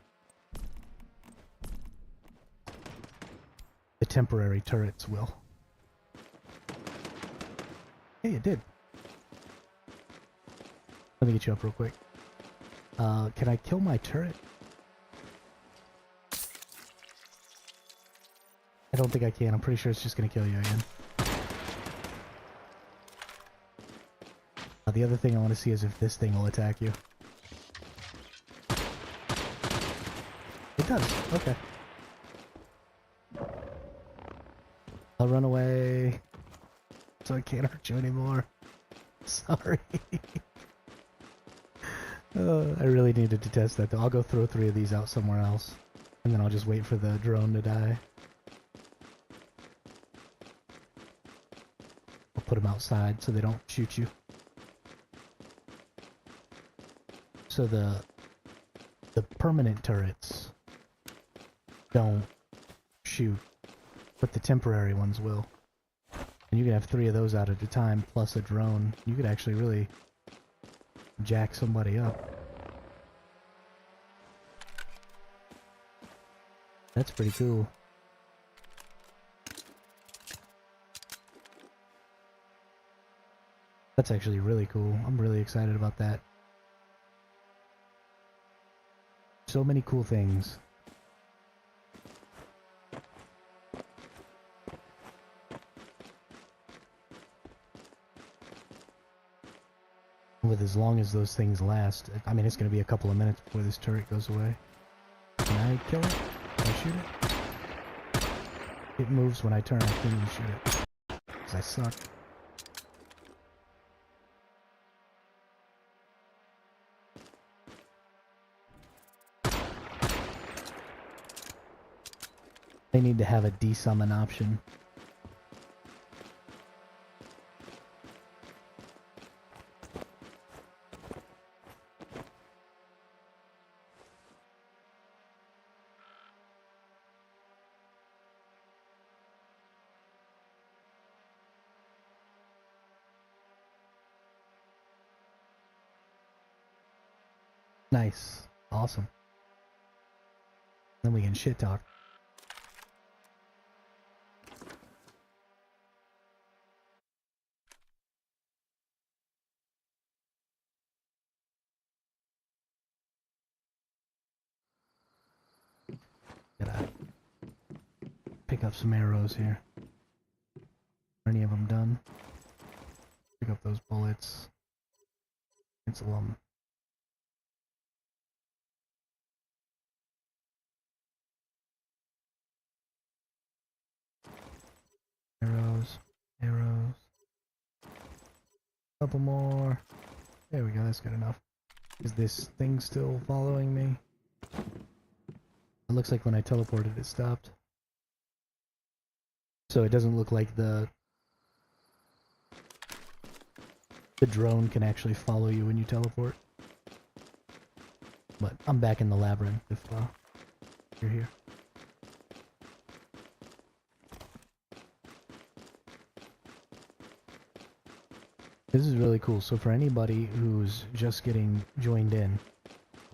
temporary turrets will. Hey, it did. Let me get you up real quick. Can I kill my turret? I don't think I can. I'm pretty sure it's just gonna kill you again. The other thing I want to see is if this thing will attack you. It does. Okay. I'll run away so I can't hurt you anymore. Sorry. I really needed to test that though. I'll go throw 3 of these out somewhere else. And then I'll just wait for the drone to die. I'll put them outside so they don't shoot you. So the permanent turrets don't shoot, but the temporary ones will. And you can have 3 of those out at a time, plus a drone. You could actually really jack somebody up. That's pretty cool. That's actually really cool. I'm really excited about that. So many cool things. With as long as those things last, I mean, it's going to be a couple of minutes before this turret goes away. Can I kill it? Can I shoot it? It moves when I turn, I can't even shoot it. Because I suck. They need to have a desummon option. Nice. Awesome. Then we can shit talk. Gotta pick up some arrows here. Are any of them done? Pick up those bullets. Cancel them. Arrows. Arrows. Couple more. There we go, that's good enough. Is this thing still following me? It looks like when I teleported it stopped. So it doesn't look like the drone can actually follow you when you teleport. But I'm back in the labyrinth if you're here. This is really cool. So for anybody who's just getting joined in,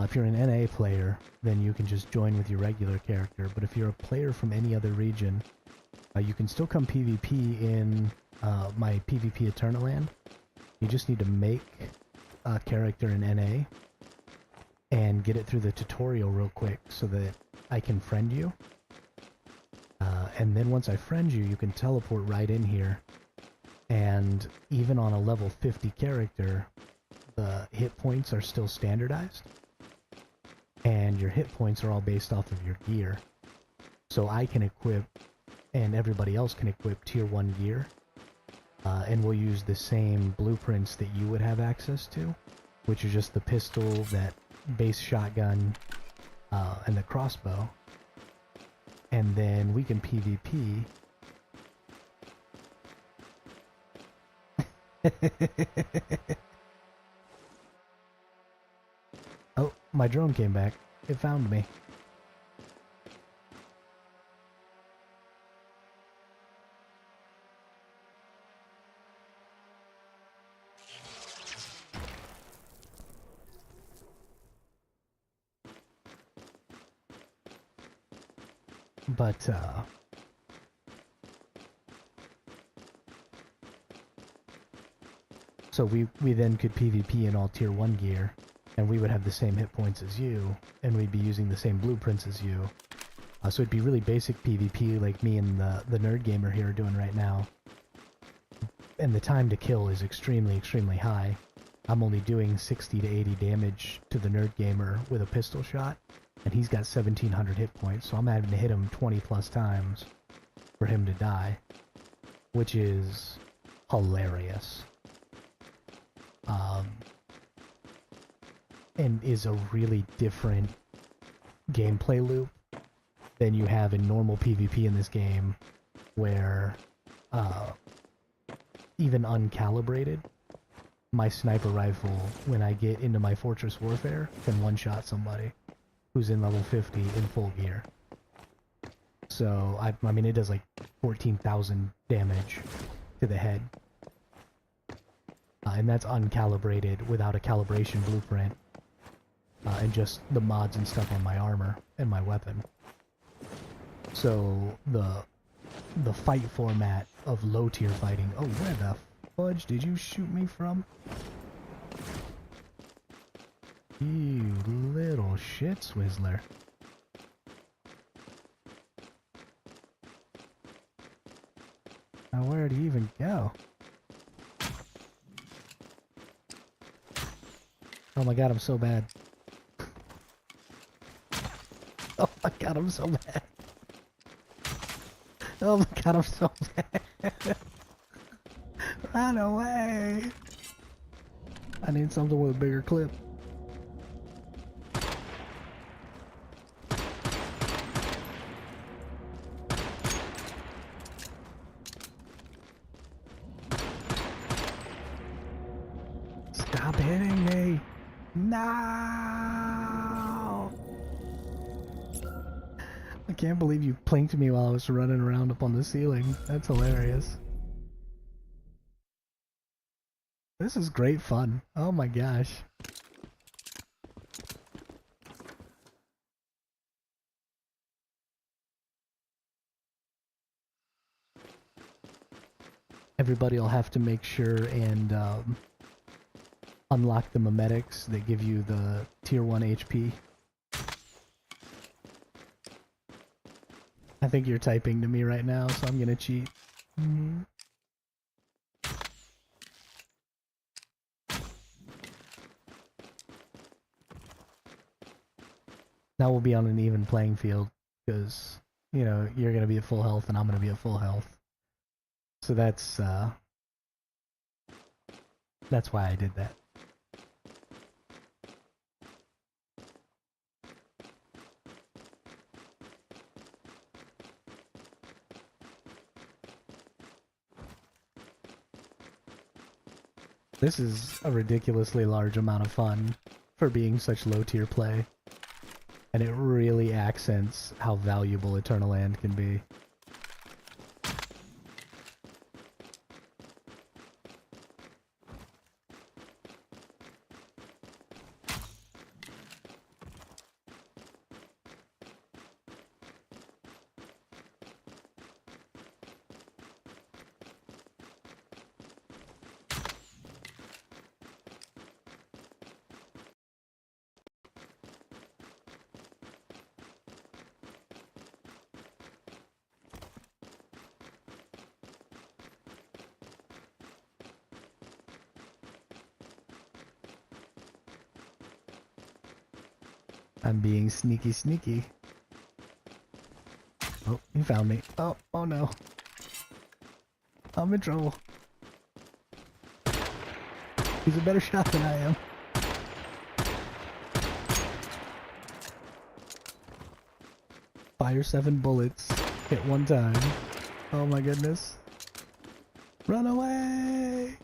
if you're an NA player, then you can just join with your regular character. But if you're a player from any other region, you can still come PvP in my PvP Eternaland. You just need to make a character in NA and get it through the tutorial real quick so that I can friend you. And then once I friend you, you can teleport right in here. And even on a level 50 character, the hit points are still standardized. And your hit points are all based off of your gear. So I can equip, and everybody else can equip tier 1 gear. And we'll use the same blueprints that you would have access to, which are just the pistol, that base shotgun, and the crossbow. And then we can PvP. Oh, my drone came back. It found me. But, so we then could PvP in all tier 1 gear, and we would have the same hit points as you, and we'd be using the same blueprints as you. So it'd be really basic PvP like me and the nerd gamer here are doing right now. And the time to kill is extremely, extremely high. I'm only doing 60 to 80 damage to the nerd gamer with a pistol shot, and he's got 1700 hit points, so I'm having to hit him 20 plus times for him to die, which is hilarious. and is a really different gameplay loop than you have in normal PvP in this game, where even uncalibrated, my sniper rifle, when I get into my Fortress Warfare, can one-shot somebody who's in level 50 in full gear. So, I mean, it does like 14,000 damage to the head. And that's uncalibrated without a calibration blueprint. And just the mods and stuff on my armor and my weapon. So, the fight format of low-tier fighting... Oh, where the fudge did you shoot me from? You little shit swizzler. Now where'd he even go? Oh my god, I'm so bad. Oh my god, I'm so bad. Oh my god, I'm so bad. Run away. I need something with a bigger clip. Stop hitting me. No! I can't believe you plinked me while I was running around up on the ceiling. That's hilarious. This is great fun. Oh my gosh. Everybody will have to make sure and unlock the memetics that give you the tier 1 HP. I think you're typing to me right now, so I'm gonna cheat. Now we'll be on an even playing field, because, you know, you're gonna be at full health and I'm gonna be at full health. So that's why I did that. This is a ridiculously large amount of fun for being such low tier play. And it really accents how valuable Eternal Land can be. I'm being sneaky sneaky. Oh, he found me. Oh no. I'm in trouble. He's a better shot than I am. Fire 7 bullets. Hit 1 time. Oh my goodness. Run away!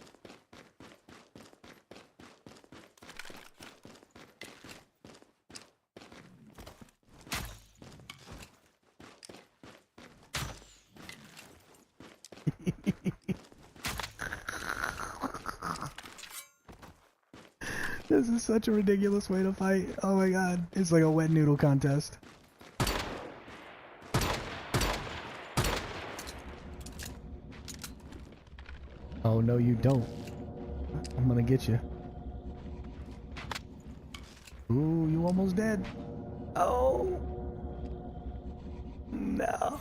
This is such a ridiculous way to fight. Oh my god. It's like a wet noodle contest. Oh no you don't. I'm gonna get you. Ooh, you almost dead. Oh! No!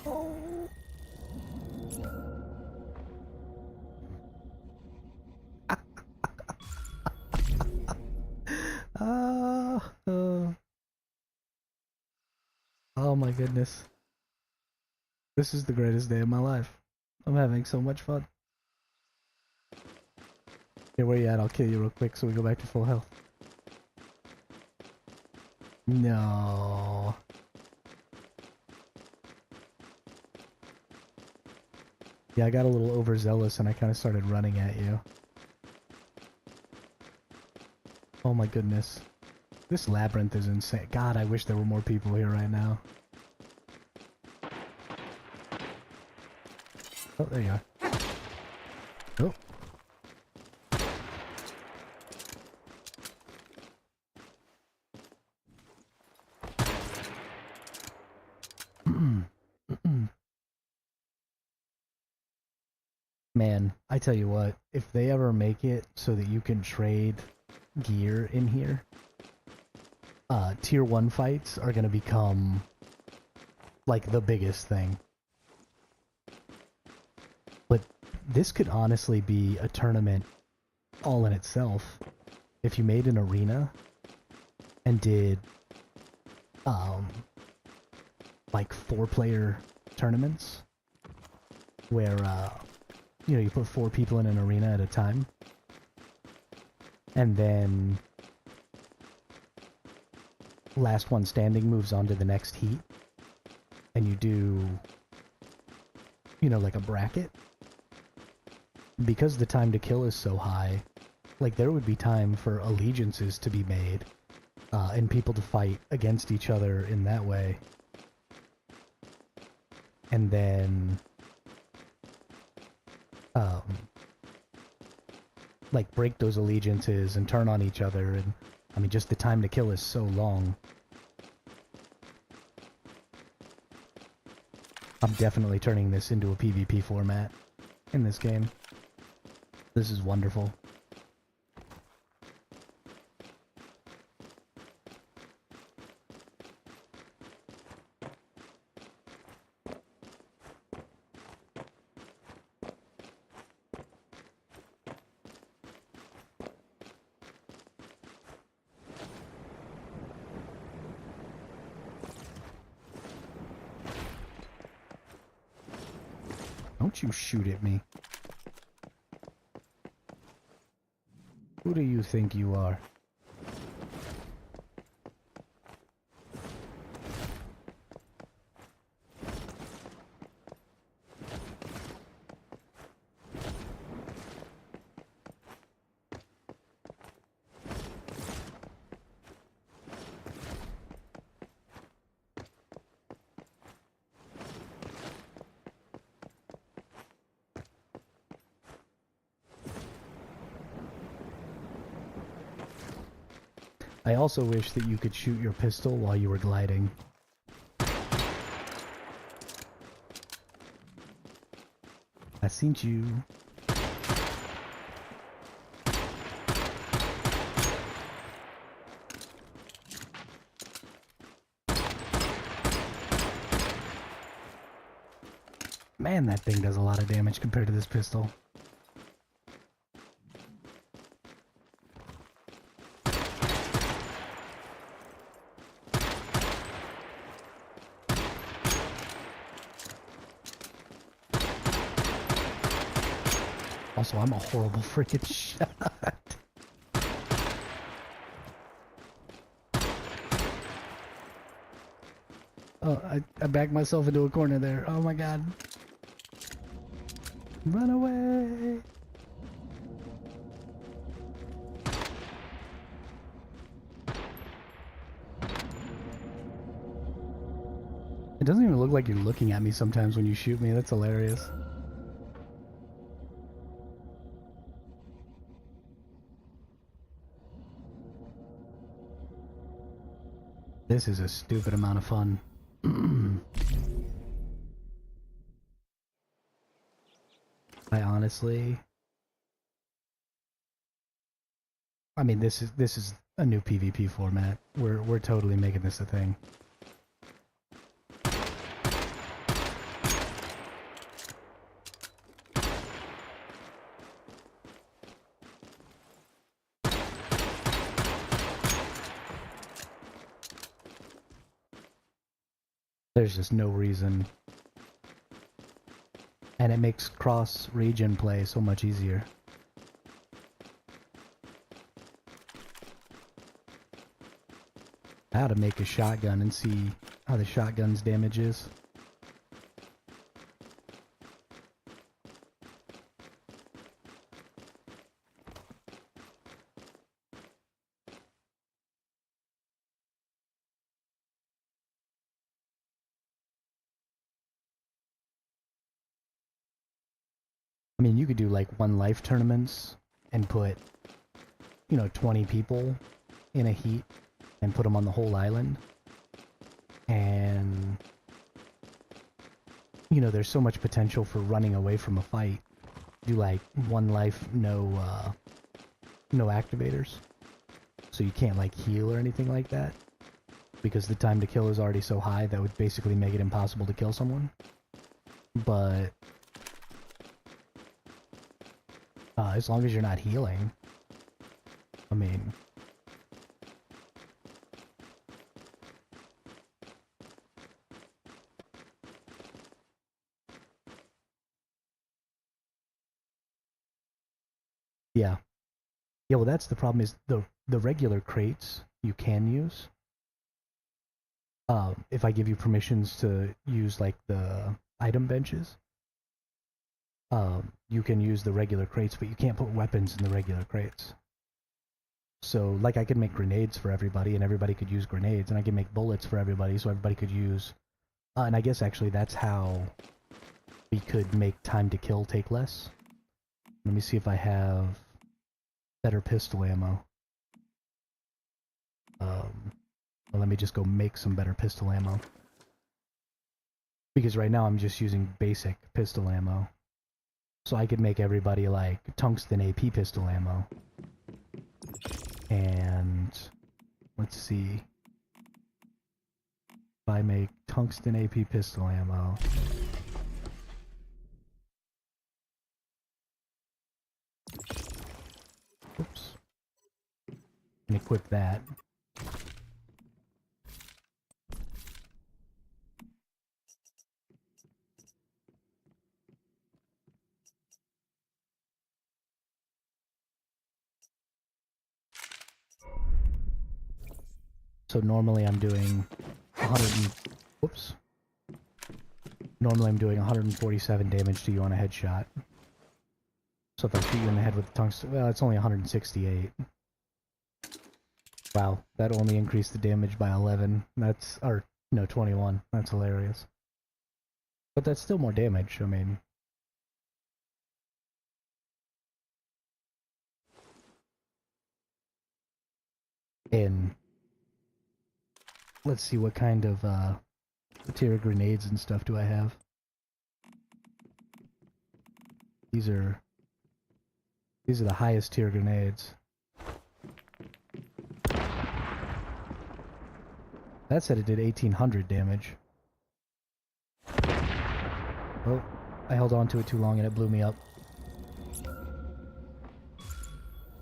Oh my goodness. This is the greatest day of my life. I'm having so much fun. Here, where you at? I'll kill you real quick so we go back to full health. No. Yeah, I got a little overzealous and I kind of started running at you. Oh my goodness. This labyrinth is insane. God, I wish there were more people here right now. Oh, there you are. Oh. Man, I tell you what, if they ever make it so that you can trade gear in here, tier 1 fights are gonna become, like, the biggest thing. But this could honestly be a tournament all in itself. If you made an arena and did, like 4-player tournaments, where, you know, you put 4 people in an arena at a time, and then last one standing moves on to the next heat, and you do, you know, like a bracket. Because the time to kill is so high, like, there would be time for allegiances to be made, and people to fight against each other in that way. And then, like, break those allegiances and turn on each other, and, I mean, just the time to kill is so long. I'm definitely turning this into a PvP format in this game. This is wonderful. Don't you shoot at me. Who do you think you are? I also wish that you could shoot your pistol while you were gliding. I seen you. Man, that thing does a lot of damage compared to this pistol. Also, I'm a horrible freaking shot. Oh, I backed myself into a corner there. Oh my god. Run away! It doesn't even look like you're looking at me sometimes when you shoot me. That's hilarious. This is a stupid amount of fun. I honestly... I mean, this is a new PvP format. We're totally making this a thing. There's just no reason. And it makes cross-region play so much easier. how to make a shotgun and see how the shotgun's damage is. I mean, you could do like 1 life tournaments and put, 20 people in a heat and put them on the whole island. And, there's so much potential for running away from a fight. Do like 1 life, no activators. So you can't like heal or anything like that. Because the time to kill is already so high that would basically make it impossible to kill someone. But as long as you're not healing, I mean, yeah. Yeah, well that's the problem is the regular crates you can use. If I give you permissions to use like the item benches, you can use the regular crates, but you can't put weapons in the regular crates. So, like, I could make grenades for everybody, and everybody could use grenades, and I could make bullets for everybody, so everybody could use... and I guess, actually, that's how we could make time to kill take less. Let me see if I have better pistol ammo. Well, let me just go make some better pistol ammo. Because right now I'm just using basic pistol ammo. So I could make everybody, like, tungsten AP pistol ammo. And let's see. If I make tungsten AP pistol ammo. Oops. And equip that. So normally I'm doing 100 whoops. Normally I'm doing 147 damage to you on a headshot. So if I shoot you in the head with the tungsten, well, it's only 168. Wow, that only increased the damage by 11. That's, or, no, 21. That's hilarious. But that's still more damage, I mean. And let's see what kind of, tier grenades and stuff do I have. These are the highest tier grenades. That said it did 1800 damage. Oh, I held on to it too long and it blew me up.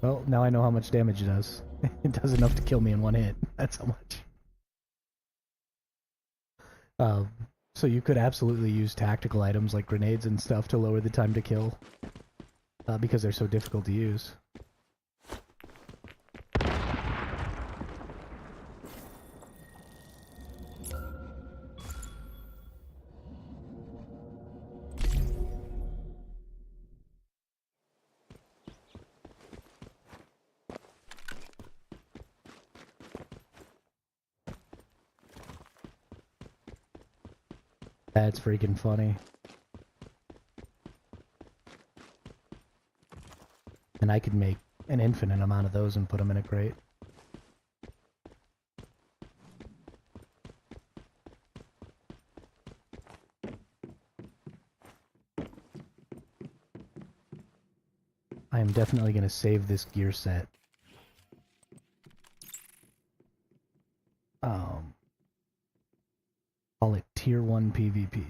Well, now I know how much damage it does. It does enough to kill me in one hit. That's how much. So you could absolutely use tactical items like grenades and stuff to lower the time to kill. Because they're so difficult to use. That's freaking funny. And I could make an infinite amount of those and put them in a crate. I am definitely going to save this gear set. Call it Tier 1 PvP.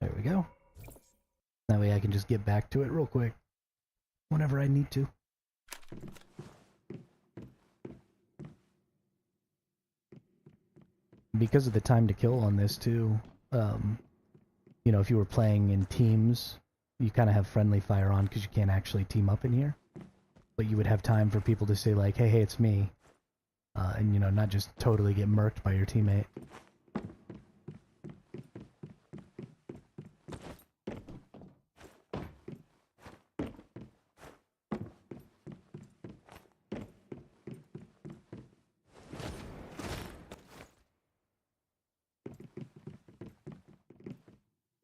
There we go. That way I can just get back to it real quick. Whenever I need to. because of the time to kill on this too, you know, if you were playing in teams, you kind of have friendly fire on because you can't actually team up in here. But you would have time for people to say like, hey, hey, it's me. And, you know, not just totally get murked by your teammate.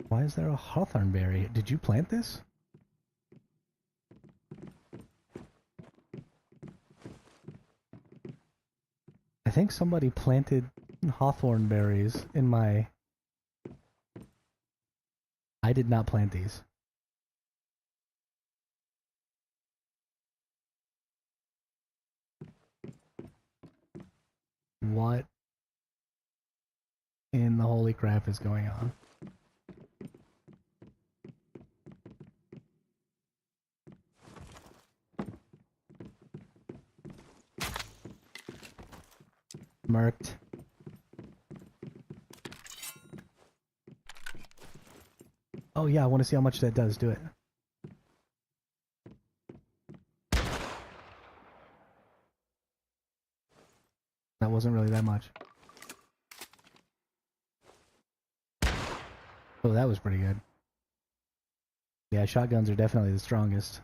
Why is there a hawthorn berry? Did you plant this? I think somebody planted hawthorn berries in my... I did not plant these. What in the holy crap is going on? Marked. Oh yeah, I want to see how much that does. Do it. That wasn't really that much. Oh, that was pretty good. Yeah, shotguns are definitely the strongest.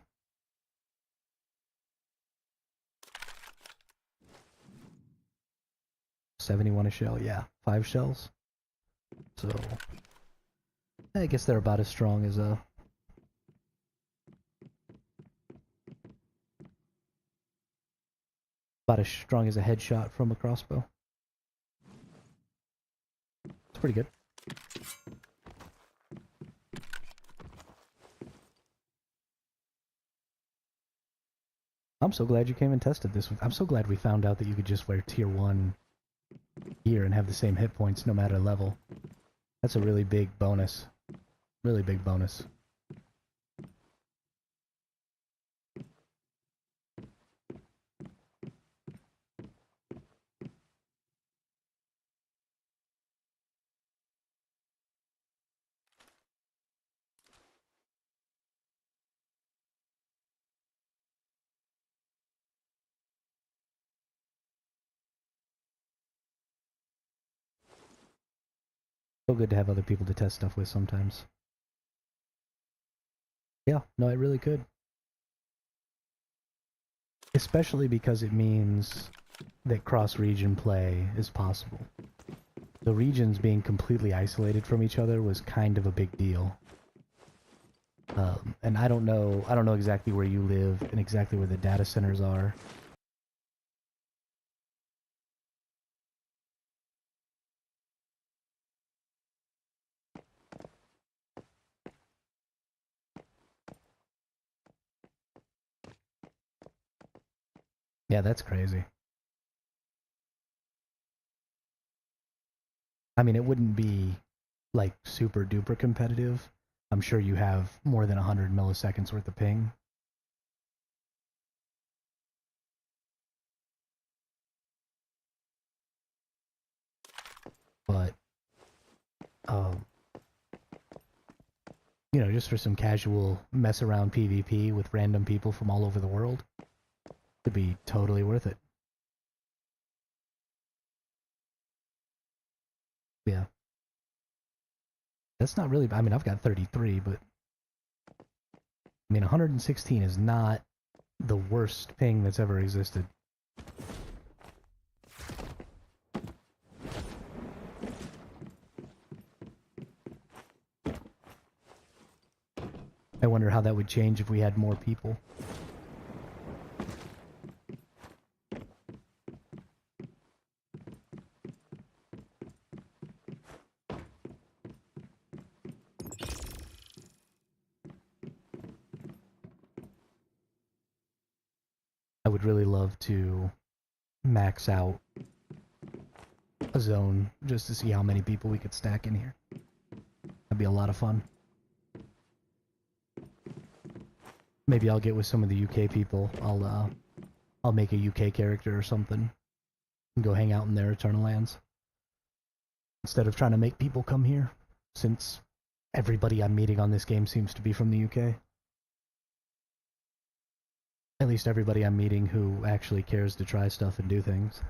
$71 a shell, yeah. 5 shells. So, I guess they're about as strong as a... About as strong as a headshot from a crossbow. It's pretty good. I'm so glad you came and tested this. I'm so glad we found out that you could just wear tier 1 gear and have the same hit points no matter level. That's a really big bonus. Really big bonus. So good to have other people to test stuff with sometimes. Yeah, no, it really could. Especially because it means that cross-region play is possible. The regions being completely isolated from each other was kind of a big deal. And I don't know exactly where you live and exactly where the data centers are. Yeah, that's crazy. I mean, it wouldn't be like super duper competitive. I'm sure you have more than 100 milliseconds worth of ping. But, you know, just for some casual mess around PvP with random people from all over the world, it'd be totally worth it. Yeah. That's not really, I mean, I've got 33, but I mean, 116 is not the worst ping that's ever existed. I wonder how that would change if we had more people. I would really love to max out a zone just to see how many people we could stack in here. That'd be a lot of fun. Maybe I'll get with some of the UK people. I'll make a UK character or something and go hang out in their Eternal Lands. instead of trying to make people come here, since everybody I'm meeting on this game seems to be from the UK. At least everybody I'm meeting who actually cares to try stuff and do things.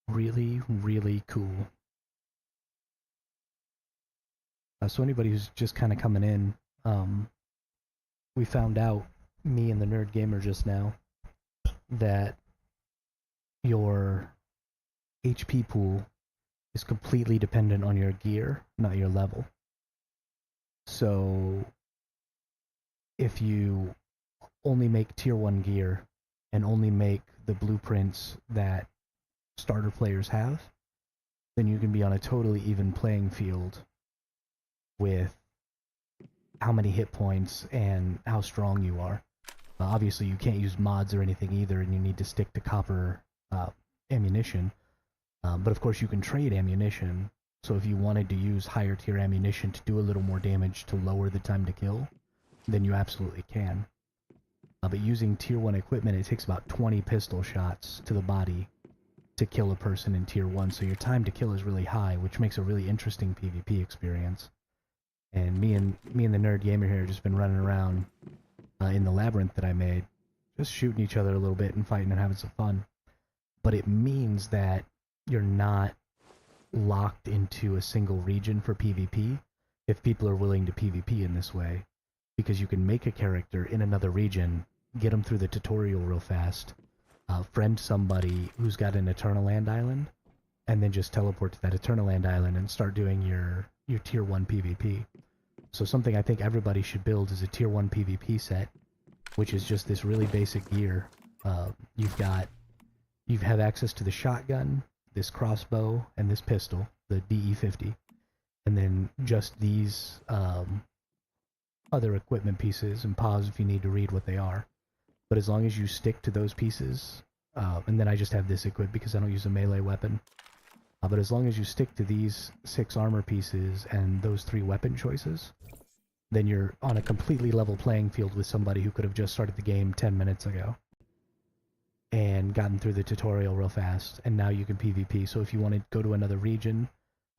Really, really cool. So anybody who's just kind of coming in, we found out, me and the Nerd Gamer just now, that your HP pool is completely dependent on your gear, not your level. So if you only make tier 1 gear and only make the blueprints that starter players have, then you can be on a totally even playing field with how many hit points and how strong you are. Obviously, you can't use mods or anything either, and you need to stick to copper ammunition. But of course, you can trade ammunition. So if you wanted to use higher tier ammunition to do a little more damage to lower the time to kill, then you absolutely can. But using tier 1 equipment, it takes about 20 pistol shots to the body to kill a person in tier 1, so your time to kill is really high, which makes a really interesting PvP experience. And me and the Nerd Gamer here have just been running around in the labyrinth that I made, just shooting each other a little bit and fighting and having some fun. But it means that you're not locked into a single region for PvP if people are willing to PvP in this way, because you can make a character in another region, get them through the tutorial real fast, friend somebody who's got an Eternal Land Island, and then just teleport to that Eternal Land Island and start doing your tier 1 PvP. So something I think everybody should build is a tier 1 PvP set, which is just this really basic gear. You have access to the shotgun, this crossbow, and this pistol, the DE50, and then just these other equipment pieces, and pause if you need to read what they are. But as long as you stick to those pieces, and then I just have this equipped because I don't use a melee weapon, but as long as you stick to these 6 armor pieces and those 3 weapon choices, then you're on a completely level playing field with somebody who could have just started the game 10 minutes ago and gotten through the tutorial real fast, and now you can PvP. So if you want to go to another region,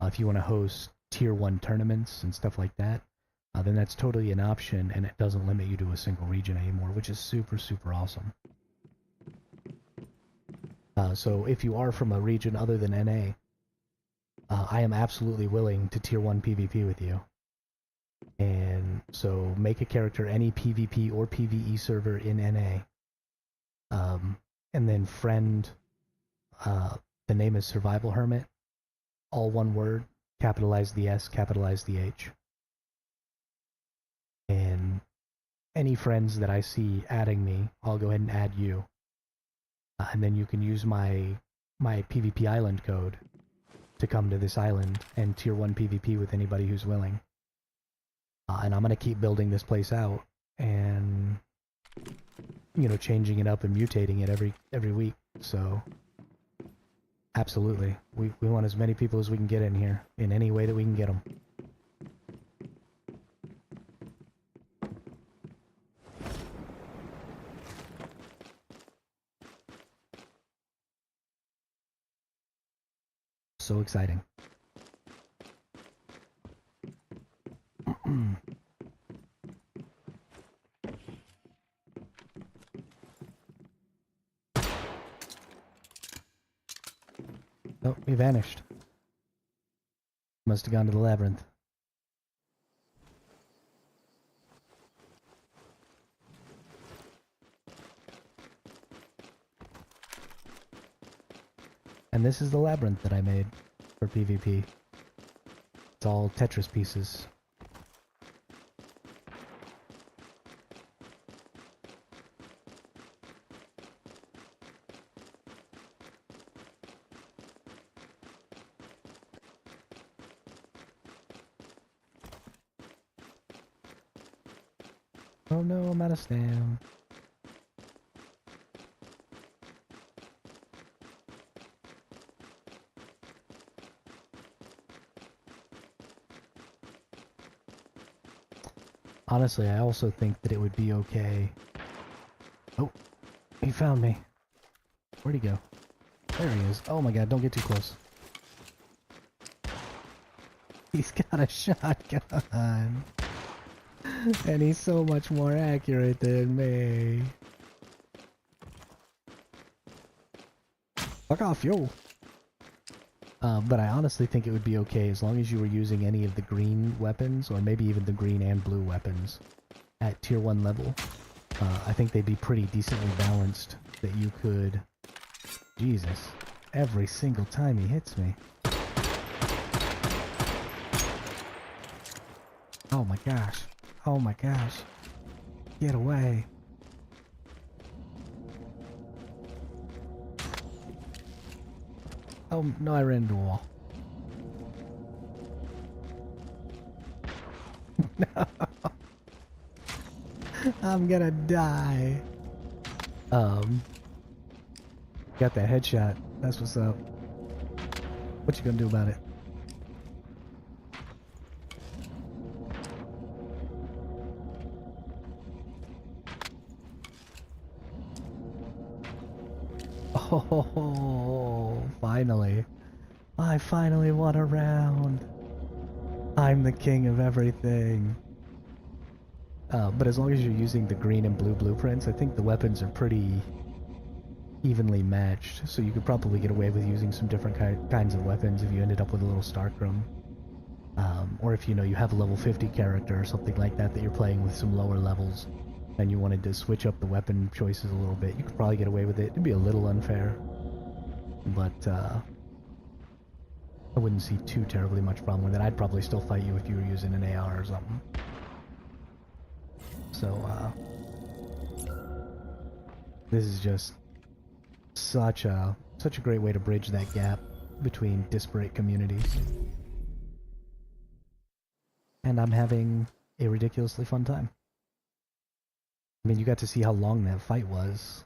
if you want to host tier 1 tournaments and stuff like that, then that's totally an option, and it doesn't limit you to a single region anymore, which is super, super awesome. So if you are from a region other than NA, I am absolutely willing to tier 1 PvP with you. And so make a character any PvP or PvE server in NA. And then friend, the name is Survival Hermit, all one word, capitalize the S, capitalize the H. And any friends that I see adding me, I'll go ahead and add you. And then you can use my PvP island code to come to this island and tier 1 PvP with anybody who's willing. And I'm going to keep building this place out and, you know, changing it up and mutating it every week. So absolutely, we want as many people as we can get in here in any way that we can get them. So exciting. Oh, he vanished. Must have gone to the labyrinth. And this is the labyrinth that I made for PvP. It's all Tetris pieces. Oh no, I'm out of stam. honestly, I also think that it would be okay. Oh, he found me. Where'd he go? There he is. Oh my god, don't get too close. He's got a shotgun. And he's so much more accurate than me. Fuck off, yo! But I honestly think it would be okay as long as you were using any of the green weapons, or maybe even the green and blue weapons, at tier 1 level. I think they'd be pretty decently balanced, that you could... Jesus. Every single time he hits me. Oh my gosh. Oh my gosh. Get away. Oh, no, I ran into a wall. No. I'm gonna die. Got that headshot. That's what's up. What you gonna do about it? Oh, finally. I finally won a round. I'm the king of everything. But as long as you're using the green and blue blueprints, I think the weapons are pretty evenly matched, so you could probably get away with using some different kinds of weapons if you ended up with a little Starkrum. Or if, you know, you have a level 50 character or something like that that you're playing with some lower levels, and you wanted to switch up the weapon choices a little bit, you could probably get away with it. It'd be a little unfair, but I wouldn't see too terribly much problem with it. I'd probably still fight you if you were using an AR or something. So, this is just such a great way to bridge that gap between disparate communities. And I'm having a ridiculously fun time. I mean, you got to see how long that fight was.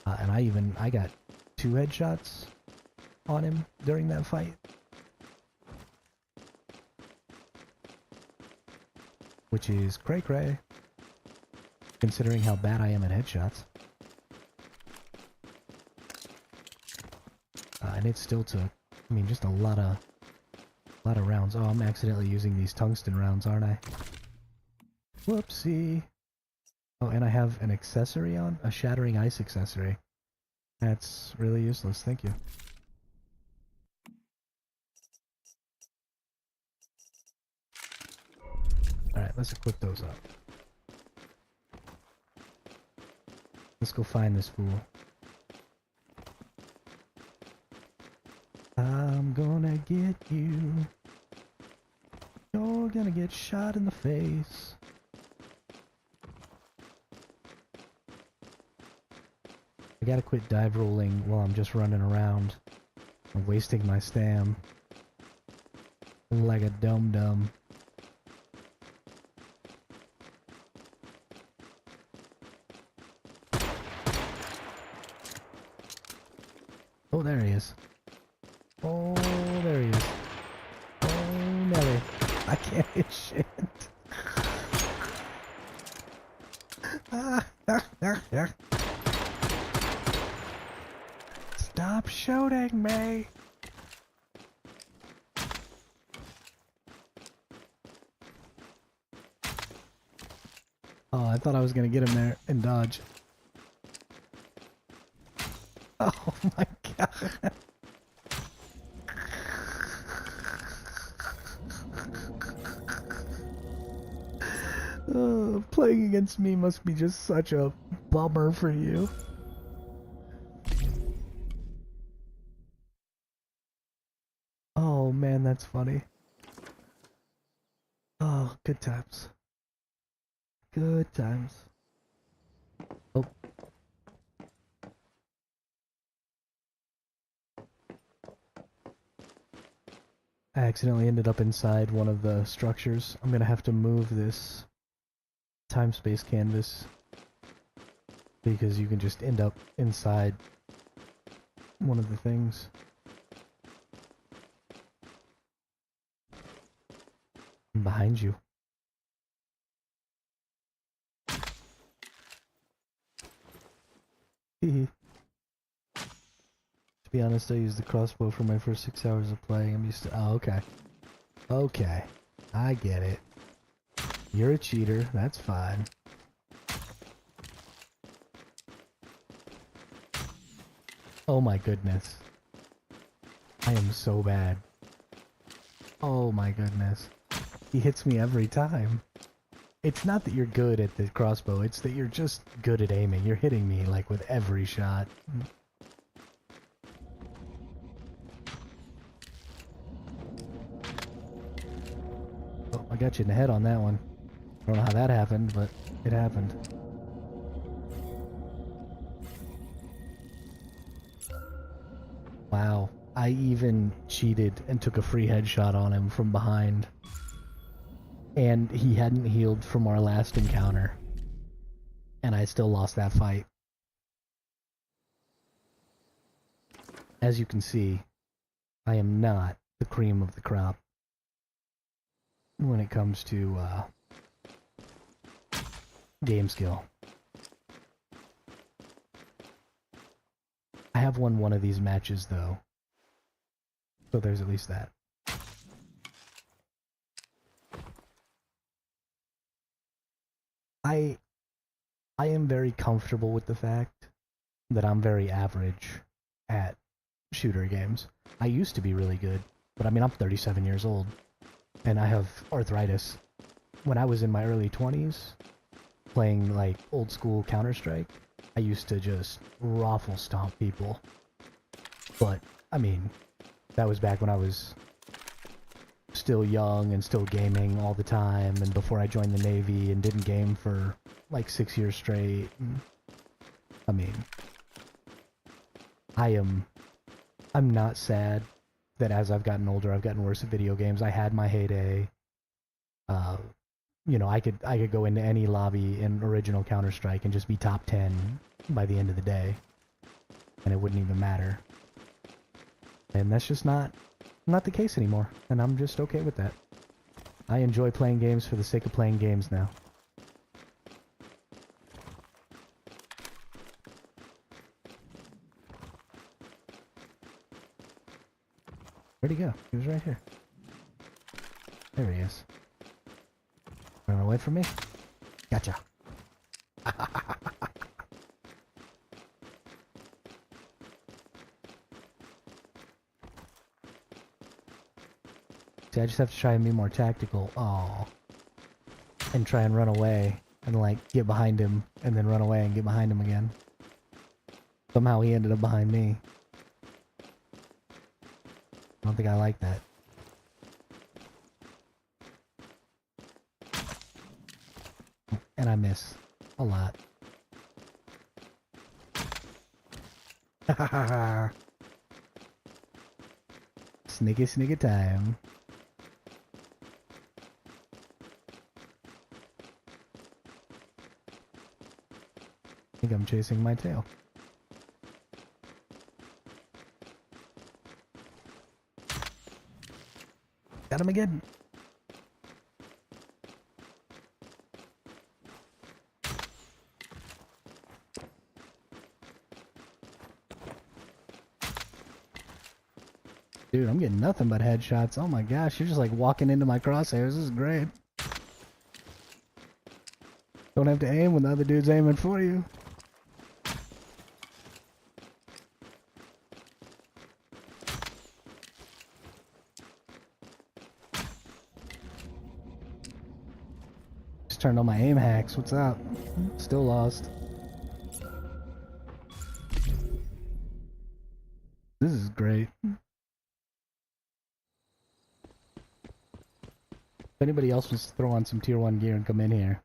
And I got 2 headshots on him during that fight. Which is cray-cray, considering how bad I am at headshots. And it still took, I mean, just a lot of rounds. Oh, I'm accidentally using these tungsten rounds, aren't I? Whoopsie. Oh, and I have an accessory on? A shattering ice accessory. That's really useless, thank you. Alright, let's equip those up. Let's go find this fool. I'm gonna get you. You're gonna get shot in the face. I gotta quit dive rolling while I'm just running around. I'm wasting my stam. Like a dum-dum. Oh, there he is. Oh, there he is. Oh, Nelly. I can't hit shit. Stop shooting me! Oh, I thought I was gonna get him there and dodge. Oh my god. Playing against me must be just such a bummer for you. Oh man, that's funny. Oh, good times. Good times. Oh. I accidentally ended up inside one of the structures. I'm gonna have to move this time-space canvas because you can just end up inside one of the things. I'm behind you. To be honest, I used the crossbow for my first 6 hours of playing. I'm used to... Oh, okay. Okay. I get it. You're a cheater. That's fine. Oh my goodness. I am so bad. Oh my goodness. He hits me every time. It's not that you're good at the crossbow, it's that you're just good at aiming. You're hitting me, like, with every shot. Oh, I got you in the head on that one. I don't know how that happened, but it happened. Wow. I even cheated and took a free headshot on him from behind. And he hadn't healed from our last encounter. And I still lost that fight. As you can see, I am not the cream of the crop when it comes to game skill. I have won one of these matches though, so there's at least that. I am very comfortable with the fact that I'm very average at shooter games. I used to be really good, but I mean I'm 37 years old and I have arthritis. When I was in my early 20s playing like old school Counter-Strike, I used to just raffle stomp people. But I mean, that was back when I was still young and still gaming all the time, and before I joined the Navy and didn't game for like 6 years straight. And, I mean, I'm not sad that as I've gotten older, I've gotten worse at video games. I had my heyday. You know, I could go into any lobby in original Counter-Strike and just be top 10 by the end of the day, and it wouldn't even matter. And that's just not the case anymore, and I'm just okay with that. I enjoy playing games for the sake of playing games now. Where'd he go? He was right here. There he is. Run away from me? Gotcha. See, I just have to try and be more tactical. Aww. And try and run away. And, like, get behind him. And then run away and get behind him again. Somehow he ended up behind me. I don't think I like that. And I miss. A lot. Sneaky time. I think I'm chasing my tail. Got him again. Dude, I'm getting nothing but headshots. Oh my gosh, you're just like walking into my crosshairs. This is great. Don't have to aim when the other dude's aiming for you. Just turned on my aim hacks. What's up? Still lost. This is great. If anybody else wants to throw on some tier 1 gear and come in here,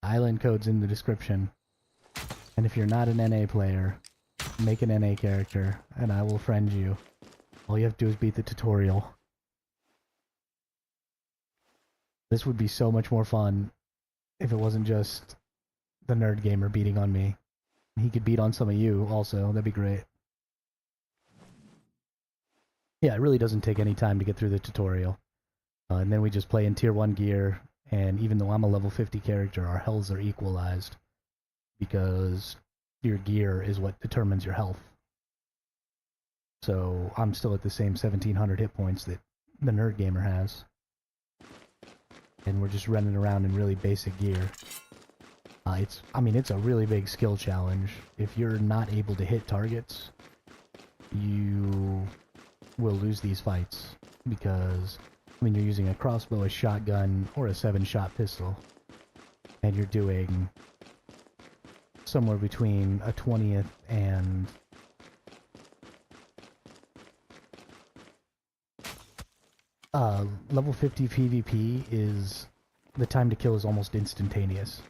island code's in the description. And if you're not an NA player, make an NA character and I will friend you. All you have to do is beat the tutorial. This would be so much more fun if it wasn't just the nerd gamer beating on me. He could beat on some of you also, that'd be great. Yeah, it really doesn't take any time to get through the tutorial. And then we just play in tier 1 gear, and even though I'm a level 50 character, our healths are equalized. because your gear is what determines your health. So I'm still at the same 1700 hit points that the nerd gamer has. And we're just running around in really basic gear. It's a really big skill challenge. If you're not able to hit targets, you will lose these fights. Because, you're using a crossbow, a shotgun, or a 7-shot pistol. And you're doing somewhere between a 20th and level 50 PvP is the time to kill is almost instantaneous.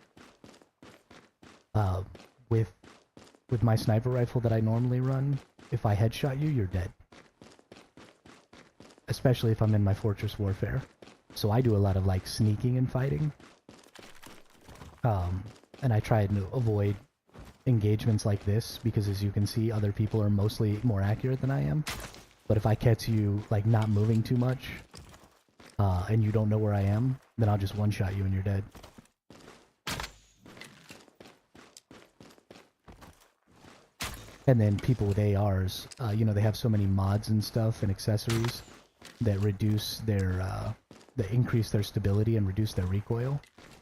With my sniper rifle that I normally run, if I headshot you, you're dead. Especially if I'm in my Fortress Warfare. So I do a lot of like sneaking and fighting. And I try to avoid engagements like this because, as you can see, other people are mostly more accurate than I am. But if I catch you like not moving too much, and you don't know where I am, then I'll just one-shot you and you're dead. And then people with ARs, they have so many mods and stuff and accessories that reduce their, that increase their stability and reduce their recoil,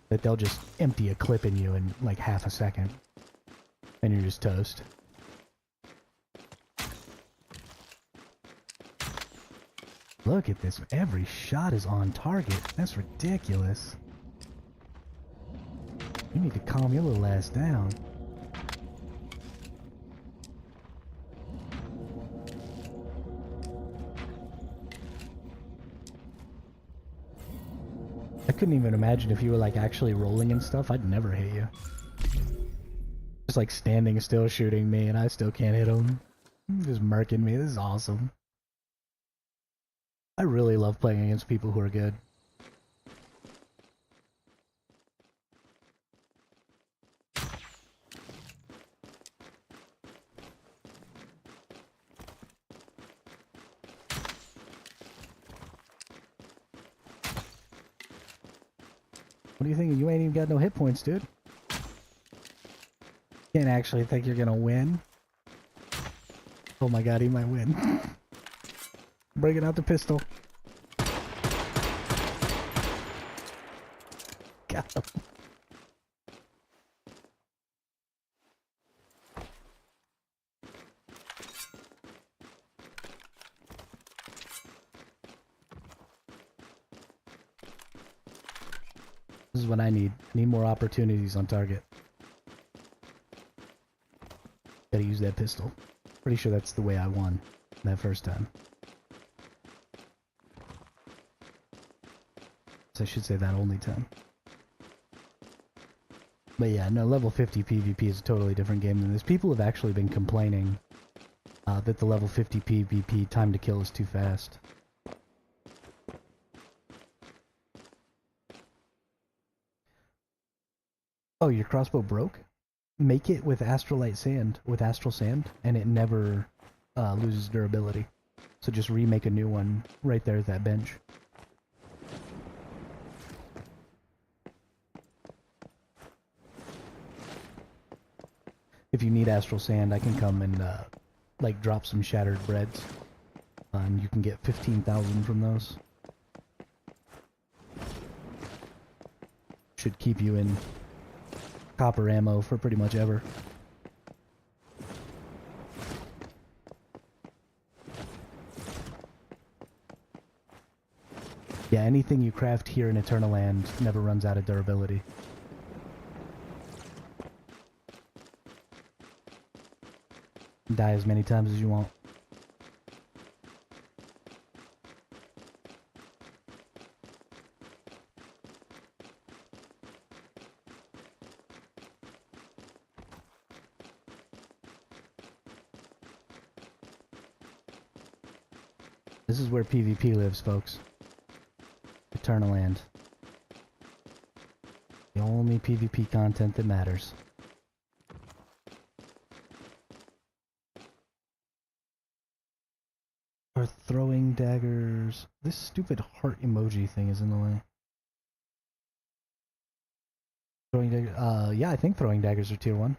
that they'll just empty a clip in you in like half a second. And you're just toast. Look at this. Every shot is on target. That's ridiculous. You need to calm your little ass down. I couldn't even imagine if you were like actually rolling and stuff. I'd never hit you. Just like standing still shooting me and I still can't hit him. Just murking me. This is awesome. I really love playing against people who are good. What do you think? You ain't even got no hit points, dude. Can't actually think you're gonna win. Oh my god, he might win. Breaking out the pistol. Got him. This is what I need. I need more opportunities on target. Gotta use that pistol. Pretty sure that's the way I won that first time. So I should say that only time. But yeah, no, level 50 PvP is a totally different game than this. People have actually been complaining that the level 50 PvP time to kill is too fast. Oh, your crossbow broke? Make it with Astralite Sand, with Astral Sand, and it never loses durability. So just remake a new one right there at that bench. If you need Astral Sand, I can come and like drop some Shattered Breads. And you can get 15,000 from those. Should keep you in copper ammo for pretty much ever. Yeah, anything you craft here in Eternal Land never runs out of durability. Die as many times as you want. This is where PvP lives, folks. Eternal Land. The only PvP content that matters. Or throwing daggers. This stupid heart emoji thing is in the way. Throwing dagger, yeah, I think throwing daggers are tier 1.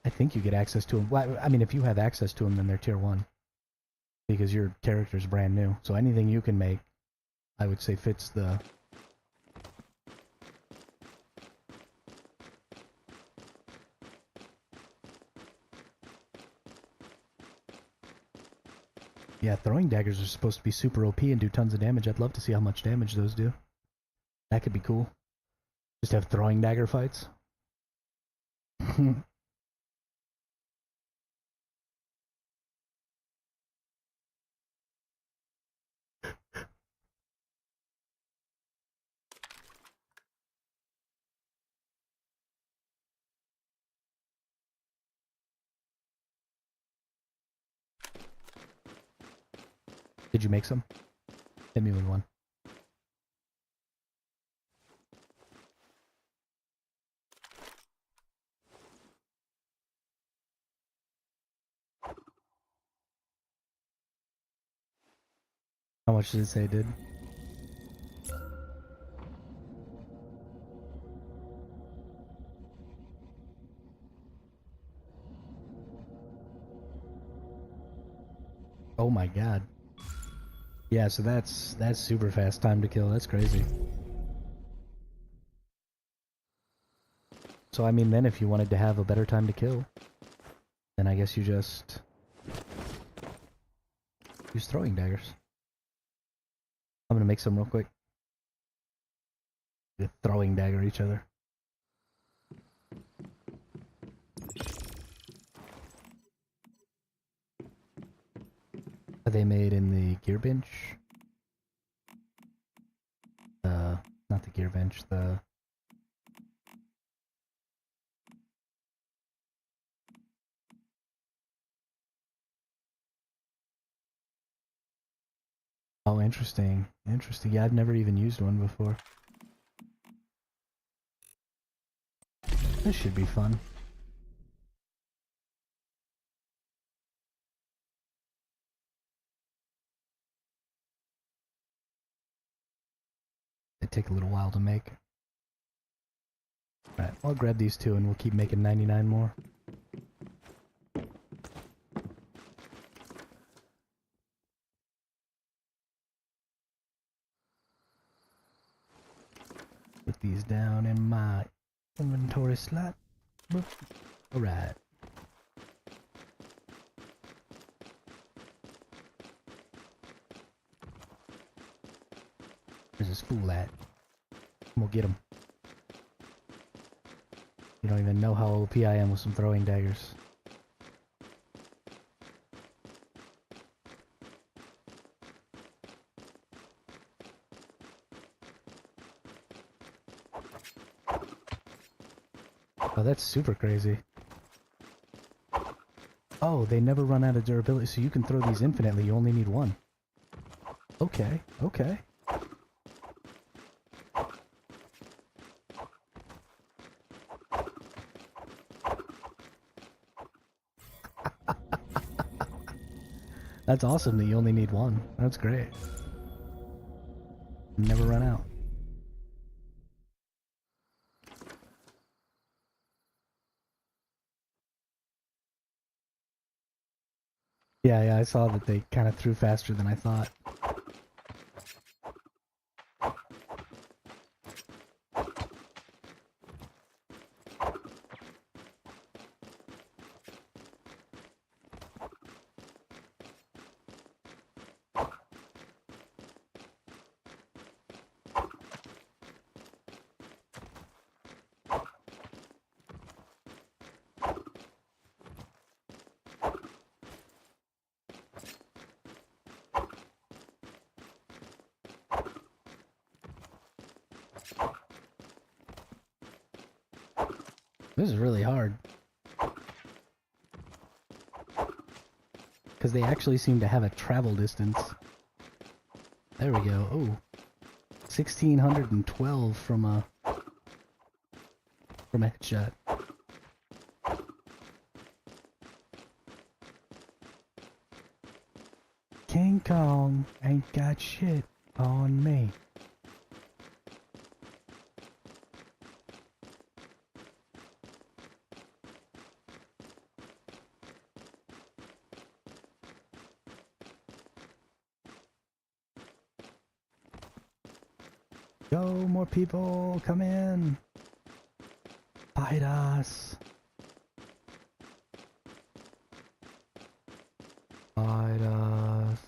I think you get access to them. Well, I mean, if you have access to them, then they're tier 1. Because your character's brand new. So anything you can make, I would say fits the... Yeah, throwing daggers are supposed to be super OP and do tons of damage. I'd love to see how much damage those do. That could be cool. Just have throwing dagger fights. Did you make some? Hit me with one. How much did it say it did? Oh my god. Yeah, so that's super fast time to kill. That's crazy. So I mean, then if you wanted to have a better time to kill, then I guess you just use throwing daggers. I'm gonna make some real quick. They throwing dagger each other. Are they made in the gear bench? Not the gear bench, the... Oh, interesting. Interesting. Yeah, I've never even used one before. This should be fun. They take a little while to make. Alright, I'll grab these two and we'll keep making 99 more. Put these down in my inventory slot. Alright. Where's this fool at? We'll get him. You don't even know how OP I am with some throwing daggers. Oh, that's super crazy. Oh, they never run out of durability, so you can throw these infinitely, you only need one. Okay, okay. That's awesome that you only need one. That's great. Never run out. Yeah, I saw that they kind of threw faster than I thought. This is really hard. Because they actually seem to have a travel distance. There we go. Oh. 1612 from a headshot. King Kong ain't got shit on me. Go, more people, come in. Fight us. Fight us.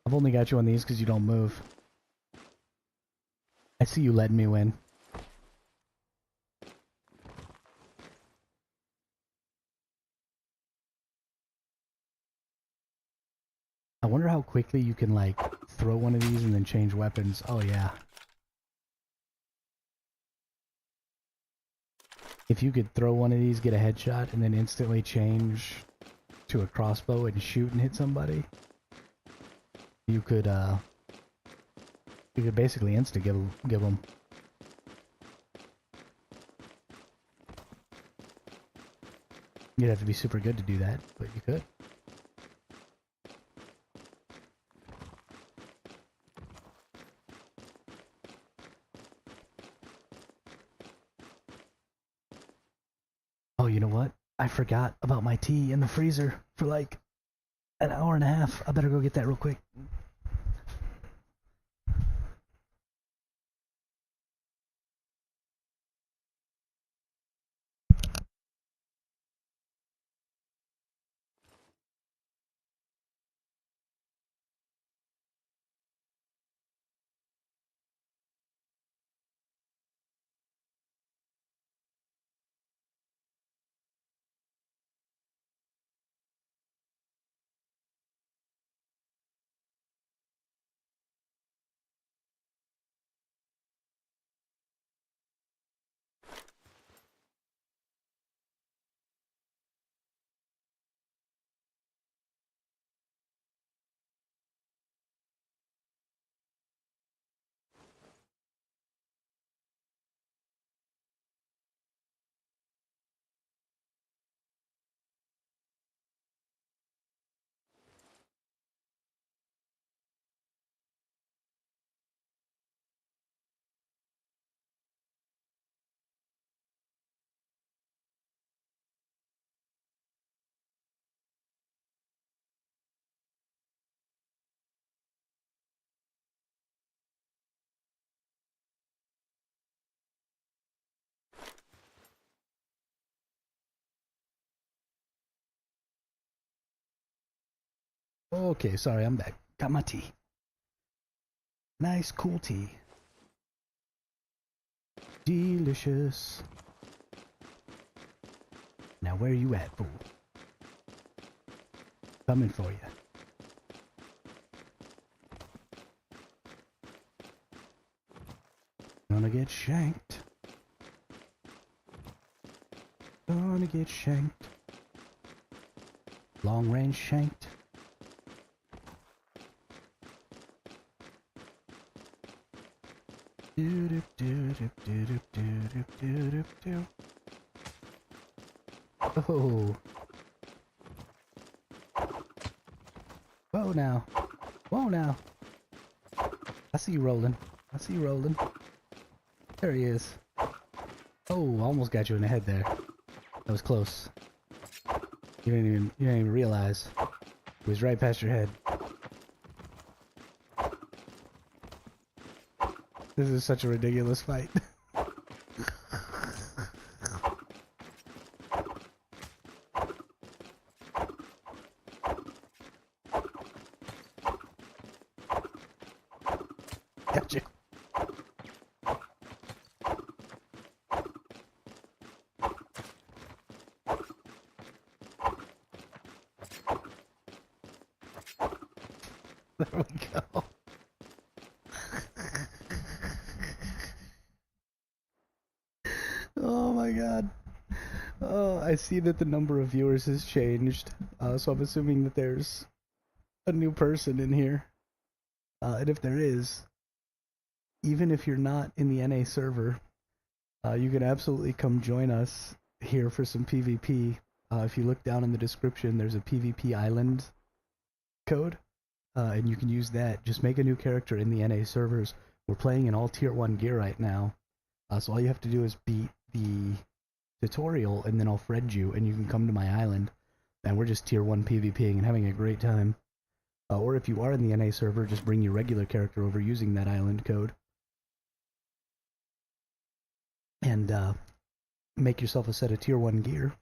I've only got you on these because you don't move. I see you letting me win. I wonder how quickly you can, like, throw one of these and then change weapons. Oh, yeah. If you could throw one of these, get a headshot, and then instantly change to a crossbow and shoot and hit somebody, you could basically give them. You'd have to be super good to do that, but you could. Oh, you know what? I forgot about my tea in the freezer for like an hour and a half. I better go get that real quick. Okay, sorry, I'm back. Got my tea. Nice, cool tea. Delicious. Now where you at, fool? Coming for you. Gonna get shanked. Gonna get shanked. Long range shanked. Do do do do do do do do do. Oh. Whoa now. Whoa now. I see you rolling. I see you rolling. There he is. Oh, almost got you in the head there. That was close. You didn't even realize. It was right past your head. This is such a ridiculous fight. Gotcha. There we go. Oh my god. Oh, I see that the number of viewers has changed. So I'm assuming that there's a new person in here. And if there is, even if you're not in the NA server, you can absolutely come join us here for some PvP. If you look down in the description, there's a PvP island code, and you can use that. Just make a new character in the NA servers. We're playing in all tier 1 gear right now, so all you have to do is beat the tutorial, and then I'll friend you, and you can come to my island, and we're just tier 1 PvPing and having a great time. Or if you are in the NA server, just bring your regular character over using that island code, and make yourself a set of tier 1 gear,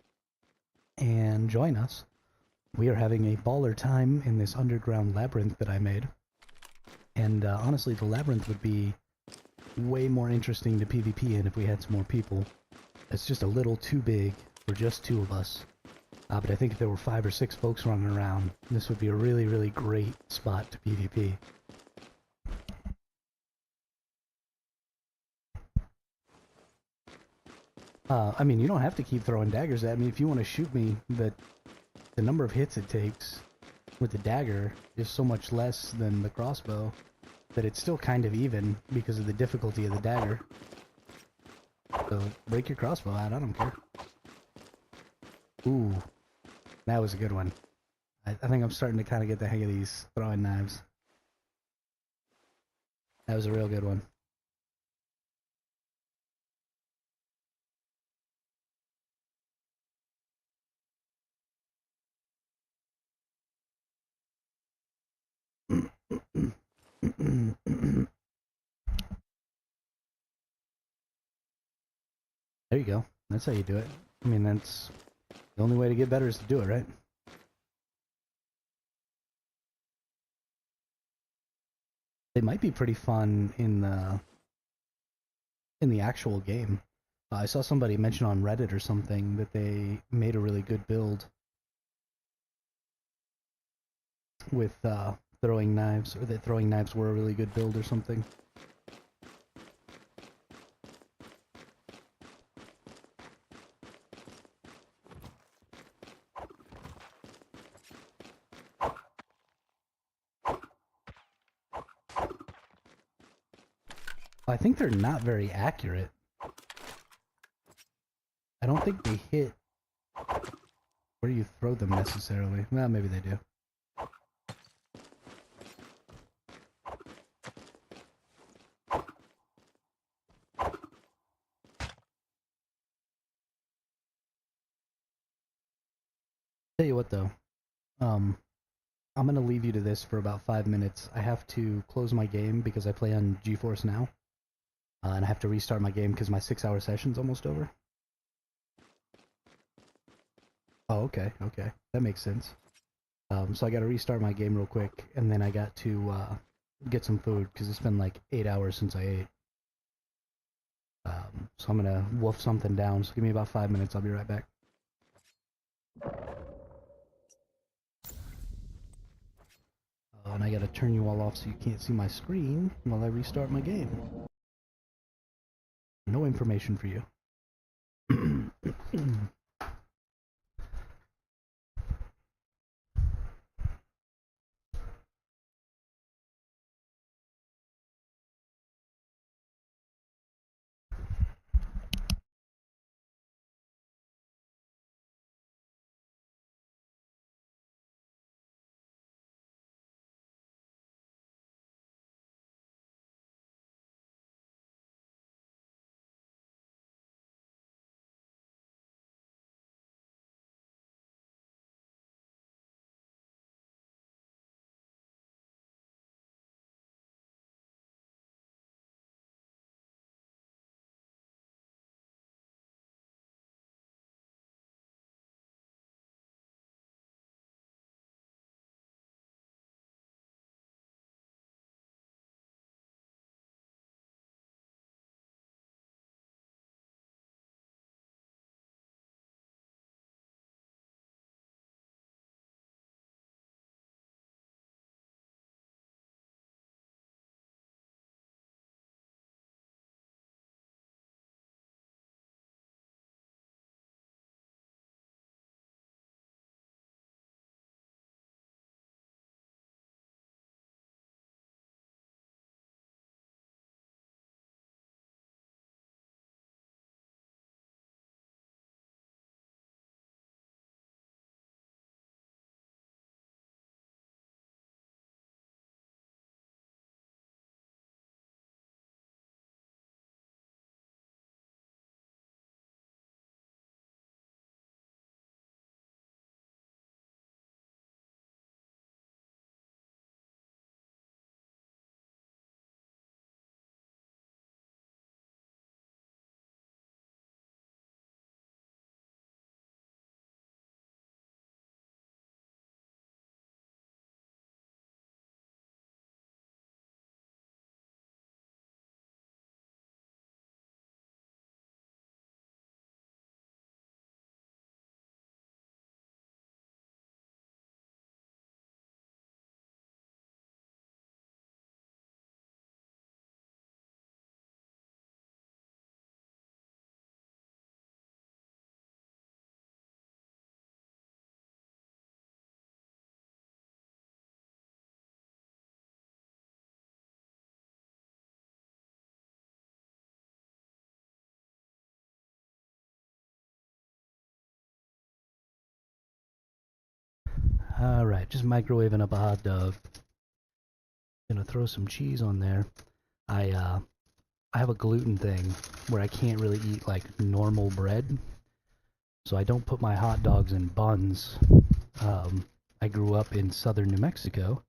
and join us. We are having a baller time in this underground labyrinth that I made. And honestly, the labyrinth would be way more interesting to PvP in if we had some more people. It's just a little too big for just 2 of us. But I think if there were 5 or 6 folks running around, this would be a really, really great spot to PvP. I mean, you don't have to keep throwing daggers at me. If you want to shoot me, the number of hits it takes with the dagger is so much less than the crossbow that it's still kind of even because of the difficulty of the dagger. So break your crossbow out, I don't care. Ooh, that was a good one. I think I'm starting to kind of get the hang of these throwing knives. That was a real good one. There you go. That's how you do it. I mean, that's the only way to get better is to do it, right? They might be pretty fun in the actual game. I saw somebody mention on Reddit or something that they made a really good build with throwing knives, or that throwing knives were a really good build or something. I think they're not very accurate. I don't think they hit where you throw them necessarily. Well, maybe they do. Tell you what though, um, I'm gonna leave you to this for about 5 minutes. I have to close my game because I play on GeForce Now, and I have to restart my game because my 6-hour session's almost over. Oh, okay, okay, that makes sense. So I got to restart my game real quick, and then I got to get some food because it's been like 8 hours since I ate. So I'm gonna wolf something down. So give me about 5 minutes. I'll be right back. And I gotta turn you all off so you can't see my screen while I restart my game. No information for you. Alright, just microwaving up a hot dog. Gonna throw some cheese on there. I have a gluten thing where I can't really eat like normal bread, so I don't put my hot dogs in buns. I grew up in southern New Mexico,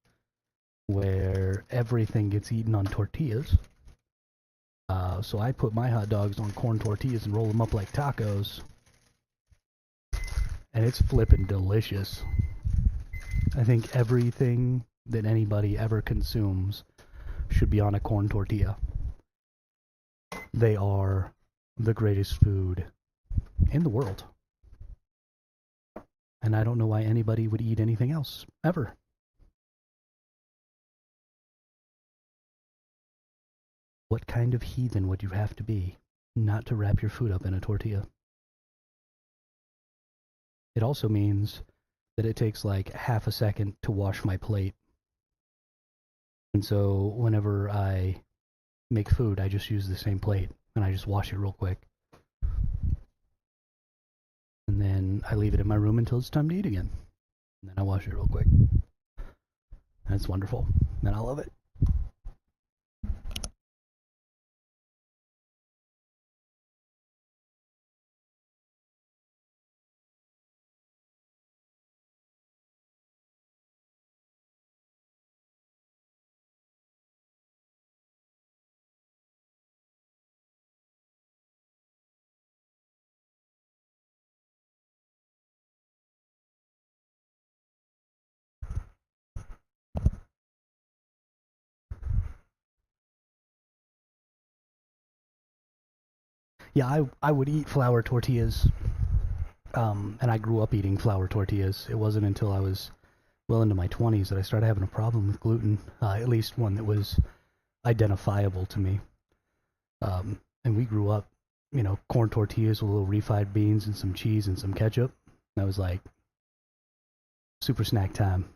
where everything gets eaten on tortillas. So I put my hot dogs on corn tortillas and roll them up like tacos, and it's flippin' delicious. I think everything that anybody ever consumes should be on a corn tortilla. They are the greatest food in the world. And I don't know why anybody would eat anything else, ever. What kind of heathen would you have to be not to wrap your food up in a tortilla? It also means that it takes like half a second to wash my plate. And so whenever I make food, I just use the same plate and I just wash it real quick. And then I leave it in my room until it's time to eat again. And then I wash it real quick. And it's wonderful. And I love it. Yeah, I would eat flour tortillas, and I grew up eating flour tortillas. It wasn't until I was well into my 20s that I started having a problem with gluten, at least one that was identifiable to me. And we grew up, corn tortillas with little refried beans and some cheese and some ketchup. That was like super snack time.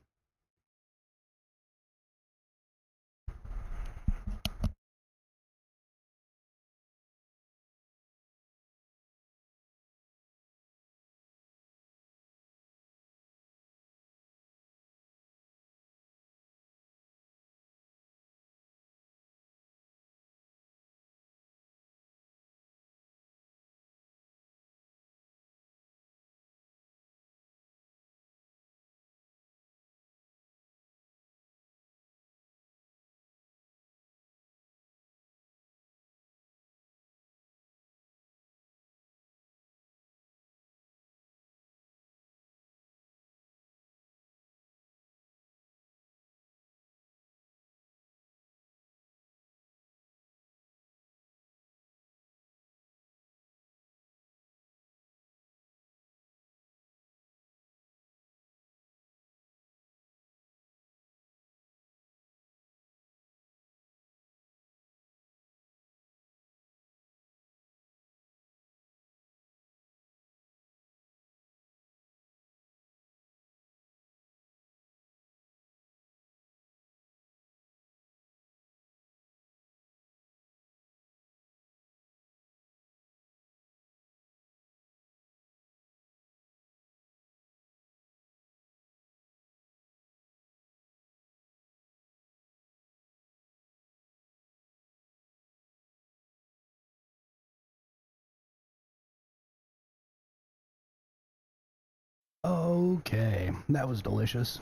Okay, that was delicious.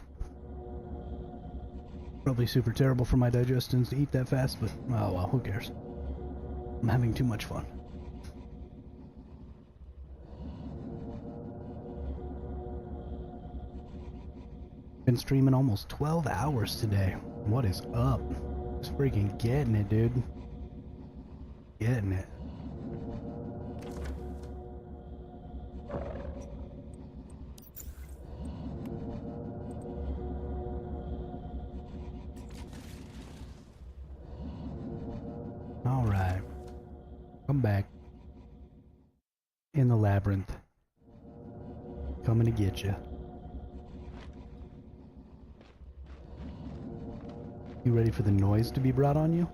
Probably super terrible for my digestions to eat that fast, but oh well, who cares? I'm having too much fun. Been streaming almost 12 hours today. What is up? Just freaking getting it, dude. Getting it. Alright. Come back. In the labyrinth. Coming to get you. You ready for the noise to be brought on you?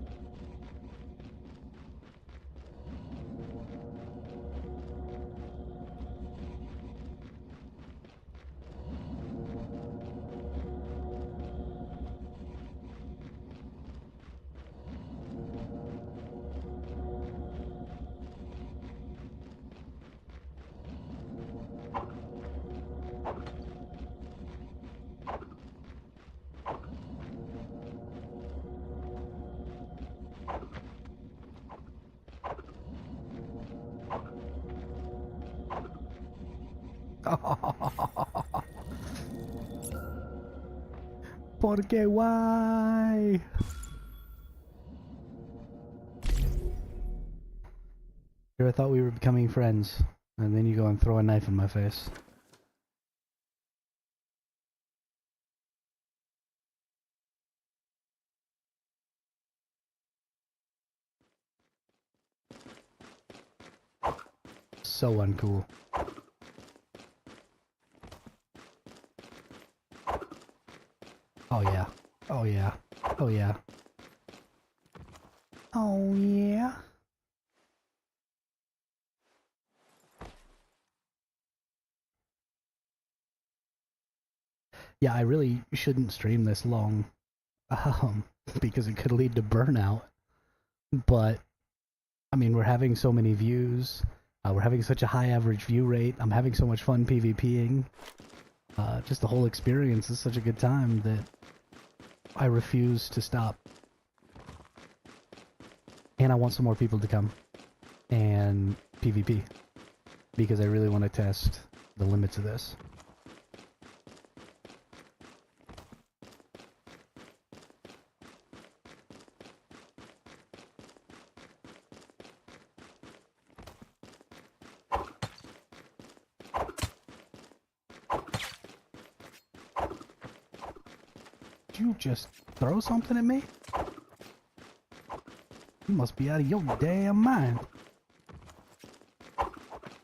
Porque why? Here I thought we were becoming friends, and then you go and throw a knife in my face. So uncool. Oh yeah. Oh yeah. Oh yeah. Oh yeah. Yeah, I really shouldn't stream this long, because it could lead to burnout. But, I mean, we're having so many views. We're having such a high average view rate. I'm having so much fun PvPing. Just the whole experience is such a good time that I refuse to stop. And I want some more people to come and PvP, because I really want to test the limits of this. Did you just throw something at me? You must be out of your damn mind.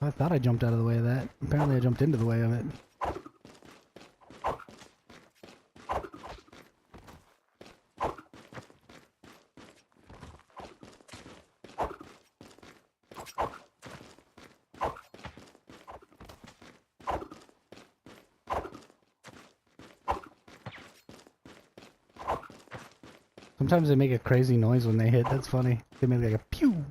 I thought I jumped out of the way of that. Apparently I jumped into the way of it. Sometimes they make a crazy noise when they hit. That's funny. They make like a pew.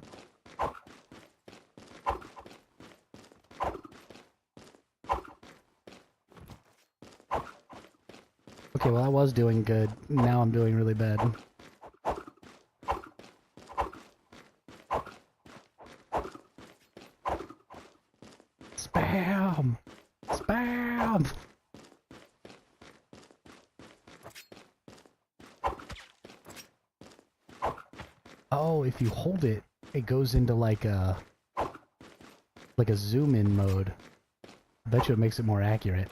Okay, well I was doing good. Now I'm doing really bad. Spam! Spam! Oh, if you hold it, it goes into like a zoom in mode. I bet you it makes it more accurate.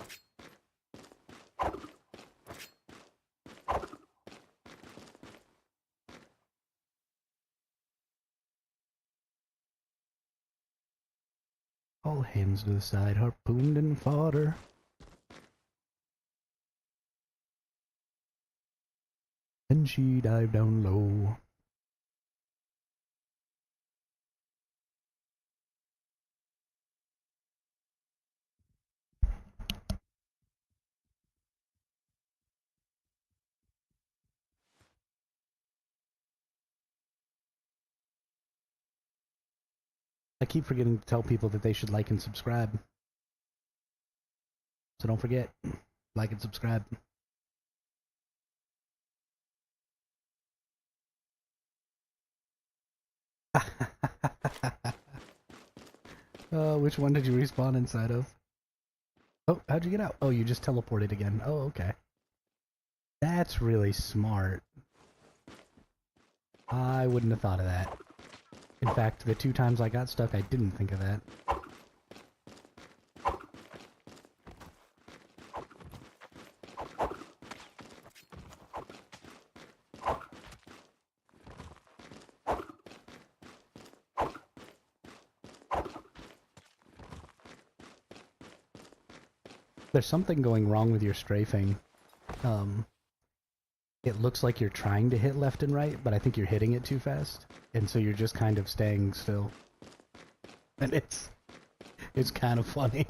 All hands to the side, harpooned and fodder. Then she dived down low. I keep forgetting to tell people that they should like and subscribe. So don't forget, like and subscribe. Which one did you respawn inside of? Oh, how'd you get out? Oh, you just teleported again. Oh, okay. That's really smart. I wouldn't have thought of that. In fact, the 2 times I got stuck, I didn't think of that. There's something going wrong with your strafing. It looks like you're trying to hit left and right, but I think you're hitting it too fast. And so you're just kind of staying still. And it's kind of funny.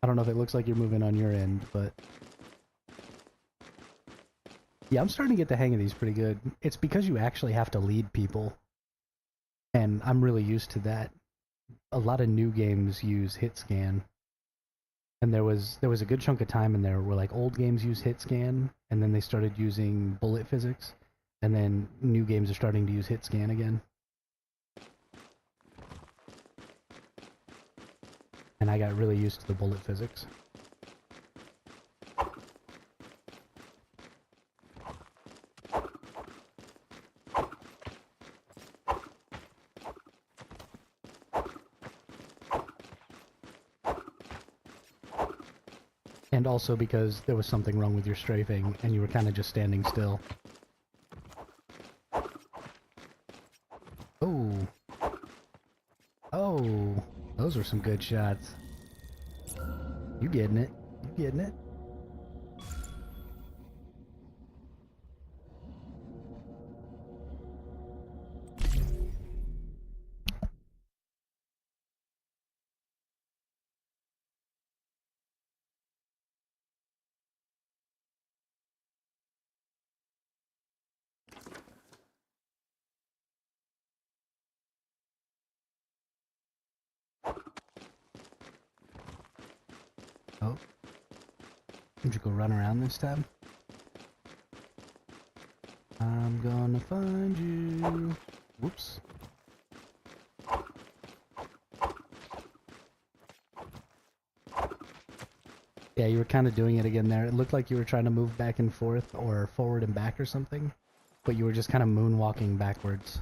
I don't know if it looks like you're moving on your end, but... yeah, I'm starting to get the hang of these pretty good. It's because you actually have to lead people. And I'm really used to that. A lot of new games use hit scan. And there was a good chunk of time in there where like old games use hit scan, and then they started using bullet physics. And then new games are starting to use hit scan again. And I got really used to the bullet physics. And also because there was something wrong with your strafing, and you were kind of just standing still. Oh. Oh. Those were some good shots. You getting it. You getting it. Oh. Did you go run around this time? I'm gonna find you. Whoops. Yeah, you were kind of doing it again there. It looked like you were trying to move back and forth, or forward and back or something, but you were just kind of moonwalking backwards.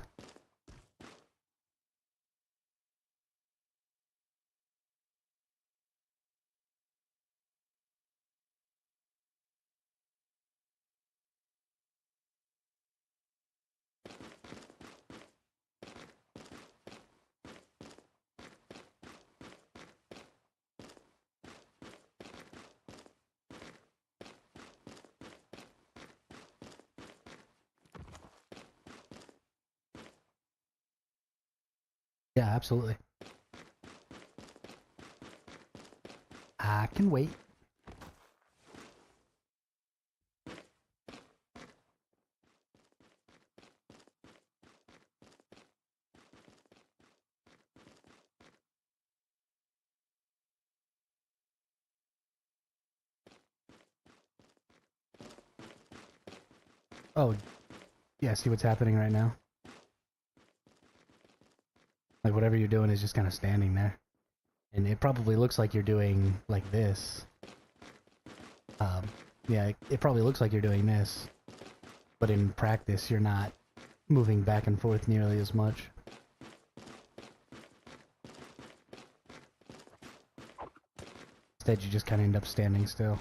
Yeah, absolutely. I can wait. Oh, yeah, see what's happening right now? Like, whatever you're doing is just kind of standing there. And it probably looks like you're doing, like, this. Yeah, it probably looks like you're doing this. But in practice, you're not moving back and forth nearly as much. Instead, you just kind of end up standing still.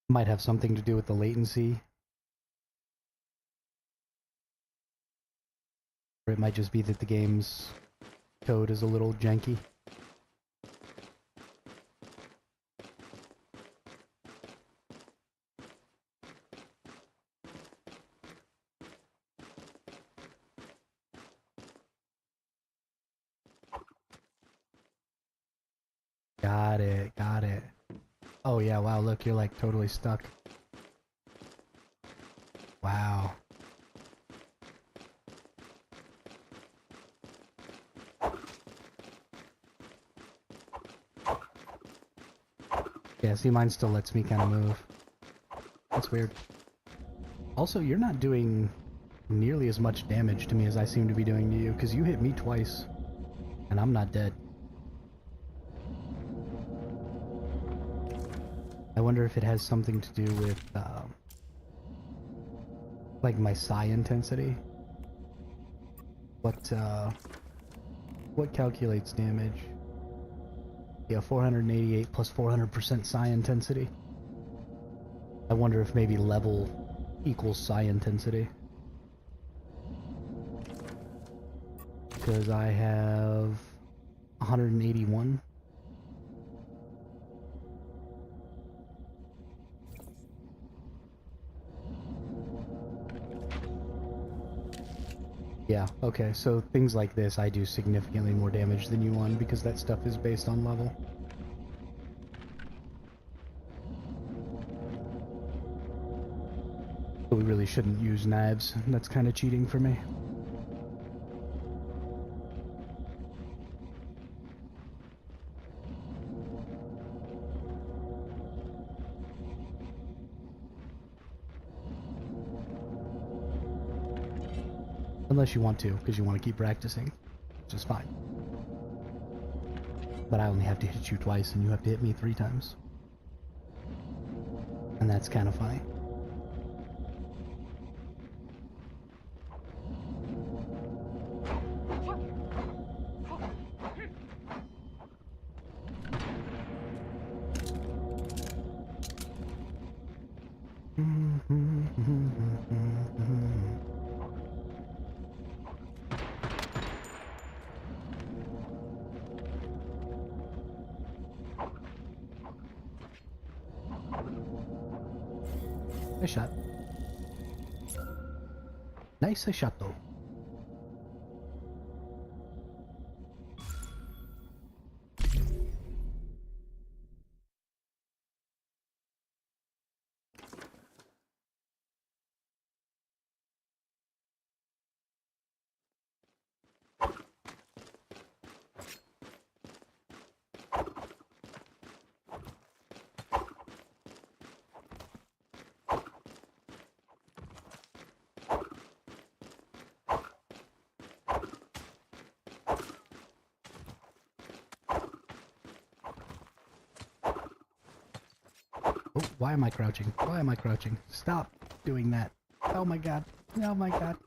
Might have something to do with the latency. Or it might just be that the game's code is a little janky. Got it, got it. Oh yeah, wow, look, you're like totally stuck. Wow. Yeah, see, mine still lets me kind of move. That's weird. Also, you're not doing nearly as much damage to me as I seem to be doing to you, because you hit me twice, and I'm not dead. I wonder if it has something to do with, like, my psi intensity. What calculates damage? Yeah, 488 plus 400% psi intensity. I wonder if maybe level equals psi intensity. Because I have 181. Yeah, okay, so things like this I do significantly more damage than you on because that stuff is based on level. But we really shouldn't use knives. That's kind of cheating for me. Unless you want to, because you want to keep practicing, which is fine. But I only have to hit you twice, and you have to hit me 3 times. And that's kind of funny. Nice shot. Nice shot though. Oh, why am I crouching? Why am I crouching? Stop doing that. Oh my god. Oh my god.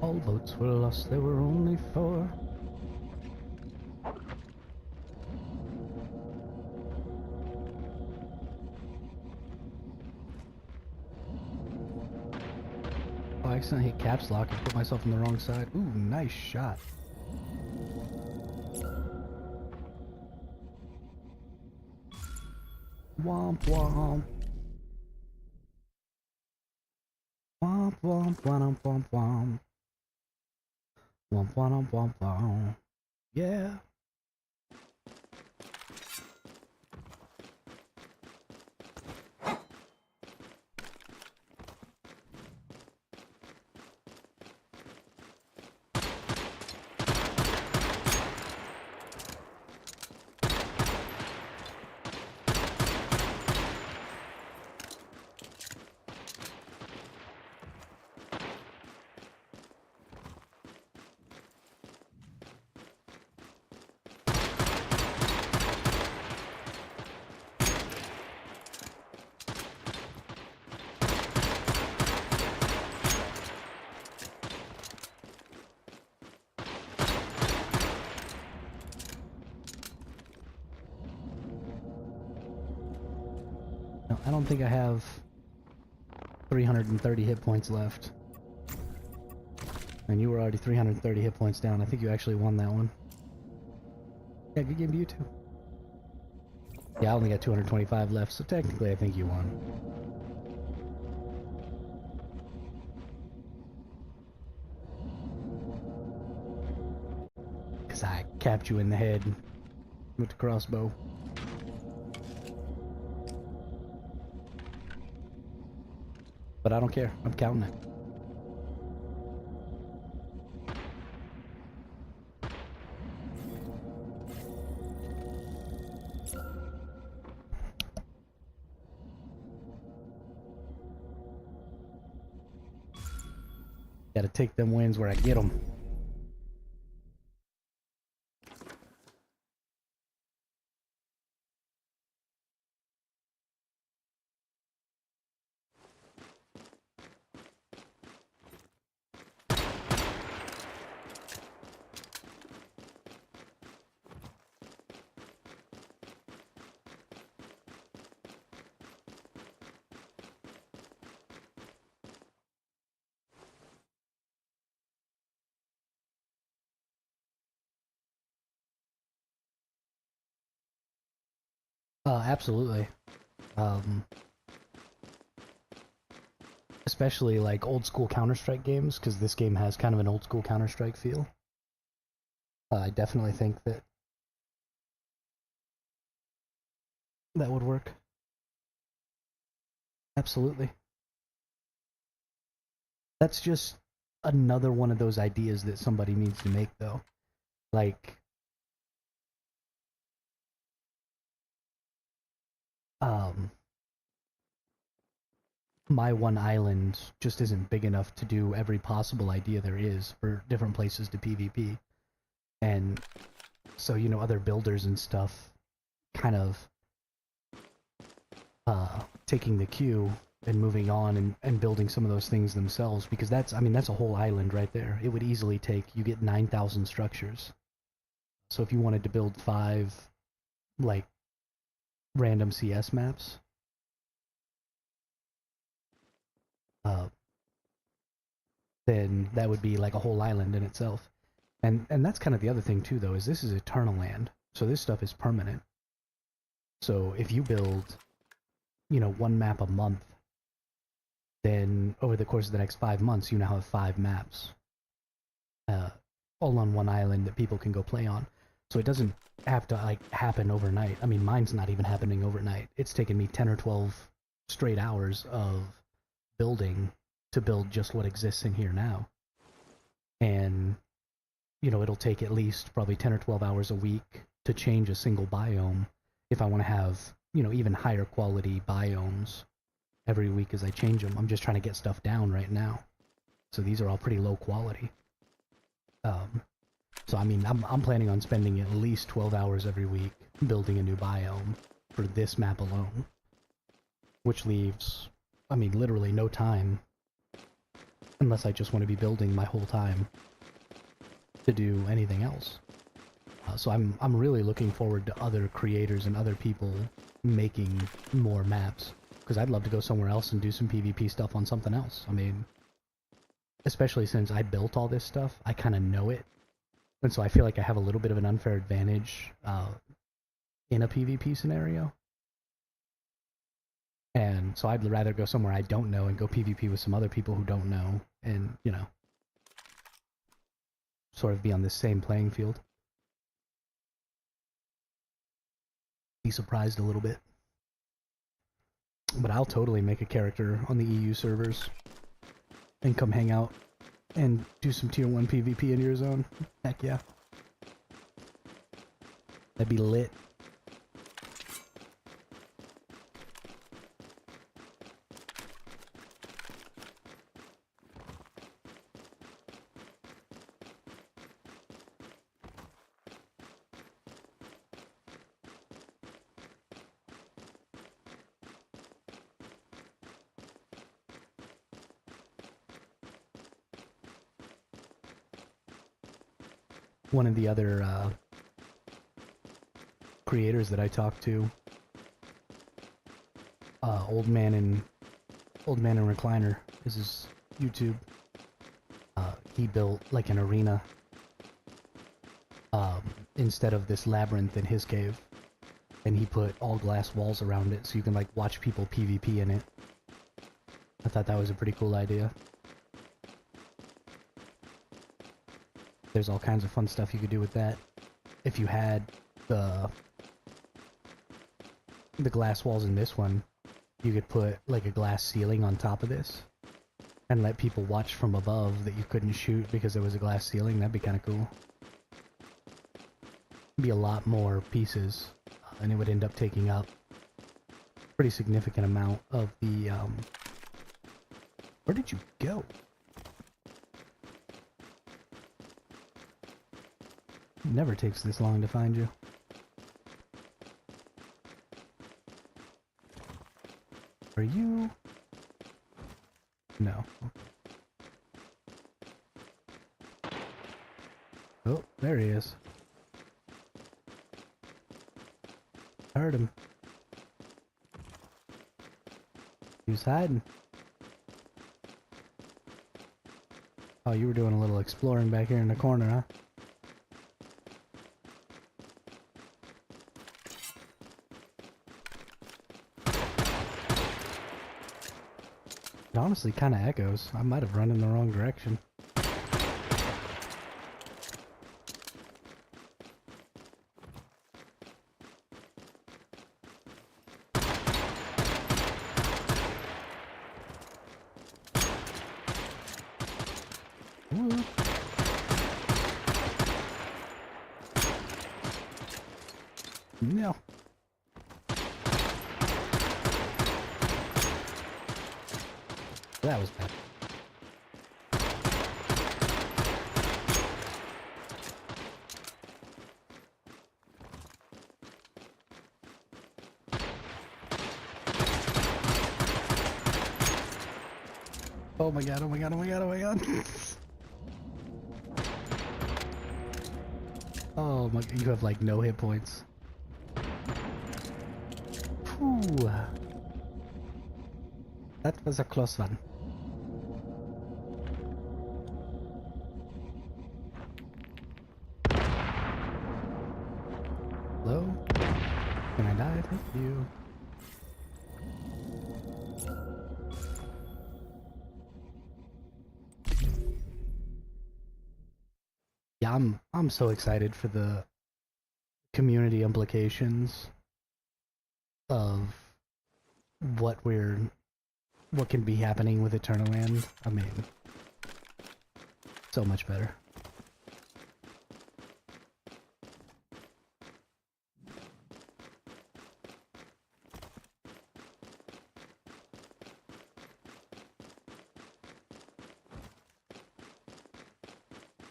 All boats were lost, there were only 4. Oh, I accidentally hit caps lock and put myself on the wrong side. Ooh, nice shot. Womp womp. Womp womp womp womp womp. Womp womp womp womp. Yeah. No, I don't think I have 330 hit points left. And you were already 330 hit points down. I think you actually won that one. Yeah, good game to you too. Yeah, I only got 225 left, so technically I think you won. Because I capped you in the head with the crossbow. But I don't care. I'm counting it. Gotta take them wins where I get them. Absolutely. Um, especially like old school Counter-Strike games, because this game has kind of an old school Counter-Strike feel. I definitely think that that would work. Absolutely. That's just another one of those ideas that somebody needs to make, though. Like, um, my one island just isn't big enough to do every possible idea there is for different places to PvP. And so, you know, other builders and stuff kind of taking the cue and moving on and building some of those things themselves, because that's, I mean, that's a whole island right there. It would easily take, you get 9,000 structures. So if you wanted to build 5, like, random CS maps, uh, then that would be like a whole island in itself. And that's kind of the other thing too, though, is this is Eternal Land, so this stuff is permanent. So if you build, you know, one map a month, then over the course of the next 5 months, you now have 5 maps, uh, all on one island that people can go play on. So it doesn't have to like happen overnight. I mean, mine's not even happening overnight. It's taken me 10 or 12 straight hours of building to build just what exists in here now. And, you know, it'll take at least probably 10 or 12 hours a week to change a single biome if I want to have, you know, even higher quality biomes every week as I change them. I'm just trying to get stuff down right now. So these are all pretty low quality. So I mean, I'm planning on spending at least 12 hours every week building a new biome for this map alone, which leaves, I mean, literally no time, unless I just want to be building my whole time, to do anything else. So I'm really looking forward to other creators and other people making more maps, because I'd love to go somewhere else and do some PvP stuff on something else. I mean, especially since I built all this stuff, I kind of know it. And so I feel like I have a little bit of an unfair advantage in a PvP scenario. And so I'd rather go somewhere I don't know and go PvP with some other people who don't know, and, you know, sort of be on this same playing field. Be surprised a little bit. But I'll totally make a character on the EU servers and come hang out and do some tier 1 PvP in your zone. Heck yeah. That'd be lit. One of the other creators that I talked to, Old Man and Recliner is his YouTube. He built like an arena instead of this labyrinth in his cave, and he put all glass walls around it so you can like watch people PvP in it. I thought that was a pretty cool idea. There's all kinds of fun stuff you could do with that. If you had the glass walls in this one, you could put like a glass ceiling on top of this and let people watch from above that you couldn't shoot because there was a glass ceiling. That'd be kind of cool. Be a lot more pieces, and it would end up taking up a pretty significant amount of the, Where did you go? It never takes this long to find you. Are you? No. Oh, there he is. I heard him. He was hiding. Oh, you were doing a little exploring back here in the corner, huh? honestly kind of echoes. I might have run in the wrong direction. Ooh. No. That was bad. Oh my god, oh my god, oh my god, oh my god. Oh my god, you have like no hit points. Whew. That was a close one. Hello? Can I die? Thank you. Yeah, I'm so excited for the community implications of what can be happening with Eternal Land. I mean, so much better.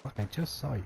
Fuck, I just saw you.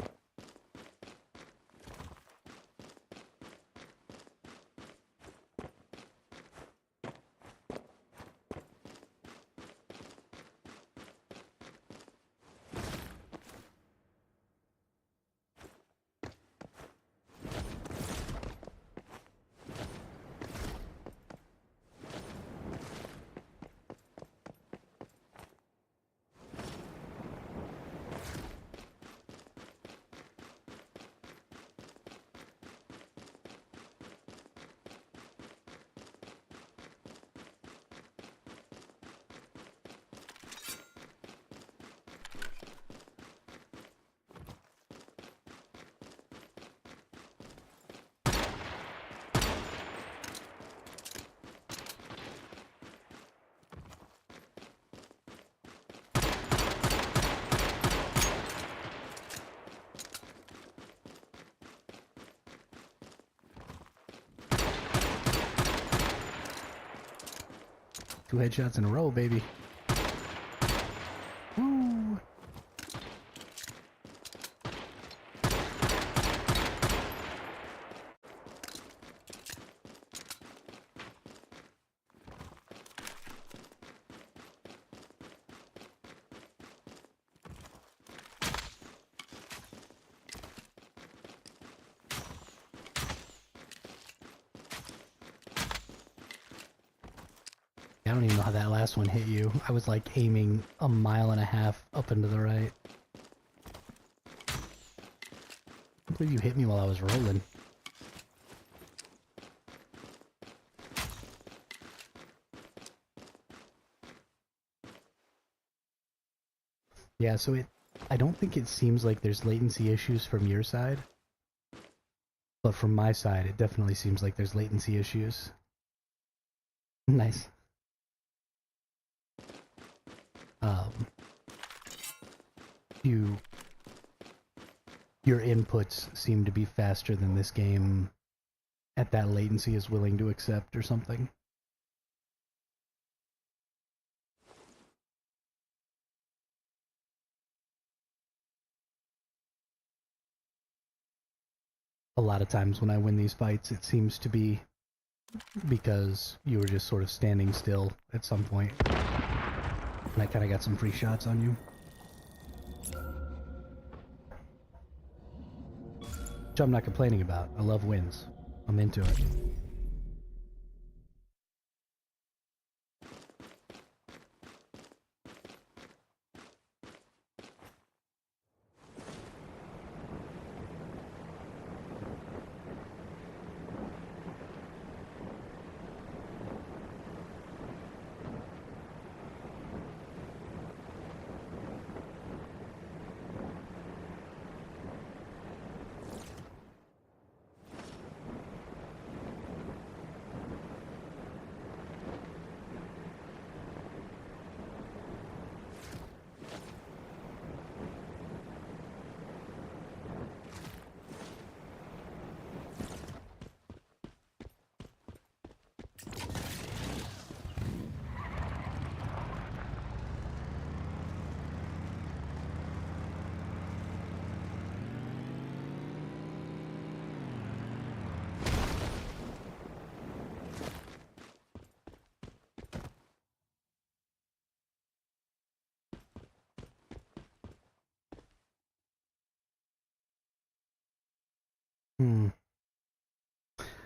Two headshots in a row, baby. Woo! I don't even know how that last one hit you. I was like aiming a mile and a half up and to the right. I believe you hit me while I was rolling. Yeah, so I don't think it seems like there's latency issues from your side. But from my side, it definitely seems like there's latency issues. Nice. Your inputs seem to be faster than this game at that latency is willing to accept or something. A lot of times when I win these fights, it seems to be because you were just sort of standing still at some point. And I kind of got some free shots on you. Which I'm not complaining about. I love wins. I'm into it.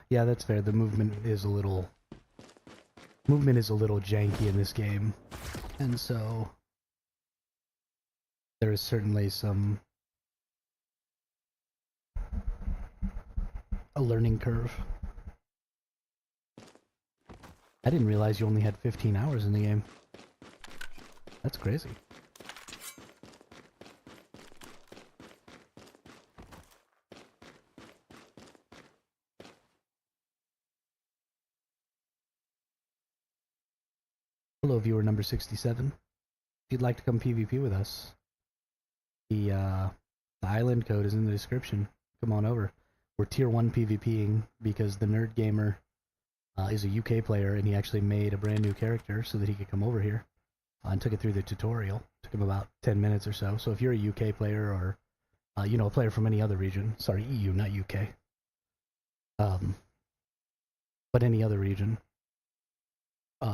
Yeah, that's fair. The movement is a little janky in this game, and so there is certainly a learning curve. I didn't realize you only had 15 hours in the game. That's crazy. Hello, viewer number 67. If you'd like to come PvP with us, the island code is in the description. Come on over. We're tier 1 PvPing because the Nerd Gamer is a UK player, and he actually made a brand new character so that he could come over here and took it through the tutorial. Took him about 10 minutes or so. So if you're a UK player or you know, a player from any other region, sorry, EU, not UK, but any other region,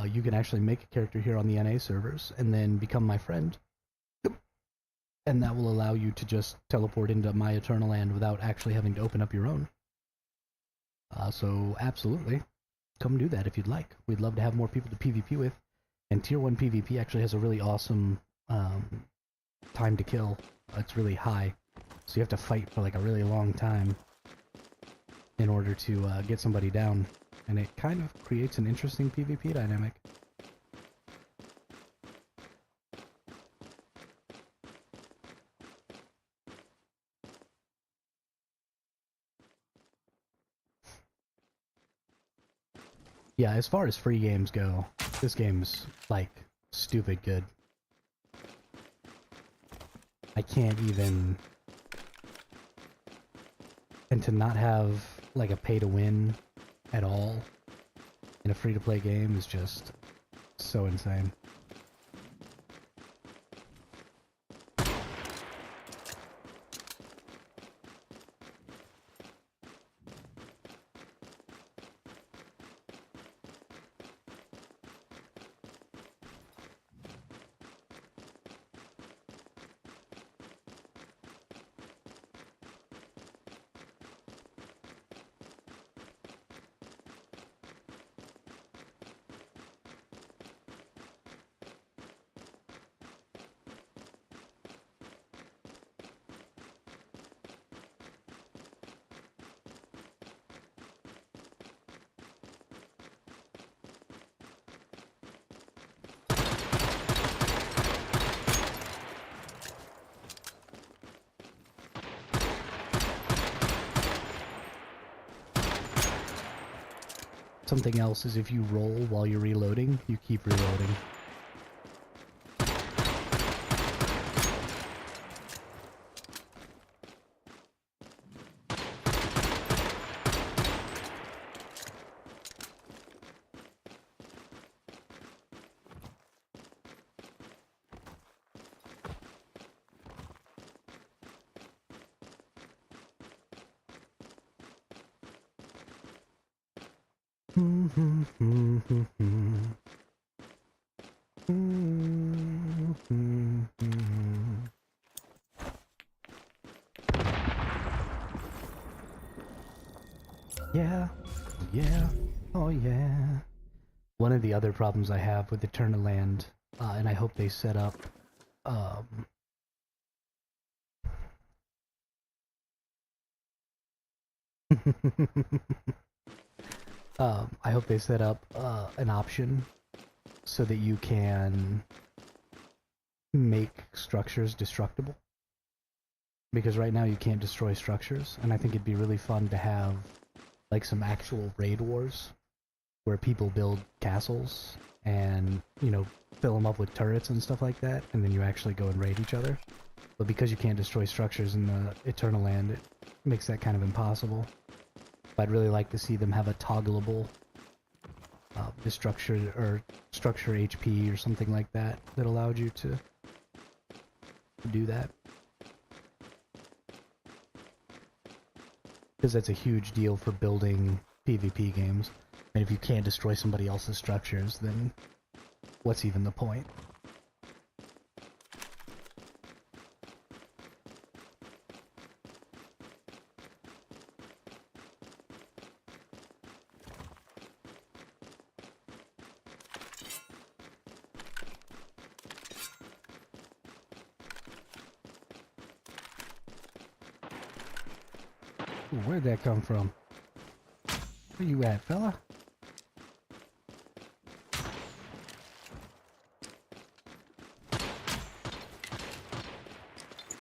you can actually make a character here on the NA servers and then become my friend. And that will allow you to just teleport into my Eternal Land without actually having to open up your own. So absolutely, come do that if you'd like. We'd love to have more people to PvP with. And Tier 1 PvP actually has a really awesome time to kill. It's really high. So you have to fight for like a really long time in order to get somebody down. And it kind of creates an interesting PvP dynamic. Yeah, as far as free games go, this game's like stupid good. I can't even... And to not have like a pay to win at all in a free to play game is just so insane. Something else is if you roll while you're reloading, you keep reloading. Yeah, yeah, oh yeah. One of the other problems I have with Eternal Land, and I hope they set up, I hope they set up an option so that you can make structures destructible. Because right now you can't destroy structures, and I think it'd be really fun to have like some actual raid wars where people build castles and, you know, fill them up with turrets and stuff like that, and then you actually go and raid each other. But because you can't destroy structures in the Eternal Land, it makes that kind of impossible. I'd really like to see them have a toggleable structure HP or something like that that allowed you to do that. Because that's a huge deal for building PvP games. And if you can't destroy somebody else's structures, then what's even the point? Ooh, where'd that come from? Where you at, fella?